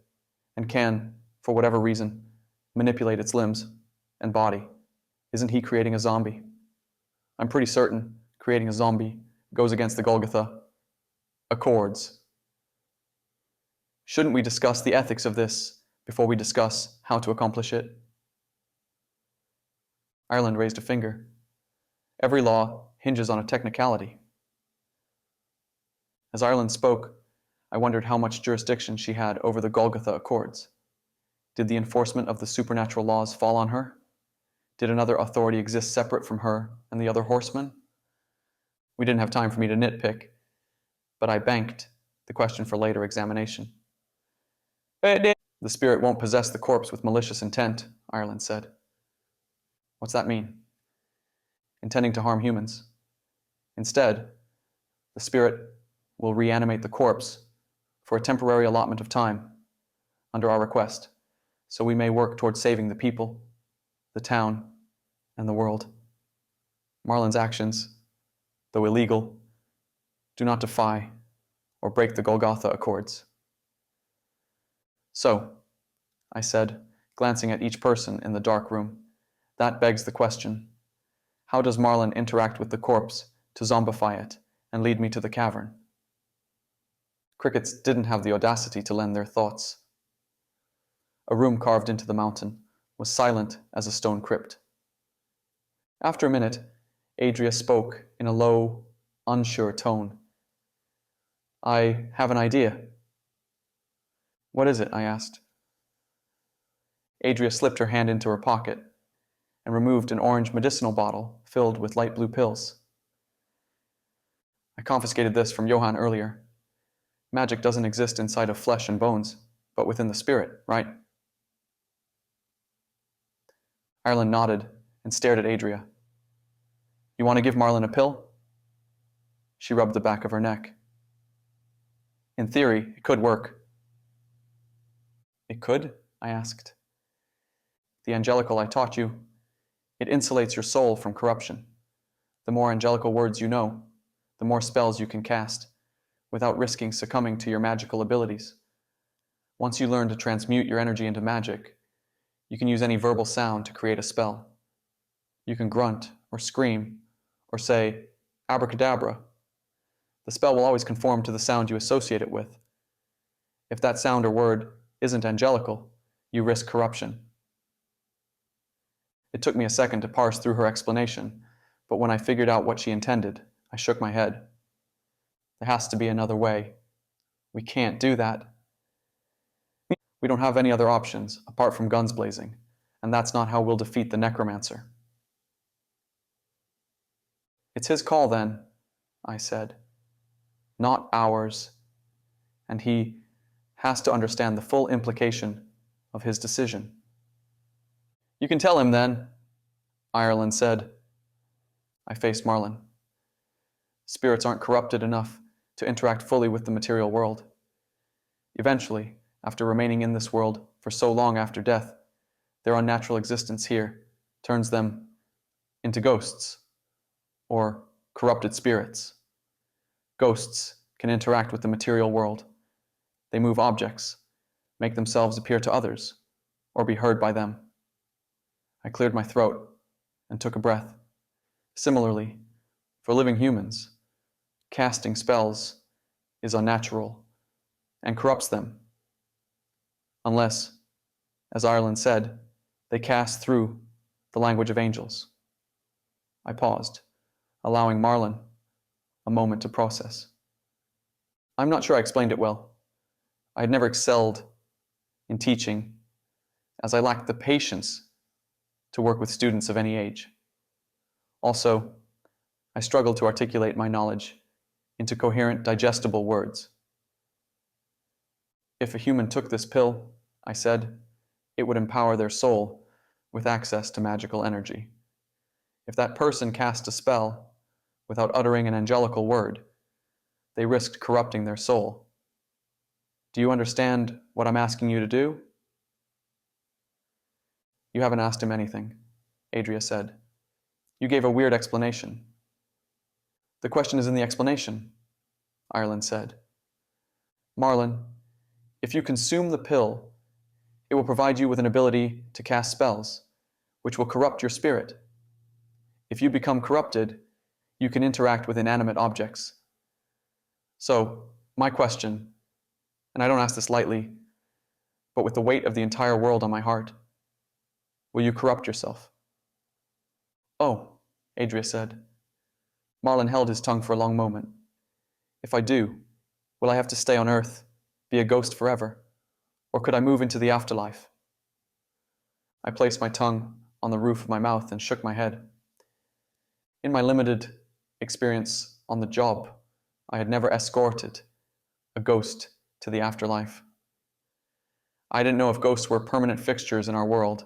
and can, for whatever reason, manipulate its limbs and body, isn't he creating a zombie? I'm pretty certain creating a zombie goes against the Golgotha Accords. Shouldn't we discuss the ethics of this before we discuss how to accomplish it? Ireland raised a finger. Every law hinges on a technicality. As Ireland spoke, I wondered how much jurisdiction she had over the Golgotha Accords. Did the enforcement of the supernatural laws fall on her? Did another authority exist separate from her and the other horsemen? We didn't have time for me to nitpick, but I banked the question for later examination. The spirit won't possess the corpse with malicious intent, Ireland said. What's that mean? Intending to harm humans. Instead, the spirit will reanimate the corpse for a temporary allotment of time under our request, so we may work towards saving the people, the town, and the world. Marlin's actions, though illegal, do not defy or break the Golgotha Accords. So, I said, glancing at each person in the dark room, that begs the question: how does Marlin interact with the corpse to zombify it and lead me to the cavern? Crickets didn't have the audacity to lend their thoughts. A room carved into the mountain was silent as a stone crypt. After a minute, Adria spoke in a low, unsure tone. I have an idea. What is it? I asked. Adria slipped her hand into her pocket and removed an orange medicinal bottle filled with light blue pills. I confiscated this from Johann earlier. Magic doesn't exist inside of flesh and bones, but within the spirit, right? Ireland nodded and stared at Adria. You want to give Marlin a pill? She rubbed the back of her neck. In theory, it could work. It could? I asked. The angelical I taught you, it insulates your soul from corruption. The more angelical words you know, the more spells you can cast, without risking succumbing to your magical abilities. Once you learn to transmute your energy into magic, you can use any verbal sound to create a spell. You can grunt, or scream, or say, abracadabra. The spell will always conform to the sound you associate it with. If that sound or word isn't angelical, you risk corruption. It took me a second to parse through her explanation, but when I figured out what she intended, I shook my head. There has to be another way. We can't do that. We don't have any other options apart from guns blazing, and that's not how we'll defeat the Necromancer. It's his call then, I said, not ours, and he has to understand the full implication of his decision. You can tell him then, Ireland said. I faced Marlin. Spirits aren't corrupted enough to interact fully with the material world. Eventually, after remaining in this world for so long after death, their unnatural existence here turns them into ghosts, or corrupted spirits. Ghosts can interact with the material world. They move objects, make themselves appear to others, or be heard by them. I cleared my throat and took a breath. Similarly, for living humans, casting spells is unnatural and corrupts them. Unless, as Ireland said, they cast through the language of angels. I paused, allowing Marlin a moment to process. I'm not sure I explained it well. I had never excelled in teaching, as I lacked the patience to work with students of any age. Also, I struggled to articulate my knowledge into coherent, digestible words. If a human took this pill, I said, it would empower their soul with access to magical energy. If that person cast a spell without uttering an angelical word, they risked corrupting their soul. Do you understand what I'm asking you to do? You haven't asked him anything, Adria said. You gave a weird explanation. The question is in the explanation, Ireland said. Marlin, if you consume the pill, it will provide you with an ability to cast spells, which will corrupt your spirit. If you become corrupted, you can interact with inanimate objects. So, my question, and I don't ask this lightly, but with the weight of the entire world on my heart, will you corrupt yourself? Oh, Adria said. Marlin held his tongue for a long moment. If I do, Will I have to stay on Earth, be a ghost forever, or could I move into the afterlife? I placed my tongue on the roof of my mouth and shook my head. In my limited experience on the job, I had never escorted a ghost to the afterlife. I didn't know if ghosts were permanent fixtures in our world,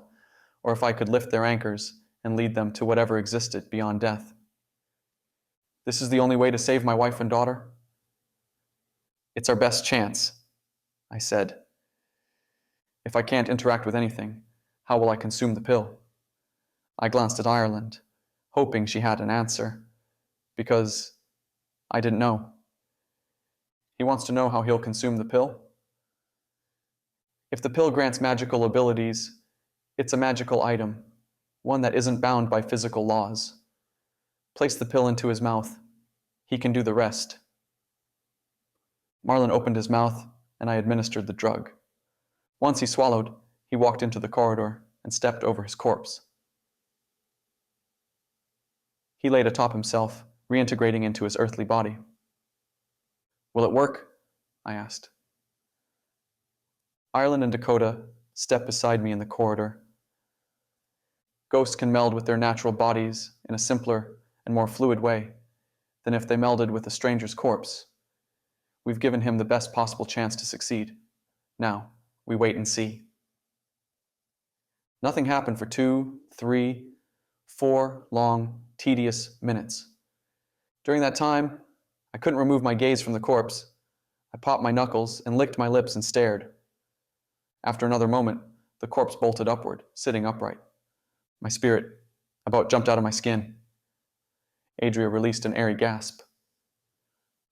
or if I could lift their anchors and lead them to whatever existed beyond death. This is the only way to save my wife and daughter? It's our best chance, I said. If I can't interact with anything, how will I consume the pill? I glanced at Ireland, hoping she had an answer, because I didn't know. He wants to know how he'll consume the pill. If the pill grants magical abilities, it's a magical item, one that isn't bound by physical laws. Place the pill into his mouth. He can do the rest. Marlon opened his mouth, and I administered the drug. Once he swallowed, he walked into the corridor and stepped over his corpse. He laid atop himself, reintegrating into his earthly body. Will it work? I asked. Ireland and Dakota stepped beside me in the corridor. Ghosts can meld with their natural bodies in a simpler and more fluid way than if they melded with a stranger's corpse. We've given him the best possible chance to succeed. Now, we wait and see. Nothing happened for 2, 3, 4 long, tedious minutes. During that time, I couldn't remove my gaze from the corpse. I popped my knuckles and licked my lips and stared. After another moment, the corpse bolted upward, sitting upright. My spirit about jumped out of my skin. Adria released an airy gasp.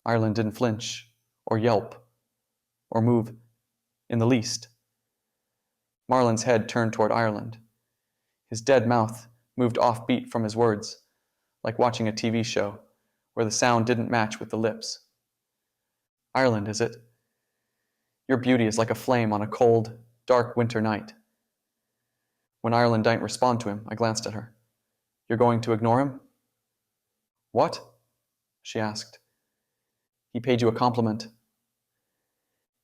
Ireland didn't flinch, or yelp, or move in the least. Marlon's head turned toward Ireland. His dead mouth moved offbeat from his words, like watching a TV show where the sound didn't match with the lips. Ireland, is it? Your beauty is like a flame on a cold, dark winter night. When Ireland didn't respond to him, I glanced at her. You're going to ignore him? What? She asked. He paid you a compliment.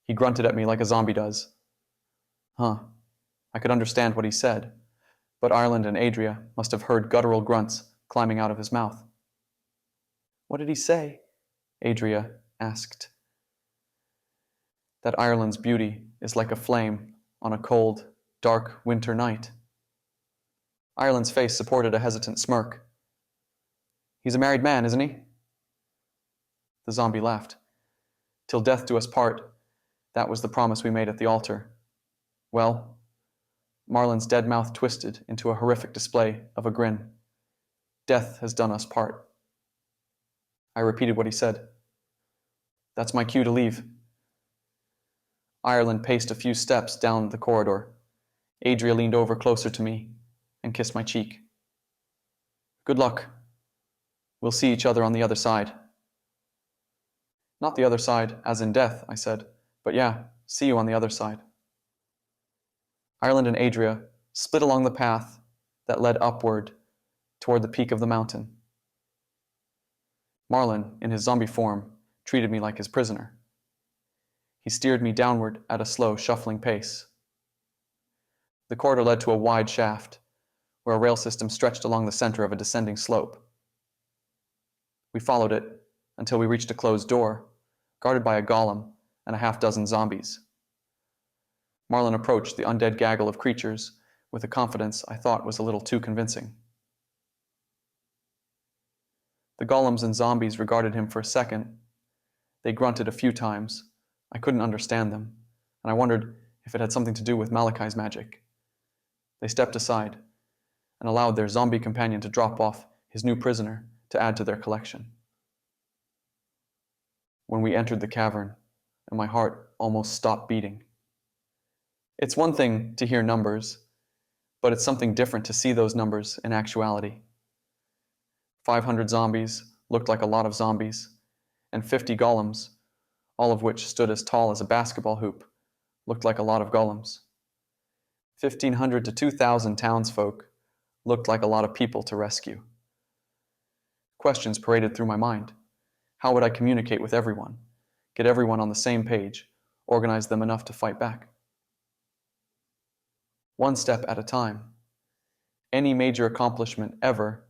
He grunted at me like a zombie does. Huh. I could understand what he said, but Ireland and Adria must have heard guttural grunts climbing out of his mouth. What did he say? Adria asked. That Ireland's beauty is like a flame on a cold, dark winter night. Ireland's face supported a hesitant smirk. He's a married man, isn't he? The zombie laughed. Till death do us part, that was the promise we made at the altar. Well, Marlon's dead mouth twisted into a horrific display of a grin. Death has done us part. I repeated what he said. That's my cue to leave. Ireland paced a few steps down the corridor. Adria leaned over closer to me and kissed my cheek. Good luck. We'll see each other on the other side. Not the other side, as in death, I said, but yeah, see you on the other side. Ireland and Adria split along the path that led upward toward the peak of the mountain. Marlon, in his zombie form, treated me like his prisoner. He steered me downward at a slow, shuffling pace. The corridor led to a wide shaft, where a rail system stretched along the center of a descending slope. We followed it until we reached a closed door, guarded by a golem and a half-dozen zombies. Marlon approached the undead gaggle of creatures with a confidence I thought was a little too convincing. The golems and zombies regarded him for a second. They grunted a few times. I couldn't understand them, and I wondered if it had something to do with Malachi's magic. They stepped aside and allowed their zombie companion to drop off his new prisoner to add to their collection. When we entered the cavern, and my heart almost stopped beating. It's one thing to hear numbers, but it's something different to see those numbers in actuality. 500 zombies looked like a lot of zombies, and 50 golems, all of which stood as tall as a basketball hoop, looked like a lot of golems. 1,500 to 2,000 townsfolk looked like a lot of people to rescue. Questions paraded through my mind. How would I communicate with everyone? get everyone on the same page, organize them enough to fight back. One step at a time. Any major accomplishment ever,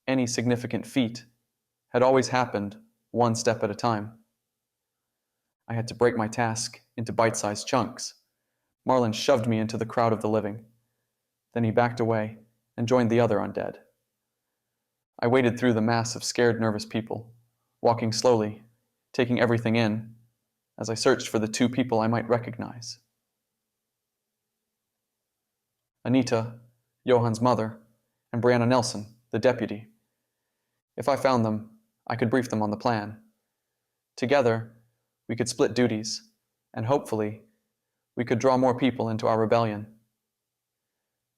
any significant feat, had always happened one step at a time. I had to break my task into bite-sized chunks. Marlin shoved me into the crowd of the living. Then he backed away and joined the other undead. I waded through the mass of scared, nervous people, walking slowly, taking everything in, as I searched for the two people I might recognize. Anita, Johan's mother, and Brianna Nelson, the deputy. If I found them, I could brief them on the plan. Together, we could split duties, and hopefully, we could draw more people into our rebellion.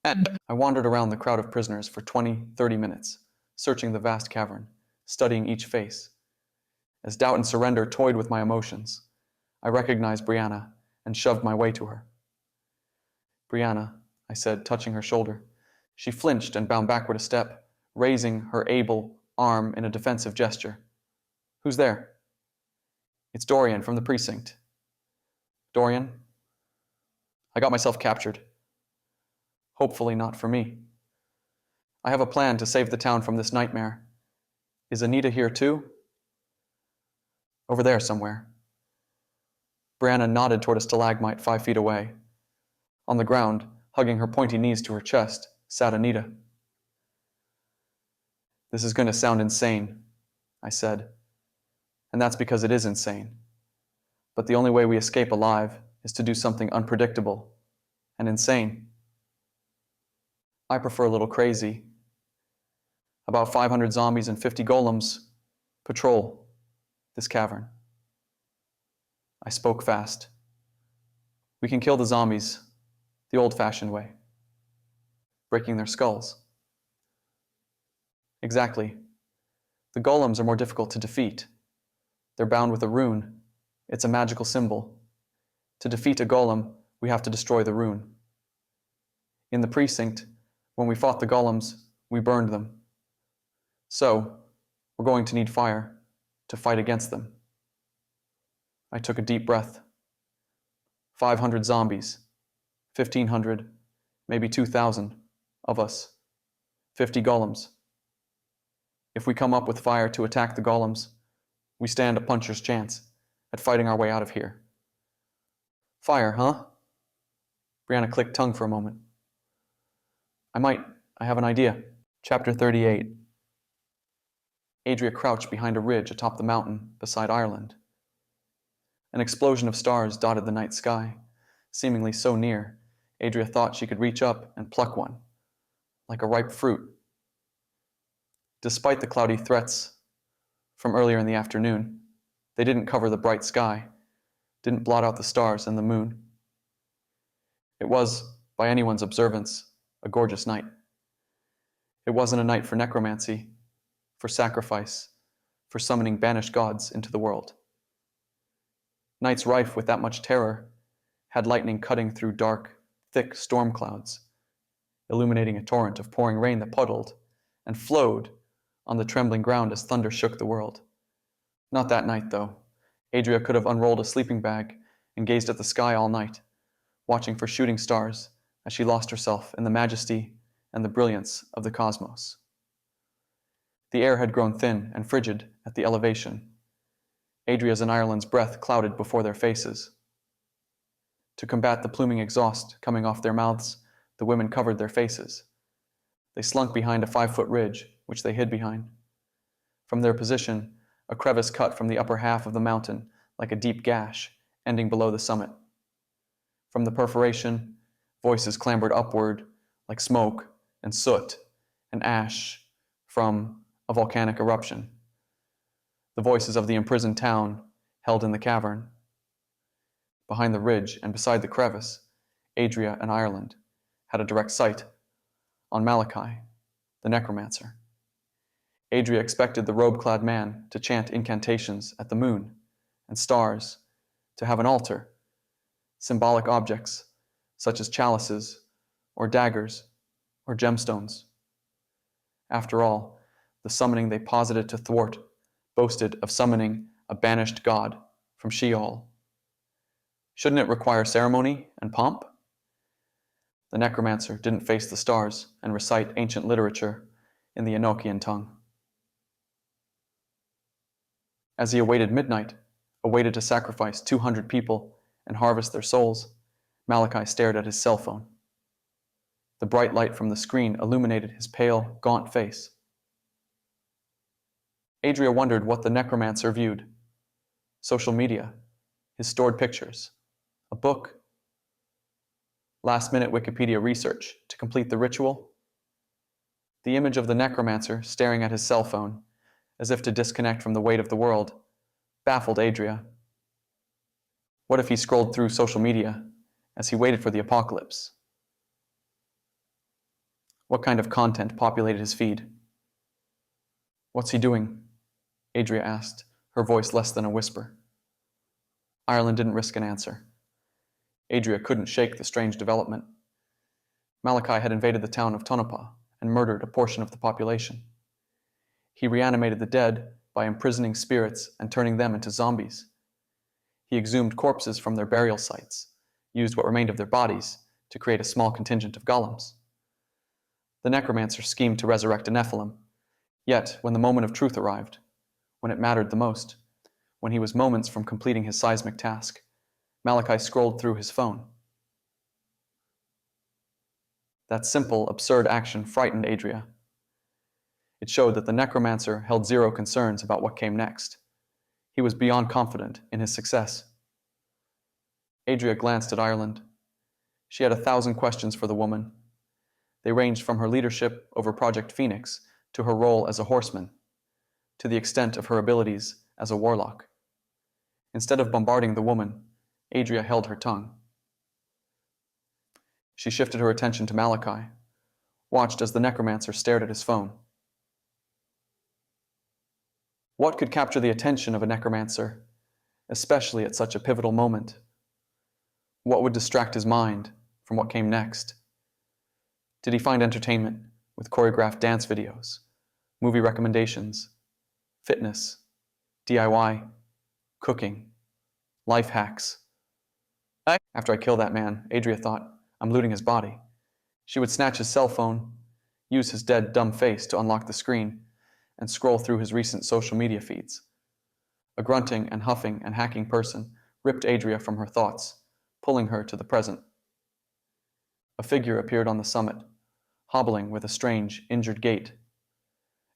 And I wandered around the crowd of prisoners for 20-30 minutes, searching the vast cavern, studying each face. As doubt and surrender toyed with my emotions, I recognized Brianna and shoved my way to her. "Brianna," I said, touching her shoulder. She flinched and bound backward a step, raising her able arm in a defensive gesture. "Who's there?" "It's Doryan from the precinct." "Doryan?" "I got myself captured." "Hopefully not for me. I have a plan to save the town from this nightmare. Is Anita here too?" "Over there somewhere." Brianna nodded toward a stalagmite 5 feet away. On the ground, hugging her pointy knees to her chest, sat Anita. "This is going to sound insane," I said. And that's because it is insane. But the only way we escape alive is to do something unpredictable and insane. I prefer a little crazy. About 500 zombies and 50 golems patrol this cavern. I spoke fast. We can kill the zombies the old-fashioned way, breaking their skulls. Exactly. The golems are more difficult to defeat. They're bound with a rune. It's a magical symbol. To defeat a golem, we have to destroy the rune. In the precinct, when we fought the golems, we burned them. So, we're going to need fire to fight against them. I took a deep breath. 500 zombies, 1,500, maybe 2,000 of us, 50 golems. If we come up with fire to attack the golems, we stand a puncher's chance at fighting our way out of here. Fire, huh? Brianna clicked tongue for a moment. I have an idea. Chapter 38. Adria crouched behind a ridge atop the mountain beside Ireland. An explosion of stars dotted the night sky, seemingly so near, Adria thought she could reach up and pluck one, like a ripe fruit. Despite the cloudy threats from earlier in the afternoon, they didn't cover the bright sky, didn't blot out the stars and the moon. It was, by anyone's observance, a gorgeous night. It wasn't a night for necromancy, for sacrifice, for summoning banished gods into the world. Nights rife with that much terror had lightning cutting through dark, thick storm clouds, illuminating a torrent of pouring rain that puddled and flowed on the trembling ground as thunder shook the world. Not that night, though. Adria could have unrolled a sleeping bag and gazed at the sky all night, watching for shooting stars as she lost herself in the majesty and the brilliance of the cosmos. The air had grown thin and frigid at the elevation. Adria's and Ireland's breath clouded before their faces. To combat the pluming exhaust coming off their mouths, the women covered their faces. They slunk behind a 5-foot ridge, which they hid behind. From their position, a crevice cut from the upper half of the mountain like a deep gash, ending below the summit. From the perforation, voices clambered upward like smoke and soot and ash from a volcanic eruption. The voices of the imprisoned town held in the cavern. Behind the ridge and beside the crevice, Adria and Ireland had a direct sight on Malachi, the necromancer. Adria expected the robe-clad man to chant incantations at the moon and stars, to have an altar, symbolic objects such as chalices or daggers or gemstones. After all, the summoning they posited to thwart boasted of summoning a banished god from Sheol. Shouldn't it require ceremony and pomp? The necromancer didn't face the stars and recite ancient literature in the Enochian tongue. As he awaited midnight, awaited to sacrifice 200 people and harvest their souls, Malachi stared at his cell phone. The bright light from the screen illuminated his pale, gaunt face. Adria wondered what the necromancer viewed. Social media, his stored pictures, a book, last-minute Wikipedia research to complete the ritual. The image of the necromancer staring at his cell phone, as if to disconnect from the weight of the world, baffled Adria. What if he scrolled through social media as he waited for the apocalypse? What kind of content populated his feed? What's he doing? Adria asked, her voice less than a whisper. Ireland didn't risk an answer. Adria couldn't shake the strange development. Malachi had invaded the town of Tonopah and murdered a portion of the population. He reanimated the dead by imprisoning spirits and turning them into zombies. He exhumed corpses from their burial sites, used what remained of their bodies to create a small contingent of golems. The necromancer schemed to resurrect a Nephilim, yet when the moment of truth arrived, when it mattered the most, when he was moments from completing his seismic task, Malachi scrolled through his phone. That simple, absurd action frightened Adria. It showed that the necromancer held zero concerns about what came next. He was beyond confident in his success. Adria glanced at Ireland. She had 1,000 questions for the woman. They ranged from her leadership over Project Phoenix to her role as a horseman, to the extent of her abilities as a warlock. Instead of bombarding the woman, Adria held her tongue. She shifted her attention to Malachi, watched as the necromancer stared at his phone. What could capture the attention of a necromancer, especially at such a pivotal moment? What would distract his mind from what came next? Did he find entertainment with choreographed dance videos, movie recommendations, fitness, DIY, cooking, life hacks? After I kill that man, Adria thought, I'm looting his body. She would snatch his cell phone, use his dead, dumb face to unlock the screen, and scroll through his recent social media feeds. A grunting and huffing and hacking person ripped Adria from her thoughts, pulling her to the present. A figure appeared on the summit, hobbling with a strange, injured gait.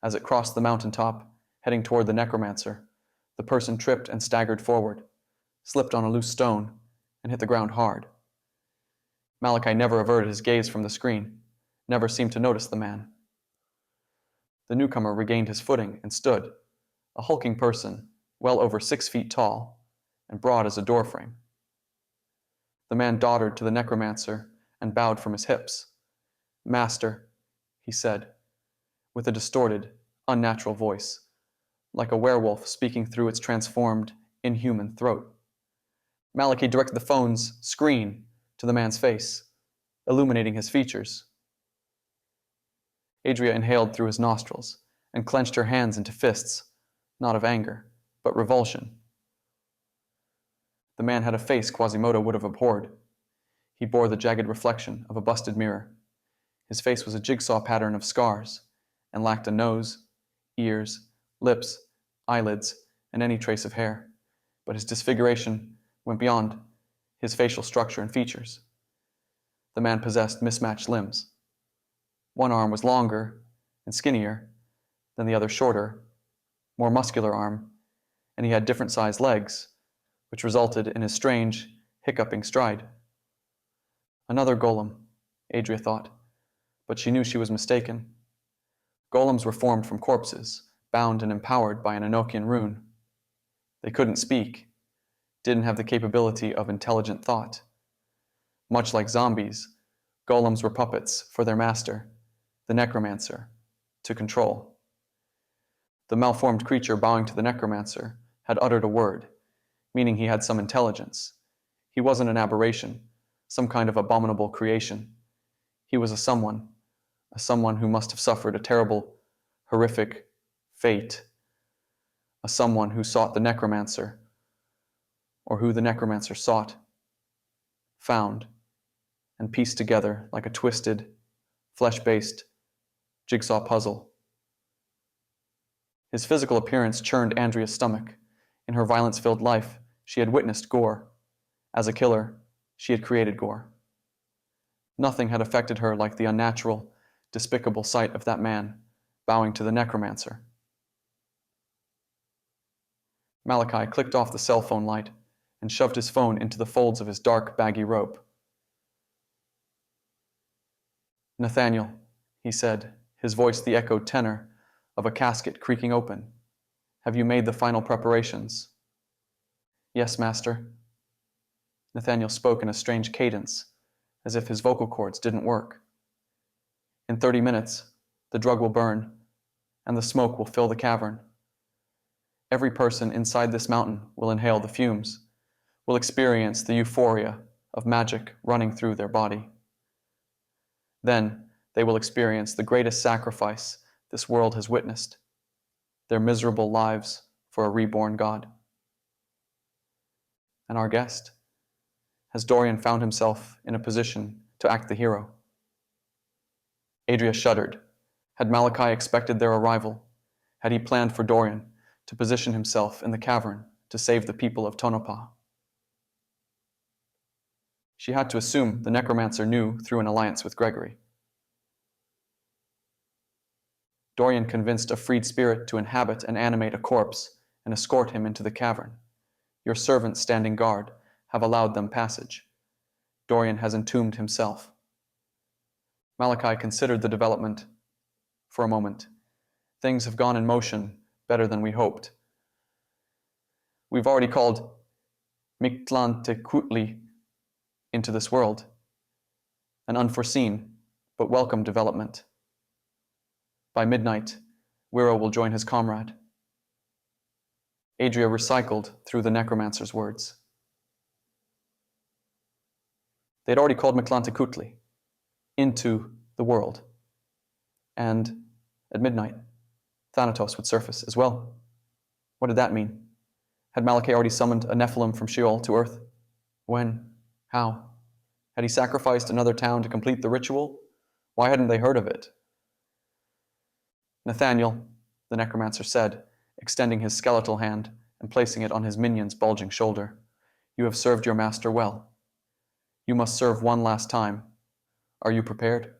As it crossed the mountaintop, heading toward the necromancer, the person tripped and staggered forward, slipped on a loose stone, and hit the ground hard. Malachi never averted his gaze from the screen, never seemed to notice the man. The newcomer regained his footing and stood, a hulking person, well over 6 feet tall, and broad as a doorframe. The man doddered to the necromancer and bowed from his hips. "Master," he said, with a distorted, unnatural voice, like a werewolf speaking through its transformed, inhuman throat. Malachi directed the phone's screen to the man's face, illuminating his features. Adria inhaled through his nostrils and clenched her hands into fists, not of anger, but revulsion. The man had a face Quasimodo would have abhorred. He bore the jagged reflection of a busted mirror. His face was a jigsaw pattern of scars and lacked a nose, ears, lips, eyelids, and any trace of hair. But his disfiguration went beyond his facial structure and features. The man possessed mismatched limbs. One arm was longer and skinnier than the other, shorter, more muscular arm, and he had different sized legs, which resulted in his strange, hiccuping stride. Another golem, Adria thought, but she knew she was mistaken. Golems were formed from corpses, bound and empowered by an Enochian rune. They couldn't speak, didn't have the capability of intelligent thought. Much like zombies, golems were puppets for their master, the necromancer, to control. The malformed creature bowing to the necromancer had uttered a word, meaning he had some intelligence. He wasn't an aberration, some kind of abominable creation. He was a someone who must have suffered a terrible, horrific fate, a someone who sought the necromancer, or who the necromancer sought, found, and pieced together like a twisted, flesh-based jigsaw puzzle. His physical appearance churned Andrea's stomach. In her violence-filled life, she had witnessed gore. As a killer, she had created gore. Nothing had affected her like the unnatural, despicable sight of that man bowing to the necromancer. Malachi clicked off the cell phone light and shoved his phone into the folds of his dark, baggy robe. "Nathaniel," he said, his voice the echoed tenor of a casket creaking open, "have you made the final preparations?" "Yes, master." Nathaniel spoke in a strange cadence, as if his vocal cords didn't work. "In 30 minutes, the drug will burn, and the smoke will fill the cavern. Every person inside this mountain will inhale the fumes, will experience the euphoria of magic running through their body. Then they will experience the greatest sacrifice this world has witnessed, their miserable lives for a reborn God." And our guest? Has Doryan found himself in a position to act the hero? Adria shuddered. Had Malachi expected their arrival? Had he planned for Doryan to position himself in the cavern to save the people of Tonopah? She had to assume the necromancer knew through an alliance with Gregory. Doryan convinced a freed spirit to inhabit and animate a corpse and escort him into the cavern. Your servants standing guard have allowed them passage. Doryan has entombed himself. Malachi considered the development for a moment. Things have gone in motion better than we hoped. We've already called Mictlantecutli into this world, an unforeseen but welcome development. By midnight, Wiro will join his comrade. Adria recycled through the necromancer's words. They'd already called Mictlantecutli into the world, and at midnight, Thanatos would surface as well. What did that mean? Had Malachi already summoned a Nephilim from Sheol to Earth? When? How? Had he sacrificed another town to complete the ritual? Why hadn't they heard of it? "Nathaniel," the necromancer said, extending his skeletal hand and placing it on his minion's bulging shoulder, "you have served your master well. You must serve one last time. Are you prepared?"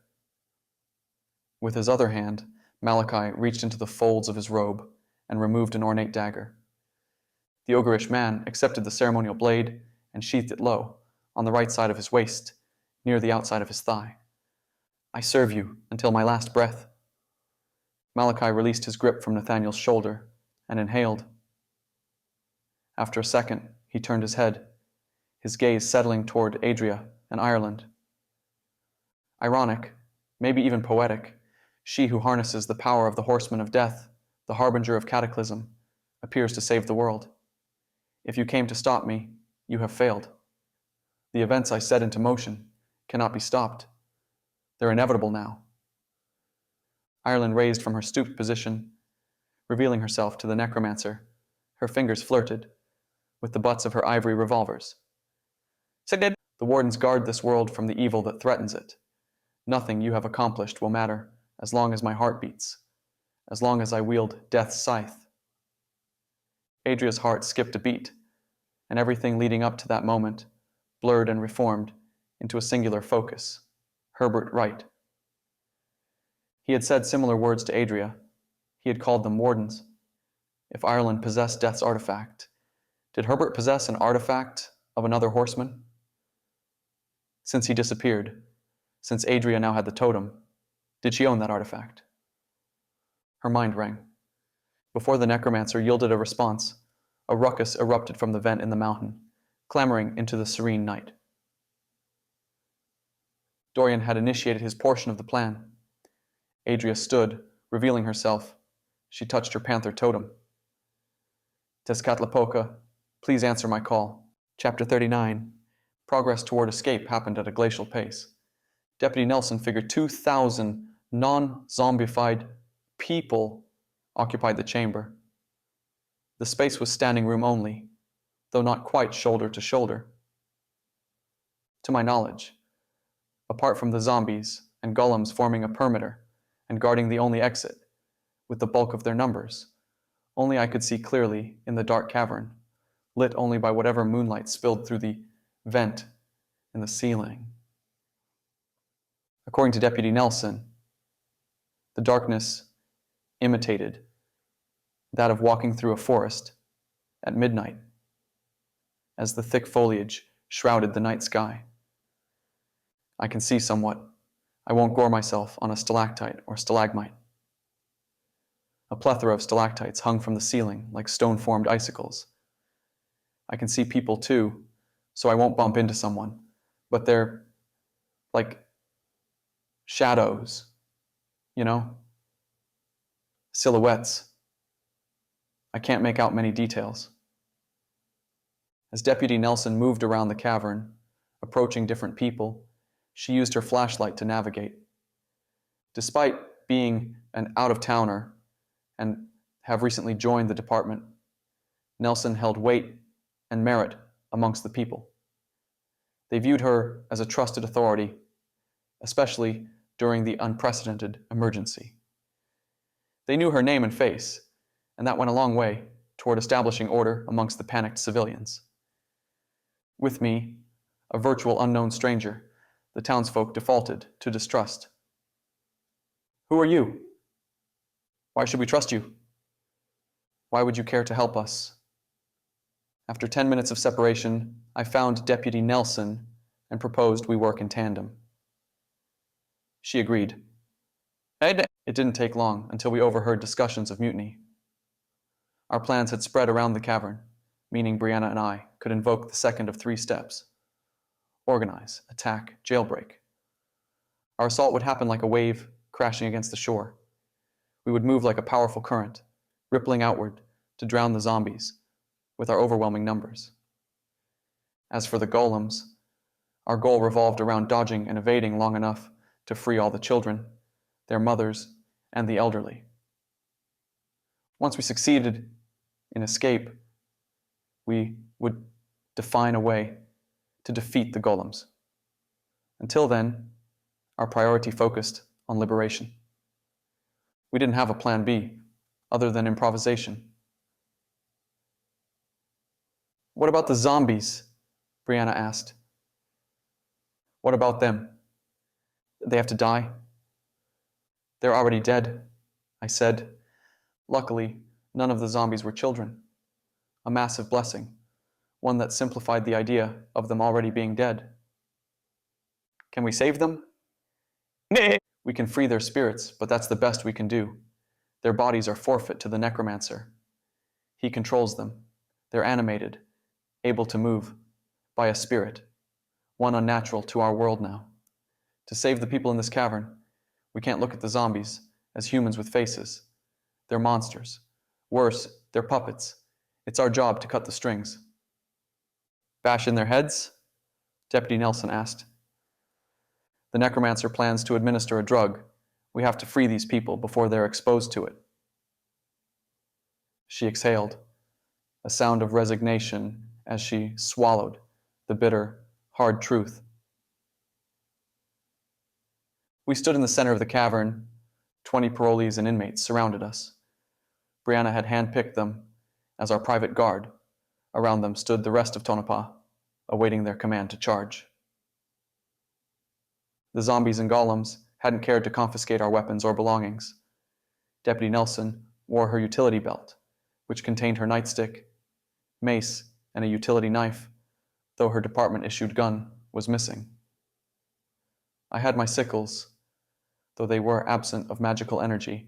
With his other hand, Malachi reached into the folds of his robe and removed an ornate dagger. The ogreish man accepted the ceremonial blade and sheathed it low, on the right side of his waist, near the outside of his thigh. "I serve you until my last breath." Malachi released his grip from Nathaniel's shoulder and inhaled. After a second, he turned his head, his gaze settling toward Adria and Ireland. Ironic, maybe even poetic, she who harnesses the power of the horseman of death, the harbinger of cataclysm, appears to save the world. If you came to stop me, you have failed. The events I set into motion cannot be stopped. They're inevitable now. Ireland raised from her stooped position, revealing herself to the necromancer. Her fingers flirted with the butts of her ivory revolvers. "The wardens guard this world from the evil that threatens it. Nothing you have accomplished will matter as long as my heart beats, as long as I wield death's scythe." Adria's heart skipped a beat, and everything leading up to that moment blurred and reformed into a singular focus: Herbert Wright. He had said similar words to Adria. He had called them wardens. If Ireland possessed Death's artifact, did Herbert possess an artifact of another horseman? Since he disappeared, since Adria now had the totem, did she own that artifact? Her mind rang. Before the necromancer yielded a response, a ruckus erupted from the vent in the mountain, clamoring into the serene night. Doryan had initiated his portion of the plan. Adria stood, revealing herself. She touched her panther totem. "Tezcatlipoca, please answer my call." Chapter 39. Progress toward escape happened at a glacial pace. Deputy Nelson figured 2,000 non-zombified people occupied the chamber. The space was standing room only, though not quite shoulder to shoulder. To my knowledge, apart from the zombies and golems forming a perimeter and guarding the only exit, with the bulk of their numbers, only I could see clearly in the dark cavern, lit only by whatever moonlight spilled through the vent in the ceiling. According to Deputy Nelson, the darkness imitated that of walking through a forest at midnight, as the thick foliage shrouded the night sky. I can see somewhat. I won't gore myself on a stalactite or stalagmite. A plethora of stalactites hung from the ceiling like stone-formed icicles. I can see people too, so I won't bump into someone, but they're like shadows, silhouettes. I can't make out many details. As Deputy Nelson moved around the cavern, approaching different people, she used her flashlight to navigate. Despite being an out-of-towner and have recently joined the department, Nelson held weight and merit amongst the people. They viewed her as a trusted authority, especially during the unprecedented emergency. They knew her name and face, and that went a long way toward establishing order amongst the panicked civilians. With me, a virtual unknown stranger, the townsfolk defaulted to distrust. Who are you? Why should we trust you? Why would you care to help us? After 10 minutes of separation, I found Deputy Nelson and proposed we work in tandem. She agreed. It didn't take long until we overheard discussions of mutiny. Our plans had spread around the cavern, meaning Brianna and I could invoke the second of 3 steps: organize, attack, jailbreak. Our assault would happen like a wave crashing against the shore. We would move like a powerful current, rippling outward to drown the zombies with our overwhelming numbers. As for the golems, our goal revolved around dodging and evading long enough to free all the children, their mothers, and the elderly. Once we succeeded in escape, we would define a way to defeat the golems. Until then, our priority focused on liberation. We didn't have a plan B, other than improvisation. What about the zombies? Brianna asked. What about them? They have to die? They're already dead, I said. Luckily, none of the zombies were children. A massive blessing, one that simplified the idea of them already being dead. Can we save them? Nah. We can free their spirits, but that's the best we can do. Their bodies are forfeit to the Necromancer. He controls them. They're animated, able to move, by a spirit, one unnatural to our world now. To save the people in this cavern, we can't look at the zombies as humans with faces. They're monsters. Worse, they're puppets. It's our job to cut the strings. Bash in their heads? Deputy Nelson asked. The Necromancer plans to administer a drug. We have to free these people before they're exposed to it. She exhaled, a sound of resignation as she swallowed the bitter, hard truth. We stood in the center of the cavern. 20 parolees and inmates surrounded us. Brianna had handpicked them as our private guard. Around them stood the rest of Tonopah, awaiting their command to charge. The zombies and golems hadn't cared to confiscate our weapons or belongings. Deputy Nelson wore her utility belt, which contained her nightstick, mace, and a utility knife, though her department-issued gun was missing. I had my sickles, though they were absent of magical energy.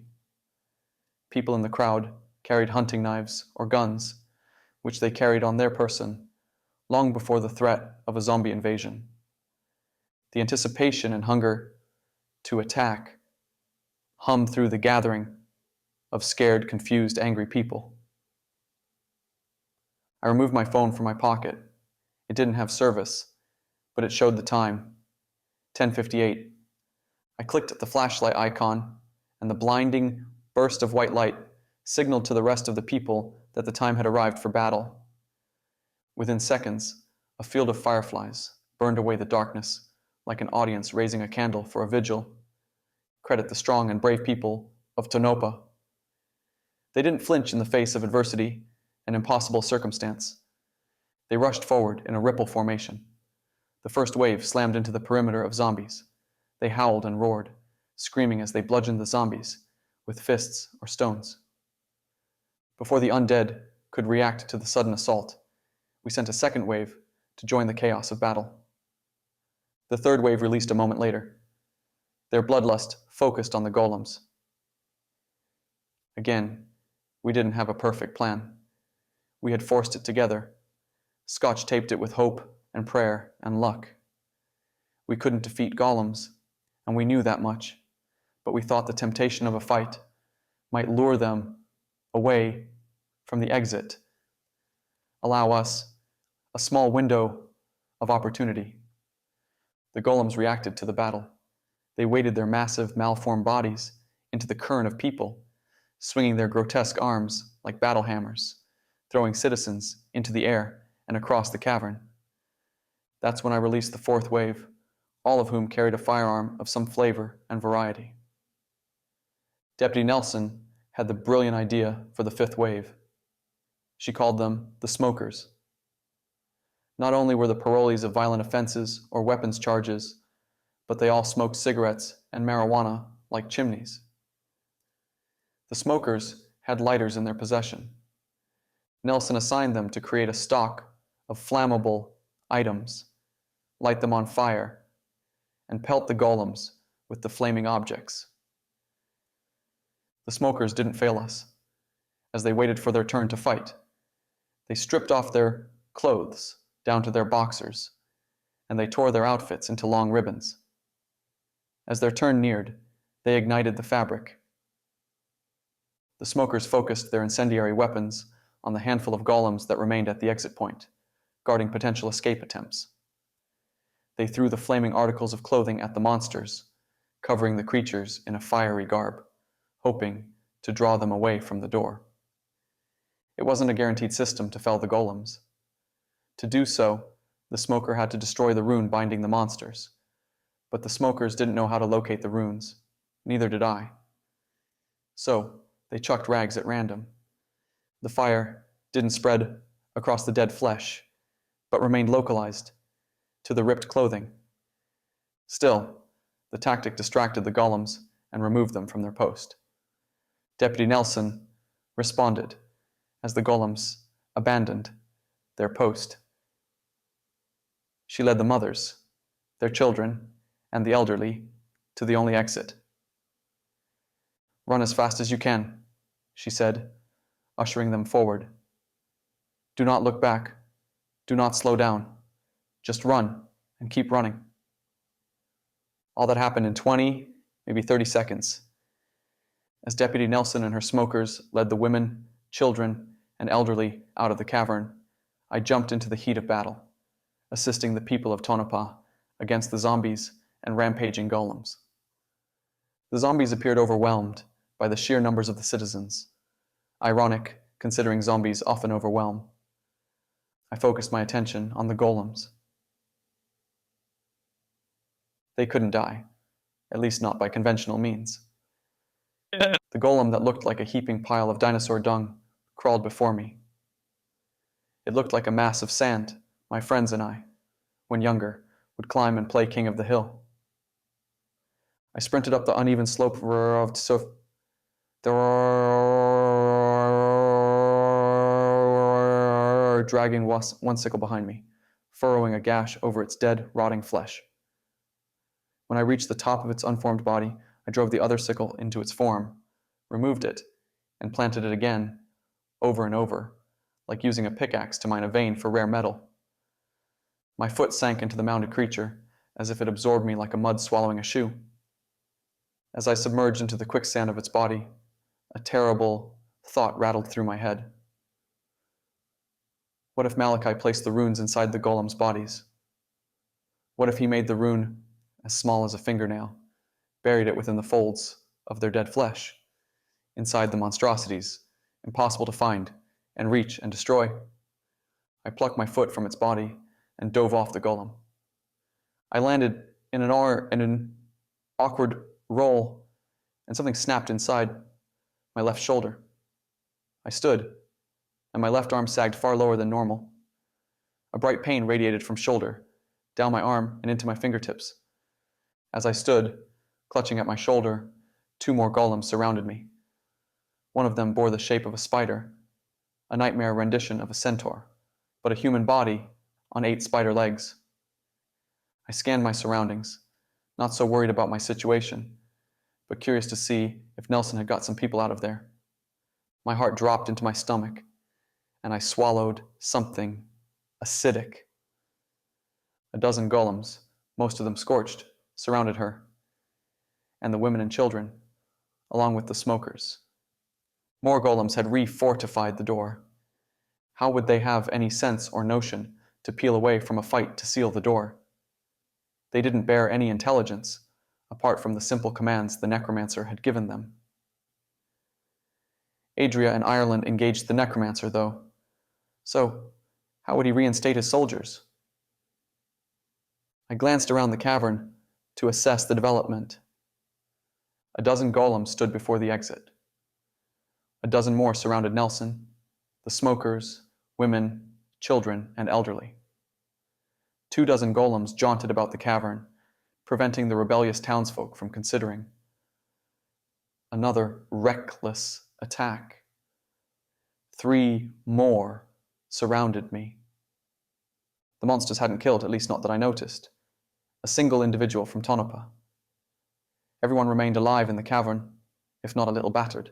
People in the crowd carried hunting knives or guns, which they carried on their person long before the threat of a zombie invasion. The anticipation and hunger to attack hummed through the gathering of scared, confused, angry people. I removed my phone from my pocket. It didn't have service, but it showed the time, 10:58. I clicked at the flashlight icon, and the blinding burst of white light signaled to the rest of the people that the time had arrived for battle. Within seconds, a field of fireflies burned away the darkness, like an audience raising a candle for a vigil. Credit the strong and brave people of Tonopah. They didn't flinch in the face of adversity and impossible circumstance. They rushed forward in a ripple formation. The first wave slammed into the perimeter of zombies. They howled and roared, screaming as they bludgeoned the zombies with fists or stones. Before the undead could react to the sudden assault, we sent a second wave to join the chaos of battle. The third wave released a moment later. Their bloodlust focused on the golems. Again, we didn't have a perfect plan. We had forced it together, scotch-taped it with hope and prayer and luck. We couldn't defeat golems, and we knew that much, but we thought the temptation of a fight might lure them away from the exit, allow us a small window of opportunity. The golems reacted to the battle. They weighted their massive, malformed bodies into the current of people, swinging their grotesque arms like battle hammers, throwing citizens into the air and across the cavern. That's when I released the fourth wave, all of whom carried a firearm of some flavor and variety. Deputy Nelson had the brilliant idea for the fifth wave. She called them the smokers. Not only were the parolees of violent offenses or weapons charges, but they all smoked cigarettes and marijuana like chimneys. The smokers had lighters in their possession. Nelson assigned them to create a stock of flammable items, light them on fire, and pelt the golems with the flaming objects. The smokers didn't fail us. As they waited for their turn to fight, they stripped off their clothes down to their boxers, and they tore their outfits into long ribbons. As their turn neared, they ignited the fabric. The smokers focused their incendiary weapons on the handful of golems that remained at the exit point, guarding potential escape attempts. They threw the flaming articles of clothing at the monsters, covering the creatures in a fiery garb, hoping to draw them away from the door. It wasn't a guaranteed system to fell the golems. To do so, the smoker had to destroy the rune binding the monsters. But the smokers didn't know how to locate the runes. Neither did I. So, they chucked rags at random. The fire didn't spread across the dead flesh, but remained localized to the ripped clothing. Still, the tactic distracted the golems and removed them from their post. Deputy Nelson responded as the golems abandoned their post. She led the mothers, their children, and the elderly to the only exit. "Run as fast as you can," she said, ushering them forward. "Do not look back. Do not slow down. Just run and keep running." All that happened in 20, maybe 30 seconds. As Deputy Nelson and her smokers led the women, children, and elderly out of the cavern, I jumped into the heat of battle, assisting the people of Tonopah against the zombies and rampaging golems. The zombies appeared overwhelmed by the sheer numbers of the citizens. Ironic, considering zombies often overwhelm. I focused my attention on the golems. They couldn't die, at least not by conventional means. The golem that looked like a heaping pile of dinosaur dung crawled before me. It looked like a mass of sand my friends and I, when younger, would climb and play king of the hill. I sprinted up the uneven slope of dragging one sickle behind me, furrowing a gash over its dead, rotting flesh. When I reached the top of its unformed body, I drove the other sickle into its form, removed it, and planted it again, over and over, like using a pickaxe to mine a vein for rare metal. My foot sank into the mounded creature, as if it absorbed me like a mud swallowing a shoe. As I submerged into the quicksand of its body, a terrible thought rattled through my head. What if Malachi placed the runes inside the golems' bodies? What if he made the rune as small as a fingernail, buried it within the folds of their dead flesh, inside the monstrosities, impossible to find and reach and destroy? I plucked my foot from its body and dove off the golem. I landed in an awkward roll, and something snapped inside my left shoulder. I stood, and my left arm sagged far lower than normal. A bright pain radiated from shoulder, down my arm, and into my fingertips. As I stood, clutching at my shoulder, 2 more golems surrounded me. One of them bore the shape of a spider, a nightmare rendition of a centaur, but a human body on 8 spider legs. I scanned my surroundings, not so worried about my situation, but curious to see if Nelson had got some people out of there. My heart dropped into my stomach, and I swallowed something acidic. A dozen golems, most of them scorched, surrounded her, and the women and children, along with the smokers. More golems had re-fortified the door. How would they have any sense or notion to peel away from a fight to seal the door? They didn't bear any intelligence, apart from the simple commands the Necromancer had given them. Adria and Ireland engaged the Necromancer, though. So, how would he reinstate his soldiers? I glanced around the cavern to assess the development. A dozen golems stood before the exit. A dozen more surrounded Nelson, the smokers, women, children, and elderly. 2 dozen golems jaunted about the cavern, preventing the rebellious townsfolk from considering another reckless attack. 3 more surrounded me. The monsters hadn't killed, at least not that I noticed, a single individual from Tonopah. Everyone remained alive in the cavern, if not a little battered,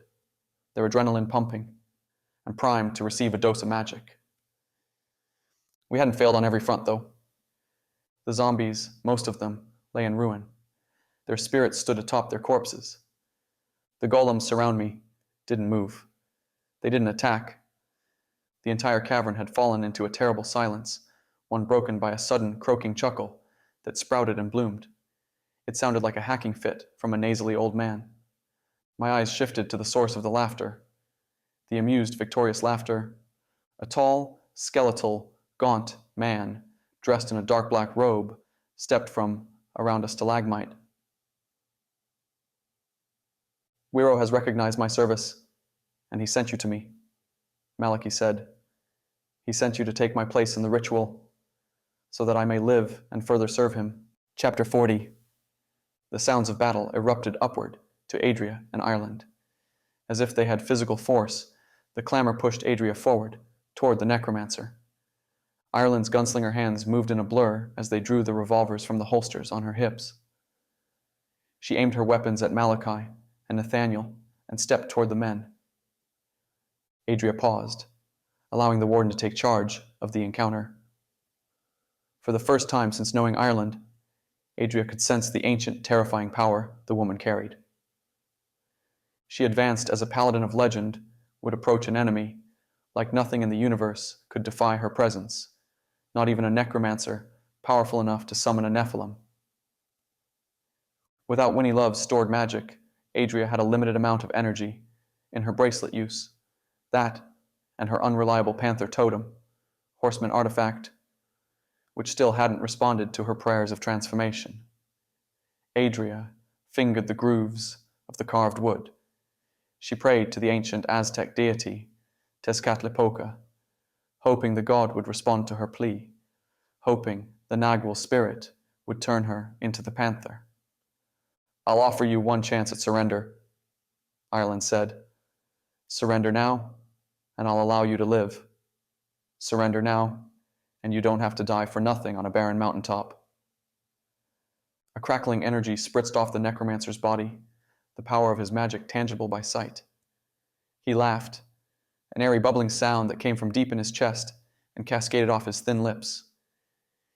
their adrenaline pumping, and primed to receive a dose of magic. We hadn't failed on every front, though. The zombies, most of them, lay in ruin. Their spirits stood atop their corpses. The golems surround me didn't move. They didn't attack. The entire cavern had fallen into a terrible silence, one broken by a sudden croaking chuckle that sprouted and bloomed. It sounded like a hacking fit from a nasally old man. My eyes shifted to the source of the laughter. The amused, victorious laughter. A tall, skeletal, gaunt man, dressed in a dark black robe, stepped from around a stalagmite. Wiro has recognized my service, and he sent you to me, Maliki said. He sent you to take my place in the ritual, so that I may live and further serve him. Chapter 40. The sounds of battle erupted upward to Adria and Ireland. As if they had physical force, the clamor pushed Adria forward, toward the Necromancer. Ireland's gunslinger hands moved in a blur as they drew the revolvers from the holsters on her hips. She aimed her weapons at Malachi and Nathaniel and stepped toward the men. Adria paused, allowing the warden to take charge of the encounter. For the first time since knowing Ireland, Adria could sense the ancient, terrifying power the woman carried. She advanced as a paladin of legend would approach an enemy, like nothing in the universe could defy her presence, not even a necromancer powerful enough to summon a Nephilim. Without Winnie Love's stored magic, Adria had a limited amount of energy in her bracelet use, that and her unreliable panther totem, horseman artifact, which still hadn't responded to her prayers of transformation. Adria fingered the grooves of the carved wood. She prayed to the ancient Aztec deity, Tezcatlipoca, hoping the god would respond to her plea, hoping the Nagual spirit would turn her into the panther. I'll offer you one chance at surrender, Ireland said. Surrender now, and I'll allow you to live. Surrender now, and you don't have to die for nothing on a barren mountaintop. A crackling energy spritzed off the necromancer's body, the power of his magic tangible by sight. He laughed, an airy bubbling sound that came from deep in his chest and cascaded off his thin lips.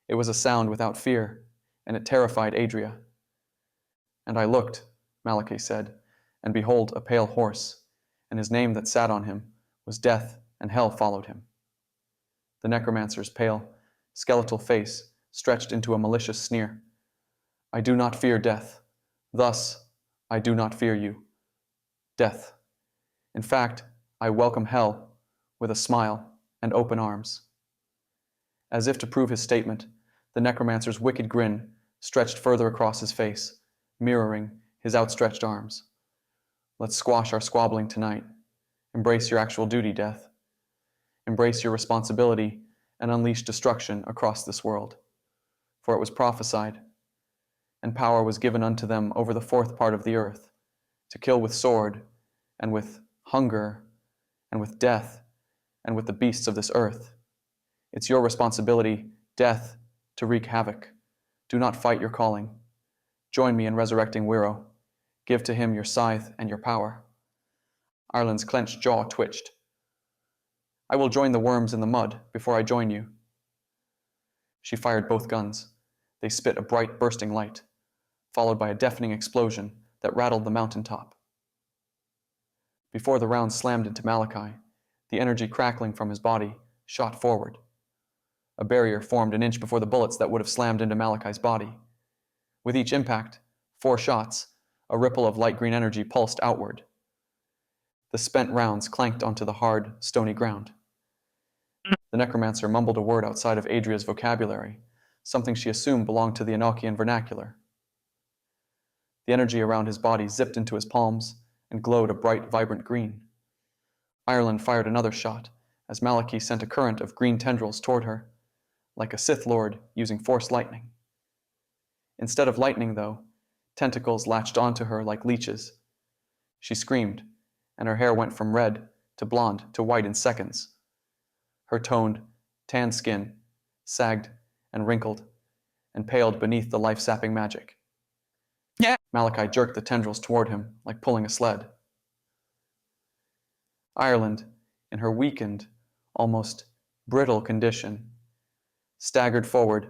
It was a sound without fear, and it terrified Adria. And I looked, Maliki said, and behold, a pale horse, and his name that sat on him was Death, and Hell followed him. The necromancer's pale, skeletal face stretched into a malicious sneer. I do not fear death. Thus, I do not fear you. Death. In fact, I welcome hell with a smile and open arms. As if to prove his statement, the necromancer's wicked grin stretched further across his face, mirroring his outstretched arms. Let's squash our squabbling tonight. Embrace your actual duty, Death. Embrace your responsibility and unleash destruction across this world. For it was prophesied, and power was given unto them over the fourth part of the earth, to kill with sword, and with hunger, and with death, and with the beasts of this earth. It's your responsibility, Death, to wreak havoc. Do not fight your calling. Join me in resurrecting Wiro. Give to him your scythe and your power. Ireland's clenched jaw twitched. I will join the worms in the mud before I join you. She fired both guns. They spit a bright, bursting light, followed by a deafening explosion that rattled the mountaintop. Before the round slammed into Malachi, the energy crackling from his body shot forward. A barrier formed an inch before the bullets that would have slammed into Malachi's body. With each impact, 4 shots, a ripple of light green energy pulsed outward. The spent rounds clanked onto the hard, stony ground. The necromancer mumbled a word outside of Adria's vocabulary, something she assumed belonged to the Enochian vernacular. The energy around his body zipped into his palms and glowed a bright, vibrant green. Ireland fired another shot as Malachi sent a current of green tendrils toward her, like a Sith Lord using Force lightning. Instead of lightning, though, tentacles latched onto her like leeches. She screamed, and her hair went from red to blonde to white in seconds. Her toned, tan skin sagged and wrinkled and paled beneath the life-sapping magic. Yeah. Malachi jerked the tendrils toward him like pulling a sled. Ireland, in her weakened, almost brittle condition, staggered forward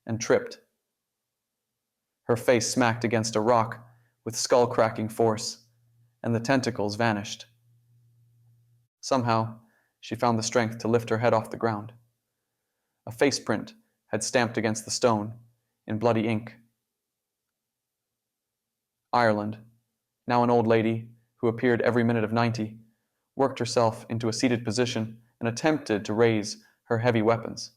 and tripped. Her face smacked against a rock with skull-cracking force, and the tentacles vanished. Somehow, she found the strength to lift her head off the ground. A face print had stamped against the stone in bloody ink. Ireland, now an old lady who appeared every minute of 90, worked herself into a seated position and attempted to raise her heavy weapons.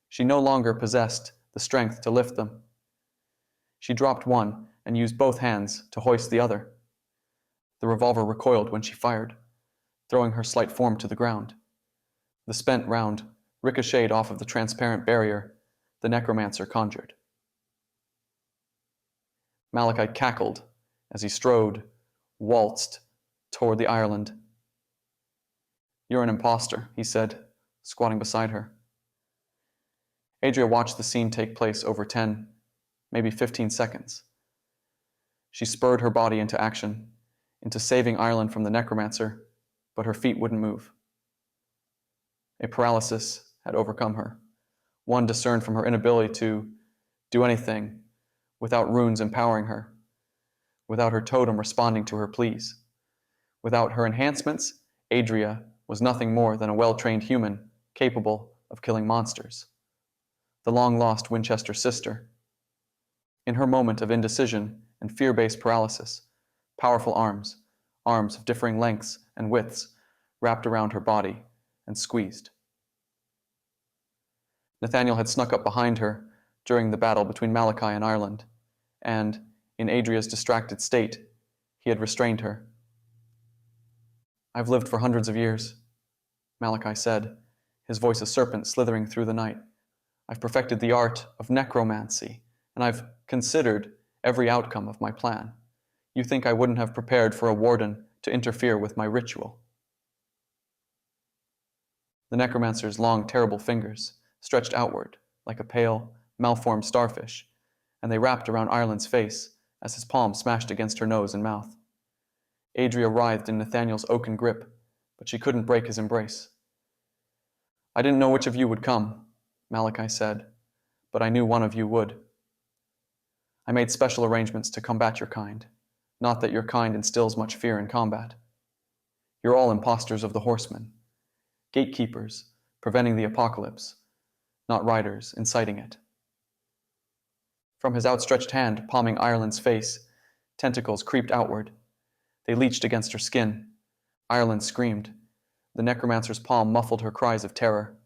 She no longer possessed the strength to lift them. She dropped one and used both hands to hoist the other. The revolver recoiled when she fired, throwing her slight form to the ground. The spent round ricocheted off of the transparent barrier the necromancer conjured. Malachi cackled as he strode, waltzed toward the Ireland. You're an imposter, he said, squatting beside her. Adria watched the scene take place over 10, maybe 15 seconds. She spurred her body into action, into saving Ireland from the necromancer, but her feet wouldn't move. A paralysis had overcome her, one discerned from her inability to do anything without runes empowering her, without her totem responding to her pleas. Without her enhancements, Adria was nothing more than a well-trained human capable of killing monsters. The long-lost Winchester sister. In her moment of indecision and fear-based paralysis, powerful arms of differing lengths and widths, wrapped around her body and squeezed. Nathaniel had snuck up behind her during the battle between Malachi and Ireland, and, in Adria's distracted state, he had restrained her. I've lived for hundreds of years, Malachi said, his voice a serpent slithering through the night. I've perfected the art of necromancy, and I've considered every outcome of my plan. You think I wouldn't have prepared for a warden to interfere with my ritual? The necromancer's long, terrible fingers stretched outward like a pale, malformed starfish, and they wrapped around Ireland's face as his palm smashed against her nose and mouth. Adria writhed in Nathaniel's oaken grip, but she couldn't break his embrace. I didn't know which of you would come, Malachi said, but I knew one of you would. I made special arrangements to combat your kind, not that your kind instills much fear in combat. You're all impostors of the horsemen, gatekeepers preventing the apocalypse, not riders inciting it. From his outstretched hand palming Ireland's face, tentacles creeped outward. They leached against her skin. Ireland screamed. The necromancer's palm muffled her cries of terror.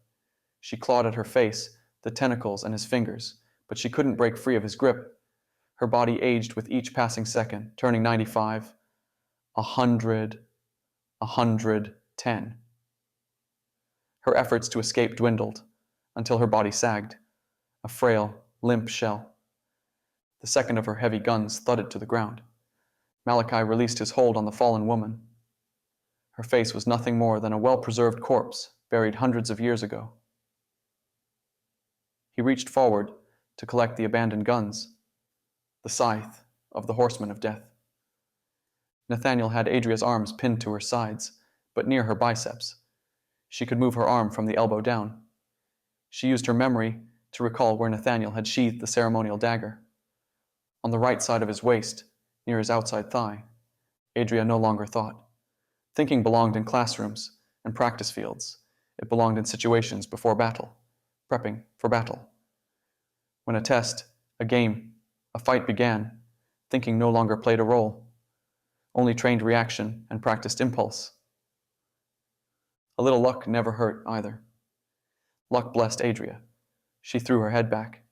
She clawed at her face, the tentacles and his fingers, but she couldn't break free of his grip. Her body aged with each passing second, turning 95, 100, 110. Her efforts to escape dwindled until her body sagged, a frail, limp shell. The second of her heavy guns thudded to the ground. Malachi released his hold on the fallen woman. Her face was nothing more than a well-preserved corpse buried hundreds of years ago. He reached forward to collect the abandoned guns, the scythe of the horseman of death. Nathaniel had Adria's arms pinned to her sides, but near her biceps. She could move her arm from the elbow down. She used her memory to recall where Nathaniel had sheathed the ceremonial dagger. On the right side of his waist, near his outside thigh. Adria no longer thought. Thinking belonged in classrooms and practice fields. It belonged in situations before battle, prepping for battle. When a test, a game, a fight began, thinking no longer played a role. Only trained reaction and practiced impulse. A little luck never hurt either. Luck blessed Adria. She threw her head back,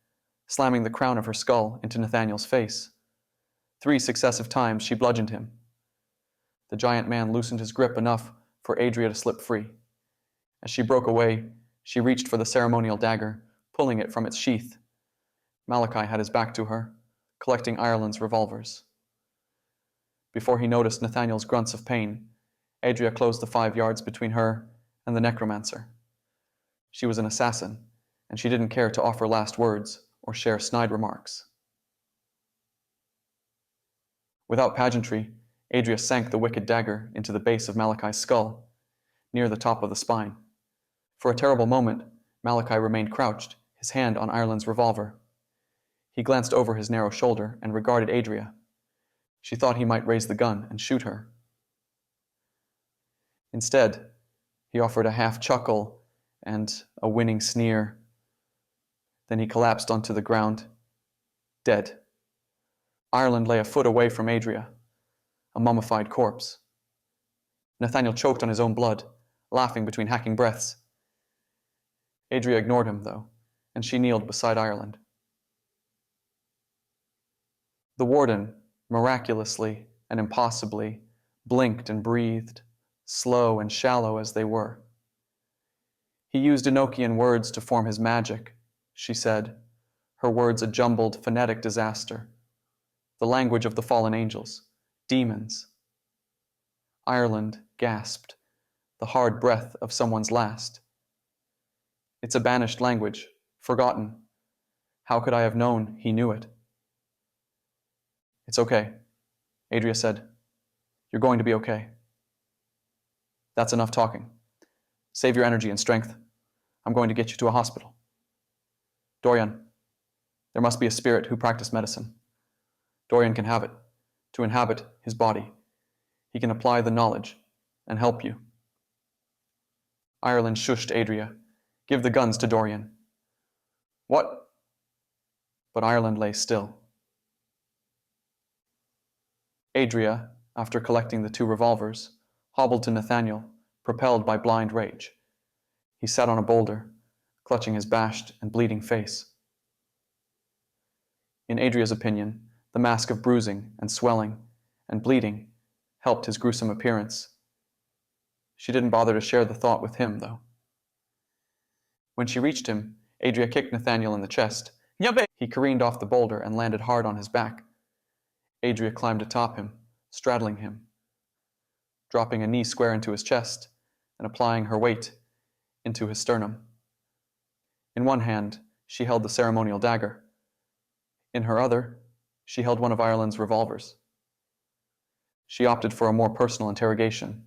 slamming the crown of her skull into Nathaniel's face. 3 successive times she bludgeoned him. The giant man loosened his grip enough for Adria to slip free. As she broke away, she reached for the ceremonial dagger, pulling it from its sheath. Malachi had his back to her, collecting Ireland's revolvers. Before he noticed Nathaniel's grunts of pain, Adria closed the 5 yards between her and the Necromancer. She was an assassin, and she didn't care to offer last words or share snide remarks. Without pageantry, Adria sank the wicked dagger into the base of Malachi's skull, near the top of the spine. For a terrible moment, Malachi remained crouched, his hand on Ireland's revolver. He glanced over his narrow shoulder and regarded Adria. She thought he might raise the gun and shoot her. Instead, he offered a half chuckle and a winning sneer. Then he collapsed onto the ground, dead. Ireland lay a foot away from Adria, a mummified corpse. Nathaniel choked on his own blood, laughing between hacking breaths. Adria ignored him, though, and she kneeled beside Ireland. The warden, miraculously and impossibly, blinked and breathed, slow and shallow as they were. He used Enochian words to form his magic, she said, her words a jumbled, phonetic disaster. The language of the fallen angels, demons. Ireland gasped, the hard breath of someone's last. It's a banished language, forgotten. How could I have known he knew it? It's okay, Adria said. You're going to be okay. That's enough talking. Save your energy and strength. I'm going to get you to a hospital. Doryan, there must be a spirit who practiced medicine. Doryan can have it, to inhabit his body. He can apply the knowledge and help you. Ireland shushed Adria. Give the guns to Doryan. What? But Ireland lay still. Adria, after collecting the 2 revolvers, hobbled to Nathaniel, propelled by blind rage. He sat on a boulder, clutching his bashed and bleeding face. In Adria's opinion, the mask of bruising and swelling and bleeding helped his gruesome appearance. She didn't bother to share the thought with him, though. When she reached him, Adria kicked Nathaniel in the chest. Yabbe! He careened off the boulder and landed hard on his back. Adria climbed atop him, straddling him, dropping a knee square into his chest and applying her weight into his sternum. In one hand, she held the ceremonial dagger. In her other, she held one of Ireland's revolvers. She opted for a more personal interrogation,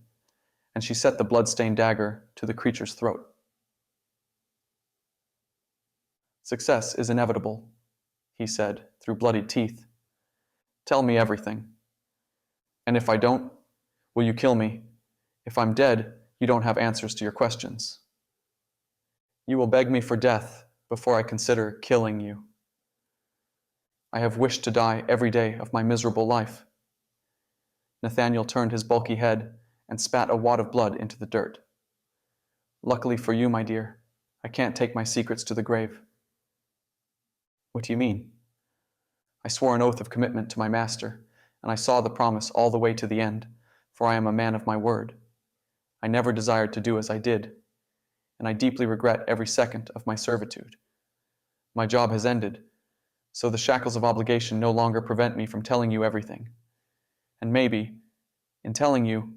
and she set the blood-stained dagger to the creature's throat. Success is inevitable, he said through bloodied teeth. Tell me everything. And if I don't, will you kill me? If I'm dead, you don't have answers to your questions. You will beg me for death before I consider killing you. I have wished to die every day of my miserable life. Nathaniel turned his bulky head and spat a wad of blood into the dirt. Luckily for you, my dear, I can't take my secrets to the grave. What do you mean? I swore an oath of commitment to my master, and I saw the promise all the way to the end, for I am a man of my word. I never desired to do as I did, and I deeply regret every second of my servitude. My job has ended, so the shackles of obligation no longer prevent me from telling you everything. And maybe, in telling you,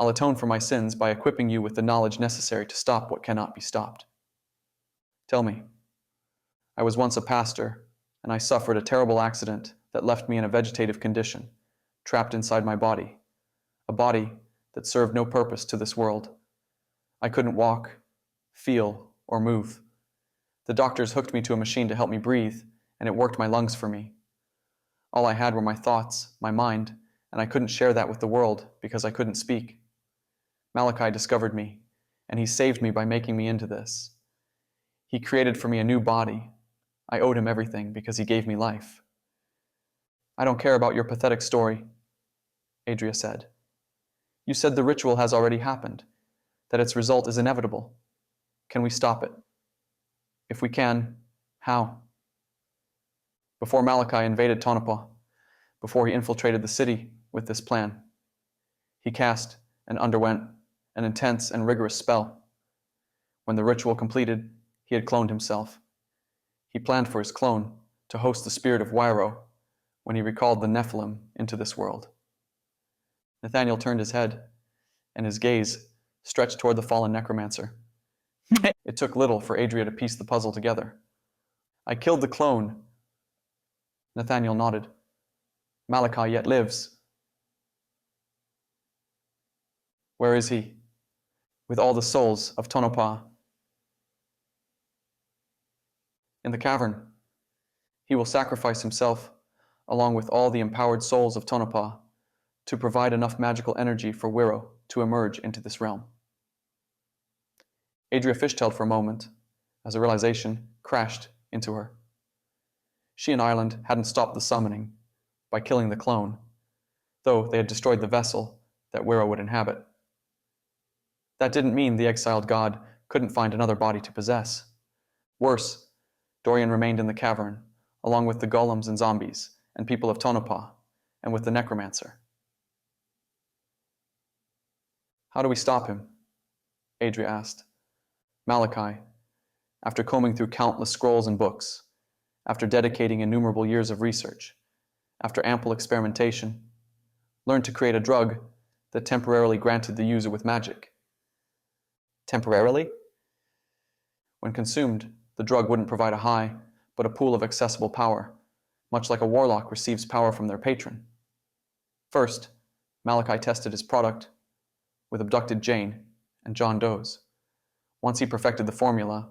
I'll atone for my sins by equipping you with the knowledge necessary to stop what cannot be stopped. Tell me, I was once a pastor, and I suffered a terrible accident that left me in a vegetative condition, trapped inside my body, a body that served no purpose to this world. I couldn't walk, feel, or move. The doctors hooked me to a machine to help me breathe, and it worked my lungs for me. All I had were my thoughts, my mind, and I couldn't share that with the world because I couldn't speak. Malachi discovered me, and he saved me by making me into this. He created for me a new body. I owed him everything because he gave me life. I don't care about your pathetic story, Adria said. You said the ritual has already happened, that its result is inevitable. Can we stop it? If we can, how? Before Malachi invaded Tonopah, before he infiltrated the city with this plan, he cast and underwent an intense and rigorous spell. When the ritual completed, he had cloned himself. He planned for his clone to host the spirit of Wyro when he recalled the Nephilim into this world. Nathaniel turned his head, and his gaze stretched toward the fallen necromancer. It took little for Adria to piece the puzzle together. I killed the clone. Nathaniel nodded. Malachi yet lives. Where is he? With all the souls of Tonopah. In the cavern. He will sacrifice himself, along with all the empowered souls of Tonopah, to provide enough magical energy for Wiro to emerge into this realm. Adria fishtailed for a moment, as a realization crashed into her. She and Ireland hadn't stopped the summoning by killing the clone, though they had destroyed the vessel that Wiro would inhabit. That didn't mean the exiled god couldn't find another body to possess. Worse, Doryan remained in the cavern, along with the golems and zombies, and people of Tonopah, and with the Necromancer. How do we stop him? Adria asked. Malachi, after combing through countless scrolls and books, after dedicating innumerable years of research, after ample experimentation, learned to create a drug that temporarily granted the user with magic. Temporarily? When consumed, the drug wouldn't provide a high, but a pool of accessible power, much like a warlock receives power from their patron. First, Malachi tested his product with abducted Jane and John Doe's. Once he perfected the formula,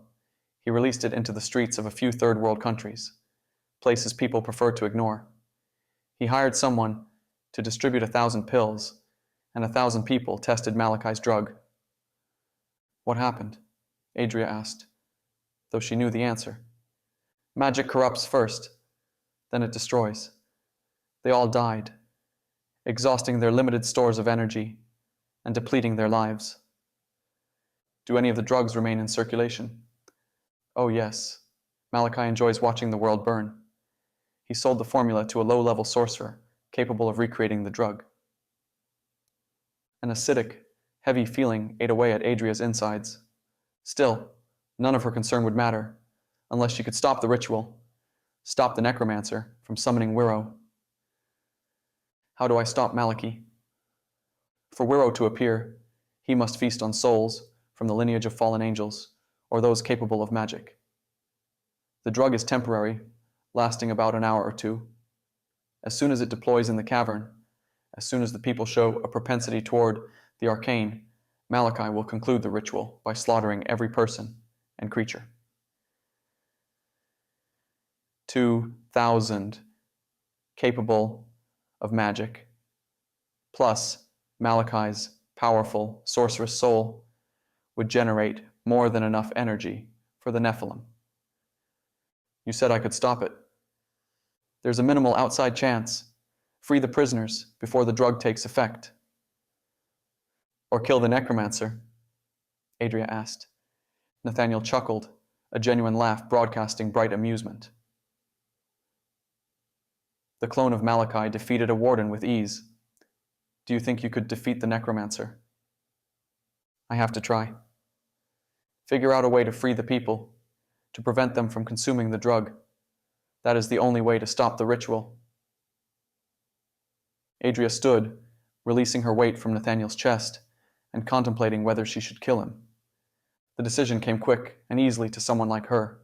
he released it into the streets of a few third world countries, places people prefer to ignore. He hired someone to distribute 1,000 pills, and 1,000 people tested Malachi's drug. What happened? Adria asked, though she knew the answer. Magic corrupts first, then it destroys. They all died, exhausting their limited stores of energy and depleting their lives. Do any of the drugs remain in circulation? Oh yes, Malachi enjoys watching the world burn. He sold the formula to a low-level sorcerer capable of recreating the drug. An acidic, heavy feeling ate away at Adria's insides. Still, none of her concern would matter, unless she could stop the ritual, stop the Necromancer from summoning Wiro. How do I stop Malachi? For Wiro to appear, he must feast on souls from the lineage of fallen angels, or those capable of magic. The drug is temporary, lasting about an hour or two. As soon as it deploys in the cavern, as soon as the people show a propensity toward the arcane, Malachi will conclude the ritual by slaughtering every person and creature. 2,000 capable of magic, plus Malachi's powerful sorceress soul, would generate more than enough energy for the Nephilim. You said I could stop it. There's a minimal outside chance. Free the prisoners before the drug takes effect. Or kill the Necromancer? Adria asked. Nathaniel chuckled, a genuine laugh broadcasting bright amusement. The clone of Malachi defeated a warden with ease. Do you think you could defeat the Necromancer? I have to try. Figure out a way to free the people, to prevent them from consuming the drug. That is the only way to stop the ritual. Adria stood, releasing her weight from Nathaniel's chest, and contemplating whether she should kill him. The decision came quick and easily to someone like her,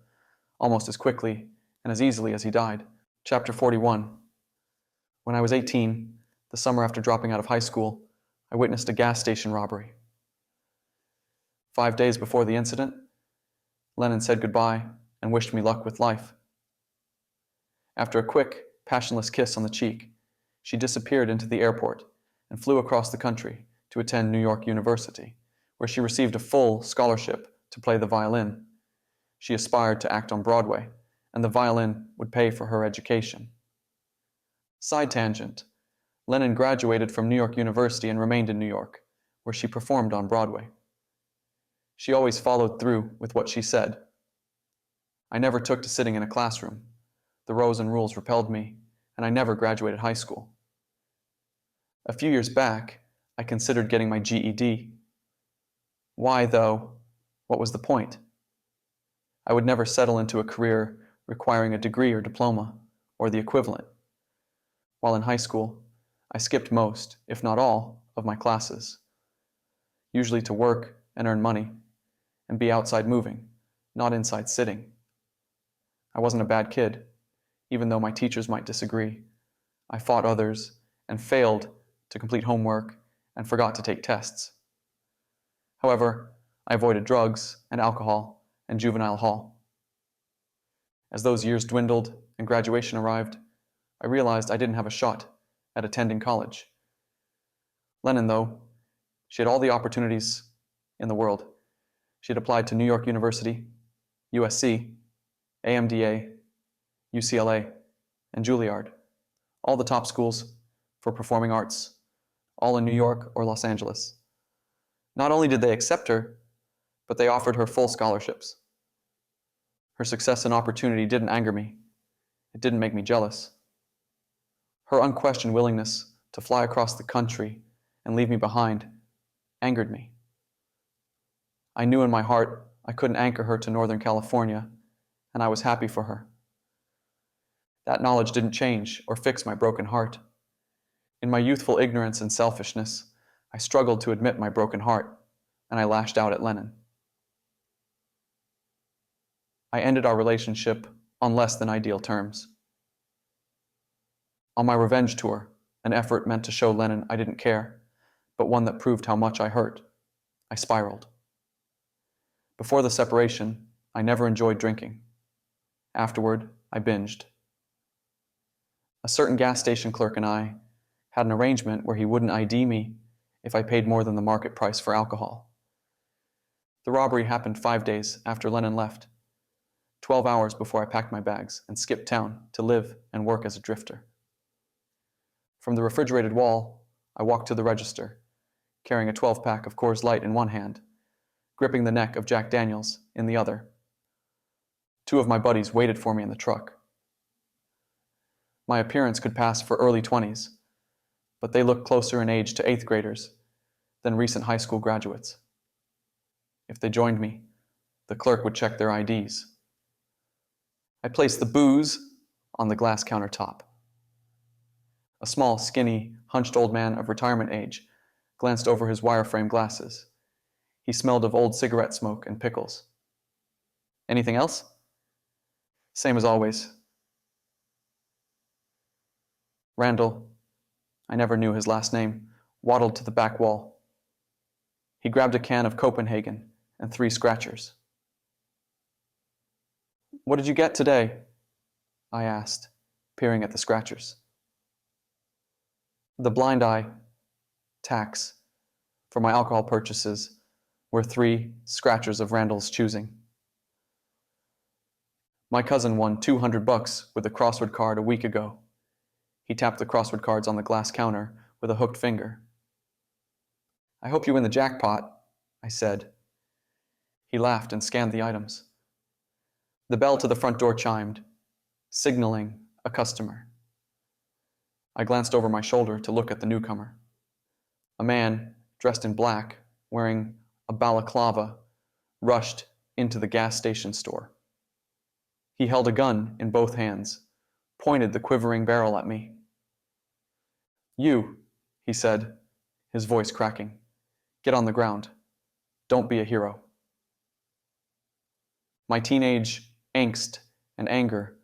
almost as quickly and as easily as he died. Chapter 41. When I was 18, the summer after dropping out of high school, I witnessed a gas station robbery. 5 days before the incident, Lennon said goodbye and wished me luck with life. After a quick, passionless kiss on the cheek, she disappeared into the airport and flew across the country to attend New York University, where she received a full scholarship to play the violin. She aspired to act on Broadway, and the violin would pay for her education. Side tangent. Lennon graduated from New York University and remained in New York, where she performed on Broadway. She always followed through with what she said. I never took to sitting in a classroom. The rows and rules repelled me, and I never graduated high school. A few years back, I considered getting my GED. Why, though? What was the point? I would never settle into a career requiring a degree or diploma, or the equivalent. While in high school, I skipped most, if not all, of my classes, usually to work and earn money, and be outside moving, not inside sitting. I wasn't a bad kid, even though my teachers might disagree. I fought others and failed to complete homework and forgot to take tests. However, I avoided drugs and alcohol and juvenile hall. As those years dwindled and graduation arrived, I realized I didn't have a shot at attending college. Lennon, though, she had all the opportunities in the world. She had applied to New York University, USC, AMDA, UCLA, and Juilliard, all the top schools for performing arts, all in New York or Los Angeles. Not only did they accept her, but they offered her full scholarships. Her success and opportunity didn't anger me. It didn't make me jealous. Her unquestioned willingness to fly across the country and leave me behind angered me. I knew in my heart I couldn't anchor her to Northern California, and I was happy for her. That knowledge didn't change or fix my broken heart. In my youthful ignorance and selfishness, I struggled to admit my broken heart, and I lashed out at Lennon. I ended our relationship on less than ideal terms. On my revenge tour, an effort meant to show Lennon I didn't care, but one that proved how much I hurt, I spiraled. Before the separation, I never enjoyed drinking. Afterward, I binged. A certain gas station clerk and I had an arrangement where he wouldn't ID me if I paid more than the market price for alcohol. The robbery happened 5 days after Lennon left, 12 hours before I packed my bags and skipped town to live and work as a drifter. From the refrigerated wall, I walked to the register, carrying a 12-pack of Coors Light in one hand, gripping the neck of Jack Daniels in the other. 2 of my buddies waited for me in the truck. My appearance could pass for early 20s, but they looked closer in age to 8th graders than recent high school graduates. If they joined me, the clerk would check their IDs. I placed the booze on the glass countertop. A small, skinny, hunched old man of retirement age glanced over his wireframe glasses. He smelled of old cigarette smoke and pickles. Anything else? Same as always. Randall, I never knew his last name, waddled to the back wall. He grabbed a can of Copenhagen and 3 scratchers. What did you get today? I asked, peering at the scratchers. The blind eye, tax, for my alcohol purchases were 3 scratchers of Randall's choosing. My cousin won $200 with a crossword card a week ago. He tapped the crossword cards on the glass counter with a hooked finger. I hope you win the jackpot, I said. He laughed and scanned the items. The bell to the front door chimed, signaling a customer. I glanced over my shoulder to look at the newcomer. A man, dressed in black, wearing a balaclava, rushed into the gas station store. He held a gun in both hands, pointed the quivering barrel at me. "You," he said, his voice cracking. "Get on the ground. Don't be a hero." My teenage angst and anger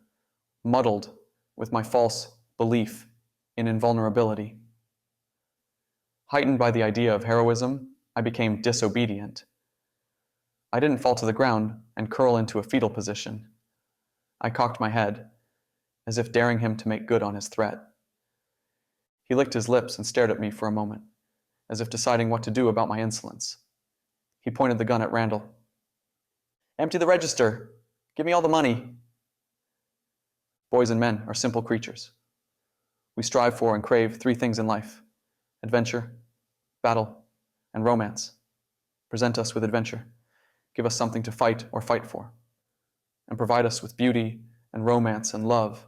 muddled with my false belief in invulnerability. Heightened by the idea of heroism, I became disobedient. I didn't fall to the ground and curl into a fetal position. I cocked my head, as if daring him to make good on his threat. He licked his lips and stared at me for a moment, as if deciding what to do about my insolence. He pointed the gun at Randall. "Empty the register. Give me all the money." Boys and men are simple creatures. We strive for and crave three things in life: adventure, battle, and romance. Present us with adventure, give us something to fight or fight for, and provide us with beauty and romance and love,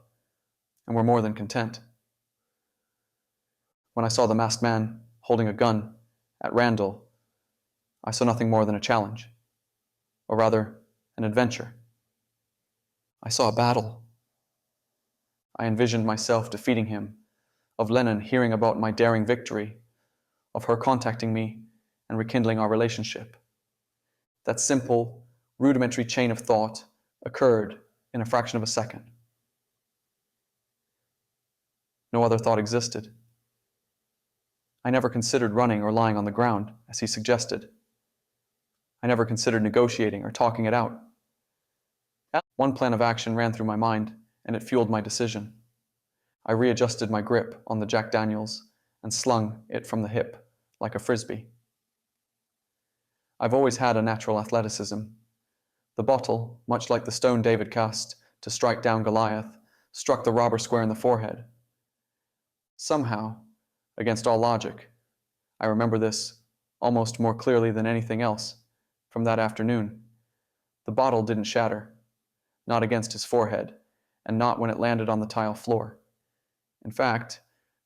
and we're more than content. When I saw the masked man holding a gun at Randall, I saw nothing more than a challenge, or rather, an adventure. I saw a battle. I envisioned myself defeating him, of Lennon hearing about my daring victory, of her contacting me and rekindling our relationship. That simple, rudimentary chain of thought occurred in a fraction of a second. No other thought existed. I never considered running or lying on the ground, as he suggested. I never considered negotiating or talking it out. One plan of action ran through my mind, and it fueled my decision. I readjusted my grip on the Jack Daniels and slung it from the hip like a frisbee. I've always had a natural athleticism. The bottle, much like the stone David cast to strike down Goliath, struck the robber square in the forehead. Somehow, against all logic, I remember this almost more clearly than anything else from that afternoon. The bottle didn't shatter, not against his forehead, and not when it landed on the tile floor. In fact,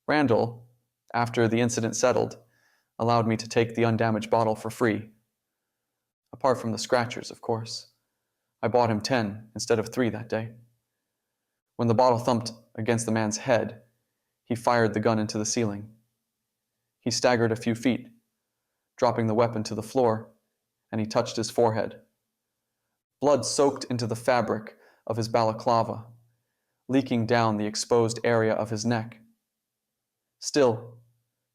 Randall, after the incident settled, allowed me to take the undamaged bottle for free. Apart from the scratchers, of course. I bought him 10 instead of 3 that day. When the bottle thumped against the man's head, he fired the gun into the ceiling. He staggered a few feet, dropping the weapon to the floor, and he touched his forehead. Blood soaked into the fabric of his balaclava, leaking down the exposed area of his neck. Still,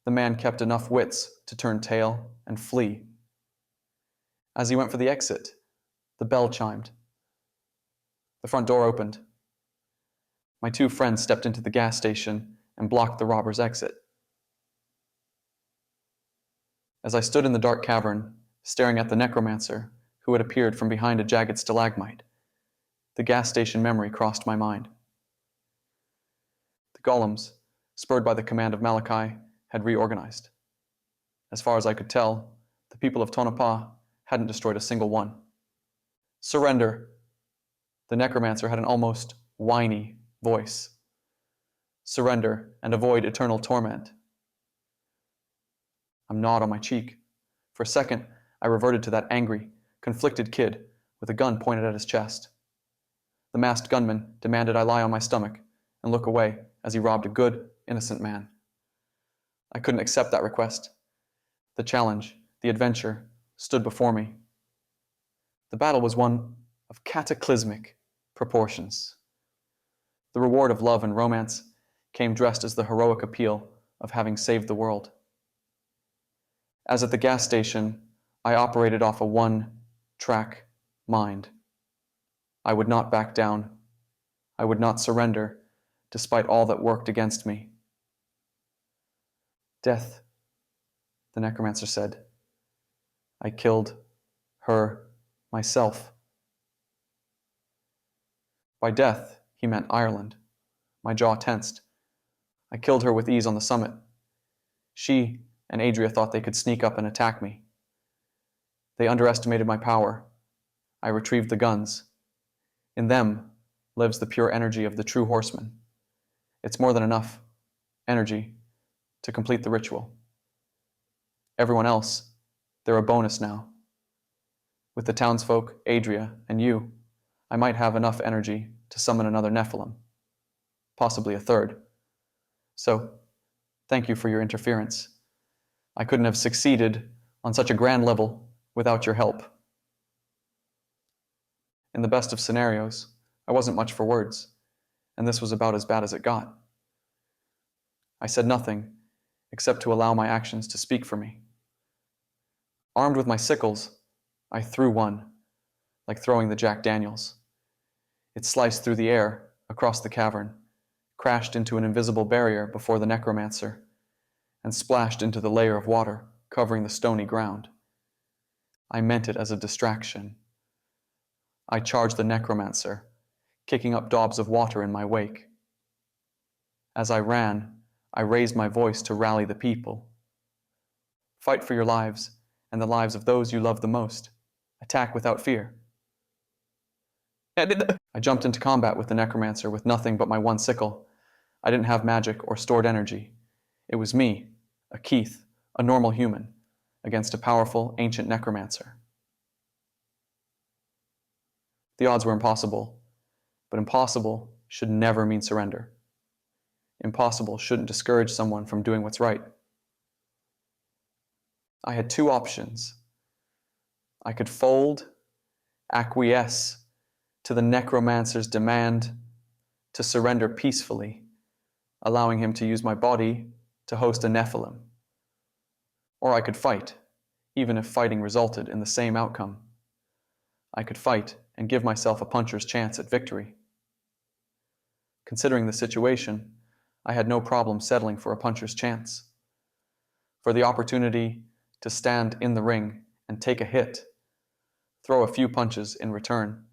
the man kept enough wits to turn tail and flee. As he went for the exit, the bell chimed. The front door opened. My two friends stepped into the gas station and blocked the robber's exit. As I stood in the dark cavern, staring at the necromancer who had appeared from behind a jagged stalagmite, the gas station memory crossed my mind. The golems, spurred by the command of Malachi, had reorganized. As far as I could tell, the people of Tonopah hadn't destroyed a single one. "Surrender!" The necromancer had an almost whiny voice. "Surrender and avoid eternal torment." I gnawed on my cheek. For a second, I reverted to that angry, conflicted kid with a gun pointed at his chest. The masked gunman demanded I lie on my stomach and look away as he robbed a good, innocent man. I couldn't accept that request. The challenge, the adventure, stood before me. The battle was one of cataclysmic proportions. The reward of love and romance came dressed as the heroic appeal of having saved the world. As at the gas station, I operated off a one-track mind. I would not back down. I would not surrender, despite all that worked against me. "Death," the necromancer said. "I killed her myself." By death, he meant Ireland. My jaw tensed. I killed her with ease on the summit. She and Adria thought they could sneak up and attack me. They underestimated my power, I retrieved the guns. In them lives the pure energy of the true horseman. It's more than enough energy to complete the ritual. Everyone else, they're a bonus now. With the townsfolk, Adria, and you, I might have enough energy to summon another Nephilim, possibly a third. So, thank you for your interference. I couldn't have succeeded on such a grand level without your help. In the best of scenarios, I wasn't much for words, and this was about as bad as it got. I said nothing except to allow my actions to speak for me. Armed with my sickles, I threw one, like throwing the Jack Daniels. It sliced through the air, across the cavern, crashed into an invisible barrier before the Necromancer, and splashed into the layer of water covering the stony ground. I meant it as a distraction. I charged the Necromancer, kicking up daubs of water in my wake. As I ran, I raised my voice to rally the people. Fight for your lives and the lives of those you love the most. Attack without fear. I jumped into combat with the Necromancer with nothing but my one sickle. I didn't have magic or stored energy. It was me, a Keith, a normal human, against a powerful, ancient Necromancer. The odds were impossible, but impossible should never mean surrender. Impossible shouldn't discourage someone from doing what's right. I had two options. I could fold, acquiesce to the Necromancer's demand to surrender peacefully, allowing him to use my body to host a Nephilim. Or I could fight, even if fighting resulted in the same outcome. I could fight and give myself a puncher's chance at victory. Considering the situation, I had no problem settling for a puncher's chance. For the opportunity to stand in the ring and take a hit, throw a few punches in return,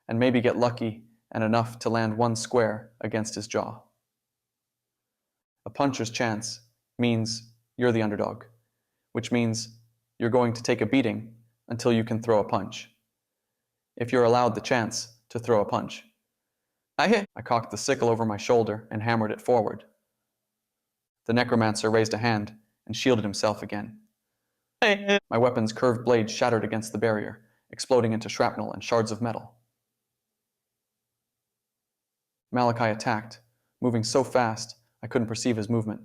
and maybe get lucky and enough to land one square against his jaw. A puncher's chance means you're the underdog, which means you're going to take a beating until you can throw a punch. If you're allowed the chance to throw a punch. I cocked the sickle over my shoulder and hammered it forward. The Necromancer raised a hand and shielded himself again. My weapon's curved blade shattered against the barrier, exploding into shrapnel and shards of metal. Malachi attacked, moving so fast I couldn't perceive his movement.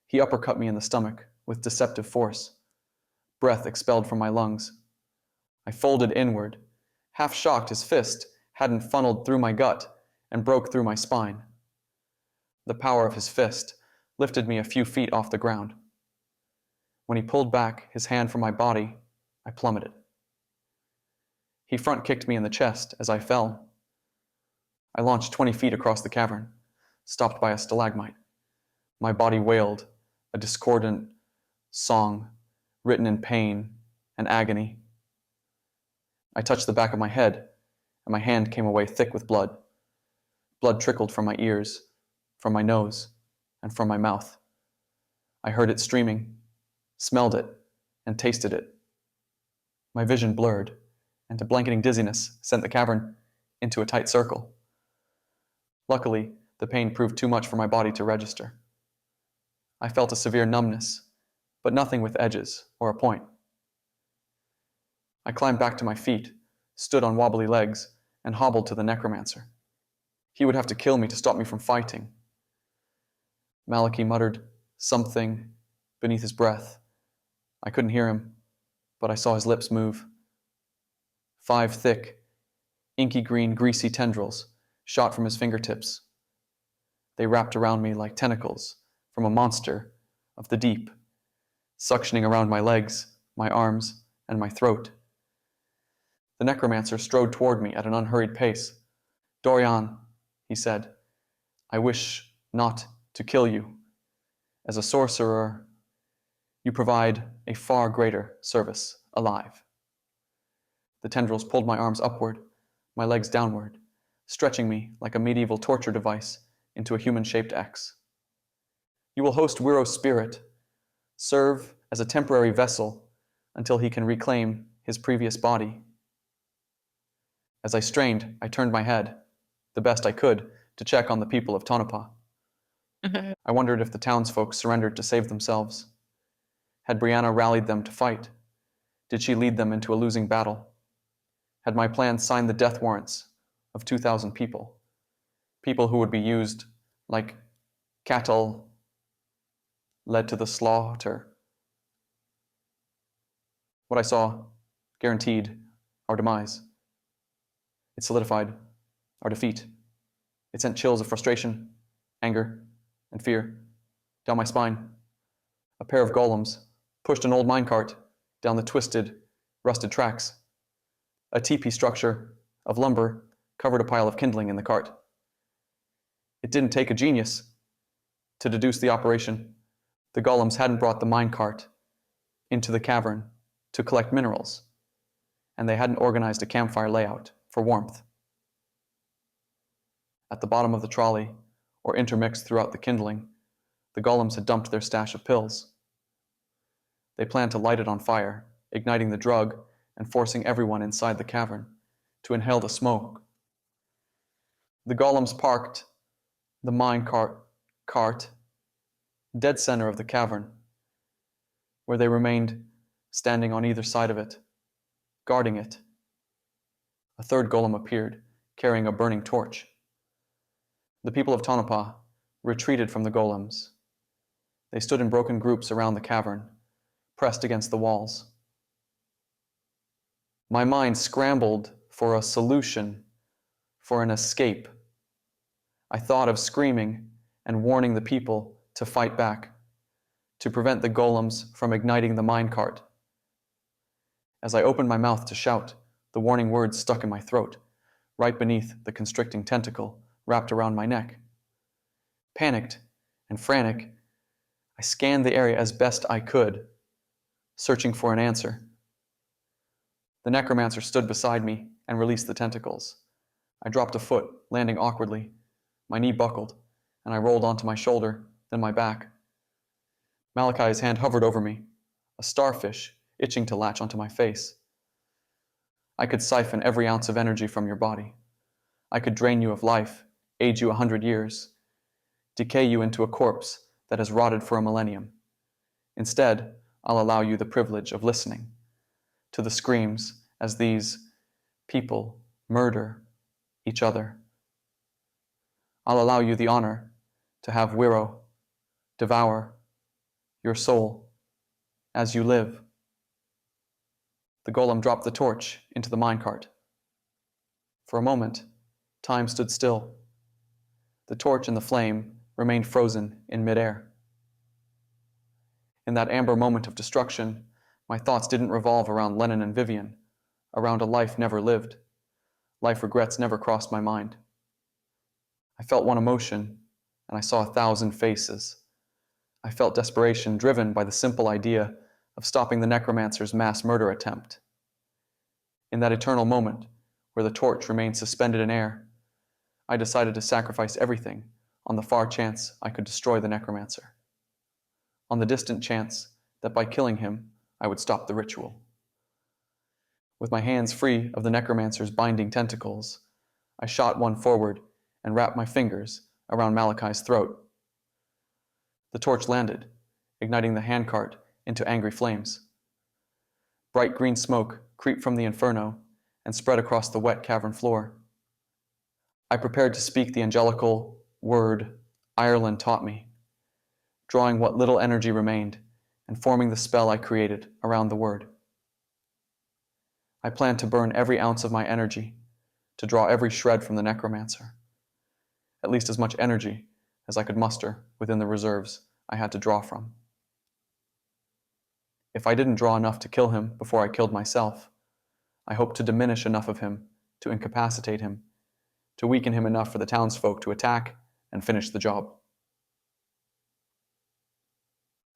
He uppercut me in the stomach with deceptive force. Breath expelled from my lungs. I folded inward, half shocked his fist hadn't funneled through my gut and broke through my spine. The power of his fist lifted me a few feet off the ground. When he pulled back his hand from my body, I plummeted. He front kicked me in the chest as I fell. I launched 20 feet across the cavern, stopped by a stalagmite. My body wailed, a discordant song written in pain and agony. I touched the back of my head, and my hand came away thick with blood. Blood trickled from my ears, from my nose, and from my mouth. I heard it streaming, smelled it, and tasted it. My vision blurred, and a blanketing dizziness sent the cavern into a tight circle. Luckily, the pain proved too much for my body to register. I felt a severe numbness, but nothing with edges or a point. I climbed back to my feet, stood on wobbly legs, and hobbled to the Necromancer. He would have to kill me to stop me from fighting. Malachi muttered something beneath his breath. I couldn't hear him, but I saw his lips move. 5 thick, inky green, greasy tendrils shot from his fingertips. They wrapped around me like tentacles from a monster of the deep, suctioning around my legs, my arms, and my throat. The Necromancer strode toward me at an unhurried pace. "Doryan," he said, "I wish not to kill you. As a sorcerer, you provide a far greater service alive." The tendrils pulled my arms upward, my legs downward, stretching me like a medieval torture device into a human-shaped X. "You will host Wiro's spirit, serve as a temporary vessel until he can reclaim his previous body. As I strained, I turned my head, the best I could, to check on the people of Tonopah. I wondered if the townsfolk surrendered to save themselves. Had Brianna rallied them to fight? Did she lead them into a losing battle? Had my plan signed the death warrants of 2,000 people? People who would be used like cattle led to the slaughter. What I saw guaranteed our demise. It solidified our defeat. It sent chills of frustration, anger, and fear down my spine. A pair of golems pushed an old minecart down the twisted, rusted tracks. A teepee structure of lumber covered a pile of kindling in the cart. It didn't take a genius to deduce the operation. The golems hadn't brought the minecart into the cavern to collect minerals, and they hadn't organized a campfire layout for warmth. At the bottom of the trolley, or intermixed throughout the kindling, the golems had dumped their stash of pills. They planned to light it on fire, igniting the drug and forcing everyone inside the cavern to inhale the smoke. The golems parked the cart dead center of the cavern, where they remained standing on either side of it, guarding it. A third golem appeared, carrying a burning torch. The people of Tonopah retreated from the golems. They stood in broken groups around the cavern, pressed against the walls. My mind scrambled for a solution, for an escape. I thought of screaming and warning the people to fight back, to prevent the golems from igniting the minecart. As I opened my mouth to shout, the warning words stuck in my throat, right beneath the constricting tentacle wrapped around my neck. Panicked and frantic, I scanned the area as best I could, searching for an answer. The necromancer stood beside me and released the tentacles. I dropped a foot, landing awkwardly. My knee buckled, and I rolled onto my shoulder, then my back. Malachi's hand hovered over me, a starfish itching to latch onto my face. I could siphon every ounce of energy from your body. I could drain you of life, age you 100 years, decay you into a corpse that has rotted for a millennium. Instead, I'll allow you the privilege of listening to the screams as these people murder each other. I'll allow you the honor to have Wiro devour your soul as you live. The golem dropped the torch into the minecart. For a moment, time stood still. The torch and the flame remained frozen in midair. In that amber moment of destruction, my thoughts didn't revolve around Lennon and Vivian, around a life never lived. Life regrets never crossed my mind. I felt one emotion, and I saw 1,000 faces. I felt desperation driven by the simple idea of stopping the necromancer's mass murder attempt. In that eternal moment, where the torch remained suspended in air, I decided to sacrifice everything on the far chance I could destroy the necromancer. On the distant chance that by killing him, I would stop the ritual. With my hands free of the necromancer's binding tentacles, I shot one forward and wrapped my fingers around Malachi's throat. The torch landed, igniting the handcart into angry flames. Bright green smoke creeped from the inferno and spread across the wet cavern floor. I prepared to speak the angelical word Ireland taught me, drawing what little energy remained and forming the spell I created around the word. I planned to burn every ounce of my energy, to draw every shred from the necromancer, at least as much energy as I could muster within the reserves I had to draw from. If I didn't draw enough to kill him before I killed myself, I hoped to diminish enough of him to incapacitate him, to weaken him enough for the townsfolk to attack and finish the job.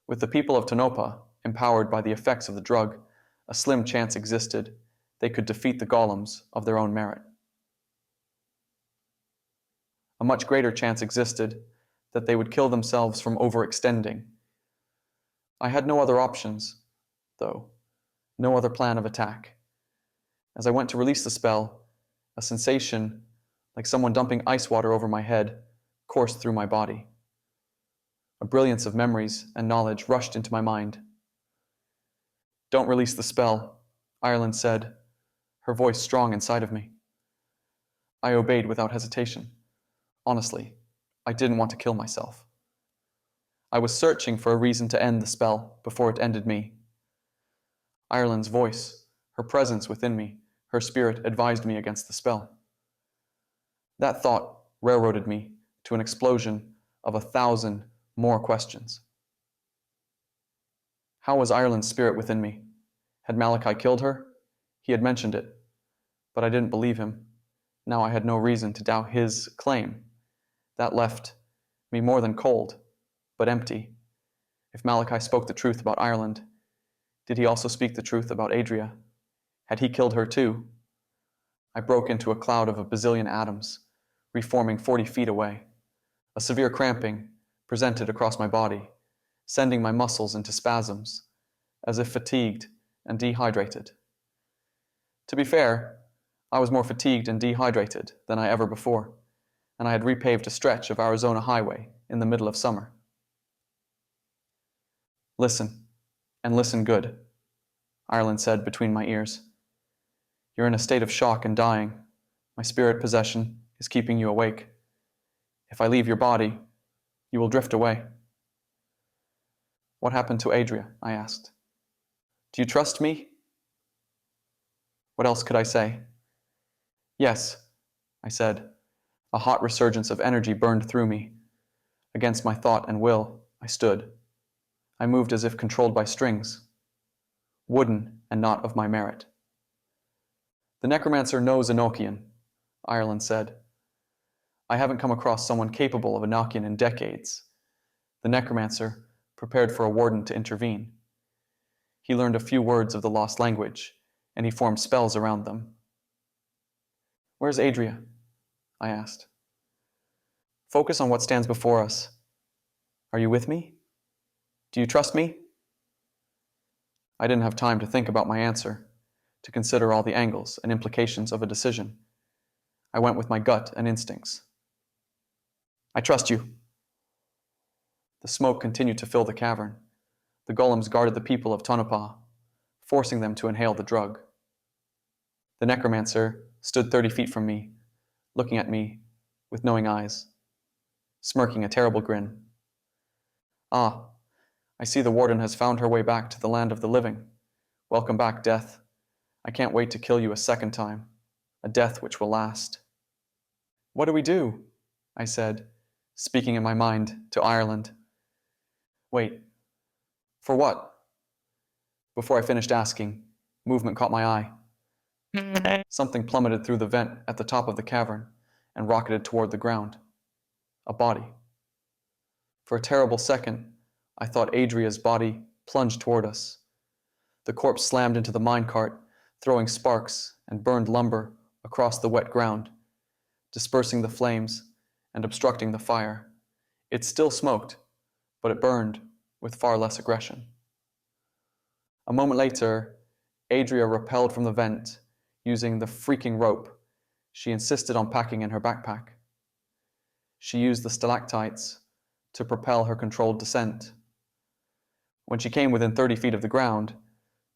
With the people of Tonopah empowered by the effects of the drug, a slim chance existed they could defeat the golems of their own merit. A much greater chance existed that they would kill themselves from overextending. I had no other options, though, no other plan of attack. As I went to release the spell, A sensation, like someone dumping ice water over my head, coursed through my body. A brilliance of memories and knowledge rushed into my mind. "Don't release the spell," Ireland said, her voice strong inside of me. I obeyed without hesitation. Honestly, I didn't want to kill myself. I was searching for a reason to end the spell before it ended me. Ireland's voice, her presence within me, her spirit advised me against the spell. That thought railroaded me to an explosion of 1,000 more questions. How was Ireland's spirit within me? Had Malachi killed her? He had mentioned it, but I didn't believe him. Now I had no reason to doubt his claim. That left me more than cold, but empty. If Malachi spoke the truth about Ireland, did he also speak the truth about Adria? Had he killed her too? I broke into a cloud of a bazillion atoms, reforming 40 feet away. A severe cramping presented across my body, sending my muscles into spasms, as if fatigued and dehydrated. To be fair, I was more fatigued and dehydrated than I ever before, and I had repaved a stretch of Arizona highway in the middle of summer. "Listen, and listen good," Ireland said between my ears. "You're in a state of shock and dying. My spirit possession is keeping you awake. If I leave your body, you will drift away." "What happened to Adria?" I asked. "Do you trust me?" What else could I say? "Yes," I said. A hot resurgence of energy burned through me. Against my thought and will, I stood. I moved as if controlled by strings, wooden and not of my merit. "The Necromancer knows Enochian," Ireland said. "I haven't come across someone capable of Enochian in decades." The Necromancer prepared for a warden to intervene. He learned a few words of the lost language, and he formed spells around them. "Where's Adria?" I asked. "Focus on what stands before us. Are you with me? Do you trust me?" I didn't have time to think about my answer, to consider all the angles and implications of a decision. I went with my gut and instincts. "I trust you." The smoke continued to fill the cavern. The golems guarded the people of Tonopah, forcing them to inhale the drug. The Necromancer stood 30 feet from me, looking at me with knowing eyes, smirking a terrible grin. "Ah, I see the warden has found her way back to the land of the living. Welcome back, death. I can't wait to kill you a second time, a death which will last." "What do we do?" I said, speaking in my mind to Ireland. "Wait, for what?" Before I finished asking, movement caught my eye. Something plummeted through the vent at the top of the cavern and rocketed toward the ground. A body. For a terrible second, I thought Adria's body plunged toward us. The corpse slammed into the minecart, throwing sparks and burned lumber across the wet ground, dispersing the flames and obstructing the fire. It still smoked, but it burned with far less aggression. A moment later, Adria rappelled from the vent using the freaking rope she insisted on packing in her backpack. She used the stalactites to propel her controlled descent. When she came within 30 feet of the ground,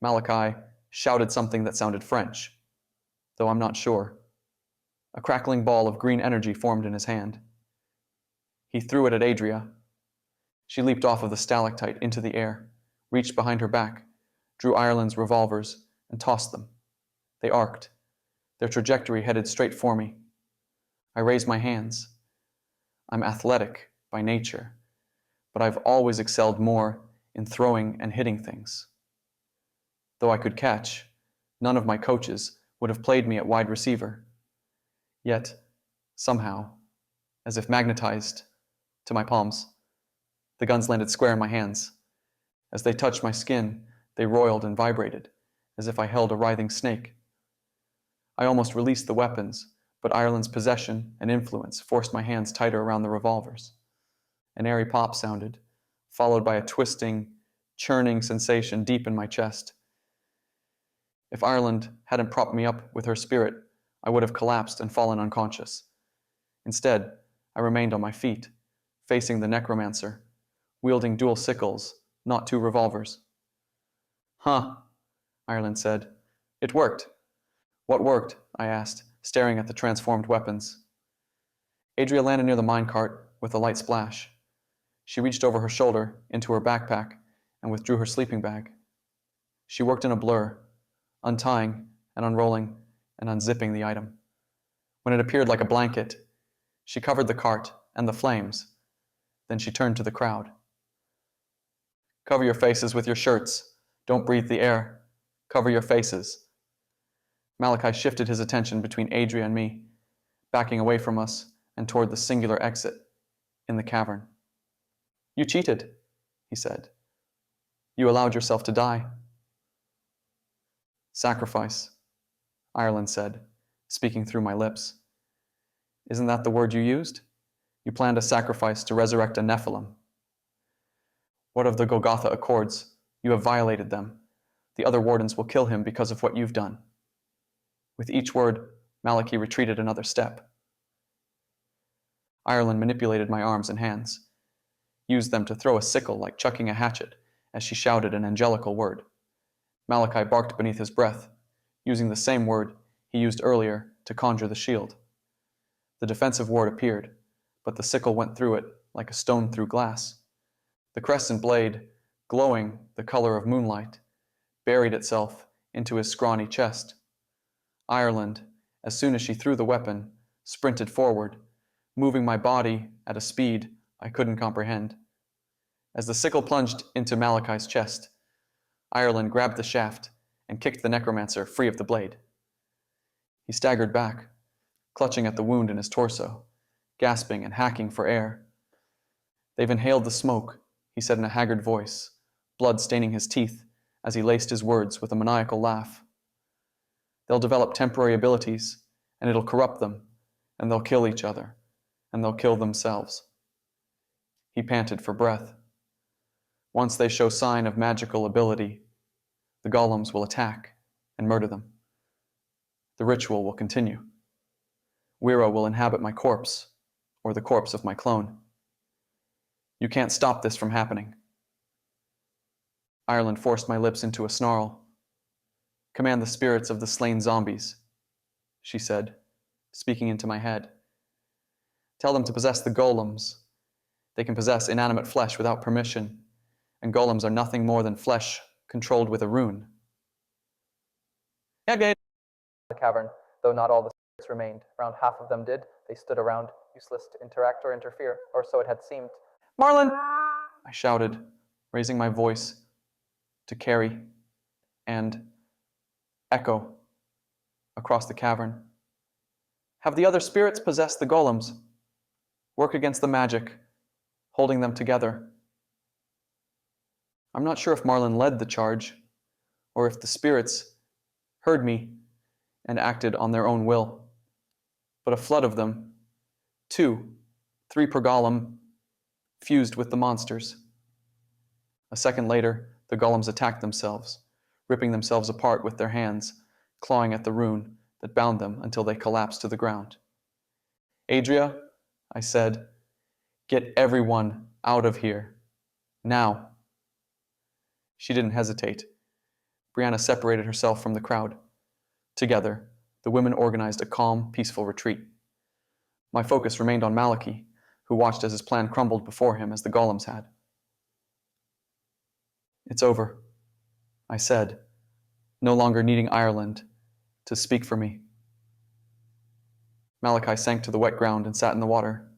Malachi shouted something that sounded French, though I'm not sure. A crackling ball of green energy formed in his hand. He threw it at Adria. She leaped off of the stalactite into the air, reached behind her back, drew Ireland's revolvers, and tossed them. They arced. Their trajectory headed straight for me. I raised my hands. I'm athletic by nature, but I've always excelled more in throwing and hitting things. Though I could catch, none of my coaches would have played me at wide receiver. Yet, somehow, as if magnetized to my palms, the guns landed square in my hands. As they touched my skin, they roiled and vibrated, as if I held a writhing snake. I almost released the weapons, but Ireland's possession and influence forced my hands tighter around the revolvers. An airy pop sounded, followed by a twisting, churning sensation deep in my chest. If Ireland hadn't propped me up with her spirit, I would have collapsed and fallen unconscious. Instead, I remained on my feet, facing the necromancer, wielding dual sickles, not two revolvers. Huh, Ireland said. It worked. What worked? I asked, staring at the transformed weapons. Adria landed near the minecart with a light splash. She reached over her shoulder into her backpack and withdrew her sleeping bag. She worked in a blur, untying and unrolling and unzipping the item. When it appeared like a blanket, she covered the cart and the flames. Then she turned to the crowd. Cover your faces with your shirts. Don't breathe the air. Cover your faces. Malachi shifted his attention between Adria and me, backing away from us and toward the singular exit in the cavern. You cheated, he said. You allowed yourself to die. Sacrifice, Ireland said, speaking through my lips. Isn't that the word you used? You planned a sacrifice to resurrect a Nephilim. What of the Golgotha Accords? You have violated them. The other wardens will kill him because of what you've done. With each word, Malachi retreated another step. Ireland manipulated my arms and hands, used them to throw a sickle like chucking a hatchet as she shouted an angelical word. Malachi barked beneath his breath, using the same word he used earlier to conjure the shield. The defensive ward appeared, but the sickle went through it like a stone through glass. The crescent blade, glowing the color of moonlight, buried itself into his scrawny chest. Ireland, as soon as she threw the weapon, sprinted forward, moving my body at a speed I couldn't comprehend. As the sickle plunged into Malachi's chest, Ireland grabbed the shaft and kicked the necromancer free of the blade. He staggered back, clutching at the wound in his torso, gasping and hacking for air. They've inhaled the smoke, he said in a haggard voice, blood staining his teeth as he laced his words with a maniacal laugh. They'll develop temporary abilities, and it'll corrupt them, and they'll kill each other, and they'll kill themselves. He panted for breath. Once they show sign of magical ability, the golems will attack and murder them. The ritual will continue. Wiro will inhabit my corpse, or the corpse of my clone. You can't stop this from happening. Ireland forced my lips into a snarl. Command the spirits of the slain zombies, she said, speaking into my head. Tell them to possess the golems. They can possess inanimate flesh without permission, and golems are nothing more than flesh controlled with a rune. The cavern, though not all the spirits remained. Around half of them did. They stood around, useless to interact or interfere, or so it had seemed. Marlin! I shouted, raising my voice to carry and echo across the cavern. Have the other spirits possessed the golems? Work against the magic, holding them together. I'm not sure if Marlin led the charge, or if the spirits heard me and acted on their own will. But a flood of them, 2, 3 per golem, fused with the monsters. A second later, the golems attacked themselves, ripping themselves apart with their hands, clawing at the rune that bound them until they collapsed to the ground. Adria, I said, get everyone out of here. Now. She didn't hesitate. Brianna separated herself from the crowd. Together, the women organized a calm, peaceful retreat. My focus remained on Malachi, who watched as his plan crumbled before him as the golems had. It's over, I said, no longer needing Ireland to speak for me. Malachi sank to the wet ground and sat in the water.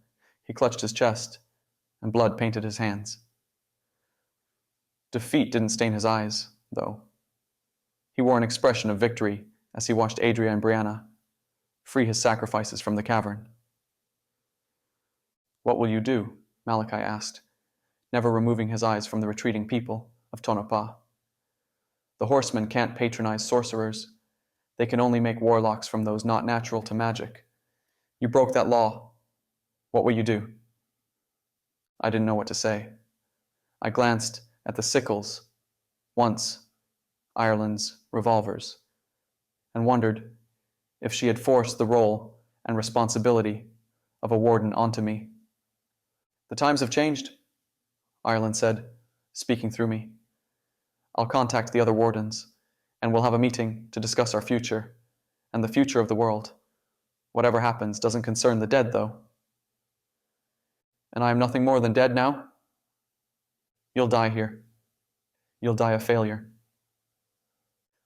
He clutched his chest, and blood painted his hands. Defeat didn't stain his eyes, though. He wore an expression of victory as he watched Adria and Brianna free his sacrifices from the cavern. What will you do? Malachi asked, never removing his eyes from the retreating people of Tonopah. The horsemen can't patronize sorcerers. They can only make warlocks from those not natural to magic. You broke that law. What will you do? I didn't know what to say. I glanced at the sickles, once Ireland's revolvers, and wondered if she had forced the role and responsibility of a warden onto me. "The times have changed," Ireland said, speaking through me. "I'll contact the other wardens, and we'll have a meeting to discuss our future, and the future of the world. Whatever happens doesn't concern the dead, though." "And I am nothing more than dead now?" "You'll die here. You'll die a failure."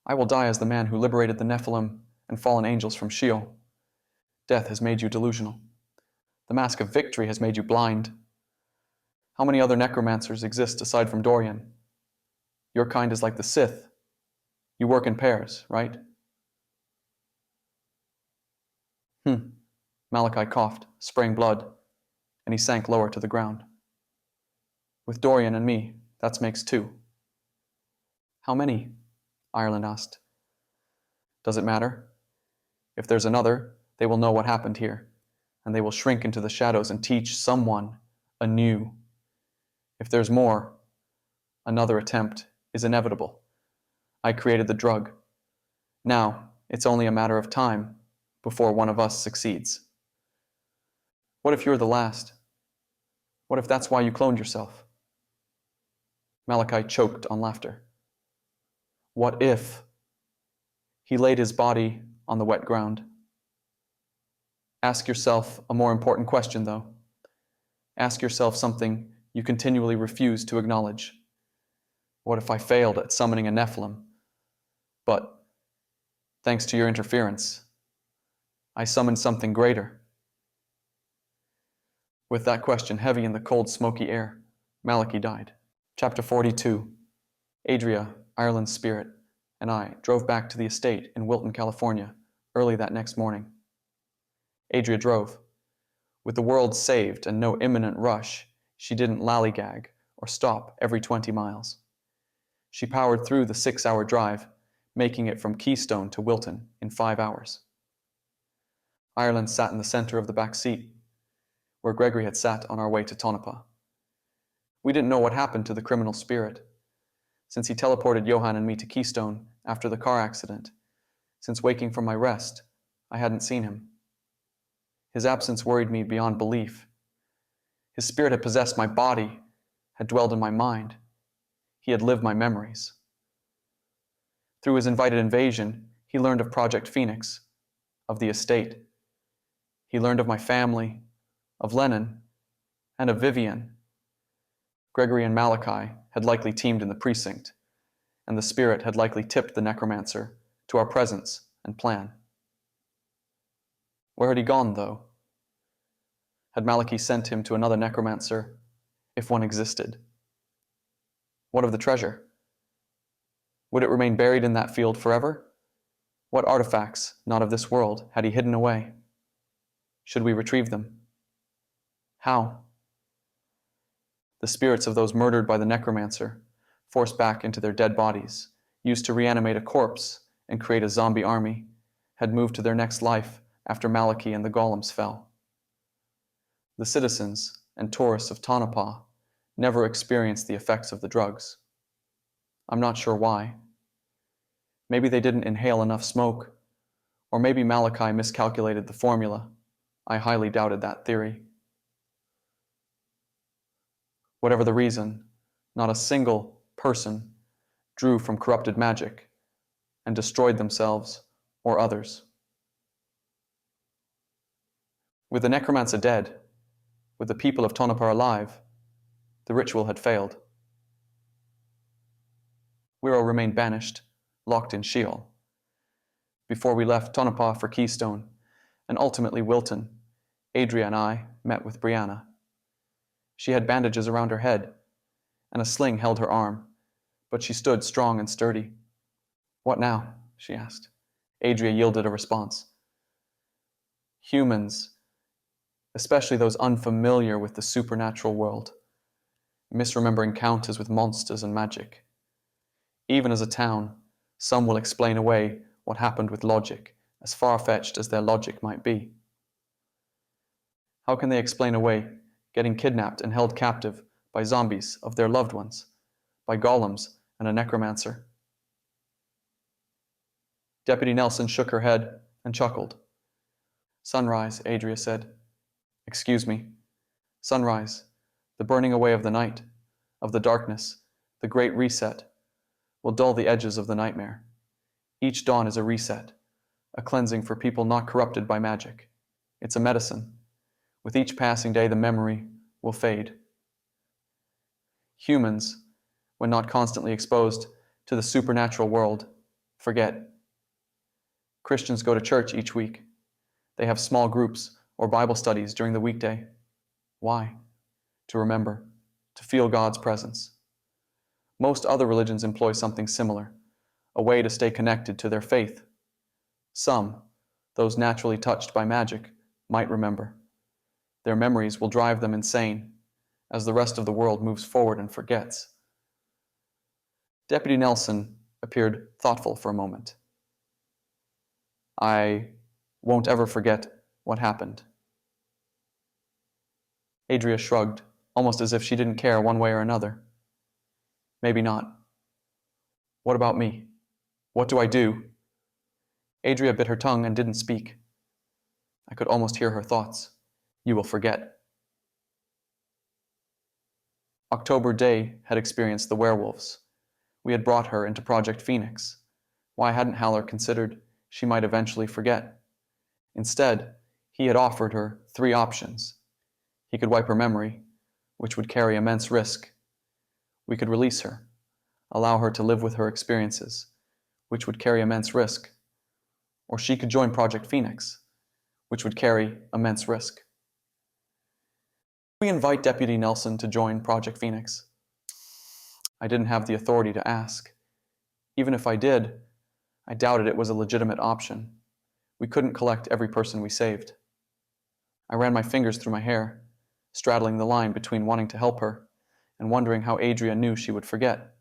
"I will die as the man who liberated the Nephilim and fallen angels from Sheol. Death has made you delusional. The mask of victory has made you blind. How many other necromancers exist aside from Doryan? Your kind is like the Sith. You work in pairs, right?" Malachi coughed, spraying blood, and he sank lower to the ground. "With Doryan and me, that makes 2. "How many?" Ireland asked. "Does it matter? If there's another, they will know what happened here, and they will shrink into the shadows and teach someone anew. If there's more, another attempt is inevitable. I created the drug. Now, it's only a matter of time before one of us succeeds." "What if you're the last? What if that's why you cloned yourself?" Malachi choked on laughter. "What if?" He laid his body on the wet ground. Ask yourself a more important question, though. Ask yourself something you continually refuse to acknowledge. What if I failed at summoning a Nephilim? But, thanks to your interference, I summoned something greater. With that question heavy in the cold, smoky air, Malachi died. Chapter 42. Adria, Ireland's spirit, and I drove back to the estate in Wilton, California, early that next morning. Adria drove. With the world saved and no imminent rush, she didn't lollygag or stop every 20 miles. She powered through the 6-hour drive, making it from Keystone to Wilton in 5 hours. Ireland sat in the center of the back seat, where Gregory had sat on our way to Tonopah. We didn't know what happened to the criminal spirit, since he teleported Johan and me to Keystone after the car accident. Since waking from my rest, I hadn't seen him. His absence worried me beyond belief. His spirit had possessed my body, had dwelled in my mind. He had lived my memories. Through his invited invasion, he learned of Project Phoenix, of the estate. He learned of my family, of Lennon, and of Vivian. Gregory and Malachi had likely teamed in the precinct, and the spirit had likely tipped the Necromancer to our presence and plan. Where had he gone, though? Had Malachi sent him to another Necromancer, if one existed? What of the treasure? Would it remain buried in that field forever? What artifacts, not of this world, had he hidden away? Should we retrieve them? How? The spirits of those murdered by the Necromancer, forced back into their dead bodies, used to reanimate a corpse and create a zombie army, had moved to their next life after Malachi and the golems fell. The citizens and tourists of Tonopah never experienced the effects of the drugs. I'm not sure why. Maybe they didn't inhale enough smoke, or maybe Malachi miscalculated the formula. I highly doubted that theory. Whatever the reason, not a single person drew from corrupted magic and destroyed themselves or others. With the Necromancer dead, with the people of Tonopah alive, the ritual had failed. Wiro remained banished, locked in Sheol. Before we left Tonopah for Keystone, and ultimately Wilton, Adria and I met with Brianna. She had bandages around her head, and a sling held her arm, but she stood strong and sturdy. "What now?" she asked. Adria yielded a response. "Humans, especially those unfamiliar with the supernatural world, misremember encounters with monsters and magic. Even as a town, some will explain away what happened with logic, as far-fetched as their logic might be. How can they explain away getting kidnapped and held captive by zombies of their loved ones, by golems and a necromancer?" Deputy Nelson shook her head and chuckled. Sunrise, Adria said. Excuse me. Sunrise, the burning away of the night, of the darkness, the great reset, will dull the edges of the nightmare. Each dawn is a reset, a cleansing for people not corrupted by magic. It's a medicine. With each passing day, the memory will fade. Humans, when not constantly exposed to the supernatural world, forget. Christians go to church each week. They have small groups or Bible studies during the weekday. Why? To remember, to feel God's presence. Most other religions employ something similar, a way to stay connected to their faith. Some, those naturally touched by magic, might remember. Their memories will drive them insane as the rest of the world moves forward and forgets. Deputy Nelson appeared thoughtful for a moment. I won't ever forget what happened. Adria shrugged, almost as if she didn't care one way or another. Maybe not. What about me? What do I do? Adria bit her tongue and didn't speak. I could almost hear her thoughts. You will forget. October Day had experienced the werewolves. We had brought her into Project Phoenix. Why hadn't Haller considered she might eventually forget? Instead, he had offered her 3 options. He could wipe her memory, which would carry immense risk. We could release her, allow her to live with her experiences, which would carry immense risk. Or she could join Project Phoenix, which would carry immense risk. We invite Deputy Nelson to join Project Phoenix. I didn't have the authority to ask. Even if I did, I doubted it was a legitimate option. We couldn't collect every person we saved. I ran my fingers through my hair, straddling the line between wanting to help her and wondering how Adria knew she would forget,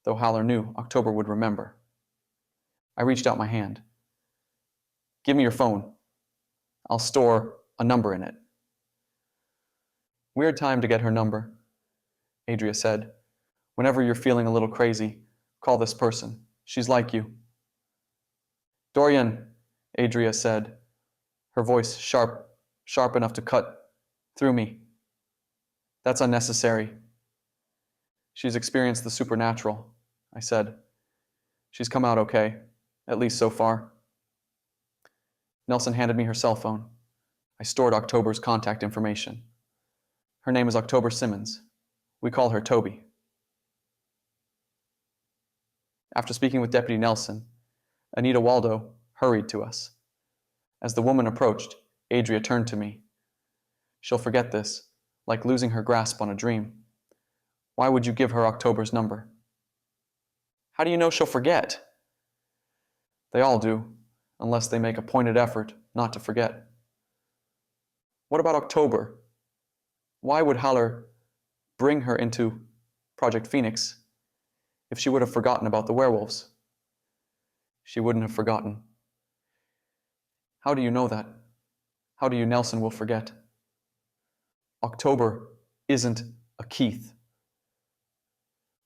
though Haller knew October would remember. I reached out my hand. Give me your phone. I'll store a number in it. Weird time to get her number, Adria said. Whenever you're feeling a little crazy, call this person. She's like you. Doryan, Adria said, her voice sharp enough to cut through me. That's unnecessary. She's experienced the supernatural, I said. She's come out okay, at least so far. Nelson handed me her cell phone. I stored October's contact information. Her name is October Simmons. We call her Toby. After speaking with Deputy Nelson, Anita Waldo hurried to us. As the woman approached, Adria turned to me. She'll forget this, like losing her grasp on a dream. Why would you give her October's number? How do you know she'll forget? They all do, unless they make a pointed effort not to forget. What about October? Why would Haller bring her into Project Phoenix if she would have forgotten about the werewolves? She wouldn't have forgotten. How do you know that? How do you Nelson will forget? October isn't a Keith.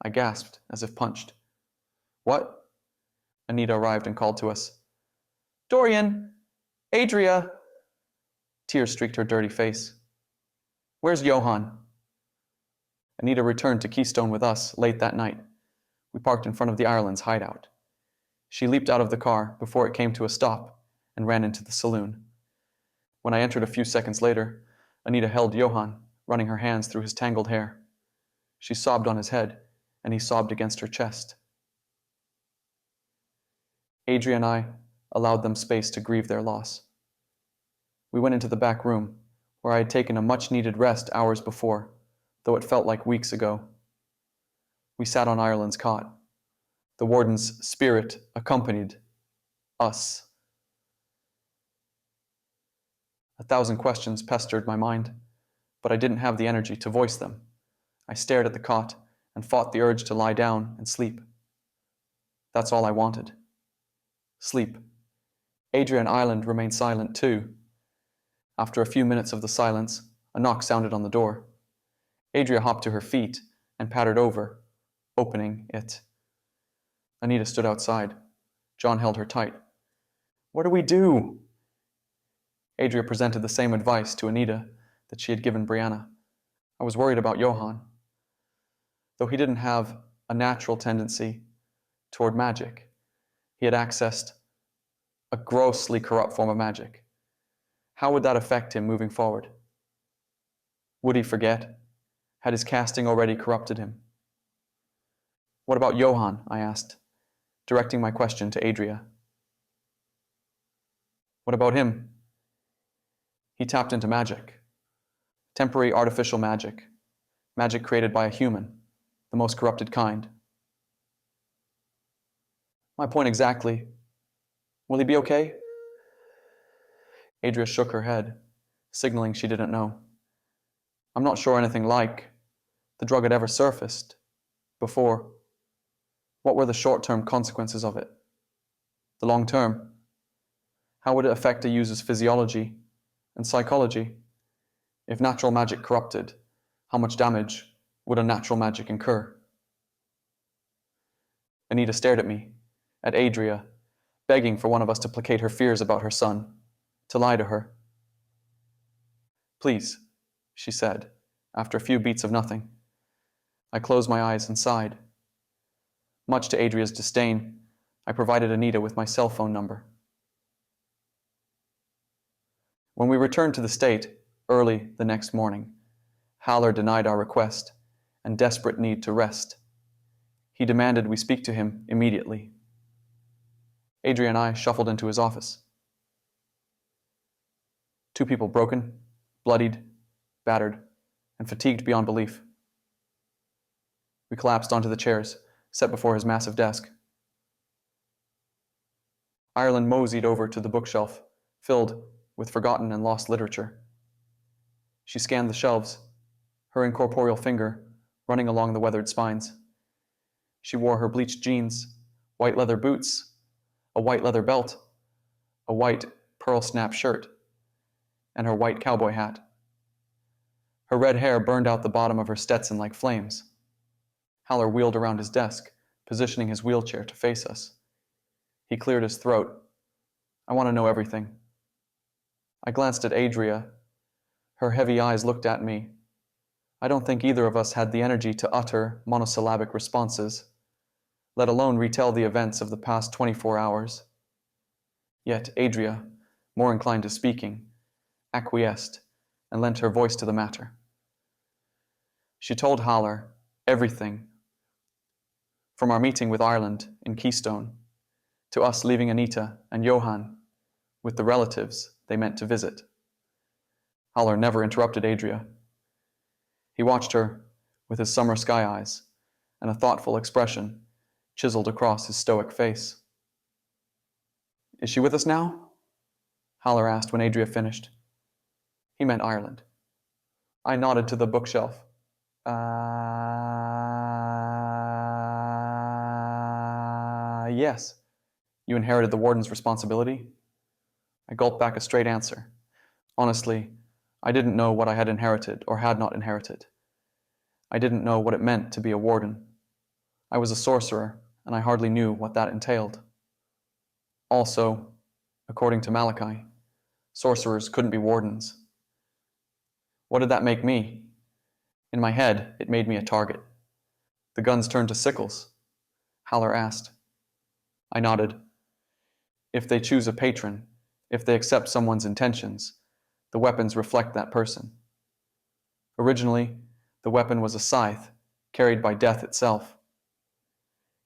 I gasped, as if punched. What? Anita arrived and called to us. Doryan! Adria! Tears streaked her dirty face. Where's Johann? Anita returned to Keystone with us late that night. We parked in front of the Ireland's hideout. She leaped out of the car before it came to a stop and ran into the saloon. When I entered a few seconds later, Anita held Johann, running her hands through his tangled hair. She sobbed on his head, and he sobbed against her chest. Adria and I allowed them space to grieve their loss. We went into the back room, where I had taken a much-needed rest hours before, though it felt like weeks ago. We sat on Ireland's cot. The warden's spirit accompanied us. 1,000 questions pestered my mind, but I didn't have the energy to voice them. I stared at the cot and fought the urge to lie down and sleep. That's all I wanted. Sleep. Adria and Ireland remained silent too. After a few minutes of the silence, a knock sounded on the door. Adria hopped to her feet and pattered over, opening it. Anita stood outside. John held her tight. What do we do? Adria presented the same advice to Anita that she had given Brianna. I was worried about Johann. Though he didn't have a natural tendency toward magic, he had accessed a grossly corrupt form of magic. How would that affect him moving forward? Would he forget? Had his casting already corrupted him? What about Johann? I asked, directing my question to Adria. What about him? He tapped into magic. Temporary artificial magic. Magic created by a human, the most corrupted kind. My point exactly. Will he be okay? Adria shook her head, signaling she didn't know. I'm not sure anything like the drug had ever surfaced before. What were the short-term consequences of it? The long-term? How would it affect a user's physiology and psychology? If natural magic corrupted, how much damage would unnatural magic incur? Anita stared at me, at Adria, begging for one of us to placate her fears about her son, to lie to her. Please, she said, after a few beats of nothing. I closed my eyes and sighed. Much to Adria's disdain, I provided Anita with my cell phone number. When we returned to the state, early the next morning, Haller denied our request and desperate need to rest. He demanded we speak to him immediately. Adria and I shuffled into his office. Two people broken, bloodied, battered, and fatigued beyond belief. We collapsed onto the chairs set before his massive desk. Ireland moseyed over to the bookshelf, filled with forgotten and lost literature. She scanned the shelves, her incorporeal finger running along the weathered spines. She wore her bleached jeans, white leather boots, a white leather belt, a white pearl snap shirt, and her white cowboy hat. Her red hair burned out the bottom of her Stetson like flames. Haller wheeled around his desk, positioning his wheelchair to face us. He cleared his throat. I want to know everything. I glanced at Adria. Her heavy eyes looked at me. I don't think either of us had the energy to utter monosyllabic responses, let alone retell the events of the past 24 hours. Yet Adria, more inclined to speaking, acquiesced and lent her voice to the matter. She told Haller everything, from our meeting with Ireland in Keystone, to us leaving Anita and Johann with the relatives they meant to visit. Haller never interrupted Adria. He watched her with his summer sky eyes, and a thoughtful expression chiseled across his stoic face. Is she with us now? Haller asked when Adria finished. He meant Ireland. I nodded to the bookshelf. Yes. You inherited the warden's responsibility? I gulped back a straight answer. Honestly, I didn't know what I had inherited or had not inherited. I didn't know what it meant to be a warden. I was a sorcerer, and I hardly knew what that entailed. Also, according to Malachi, sorcerers couldn't be wardens. What did that make me? In my head, it made me a target. The guns turned to sickles. Haller asked. I nodded. If they choose a patron, if they accept someone's intentions, the weapons reflect that person. Originally, the weapon was a scythe carried by death itself.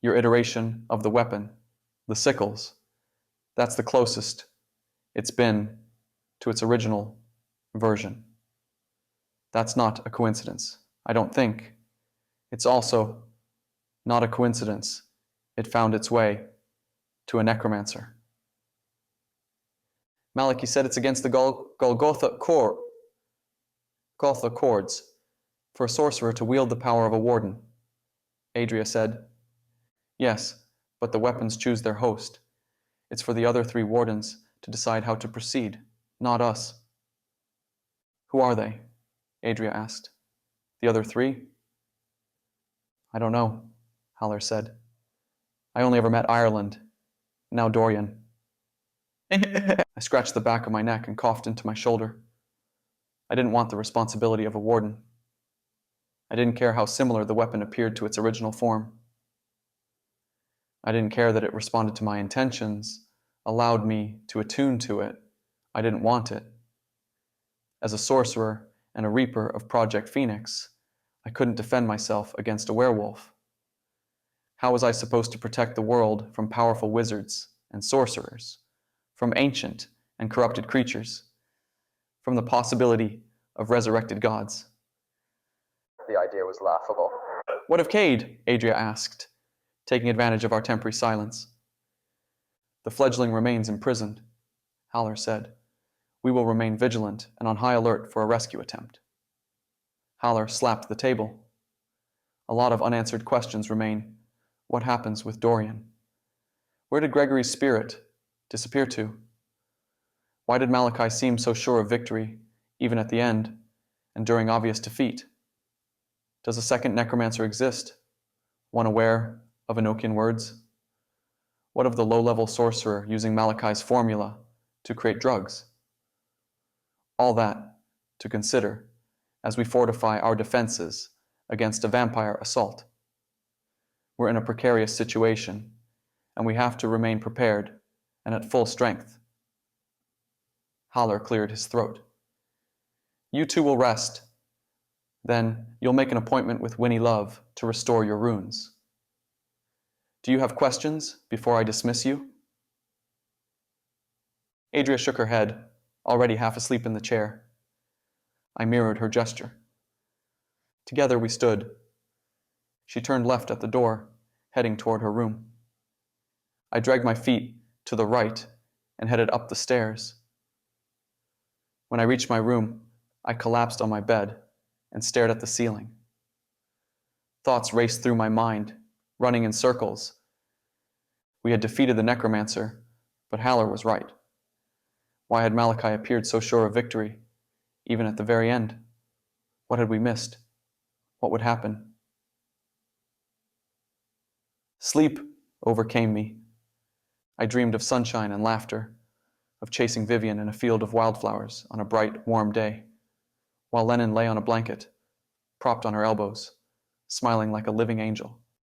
Your iteration of the weapon, the sickles, that's the closest it's been to its original version. That's not a coincidence, I don't think. It's also not a coincidence it found its way to a necromancer. Malachi said it's against the Golgotha cords for a sorcerer to wield the power of a warden. Adria said, Yes, but the weapons choose their host. It's for the other three wardens to decide how to proceed, not us. Who are they? Adria asked. The other three? I don't know, Haller said. I only ever met Ireland, now Doryan. I scratched the back of my neck and coughed into my shoulder. I didn't want the responsibility of a warden. I didn't care how similar the weapon appeared to its original form. I didn't care that it responded to my intentions, allowed me to attune to it. I didn't want it. As a sorcerer and a reaper of Project Phoenix, I couldn't defend myself against a werewolf. How was I supposed to protect the world from powerful wizards and sorcerers, from ancient and corrupted creatures, from the possibility of resurrected gods? The idea was laughable. What of Cade? Adria asked, taking advantage of our temporary silence. The fledgling remains imprisoned, Haller said. We will remain vigilant and on high alert for a rescue attempt. Haller slapped the table. A lot of unanswered questions remain. What happens with Doryan? Where did Gregory's spirit disappear to? Why did Malachi seem so sure of victory, even at the end, and during obvious defeat? Does a second necromancer exist, one aware of Enochian words? What of the low-level sorcerer using Malachi's formula to create drugs? All that to consider as we fortify our defenses against a vampire assault. We're in a precarious situation, and we have to remain prepared and at full strength. Haller cleared his throat. You two will rest. Then you'll make an appointment with Winnie Love to restore your runes. Do you have questions before I dismiss you? Adria shook her head, already half asleep in the chair. I mirrored her gesture. Together we stood. She turned left at the door, heading toward her room. I dragged my feet to the right and headed up the stairs. When I reached my room, I collapsed on my bed and stared at the ceiling. Thoughts raced through my mind, running in circles. We had defeated the Necromancer, but Haller was right. Why had Malachi appeared so sure of victory, even at the very end? What had we missed? What would happen? Sleep overcame me. I dreamed of sunshine and laughter, of chasing Vivian in a field of wildflowers on a bright, warm day, while Lennon lay on a blanket, propped on her elbows, smiling like a living angel.